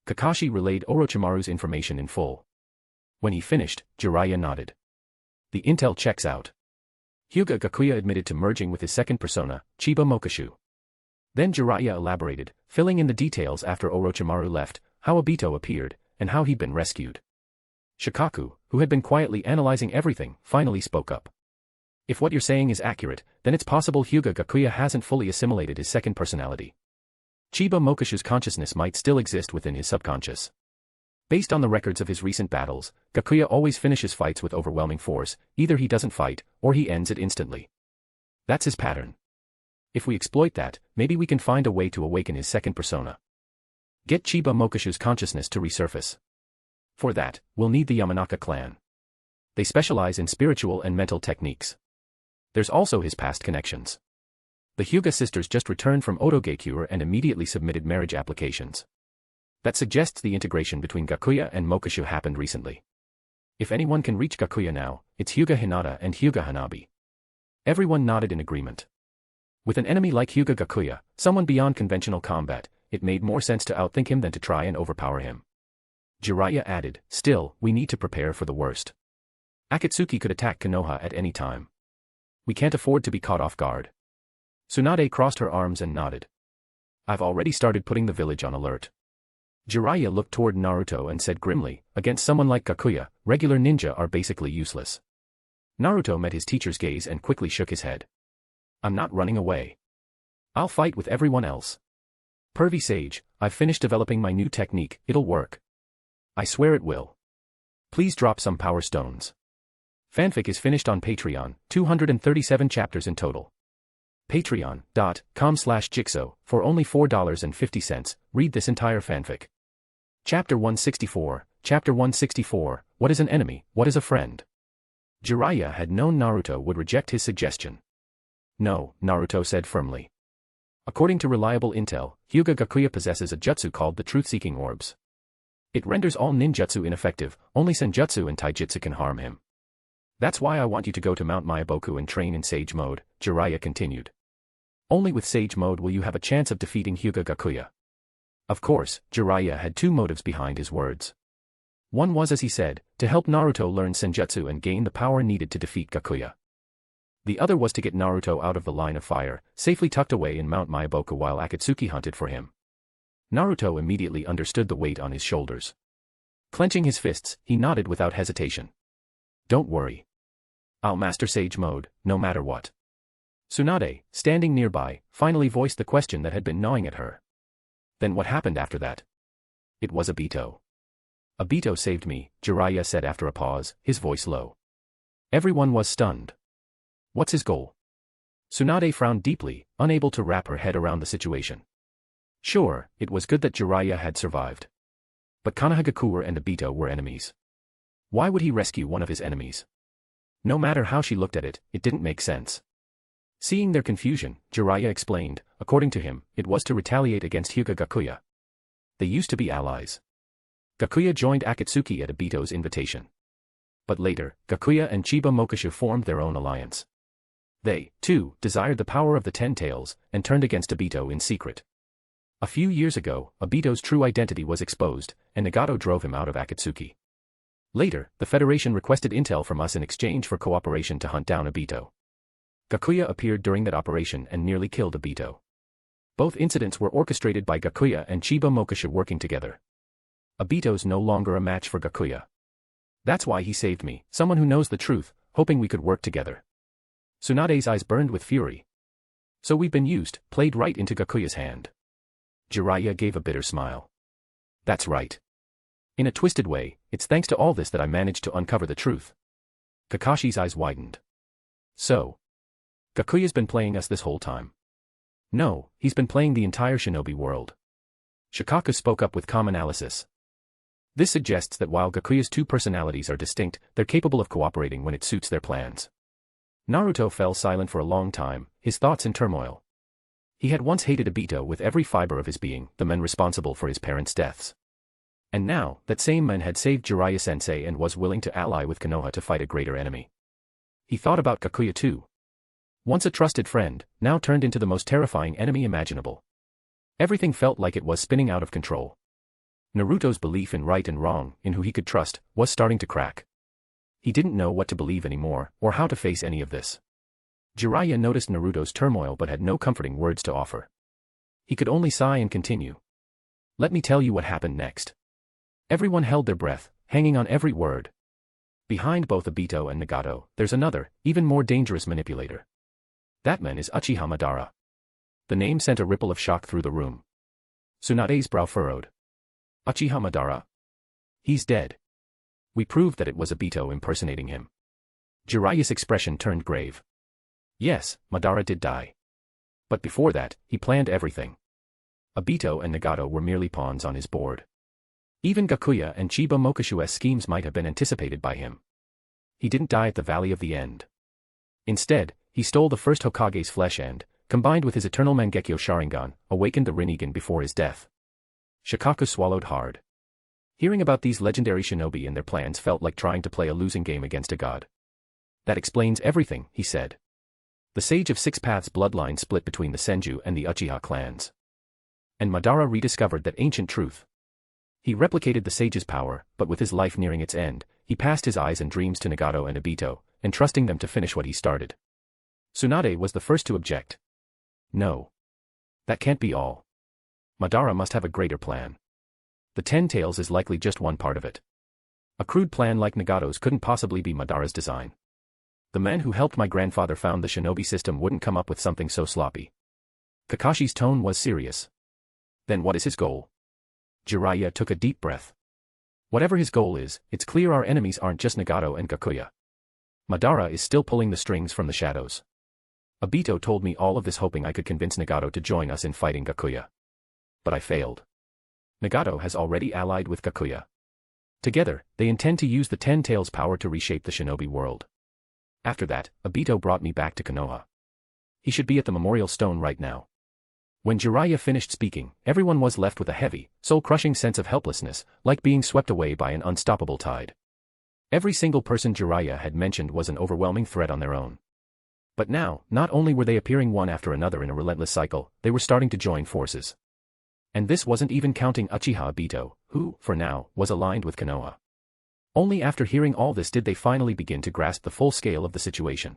Kakashi relayed Orochimaru's information in full. When he finished, Jiraiya nodded. The intel checks out. Hyūga Gakuya admitted to merging with his second persona, Chiba Mokashu. Then Jiraiya elaborated, filling in the details after Orochimaru left, how Obito appeared, and how he'd been rescued. Shikaku, who had been quietly analyzing everything, finally spoke up. If what you're saying is accurate, then it's possible Hyūga Gakuya hasn't fully assimilated his second personality. Chiba Mokashu's consciousness might still exist within his subconscious. Based on the records of his recent battles, Gakuya always finishes fights with overwhelming force, either he doesn't fight, or he ends it instantly. That's his pattern. If we exploit that, maybe we can find a way to awaken his second persona. Get Chiba Mokashu's consciousness to resurface. For that, we'll need the Yamanaka clan. They specialize in spiritual and mental techniques. There's also his past connections. The Hyūga sisters just returned from Otogakure and immediately submitted marriage applications. That suggests the integration between Gakuya and Mokashu happened recently. If anyone can reach Gakuya now, it's Hyūga Hinata and Hyūga Hanabi. Everyone nodded in agreement. With an enemy like Hyūga Gakuya, someone beyond conventional combat, it made more sense to outthink him than to try and overpower him. Jiraiya added, still, we need to prepare for the worst. Akatsuki could attack Konoha at any time. We can't afford to be caught off guard. Tsunade crossed her arms and nodded. I've already started putting the village on alert. Jiraiya looked toward Naruto and said grimly, against someone like Gakuya, regular ninja are basically useless. Naruto met his teacher's gaze and quickly shook his head. I'm not running away. I'll fight with everyone else. Pervy Sage, I've finished developing my new technique, it'll work. I swear it will. Please drop some power stones. Fanfic is finished on Patreon, 237 chapters in total. Patreon.com/Jigsaw, for only $4.50, read this entire fanfic. Chapter 164, Chapter 164, What is an enemy, what is a friend? Jiraiya had known Naruto would reject his suggestion. No, Naruto said firmly. According to reliable intel, Hyūga Gakuya possesses a jutsu called the Truth-Seeking Orbs. It renders all ninjutsu ineffective, only senjutsu and taijutsu can harm him. That's why I want you to go to Mount Myaboku and train in Sage Mode, Jiraiya continued. Only with Sage Mode will you have a chance of defeating Hyūga Gakuya. Of course, Jiraiya had two motives behind his words. One was, as he said, to help Naruto learn senjutsu and gain the power needed to defeat Gakuya. The other was to get Naruto out of the line of fire, safely tucked away in Mount Myaboku while Akatsuki hunted for him. Naruto immediately understood the weight on his shoulders. Clenching his fists, he nodded without hesitation. Don't worry. I'll master Sage Mode, no matter what. Tsunade, standing nearby, finally voiced the question that had been gnawing at her. Then what happened after that? It was Obito. Obito saved me, Jiraiya said after a pause, his voice low. Everyone was stunned. What's his goal? Tsunade frowned deeply, unable to wrap her head around the situation. Sure, it was good that Jiraiya had survived. But Konoha Gakuya and Obito were enemies. Why would he rescue one of his enemies? No matter how she looked at it, it didn't make sense. Seeing their confusion, Jiraiya explained, according to him, it was to retaliate against Hyūga Gakuya. They used to be allies. Gakuya joined Akatsuki at Obito's invitation. But later, Gakuya and Chiba Mokishu formed their own alliance. They, too, desired the power of the Ten Tails, and turned against Obito in secret. A few years ago, Obito's true identity was exposed, and Nagato drove him out of Akatsuki. Later, the Federation requested intel from us in exchange for cooperation to hunt down Obito. Gakuya appeared during that operation and nearly killed Obito. Both incidents were orchestrated by Gakuya and Chiba Mokishu working together. Obito's no longer a match for Gakuya. That's why he saved me, someone who knows the truth, hoping we could work together. Tsunade's eyes burned with fury. So we've been used, played right into Gakuya's hand. Jiraiya gave a bitter smile. That's right. In a twisted way, it's thanks to all this that I managed to uncover the truth. Kakashi's eyes widened. So, Gakuya's been playing us this whole time. No, he's been playing the entire shinobi world. Shikaku spoke up with calm analysis. This suggests that while Gakuya's two personalities are distinct, they're capable of cooperating when it suits their plans. Naruto fell silent for a long time, his thoughts in turmoil. He had once hated Obito with every fiber of his being, the men responsible for his parents' deaths. And now, that same man had saved Jiraiya-sensei and was willing to ally with Konoha to fight a greater enemy. He thought about Gakuya too. Once a trusted friend, now turned into the most terrifying enemy imaginable. Everything felt like it was spinning out of control. Naruto's belief in right and wrong, in who he could trust, was starting to crack. He didn't know what to believe anymore, or how to face any of this. Jiraiya noticed Naruto's turmoil but had no comforting words to offer. He could only sigh and continue. Let me tell you what happened next. Everyone held their breath, hanging on every word. Behind both Obito and Nagato, there's another, even more dangerous manipulator. That man is Uchiha Madara. The name sent a ripple of shock through the room. Tsunade's brow furrowed. Uchiha Madara? He's dead. We proved that it was Obito impersonating him. Jiraiya's expression turned grave. Yes, Madara did die. But before that, he planned everything. Obito and Nagato were merely pawns on his board. Even Gakuya and Chiba Mokishu's schemes might have been anticipated by him. He didn't die at the Valley of the End. Instead, he stole the first Hokage's flesh and, combined with his eternal Mangekyo Sharingan, awakened the Rinnegan before his death. Shikaku swallowed hard. Hearing about these legendary shinobi and their plans felt like trying to play a losing game against a god. That explains everything, he said. The Sage of Six Paths bloodline split between the Senju and the Uchiha clans. And Madara rediscovered that ancient truth. He replicated the sage's power, but with his life nearing its end, he passed his eyes and dreams to Nagato and Obito, entrusting them to finish what he started. Tsunade was the first to object. No. That can't be all. Madara must have a greater plan. The Ten Tails is likely just one part of it. A crude plan like Nagato's couldn't possibly be Madara's design. The man who helped my grandfather found the shinobi system wouldn't come up with something so sloppy. Kakashi's tone was serious. Then what is his goal? Jiraiya took a deep breath. Whatever his goal is, it's clear our enemies aren't just Nagato and Gakuya. Madara is still pulling the strings from the shadows. Obito told me all of this hoping I could convince Nagato to join us in fighting Gakuya. But I failed. Nagato has already allied with Gakuya. Together, they intend to use the Ten Tails' power to reshape the shinobi world. After that, Obito brought me back to Konoha. He should be at the memorial stone right now. When Jiraiya finished speaking, everyone was left with a heavy, soul-crushing sense of helplessness, like being swept away by an unstoppable tide. Every single person Jiraiya had mentioned was an overwhelming threat on their own. But now, not only were they appearing one after another in a relentless cycle, they were starting to join forces. And this wasn't even counting Uchiha Obito, who, for now, was aligned with Konoha. Only after hearing all this did they finally begin to grasp the full scale of the situation.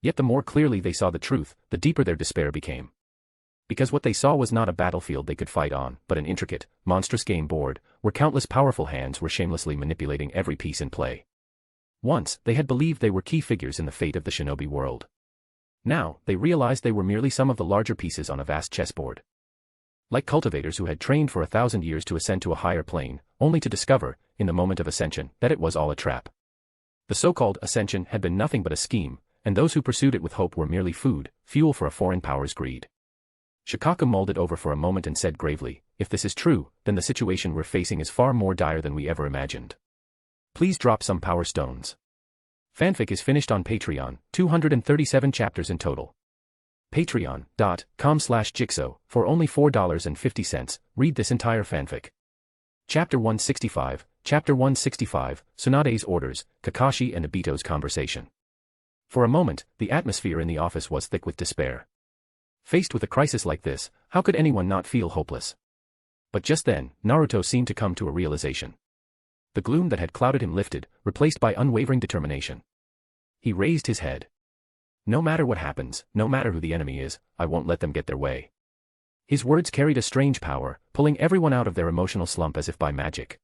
Yet the more clearly they saw the truth, the deeper their despair became. Because what they saw was not a battlefield they could fight on, but an intricate, monstrous game board, where countless powerful hands were shamelessly manipulating every piece in play. Once, they had believed they were key figures in the fate of the shinobi world. Now, they realized they were merely some of the larger pieces on a vast chessboard. Like cultivators who had trained for 1,000 years to ascend to a higher plane, only to discover, in the moment of ascension, that it was all a trap. The so-called ascension had been nothing but a scheme, and those who pursued it with hope were merely food, fuel for a foreign power's greed. Shikaku mulled it over for a moment and said gravely, "If this is true, then the situation we're facing is far more dire than we ever imagined. Please drop some power stones." Fanfic is finished on Patreon, 237 chapters in total. Patreon.com/Jigsaw, for only $4.50, read this entire fanfic. Chapter 165, Chapter 165, Tsunade's Orders, Kakashi and Obito's Conversation. For a moment, the atmosphere in the office was thick with despair. Faced with a crisis like this, how could anyone not feel hopeless? But just then, Naruto seemed to come to a realization. The gloom that had clouded him lifted, replaced by unwavering determination. He raised his head. "No matter what happens, no matter who the enemy is, I won't let them get their way." His words carried a strange power, pulling everyone out of their emotional slump as if by magic.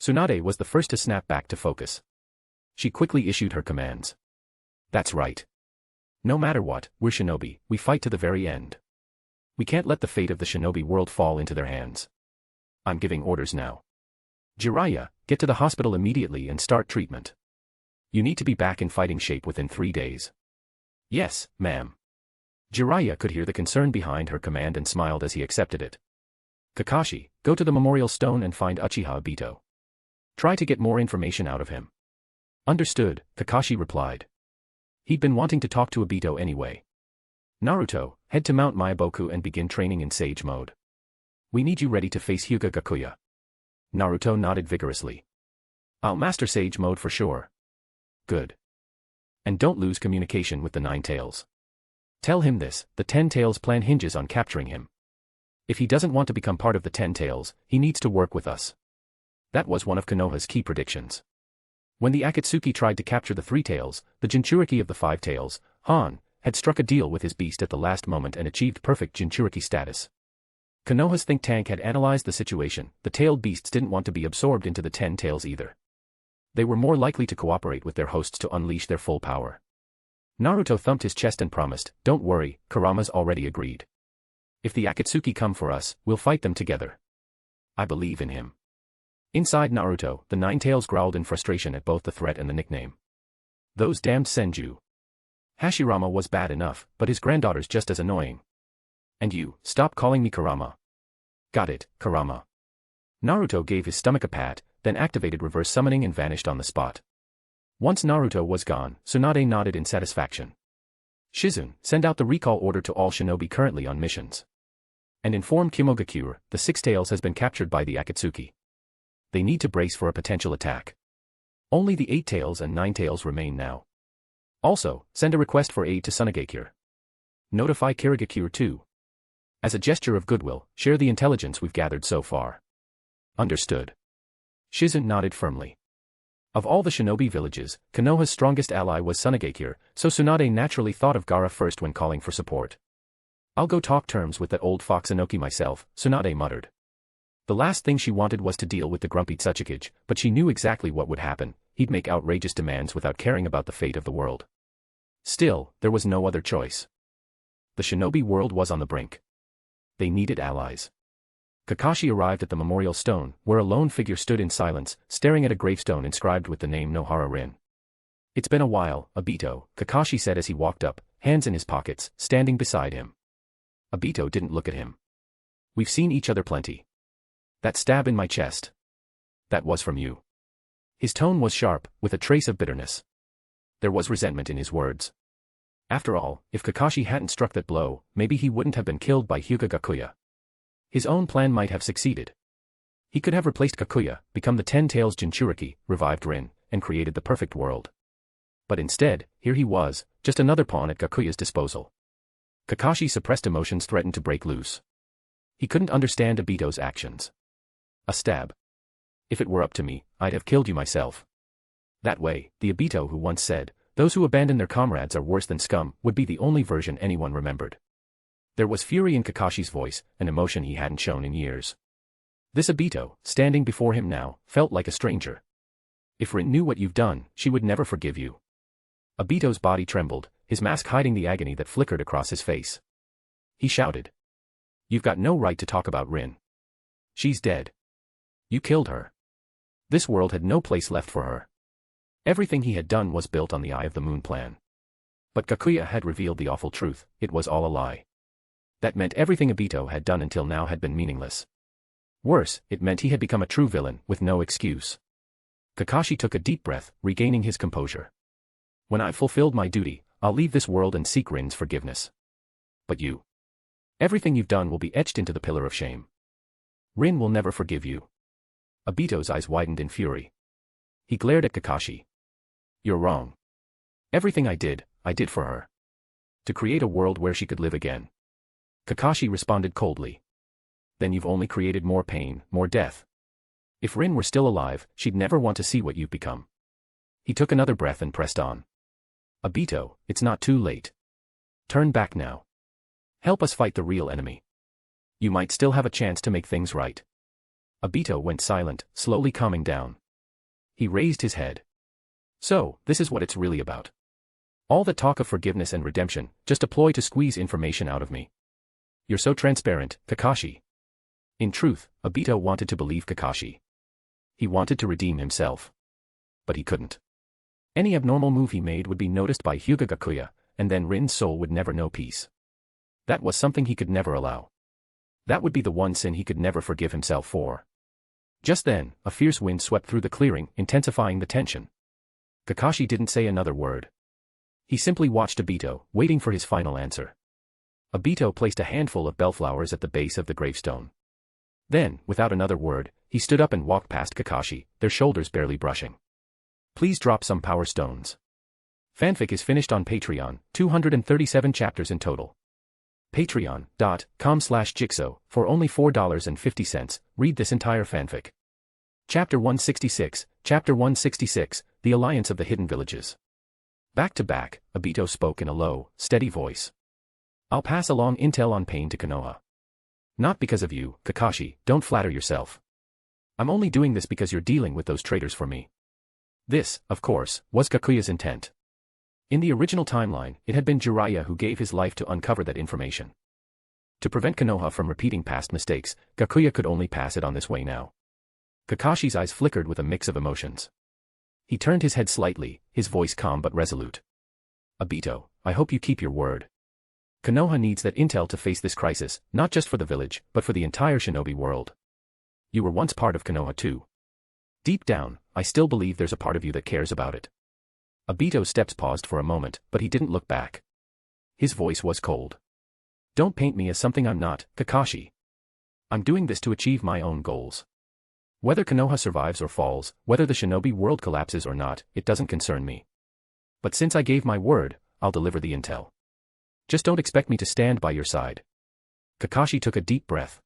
Tsunade was the first to snap back to focus. She quickly issued her commands. "That's right. No matter what, we're shinobi, we fight to the very end. We can't let the fate of the shinobi world fall into their hands. I'm giving orders now. Jiraiya, get to the hospital immediately and start treatment. You need to be back in fighting shape within 3 days." "Yes, ma'am." Jiraiya could hear the concern behind her command and smiled as he accepted it. "Kakashi, go to the memorial stone and find Uchiha Obito. Try to get more information out of him." "Understood," Kakashi replied. He'd been wanting to talk to Obito anyway. "Naruto, head to Mount Myaboku and begin training in Sage Mode. We need you ready to face Hyūga Gakuya." Naruto nodded vigorously. "I'll master Sage Mode for sure." "Good. And don't lose communication with the Nine Tails. Tell him this, the 10 Tails plan hinges on capturing him. If he doesn't want to become part of the 10 Tails, he needs to work with us." That was one of Konoha's key predictions. When the Akatsuki tried to capture the 3 Tails, the Jinchuriki of the 5 Tails, Han, had struck a deal with his beast at the last moment and achieved perfect Jinchuriki status. Konoha's think tank had analyzed the situation. The tailed beasts didn't want to be absorbed into the 10 Tails either. They were more likely to cooperate with their hosts to unleash their full power. Naruto thumped his chest and promised, "Don't worry, Kurama's already agreed. If the Akatsuki come for us, we'll fight them together. I believe in him." Inside Naruto, the Nine Tails growled in frustration at both the threat and the nickname. Those damned Senju. Hashirama was bad enough, but his granddaughter's just as annoying. "And you, stop calling me Kurama." "Got it, Kurama." Naruto gave his stomach a pat, then activated reverse summoning and vanished on the spot. Once Naruto was gone, Tsunade nodded in satisfaction. "Shizune, send out the recall order to all shinobi currently on missions. And inform Kimogakuya, the 6 Tails has been captured by the Akatsuki. They need to brace for a potential attack. Only the 8 Tails and 9 Tails remain now. Also, send a request for aid to Tsunagakure. Notify Kirigakure too. As a gesture of goodwill, share the intelligence we've gathered so far." "Understood." Shizune nodded firmly. Of all the shinobi villages, Konoha's strongest ally was Tsunagakure, so Tsunade naturally thought of Gaara first when calling for support. "I'll go talk terms with that old fox Inoki myself," Tsunade muttered. The last thing she wanted was to deal with the grumpy Tsuchikage, but she knew exactly what would happen. He'd make outrageous demands without caring about the fate of the world. Still, there was no other choice. The shinobi world was on the brink. They needed allies. Kakashi arrived at the memorial stone, where a lone figure stood in silence, staring at a gravestone inscribed with the name Nohara Rin. "It's been a while, Obito," Kakashi said as he walked up, hands in his pockets, standing beside him. Obito didn't look at him. "We've seen each other plenty. That stab in my chest. That was from you." His tone was sharp, with a trace of bitterness. There was resentment in his words. After all, if Kakashi hadn't struck that blow, maybe he wouldn't have been killed by Hyūga Gakuya. His own plan might have succeeded. He could have replaced Gakuya, become the 10 Tails Jinchuriki, revived Rin, and created the perfect world. But instead, here he was, just another pawn at Gakuya's disposal. Kakashi's suppressed emotions threatened to break loose. He couldn't understand Obito's actions. A stab. "If it were up to me, I'd have killed you myself." That way, the Obito who once said, "Those who abandon their comrades are worse than scum," would be the only version anyone remembered. There was fury in Kakashi's voice, an emotion he hadn't shown in years. This Obito, standing before him now, felt like a stranger. If Rin knew what you've done, she would never forgive you. Obito's body trembled, his mask hiding the agony that flickered across his face. He shouted. You've got no right to talk about Rin. She's dead. You killed her. This world had no place left for her. Everything he had done was built on the Eye of the Moon plan. But Gakuya had revealed the awful truth, it was all a lie. That meant everything Obito had done until now had been meaningless. Worse, it meant he had become a true villain, with no excuse. Kakashi took a deep breath, regaining his composure. When I've fulfilled my duty, I'll leave this world and seek Rin's forgiveness. But you. Everything you've done will be etched into the pillar of shame. Rin will never forgive you. Obito's eyes widened in fury. He glared at Kakashi. You're wrong. Everything I did for her. To create a world where she could live again. Kakashi responded coldly. Then you've only created more pain, more death. If Rin were still alive, she'd never want to see what you've become. He took another breath and pressed on. Obito, it's not too late. Turn back now. Help us fight the real enemy. You might still have a chance to make things right. Obito went silent, slowly calming down. He raised his head. So, this is what it's really about. All the talk of forgiveness and redemption, just a ploy to squeeze information out of me. You're so transparent, Kakashi. In truth, Obito wanted to believe Kakashi. He wanted to redeem himself. But he couldn't. Any abnormal move he made would be noticed by Hyūga Gakuya, and then Rin's soul would never know peace. That was something he could never allow. That would be the one sin he could never forgive himself for. Just then, a fierce wind swept through the clearing, intensifying the tension. Kakashi didn't say another word. He simply watched Obito, waiting for his final answer. Obito placed a handful of bellflowers at the base of the gravestone. Then, without another word, he stood up and walked past Kakashi, their shoulders barely brushing. Please drop some power stones. Fanfic is finished on Patreon, 237 chapters in total. Patreon.com/Jigsaw, for only $4.50, read this entire fanfic. Chapter 166, Chapter 166, The Alliance of the Hidden Villages. Back to back, Obito spoke in a low, steady voice. I'll pass along intel on pain to Konoha. Not because of you, Kakashi, don't flatter yourself. I'm only doing this because you're dealing with those traitors for me. This, of course, was Gakuya's intent. In the original timeline, it had been Jiraiya who gave his life to uncover that information. To prevent Konoha from repeating past mistakes, Gakuya could only pass it on this way now. Kakashi's eyes flickered with a mix of emotions. He turned his head slightly, his voice calm but resolute. Obito, I hope you keep your word. Konoha needs that intel to face this crisis, not just for the village, but for the entire shinobi world. You were once part of Konoha too. Deep down, I still believe there's a part of you that cares about it. Obito's steps paused for a moment, but he didn't look back. His voice was cold. Don't paint me as something I'm not, Kakashi. I'm doing this to achieve my own goals. Whether Konoha survives or falls, whether the shinobi world collapses or not, it doesn't concern me. But since I gave my word, I'll deliver the intel. Just don't expect me to stand by your side. Kakashi took a deep breath.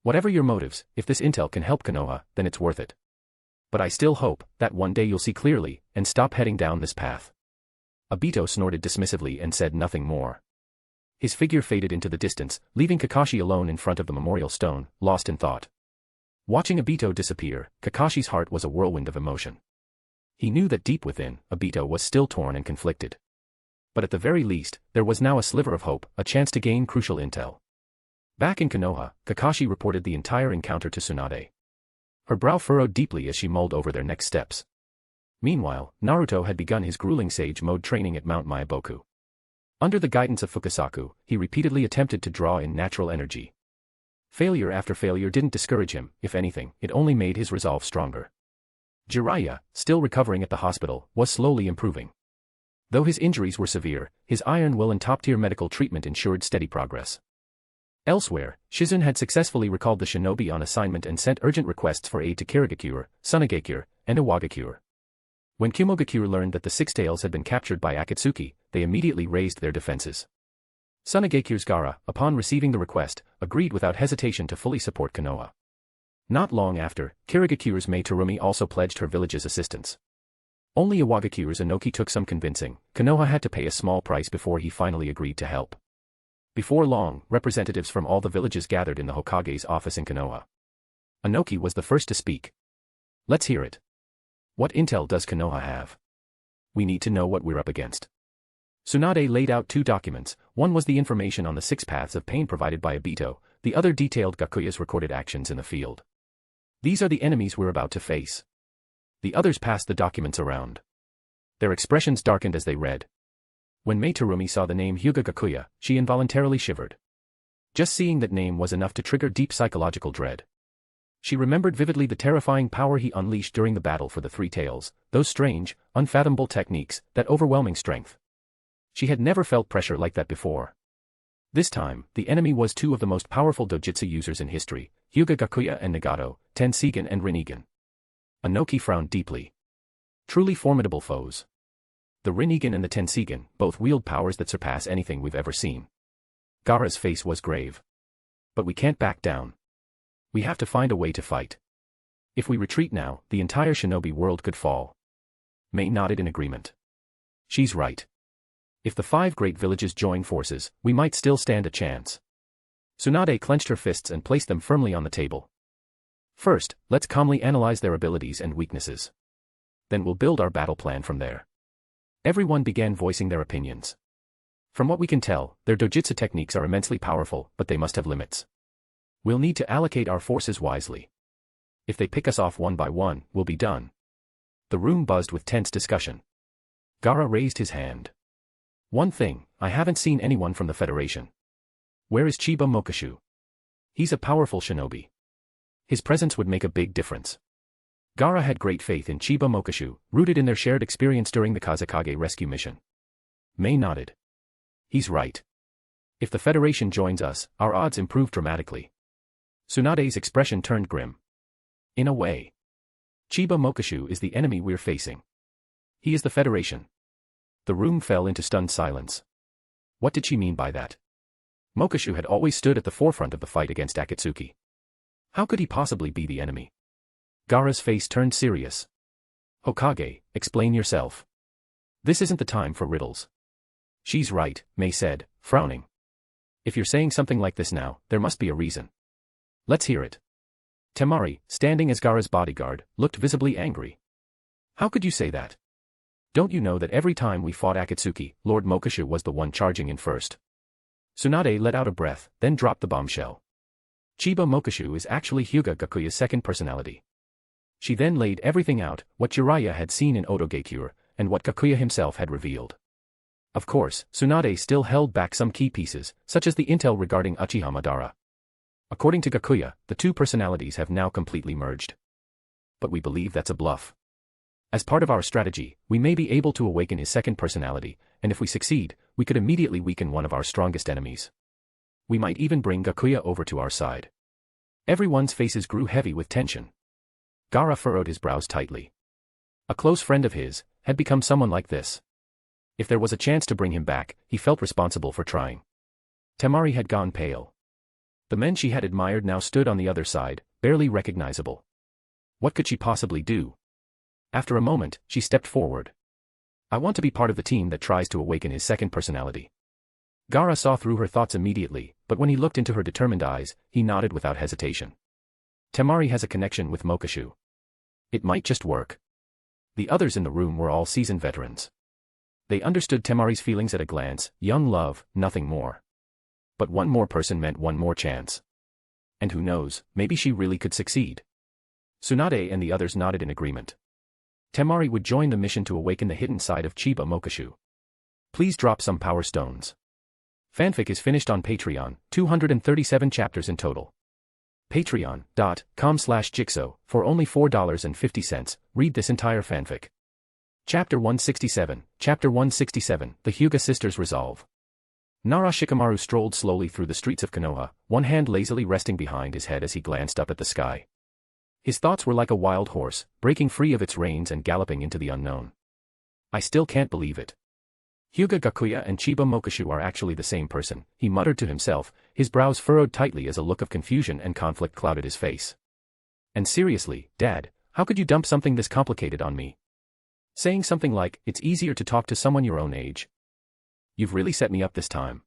Whatever your motives, if this intel can help Konoha, then it's worth it. But I still hope that one day you'll see clearly, and stop heading down this path. Obito snorted dismissively and said nothing more. His figure faded into the distance, leaving Kakashi alone in front of the memorial stone, lost in thought. Watching Obito disappear, Kakashi's heart was a whirlwind of emotion. He knew that deep within, Obito was still torn and conflicted. But at the very least, there was now a sliver of hope, a chance to gain crucial intel. Back in Konoha, Kakashi reported the entire encounter to Tsunade. Her brow furrowed deeply as she mulled over their next steps. Meanwhile, Naruto had begun his grueling sage mode training at Mount Myoboku. Under the guidance of Fukasaku, he repeatedly attempted to draw in natural energy. Failure after failure didn't discourage him, if anything, it only made his resolve stronger. Jiraiya, still recovering at the hospital, was slowly improving. Though his injuries were severe, his iron will and top-tier medical treatment ensured steady progress. Elsewhere, Shizune had successfully recalled the shinobi on assignment and sent urgent requests for aid to Kirigakure, Tsunagakure, and Iwagakure. When Kumogakure learned that the Six Tails had been captured by Akatsuki, they immediately raised their defenses. Tsunagakure's Gaara, upon receiving the request, agreed without hesitation to fully support Konoha. Not long after, Kirigakure's Mei Terumi also pledged her village's assistance. Only Iwagakure's Inoki took some convincing. Konoha had to pay a small price before he finally agreed to help. Before long, representatives from all the villages gathered in the Hokage's office in Konoha. Inoki was the first to speak. Let's hear it. What intel does Konoha have? We need to know what we're up against. Tsunade laid out 2 documents. One was the information on the 6 paths of pain provided by Obito, the other detailed Gakuya's recorded actions in the field. These are the enemies we're about to face. The others passed the documents around. Their expressions darkened as they read. When Mei Terumi saw the name Hyūga Gakuya, she involuntarily shivered. Just seeing that name was enough to trigger deep psychological dread. She remembered vividly the terrifying power he unleashed during the battle for the 3 tails, those strange, unfathomable techniques, that overwhelming strength. She had never felt pressure like that before. This time, the enemy was 2 of the most powerful dojutsu users in history, Hyūga Gakuya and Nagato, Tenseigan and Rinnegan. Inoki frowned deeply. Truly formidable foes. The Rinnegan and the Tenseigan both wield powers that surpass anything we've ever seen. Gaara's face was grave. But we can't back down. We have to find a way to fight. If we retreat now, the entire shinobi world could fall. Mei nodded in agreement. She's right. If the 5 great villages join forces, we might still stand a chance. Tsunade clenched her fists and placed them firmly on the table. First, let's calmly analyze their abilities and weaknesses. Then we'll build our battle plan from there. Everyone began voicing their opinions. From what we can tell, their dojutsu techniques are immensely powerful, but they must have limits. We'll need to allocate our forces wisely. If they pick us off one by one, we'll be done. The room buzzed with tense discussion. Gaara raised his hand. One thing, I haven't seen anyone from the Federation. Where is Chiba Mokashu? He's a powerful shinobi. His presence would make a big difference. Gaara had great faith in Chiba Mokashu, rooted in their shared experience during the Kazekage rescue mission. Mei nodded. He's right. If the Federation joins us, our odds improve dramatically. Tsunade's expression turned grim. In a way. Chiba Mokashu is the enemy we're facing. He is the Federation. The room fell into stunned silence. What did she mean by that? Mokashu had always stood at the forefront of the fight against Akatsuki. How could he possibly be the enemy? Gaara's face turned serious. Hokage, explain yourself. This isn't the time for riddles. She's right, Mei said, frowning. If you're saying something like this now, there must be a reason. Let's hear it. Temari, standing as Gaara's bodyguard, looked visibly angry. How could you say that? Don't you know that every time we fought Akatsuki, Lord Mokashu was the one charging in first? Tsunade let out a breath, then dropped the bombshell. Chiba Mokashu is actually Hyūga Gakuya's second personality. She then laid everything out, what Jiraiya had seen in Otogakure, and what Gakuya himself had revealed. Of course, Tsunade still held back some key pieces, such as the intel regarding Uchiha Madara. According to Gakuya, the 2 personalities have now completely merged. But we believe that's a bluff. As part of our strategy, we may be able to awaken his second personality, and if we succeed, we could immediately weaken one of our strongest enemies. We might even bring Gakuya over to our side. Everyone's faces grew heavy with tension. Gaara furrowed his brows tightly. A close friend of his had become someone like this. If there was a chance to bring him back, he felt responsible for trying. Temari had gone pale. The men she had admired now stood on the other side, barely recognizable. What could she possibly do? After a moment, she stepped forward. I want to be part of the team that tries to awaken his second personality. Gaara saw through her thoughts immediately, but when he looked into her determined eyes, he nodded without hesitation. Temari has a connection with Mokashu. It might just work. The others in the room were all seasoned veterans. They understood Temari's feelings at a glance, young love, nothing more. But one more person meant one more chance. And who knows, maybe she really could succeed. Tsunade and the others nodded in agreement. Temari would join the mission to awaken the hidden side of Chiba Mokashu. Please drop some power stones. Fanfic is finished on Patreon, 237 chapters in total. Patreon.com/Jigsaw, for only $4.50, read this entire fanfic. Chapter 167, Chapter 167, The Hyūga Sisters Resolve. Nara Shikamaru strolled slowly through the streets of Konoha, one hand lazily resting behind his head as he glanced up at the sky. His thoughts were like a wild horse, breaking free of its reins and galloping into the unknown. I still can't believe it. Hyūga Gakuya and Chiba Mokashu are actually the same person, he muttered to himself, his brows furrowed tightly as a look of confusion and conflict clouded his face. And seriously, Dad, how could you dump something this complicated on me? Saying something like, it's easier to talk to someone your own age. You've really set me up this time.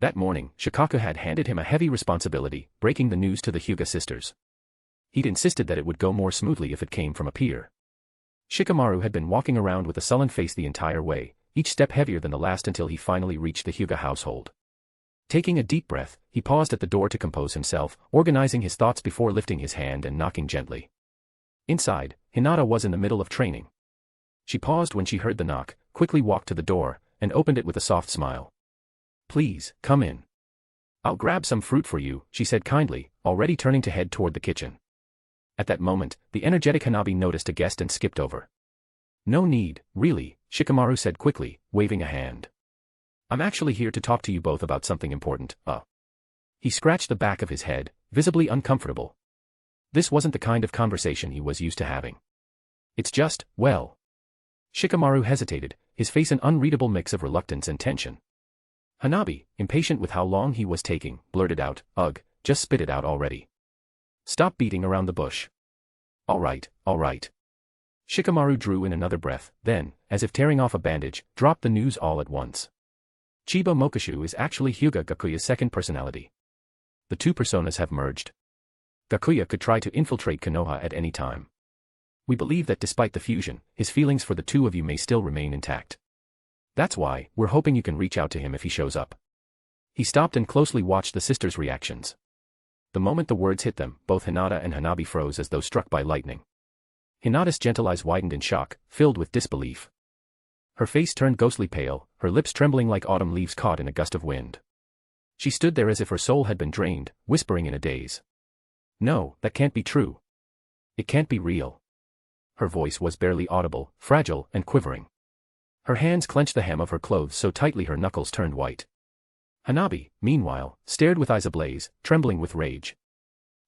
That morning, Shikaku had handed him a heavy responsibility, breaking the news to the Hyūga sisters. He'd insisted that it would go more smoothly if it came from a peer. Shikamaru had been walking around with a sullen face the entire way, each step heavier than the last until he finally reached the Hyūga household. Taking a deep breath, he paused at the door to compose himself, organizing his thoughts before lifting his hand and knocking gently. Inside, Hinata was in the middle of training. She paused when she heard the knock, quickly walked to the door, and opened it with a soft smile. "Please, come in. I'll grab some fruit for you," she said kindly, already turning to head toward the kitchen. At that moment, the energetic Hanabi noticed a guest and skipped over. "No need, really," Shikamaru said quickly, waving a hand. "I'm actually here to talk to you both about something important." He scratched the back of his head, visibly uncomfortable. This wasn't the kind of conversation he was used to having. "It's just, well..." Shikamaru hesitated, his face an unreadable mix of reluctance and tension. Hanabi, impatient with how long he was taking, blurted out, "Ugh, just spit it out already. Stop beating around the bush." All right. Shikamaru drew in another breath, then, as if tearing off a bandage, dropped the news all at once. Chiba Mokishu is actually Hyūga Gakuya's second personality. The two personas have merged. Gakuya could try to infiltrate Konoha at any time. We believe that despite the fusion, his feelings for the two of you may still remain intact. That's why, we're hoping you can reach out to him if he shows up. He stopped and closely watched the sisters' reactions. The moment the words hit them, both Hinata and Hanabi froze as though struck by lightning. Hinata's gentle eyes widened in shock, filled with disbelief. Her face turned ghostly pale, her lips trembling like autumn leaves caught in a gust of wind. She stood there as if her soul had been drained, whispering in a daze. "No, that can't be true. It can't be real." Her voice was barely audible, fragile and quivering. Her hands clenched the hem of her clothes so tightly her knuckles turned white. Hanabi, meanwhile, stared with eyes ablaze, trembling with rage.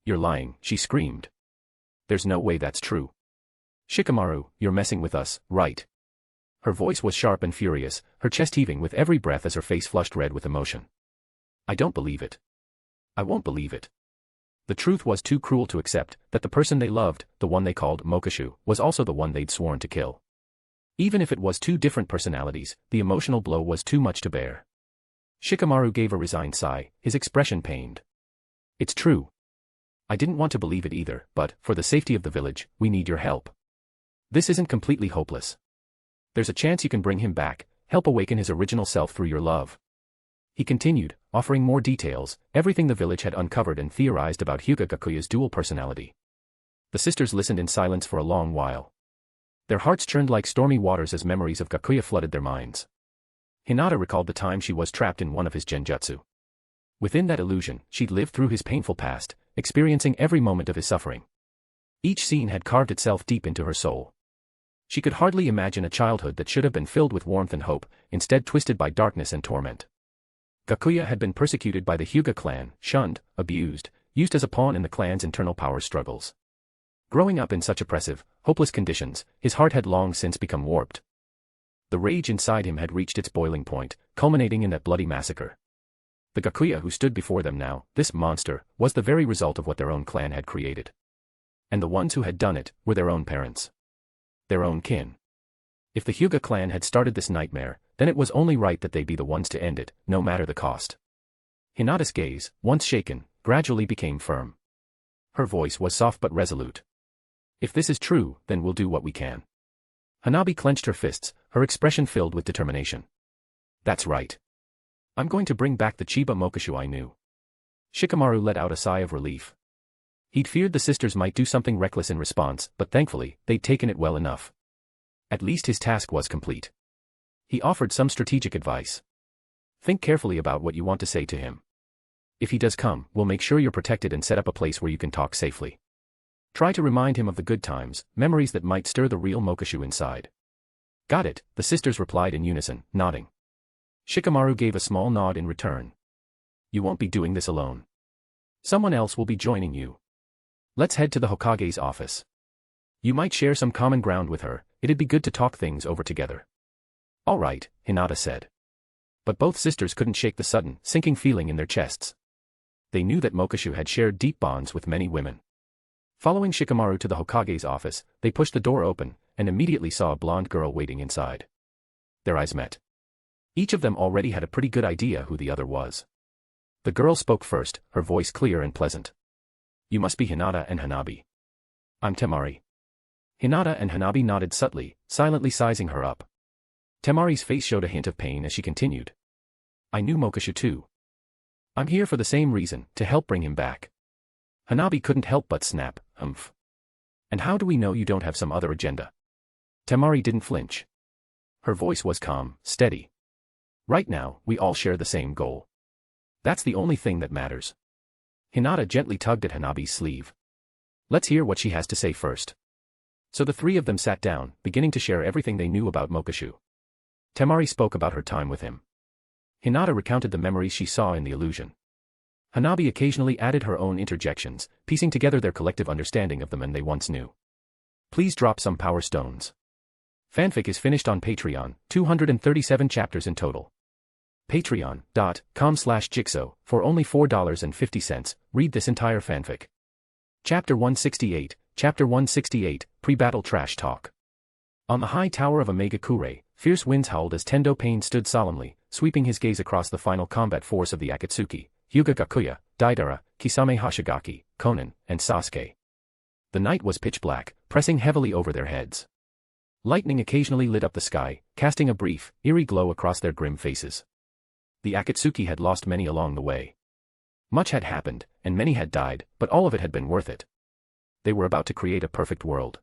"You're lying," she screamed. "There's no way that's true. Shikamaru, you're messing with us, right?" Her voice was sharp and furious, her chest heaving with every breath as her face flushed red with emotion. "I don't believe it. I won't believe it." The truth was too cruel to accept, that the person they loved, the one they called Mokishu, was also the one they'd sworn to kill. Even if it was two different personalities, the emotional blow was too much to bear. Shikamaru gave a resigned sigh, his expression pained. "It's true. I didn't want to believe it either, but, for the safety of the village, we need your help. This isn't completely hopeless. There's a chance you can bring him back, help awaken his original self through your love." He continued, offering more details, everything the village had uncovered and theorized about Hyūga Gakuya's dual personality. The sisters listened in silence for a long while. Their hearts churned like stormy waters as memories of Gakuya flooded their minds. Hinata recalled the time she was trapped in one of his genjutsu. Within that illusion, she'd lived through his painful past, experiencing every moment of his suffering. Each scene had carved itself deep into her soul. She could hardly imagine a childhood that should have been filled with warmth and hope, instead twisted by darkness and torment. Gakuya had been persecuted by the Hyūga Clan, shunned, abused, used as a pawn in the clan's internal power struggles. Growing up in such oppressive, hopeless conditions, his heart had long since become warped. The rage inside him had reached its boiling point, culminating in that bloody massacre. The Gakuya who stood before them now, this monster, was the very result of what their own clan had created. And the ones who had done it, were their own parents. Their own kin. If the Hyūga Clan had started this nightmare, then it was only right that they be the ones to end it, no matter the cost. Hinata's gaze, once shaken, gradually became firm. Her voice was soft but resolute. "If this is true, then we'll do what we can." Hanabi clenched her fists, her expression filled with determination. "That's right. I'm going to bring back the Chiba Mokishu I knew." Shikamaru let out a sigh of relief. He'd feared the sisters might do something reckless in response, but thankfully, they'd taken it well enough. At least his task was complete. He offered some strategic advice. "Think carefully about what you want to say to him. If he does come, we'll make sure you're protected and set up a place where you can talk safely. Try to remind him of the good times, memories that might stir the real Mokishu inside." "Got it," the sisters replied in unison, nodding. Shikamaru gave a small nod in return. "You won't be doing this alone. Someone else will be joining you. Let's head to the Hokage's office. You might share some common ground with her, it'd be good to talk things over together." "All right," Hinata said. But both sisters couldn't shake the sudden, sinking feeling in their chests. They knew that Mokishu had shared deep bonds with many women. Following Shikamaru to the Hokage's office, they pushed the door open, and immediately saw a blonde girl waiting inside. Their eyes met. Each of them already had a pretty good idea who the other was. The girl spoke first, her voice clear and pleasant. You must be Hinata and Hanabi. I'm Temari. Hinata and Hanabi nodded subtly, silently sizing her up. Temari's face showed a hint of pain as she continued. I knew Mokashu too. I'm here for the same reason, to help bring him back. Hanabi couldn't help but snap, humph. And how do we know you don't have some other agenda? Temari didn't flinch. Her voice was calm, steady. Right now, we all share the same goal. That's the only thing that matters. Hinata gently tugged at Hanabi's sleeve. Let's hear what she has to say first. So the three of them sat down, beginning to share everything they knew about Mokashu. Temari spoke about her time with him. Hinata recounted the memories she saw in the illusion. Hanabi occasionally added her own interjections, piecing together their collective understanding of the men they once knew. Please drop some power stones. Fanfic is finished on Patreon, 237 chapters in total. Patreon.com/Jigsaw, for only $4.50, read this entire fanfic. Chapter 168, Chapter 168, Pre-Battle Trash Talk. On the high tower of Omega-kure, fierce winds howled as Tendo Pain stood solemnly, sweeping his gaze across the final combat force of the Akatsuki, Hyūga Gakuya, Deidara, Kisame Hoshigaki, Konan, and Sasuke. The night was pitch black, pressing heavily over their heads. Lightning occasionally lit up the sky, casting a brief, eerie glow across their grim faces. The Akatsuki had lost many along the way. Much had happened, and many had died, but all of it had been worth it. They were about to create a perfect world.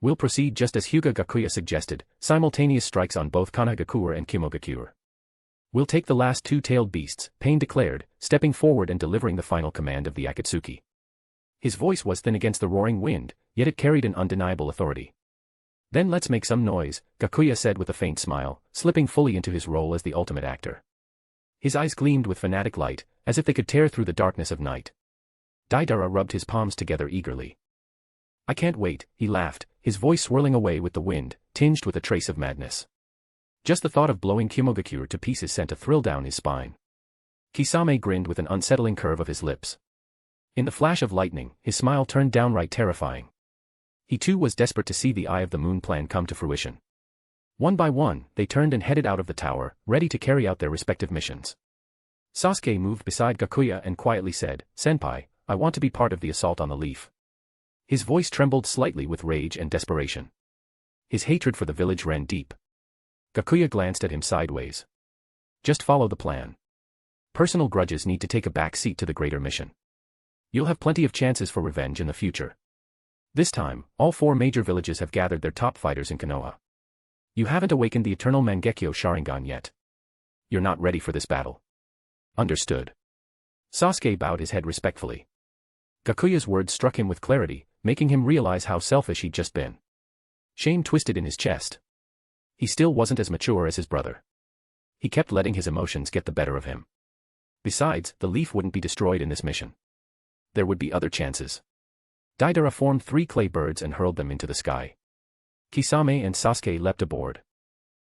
We'll proceed just as Hyūga Gakuya suggested, simultaneous strikes on both Konoha and Kimogakuya. We'll take the last two-tailed beasts, Pain declared, stepping forward and delivering the final command of the Akatsuki. His voice was thin against the roaring wind, yet it carried an undeniable authority. Then let's make some noise, Gakuya said with a faint smile, slipping fully into his role as the ultimate actor. His eyes gleamed with fanatic light, as if they could tear through the darkness of night. Deidara rubbed his palms together eagerly. I can't wait, he laughed, his voice swirling away with the wind, tinged with a trace of madness. Just the thought of blowing Kimogakuya to pieces sent a thrill down his spine. Kisame grinned with an unsettling curve of his lips. In the flash of lightning, his smile turned downright terrifying. He too was desperate to see the Eye of the Moon plan come to fruition. One by one, they turned and headed out of the tower, ready to carry out their respective missions. Sasuke moved beside Gakuya and quietly said, Senpai, I want to be part of the assault on the leaf. His voice trembled slightly with rage and desperation. His hatred for the village ran deep. Gakuya glanced at him sideways. Just follow the plan. Personal grudges need to take a back seat to the greater mission. You'll have plenty of chances for revenge in the future. This time, all 4 major villages have gathered their top fighters in Konoha. You haven't awakened the eternal Mangekyo Sharingan yet. You're not ready for this battle. Understood. Sasuke bowed his head respectfully. Gakuya's words struck him with clarity, making him realize how selfish he'd just been. Shame twisted in his chest. He still wasn't as mature as his brother. He kept letting his emotions get the better of him. Besides, the leaf wouldn't be destroyed in this mission. There would be other chances. Deidara formed 3 clay birds and hurled them into the sky. Kisame and Sasuke leapt aboard.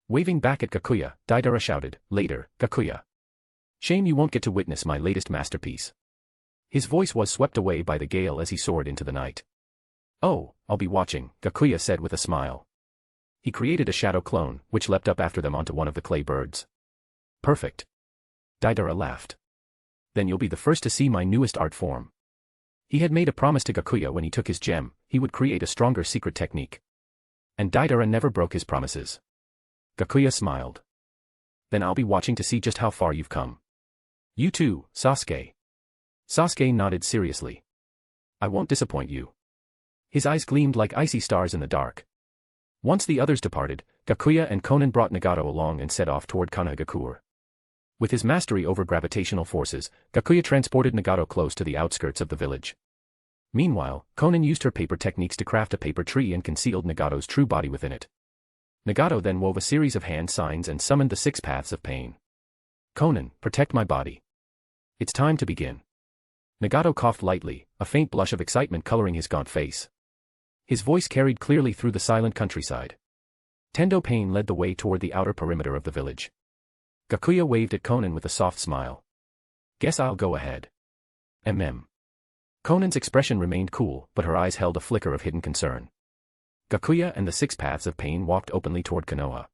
Waving back at Gakuya, Deidara shouted, later, Gakuya. Shame you won't get to witness my latest masterpiece. His voice was swept away by the gale as he soared into the night. Oh, I'll be watching, Gakuya said with a smile. He created a shadow clone, which leapt up after them onto one of the clay birds. Perfect. Deidara laughed. Then you'll be the first to see my newest art form. He had made a promise to Gakuya when he took his gem, he would create a stronger secret technique. And Deidara never broke his promises. Gakuya smiled. Then I'll be watching to see just how far you've come. You too, Sasuke. Sasuke nodded seriously. I won't disappoint you. His eyes gleamed like icy stars in the dark. Once the others departed, Gakuya and Konan brought Nagato along and set off toward Konoha. With his mastery over gravitational forces, Gakuya transported Nagato close to the outskirts of the village. Meanwhile, Konan used her paper techniques to craft a paper tree and concealed Nagato's true body within it. Nagato then wove a series of hand signs and summoned the 6 paths of pain. Konan, protect my body. It's time to begin. Nagato coughed lightly, a faint blush of excitement coloring his gaunt face. His voice carried clearly through the silent countryside. Tendo Pain led the way toward the outer perimeter of the village. Gakuya waved at Konan with a soft smile. Guess I'll go ahead. Konan's expression remained cool, but her eyes held a flicker of hidden concern. Gakuya and the 6 paths of pain walked openly toward Konoha.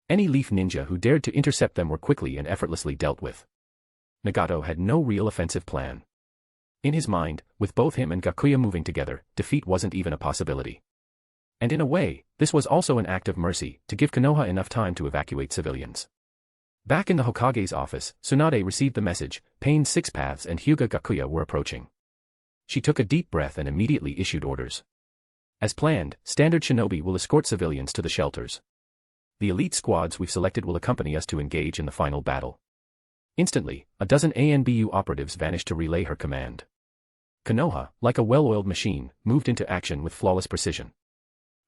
Any leaf ninja who dared to intercept them were quickly and effortlessly dealt with. Nagato had no real offensive plan. In his mind, with both him and Gakuya moving together, defeat wasn't even a possibility. And in a way, this was also an act of mercy, to give Konoha enough time to evacuate civilians. Back in the Hokage's office, Tsunade received the message, Pain's Six Paths and Hyūga Gakuya were approaching. She took a deep breath and immediately issued orders. As planned, standard shinobi will escort civilians to the shelters. The elite squads we've selected will accompany us to engage in the final battle. Instantly, a dozen ANBU operatives vanished to relay her command. Konoha, like a well-oiled machine, moved into action with flawless precision.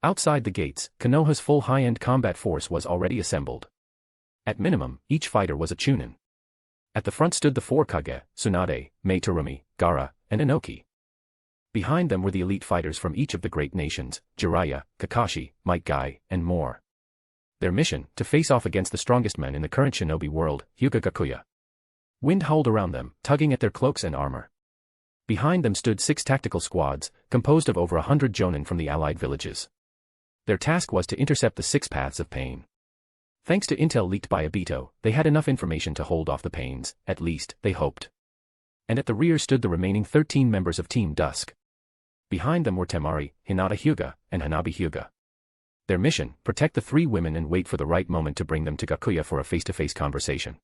Outside the gates, Konoha's full high-end combat force was already assembled. At minimum, each fighter was a chunin. At the front stood the four Kage, Tsunade, Mei Terumi, Gaara, and Inoki. Behind them were the elite fighters from each of the great nations, Jiraiya, Kakashi, Might Guy, and more. Their mission, to face off against the strongest men in the current shinobi world, Hyūga Gakuya. Wind howled around them, tugging at their cloaks and armor. Behind them stood 6 tactical squads, composed of over 100 jonin from the allied villages. Their task was to intercept the 6 paths of pain. Thanks to intel leaked by Obito, they had enough information to hold off the pains, at least, they hoped. And at the rear stood the remaining 13 members of Team Dusk. Behind them were Temari, Hinata Hyūga, and Hanabi Hyūga. Their mission, protect the 3 women and wait for the right moment to bring them to Gakuya for a face-to-face conversation.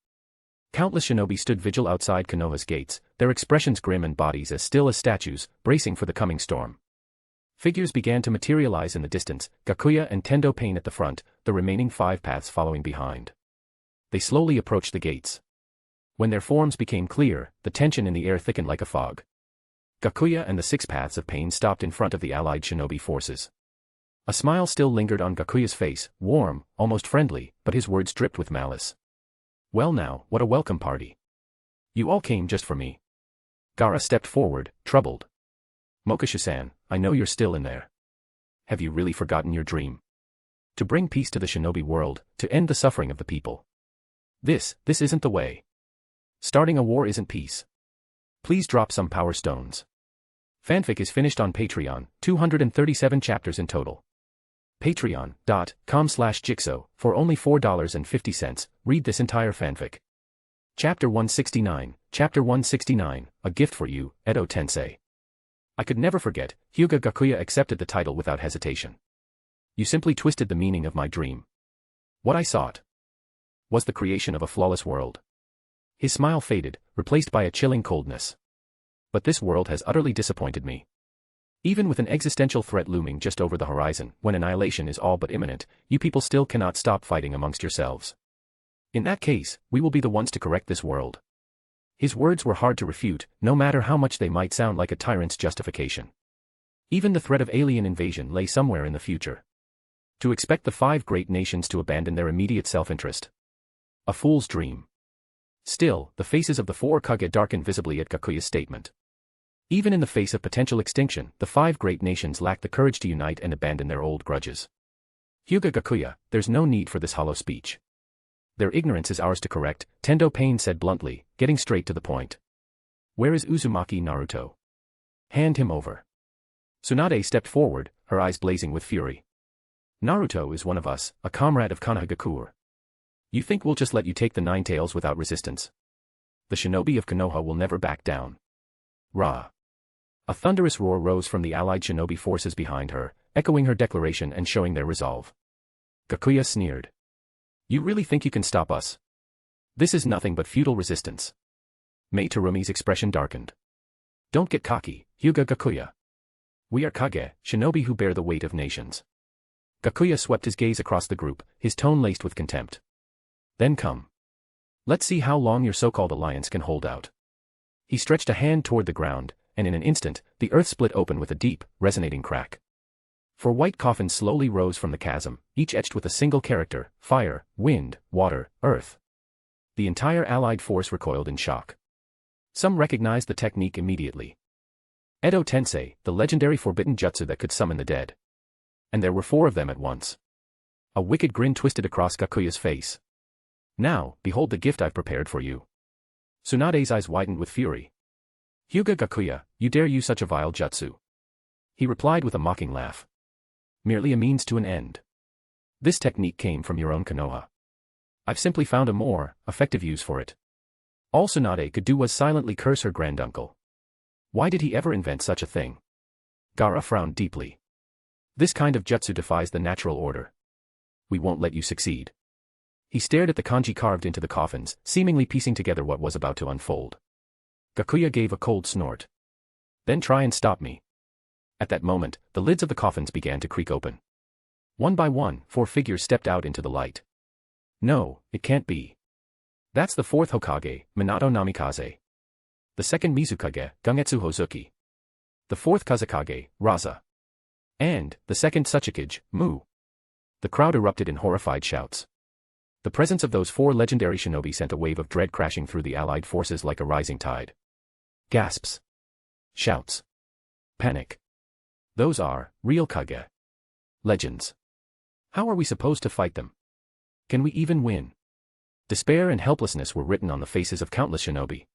Countless shinobi stood vigil outside Konoha's gates, their expressions grim and bodies as still as statues, bracing for the coming storm. Figures began to materialize in the distance, Gakuya and Tendo Pain at the front, the remaining 5 paths following behind. They slowly approached the gates. When their forms became clear, the tension in the air thickened like a fog. Gakuya and the 6 paths of pain stopped in front of the allied shinobi forces. A smile still lingered on Gakuya's face, warm, almost friendly, but his words dripped with malice. Well now, what a welcome party. You all came just for me. Gaara stepped forward, troubled. Mokusha-san, I know you're still in there. Have you really forgotten your dream? To bring peace to the shinobi world, to end the suffering of the people. This isn't the way. Starting a war isn't peace. Please drop some power stones. Fanfic is finished on Patreon, 237 chapters in total. Patreon.com/Jigsaw, for only $4.50, read this entire fanfic. Chapter 169, Chapter 169, A Gift for You, Edo Tensei. I could never forget, Hyūga Gakuya accepted the title without hesitation. You simply twisted the meaning of my dream. What I sought was the creation of a flawless world. His smile faded, replaced by a chilling coldness. But this world has utterly disappointed me. Even with an existential threat looming just over the horizon, when annihilation is all but imminent, you people still cannot stop fighting amongst yourselves. In that case, we will be the ones to correct this world. His words were hard to refute, no matter how much they might sound like a tyrant's justification. Even the threat of alien invasion lay somewhere in the future. To expect the 5 great nations to abandon their immediate self-interest. A fool's dream. Still, the faces of the 4 Kage darkened visibly at Gakuya's statement. Even in the face of potential extinction, the 5 great nations lacked the courage to unite and abandon their old grudges. Hyūga Gakuya, there's no need for this hollow speech. Their ignorance is ours to correct, Tendo Pain said bluntly, getting straight to the point. Where is Uzumaki Naruto? Hand him over. Tsunade stepped forward, her eyes blazing with fury. Naruto is one of us, a comrade of Konoha Gakure. You think we'll just let you take the 9 tails without resistance? The shinobi of Konoha will never back down. Ra. A thunderous roar rose from the allied shinobi forces behind her, echoing her declaration and showing their resolve. Gakuya sneered. You really think you can stop us? This is nothing but futile resistance. Mei Terumi's expression darkened. Don't get cocky, Hyūga Gakuya. We are Kage, shinobi who bear the weight of nations. Gakuya swept his gaze across the group, his tone laced with contempt. Then come. Let's see how long your so-called alliance can hold out. He stretched a hand toward the ground, and in an instant, the earth split open with a deep, resonating crack. 4 white coffins slowly rose from the chasm, each etched with a single character, fire, wind, water, earth. The entire allied force recoiled in shock. Some recognized the technique immediately. Edo Tensei, the legendary forbidden jutsu that could summon the dead. And there were 4 of them at once. A wicked grin twisted across Gakuya's face. Now, behold the gift I've prepared for you. Tsunade's eyes widened with fury. Hyūga Gakuya, you dare use such a vile jutsu? He replied with a mocking laugh. Merely a means to an end. This technique came from your own Konoha. I've simply found a more effective use for it. All Tsunade could do was silently curse her granduncle. Why did he ever invent such a thing? Gaara frowned deeply. This kind of jutsu defies the natural order. We won't let you succeed. He stared at the kanji carved into the coffins, seemingly piecing together what was about to unfold. Gakuya gave a cold snort. Then try and stop me. At that moment, the lids of the coffins began to creak open. One by one, 4 figures stepped out into the light. No, it can't be. That's the 4th Hokage, Minato Namikaze. The 2nd Mizukage, Gungetsu Hozuki. The 4th Kazekage, Raza. And, the 2nd Tsuchikage, Mu. The crowd erupted in horrified shouts. The presence of those 4 legendary shinobi sent a wave of dread crashing through the allied forces like a rising tide. Gasps. Shouts. Panic. Those are real Kage. Legends. How are we supposed to fight them? Can we even win? Despair and helplessness were written on the faces of countless shinobi.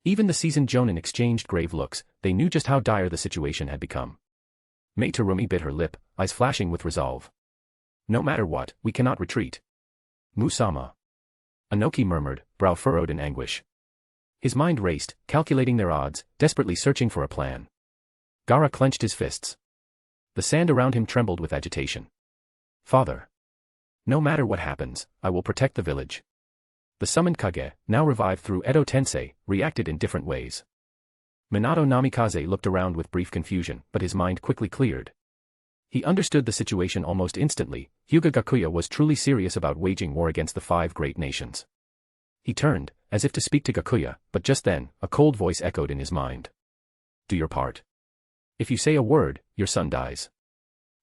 Even the seasoned jonin exchanged grave looks, they knew just how dire the situation had become. Mei Terumi bit her lip, eyes flashing with resolve. No matter what, we cannot retreat. Musama. Anoki murmured, brow furrowed in anguish. His mind raced, calculating their odds, desperately searching for a plan. Gaara clenched his fists. The sand around him trembled with agitation. Father. No matter what happens, I will protect the village. The summoned Kage, now revived through Edo Tensei, reacted in different ways. Minato Namikaze looked around with brief confusion, but his mind quickly cleared. He understood the situation almost instantly. Hyūga Gakuya was truly serious about waging war against the 5 great nations. He turned, as if to speak to Gakuya, but just then, a cold voice echoed in his mind. Do your part. If you say a word, your son dies.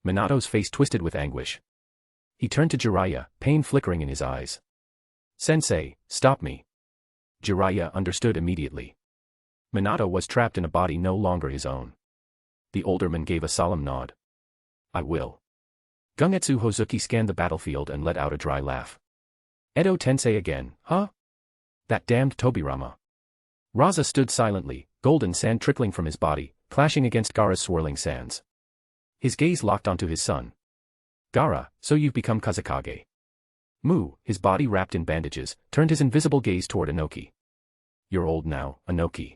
Minato's face twisted with anguish. He turned to Jiraiya, pain flickering in his eyes. Sensei, stop me. Jiraiya understood immediately. Minato was trapped in a body no longer his own. The older man gave a solemn nod. I will. Gungetsu Hozuki scanned the battlefield and let out a dry laugh. Edo Tensei again, huh? That damned Tobirama. Raza stood silently, golden sand trickling from his body, clashing against Gaara's swirling sands. His gaze locked onto his son. Gaara, so you've become Kazekage. Mu, his body wrapped in bandages, turned his invisible gaze toward Inoki. You're old now, Inoki.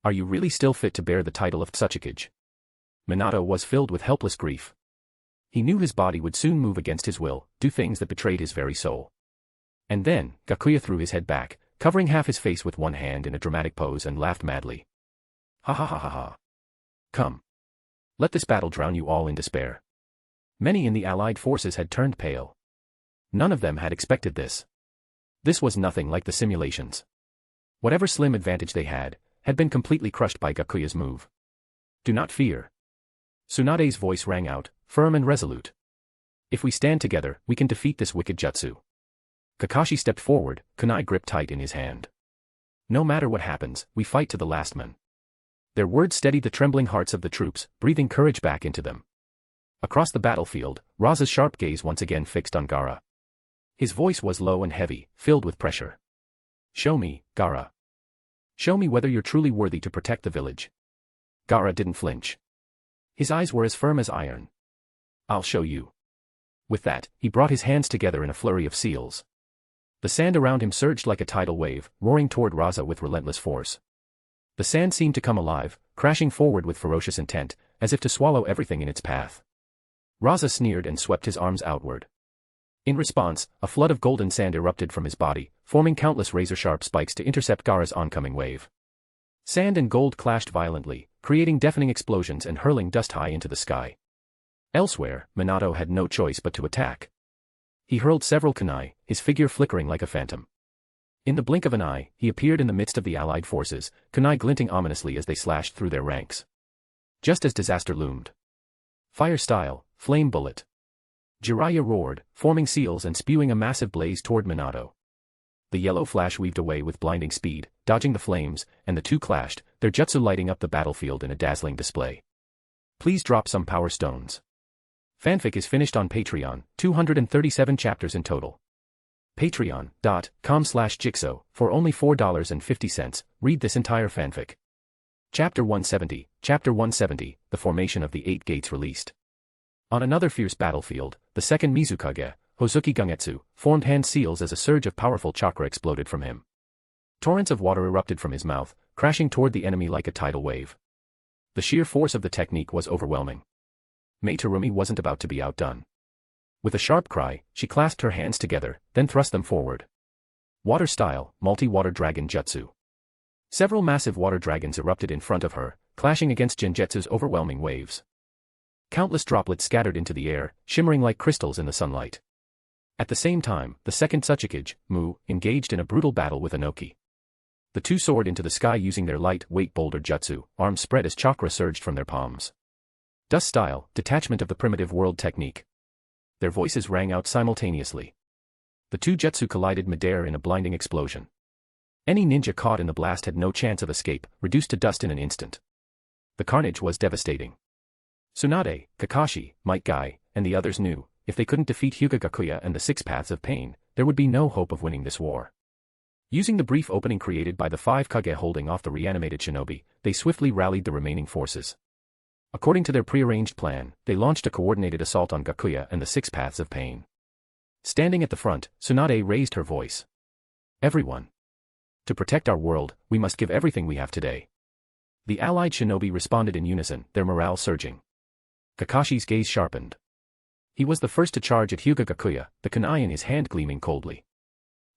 Are you really still fit to bear the title of Tsuchikage? Minato was filled with helpless grief. He knew his body would soon move against his will, do things that betrayed his very soul. And then, Gakuya threw his head back, covering half his face with one hand in a dramatic pose and laughed madly. Ha ha ha ha ha. Come. Let this battle drown you all in despair. Many in the allied forces had turned pale. None of them had expected this. This was nothing like the simulations. Whatever slim advantage they had been completely crushed by Gakuya's move. Do not fear. Tsunade's voice rang out, firm and resolute. If we stand together, we can defeat this wicked jutsu. Kakashi stepped forward, kunai gripped tight in his hand. No matter what happens, we fight to the last man. Their words steadied the trembling hearts of the troops, breathing courage back into them. Across the battlefield, Raza's sharp gaze once again fixed on Gaara. His voice was low and heavy, filled with pressure. Show me, Gaara. Show me whether you're truly worthy to protect the village. Gaara didn't flinch. His eyes were as firm as iron. I'll show you. With that, he brought his hands together in a flurry of seals. The sand around him surged like a tidal wave, roaring toward Raza with relentless force. The sand seemed to come alive, crashing forward with ferocious intent, as if to swallow everything in its path. Raza sneered and swept his arms outward. In response, a flood of golden sand erupted from his body, forming countless razor-sharp spikes to intercept Gaara's oncoming wave. Sand and gold clashed violently, creating deafening explosions and hurling dust high into the sky. Elsewhere, Minato had no choice but to attack. He hurled several kunai, his figure flickering like a phantom. In the blink of an eye, he appeared in the midst of the allied forces, kunai glinting ominously as they slashed through their ranks. Just as disaster loomed. Fire style, flame bullet. Jiraiya roared, forming seals and spewing a massive blaze toward Minato. The yellow flash weaved away with blinding speed, dodging the flames, and the two clashed, their jutsu lighting up the battlefield in a dazzling display. Please drop some power stones. Fanfic is finished on Patreon, 237 chapters in total. Patreon.com/Jigsaw, for only $4.50, read this entire fanfic. Chapter 170, The Formation of the Eight Gates released. On another fierce battlefield, the second Mizukage, Hozuki Gungetsu, formed hand seals as a surge of powerful chakra exploded from him. Torrents of water erupted from his mouth, crashing toward the enemy like a tidal wave. The sheer force of the technique was overwhelming. Mei Terumi wasn't about to be outdone. With a sharp cry, she clasped her hands together, then thrust them forward. Water style, multi-water dragon jutsu. Several massive water dragons erupted in front of her, clashing against Genjutsu's overwhelming waves. Countless droplets scattered into the air, shimmering like crystals in the sunlight. At the same time, the second Tsuchikage, Mu, engaged in a brutal battle with Inoki. The two soared into the sky using their light-weight boulder jutsu, arms spread as chakra surged from their palms. Dust style, detachment of the primitive world technique. Their voices rang out simultaneously. The two jutsu collided midair in a blinding explosion. Any ninja caught in the blast had no chance of escape, reduced to dust in an instant. The carnage was devastating. Tsunade, Kakashi, Might Guy, and the others knew, if they couldn't defeat Hyūga Gakuya and the Six Paths of Pain, there would be no hope of winning this war. Using the brief opening created by the five Kage holding off the reanimated shinobi, they swiftly rallied the remaining forces. According to their prearranged plan, they launched a coordinated assault on Gakuya and the Six Paths of Pain. Standing at the front, Tsunade raised her voice. Everyone. To protect our world, we must give everything we have today. The allied shinobi responded in unison, their morale surging. Kakashi's gaze sharpened. He was the first to charge at Hyūga Gakuya, the kunai in his hand gleaming coldly.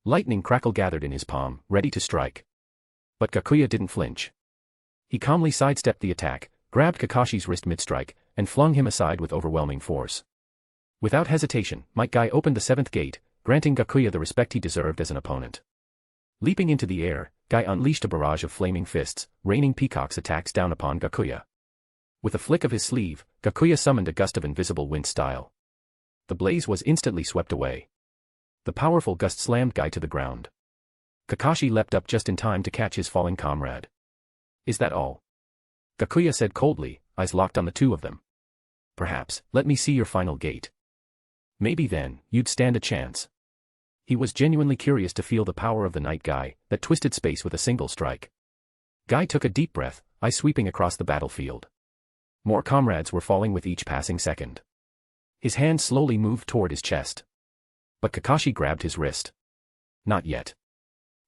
Lightning crackle gathered in his palm, ready to strike. But Gakuya didn't flinch. He calmly sidestepped the attack, grabbed Kakashi's wrist mid-strike, and flung him aside with overwhelming force. Without hesitation, Might Guy opened the seventh gate, granting Gakuya the respect he deserved as an opponent. Leaping into the air, Guy unleashed a barrage of flaming fists, raining peacocks attacks down upon Gakuya. With a flick of his sleeve, Gakuya summoned a gust of invisible wind style. The blaze was instantly swept away. The powerful gust slammed Guy to the ground. Kakashi leapt up just in time to catch his falling comrade. Is that all? Gakuya said coldly, eyes locked on the two of them. Perhaps, let me see your final gate. Maybe then, you'd stand a chance. He was genuinely curious to feel the power of the Night Guy, that twisted space with a single strike. Guy took a deep breath, eyes sweeping across the battlefield. More comrades were falling with each passing second. His hand slowly moved toward his chest. But Kakashi grabbed his wrist. Not yet.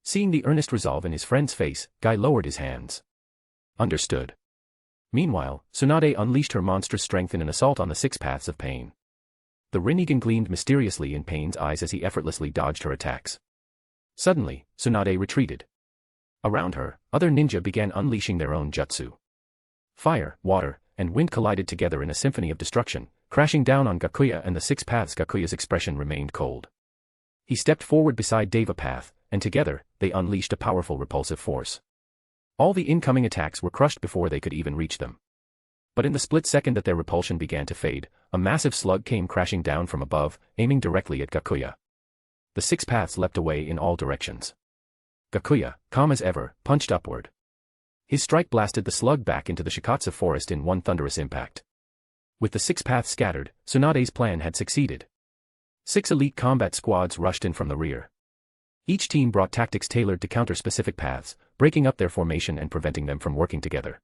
Seeing the earnest resolve in his friend's face, Guy lowered his hands. Understood. Meanwhile, Tsunade unleashed her monstrous strength in an assault on the Six Paths of Pain. The Rinnegan gleamed mysteriously in Pain's eyes as he effortlessly dodged her attacks. Suddenly, Tsunade retreated. Around her, other ninja began unleashing their own jutsu. Fire, water, and wind collided together in a symphony of destruction, crashing down on Gakuya and the Six Paths. Gakuya's expression remained cold. He stepped forward beside Deva Path, and together, they unleashed a powerful repulsive force. All the incoming attacks were crushed before they could even reach them. But in the split second that their repulsion began to fade, a massive slug came crashing down from above, aiming directly at Gakuya. The Six Paths leapt away in all directions. Gakuya, calm as ever, punched upward. His strike blasted the slug back into the Shikatsu forest in one thunderous impact. With the Six Paths scattered, Tsunade's plan had succeeded. 6 elite combat squads rushed in from the rear. Each team brought tactics tailored to counter specific paths, breaking up their formation and preventing them from working together.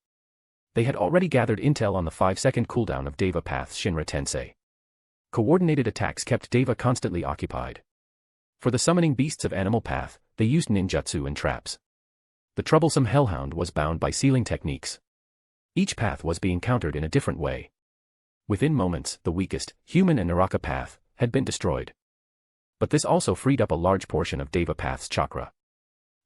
They had already gathered intel on the 5-second cooldown of Deva Path's Shinra Tensei. Coordinated attacks kept Deva constantly occupied. For the summoning beasts of Animal Path, they used ninjutsu and traps. The troublesome Hellhound was bound by sealing techniques. Each path was being countered in a different way. Within moments, the weakest, human and Naraka path, had been destroyed. But this also freed up a large portion of Deva Path's chakra.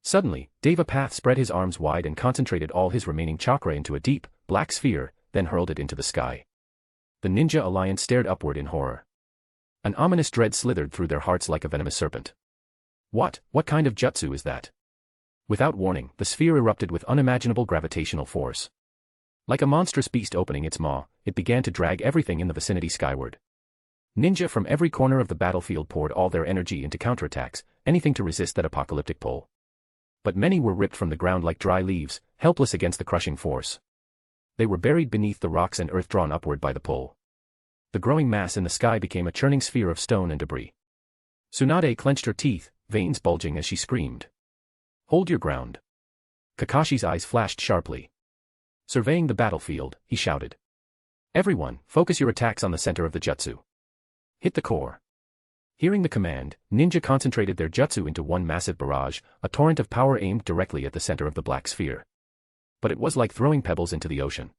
Suddenly, Deva Path spread his arms wide and concentrated all his remaining chakra into a deep, black sphere, then hurled it into the sky. The Ninja Alliance stared upward in horror. An ominous dread slithered through their hearts like a venomous serpent. What kind of jutsu is that? Without warning, the sphere erupted with unimaginable gravitational force. Like a monstrous beast opening its maw, it began to drag everything in the vicinity skyward. Ninja from every corner of the battlefield poured all their energy into counterattacks, anything to resist that apocalyptic pull. But many were ripped from the ground like dry leaves, helpless against the crushing force. They were buried beneath the rocks and earth drawn upward by the pull. The growing mass in the sky became a churning sphere of stone and debris. Tsunade clenched her teeth, veins bulging as she screamed. Hold your ground. Kakashi's eyes flashed sharply. Surveying the battlefield, he shouted. Everyone, focus your attacks on the center of the jutsu. Hit the core. Hearing the command, ninja concentrated their jutsu into one massive barrage, a torrent of power aimed directly at the center of the black sphere. But it was like throwing pebbles into the ocean.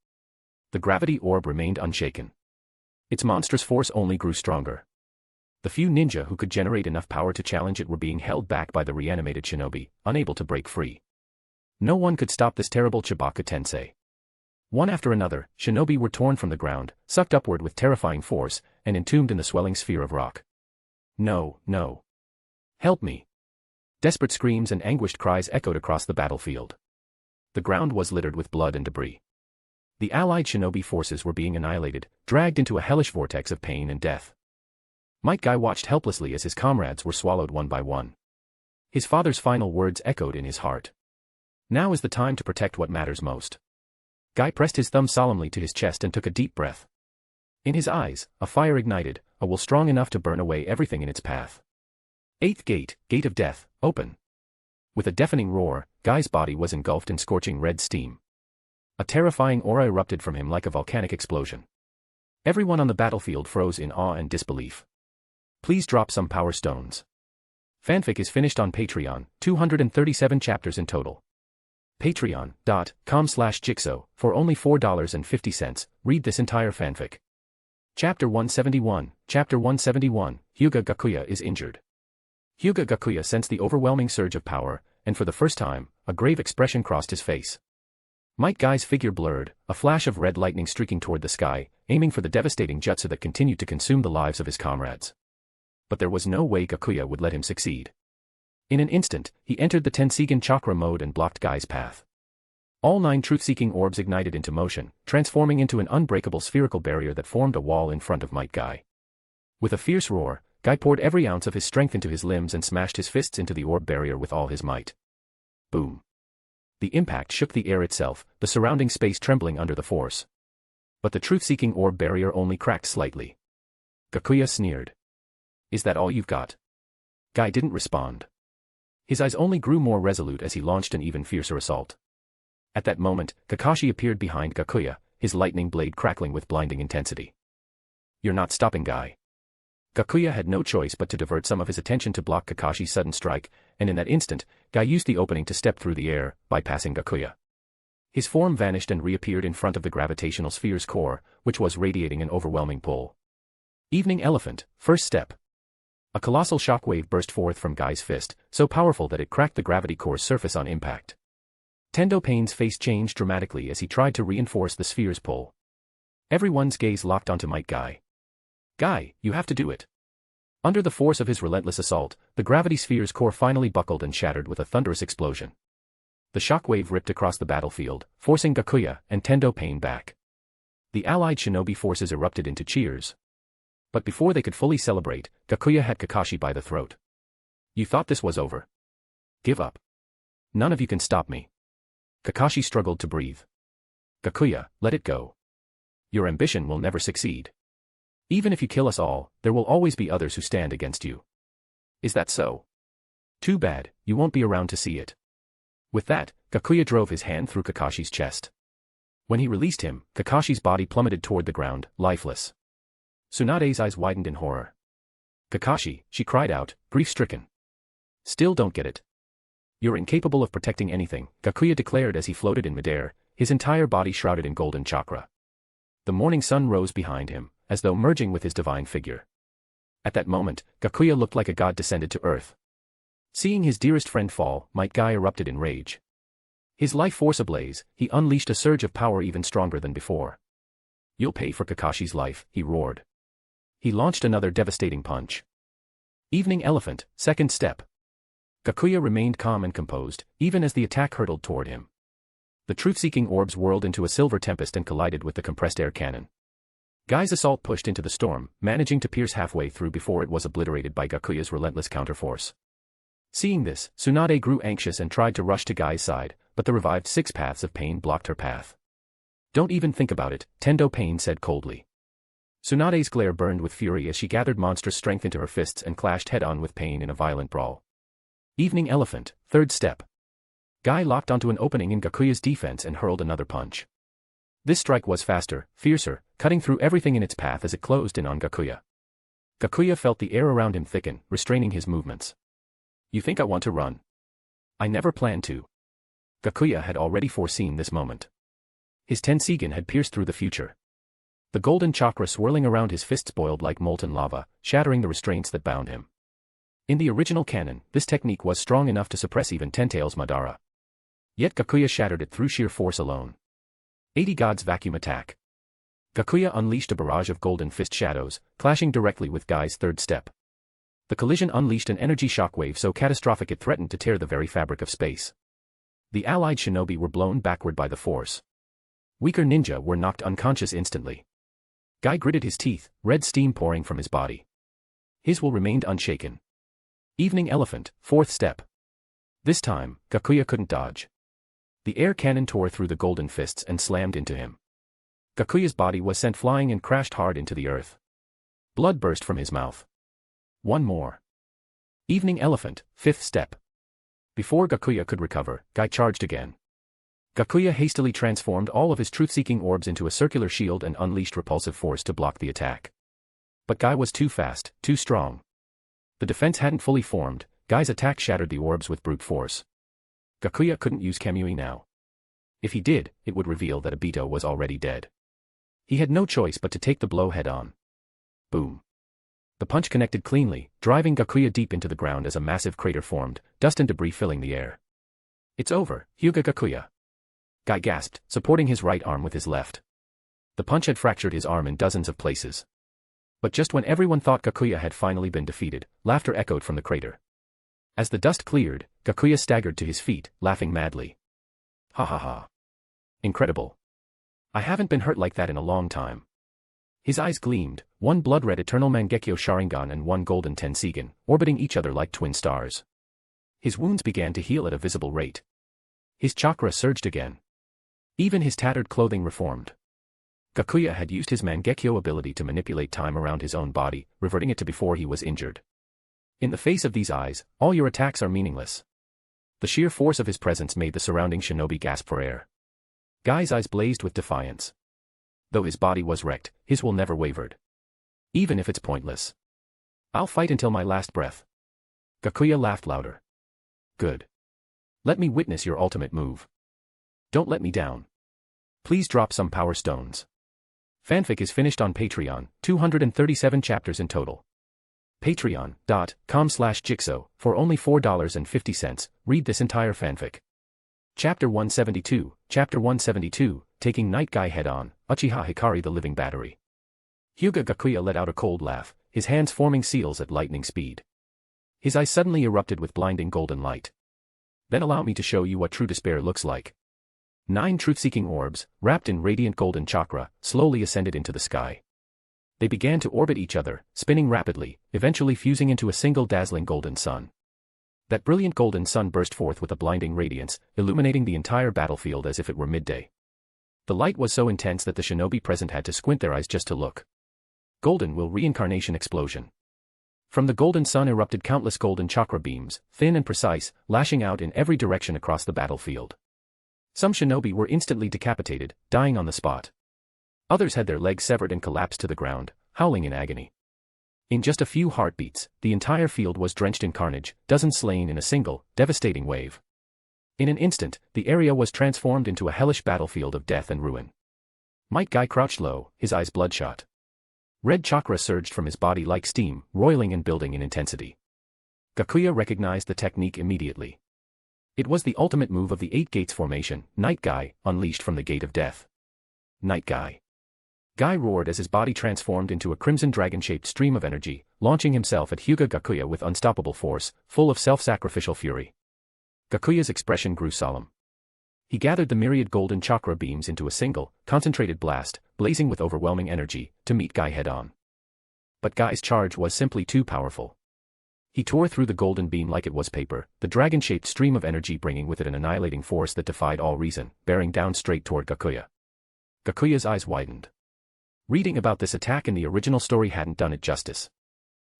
The gravity orb remained unshaken. Its monstrous force only grew stronger. The few ninja who could generate enough power to challenge it were being held back by the reanimated shinobi, unable to break free. No one could stop this terrible Chibaku Tensei. One after another, shinobi were torn from the ground, sucked upward with terrifying force, and entombed in the swelling sphere of rock. No, no. Help me. Desperate screams and anguished cries echoed across the battlefield. The ground was littered with blood and debris. The allied shinobi forces were being annihilated, dragged into a hellish vortex of pain and death. Might Guy watched helplessly as his comrades were swallowed one by one. His father's final words echoed in his heart. Now is the time to protect what matters most. Guy pressed his thumb solemnly to his chest and took a deep breath. In his eyes, a fire ignited, a will strong enough to burn away everything in its path. Eighth gate, gate of death, open. With a deafening roar, Guy's body was engulfed in scorching red steam. A terrifying aura erupted from him like a volcanic explosion. Everyone on the battlefield froze in awe and disbelief. Please drop some power stones. Fanfic is finished on Patreon, 237 chapters in total. Patreon.com/Jigsaw, for only $4.50, read this entire fanfic. Chapter 171, Chapter 171, Hyūga Gakuya is injured. Hyūga Gakuya sensed the overwhelming surge of power, and for the first time, a grave expression crossed his face. Might Guy's figure blurred, a flash of red lightning streaking toward the sky, aiming for the devastating jutsu that continued to consume the lives of his comrades. But there was no way Gakuya would let him succeed. In an instant, he entered the Tenseigan chakra mode and blocked Guy's path. All 9 truth-seeking orbs ignited into motion, transforming into an unbreakable spherical barrier that formed a wall in front of Might Guy. With a fierce roar, Guy poured every ounce of his strength into his limbs and smashed his fists into the orb barrier with all his might. Boom. The impact shook the air itself, the surrounding space trembling under the force. But the truth-seeking orb barrier only cracked slightly. Gakuya sneered. Is that all you've got? Guy didn't respond. His eyes only grew more resolute as he launched an even fiercer assault. At that moment, Kakashi appeared behind Gakuya, his lightning blade crackling with blinding intensity. You're not stopping, Guy. Gakuya had no choice but to divert some of his attention to block Kakashi's sudden strike, and in that instant, Guy used the opening to step through the air, bypassing Gakuya. His form vanished and reappeared in front of the gravitational sphere's core, which was radiating an overwhelming pull. Evening Elephant, first step. A colossal shockwave burst forth from Guy's fist, so powerful that it cracked the gravity core's surface on impact. Tendo Pain's face changed dramatically as he tried to reinforce the sphere's pull. Everyone's gaze locked onto Might Guy. Guy, you have to do it. Under the force of his relentless assault, the gravity sphere's core finally buckled and shattered with a thunderous explosion. The shockwave ripped across the battlefield, forcing Gakuya and Tendo Pain back. The allied shinobi forces erupted into cheers. But before they could fully celebrate, Gakuya had Kakashi by the throat. You thought this was over? Give up. None of you can stop me. Kakashi struggled to breathe. Gakuya, let it go. Your ambition will never succeed. Even if you kill us all, there will always be others who stand against you. Is that so? Too bad, you won't be around to see it. With that, Gakuya drove his hand through Kakashi's chest. When he released him, Kakashi's body plummeted toward the ground, lifeless. Tsunade's eyes widened in horror. Kakashi, she cried out, grief-stricken. Still don't get it. You're incapable of protecting anything, Gakuya declared as he floated in midair, his entire body shrouded in golden chakra. The morning sun rose behind him, as though merging with his divine figure. At that moment, Gakuya looked like a god descended to earth. Seeing his dearest friend fall, Might Guy erupted in rage. His life force ablaze, he unleashed a surge of power even stronger than before. You'll pay for Kakashi's life, he roared. He launched another devastating punch. Evening Elephant, second step. Gakuya remained calm and composed, even as the attack hurtled toward him. The truth-seeking orbs whirled into a silver tempest and collided with the compressed air cannon. Guy's assault pushed into the storm, managing to pierce halfway through before it was obliterated by Gakuya's relentless counterforce. Seeing this, Tsunade grew anxious and tried to rush to Guy's side, but the revived 6 paths of pain blocked her path. Don't even think about it, Tendo Pain said coldly. Tsunade's glare burned with fury as she gathered monstrous strength into her fists and clashed head-on with Pain in a violent brawl. Evening Elephant, third step. Guy locked onto an opening in Gakuya's defense and hurled another punch. This strike was faster, fiercer, cutting through everything in its path as it closed in on Gakuya. Gakuya felt the air around him thicken, restraining his movements. You think I want to run? I never planned to. Gakuya had already foreseen this moment. His Tenseigan had pierced through the future. The golden chakra swirling around his fists boiled like molten lava, shattering the restraints that bound him. In the original canon, this technique was strong enough to suppress even Tentail's Madara. Yet Gakuya shattered it through sheer force alone. 80 God's vacuum attack. Gakuya unleashed a barrage of golden fist shadows, clashing directly with Gai's third step. The collision unleashed an energy shockwave so catastrophic it threatened to tear the very fabric of space. The allied shinobi were blown backward by the force. Weaker ninja were knocked unconscious instantly. Gai gritted his teeth, red steam pouring from his body. His will remained unshaken. Evening Elephant, fourth step. This time, Gakuya couldn't dodge. The air cannon tore through the golden fists and slammed into him. Gakuya's body was sent flying and crashed hard into the earth. Blood burst from his mouth. One more. Evening Elephant, fifth step. Before Gakuya could recover, Gai charged again. Gakuya hastily transformed all of his truth-seeking orbs into a circular shield and unleashed repulsive force to block the attack. But Gai was too fast, too strong. The defense hadn't fully formed. Gai's attack shattered the orbs with brute force. Gakuya couldn't use Kamui now. If he did, it would reveal that Obito was already dead. He had no choice but to take the blow head-on. Boom. The punch connected cleanly, driving Gakuya deep into the ground as a massive crater formed, dust and debris filling the air. It's over, Hyūga Gakuya. Gai gasped, supporting his right arm with his left. The punch had fractured his arm in dozens of places. But just when everyone thought Gakuya had finally been defeated, laughter echoed from the crater. As the dust cleared, Gakuya staggered to his feet, laughing madly. Ha ha ha. Incredible. I haven't been hurt like that in a long time. His eyes gleamed, one blood-red eternal Mangekyo Sharingan and one golden Tenseigan, orbiting each other like twin stars. His wounds began to heal at a visible rate. His chakra surged again. Even his tattered clothing reformed. Gakuya had used his Mangekyo ability to manipulate time around his own body, reverting it to before he was injured. In the face of these eyes, all your attacks are meaningless. The sheer force of his presence made the surrounding shinobi gasp for air. Gai's eyes blazed with defiance. Though his body was wrecked, his will never wavered. Even if it's pointless. I'll fight until my last breath. Gakuya laughed louder. Good. Let me witness your ultimate move. Don't let me down. Please drop some power stones. Fanfic is finished on Patreon, 237 chapters in total. Patreon.com/Jigsaw, for only $4.50, read this entire fanfic. Chapter 172, Chapter 172, Taking Night Guy Head-On, Uchiha Hikari the Living Battery. Hyūga Gakuya let out a cold laugh, his hands forming seals at lightning speed. His eyes suddenly erupted with blinding golden light. Then allow me to show you what true despair looks like. 9 truth-seeking orbs, wrapped in radiant golden chakra, slowly ascended into the sky. They began to orbit each other, spinning rapidly, eventually fusing into a single dazzling golden sun. That brilliant golden sun burst forth with a blinding radiance, illuminating the entire battlefield as if it were midday. The light was so intense that the shinobi present had to squint their eyes just to look. Golden will reincarnation explosion. From the golden sun erupted countless golden chakra beams, thin and precise, lashing out in every direction across the battlefield. Some shinobi were instantly decapitated, dying on the spot. Others had their legs severed and collapsed to the ground, howling in agony. In just a few heartbeats, the entire field was drenched in carnage, dozens slain in a single, devastating wave. In an instant, the area was transformed into a hellish battlefield of death and ruin. Might Guy crouched low, his eyes bloodshot. Red chakra surged from his body like steam, roiling and building in intensity. Gakuya recognized the technique immediately. It was the ultimate move of the 8 Gates formation, Night Guy, unleashed from the Gate of Death. Night Guy. Guy roared as his body transformed into a crimson dragon-shaped stream of energy, launching himself at Hyūga Gakuya with unstoppable force, full of self-sacrificial fury. Gakuya's expression grew solemn. He gathered the myriad golden chakra beams into a single, concentrated blast, blazing with overwhelming energy, to meet Guy head-on. But Guy's charge was simply too powerful. He tore through the golden beam like it was paper, the dragon-shaped stream of energy bringing with it an annihilating force that defied all reason, bearing down straight toward Gakuya. Gakuya's eyes widened. Reading about this attack in the original story hadn't done it justice.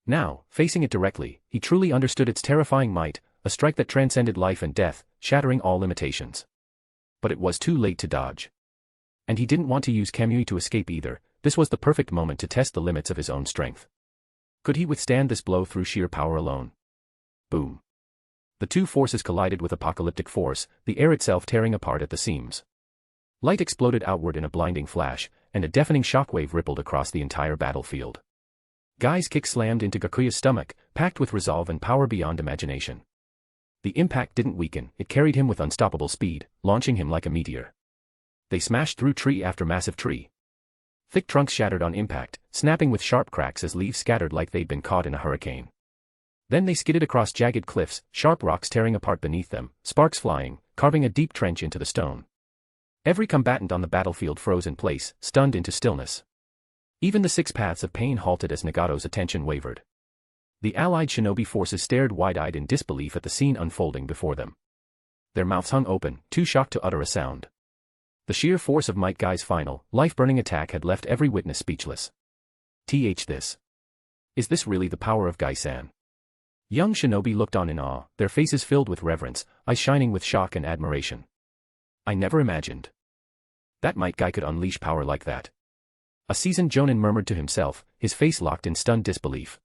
Now, facing it directly, he truly understood its terrifying might, a strike that transcended life and death, shattering all limitations. But it was too late to dodge. And he didn't want to use Kamui to escape either. This was the perfect moment to test the limits of his own strength. Could he withstand this blow through sheer power alone? Boom. The two forces collided with apocalyptic force, the air itself tearing apart at the seams. Light exploded outward in a blinding flash, and a deafening shockwave rippled across the entire battlefield. Guy's kick slammed into Gakuya's stomach, packed with resolve and power beyond imagination. The impact didn't weaken, it carried him with unstoppable speed, launching him like a meteor. They smashed through tree after massive tree. Thick trunks shattered on impact, snapping with sharp cracks as leaves scattered like they'd been caught in a hurricane. Then they skidded across jagged cliffs, sharp rocks tearing apart beneath them, sparks flying, carving a deep trench into the stone. Every combatant on the battlefield froze in place, stunned into stillness. Even the six paths of pain halted as Nagato's attention wavered. The allied shinobi forces stared wide-eyed in disbelief at the scene unfolding before them. Their mouths hung open, too shocked to utter a sound. The sheer force of Might Guy's final, life-burning attack had left every witness speechless. This. Is this really the power of Guy-san? Young shinobi looked on in awe, their faces filled with reverence, eyes shining with shock and admiration. I never imagined that Might Guy could unleash power like that. A seasoned jonin murmured to himself, his face locked in stunned disbelief.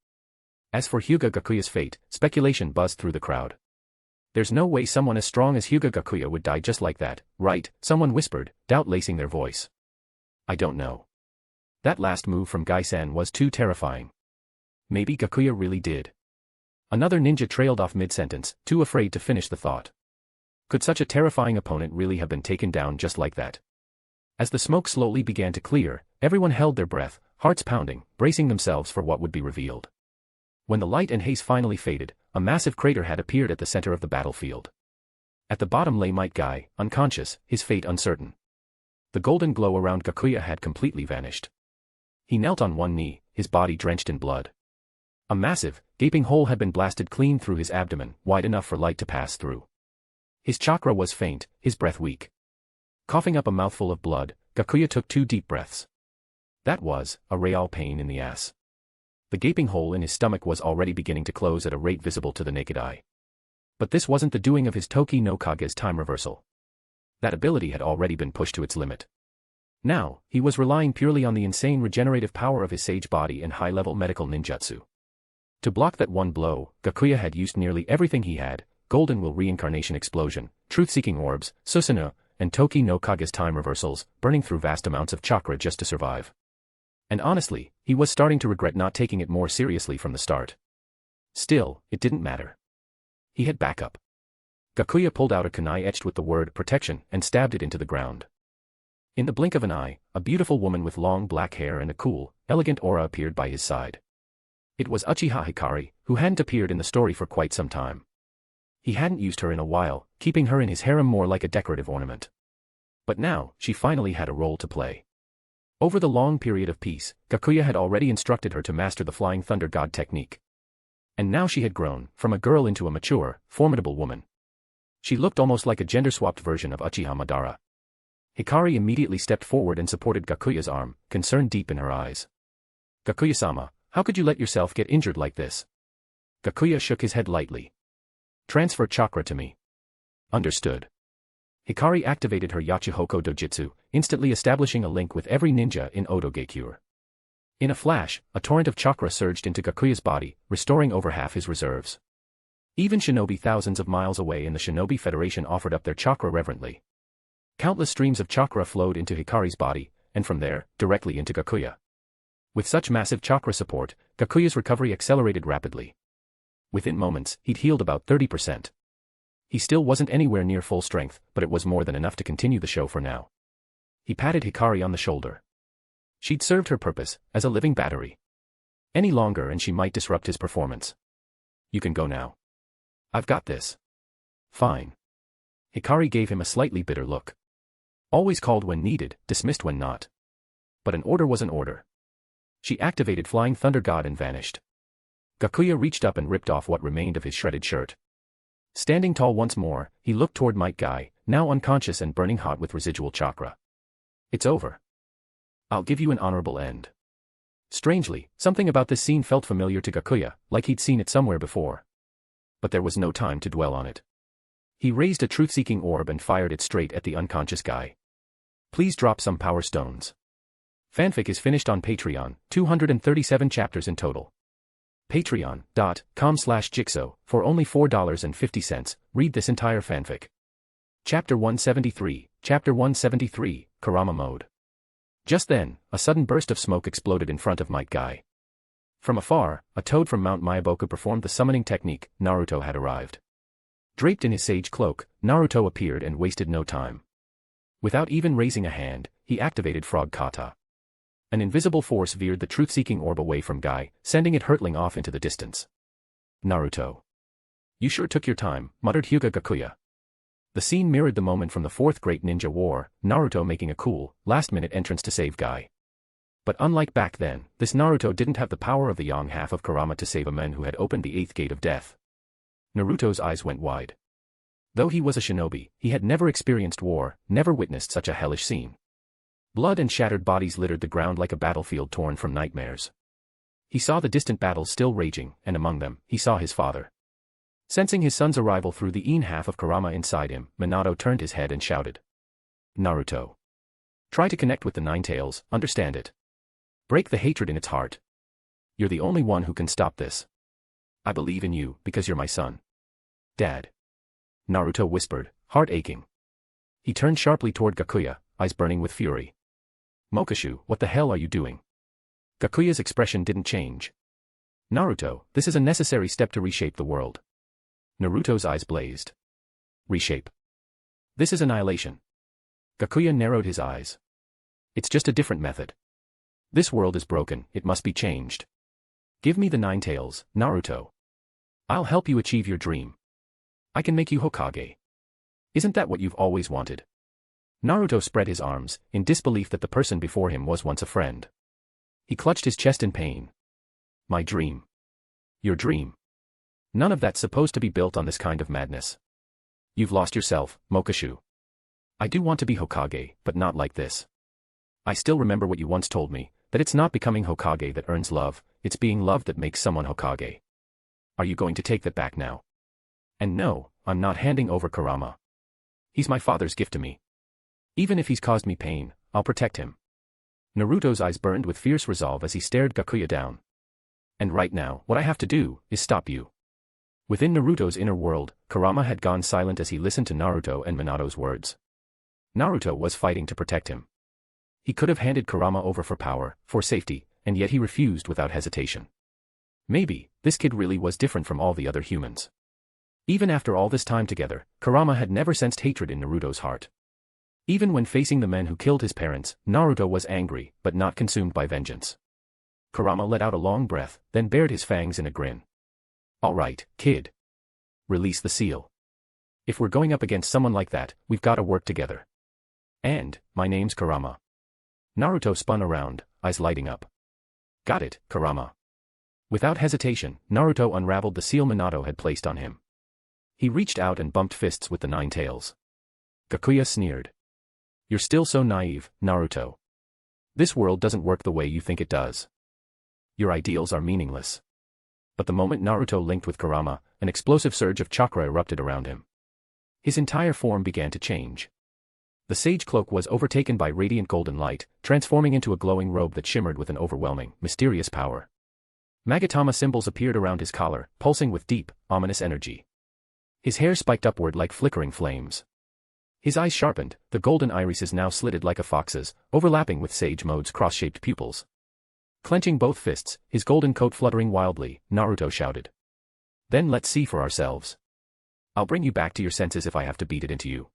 As for Hyūga Gakuya's fate, speculation buzzed through the crowd. There's no way someone as strong as Hyūga Gakuya would die just like that, right? Someone whispered, doubt lacing their voice. I don't know. That last move from Guy-san was too terrifying. Maybe Gakuya really did. Another ninja trailed off mid-sentence, too afraid to finish the thought. Could such a terrifying opponent really have been taken down just like that? As the smoke slowly began to clear, everyone held their breath, hearts pounding, bracing themselves for what would be revealed. When the light and haze finally faded, a massive crater had appeared at the center of the battlefield. At the bottom lay Might Guy, unconscious, his fate uncertain. The golden glow around Gakuya had completely vanished. He knelt on one knee, his body drenched in blood. A massive, gaping hole had been blasted clean through his abdomen, wide enough for light to pass through. His chakra was faint, his breath weak. Coughing up a mouthful of blood, Gakuya took 2 deep breaths. That was a real pain in the ass. The gaping hole in his stomach was already beginning to close at a rate visible to the naked eye. But this wasn't the doing of his Toki no Kage's time reversal. That ability had already been pushed to its limit. Now, he was relying purely on the insane regenerative power of his sage body and high-level medical ninjutsu. To block that one blow, Gakuya had used nearly everything he had: Golden Will Reincarnation Explosion, Truth-Seeking Orbs, Susanoo, and Toki no Kage's time reversals, burning through vast amounts of chakra just to survive. And honestly, he was starting to regret not taking it more seriously from the start. Still, it didn't matter. He had backup. Gakuya pulled out a kunai etched with the word protection and stabbed it into the ground. In the blink of an eye, a beautiful woman with long black hair and a cool, elegant aura appeared by his side. It was Uchiha Hikari, who hadn't appeared in the story for quite some time. He hadn't used her in a while, keeping her in his harem more like a decorative ornament. But now, she finally had a role to play. Over the long period of peace, Gakuya had already instructed her to master the Flying Thunder God technique. And now she had grown, from a girl into a mature, formidable woman. She looked almost like a gender-swapped version of Uchiha Madara. Hikari immediately stepped forward and supported Gakuya's arm, concern deep in her eyes. Gakuya-sama, how could you let yourself get injured like this? Gakuya shook his head lightly. Transfer chakra to me. Understood. Hikari activated her Yachihoko dojutsu, instantly establishing a link with every ninja in Odo Gekyure. In a flash, a torrent of chakra surged into Gakuya's body, restoring over half his reserves. Even shinobi thousands of miles away in the Shinobi Federation offered up their chakra reverently. Countless streams of chakra flowed into Hikari's body, and from there, directly into Gakuya. With such massive chakra support, Gakuya's recovery accelerated rapidly. Within moments, he'd healed about 30%. He still wasn't anywhere near full strength, but it was more than enough to continue the show for now. He patted Hikari on the shoulder. She'd served her purpose, as a living battery. Any longer and she might disrupt his performance. You can go now. I've got this. Fine. Hikari gave him a slightly bitter look. Always called when needed, dismissed when not. But an order was an order. She activated Flying Thunder God and vanished. Gakuya reached up and ripped off what remained of his shredded shirt. Standing tall once more, he looked toward Might Guy, now unconscious and burning hot with residual chakra. It's over. I'll give you an honorable end. Strangely, something about this scene felt familiar to Gakuya, like he'd seen it somewhere before. But there was no time to dwell on it. He raised a truth-seeking orb and fired it straight at the unconscious guy. Please drop some power stones. Fanfic is finished on Patreon, 237 chapters in total. Patreon.com/Jigsaw, for only $4.50, read this entire fanfic. Chapter 173, Kurama Mode. Just then, a sudden burst of smoke exploded in front of Might Guy. From afar, a toad from Mount Myaboku performed the summoning technique. Naruto had arrived. Draped in his sage cloak, Naruto appeared and wasted no time. Without even raising a hand, he activated Frog Kata. An invisible force veered the truth-seeking orb away from Guy, sending it hurtling off into the distance. Naruto. You sure took your time, muttered Hyūga Gakuya. The scene mirrored the moment from the Fourth Great Ninja War, Naruto making a cool, last-minute entrance to save Guy. But unlike back then, this Naruto didn't have the power of the young half of Kurama to save a man who had opened the eighth gate of death. Naruto's eyes went wide. Though he was a shinobi, he had never experienced war, never witnessed such a hellish scene. Blood and shattered bodies littered the ground like a battlefield torn from nightmares. He saw the distant battles still raging, and among them, he saw his father. Sensing his son's arrival through the yin half of Kurama inside him, Minato turned his head and shouted. Naruto. Try to connect with the Nine Tails, understand it. Break the hatred in its heart. You're the only one who can stop this. I believe in you, because you're my son. Dad. Naruto whispered, heart aching. He turned sharply toward Gakuya, eyes burning with fury. Mokashu, what the hell are you doing? Gakuya's expression didn't change. Naruto, this is a necessary step to reshape the world. Naruto's eyes blazed. Reshape. This is annihilation. Gakuya narrowed his eyes. It's just a different method. This world is broken, it must be changed. Give me the Nine Tails, Naruto. I'll help you achieve your dream. I can make you Hokage. Isn't that what you've always wanted? Naruto spread his arms, in disbelief that the person before him was once a friend. He clutched his chest in pain. My dream. Your dream. None of that's supposed to be built on this kind of madness. You've lost yourself, Mokashu. I do want to be Hokage, but not like this. I still remember what you once told me, that it's not becoming Hokage that earns love, it's being loved that makes someone Hokage. Are you going to take that back now? And no, I'm not handing over Kurama. He's my father's gift to me. Even if he's caused me pain, I'll protect him. Naruto's eyes burned with fierce resolve as he stared Gakuya down. And right now, what I have to do, is stop you. Within Naruto's inner world, Kurama had gone silent as he listened to Naruto and Minato's words. Naruto was fighting to protect him. He could have handed Kurama over for power, for safety, and yet he refused without hesitation. Maybe, this kid really was different from all the other humans. Even after all this time together, Kurama had never sensed hatred in Naruto's heart. Even when facing the men who killed his parents, Naruto was angry, but not consumed by vengeance. Kurama let out a long breath, then bared his fangs in a grin. All right, kid. Release the seal. If we're going up against someone like that, we've got to work together. And, my name's Kurama. Naruto spun around, eyes lighting up. Got it, Kurama. Without hesitation, Naruto unraveled the seal Minato had placed on him. He reached out and bumped fists with the Nine Tails. Gakuya sneered. You're still so naive, Naruto. This world doesn't work the way you think it does. Your ideals are meaningless. But the moment Naruto linked with Kurama, an explosive surge of chakra erupted around him. His entire form began to change. The sage cloak was overtaken by radiant golden light, transforming into a glowing robe that shimmered with an overwhelming, mysterious power. Magatama symbols appeared around his collar, pulsing with deep, ominous energy. His hair spiked upward like flickering flames. His eyes sharpened, the golden irises now slitted like a fox's, overlapping with Sage Mode's cross-shaped pupils. Clenching both fists, his golden coat fluttering wildly, Naruto shouted. Then let's see for ourselves. I'll bring you back to your senses if I have to beat it into you.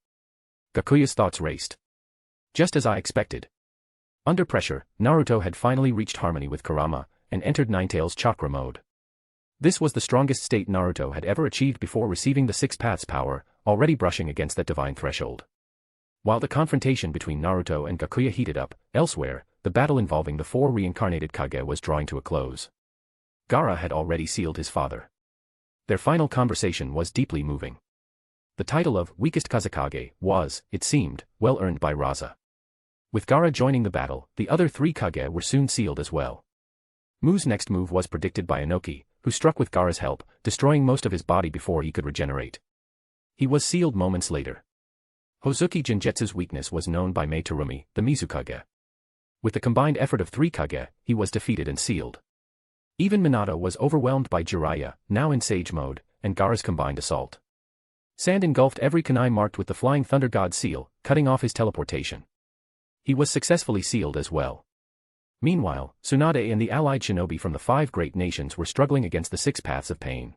Gakuya's thoughts raced. Just as I expected. Under pressure, Naruto had finally reached harmony with Kurama, and entered Ninetales chakra mode. This was the strongest state Naruto had ever achieved before receiving the Six Paths power, already brushing against that divine threshold. While the confrontation between Naruto and Gakuya heated up, elsewhere, the battle involving the four reincarnated Kage was drawing to a close. Gaara had already sealed his father. Their final conversation was deeply moving. The title of Weakest Kazekage was, it seemed, well earned by Raza. With Gaara joining the battle, the other three Kage were soon sealed as well. Mu's next move was predicted by Inoki, who struck with Gaara's help, destroying most of his body before he could regenerate. He was sealed moments later. Hozuki Genjetsu's weakness was known by Mei Terumi, the Mizukage. With the combined effort of three Kage, he was defeated and sealed. Even Minato was overwhelmed by Jiraiya, now in Sage mode, and Gaara's combined assault. Sand engulfed every kunai marked with the Flying Thunder God seal, cutting off his teleportation. He was successfully sealed as well. Meanwhile, Tsunade and the allied shinobi from the 5 great nations were struggling against the 6 paths of pain.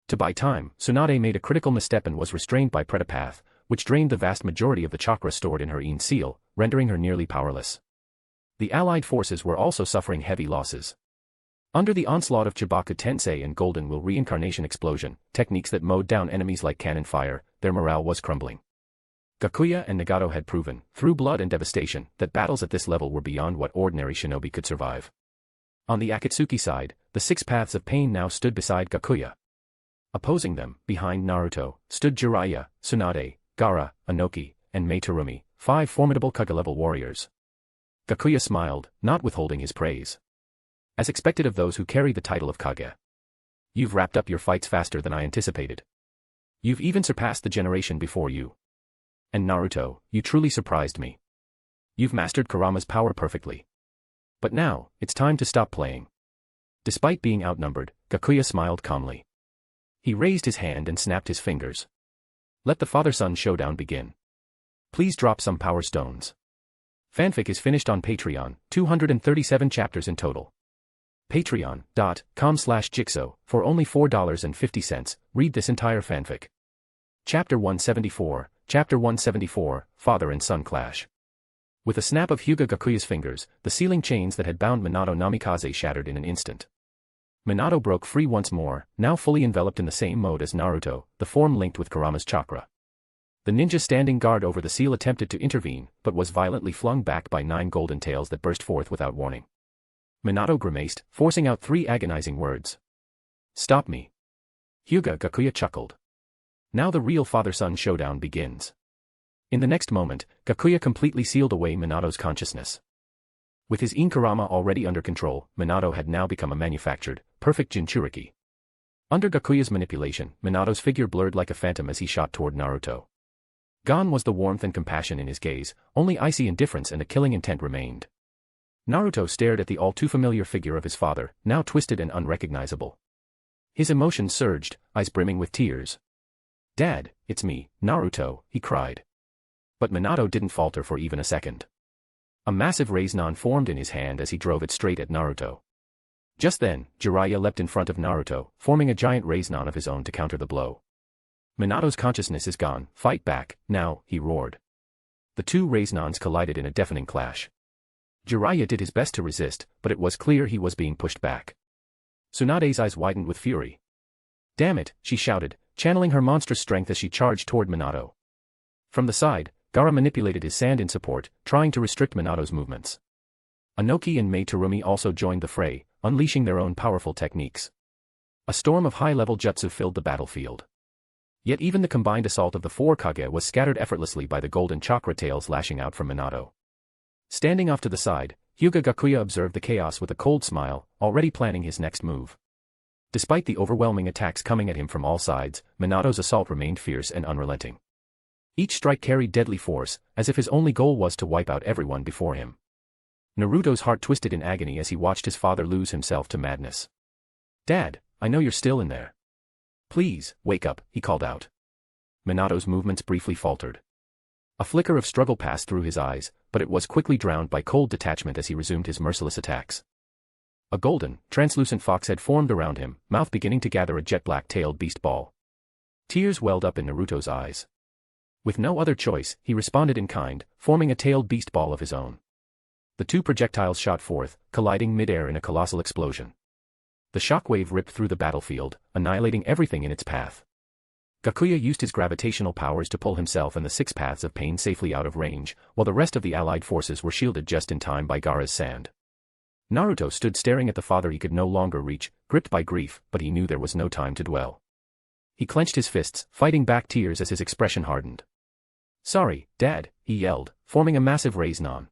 To buy time, Tsunade made a critical misstep and was restrained by Pretapath, which drained the vast majority of the chakra stored in her Een seal, rendering her nearly powerless. The allied forces were also suffering heavy losses. Under the onslaught of Chibaku Tensei and Golden Will reincarnation explosion, techniques that mowed down enemies like cannon fire, their morale was crumbling. Gakuya and Nagato had proven, through blood and devastation, that battles at this level were beyond what ordinary shinobi could survive. On the Akatsuki side, the 6 paths of pain now stood beside Gakuya. Opposing them, behind Naruto, stood Jiraiya, Tsunade, Gaara, Inoki, and Mei-Terumi, 5 formidable Kage-level warriors. Gakuya smiled, not withholding his praise. As expected of those who carry the title of Kage. You've wrapped up your fights faster than I anticipated. You've even surpassed the generation before you. And Naruto, you truly surprised me. You've mastered Kurama's power perfectly. But now, it's time to stop playing. Despite being outnumbered, Gakuya smiled calmly. He raised his hand and snapped his fingers. Let the father-son showdown begin. Please drop some power stones. Fanfic is finished on Patreon, 237 chapters in total. Patreon.com/Jigsaw, for only $4.50, read this entire fanfic. Chapter 174, Chapter 174, Father and Son Clash. With a snap of Hyūga Gakuya's fingers, the sealing chains that had bound Minato Namikaze shattered in an instant. Minato broke free once more, now fully enveloped in the same mode as Naruto, the form linked with Kurama's chakra. The ninja standing guard over the seal attempted to intervene, but was violently flung back by 9 golden tails that burst forth without warning. Minato grimaced, forcing out 3 agonizing words. Stop me. Hyūga Gakuya chuckled. Now the real father-son showdown begins. In the next moment, Gakuya completely sealed away Minato's consciousness. With his Een Kurama already under control, Minato had now become a manufactured, perfect Jinchuriki. Under Gakuya's manipulation, Minato's figure blurred like a phantom as he shot toward Naruto. Gone was the warmth and compassion in his gaze, only icy indifference and a killing intent remained. Naruto stared at the all-too-familiar figure of his father, now twisted and unrecognizable. His emotions surged, eyes brimming with tears. Dad, it's me, Naruto, he cried. But Minato didn't falter for even a second. A massive Rasengan formed in his hand as he drove it straight at Naruto. Just then, Jiraiya leapt in front of Naruto, forming a giant Rasengan of his own to counter the blow. Minato's consciousness is gone, fight back, now, he roared. The 2 Rasengans collided in a deafening clash. Jiraiya did his best to resist, but it was clear he was being pushed back. Tsunade's eyes widened with fury. Damn it, she shouted, channeling her monstrous strength as she charged toward Minato. From the side, Gaara manipulated his sand in support, trying to restrict Minato's movements. Inoki and Mei-Terumi also joined the fray, unleashing their own powerful techniques. A storm of high-level jutsu filled the battlefield. Yet even the combined assault of the 4 Kage was scattered effortlessly by the golden chakra tails lashing out from Minato. Standing off to the side, Hyūga Gakuya observed the chaos with a cold smile, already planning his next move. Despite the overwhelming attacks coming at him from all sides, Minato's assault remained fierce and unrelenting. Each strike carried deadly force, as if his only goal was to wipe out everyone before him. Naruto's heart twisted in agony as he watched his father lose himself to madness. Dad, I know you're still in there. Please, wake up, he called out. Minato's movements briefly faltered. A flicker of struggle passed through his eyes, but it was quickly drowned by cold detachment as he resumed his merciless attacks. A golden, translucent fox head formed around him, mouth beginning to gather a jet-black-tailed beast ball. Tears welled up in Naruto's eyes. With no other choice, he responded in kind, forming a tailed beast ball of his own. The 2 projectiles shot forth, colliding mid-air in a colossal explosion. The shockwave ripped through the battlefield, annihilating everything in its path. Gakuya used his gravitational powers to pull himself and the 6 paths of pain safely out of range, while the rest of the allied forces were shielded just in time by Gaara's sand. Naruto stood staring at the father he could no longer reach, gripped by grief, but he knew there was no time to dwell. He clenched his fists, fighting back tears as his expression hardened. Sorry, Dad, he yelled, forming a massive Rasengan.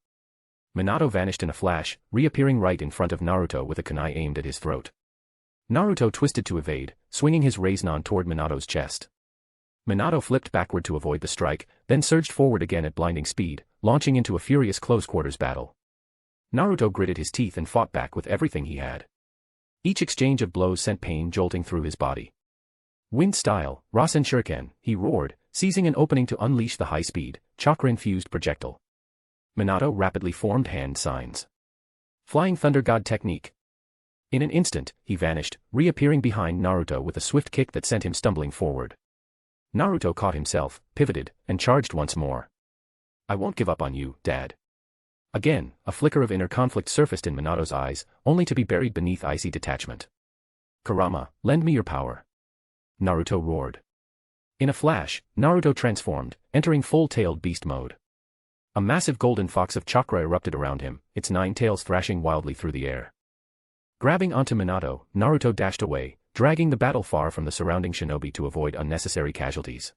Minato vanished in a flash, reappearing right in front of Naruto with a kunai aimed at his throat. Naruto twisted to evade, swinging his Rasengan toward Minato's chest. Minato flipped backward to avoid the strike, then surged forward again at blinding speed, launching into a furious close-quarters battle. Naruto gritted his teeth and fought back with everything he had. Each exchange of blows sent pain jolting through his body. Wind style, Rasen Shuriken, he roared, seizing an opening to unleash the high-speed, chakra-infused projectile. Minato rapidly formed hand signs. Flying Thunder God technique. In an instant, he vanished, reappearing behind Naruto with a swift kick that sent him stumbling forward. Naruto caught himself, pivoted, and charged once more. I won't give up on you, Dad. Again, a flicker of inner conflict surfaced in Minato's eyes, only to be buried beneath icy detachment. Kurama, lend me your power. Naruto roared. In a flash, Naruto transformed, entering full-tailed beast mode. A massive golden fox of chakra erupted around him, its 9 tails thrashing wildly through the air. Grabbing onto Minato, Naruto dashed away, dragging the battle far from the surrounding shinobi to avoid unnecessary casualties.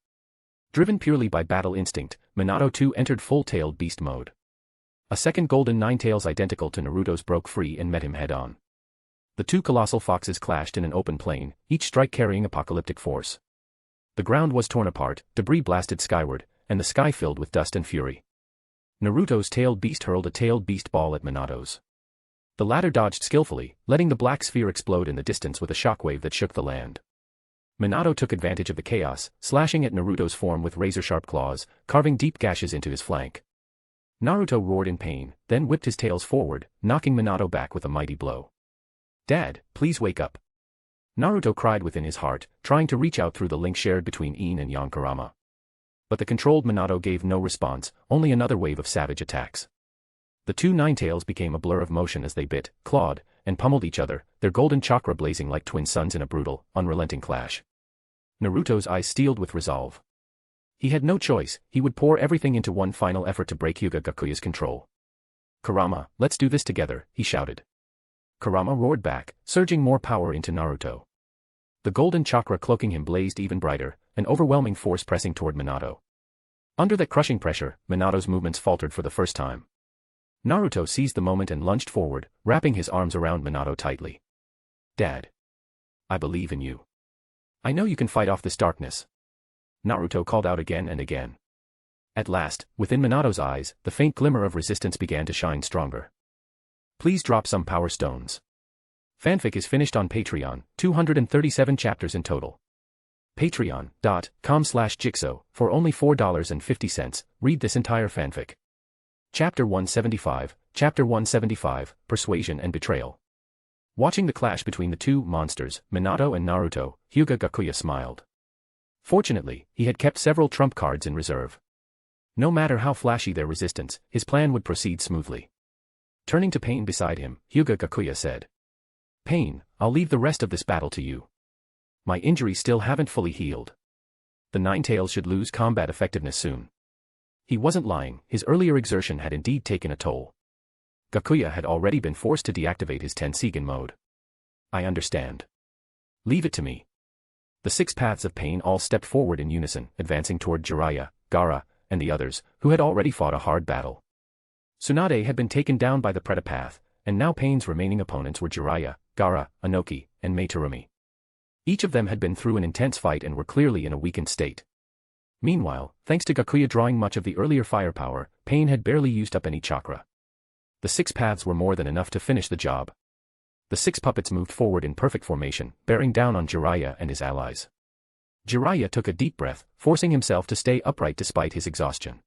Driven purely by battle instinct, Minato too entered full-tailed beast mode. A second golden 9 tails identical to Naruto's broke free and met him head-on. The two colossal foxes clashed in an open plain, each strike carrying apocalyptic force. The ground was torn apart, debris blasted skyward, and the sky filled with dust and fury. Naruto's tailed beast hurled a tailed beast ball at Minato's. The latter dodged skillfully, letting the black sphere explode in the distance with a shockwave that shook the land. Minato took advantage of the chaos, slashing at Naruto's form with razor-sharp claws, carving deep gashes into his flank. Naruto roared in pain, then whipped his tails forward, knocking Minato back with a mighty blow. Dad, please wake up. Naruto cried within his heart, trying to reach out through the link shared between Ine and Kurama. But the controlled Minato gave no response, only another wave of savage attacks. The two nine-tails became a blur of motion as they bit, clawed, and pummeled each other, their golden chakra blazing like twin suns in a brutal, unrelenting clash. Naruto's eyes steeled with resolve. He had no choice, he would pour everything into one final effort to break Hyūga Gakuya's control. Kurama, let's do this together, he shouted. Kurama roared back, surging more power into Naruto. The golden chakra cloaking him blazed even brighter, an overwhelming force pressing toward Minato. Under that crushing pressure, Minato's movements faltered for the first time. Naruto seized the moment and lunged forward, wrapping his arms around Minato tightly. Dad. I believe in you. I know you can fight off this darkness. Naruto called out again and again. At last, within Minato's eyes, the faint glimmer of resistance began to shine stronger. Please drop some power stones. Fanfic is finished on Patreon, 237 chapters in total. Patreon.com/Jigsaw, for only $4.50, read this entire fanfic. Chapter 175, Persuasion and Betrayal. Watching the clash between the two monsters, Minato and Naruto, Hyūga Gakuya smiled. Fortunately, he had kept several trump cards in reserve. No matter how flashy their resistance, his plan would proceed smoothly. Turning to Pain beside him, Hyūga Gakuya said. Pain, I'll leave the rest of this battle to you. My injuries still haven't fully healed. The Nine-Tails should lose combat effectiveness soon. He wasn't lying, his earlier exertion had indeed taken a toll. Gakuya had already been forced to deactivate his Tenseigan mode. I understand. Leave it to me. The 6 paths of Pain all stepped forward in unison, advancing toward Jiraiya, Gaara, and the others, who had already fought a hard battle. Tsunade had been taken down by the Preta path, and now Pain's remaining opponents were Jiraiya, Gaara, Inoki, and Meitarumi. Each of them had been through an intense fight and were clearly in a weakened state. Meanwhile, thanks to Gakuya drawing much of the earlier firepower, Pain had barely used up any chakra. The 6 paths were more than enough to finish the job. The 6 puppets moved forward in perfect formation, bearing down on Jiraiya and his allies. Jiraiya took a deep breath, forcing himself to stay upright despite his exhaustion.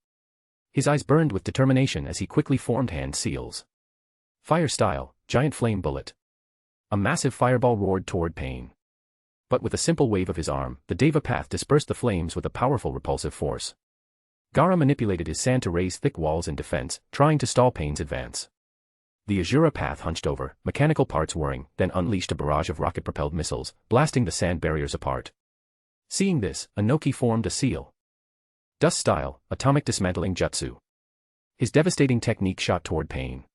His eyes burned with determination as he quickly formed hand seals. Fire style, giant flame bullet. A massive fireball roared toward Pain. But with a simple wave of his arm, the Deva path dispersed the flames with a powerful repulsive force. Gaara manipulated his sand to raise thick walls in defense, trying to stall Pain's advance. The Azura path hunched over, mechanical parts whirring, then unleashed a barrage of rocket-propelled missiles, blasting the sand barriers apart. Seeing this, Inoki formed a seal. Dust style, atomic dismantling jutsu. His devastating technique shot toward Pain.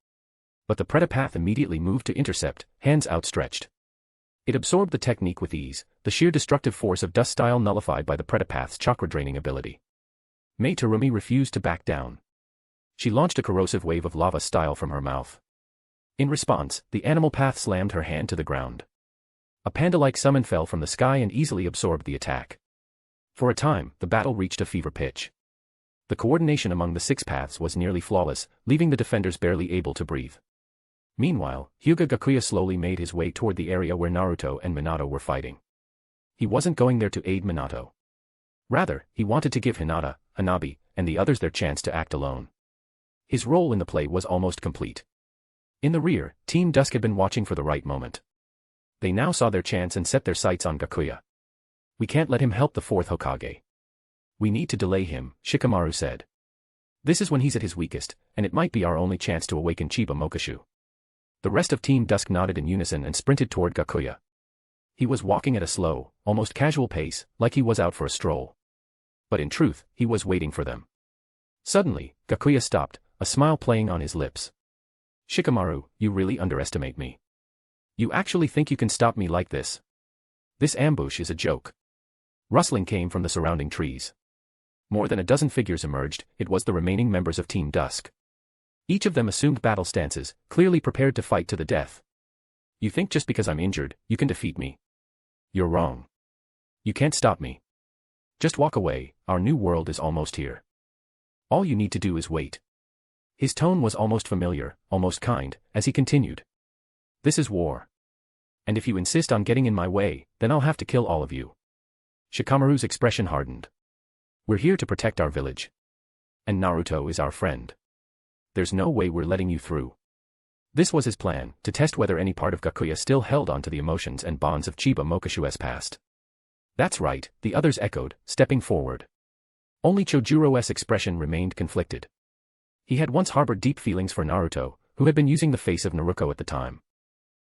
But the Preta path immediately moved to intercept, hands outstretched. It absorbed the technique with ease, the sheer destructive force of dust style nullified by the Preta path's chakra-draining ability. Meitarumi refused to back down. She launched a corrosive wave of lava style from her mouth. In response, the animal path slammed her hand to the ground. A panda-like summon fell from the sky and easily absorbed the attack. For a time, the battle reached a fever pitch. The coordination among the 6 paths was nearly flawless, leaving the defenders barely able to breathe. Meanwhile, Hyūga Gakuya slowly made his way toward the area where Naruto and Minato were fighting. He wasn't going there to aid Minato. Rather, he wanted to give Hinata, Hanabi, and the others their chance to act alone. His role in the play was almost complete. In the rear, Team Dusk had been watching for the right moment. They now saw their chance and set their sights on Gakuya. We can't let him help the fourth Hokage. We need to delay him, Shikamaru said. This is when he's at his weakest, and it might be our only chance to awaken Chiba Mokashu. The rest of Team Dusk nodded in unison and sprinted toward Gakuya. He was walking at a slow, almost casual pace, like he was out for a stroll. But in truth, he was waiting for them. Suddenly, Gakuya stopped, a smile playing on his lips. Shikamaru, you really underestimate me. You actually think you can stop me like this? This ambush is a joke. Rustling came from the surrounding trees. More than a dozen figures emerged. It was the remaining members of Team Dusk. Each of them assumed battle stances, clearly prepared to fight to the death. You think just because I'm injured, you can defeat me? You're wrong. You can't stop me. Just walk away, our new world is almost here. All you need to do is wait. His tone was almost familiar, almost kind, as he continued. This is war. And if you insist on getting in my way, then I'll have to kill all of you. Shikamaru's expression hardened. We're here to protect our village. And Naruto is our friend. There's no way we're letting you through. This was his plan, to test whether any part of Gakuya still held on to the emotions and bonds of Chiba Mokashu's past. That's right, the others echoed, stepping forward. Only Chojuro's expression remained conflicted. He had once harbored deep feelings for Naruto, who had been using the face of Naruto at the time.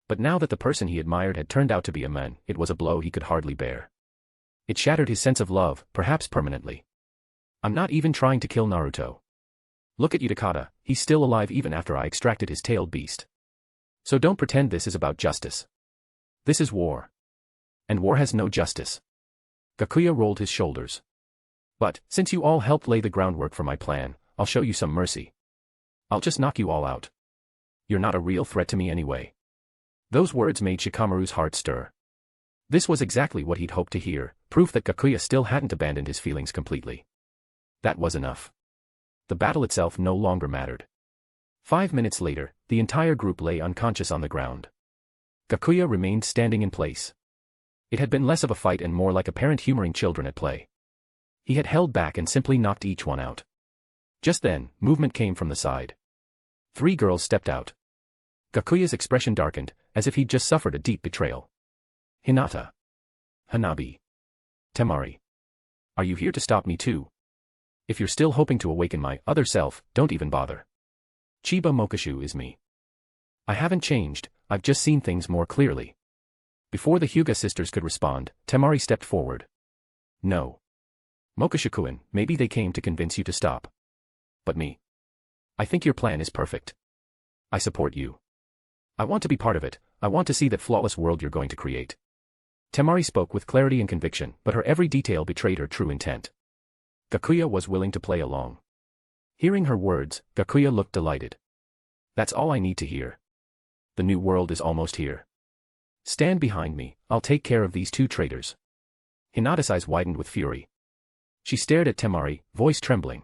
But now that the person he admired had turned out to be a man, it was a blow he could hardly bear. It shattered his sense of love, perhaps permanently. I'm not even trying to kill Naruto. Look at Utakata, he's still alive even after I extracted his tailed beast. So don't pretend this is about justice. This is war. And war has no justice. Gakuya rolled his shoulders. But, since you all helped lay the groundwork for my plan, I'll show you some mercy. I'll just knock you all out. You're not a real threat to me anyway. Those words made Shikamaru's heart stir. This was exactly what he'd hoped to hear, proof that Gakuya still hadn't abandoned his feelings completely. That was enough. The battle itself no longer mattered. 5 minutes later, the entire group lay unconscious on the ground. Gakuya remained standing in place. It had been less of a fight and more like a parent humoring children at play. He had held back and simply knocked each one out. Just then, movement came from the side. 3 girls stepped out. Gakuya's expression darkened, as if he'd just suffered a deep betrayal. Hinata. Hanabi. Temari. Are you here to stop me too? If you're still hoping to awaken my other self, don't even bother. Chiba Mokashu is me. I haven't changed, I've just seen things more clearly. Before the Hyūga sisters could respond, Temari stepped forward. No. Mokashu-kun, maybe they came to convince you to stop. But me. I think your plan is perfect. I support you. I want to be part of it, I want to see that flawless world you're going to create. Temari spoke with clarity and conviction, but her every detail betrayed her true intent. Gakuya was willing to play along. Hearing her words, Gakuya looked delighted. That's all I need to hear. The new world is almost here. Stand behind me, I'll take care of these 2 traitors. Hinata's eyes widened with fury. She stared at Temari, voice trembling.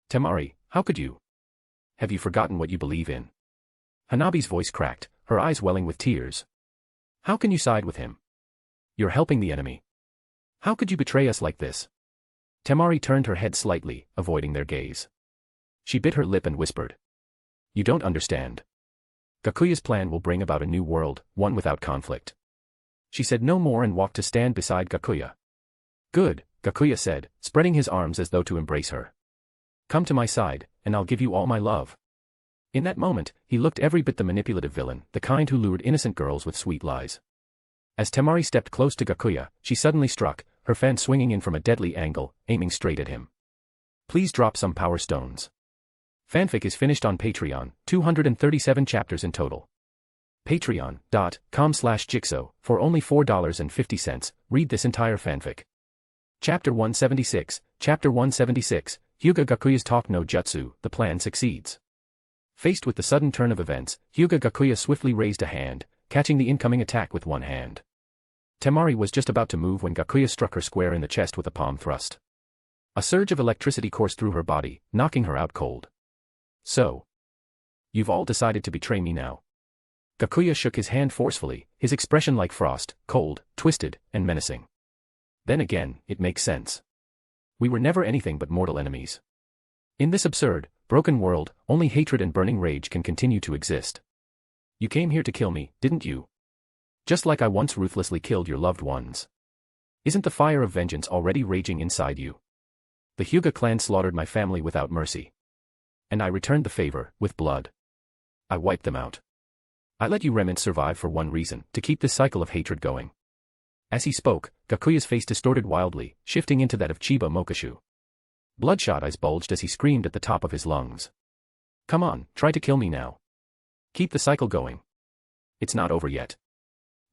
Temari, how could you? Have you forgotten what you believe in? Hanabi's voice cracked, her eyes welling with tears. How can you side with him? You're helping the enemy. How could you betray us like this? Temari turned her head slightly, avoiding their gaze. She bit her lip and whispered. You don't understand. Gakuya's plan will bring about a new world, one without conflict. She said no more and walked to stand beside Gakuya. Good, Gakuya said, spreading his arms as though to embrace her. Come to my side, and I'll give you all my love. In that moment, he looked every bit the manipulative villain, the kind who lured innocent girls with sweet lies. As Temari stepped close to Gakuya, she suddenly struck, her fan swinging in from a deadly angle, aiming straight at him. Please drop some power stones. Fanfic is finished on Patreon, 237 chapters in total. Patreon.com/Jigsaw, for only $4.50, read this entire fanfic. Chapter 176, Chapter 176, Hyūga Gakuya's Talk no Jutsu, the plan succeeds. Faced with the sudden turn of events, Hyūga Gakuya swiftly raised a hand, catching the incoming attack with one hand. Temari was just about to move when Gakuya struck her square in the chest with a palm thrust. A surge of electricity coursed through her body, knocking her out cold. So. You've all decided to betray me now. Gakuya shook his hand forcefully, his expression like frost, cold, twisted, and menacing. Then again, it makes sense. We were never anything but mortal enemies. In this absurd, broken world, only hatred and burning rage can continue to exist. You came here to kill me, didn't you? Just like I once ruthlessly killed your loved ones. Isn't the fire of vengeance already raging inside you? The Hyūga Clan slaughtered my family without mercy. And I returned the favor, with blood. I wiped them out. I let you remnants survive for one reason, to keep this cycle of hatred going. As he spoke, Gakuya's face distorted wildly, shifting into that of Chiba Mokashu. Bloodshot eyes bulged as he screamed at the top of his lungs. Come on, try to kill me now. Keep the cycle going. It's not over yet.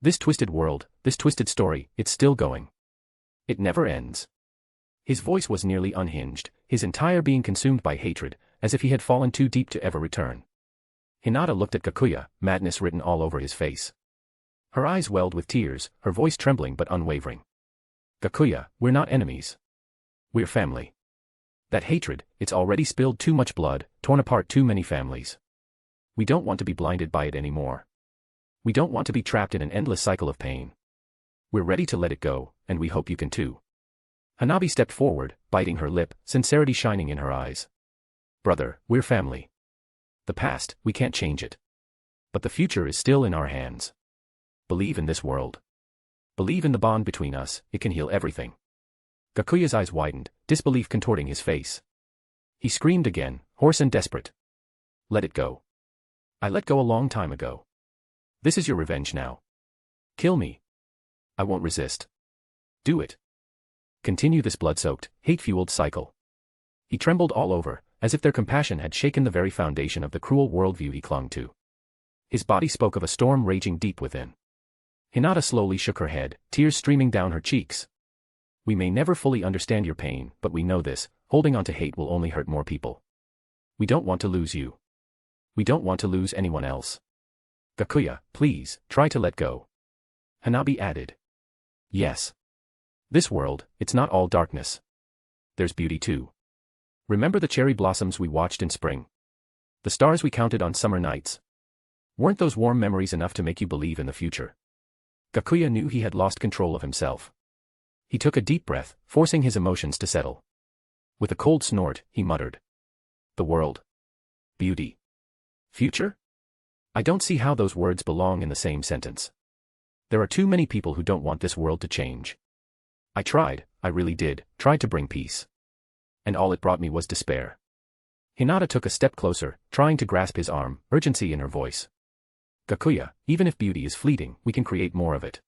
This twisted world, this twisted story, it's still going. It never ends. His voice was nearly unhinged, his entire being consumed by hatred, as if he had fallen too deep to ever return. Hinata looked at Gakuya, madness written all over his face. Her eyes welled with tears, her voice trembling but unwavering. Gakuya, we're not enemies. We're family. That hatred, it's already spilled too much blood, torn apart too many families. We don't want to be blinded by it anymore. We don't want to be trapped in an endless cycle of pain. We're ready to let it go, and we hope you can too. Hanabi stepped forward, biting her lip, sincerity shining in her eyes. Brother, we're family. The past, we can't change it. But the future is still in our hands. Believe in this world. Believe in the bond between us, it can heal everything. Gakuya's eyes widened, disbelief contorting his face. He screamed again, hoarse and desperate. Let it go. I let go a long time ago. This is your revenge now. Kill me. I won't resist. Do it. Continue this blood-soaked, hate-fueled cycle. He trembled all over, as if their compassion had shaken the very foundation of the cruel worldview he clung to. His body spoke of a storm raging deep within. Hinata slowly shook her head, tears streaming down her cheeks. We may never fully understand your pain, but we know this, holding on to hate will only hurt more people. We don't want to lose you. We don't want to lose anyone else. Gakuya, please, try to let go. Hanabi added. Yes. This world, it's not all darkness. There's beauty too. Remember the cherry blossoms we watched in spring? The stars we counted on summer nights? Weren't those warm memories enough to make you believe in the future? Gakuya knew he had lost control of himself. He took a deep breath, forcing his emotions to settle. With a cold snort, he muttered. The world. Beauty. Future? I don't see how those words belong in the same sentence. There are too many people who don't want this world to change. I tried, I really did, tried to bring peace. And all it brought me was despair. Hinata took a step closer, trying to grasp his arm, urgency in her voice. Gakuya, even if beauty is fleeting, we can create more of it.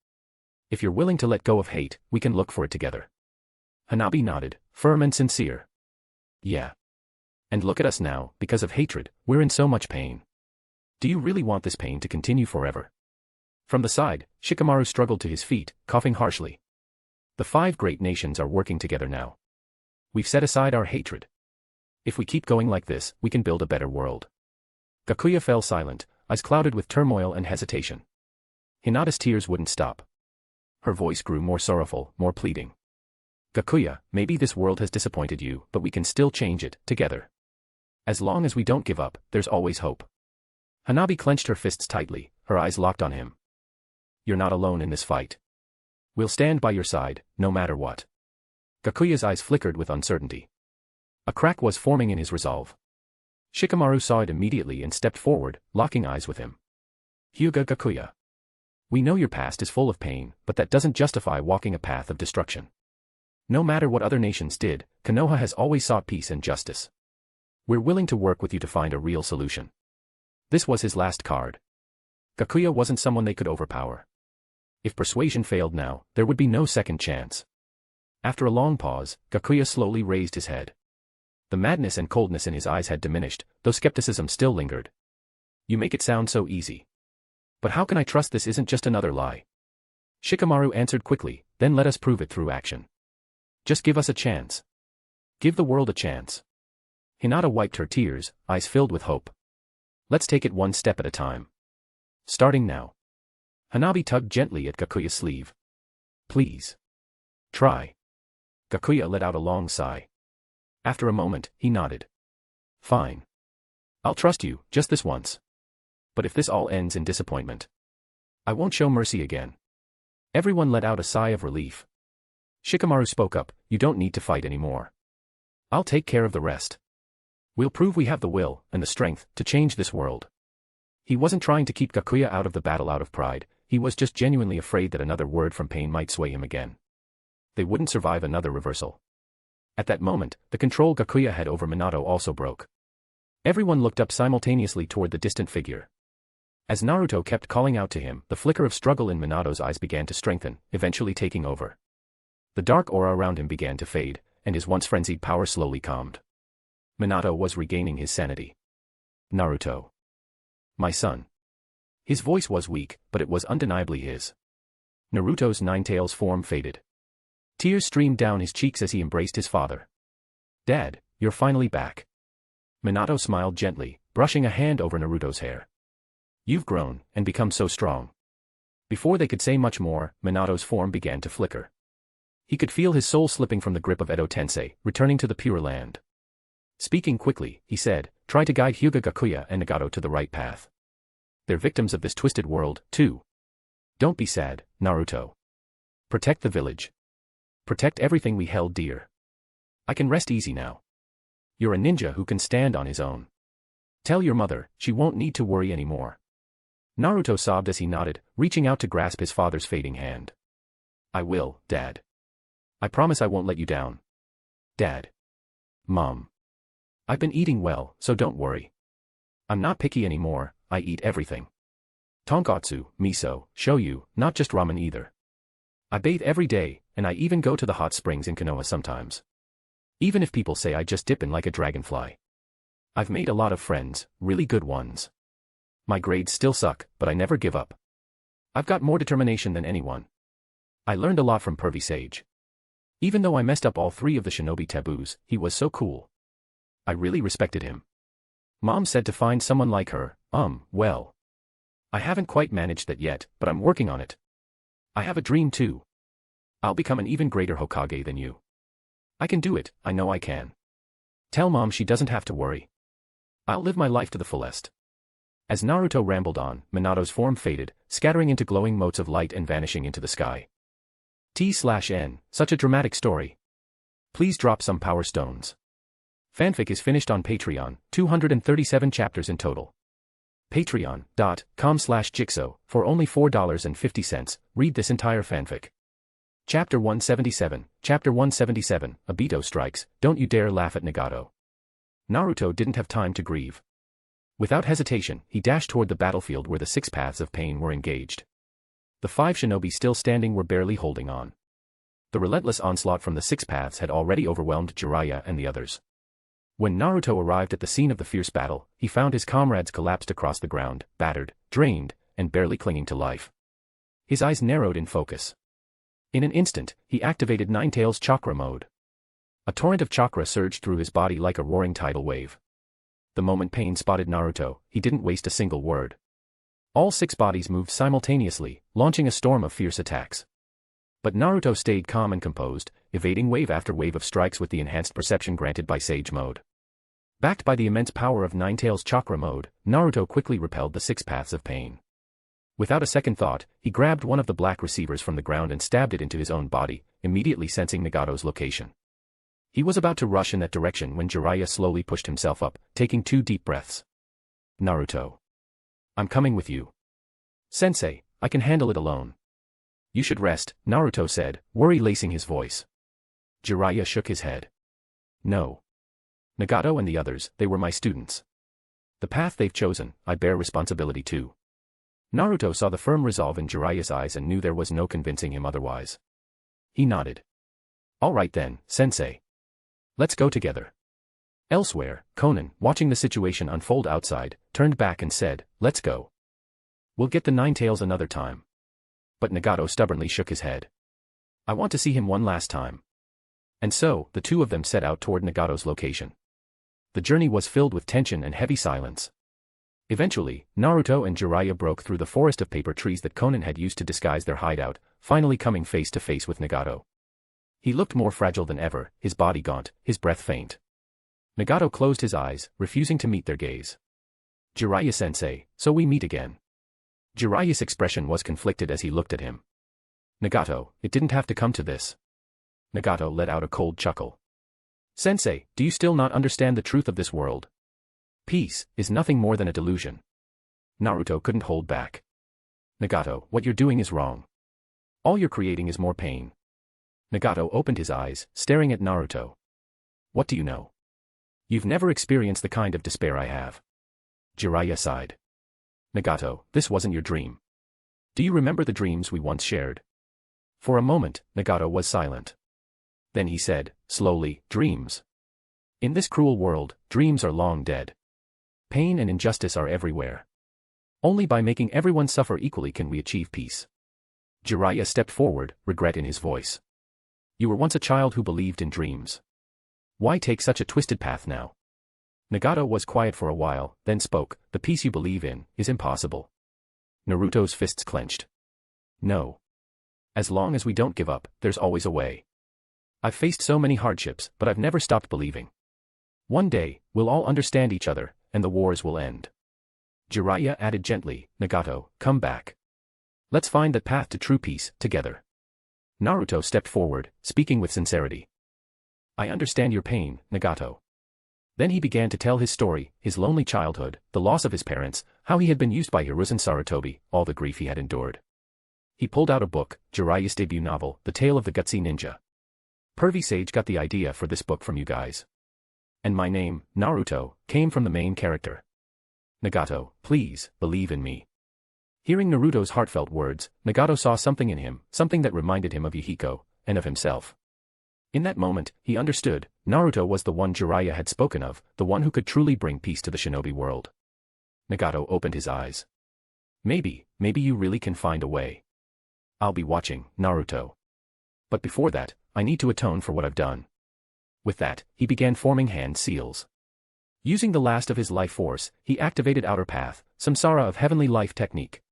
If you're willing to let go of hate, we can look for it together. Hanabi nodded, firm and sincere. Yeah. And look at us now, because of hatred, we're in so much pain. Do you really want this pain to continue forever? From the side, Shikamaru struggled to his feet, coughing harshly. The 5 great nations are working together now. We've set aside our hatred. If we keep going like this, we can build a better world. Gakuya fell silent, eyes clouded with turmoil and hesitation. Hinata's tears wouldn't stop. Her voice grew more sorrowful, more pleading. Gakuya, maybe this world has disappointed you, but we can still change it, together. As long as we don't give up, there's always hope. Hanabi clenched her fists tightly, her eyes locked on him. You're not alone in this fight. We'll stand by your side, no matter what. Gakuya's eyes flickered with uncertainty. A crack was forming in his resolve. Shikamaru saw it immediately and stepped forward, locking eyes with him. Hyūga Gakuya. We know your past is full of pain, but that doesn't justify walking a path of destruction. No matter what other nations did, Konoha has always sought peace and justice. We're willing to work with you to find a real solution. This was his last card. Gakuya wasn't someone they could overpower. If persuasion failed now, there would be no second chance. After a long pause, Gakuya slowly raised his head. The madness and coldness in his eyes had diminished, though skepticism still lingered. You make it sound so easy. But how can I trust this isn't just another lie? Shikamaru answered quickly, then let us prove it through action. Just give us a chance. Give the world a chance. Hinata wiped her tears, eyes filled with hope. Let's take it one step at a time. Starting now. Hanabi tugged gently at Gakuya's sleeve. Please. Try. Gakuya let out a long sigh. After a moment, he nodded. Fine. I'll trust you, just this once. But if this all ends in disappointment, I won't show mercy again. Everyone let out a sigh of relief. Shikamaru spoke up, you don't need to fight anymore. I'll take care of the rest. We'll prove we have the will and the strength to change this world. He wasn't trying to keep Gakuya out of the battle out of pride, he was just genuinely afraid that another word from pain might sway him again. They wouldn't survive another reversal. At that moment, the control Gakuya had over Minato also broke. Everyone looked up simultaneously toward the distant figure. As Naruto kept calling out to him, the flicker of struggle in Minato's eyes began to strengthen, eventually taking over. The dark aura around him began to fade, and his once frenzied power slowly calmed. Minato was regaining his sanity. Naruto. My son. His voice was weak, but it was undeniably his. Naruto's nine-tails form faded. Tears streamed down his cheeks as he embraced his father. Dad, you're finally back. Minato smiled gently, brushing a hand over Naruto's hair. You've grown, and become so strong. Before they could say much more, Minato's form began to flicker. He could feel his soul slipping from the grip of Edo Tensei, returning to the Pure Land. Speaking quickly, he said, try to guide Hyūga Gakuya and Nagato to the right path. They're victims of this twisted world, too. Don't be sad, Naruto. Protect the village. Protect everything we held dear. I can rest easy now. You're a ninja who can stand on his own. Tell your mother, she won't need to worry anymore. Naruto sobbed as he nodded, reaching out to grasp his father's fading hand. I will, Dad. I promise I won't let you down. Dad. Mom. I've been eating well, so don't worry. I'm not picky anymore, I eat everything. Tonkatsu, miso, shoyu, not just ramen either. I bathe every day, and I even go to the hot springs in Konoha sometimes. Even if people say I just dip in like a dragonfly. I've made a lot of friends, really good ones. My grades still suck, but I never give up. I've got more determination than anyone. I learned a lot from Pervy Sage. Even though I messed up all 3 of the shinobi taboos, he was so cool. I really respected him. Mom said to find someone like her, well. I haven't quite managed that yet, but I'm working on it. I have a dream too. I'll become an even greater Hokage than you. I can do it, I know I can. Tell Mom she doesn't have to worry. I'll live my life to the fullest. As Naruto rambled on, Minato's form faded, scattering into glowing motes of light and vanishing into the sky. T/N, such a dramatic story. Please drop some power stones. Fanfic is finished on Patreon, 237 chapters in total. Patreon.com/Jigsaw, for only $4.50, read this entire fanfic. Chapter 177, Chapter 177, Obito strikes, don't you dare laugh at Nagato. Naruto didn't have time to grieve. Without hesitation, he dashed toward the battlefield where the 6 paths of pain were engaged. The 5 shinobi still standing were barely holding on. The relentless onslaught from the 6 paths had already overwhelmed Jiraiya and the others. When Naruto arrived at the scene of the fierce battle, he found his comrades collapsed across the ground, battered, drained, and barely clinging to life. His eyes narrowed in focus. In an instant, he activated Nine-Tails chakra mode. A torrent of chakra surged through his body like a roaring tidal wave. The moment pain spotted Naruto, he didn't waste a single word. All 6 bodies moved simultaneously, launching a storm of fierce attacks. But Naruto stayed calm and composed, evading wave after wave of strikes with the enhanced perception granted by Sage Mode. Backed by the immense power of Nine-Tails chakra mode, Naruto quickly repelled the 6 paths of pain. Without a second thought, he grabbed one of the black receivers from the ground and stabbed it into his own body, immediately sensing Nagato's location. He was about to rush in that direction when Jiraiya slowly pushed himself up, taking 2 deep breaths. Naruto. I'm coming with you. Sensei, I can handle it alone. You should rest, Naruto said, worry lacing his voice. Jiraiya shook his head. No. Nagato and the others, they were my students. The path they've chosen, I bear responsibility too. Naruto saw the firm resolve in Jiraiya's eyes and knew there was no convincing him otherwise. He nodded. All right then, Sensei. Let's go together. Elsewhere, Conan, watching the situation unfold outside, turned back and said, let's go. We'll get the Nine-Tails another time. But Nagato stubbornly shook his head. I want to see him one last time. And so, the 2 of them set out toward Nagato's location. The journey was filled with tension and heavy silence. Eventually, Naruto and Jiraiya broke through the forest of paper trees that Conan had used to disguise their hideout, finally coming face to face with Nagato. He looked more fragile than ever, his body gaunt, his breath faint. Nagato closed his eyes, refusing to meet their gaze. Jiraiya-sensei, so we meet again. Jiraiya's expression was conflicted as he looked at him. Nagato, it didn't have to come to this. Nagato let out a cold chuckle. Sensei, do you still not understand the truth of this world? Peace is nothing more than a delusion. Naruto couldn't hold back. Nagato, what you're doing is wrong. All you're creating is more pain. Nagato opened his eyes, staring at Naruto. What do you know? You've never experienced the kind of despair I have. Jiraiya sighed. Nagato, this wasn't your dream. Do you remember the dreams we once shared? For a moment, Nagato was silent. Then he said, slowly, dreams. In this cruel world, dreams are long dead. Pain and injustice are everywhere. Only by making everyone suffer equally can we achieve peace. Jiraiya stepped forward, regret in his voice. You were once a child who believed in dreams. Why take such a twisted path now? Nagato was quiet for a while, then spoke, the peace you believe in is impossible. Naruto's fists clenched. No. As long as we don't give up, there's always a way. I've faced so many hardships, but I've never stopped believing. One day, we'll all understand each other, and the wars will end. Jiraiya added gently, Nagato, come back. Let's find that path to true peace, together. Naruto stepped forward, speaking with sincerity. I understand your pain, Nagato. Then he began to tell his story, his lonely childhood, the loss of his parents, how he had been used by Hiruzen Sarutobi, all the grief he had endured. He pulled out a book, Jiraiya's debut novel, The Tale of the Gutsy Ninja. Pervy Sage got the idea for this book from you guys. And my name, Naruto, came from the main character. Nagato, please, believe in me. Hearing Naruto's heartfelt words, Nagato saw something in him, something that reminded him of Yahiko, and of himself. In that moment, he understood, Naruto was the one Jiraiya had spoken of, the one who could truly bring peace to the shinobi world. Nagato opened his eyes. Maybe you really can find a way. I'll be watching, Naruto. But before that, I need to atone for what I've done. With that, he began forming hand seals. Using the last of his life force, he activated Outer Path, Samsara of Heavenly Life technique.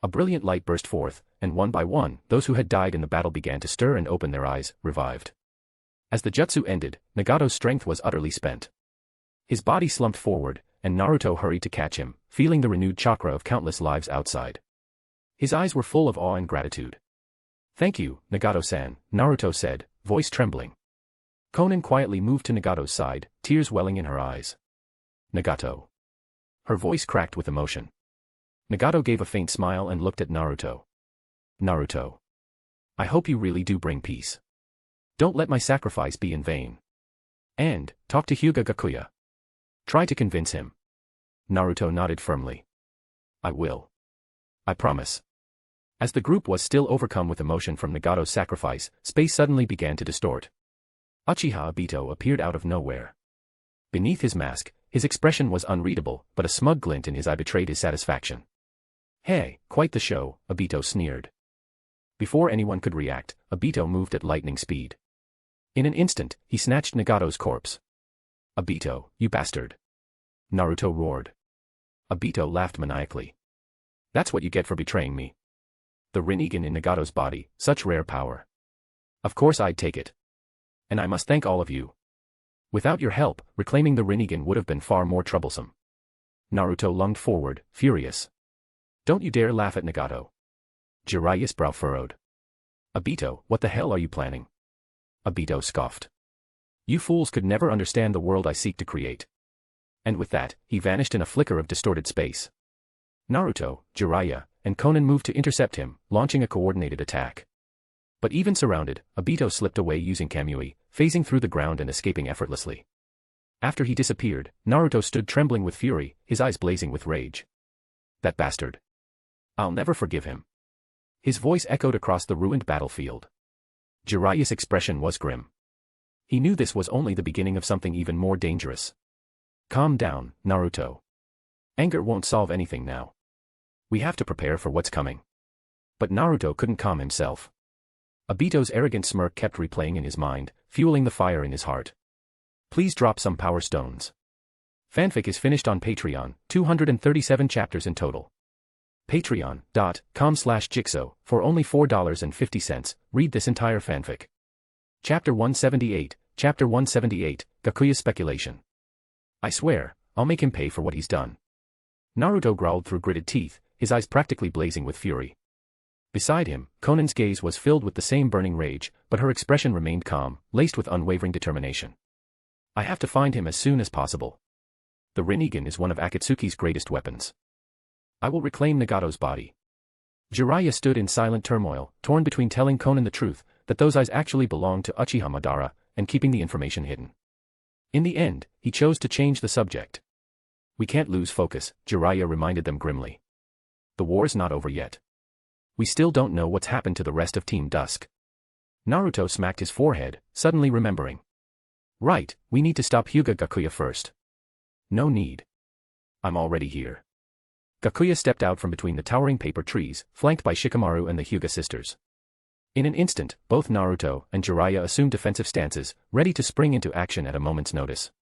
A brilliant light burst forth, and one by one, those who had died in the battle began to stir and open their eyes, revived. As the jutsu ended, Nagato's strength was utterly spent. His body slumped forward, and Naruto hurried to catch him, feeling the renewed chakra of countless lives outside. His eyes were full of awe and gratitude. Thank you, Nagato-san, Naruto said, voice trembling. Konan quietly moved to Nagato's side, tears welling in her eyes. Nagato. Her voice cracked with emotion. Nagato gave a faint smile and looked at Naruto. Naruto. I hope you really do bring peace. Don't let my sacrifice be in vain. And, talk to Hyūga Gakuya. Try to convince him. Naruto nodded firmly. I will. I promise. As the group was still overcome with emotion from Nagato's sacrifice, space suddenly began to distort. Uchiha Obito appeared out of nowhere. Beneath his mask, his expression was unreadable, but a smug glint in his eye betrayed his satisfaction. Hey, quite the show, Obito sneered. Before anyone could react, Obito moved at lightning speed. In an instant, he snatched Nagato's corpse. Obito, you bastard. Naruto roared. Obito laughed maniacally. That's what you get for betraying me. The Rinnegan in Nagato's body, such rare power. Of course I'd take it. And I must thank all of you. Without your help, reclaiming the Rinnegan would have been far more troublesome. Naruto lunged forward, furious. Don't you dare laugh at Nagato. Jiraiya's brow furrowed. Obito, what the hell are you planning? Obito scoffed. You fools could never understand the world I seek to create. And with that, he vanished in a flicker of distorted space. Naruto, Jiraiya, and Konan moved to intercept him, launching a coordinated attack. But even surrounded, Obito slipped away using Kamui, phasing through the ground and escaping effortlessly. After he disappeared, Naruto stood trembling with fury, his eyes blazing with rage. That bastard. I'll never forgive him. His voice echoed across the ruined battlefield. Jiraiya's expression was grim. He knew this was only the beginning of something even more dangerous. Calm down, Naruto. Anger won't solve anything now. We have to prepare for what's coming. But Naruto couldn't calm himself. Obito's arrogant smirk kept replaying in his mind, fueling the fire in his heart. Please drop some power stones. Fanfic is finished on Patreon, 237 chapters in total. Patreon.com/Jigsaw, for only $4.50, read this entire fanfic. Chapter 178, Chapter 178, Gakuya's Speculation. I swear, I'll make him pay for what he's done. Naruto growled through gritted teeth, his eyes practically blazing with fury. Beside him, Konan's gaze was filled with the same burning rage, but her expression remained calm, laced with unwavering determination. I have to find him as soon as possible. The Rinnegan is one of Akatsuki's greatest weapons. I will reclaim Nagato's body. Jiraiya stood in silent turmoil, torn between telling Konan the truth, that those eyes actually belonged to Uchiha Madara, and keeping the information hidden. In the end, he chose to change the subject. We can't lose focus, Jiraiya reminded them grimly. The war's not over yet. We still don't know what's happened to the rest of Team Dusk. Naruto smacked his forehead, suddenly remembering. Right, we need to stop Hyūga Gakuya first. No need. I'm already here. Gakuya stepped out from between the towering paper trees, flanked by Shikamaru and the Hyūga sisters. In an instant, both Naruto and Jiraiya assumed defensive stances, ready to spring into action at a moment's notice.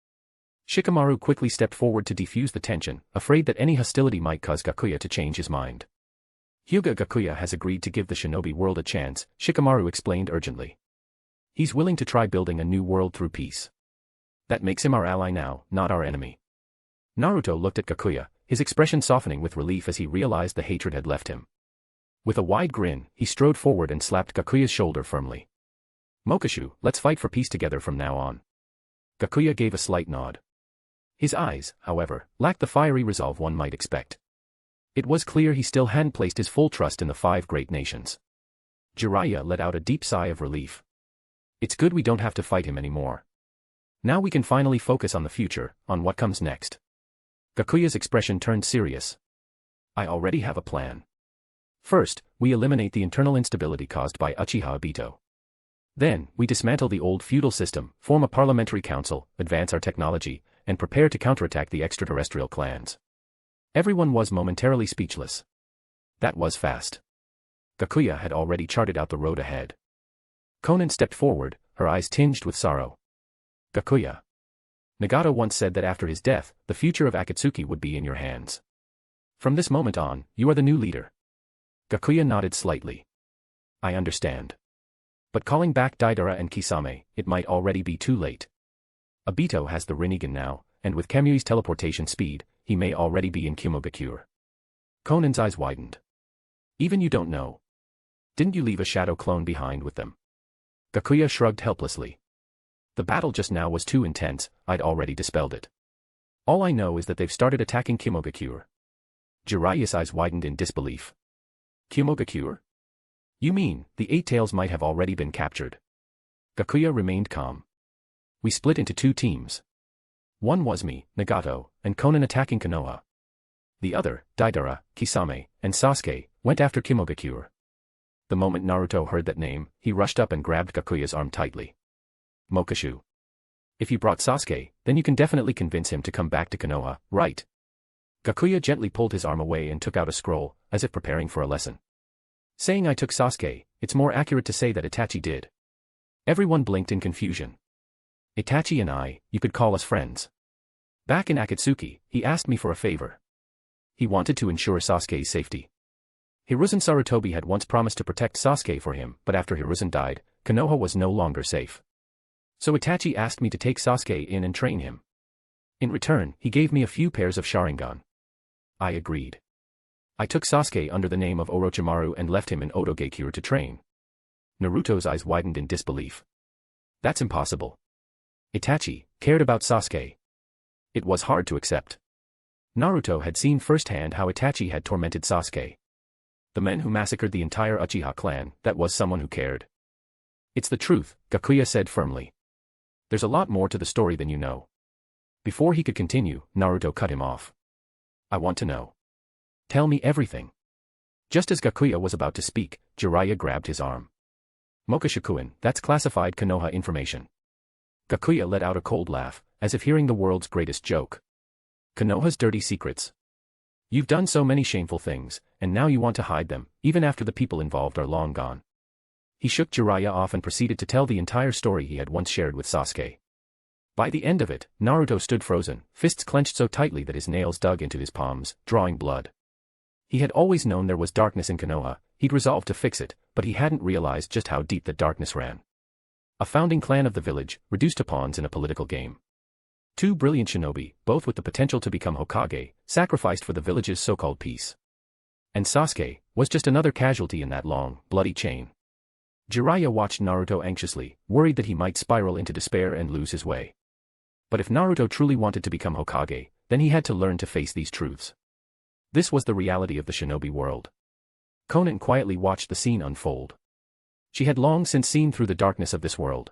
Shikamaru quickly stepped forward to defuse the tension, afraid that any hostility might cause Gakuya to change his mind. Hyūga Gakuya has agreed to give the Shinobi world a chance, Shikamaru explained urgently. He's willing to try building a new world through peace. That makes him our ally now, not our enemy. Naruto looked at Gakuya, his expression softening with relief as he realized the hatred had left him. With a wide grin, he strode forward and slapped Gakuya's shoulder firmly. Mokashu, let's fight for peace together from now on. Gakuya gave a slight nod. His eyes, however, lacked the fiery resolve one might expect. It was clear he still hadn't placed his full trust in the 5 great nations. Jiraiya let out a deep sigh of relief. It's good we don't have to fight him anymore. Now we can finally focus on the future, on what comes next. Gakuya's expression turned serious. I already have a plan. First, we eliminate the internal instability caused by Uchiha Obito. Then, we dismantle the old feudal system, form a parliamentary council, advance our technology, and prepare to counterattack the extraterrestrial clans. Everyone was momentarily speechless. That was fast. Gakuya had already charted out the road ahead. Konan stepped forward, her eyes tinged with sorrow. Gakuya. Nagato once said that after his death, the future of Akatsuki would be in your hands. From this moment on, you are the new leader. Gakuya nodded slightly. I understand. But calling back Deidara and Kisame, it might already be too late. Obito has the Rinnegan now, and with Kamui's teleportation speed, he may already be in Hyūga. Konan's eyes widened. Even you don't know. Didn't you leave a shadow clone behind with them? Gakuya shrugged helplessly. The battle just now was too intense, I'd already dispelled it. All I know is that they've started attacking Hyūga. Jiraiya's eyes widened in disbelief. Hyūga? You mean, the 8 tails might have already been captured? Gakuya remained calm. We split into 2 teams. One was me, Nagato, and Konan attacking Konoha. The other, Deidara, Kisame, and Sasuke, went after Hyūga. The moment Naruto heard that name, he rushed up and grabbed Gakuya's arm tightly. Mokashu. If you brought Sasuke, then you can definitely convince him to come back to Konoha, right? Gakuya gently pulled his arm away and took out a scroll, as if preparing for a lesson. Saying I took Sasuke, it's more accurate to say that Itachi did. Everyone blinked in confusion. Itachi and I, you could call us friends. Back in Akatsuki, he asked me for a favor. He wanted to ensure Sasuke's safety. Hiruzen Sarutobi had once promised to protect Sasuke for him, but after Hiruzen died, Konoha was no longer safe. So Itachi asked me to take Sasuke in and train him. In return, he gave me a few pairs of Sharingan. I agreed. I took Sasuke under the name of Orochimaru and left him in Otogekyū to train. Naruto's eyes widened in disbelief. That's impossible. Itachi cared about Sasuke. It was hard to accept. Naruto had seen firsthand how Itachi had tormented Sasuke. The men who massacred the entire Uchiha clan, that was someone who cared. It's the truth, Gakuya said firmly. There's a lot more to the story than you know. Before he could continue, Naruto cut him off. I want to know. Tell me everything. Just as Gakuya was about to speak, Jiraiya grabbed his arm. Mokashu-kun, that's classified Konoha information. Gakuya let out a cold laugh, as if hearing the world's greatest joke. Konoha's dirty secrets. You've done so many shameful things, and now you want to hide them, even after the people involved are long gone. He shook Jiraiya off and proceeded to tell the entire story he had once shared with Sasuke. By the end of it, Naruto stood frozen, fists clenched so tightly that his nails dug into his palms, drawing blood. He had always known there was darkness in Konoha, he'd resolved to fix it, but he hadn't realized just how deep that darkness ran. A founding clan of the village, reduced to pawns in a political game. Two brilliant shinobi, both with the potential to become Hokage, sacrificed for the village's so-called peace. And Sasuke was just another casualty in that long, bloody chain. Jiraiya watched Naruto anxiously, worried that he might spiral into despair and lose his way. But if Naruto truly wanted to become Hokage, then he had to learn to face these truths. This was the reality of the shinobi world. Konan quietly watched the scene unfold. She had long since seen through the darkness of this world.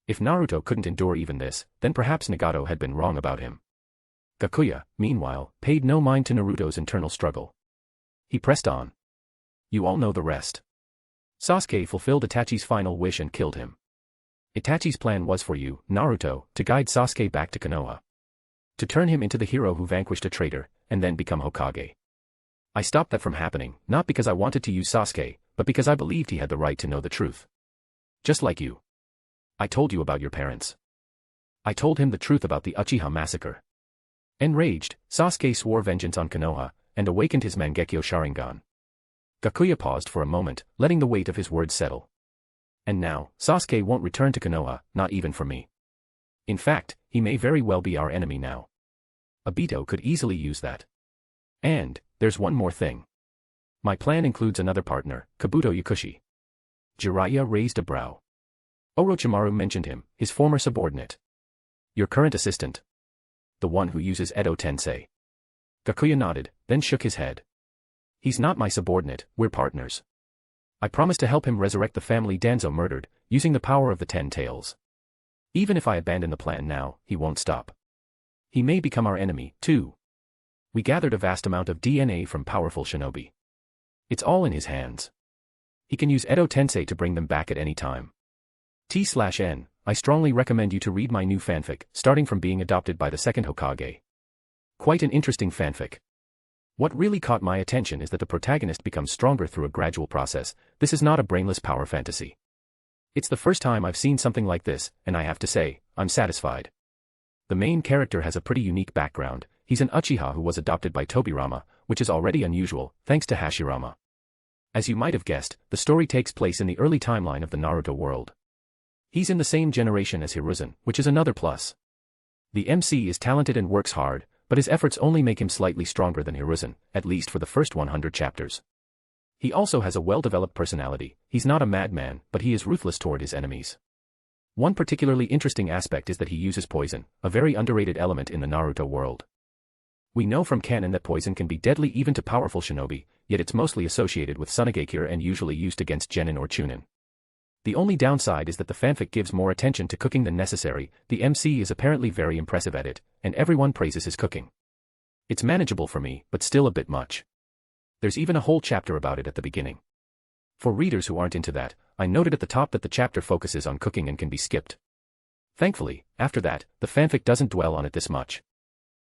If Naruto couldn't endure even this, then perhaps Nagato had been wrong about him. Gakuya, meanwhile, paid no mind to Naruto's internal struggle. He pressed on. You all know the rest. Sasuke fulfilled Itachi's final wish and killed him. Itachi's plan was for you, Naruto, to guide Sasuke back to Konoha. To turn him into the hero who vanquished a traitor, and then become Hokage. I stopped that from happening, not because I wanted to use Sasuke, but because I believed he had the right to know the truth. Just like you. I told you about your parents. I told him the truth about the Uchiha massacre. Enraged, Sasuke swore vengeance on Konoha, and awakened his Mangekyo Sharingan. Gakuya paused for a moment, letting the weight of his words settle. And now, Sasuke won't return to Konoha, not even for me. In fact, he may very well be our enemy now. Obito could easily use that. And, there's one more thing. My plan includes another partner, Kabuto Yakushi. Jiraiya raised a brow. Orochimaru mentioned him, his former subordinate. Your current assistant. The one who uses Edo Tensei. Gakuya nodded, then shook his head. He's not my subordinate, we're partners. I promise to help him resurrect the family Danzo murdered, using the power of the 10 Tails. Even if I abandon the plan now, he won't stop. He may become our enemy, too. We gathered a vast amount of DNA from powerful shinobi. It's all in his hands. He can use Edo Tensei to bring them back at any time. T/N, I strongly recommend you to read my new fanfic, starting from being adopted by the second Hokage. Quite an interesting fanfic. What really caught my attention is that the protagonist becomes stronger through a gradual process. This is not a brainless power fantasy. It's the first time I've seen something like this, and I have to say, I'm satisfied. The main character has a pretty unique background. He's an Uchiha who was adopted by Tobirama, which is already unusual, thanks to Hashirama. As you might have guessed, the story takes place in the early timeline of the Naruto world. He's in the same generation as Hiruzen, which is another plus. The MC is talented and works hard, but his efforts only make him slightly stronger than Hiruzen, at least for the first 100 chapters. He also has a well-developed personality. He's not a madman, but he is ruthless toward his enemies. One particularly interesting aspect is that he uses poison, a very underrated element in the Naruto world. We know from canon that poison can be deadly even to powerful shinobi, yet it's mostly associated with Tsunagakure and usually used against genin or chunin. The only downside is that the fanfic gives more attention to cooking than necessary. The MC is apparently very impressive at it, and everyone praises his cooking. It's manageable for me, but still a bit much. There's even a whole chapter about it at the beginning. For readers who aren't into that, I noted at the top that the chapter focuses on cooking and can be skipped. Thankfully, after that, the fanfic doesn't dwell on it this much.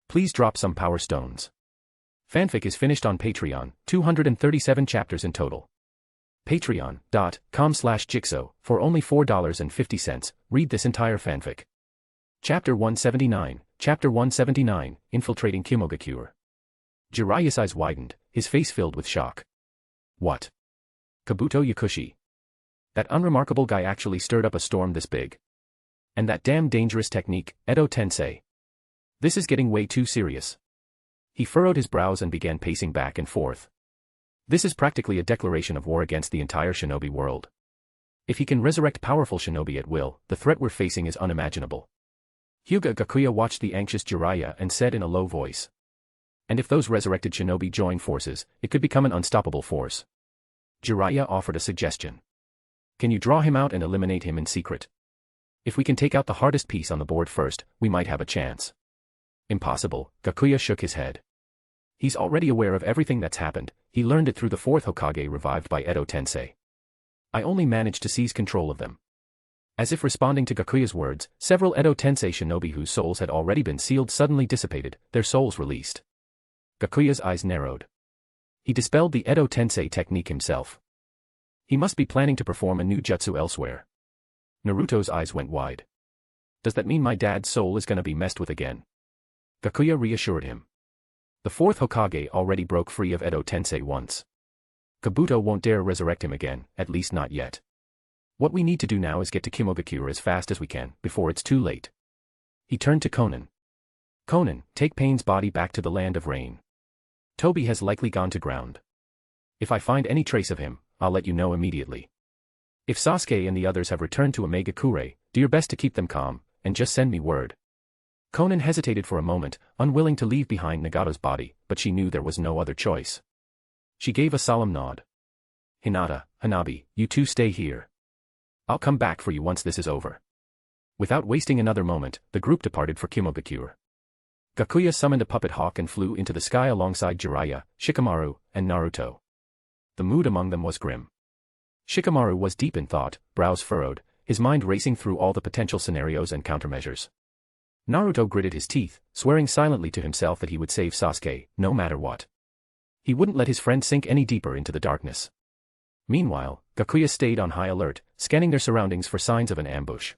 Please drop some power stones. Fanfic is finished on Patreon, 237 chapters in total. Patreon.com/Jigsaw, for only $4.50, read this entire fanfic. Chapter 179, Infiltrating Hyūga Gakuya. Jiraiya's eyes widened, his face filled with shock. What? Kabuto Yakushi? That unremarkable guy actually stirred up a storm this big. And that damn dangerous technique, Edo Tensei. This is getting way too serious. He furrowed his brows and began pacing back and forth. This is practically a declaration of war against the entire shinobi world. If he can resurrect powerful shinobi at will, the threat we're facing is unimaginable. Hyūga Gakuya watched the anxious Jiraiya and said in a low voice. And if those resurrected shinobi join forces, it could become an unstoppable force. Jiraiya offered a suggestion. Can you draw him out and eliminate him in secret? If we can take out the hardest piece on the board first, we might have a chance. Impossible, Gakuya shook his head. He's already aware of everything that's happened. He learned it through the fourth Hokage revived by Edo Tensei. I only managed to seize control of them. As if responding to Gakuya's words, several Edo Tensei shinobi whose souls had already been sealed suddenly dissipated, their souls released. Gakuya's eyes narrowed. He dispelled the Edo Tensei technique himself. He must be planning to perform a new jutsu elsewhere. Naruto's eyes went wide. Does that mean my dad's soul is gonna be messed with again? Gakuya reassured him. The fourth Hokage already broke free of Edo Tensei once. Kabuto won't dare resurrect him again, at least not yet. What we need to do now is get to Hyūga Gakuya as fast as we can, before it's too late. He turned to Konan. Conan, take Pain's body back to the land of rain. Toby has likely gone to ground. If I find any trace of him, I'll let you know immediately. If Sasuke and the others have returned to Omegakure, do your best to keep them calm, and just send me word. Conan hesitated for a moment, unwilling to leave behind Nagato's body, but she knew there was no other choice. She gave a solemn nod. Hinata, Hanabi, you two stay here. I'll come back for you once this is over. Without wasting another moment, the group departed for Kimogakure. Gakuya summoned a puppet hawk and flew into the sky alongside Jiraiya, Shikamaru, and Naruto. The mood among them was grim. Shikamaru was deep in thought, brows furrowed, his mind racing through all the potential scenarios and countermeasures. Naruto gritted his teeth, swearing silently to himself that he would save Sasuke, no matter what. He wouldn't let his friend sink any deeper into the darkness. Meanwhile, Gakuya stayed on high alert, scanning their surroundings for signs of an ambush.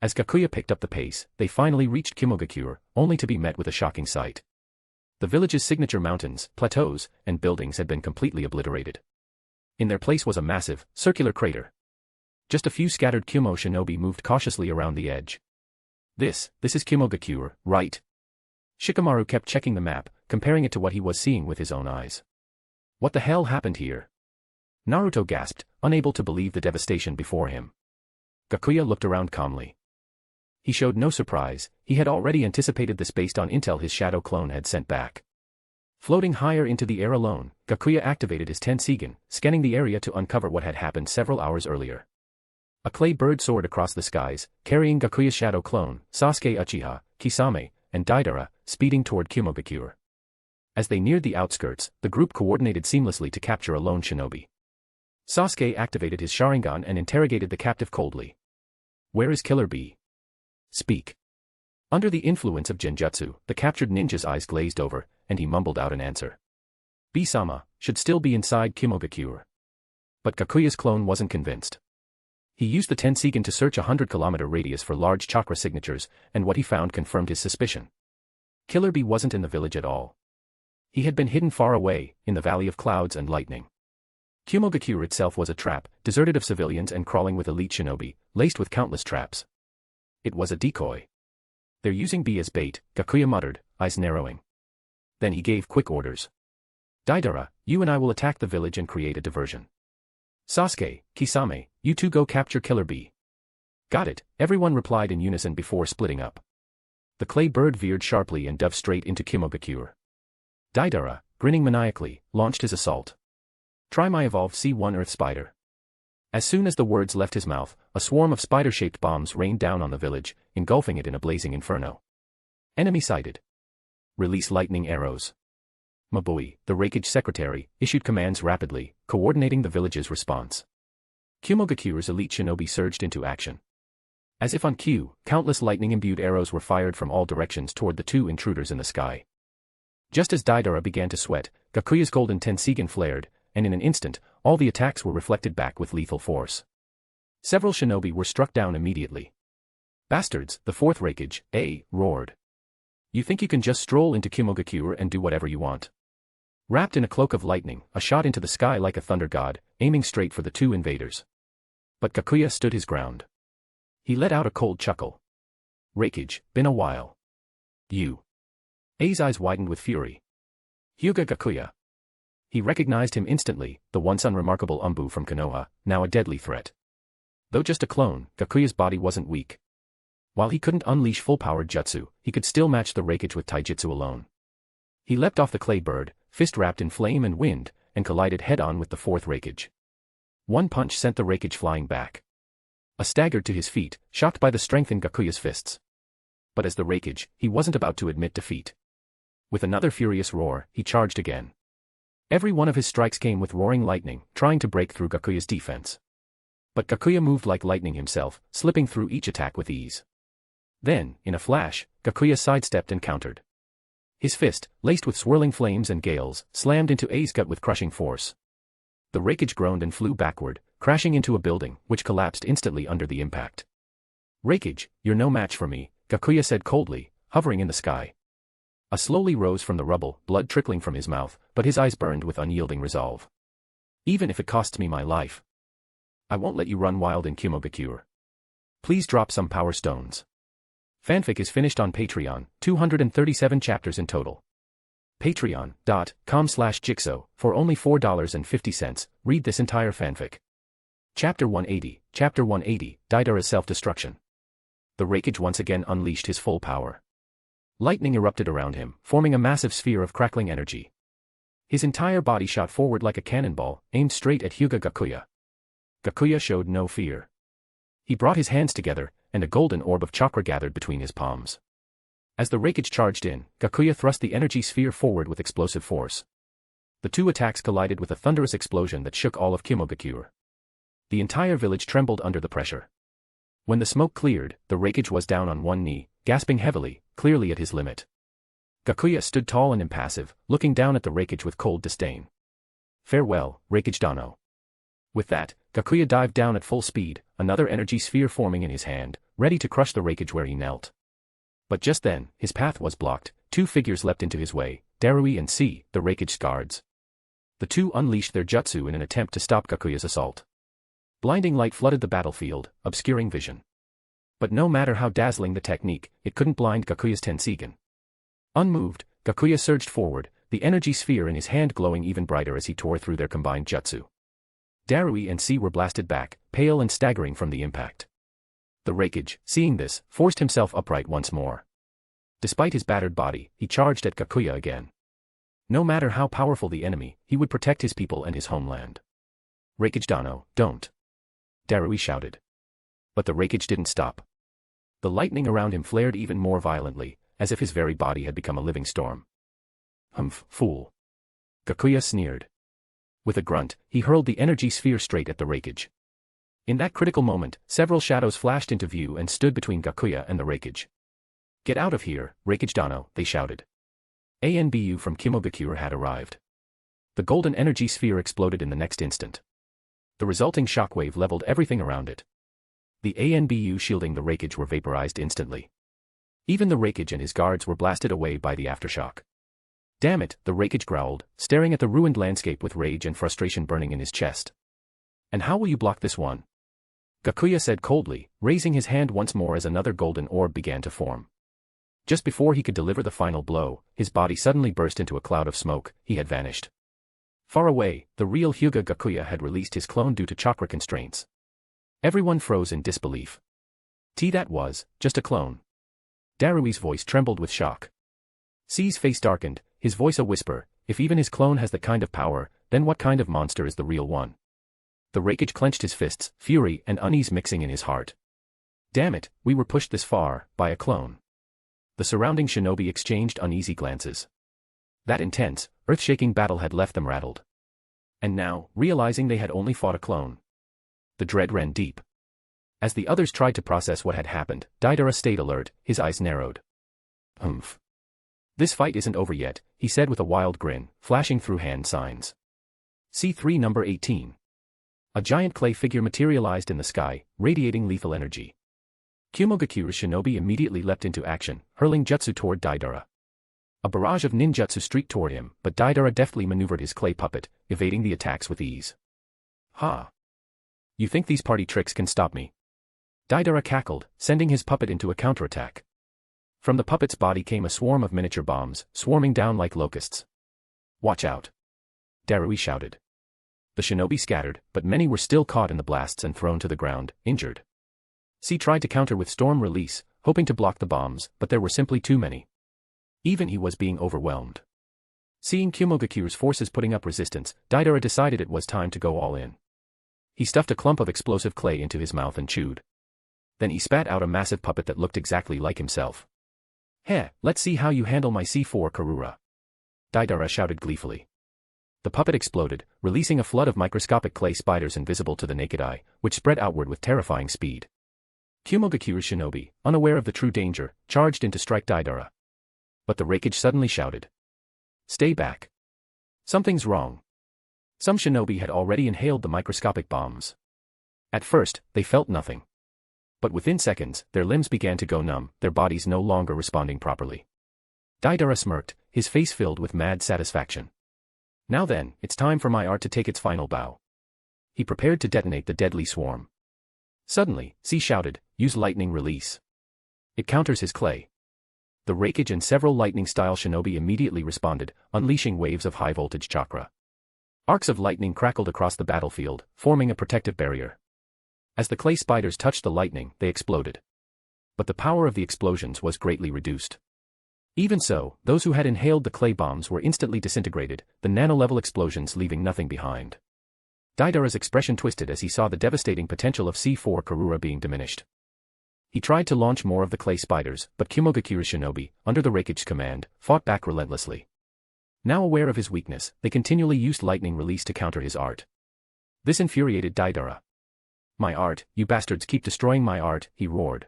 As Gakuya picked up the pace, they finally reached Kimogakure, only to be met with a shocking sight. The village's signature mountains, plateaus, and buildings had been completely obliterated. In their place was a massive, circular crater. Just a few scattered Kumo shinobi moved cautiously around the edge. This is Kimogakure, right? Shikamaru kept checking the map, comparing it to what he was seeing with his own eyes. What the hell happened here? Naruto gasped, unable to believe the devastation before him. Gakuya looked around calmly. He showed no surprise, he had already anticipated this based on intel his shadow clone had sent back. Floating higher into the air alone, Gakuya activated his Tenseigan, scanning the area to uncover what had happened several hours earlier. A clay bird soared across the skies, carrying Gakuya's shadow clone, Sasuke Uchiha, Kisame, and Deidara, speeding toward Kimogakure. As they neared the outskirts, the group coordinated seamlessly to capture a lone shinobi. Sasuke activated his Sharingan and interrogated the captive coldly. Where is Killer Bee? Speak. Under the influence of Genjutsu, the captured ninja's eyes glazed over, and he mumbled out an answer. B-sama should still be inside Kimogakure. But Gakuya's clone wasn't convinced. He used the Tenseigan to search a 100-kilometer radius for large chakra signatures, and what he found confirmed his suspicion. Killer Bee wasn't in the village at all. He had been hidden far away, in the Valley of Clouds and Lightning. Kimogakure itself was a trap, deserted of civilians and crawling with elite shinobi, laced with countless traps. It was a decoy. They're using Bee as bait, Gakuya muttered, eyes narrowing. Then he gave quick orders. Deidara, you and I will attack the village and create a diversion. Sasuke, Kisame, you two go capture Killer Bee. Got it, everyone replied in unison before splitting up. The clay bird veered sharply and dove straight into Kimogakure. Deidara, grinning maniacally, launched his assault. Try my evolved C1 Earth Spider. As soon as the words left his mouth, a swarm of spider-shaped bombs rained down on the village, engulfing it in a blazing inferno. Enemy sighted. Release lightning arrows. Mabui, the Raikage secretary, issued commands rapidly, coordinating the village's response. Kumogakure's elite shinobi surged into action. As if on cue, countless lightning-imbued arrows were fired from all directions toward the two intruders in the sky. Just as Deidara began to sweat, Gakuya's golden Tenseigan flared, and in an instant, all the attacks were reflected back with lethal force. Several shinobi were struck down immediately. Bastards, the fourth Raikage, roared. You think you can just stroll into Kimogakure and do whatever you want? Wrapped in a cloak of lightning, a shot into the sky like a thunder god, aiming straight for the two invaders. But Gakuya stood his ground. He let out a cold chuckle. Raikage, been a while. You. A's eyes widened with fury. Hyūga Gakuya. He recognized him instantly, the once unremarkable Umbu from Konoha, now a deadly threat. Though just a clone, Gakuya's body wasn't weak. While he couldn't unleash full-powered jutsu, he could still match the Raikage with taijutsu alone. He leapt off the clay bird, fist wrapped in flame and wind, and collided head-on with the fourth Raikage. One punch sent the Raikage flying back. Staggered to his feet, shocked by the strength in Gakuya's fists. But as the Raikage, he wasn't about to admit defeat. With another furious roar, he charged again. Every one of his strikes came with roaring lightning, trying to break through Gakuya's defense. But Gakuya moved like lightning himself, slipping through each attack with ease. Then, in a flash, Gakuya sidestepped and countered. His fist, laced with swirling flames and gales, slammed into A's gut with crushing force. The Raikage groaned and flew backward, crashing into a building, which collapsed instantly under the impact. Raikage, you're no match for me, Gakuya said coldly, hovering in the sky. A slowly rose from the rubble, blood trickling from his mouth, but his eyes burned with unyielding resolve. Even if it costs me my life, I won't let you run wild in Kimogakure. Please drop some power stones. Fanfic is finished on Patreon, 237 chapters in total. Patreon.com/Jigsaw, for only $4.50, read this entire fanfic. Chapter 180, Chapter 180, Deidara's Self-Destruction. The Raikage once again unleashed his full power. Lightning erupted around him, forming a massive sphere of crackling energy. His entire body shot forward like a cannonball, aimed straight at Hyūga Gakuya. Gakuya showed no fear. He brought his hands together, and a golden orb of chakra gathered between his palms. As the Raikage charged in, Gakuya thrust the energy sphere forward with explosive force. The two attacks collided with a thunderous explosion that shook all of Hyūga. The entire village trembled under the pressure. When the smoke cleared, the Raikage was down on one knee, gasping heavily, clearly at his limit. Gakuya stood tall and impassive, looking down at the Raikage with cold disdain. Farewell, Raikage Dano. With that, Gakuya dived down at full speed, another energy sphere forming in his hand, ready to crush the Raikage where he knelt. But just then, his path was blocked. Two figures leapt into his way, Darui and C, the Raikage's guards. The two unleashed their jutsu in an attempt to stop Gakuya's assault. Blinding light flooded the battlefield, obscuring vision. But no matter how dazzling the technique, it couldn't blind Gakuya's Tenseigan. Unmoved, Gakuya surged forward, the energy sphere in his hand glowing even brighter as he tore through their combined jutsu. Darui and C were blasted back, pale and staggering from the impact. The Raikage, seeing this, forced himself upright once more. Despite his battered body, he charged at Gakuya again. No matter how powerful the enemy, he would protect his people and his homeland. Raikage Dano, don't! Darui shouted. But the Raikage didn't stop. The lightning around him flared even more violently, as if his very body had become a living storm. Humph, fool! Gakuya sneered. With a grunt, he hurled the energy sphere straight at the Raikage. In that critical moment, several shadows flashed into view and stood between Gakuya and the Raikage. Get out of here, Raikage Dano, they shouted. ANBU from Hyūga had arrived. The golden energy sphere exploded in the next instant. The resulting shockwave leveled everything around it. The ANBU shielding the Raikage were vaporized instantly. Even the Raikage and his guards were blasted away by the aftershock. Damn it, the Raikage growled, staring at the ruined landscape with rage and frustration burning in his chest. And how will you block this one? Gakuya said coldly, raising his hand once more as another golden orb began to form. Just before he could deliver the final blow, his body suddenly burst into a cloud of smoke. He had vanished. Far away, the real Hyūga Gakuya had released his clone due to chakra constraints. Everyone froze in disbelief. That was just a clone. Darui's voice trembled with shock. C's face darkened, his voice a whisper. If even his clone has that kind of power, then what kind of monster is the real one? The Raikage clenched his fists, fury and unease mixing in his heart. Damn it, we were pushed this far, by a clone. The surrounding shinobi exchanged uneasy glances. That intense, earth-shaking battle had left them rattled. And now, realizing they had only fought a clone, the dread ran deep. As the others tried to process what had happened, Deidara stayed alert, his eyes narrowed. Humph. This fight isn't over yet, he said with a wild grin, flashing through hand signs. C3 number 18. A giant clay figure materialized in the sky, radiating lethal energy. Hyūga shinobi immediately leapt into action, hurling jutsu toward Deidara. A barrage of ninjutsu streaked toward him, but Deidara deftly maneuvered his clay puppet, evading the attacks with ease. Ha! You think these party tricks can stop me? Deidara cackled, sending his puppet into a counterattack. From the puppet's body came a swarm of miniature bombs, swarming down like locusts. Watch out! Darui shouted. The shinobi scattered, but many were still caught in the blasts and thrown to the ground, injured. C tried to counter with storm release, hoping to block the bombs, but there were simply too many. Even he was being overwhelmed. Seeing Hyūga's forces putting up resistance, Deidara decided it was time to go all in. He stuffed a clump of explosive clay into his mouth and chewed. Then he spat out a massive puppet that looked exactly like himself. Heh, let's see how you handle my C4 Karura. Deidara shouted gleefully. The puppet exploded, releasing a flood of microscopic clay spiders invisible to the naked eye, which spread outward with terrifying speed. Hyūga's shinobi, unaware of the true danger, charged in to strike Deidara. But the Raikage suddenly shouted. Stay back. Something's wrong. Some shinobi had already inhaled the microscopic bombs. At first, they felt nothing. But within seconds, their limbs began to go numb, their bodies no longer responding properly. Deidara smirked, his face filled with mad satisfaction. Now then, it's time for my art to take its final bow. He prepared to detonate the deadly swarm. Suddenly, C shouted, use lightning release. It counters his clay. The Raikage and several lightning-style shinobi immediately responded, unleashing waves of high-voltage chakra. Arcs of lightning crackled across the battlefield, forming a protective barrier. As the clay spiders touched the lightning, they exploded. But the power of the explosions was greatly reduced. Even so, those who had inhaled the clay bombs were instantly disintegrated, the nano-level explosions leaving nothing behind. Deidara's expression twisted as he saw the devastating potential of C4 Karura being diminished. He tried to launch more of the clay spiders, but Kumogakuya's shinobi, under the Raikage's command, fought back relentlessly. Now aware of his weakness, they continually used lightning release to counter his art. This infuriated Deidara. "My art, you bastards keep destroying my art," he roared.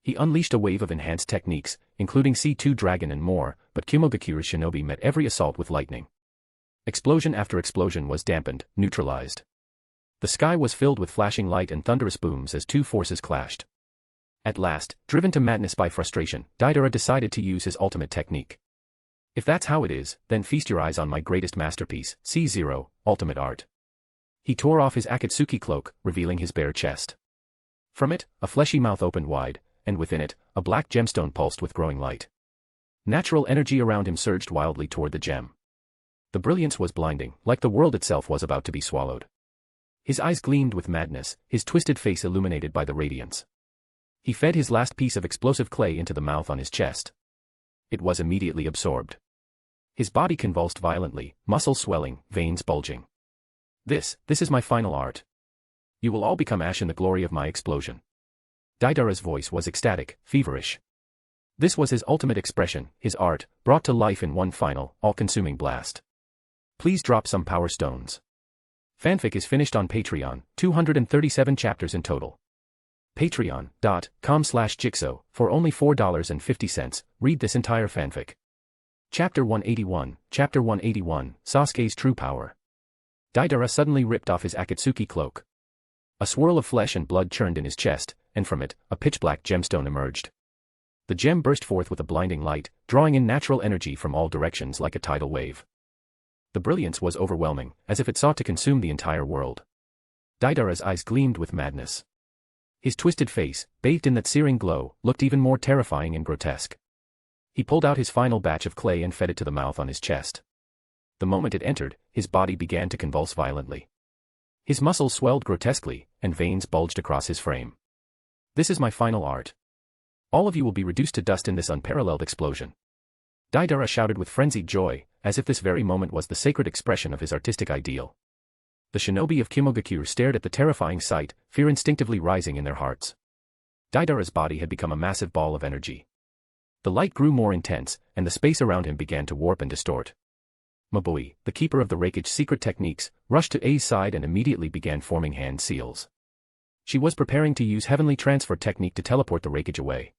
He unleashed a wave of enhanced techniques, including C2 Dragon and more, but Kumogakuya's shinobi met every assault with lightning. Explosion after explosion was dampened, neutralized. The sky was filled with flashing light and thunderous booms as two forces clashed. At last, driven to madness by frustration, Deidara decided to use his ultimate technique. "If that's how it is, then feast your eyes on my greatest masterpiece, C0, Ultimate Art." He tore off his Akatsuki cloak, revealing his bare chest. From it, a fleshy mouth opened wide, and within it, a black gemstone pulsed with growing light. Natural energy around him surged wildly toward the gem. The brilliance was blinding, like the world itself was about to be swallowed. His eyes gleamed with madness, his twisted face illuminated by the radiance. He fed his last piece of explosive clay into the mouth on his chest. It was immediately absorbed. His body convulsed violently, muscles swelling, veins bulging. This is my final art. You will all become ash in the glory of my explosion." Deidara's voice was ecstatic, feverish. This was his ultimate expression, his art, brought to life in one final, all-consuming blast. Please drop some power stones. Fanfic is finished on Patreon, 237 chapters in total. Patreon.com/Jigsaw, for only $4.50, read this entire fanfic. Chapter 181, Sasuke's True Power. Deidara suddenly ripped off his Akatsuki cloak. A swirl of flesh and blood churned in his chest, and from it, a pitch-black gemstone emerged. The gem burst forth with a blinding light, drawing in natural energy from all directions like a tidal wave. The brilliance was overwhelming, as if it sought to consume the entire world. Deidara's eyes gleamed with madness. His twisted face, bathed in that searing glow, looked even more terrifying and grotesque. He pulled out his final batch of clay and fed it to the mouth on his chest. The moment it entered, his body began to convulse violently. His muscles swelled grotesquely, and veins bulged across his frame. "This is my final art. All of you will be reduced to dust in this unparalleled explosion." Deidara shouted with frenzied joy, as if this very moment was the sacred expression of his artistic ideal. The shinobi of Kumogakuya stared at the terrifying sight, fear instinctively rising in their hearts. Deidara's body had become a massive ball of energy. The light grew more intense, and the space around him began to warp and distort. Mabui, the keeper of the Raikage's secret techniques, rushed to A's side and immediately began forming hand seals. She was preparing to use heavenly transfer technique to teleport the Raikage away.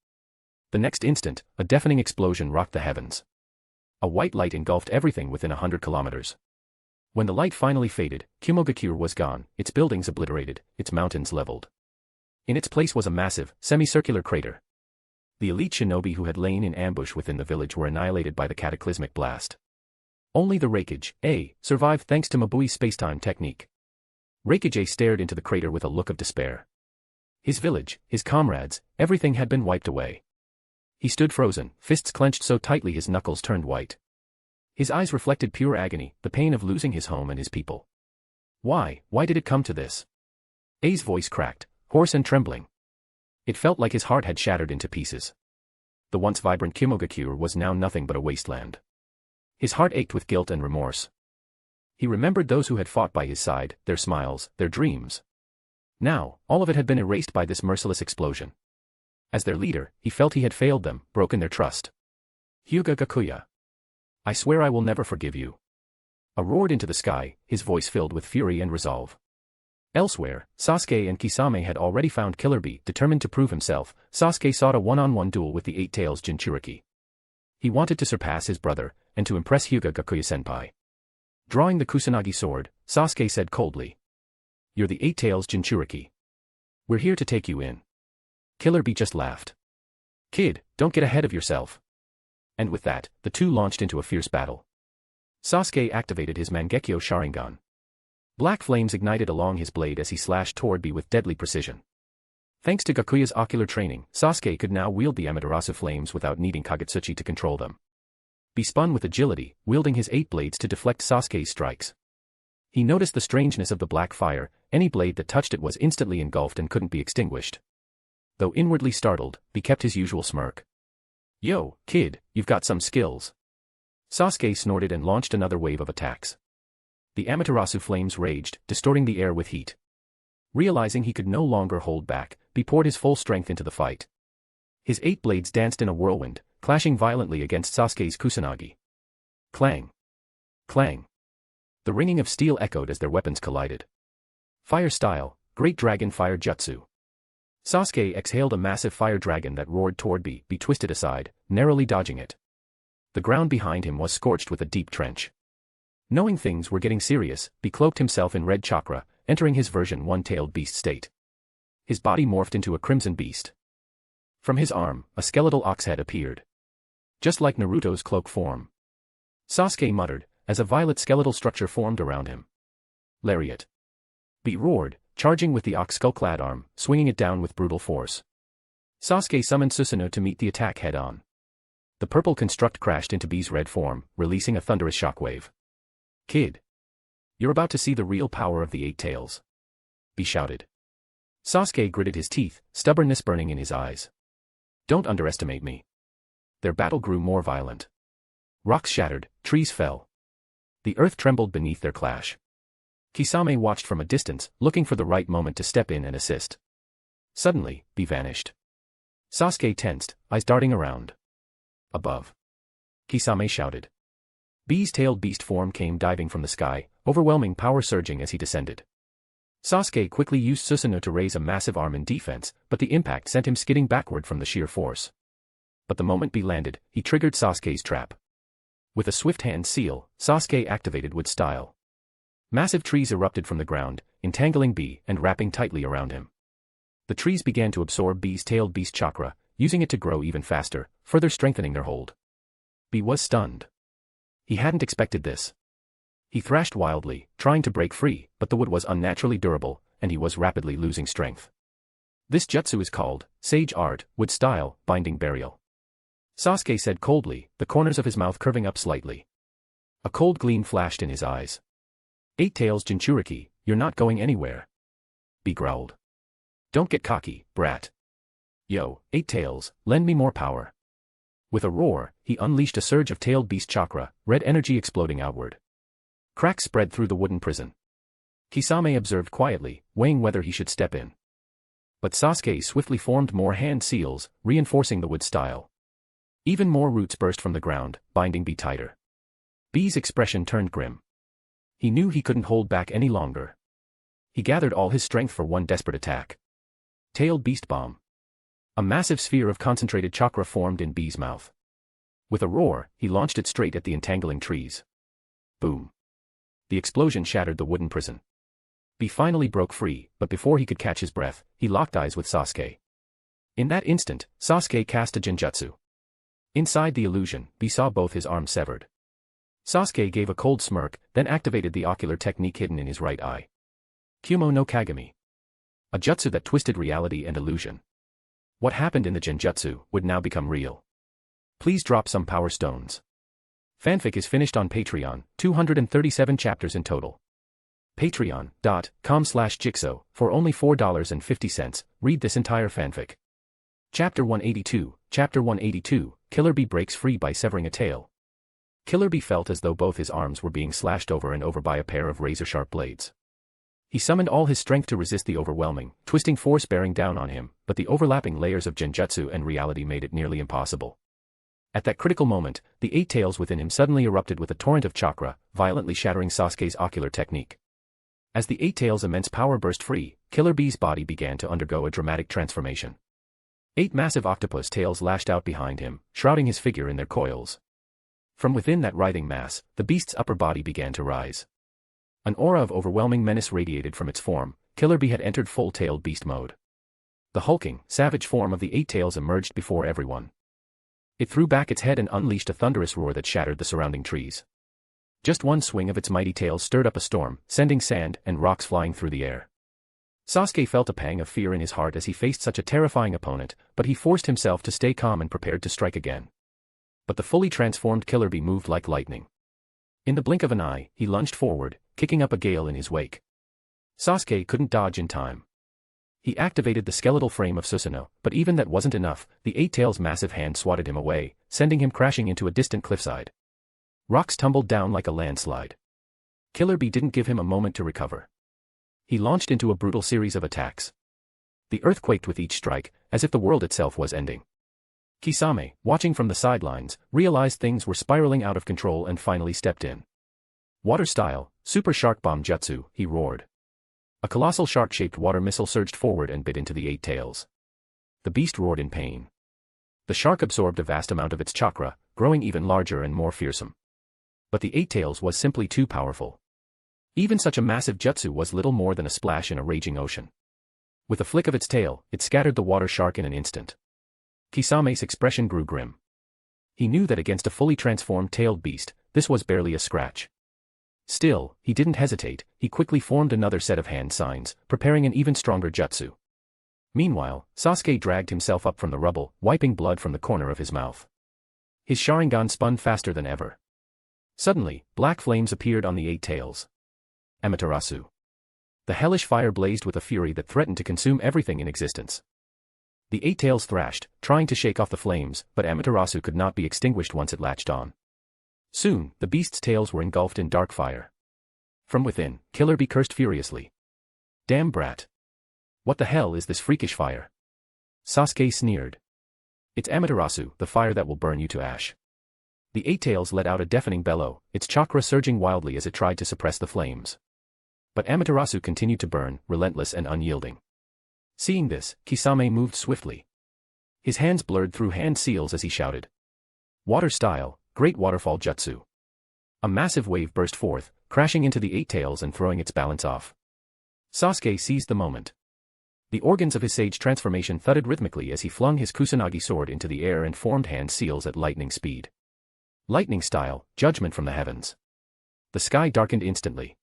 The next instant, a deafening explosion rocked the heavens. A white light engulfed everything within 100 kilometers. When the light finally faded, Kumogakuya was gone, its buildings obliterated, its mountains leveled. In its place was a massive, semicircular crater. The elite shinobi who had lain in ambush within the village were annihilated by the cataclysmic blast. Only the Raikage, A, survived thanks to Mabui's spacetime technique. Raikage A stared into the crater with a look of despair. His village, his comrades, everything had been wiped away. He stood frozen, fists clenched so tightly his knuckles turned white. His eyes reflected pure agony, the pain of losing his home and his people. Why did it come to this? A's voice cracked, hoarse and trembling. It felt like his heart had shattered into pieces. The once vibrant Kumogakuya was now nothing but a wasteland. His heart ached with guilt and remorse. He remembered those who had fought by his side, their smiles, their dreams. Now, all of it had been erased by this merciless explosion. As their leader, he felt he had failed them, broken their trust. Hyūga Gakuya. I swear I will never forgive you. A roared into the sky, his voice filled with fury and resolve. Elsewhere, Sasuke and Kisame had already found Killer Bee. Determined to prove himself, Sasuke sought a one-on-one duel with the Eight Tails Jinchuriki. He wanted to surpass his brother, and to impress Hyūga Gakuya-senpai. Drawing the Kusanagi sword, Sasuke said coldly. You're the Eight Tails Jinchuriki. We're here to take you in. Killer Bee just laughed. Kid, don't get ahead of yourself. And with that, the two launched into a fierce battle. Sasuke activated his Mangekyo Sharingan. Black flames ignited along his blade as he slashed toward Bee with deadly precision. Thanks to Gakuya's ocular training, Sasuke could now wield the Amaterasu flames without needing Kagetsuchi to control them. He spun with agility, wielding his 8 blades to deflect Sasuke's strikes. He noticed the strangeness of the black fire, any blade that touched it was instantly engulfed and couldn't be extinguished. Though inwardly startled, he kept his usual smirk. "Yo, kid, you've got some skills." Sasuke snorted and launched another wave of attacks. The Amaterasu flames raged, distorting the air with heat. Realizing he could no longer hold back, he poured his full strength into the fight. His 8 blades danced in a whirlwind, clashing violently against Sasuke's kusanagi. Clang! Clang! The ringing of steel echoed as their weapons collided. Fire style, Great Dragon Fire Jutsu. Sasuke exhaled a massive fire dragon that roared toward Be twisted aside, narrowly dodging it. The ground behind him was scorched with a deep trench. Knowing things were getting serious, Be cloaked himself in red chakra, entering his version one-tailed beast state. His body morphed into a crimson beast. From his arm, a skeletal ox head appeared. Just like Naruto's cloak form. Sasuke muttered, as a violet skeletal structure formed around him. Lariat. Be roared, charging with the ox skull-clad arm, swinging it down with brutal force. Sasuke summoned Susanoo to meet the attack head-on. The purple construct crashed into Be's red form, releasing a thunderous shockwave. "Kid. You're about to see the real power of the 8 tails." Be shouted. Sasuke gritted his teeth, stubbornness burning in his eyes. "Don't underestimate me." Their battle grew more violent. Rocks shattered, trees fell. The earth trembled beneath their clash. Kisame watched from a distance, looking for the right moment to step in and assist. Suddenly, Be vanished. Sasuke tensed, eyes darting around. Above. Kisame shouted. Be's tailed beast form came diving from the sky, overwhelming power surging as he descended. Sasuke quickly used Susanoo to raise a massive arm in defense, but the impact sent him skidding backward from the sheer force. But the moment Be landed, he triggered Sasuke's trap. With a swift hand seal, Sasuke activated with style. Massive trees erupted from the ground, entangling Be and wrapping tightly around him. The trees began to absorb Be's tailed beast chakra, using it to grow even faster, further strengthening their hold. Be was stunned. He hadn't expected this. He thrashed wildly, trying to break free, but the wood was unnaturally durable, and he was rapidly losing strength. "This jutsu is called Sage Art, Wood Style, Binding Burial," Sasuke said coldly, the corners of his mouth curving up slightly. A cold gleam flashed in his eyes. 8 tails Jinchuriki, you're not going anywhere." Be growled. "Don't get cocky, brat. Yo, 8 tails, lend me more power." With a roar, he unleashed a surge of tailed beast chakra, red energy exploding outward. Cracks spread through the wooden prison. Kisame observed quietly, weighing whether he should step in. But Sasuke swiftly formed more hand seals, reinforcing the wood style. Even more roots burst from the ground, binding Be tighter. Be's expression turned grim. He knew he couldn't hold back any longer. He gathered all his strength for one desperate attack. Tailed Beast Bomb. A massive sphere of concentrated chakra formed in Be's mouth. With a roar, he launched it straight at the entangling trees. Boom. The explosion shattered the wooden prison. Be finally broke free, but before he could catch his breath, he locked eyes with Sasuke. In that instant, Sasuke cast a genjutsu. Inside the illusion, Be saw both his arms severed. Sasuke gave a cold smirk, then activated the ocular technique hidden in his right eye. Kumo no Kagami. A jutsu that twisted reality and illusion. What happened in the genjutsu would now become real. Please drop some power stones. Fanfic is finished on Patreon, 237 chapters in total. Patreon.com/Jigsaw, for only $4.50, read this entire fanfic. Chapter 182, Chapter 182, Killer Bee breaks free by severing a tail. Killer Bee felt as though both his arms were being slashed over and over by a pair of razor-sharp blades. He summoned all his strength to resist the overwhelming, twisting force bearing down on him, but the overlapping layers of genjutsu and reality made it nearly impossible. At that critical moment, the 8 tails within him suddenly erupted with a torrent of chakra, violently shattering Sasuke's ocular technique. As the 8 tails' immense power burst free, Killer Bee's body began to undergo a dramatic transformation. 8 massive octopus tails lashed out behind him, shrouding his figure in their coils. From within that writhing mass, the beast's upper body began to rise. An aura of overwhelming menace radiated from its form. Killer Bee had entered full-tailed beast mode. The hulking, savage form of the 8 tails emerged before everyone. It threw back its head and unleashed a thunderous roar that shattered the surrounding trees. Just one swing of its mighty tail stirred up a storm, sending sand and rocks flying through the air. Sasuke felt a pang of fear in his heart as he faced such a terrifying opponent, but he forced himself to stay calm and prepared to strike again. But the fully transformed Killer Bee moved like lightning. In the blink of an eye, he lunged forward, kicking up a gale in his wake. Sasuke couldn't dodge in time. He activated the skeletal frame of Susanoo, but even that wasn't enough. The Eight Tails' massive hand swatted him away, sending him crashing into a distant cliffside. Rocks tumbled down like a landslide. Killer Bee didn't give him a moment to recover. He launched into a brutal series of attacks. The earth quaked with each strike, as if the world itself was ending. Kisame, watching from the sidelines, realized things were spiraling out of control and finally stepped in. Water style, super shark bomb jutsu, he roared. A colossal shark-shaped water missile surged forward and bit into the Eight Tails. The beast roared in pain. The shark absorbed a vast amount of its chakra, growing even larger and more fearsome. But the Eight Tails was simply too powerful. Even such a massive jutsu was little more than a splash in a raging ocean. With a flick of its tail, it scattered the water shark in an instant. Kisame's expression grew grim. He knew that against a fully transformed tailed beast, this was barely a scratch. Still, he didn't hesitate. He quickly formed another set of hand signs, preparing an even stronger jutsu. Meanwhile, Sasuke dragged himself up from the rubble, wiping blood from the corner of his mouth. His Sharingan spun faster than ever. Suddenly, black flames appeared on the Eight Tails. Amaterasu. The hellish fire blazed with a fury that threatened to consume everything in existence. The Eight Tails thrashed, trying to shake off the flames, but Amaterasu could not be extinguished once it latched on. Soon, the beast's tails were engulfed in dark fire. From within, Killer Bee cursed furiously. Damn brat. What the hell is this freakish fire? Sasuke sneered. It's Amaterasu, the fire that will burn you to ash. The Eight Tails let out a deafening bellow, its chakra surging wildly as it tried to suppress the flames. But Amaterasu continued to burn, relentless and unyielding. Seeing this, Kisame moved swiftly. His hands blurred through hand seals as he shouted. Water style, Great Waterfall Jutsu. A massive wave burst forth, crashing into the Eight Tails and throwing its balance off. Sasuke seized the moment. The organs of his sage transformation thudded rhythmically as he flung his Kusanagi sword into the air and formed hand seals at lightning speed. Lightning style, Judgment from the heavens. The sky darkened instantly.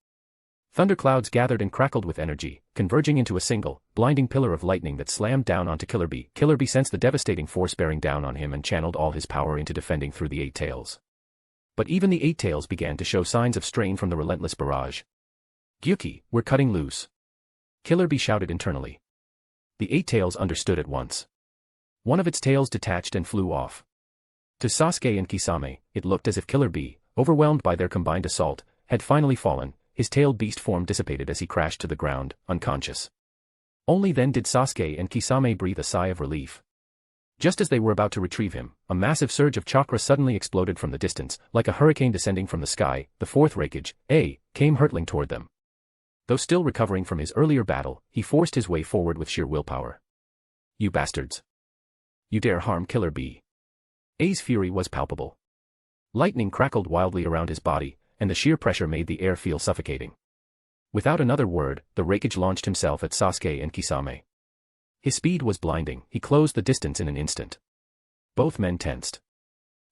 Thunderclouds gathered and crackled with energy, converging into a single, blinding pillar of lightning that slammed down onto Killer Bee. Killer Bee sensed the devastating force bearing down on him and channeled all his power into defending through the Eight Tails. But even the Eight Tails began to show signs of strain from the relentless barrage. Gyuki, we're cutting loose. Killer Bee shouted internally. The Eight Tails understood at once. One of its tails detached and flew off. To Sasuke and Kisame, it looked as if Killer Bee, overwhelmed by their combined assault, had finally fallen. His tailed beast form dissipated as he crashed to the ground, unconscious. Only then did Sasuke and Kisame breathe a sigh of relief. Just as they were about to retrieve him, a massive surge of chakra suddenly exploded from the distance, like a hurricane descending from the sky. The fourth Raikage, A, came hurtling toward them. Though still recovering from his earlier battle, he forced his way forward with sheer willpower. You bastards. You dare harm Killer Bee. A's fury was palpable. Lightning crackled wildly around his body, and the sheer pressure made the air feel suffocating. Without another word, the Raikage launched himself at Sasuke and Kisame. His speed was blinding. He closed the distance in an instant. Both men tensed.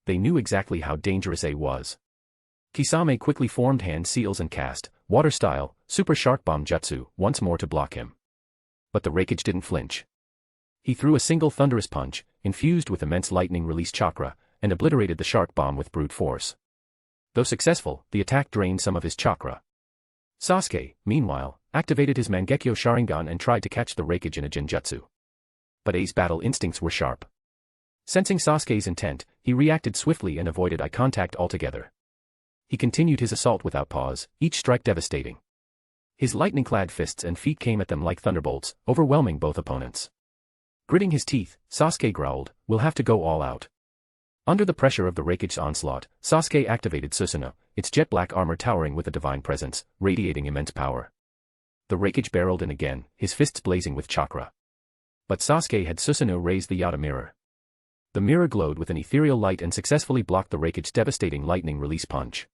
They knew exactly how dangerous A was. Kisame quickly formed hand seals and cast, water style, super shark bomb jutsu, once more to block him. But the Raikage didn't flinch. He threw a single thunderous punch, infused with immense lightning release chakra, and obliterated the shark bomb with brute force. Though successful, the attack drained some of his chakra. Sasuke, meanwhile, activated his Mangekyo Sharingan and tried to catch the Raikage in a Genjutsu. But A's battle instincts were sharp. Sensing Sasuke's intent, he reacted swiftly and avoided eye contact altogether. He continued his assault without pause, each strike devastating. His lightning-clad fists and feet came at them like thunderbolts, overwhelming both opponents. Gritting his teeth, Sasuke growled, "We'll have to go all out." Under the pressure of the Raikage's onslaught, Sasuke activated Susanoo, its jet-black armor towering with a divine presence, radiating immense power. The Raikage barreled in again, his fists blazing with chakra. But Sasuke had Susanoo raise the Yata mirror. The mirror glowed with an ethereal light and successfully blocked the Raikage's devastating lightning release punch.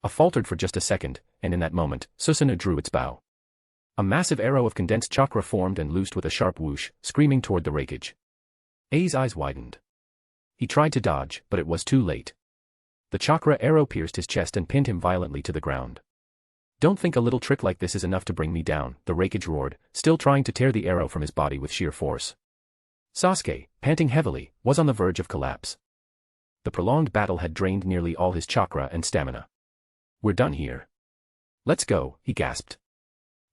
A faltered for just a second, and in that moment, Susanoo drew its bow. A massive arrow of condensed chakra formed and loosed with a sharp whoosh, screaming toward the Raikage. A's eyes widened. He tried to dodge, but it was too late. The chakra arrow pierced his chest and pinned him violently to the ground. Don't think a little trick like this is enough to bring me down, the Raikage roared, still trying to tear the arrow from his body with sheer force. Sasuke, panting heavily, was on the verge of collapse. The prolonged battle had drained nearly all his chakra and stamina. We're done here. Let's go, he gasped.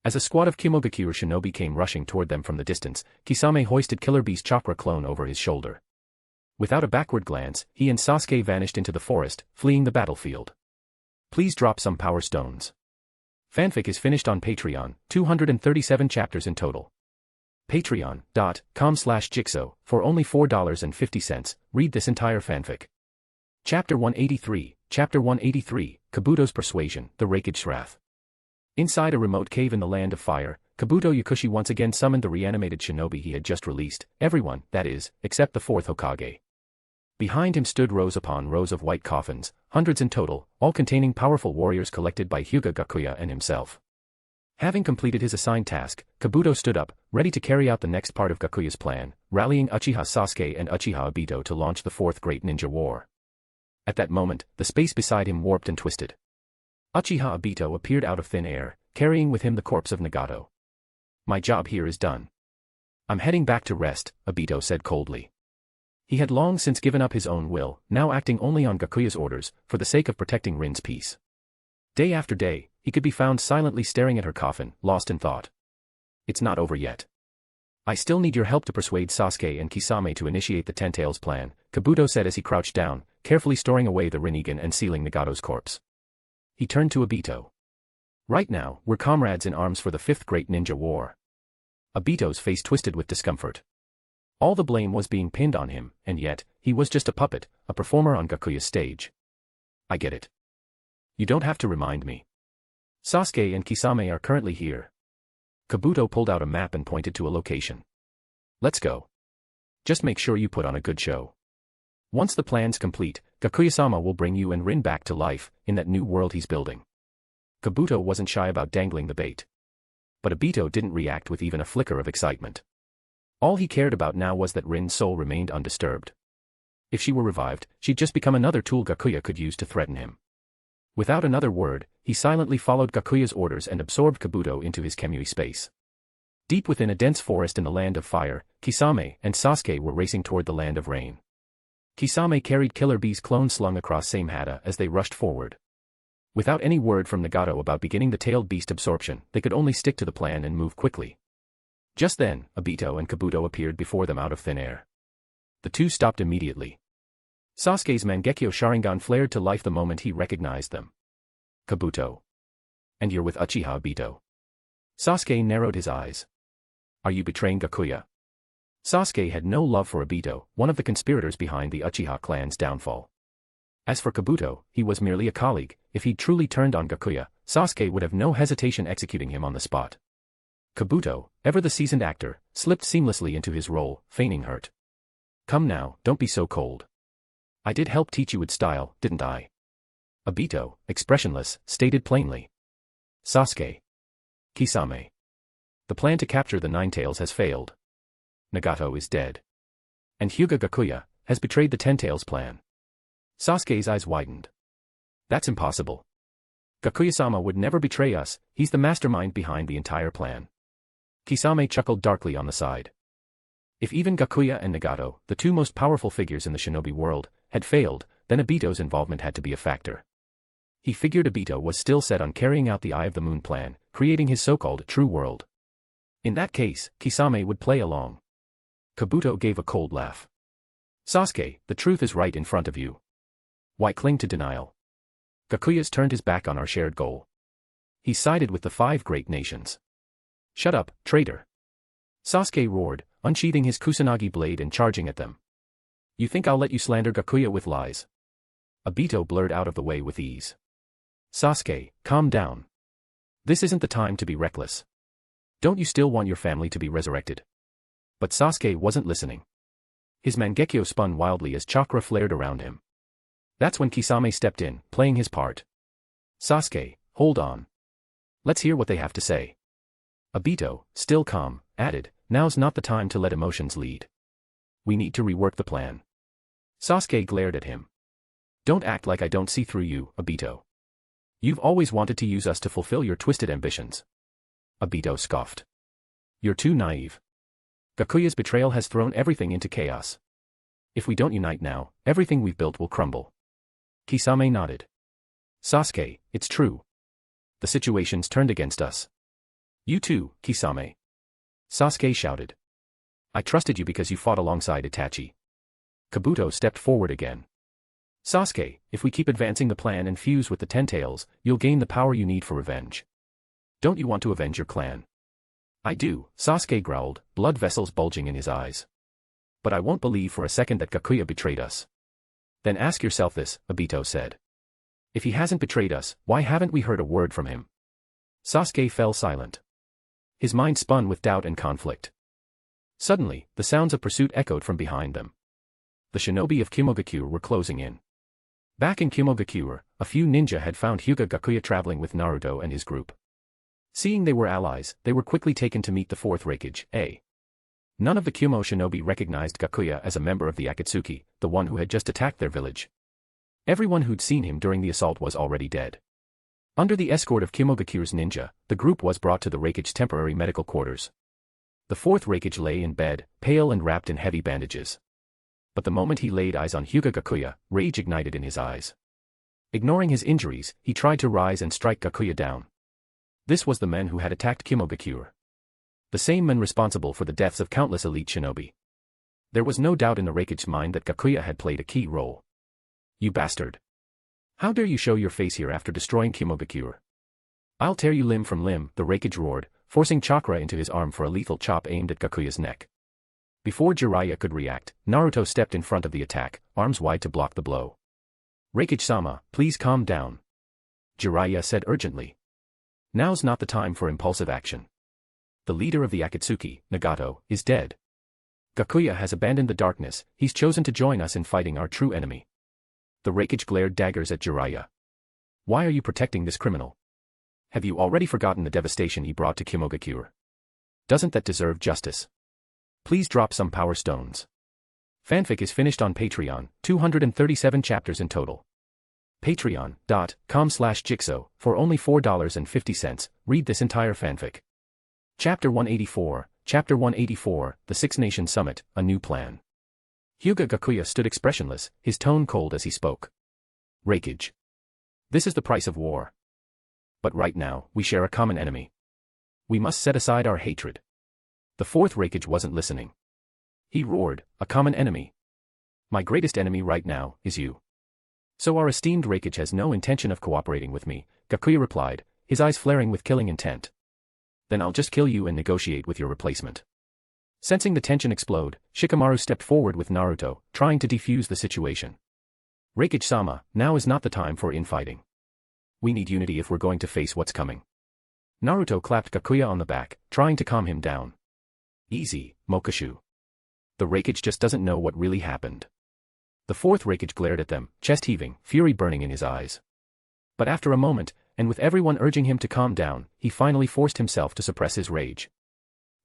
As a squad of Kimogakuya shinobi came rushing toward them from the distance, Kisame hoisted Killer Beast chakra clone over his shoulder. Without a backward glance, he and Sasuke vanished into the forest, fleeing the battlefield. Please drop some power stones. Fanfic is finished on Patreon, 237 chapters in total. Patreon.com/Jigsaw, for only $4.50, read this entire fanfic. Chapter 183, Kabuto's Persuasion, the Raikage's Wrath. Inside a remote cave in the Land of Fire, Kabuto Yakushi once again summoned the reanimated shinobi he had just released, everyone, that is, except the fourth Hokage. Behind him stood rows upon rows of white coffins, hundreds in total, all containing powerful warriors collected by Hyūga Gakuya and himself. Having completed his assigned task, Kabuto stood up, ready to carry out the next part of Gakuya's plan, rallying Uchiha Sasuke and Uchiha Obito to launch the Fourth Great Ninja War. At that moment, the space beside him warped and twisted. Uchiha Obito appeared out of thin air, carrying with him the corpse of Nagato. My job here is done. I'm heading back to rest, Obito said coldly. He had long since given up his own will, now acting only on Gakuya's orders, for the sake of protecting Rin's peace. Day after day, he could be found silently staring at her coffin, lost in thought. It's not over yet. I still need your help to persuade Sasuke and Kisame to initiate the Ten Tails plan, Kabuto said as he crouched down, carefully storing away the Rinnegan and sealing Nagato's corpse. He turned to Obito. Right now, we're comrades in arms for the Fifth Great Ninja War. Obito's face twisted with discomfort. All the blame was being pinned on him, and yet, he was just a puppet, a performer on Gakuya's stage. I get it. You don't have to remind me. Sasuke and Kisame are currently here. Kabuto pulled out a map and pointed to a location. Let's go. Just make sure you put on a good show. Once the plan's complete, Gakuya-sama will bring you and Rin back to life, in that new world he's building. Kabuto wasn't shy about dangling the bait. But Obito didn't react with even a flicker of excitement. All he cared about now was that Rin's soul remained undisturbed. If she were revived, she'd just become another tool Gakuya could use to threaten him. Without another word, he silently followed Gakuya's orders and absorbed Kabuto into his Kemui space. Deep within a dense forest in the Land of Fire, Kisame and Sasuke were racing toward the Land of Rain. Kisame carried Killer Bee's clone slung across Samehada as they rushed forward. Without any word from Nagato about beginning the tailed beast absorption, they could only stick to the plan and move quickly. Just then, Obito and Kabuto appeared before them out of thin air. The two stopped immediately. Sasuke's Mangekyo Sharingan flared to life the moment he recognized them. Kabuto. And you're with Uchiha Obito. Sasuke narrowed his eyes. Are you betraying Gakuya? Sasuke had no love for Obito, one of the conspirators behind the Uchiha clan's downfall. As for Kabuto, he was merely a colleague. If he'd truly turned on Gakuya, Sasuke would have no hesitation executing him on the spot. Kabuto, ever the seasoned actor, slipped seamlessly into his role, feigning hurt. Come now, don't be so cold. I did help teach you with style, didn't I? Obito, expressionless, stated plainly. Sasuke. Kisame. The plan to capture the Nine Tails has failed. Nagato is dead. And Hyūga Gakuya has betrayed the Ten Tails plan. Sasuke's eyes widened. That's impossible. Gakuya-sama would never betray us, he's the mastermind behind the entire plan. Kisame chuckled darkly on the side. If even Gakuya and Nagato, the two most powerful figures in the shinobi world, had failed, then Obito's involvement had to be a factor. He figured Obito was still set on carrying out the Eye of the Moon plan, creating his so-called true world. In that case, Kisame would play along. Kabuto gave a cold laugh. Sasuke, the truth is right in front of you. Why cling to denial? Gakuya's turned his back on our shared goal. He sided with the five great nations. Shut up, traitor. Sasuke roared, unsheathing his Kusanagi blade and charging at them. You think I'll let you slander Gakuya with lies? Obito blurred out of the way with ease. Sasuke, calm down. This isn't the time to be reckless. Don't you still want your family to be resurrected? But Sasuke wasn't listening. His Mangekyo spun wildly as chakra flared around him. That's when Kisame stepped in, playing his part. Sasuke, hold on. Let's hear what they have to say. Obito, still calm, added, now's not the time to let emotions lead. We need to rework the plan. Sasuke glared at him. Don't act like I don't see through you, Obito. You've always wanted to use us to fulfill your twisted ambitions. Obito scoffed. You're too naive. Gakuya's betrayal has thrown everything into chaos. If we don't unite now, everything we've built will crumble. Kisame nodded. Sasuke, it's true. The situation's turned against us. You too, Kisame. Sasuke shouted. I trusted you because you fought alongside Itachi. Kabuto stepped forward again. Sasuke, if we keep advancing the plan and fuse with the Ten Tails, you'll gain the power you need for revenge. Don't you want to avenge your clan? I do, Sasuke growled, blood vessels bulging in his eyes. But I won't believe for a second that Gakuya betrayed us. Then ask yourself this, Obito said. If he hasn't betrayed us, why haven't we heard a word from him? Sasuke fell silent. His mind spun with doubt and conflict. Suddenly, the sounds of pursuit echoed from behind them. The shinobi of Hyūga were closing in. Back in Hyūga, a few ninja had found Hyūga Gakuya traveling with Naruto and his group. Seeing they were allies, they were quickly taken to meet the fourth Raikage. None of the Kyumo shinobi recognized Gakuya as a member of the Akatsuki, the one who had just attacked their village. Everyone who'd seen him during the assault was already dead. Under the escort of Hyūga's ninja, the group was brought to the Raikage's temporary medical quarters. The fourth Raikage lay in bed, pale and wrapped in heavy bandages. But the moment he laid eyes on Hyūga Gakuya, rage ignited in his eyes. Ignoring his injuries, he tried to rise and strike Gakuya down. This was the man who had attacked Hyūga. The same man responsible for the deaths of countless elite shinobi. There was no doubt in the Raikage's mind that Gakuya had played a key role. You bastard! How dare you show your face here after destroying Hyūga? I'll tear you limb from limb, the Raikage roared, forcing chakra into his arm for a lethal chop aimed at Gakuya's neck. Before Jiraiya could react, Naruto stepped in front of the attack, arms wide to block the blow. Raikage-sama, please calm down. Jiraiya said urgently. Now's not the time for impulsive action. The leader of the Akatsuki, Nagato, is dead. Gakuya has abandoned the darkness, he's chosen to join us in fighting our true enemy. The Raikage glared daggers at Jiraiya. Why are you protecting this criminal? Have you already forgotten the devastation he brought to Hyūga? Doesn't that deserve justice? Please drop some power stones. Fanfic is finished on Patreon, 237 chapters in total. Patreon.com/Jigsaw, for only $4.50, read this entire fanfic. Chapter 184, Chapter 184, The Six Nation Summit, A New Plan. Hyūga Gakuya stood expressionless, his tone cold as he spoke. Raikage. This is the price of war. But right now, we share a common enemy. We must set aside our hatred. The fourth Raikage wasn't listening. He roared, a common enemy. My greatest enemy right now is you. So our esteemed Raikage has no intention of cooperating with me, Gakuya replied, his eyes flaring with killing intent. Then I'll just kill you and negotiate with your replacement. Sensing the tension explode, Shikamaru stepped forward with Naruto, trying to defuse the situation. Raikage-sama, now is not the time for infighting. We need unity if we're going to face what's coming. Naruto clapped Gakuya on the back, trying to calm him down. Easy, Mokashu. The Raikage just doesn't know what really happened. The fourth Raikage glared at them, chest heaving, fury burning in his eyes. But after a moment, and with everyone urging him to calm down, he finally forced himself to suppress his rage.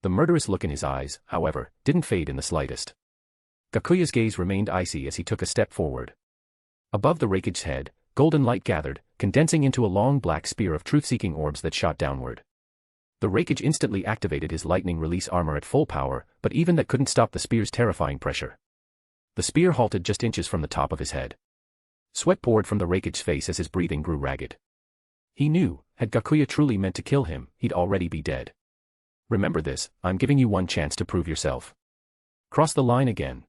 The murderous look in his eyes, however, didn't fade in the slightest. Gakuya's gaze remained icy as he took a step forward. Above the Raikage's head, golden light gathered, condensing into a long black spear of truth-seeking orbs that shot downward. The Raikage instantly activated his lightning release armor at full power, but even that couldn't stop the spear's terrifying pressure. The spear halted just inches from the top of his head. Sweat poured from the Raikage's face as his breathing grew ragged. He knew, had Gakuya truly meant to kill him, he'd already be dead. Remember this, I'm giving you one chance to prove yourself. Cross the line again.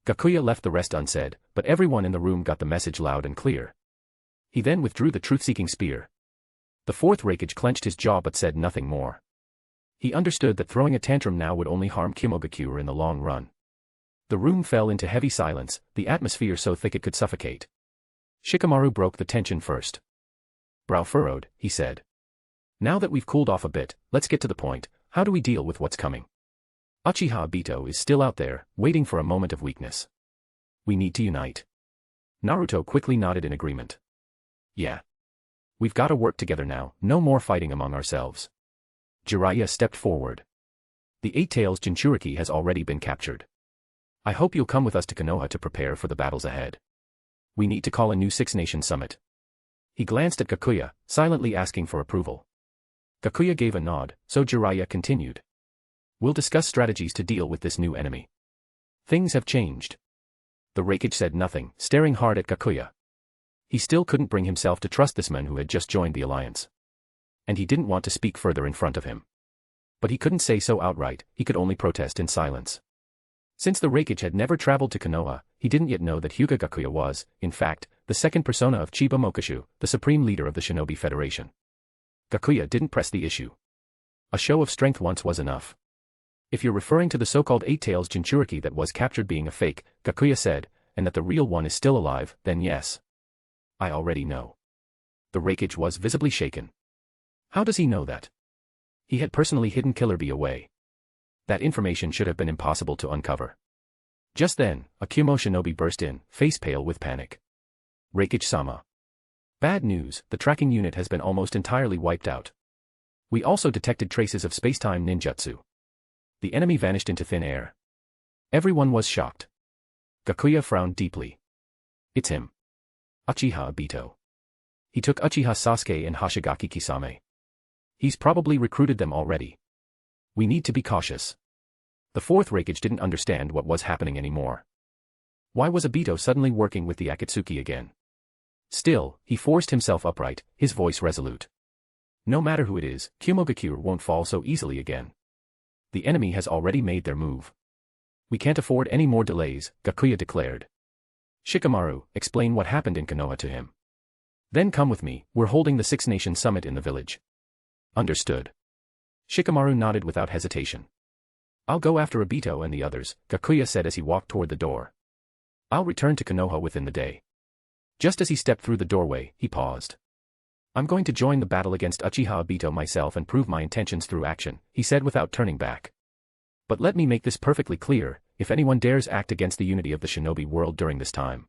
Gakuya left the rest unsaid, but everyone in the room got the message loud and clear. He then withdrew the truth-seeking spear. The fourth Raikage clenched his jaw but said nothing more. He understood that throwing a tantrum now would only harm Hyūga in the long run. The room fell into heavy silence, the atmosphere so thick it could suffocate. Shikamaru broke the tension first. Brow furrowed, he said. Now that we've cooled off a bit, let's get to the point, how do we deal with what's coming? Uchiha Obito is still out there, waiting for a moment of weakness. We need to unite. Naruto quickly nodded in agreement. Yeah. We've got to work together now, no more fighting among ourselves. Jiraiya stepped forward. The Eight Tails Jinchuriki has already been captured. I hope you'll come with us to Konoha to prepare for the battles ahead. We need to call a new Six Nation Summit. He glanced at Gakuya, silently asking for approval. Gakuya gave a nod, so Jiraiya continued. We'll discuss strategies to deal with this new enemy. Things have changed. The Raikage said nothing, staring hard at Gakuya. He still couldn't bring himself to trust this man who had just joined the alliance. And he didn't want to speak further in front of him. But he couldn't say so outright, he could only protest in silence. Since the Raikage had never traveled to Konoha, he didn't yet know that Hyūga Gakuya was, in fact, the second persona of Chiba Mokashu, the supreme leader of the Shinobi Federation. Gakuya didn't press the issue. A show of strength once was enough. If you're referring to the so-called Eight-Tails Jinchuriki that was captured being a fake, Gakuya said, and that the real one is still alive, then yes. I already know. The Raikage was visibly shaken. How does he know that? He had personally hidden Killer Bee away. That information should have been impossible to uncover. Just then, a Kumo shinobi burst in, face pale with panic. Raikage-sama. Bad news, the tracking unit has been almost entirely wiped out. We also detected traces of space-time ninjutsu. The enemy vanished into thin air. Everyone was shocked. Gakuya frowned deeply. It's him. Uchiha Obito. He took Uchiha Sasuke and Hoshigaki Kisame. He's probably recruited them already. We need to be cautious. The fourth Raikage didn't understand what was happening anymore. Why was Obito suddenly working with the Akatsuki again? Still, he forced himself upright, his voice resolute. No matter who it is, Kumogakuya won't fall so easily again. The enemy has already made their move. We can't afford any more delays, Gakuya declared. Shikamaru, explain what happened in Konoha to him. Then come with me, we're holding the Six Nations Summit in the village. Understood. Shikamaru nodded without hesitation. I'll go after Obito and the others, Gakuya said as he walked toward the door. I'll return to Konoha within the day. Just as he stepped through the doorway, he paused. I'm going to join the battle against Uchiha Obito myself and prove my intentions through action, he said without turning back. But let me make this perfectly clear, if anyone dares act against the unity of the shinobi world during this time.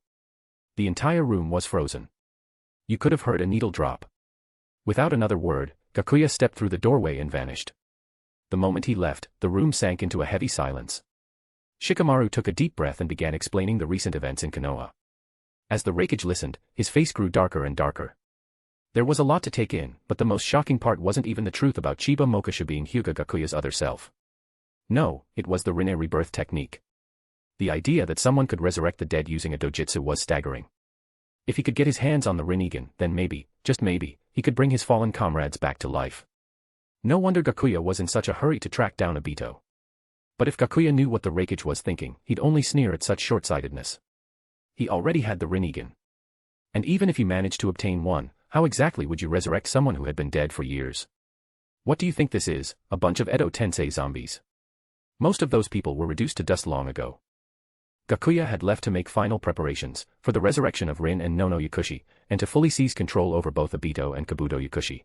The entire room was frozen. You could have heard a needle drop. Without another word, Gakuya stepped through the doorway and vanished. The moment he left, the room sank into a heavy silence. Shikamaru took a deep breath and began explaining the recent events in Konoha. As the Raikage listened, his face grew darker and darker. There was a lot to take in, but the most shocking part wasn't even the truth about Chiba Mokashu being Hyūga Gakuya's other self. No, it was the Rinne rebirth technique. The idea that someone could resurrect the dead using a dojutsu was staggering. If he could get his hands on the Rinnegan, then maybe, just maybe, he could bring his fallen comrades back to life. No wonder Gakuya was in such a hurry to track down Obito. But if Gakuya knew what the Raikage was thinking, he'd only sneer at such short-sightedness. He already had the Rinnegan. And even if he managed to obtain one, how exactly would you resurrect someone who had been dead for years? What do you think this is, a bunch of Edo Tensei zombies? Most of those people were reduced to dust long ago. Gakuya had left to make final preparations for the resurrection of Rin and Nono Yakushi, and to fully seize control over both Obito and Kabuto Yakushi.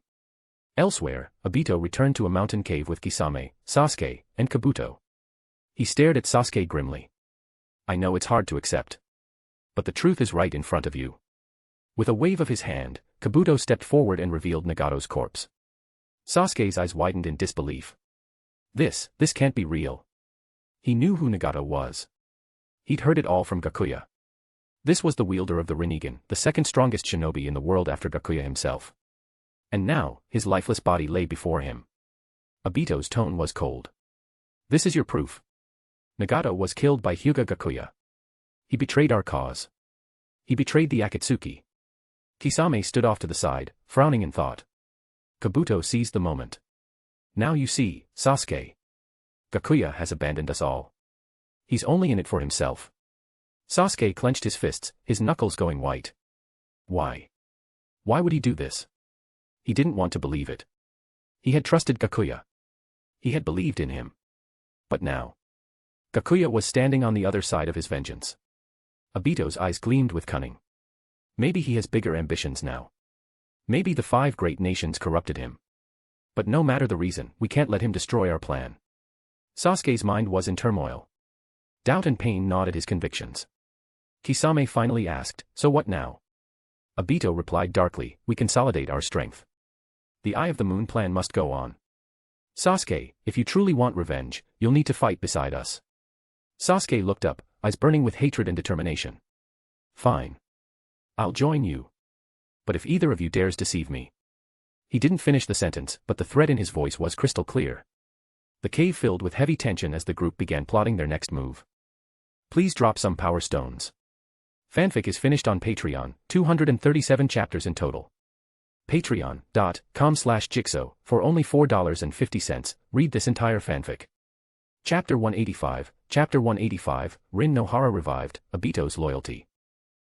Elsewhere, Obito returned to a mountain cave with Kisame, Sasuke, and Kabuto. He stared at Sasuke grimly. I know it's hard to accept. But the truth is right in front of you. With a wave of his hand, Kabuto stepped forward and revealed Nagato's corpse. Sasuke's eyes widened in disbelief. This can't be real. He knew who Nagato was. He'd heard it all from Gakuya. This was the wielder of the Rinnegan, the second strongest shinobi in the world after Gakuya himself. And now, his lifeless body lay before him. Obito's tone was cold. This is your proof. Nagato was killed by Hyūga Gakuya. He betrayed our cause. He betrayed the Akatsuki. Kisame stood off to the side, frowning in thought. Kabuto seized the moment. Now you see, Sasuke. Gakuya has abandoned us all. He's only in it for himself. Sasuke clenched his fists, his knuckles going white. Why? Why would he do this? He didn't want to believe it. He had trusted Gakuya. He had believed in him. But now. Gakuya was standing on the other side of his vengeance. Obito's eyes gleamed with cunning. Maybe he has bigger ambitions now. Maybe the 5 great nations corrupted him. But no matter the reason, we can't let him destroy our plan. Sasuke's mind was in turmoil. Doubt and pain gnawed at his convictions. Kisame finally asked, so what now? Obito replied darkly, we consolidate our strength. The Eye of the Moon plan must go on. Sasuke, if you truly want revenge, you'll need to fight beside us. Sasuke looked up, eyes burning with hatred and determination. Fine. I'll join you. But if either of you dares deceive me. He didn't finish the sentence, but the threat in his voice was crystal clear. The cave filled with heavy tension as the group began plotting their next move. Please drop some power stones. Fanfic is finished on Patreon, 237 chapters in total. Patreon.com/Jigsaw, for only $4.50, read this entire fanfic. Chapter 185, Rin Nohara revived, Obito's loyalty.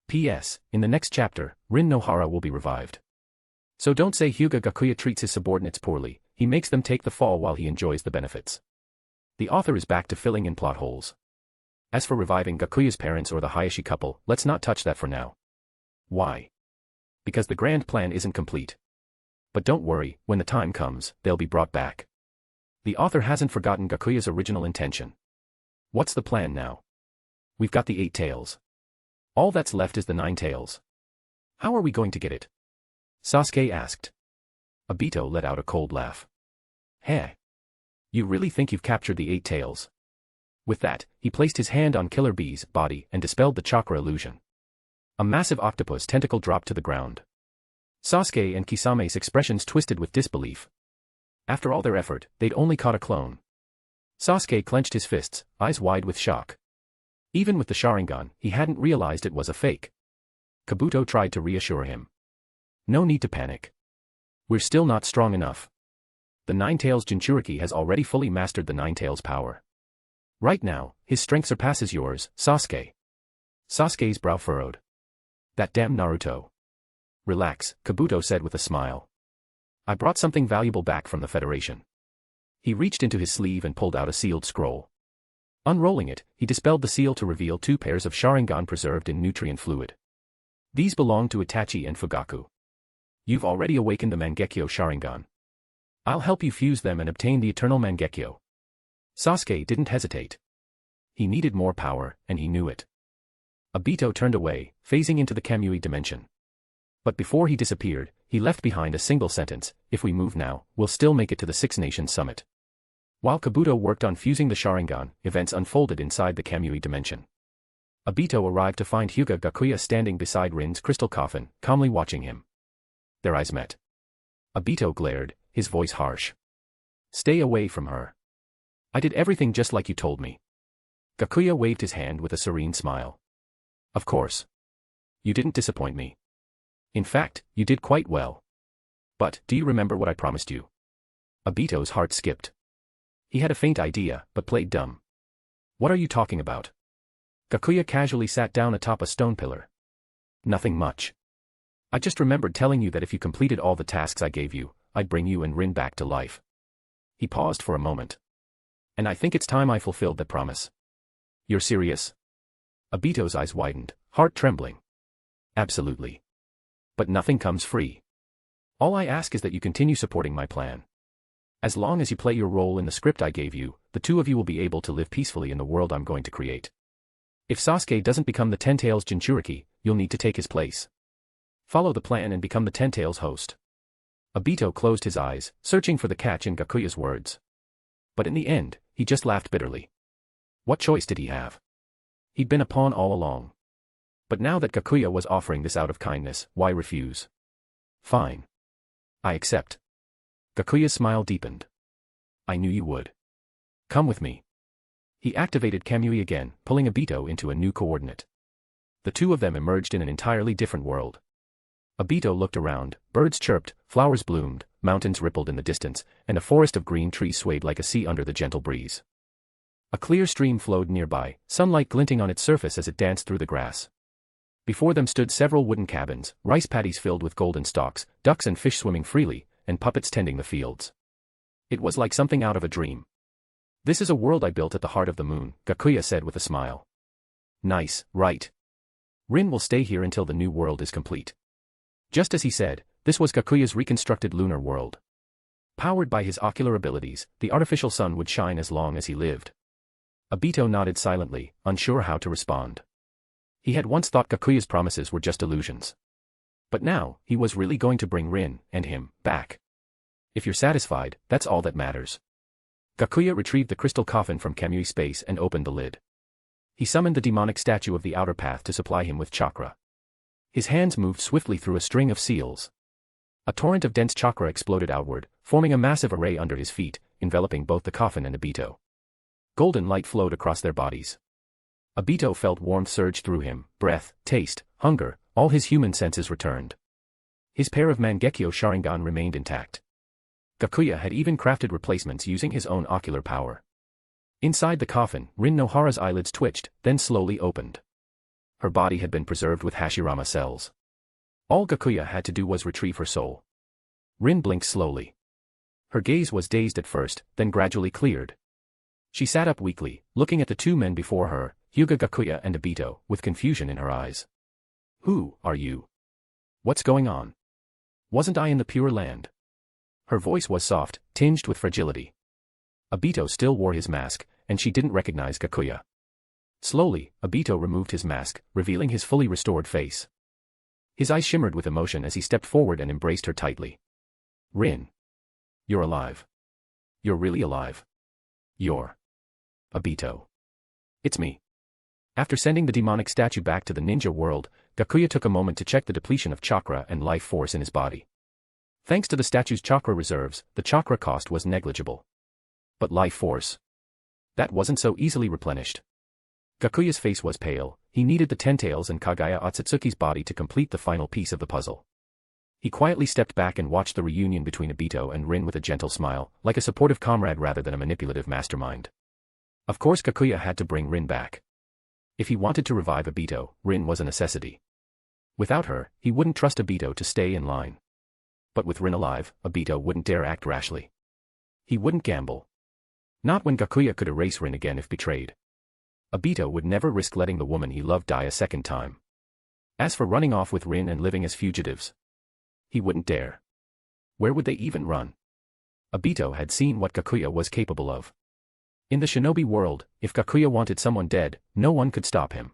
P.S. In the next chapter, Rin Nohara will be revived. So don't say Hyūga Gakuya treats his subordinates poorly, he makes them take the fall while he enjoys the benefits. The author is back to filling in plot holes. As for reviving Gakuya's parents or the Hayashi couple, let's not touch that for now. Why? Because the grand plan isn't complete. But don't worry, when the time comes, they'll be brought back. The author hasn't forgotten Gakuya's original intention. What's the plan now? We've got the 8 tails. All that's left is the 9 tails. How are we going to get it? Sasuke asked. Obito let out a cold laugh. Heh. You really think you've captured the 8 tails? With that, he placed his hand on Killer Bee's body and dispelled the chakra illusion. A massive octopus tentacle dropped to the ground. Sasuke and Kisame's expressions twisted with disbelief. After all their effort, they'd only caught a clone. Sasuke clenched his fists, eyes wide with shock. Even with the Sharingan, he hadn't realized it was a fake. Kabuto tried to reassure him. No need to panic. We're still not strong enough. The Nine Tails Jinchuriki has already fully mastered the Nine Tails power. Right now, his strength surpasses yours, Sasuke. Sasuke's brow furrowed. That damn Naruto. Relax, Kabuto said with a smile. I brought something valuable back from the Federation. He reached into his sleeve and pulled out a sealed scroll. Unrolling it, he dispelled the seal to reveal 2 pairs of Sharingan preserved in nutrient fluid. These belong to Itachi and Fugaku. You've already awakened the Mangekyo Sharingan. I'll help you fuse them and obtain the eternal Mangekyo. Sasuke didn't hesitate. He needed more power, and he knew it. Obito turned away, phasing into the Kamui dimension. But before he disappeared, he left behind a single sentence: if we move now, we'll still make it to the Six Nations Summit. While Kabuto worked on fusing the Sharingan, events unfolded inside the Kamui dimension. Obito arrived to find Hyūga Gakuya standing beside Rin's crystal coffin, calmly watching him. Their eyes met. Obito glared, his voice harsh. Stay away from her. I did everything just like you told me. Gakuya waved his hand with a serene smile. Of course. You didn't disappoint me. In fact, you did quite well. But, do you remember what I promised you? Obito's heart skipped. He had a faint idea, but played dumb. What are you talking about? Gakuya casually sat down atop a stone pillar. Nothing much. I just remembered telling you that if you completed all the tasks I gave you, I'd bring you and Rin back to life. He paused for a moment. And I think it's time I fulfilled that promise. You're serious? Obito's eyes widened, heart trembling. Absolutely. But nothing comes free. All I ask is that you continue supporting my plan. As long as you play your role in the script I gave you, the 2 of you will be able to live peacefully in the world I'm going to create. If Sasuke doesn't become the Ten Tails Jinchuriki, you'll need to take his place. Follow the plan and become the Ten Tails host. Obito closed his eyes, searching for the catch in Gakuya's words. But in the end, he just laughed bitterly. What choice did he have? He'd been a pawn all along. But now that Gakuya was offering this out of kindness, why refuse? Fine. I accept. Gakuya's smile deepened. I knew you would. Come with me. He activated Kamui again, pulling Obito into a new coordinate. The 2 of them emerged in an entirely different world. Obito looked around, birds chirped, flowers bloomed, mountains rippled in the distance, and a forest of green trees swayed like a sea under the gentle breeze. A clear stream flowed nearby, sunlight glinting on its surface as it danced through the grass. Before them stood several wooden cabins, rice paddies filled with golden stalks, ducks and fish swimming freely, and puppets tending the fields. It was like something out of a dream. This is a world I built at the heart of the moon, Gakuya said with a smile. Nice, right? Rin will stay here until the new world is complete. Just as he said, this was Gakuya's reconstructed lunar world. Powered by his ocular abilities, the artificial sun would shine as long as he lived. Obito nodded silently, unsure how to respond. He had once thought Gakuya's promises were just illusions. But now, he was really going to bring Rin, and him, back. If you're satisfied, that's all that matters. Gakuya retrieved the crystal coffin from Kamui space and opened the lid. He summoned the demonic statue of the outer path to supply him with chakra. His hands moved swiftly through a string of seals. A torrent of dense chakra exploded outward, forming a massive array under his feet, enveloping both the coffin and Obito. Golden light flowed across their bodies. Obito felt warmth surge through him, breath, taste, hunger, all his human senses returned. His pair of Mangekyo Sharingan remained intact. Gakuya had even crafted replacements using his own ocular power. Inside the coffin, Rin Nohara's eyelids twitched, then slowly opened. Her body had been preserved with Hashirama cells. All Gakuya had to do was retrieve her soul. Rin blinked slowly. Her gaze was dazed at first, then gradually cleared. She sat up weakly, looking at the two men before her, Hyūga Gakuya and Obito, with confusion in her eyes. Who are you? What's going on? Wasn't I in the Pure Land? Her voice was soft, tinged with fragility. Obito still wore his mask, and she didn't recognize Gakuya. Slowly, Obito removed his mask, revealing his fully restored face. His eyes shimmered with emotion as he stepped forward and embraced her tightly. Rin. You're alive. You're really alive. You're... Obito. It's me. After sending the demonic statue back to the ninja world, Gakuya took a moment to check the depletion of chakra and life force in his body. Thanks to the statue's chakra reserves, the chakra cost was negligible. But life force? That wasn't so easily replenished. Gakuya's face was pale. He needed the Tentails and Kagaya Otsutsuki's body to complete the final piece of the puzzle. He quietly stepped back and watched the reunion between Obito and Rin with a gentle smile, like a supportive comrade rather than a manipulative mastermind. Of course Gakuya had to bring Rin back. If he wanted to revive Obito, Rin was a necessity. Without her, he wouldn't trust Obito to stay in line. But with Rin alive, Obito wouldn't dare act rashly. He wouldn't gamble. Not when Gakuya could erase Rin again if betrayed. Obito would never risk letting the woman he loved die a second time. As for running off with Rin and living as fugitives, he wouldn't dare. Where would they even run? Obito had seen what Gakuya was capable of. In the shinobi world, if Gakuya wanted someone dead, no one could stop him.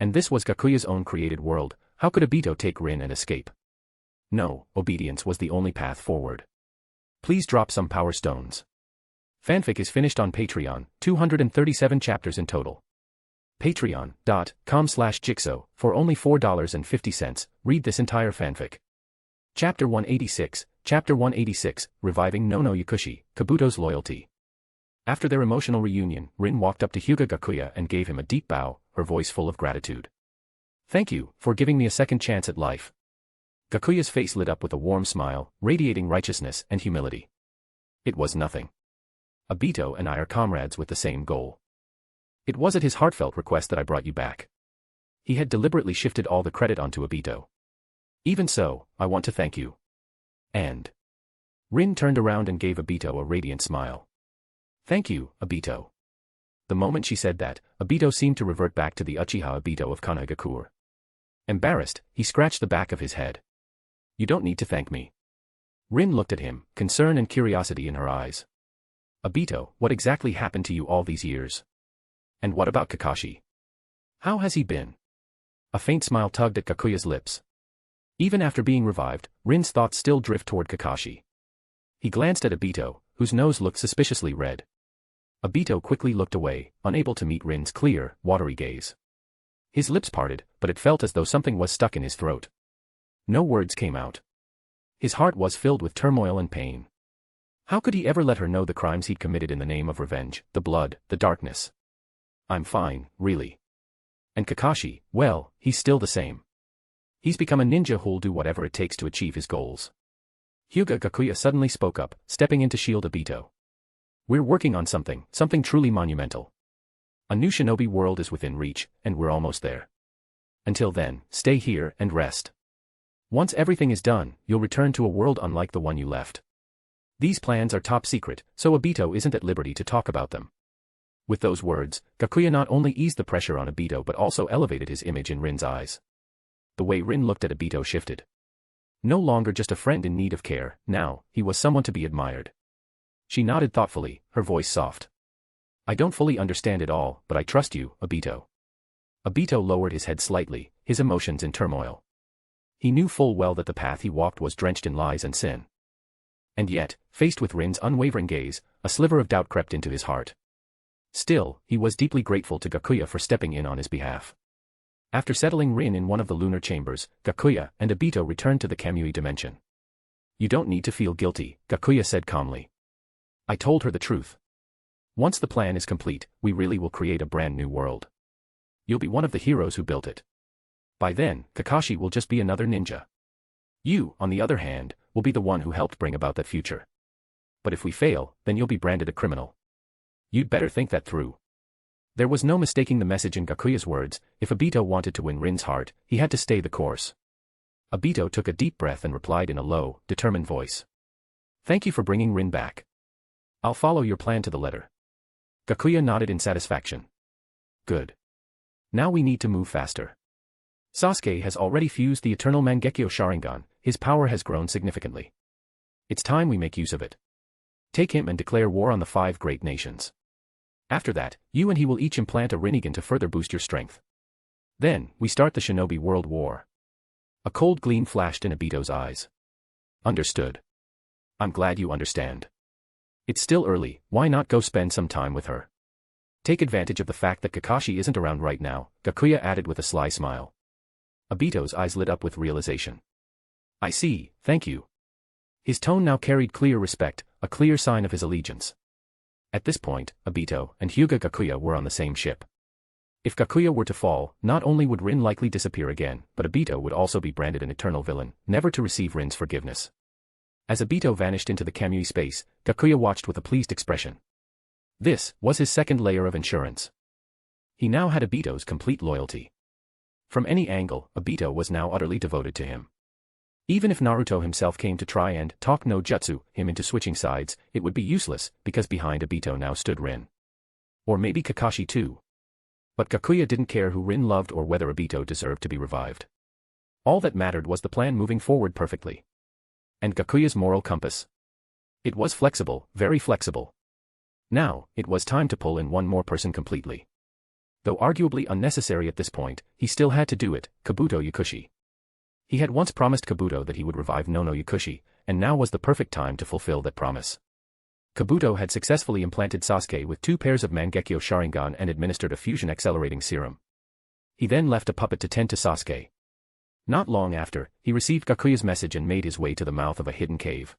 And this was Gakuya's own created world. How could Obito take Rin and escape? No, obedience was the only path forward. Please drop some power stones. Fanfic is finished on Patreon, 237 chapters in total. Patreon.com/Jigsaw, for only $4.50, read this entire fanfic. Chapter 186, Chapter 186, Reviving Nono Yakushi, Kabuto's Loyalty. After their emotional reunion, Rin walked up to Hyūga Gakuya and gave him a deep bow, her voice full of gratitude. Thank you, for giving me a second chance at life. Gakuya's face lit up with a warm smile, radiating righteousness and humility. It was nothing. Obito and I are comrades with the same goal. It was at his heartfelt request that I brought you back. He had deliberately shifted all the credit onto Obito. Even so, I want to thank you. And... Rin turned around and gave Obito a radiant smile. Thank you, Obito. The moment she said that, Obito seemed to revert back to the Uchiha Obito of Konoha. Embarrassed, he scratched the back of his head. You don't need to thank me. Rin looked at him, concern and curiosity in her eyes. Obito, what exactly happened to you all these years? And what about Kakashi? How has he been? A faint smile tugged at Gakuya's lips. Even after being revived, Rin's thoughts still drift toward Kakashi. He glanced at Obito, whose nose looked suspiciously red. Obito quickly looked away, unable to meet Rin's clear, watery gaze. His lips parted, but it felt as though something was stuck in his throat. No words came out. His heart was filled with turmoil and pain. How could he ever let her know the crimes he'd committed in the name of revenge, the blood, the darkness? I'm fine, really. And Kakashi, well, he's still the same. He's become a ninja who'll do whatever it takes to achieve his goals. Hyūga Gakuya suddenly spoke up, stepping in to shield Obito. We're working on something truly monumental. A new shinobi world is within reach, and we're almost there. Until then, stay here and rest. Once everything is done, you'll return to a world unlike the one you left. These plans are top secret, so Obito isn't at liberty to talk about them. With those words, Gakuya not only eased the pressure on Obito but also elevated his image in Rin's eyes. The way Rin looked at Obito shifted. No longer just a friend in need of care, now, he was someone to be admired. She nodded thoughtfully, her voice soft. I don't fully understand it all, but I trust you, Obito. Obito lowered his head slightly, his emotions in turmoil. He knew full well that the path he walked was drenched in lies and sin. And yet, faced with Rin's unwavering gaze, a sliver of doubt crept into his heart. Still, he was deeply grateful to Gakuya for stepping in on his behalf. After settling Rin in one of the lunar chambers, Gakuya and Obito returned to the Kamui dimension. You don't need to feel guilty, Gakuya said calmly. I told her the truth. Once the plan is complete, we really will create a brand new world. You'll be one of the heroes who built it. By then, Kakashi will just be another ninja. You, on the other hand, will be the one who helped bring about that future. But if we fail, then you'll be branded a criminal. You'd better think that through. There was no mistaking the message in Gakuya's words. If Obito wanted to win Rin's heart, he had to stay the course. Obito took a deep breath and replied in a low, determined voice. Thank you for bringing Rin back. I'll follow your plan to the letter. Gakuya nodded in satisfaction. Good. Now we need to move faster. Sasuke has already fused the eternal Mangekyo Sharingan. His power has grown significantly. It's time we make use of it. Take him and declare war on the 5 great nations. After that, you and he will each implant a Rinnegan to further boost your strength. Then, we start the Shinobi World War. A cold gleam flashed in Obito's eyes. Understood. I'm glad you understand. It's still early, why not go spend some time with her? Take advantage of the fact that Kakashi isn't around right now, Gakuya added with a sly smile. Obito's eyes lit up with realization. I see, thank you. His tone now carried clear respect, a clear sign of his allegiance. At this point, Obito and Hyūga Gakuya were on the same ship. If Gakuya were to fall, not only would Rin likely disappear again, but Obito would also be branded an eternal villain, never to receive Rin's forgiveness. As Obito vanished into the Kamui space, Gakuya watched with a pleased expression. This was his second layer of insurance. He now had Obito's complete loyalty. From any angle, Obito was now utterly devoted to him. Even if Naruto himself came to try and talk no jutsu him into switching sides, it would be useless, because behind Obito now stood Rin. Or maybe Kakashi too. But Gakuya didn't care who Rin loved or whether Obito deserved to be revived. All that mattered was the plan moving forward perfectly. And Gakuya's moral compass. It was flexible, very flexible. Now, it was time to pull in one more person completely. Though arguably unnecessary at this point, he still had to do it, Kabuto Yakushi. He had once promised Kabuto that he would revive Nono Yakushi, and now was the perfect time to fulfill that promise. Kabuto had successfully implanted Sasuke with 2 pairs of Mangekyo Sharingan and administered a fusion-accelerating serum. He then left a puppet to tend to Sasuke. Not long after, he received Gakuya's message and made his way to the mouth of a hidden cave.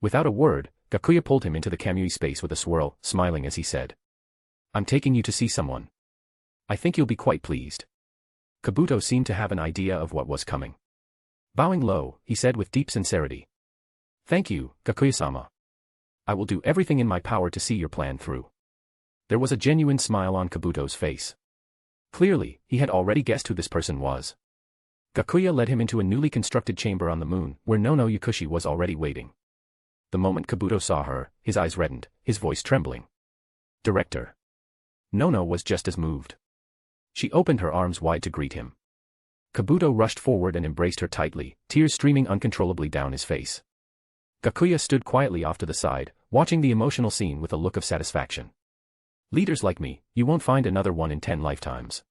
Without a word, Gakuya pulled him into the Kamui space with a swirl, smiling as he said. I'm taking you to see someone. I think you'll be quite pleased. Kabuto seemed to have an idea of what was coming. Bowing low, he said with deep sincerity. Thank you, Gakuya-sama. I will do everything in my power to see your plan through. There was a genuine smile on Kabuto's face. Clearly, he had already guessed who this person was. Gakuya led him into a newly constructed chamber on the moon, where Nono Yakushi was already waiting. The moment Kabuto saw her, his eyes reddened, his voice trembling. Director. Nono was just as moved. She opened her arms wide to greet him. Kabuto rushed forward and embraced her tightly, tears streaming uncontrollably down his face. Gakuya stood quietly off to the side, watching the emotional scene with a look of satisfaction. Leaders like me, you won't find another one in 10 lifetimes.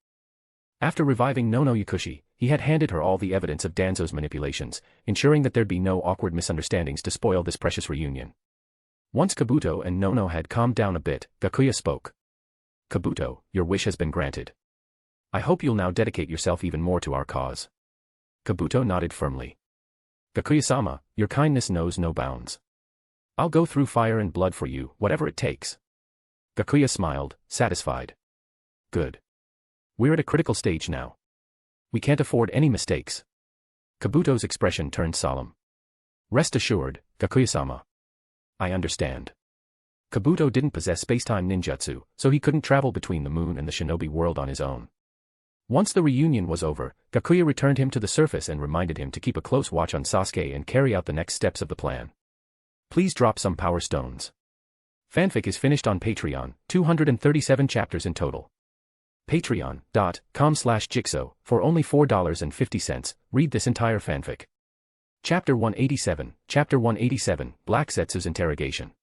After reviving Nono Yakushi, he had handed her all the evidence of Danzo's manipulations, ensuring that there'd be no awkward misunderstandings to spoil this precious reunion. Once Kabuto and Nono had calmed down a bit, Gakuya spoke. Kabuto, your wish has been granted. I hope you'll now dedicate yourself even more to our cause. Kabuto nodded firmly. Gakuya-sama, your kindness knows no bounds. I'll go through fire and blood for you, whatever it takes. Gakuya smiled, satisfied. Good. We're at a critical stage now. We can't afford any mistakes. Kabuto's expression turned solemn. Rest assured, Gakuya-sama. I understand. Kabuto didn't possess spacetime ninjutsu, so he couldn't travel between the moon and the shinobi world on his own. Once the reunion was over, Gakuya returned him to the surface and reminded him to keep a close watch on Sasuke and carry out the next steps of the plan. Please drop some power stones. Fanfic is finished on Patreon, 237 chapters in total. Patreon.com/Jigsaw, for only $4.50, read this entire fanfic. Chapter 187, Black Zetsu's interrogation.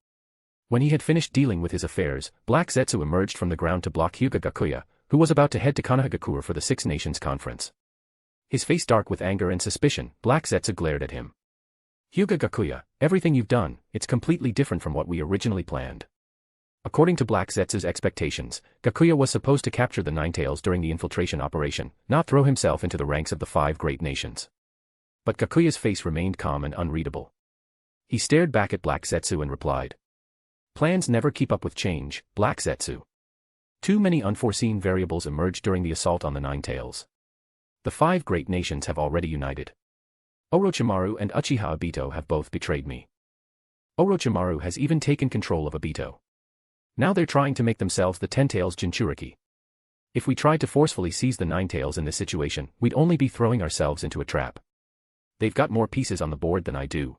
When he had finished dealing with his affairs, Black Zetsu emerged from the ground to block Hyūga Gakuya, who was about to head to Konoha for the Six Nations Conference. His face dark with anger and suspicion, Black Zetsu glared at him. Hyūga Gakuya, everything you've done, it's completely different from what we originally planned. According to Black Zetsu's expectations, Gakuya was supposed to capture the Nine Tails during the infiltration operation, not throw himself into the ranks of the five great nations. But Gakuya's face remained calm and unreadable. He stared back at Black Zetsu and replied. Plans never keep up with change, Black Zetsu. Too many unforeseen variables emerged during the assault on the Nine Tails. The five great nations have already united. Orochimaru and Uchiha Obito have both betrayed me. Orochimaru has even taken control of Obito. Now they're trying to make themselves the Ten Tails Jinchuriki. If we tried to forcefully seize the Nine Tails in this situation, we'd only be throwing ourselves into a trap. They've got more pieces on the board than I do.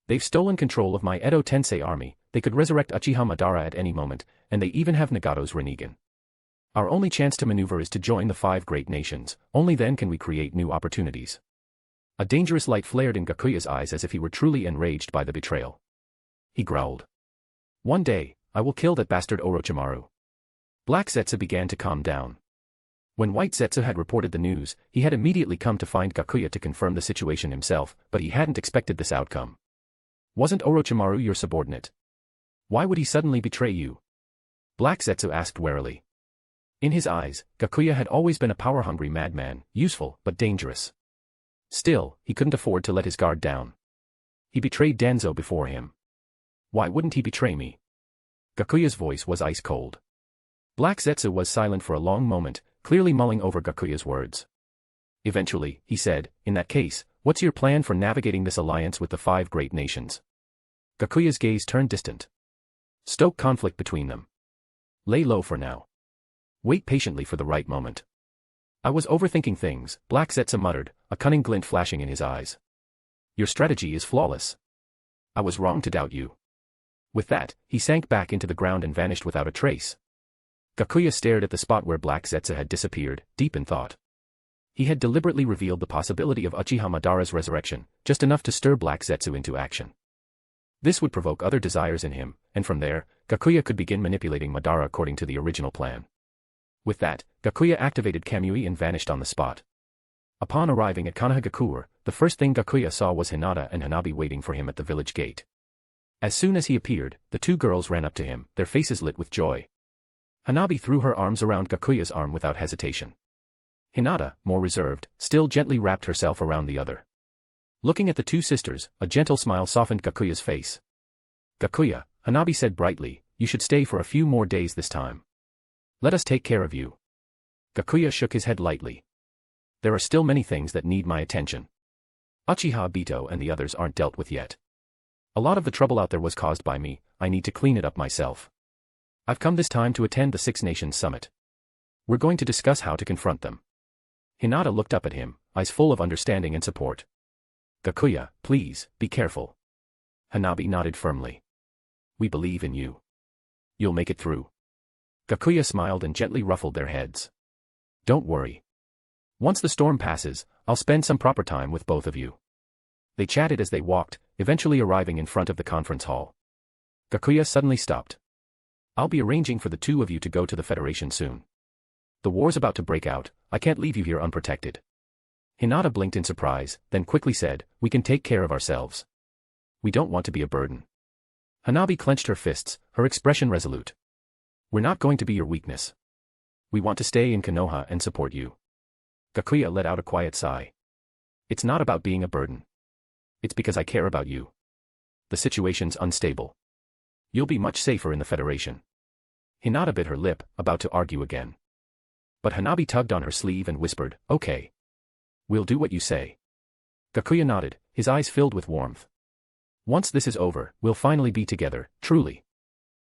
They've stolen control of my Edo Tensei army, they could resurrect Uchiha Madara at any moment, and they even have Nagato's Rinnegan. Our only chance to maneuver is to join the five great nations, only then can we create new opportunities. A dangerous light flared in Gakuya's eyes as if he were truly enraged by the betrayal. He growled. One day, I will kill that bastard Orochimaru. Black Zetsu began to calm down. When White Zetsu had reported the news, he had immediately come to find Gakuya to confirm the situation himself, but he hadn't expected this outcome. Wasn't Orochimaru your subordinate? Why would he suddenly betray you? Black Zetsu asked warily. In his eyes, Gakuya had always been a power-hungry madman, useful but dangerous. Still, he couldn't afford to let his guard down. He betrayed Danzo before him. Why wouldn't he betray me? Gakuya's voice was ice cold. Black Zetsu was silent for a long moment, clearly mulling over Gakuya's words. Eventually, he said, in that case, what's your plan for navigating this alliance with the five great nations? Gakuya's gaze turned distant. Stoke conflict between them. Lay low for now. Wait patiently for the right moment. I was overthinking things, Black Zetsu muttered, a cunning glint flashing in his eyes. Your strategy is flawless. I was wrong to doubt you. With that, he sank back into the ground and vanished without a trace. Gakuya stared at the spot where Black Zetsu had disappeared, deep in thought. He had deliberately revealed the possibility of Uchiha Madara's resurrection, just enough to stir Black Zetsu into action. This would provoke other desires in him, and from there, Gakuya could begin manipulating Madara according to the original plan. With that, Gakuya activated Kamui and vanished on the spot. Upon arriving at Konoha, the first thing Gakuya saw was Hinata and Hanabi waiting for him at the village gate. As soon as he appeared, the two girls ran up to him, their faces lit with joy. Hanabi threw her arms around Gakuya's arm without hesitation. Hinata, more reserved, still gently wrapped herself around the other. Looking at the two sisters, a gentle smile softened Gakuya's face. Gakuya, Hanabi said brightly, you should stay for a few more days this time. Let us take care of you. Gakuya shook his head lightly. There are still many things that need my attention. Uchiha Obito and the others aren't dealt with yet. A lot of the trouble out there was caused by me, I need to clean it up myself. I've come this time to attend the Six Nations Summit. We're going to discuss how to confront them. Hinata looked up at him, eyes full of understanding and support. Gakuya, please, be careful. Hanabi nodded firmly. We believe in you. You'll make it through. Gakuya smiled and gently ruffled their heads. Don't worry. Once the storm passes, I'll spend some proper time with both of you. They chatted as they walked, eventually arriving in front of the conference hall. Gakuya suddenly stopped. I'll be arranging for the two of you to go to the Federation soon. The war's about to break out, I can't leave you here unprotected. Hinata blinked in surprise, then quickly said, we can take care of ourselves. We don't want to be a burden. Hanabi clenched her fists, her expression resolute. We're not going to be your weakness. We want to stay in Konoha and support you. Gakuya let out a quiet sigh. It's not about being a burden. It's because I care about you. The situation's unstable. You'll be much safer in the Federation. Hinata bit her lip, about to argue again. But Hanabi tugged on her sleeve and whispered, okay. We'll do what you say. Gakuya nodded, his eyes filled with warmth. Once this is over, we'll finally be together, truly.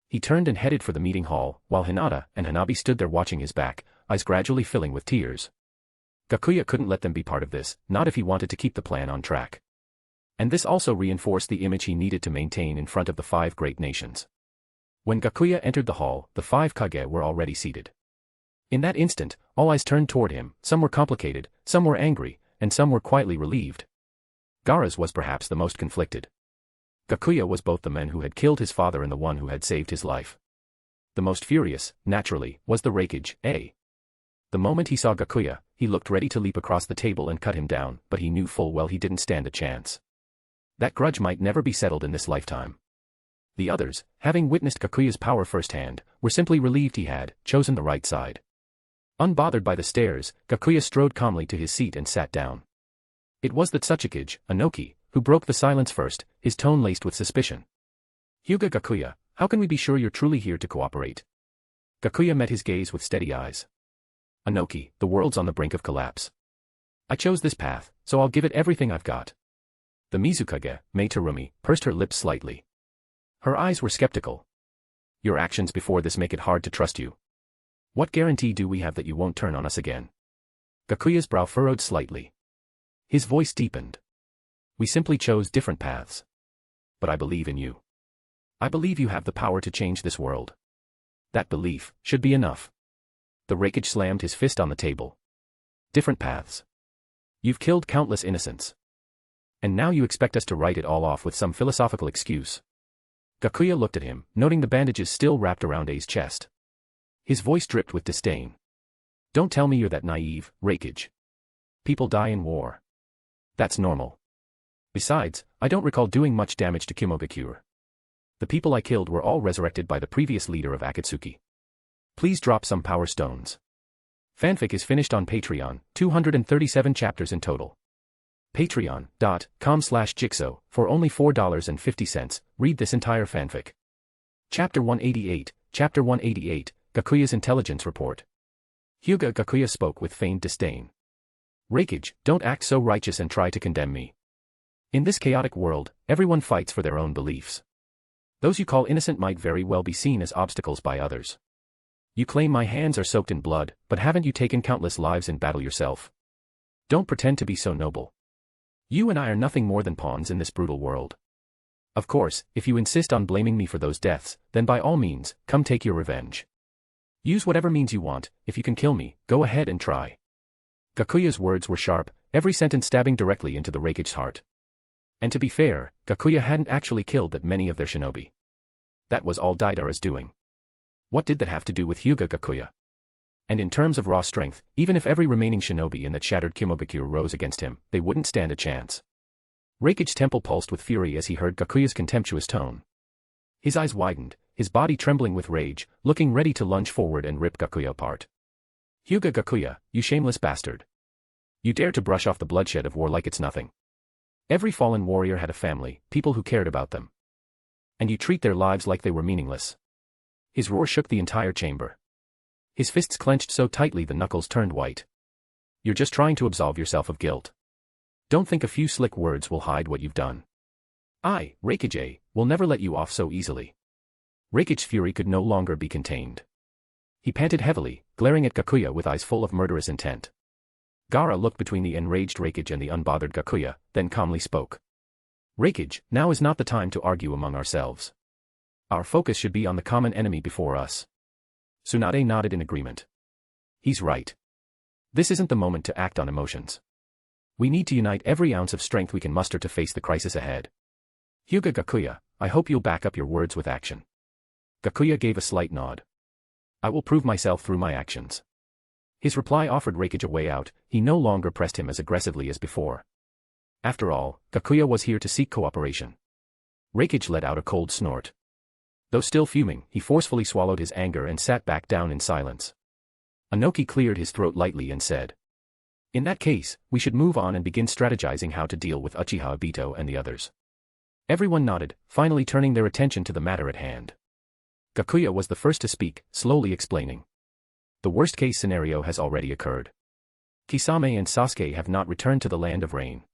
He turned and headed for the meeting hall, while Hinata and Hanabi stood there watching his back, eyes gradually filling with tears. Gakuya couldn't let them be part of this, not if he wanted to keep the plan on track. And this also reinforced the image he needed to maintain in front of the five great nations. When Gakuya entered the hall, the five Kage were already seated. In that instant, all eyes turned toward him, some were complicated, some were angry, and some were quietly relieved. Gaara's was perhaps the most conflicted. Gakuya was both the man who had killed his father and the one who had saved his life. The most furious, naturally, was the Raikage. The moment he saw Gakuya, he looked ready to leap across the table and cut him down, but he knew full well he didn't stand a chance. That grudge might never be settled in this lifetime. The others, having witnessed Gakuya's power firsthand, were simply relieved he had chosen the right side. Unbothered by the stares, Gakuya strode calmly to his seat and sat down. It was the Tsuchikage, Anoki, who broke the silence first, his tone laced with suspicion. Hyūga Gakuya, how can we be sure you're truly here to cooperate? Gakuya met his gaze with steady eyes. Anoki, the world's on the brink of collapse. I chose this path, so I'll give it everything I've got. The Mizukage, Mei Terumi, pursed her lips slightly. Her eyes were skeptical. Your actions before this make it hard to trust you. What guarantee do we have that you won't turn on us again? Gakuya's brow furrowed slightly. His voice deepened. We simply chose different paths. But I believe in you. I believe you have the power to change this world. That belief should be enough. The Raikage slammed his fist on the table. Different paths. You've killed countless innocents. And now you expect us to write it all off with some philosophical excuse. Gakuya looked at him, noting the bandages still wrapped around A's chest. His voice dripped with disdain. Don't tell me you're that naive, Raikage. People die in war. That's normal. Besides, I don't recall doing much damage to Kimogakure. The people I killed were all resurrected by the previous leader of Akatsuki. Please drop some power stones. Fanfic is finished on Patreon, 237 chapters in total. Patreon.com/Jigsaw, for only $4.50, read this entire fanfic. Chapter 188, Chapter 188, Gakuya's Intelligence Report. Hyūga Gakuya spoke with feigned disdain. Raikage, don't act so righteous and try to condemn me. In this chaotic world, everyone fights for their own beliefs. Those you call innocent might very well be seen as obstacles by others. You claim my hands are soaked in blood, but haven't you taken countless lives in battle yourself? Don't pretend to be so noble. You and I are nothing more than pawns in this brutal world. Of course, if you insist on blaming me for those deaths, then by all means, come take your revenge. Use whatever means you want. If you can kill me, go ahead and try. Gakuya's words were sharp, every sentence stabbing directly into the Raikage's heart. And to be fair, Gakuya hadn't actually killed that many of their shinobi. That was all Deidara's doing. What did that have to do with Hyūga Gakuya? And in terms of raw strength, even if every remaining shinobi in that shattered Kimogakure rose against him, they wouldn't stand a chance. Raikage's temple pulsed with fury as he heard Gakuya's contemptuous tone. His eyes widened, his body trembling with rage, looking ready to lunge forward and rip Gakuya apart. Hyūga Gakuya, you shameless bastard. You dare to brush off the bloodshed of war like it's nothing. Every fallen warrior had a family, people who cared about them. And you treat their lives like they were meaningless. His roar shook the entire chamber. His fists clenched so tightly the knuckles turned white. You're just trying to absolve yourself of guilt. Don't think a few slick words will hide what you've done. I, Raikage, will never let you off so easily. Raikage's fury could no longer be contained. He panted heavily, glaring at Gakuya with eyes full of murderous intent. Gaara looked between the enraged Raikage and the unbothered Gakuya, then calmly spoke. Raikage, now is not the time to argue among ourselves. Our focus should be on the common enemy before us. Tsunade nodded in agreement. He's right. This isn't the moment to act on emotions. We need to unite every ounce of strength we can muster to face the crisis ahead. Hyūga Gakuya, I hope you'll back up your words with action. Gakuya gave a slight nod. I will prove myself through my actions. His reply offered Raikage a way out, he no longer pressed him as aggressively as before. After all, Gakuya was here to seek cooperation. Raikage let out a cold snort. Though still fuming, he forcefully swallowed his anger and sat back down in silence. Anoki cleared his throat lightly and said. In that case, we should move on and begin strategizing how to deal with Uchiha Obito and the others. Everyone nodded, finally turning their attention to the matter at hand. Gakuya was the first to speak, slowly explaining. The worst-case scenario has already occurred. Kisame and Sasuke have not returned to the Land of Rain.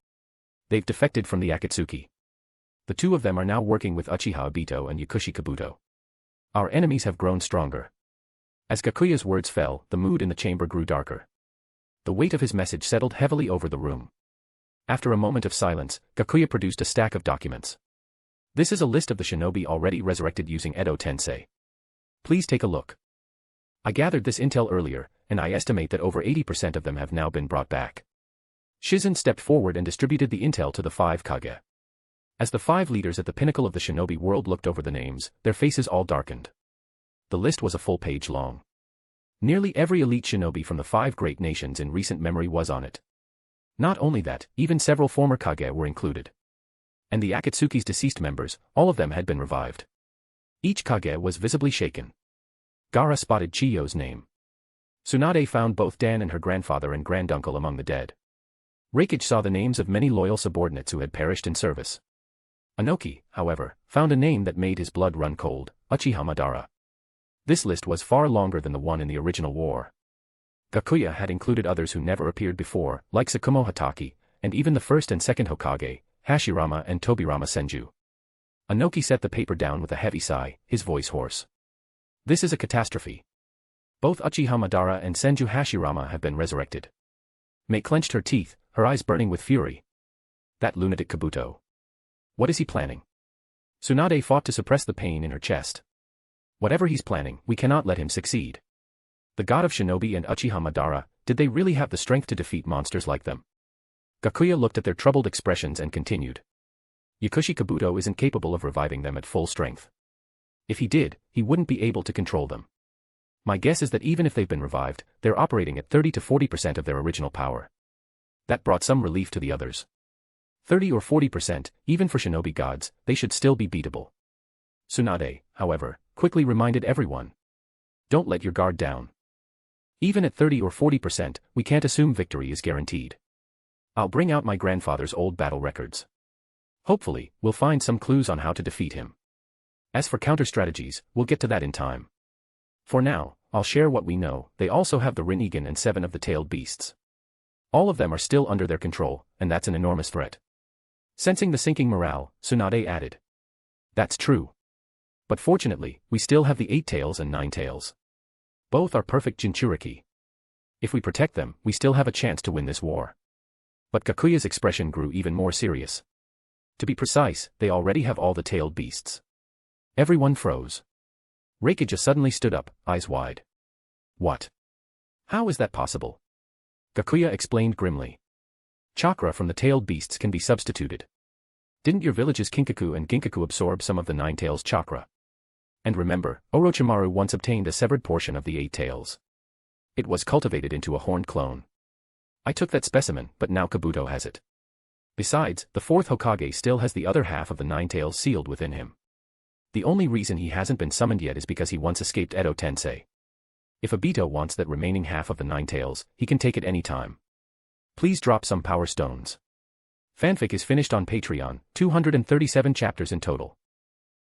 They've defected from the Akatsuki. The two of them are now working with Uchiha Obito and Yakushi Kabuto. Our enemies have grown stronger. As Gakuya's words fell, the mood in the chamber grew darker. The weight of his message settled heavily over the room. After a moment of silence, Gakuya produced a stack of documents. This is a list of the shinobi already resurrected using Edo Tensei. Please take a look. I gathered this intel earlier, and I estimate that over 80% of them have now been brought back. Shizen stepped forward and distributed the intel to the 5 Kage. As the 5 leaders at the pinnacle of the shinobi world looked over the names, their faces all darkened. The list was a full page long. Nearly every elite shinobi from the 5 great nations in recent memory was on it. Not only that, even several former Kage were included. And the Akatsuki's deceased members, all of them had been revived. Each Kage was visibly shaken. Gaara spotted Chiyo's name. Tsunade found both Dan and her grandfather and granduncle among the dead. Reikage saw the names of many loyal subordinates who had perished in service. Anoki, however, found a name that made his blood run cold, Uchiha Madara. This list was far longer than the one in the original war. Gakuya had included others who never appeared before, like Tsukumo Hatake, and even the first and second Hokage, Hashirama and Tobirama Senju. Anoki set the paper down with a heavy sigh, his voice hoarse. This is a catastrophe. Both Uchiha Madara and Senju Hashirama have been resurrected. Mei clenched her teeth, her eyes burning with fury. That lunatic Kabuto. What is he planning? Tsunade fought to suppress the pain in her chest. Whatever he's planning, we cannot let him succeed. The god of Shinobi and Uchiha Madara, did they really have the strength to defeat monsters like them? Gakuya looked at their troubled expressions and continued. Yakushi Kabuto isn't capable of reviving them at full strength. If he did, he wouldn't be able to control them. My guess is that even if they've been revived, they're operating at 30 to 40% of their original power. That brought some relief to the others. 30 or 40%, even for shinobi gods, they should still be beatable. Tsunade, however, quickly reminded everyone. Don't let your guard down. Even at 30 or 40%, we can't assume victory is guaranteed. I'll bring out my grandfather's old battle records. Hopefully, we'll find some clues on how to defeat him. As for counter-strategies, we'll get to that in time. For now, I'll share what we know. They also have the Rinnegan and 7 of the tailed beasts. All of them are still under their control, and that's an enormous threat. Sensing the sinking morale, Tsunade added. That's true. But fortunately, we still have the 8 tails and 9 tails. Both are perfect Jinchuriki. If we protect them, we still have a chance to win this war. But Gakuya's expression grew even more serious. To be precise, they already have all the tailed beasts. Everyone froze. Reikage suddenly stood up, eyes wide. What? How is that possible? Gakuya explained grimly. Chakra from the tailed beasts can be substituted. Didn't your village's Kinkaku and Ginkaku absorb some of the 9 tails chakra? And remember, Orochimaru once obtained a severed portion of the 8 tails. It was cultivated into a horned clone. I took that specimen, but now Kabuto has it. Besides, the 4th Hokage still has the other half of the 9 tails sealed within him. The only reason he hasn't been summoned yet is because he once escaped Edo Tensei. If Obito wants that remaining half of the 9 tails, he can take it any time. Please drop some power stones. Fanfic is finished on Patreon, 237 chapters in total.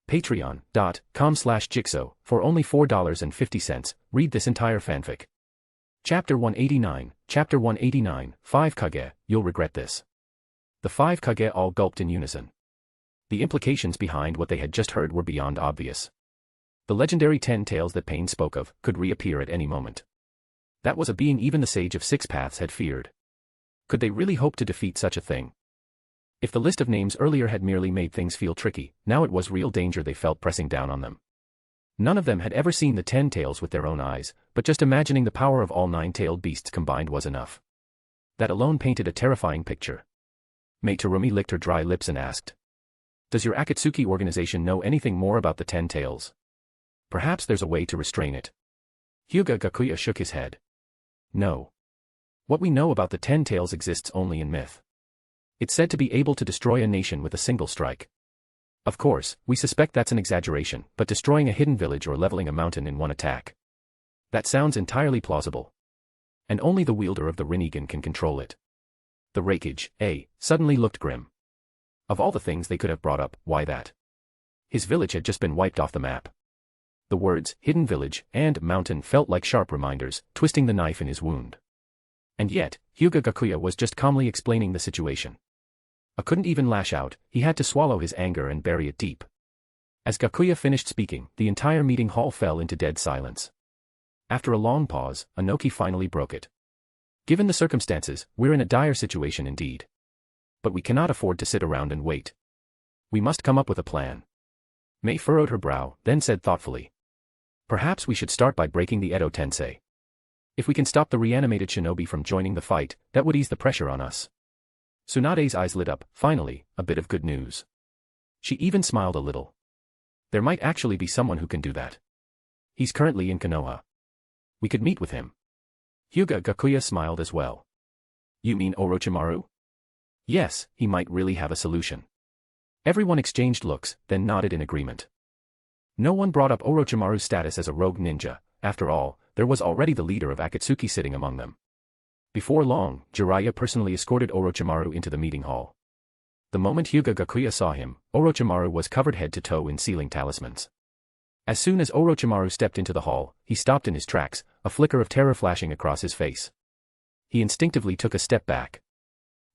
Patreon.com/Jigsaw, for only $4.50, read this entire fanfic. Chapter 189, Chapter 189, 5 Kage, you'll regret this. The 5 Kage all gulped in unison. The implications behind what they had just heard were beyond obvious. The legendary 10 tails that Pain spoke of could reappear at any moment. That was a being even the Sage of 6 Paths had feared. Could they really hope to defeat such a thing? If the list of names earlier had merely made things feel tricky, now it was real danger they felt pressing down on them. None of them had ever seen the 10 tails with their own eyes, but just imagining the power of all 9-tailed beasts combined was enough. That alone painted a terrifying picture. Mei Terumi licked her dry lips and asked. Does your Akatsuki organization know anything more about the 10 tails? Perhaps there's a way to restrain it. Hyūga Gakuya shook his head. No. What we know about the 10 tails exists only in myth. It's said to be able to destroy a nation with a single strike. Of course, we suspect that's an exaggeration, but destroying a hidden village or leveling a mountain in one attack. That sounds entirely plausible. And only the wielder of the Rinnegan can control it. The Reikage, suddenly looked grim. Of all the things they could have brought up, why that? His village had just been wiped off the map. The words, hidden village, and mountain felt like sharp reminders, twisting the knife in his wound. And yet, Hyūga Gakuya was just calmly explaining the situation. I couldn't even lash out, he had to swallow his anger and bury it deep. As Gakuya finished speaking, the entire meeting hall fell into dead silence. After a long pause, Anoki finally broke it. Given the circumstances, we're in a dire situation indeed. But we cannot afford to sit around and wait. We must come up with a plan. Mei furrowed her brow, then said thoughtfully. Perhaps we should start by breaking the Edo Tensei. If we can stop the reanimated shinobi from joining the fight, that would ease the pressure on us. Tsunade's eyes lit up, finally, a bit of good news. She even smiled a little. There might actually be someone who can do that. He's currently in Konoha. We could meet with him. Hyūga Gakuya smiled as well. You mean Orochimaru? Yes, he might really have a solution. Everyone exchanged looks, then nodded in agreement. No one brought up Orochimaru's status as a rogue ninja. After all, there was already the leader of Akatsuki sitting among them. Before long, Jiraiya personally escorted Orochimaru into the meeting hall. The moment Hyūga Gakuya saw him, Orochimaru was covered head to toe in sealing talismans. As soon as Orochimaru stepped into the hall, he stopped in his tracks, a flicker of terror flashing across his face. He instinctively took a step back.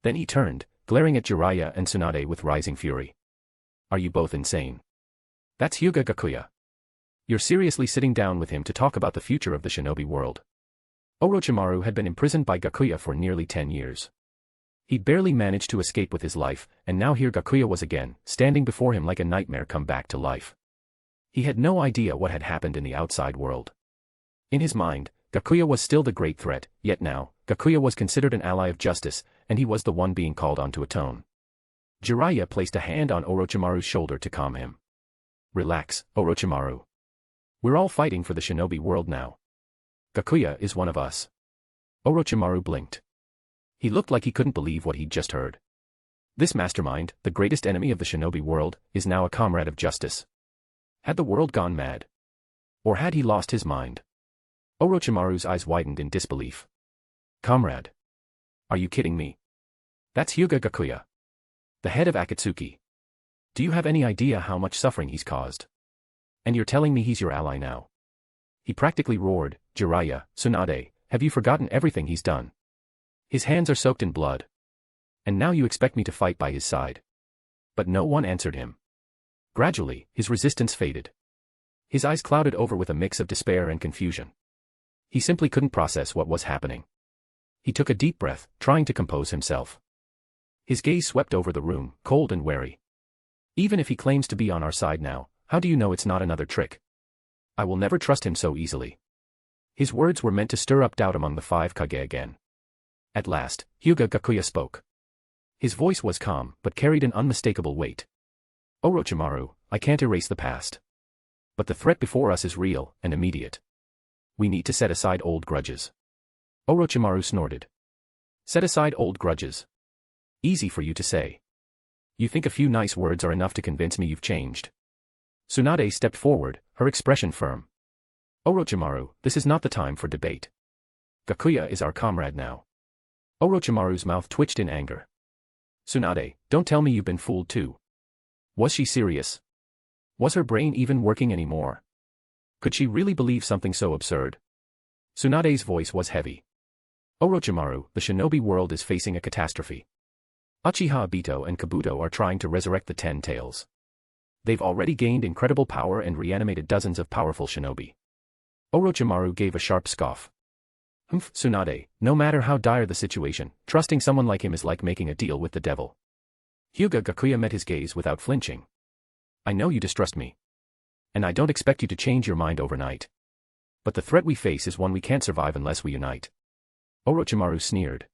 Then he turned, glaring at Jiraiya and Tsunade with rising fury. Are you both insane? That's Hyūga Gakuya. You're seriously sitting down with him to talk about the future of the shinobi world. Orochimaru had been imprisoned by Gakuya for nearly 10 years. He'd barely managed to escape with his life, and now here Gakuya was again, standing before him like a nightmare come back to life. He had no idea what had happened in the outside world. In his mind, Gakuya was still the great threat, yet now, Gakuya was considered an ally of justice, and he was the one being called on to atone. Jiraiya placed a hand on Orochimaru's shoulder to calm him. Relax, Orochimaru. We're all fighting for the shinobi world now. Gakuya is one of us. Orochimaru blinked. He looked like he couldn't believe what he'd just heard. This mastermind, the greatest enemy of the shinobi world, is now a comrade of justice. Had the world gone mad? Or had he lost his mind? Orochimaru's eyes widened in disbelief. Comrade. Are you kidding me? That's Hyūga Gakuya, the head of Akatsuki. Do you have any idea how much suffering he's caused? And you're telling me he's your ally now? He practically roared, Jiraiya, Tsunade, have you forgotten everything he's done? His hands are soaked in blood. And now you expect me to fight by his side. But no one answered him. Gradually, his resistance faded. His eyes clouded over with a mix of despair and confusion. He simply couldn't process what was happening. He took a deep breath, trying to compose himself. His gaze swept over the room, cold and wary. Even if he claims to be on our side now, how do you know it's not another trick? I will never trust him so easily. His words were meant to stir up doubt among the 5 Kage again. At last, Hyūga Gakuya spoke. His voice was calm, but carried an unmistakable weight. Orochimaru, I can't erase the past. But the threat before us is real and immediate. We need to set aside old grudges. Orochimaru snorted. Set aside old grudges. Easy for you to say. You think a few nice words are enough to convince me you've changed? Tsunade stepped forward, her expression firm. Orochimaru, this is not the time for debate. Gakuya is our comrade now. Orochimaru's mouth twitched in anger. Tsunade, don't tell me you've been fooled too. Was she serious? Was her brain even working anymore? Could she really believe something so absurd? Tsunade's voice was heavy. Orochimaru, the shinobi world is facing a catastrophe. Uchiha Obito and Kabuto are trying to resurrect the 10 Tails. They've already gained incredible power and reanimated dozens of powerful shinobi. Orochimaru gave a sharp scoff. Humph, Tsunade, no matter how dire the situation, trusting someone like him is like making a deal with the devil. Hyūga Gakuya met his gaze without flinching. I know you distrust me. And I don't expect you to change your mind overnight. But the threat we face is one we can't survive unless we unite. Orochimaru sneered.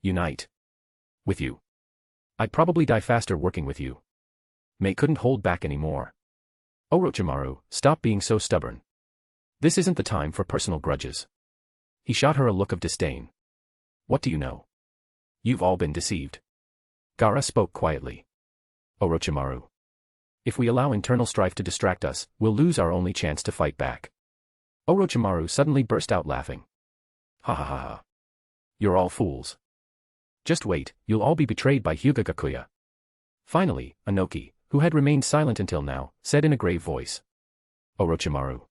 Unite? With you? I'd probably die faster working with you. Mei couldn't hold back anymore. Orochimaru, stop being so stubborn. This isn't the time for personal grudges. He shot her a look of disdain. What do you know? You've all been deceived. Gaara spoke quietly. Orochimaru. If we allow internal strife to distract us, we'll lose our only chance to fight back. Orochimaru suddenly burst out laughing. Ha ha ha ha. You're all fools. Just wait, you'll all be betrayed by Hyūga Gakuya. Finally, Inoki, who had remained silent until now, said in a grave voice. Orochimaru.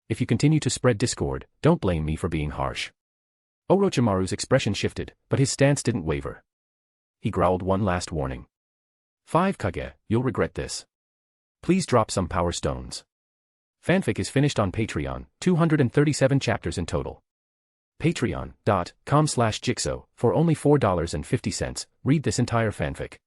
If you continue to spread discord, don't blame me for being harsh. Orochimaru's expression shifted, but his stance didn't waver. He growled one last warning. 5 Kage, you'll regret this. Please drop some power stones. Fanfic is finished on Patreon, 237 chapters in total. Patreon.com/Jigsaw, for only $4.50, read this entire fanfic.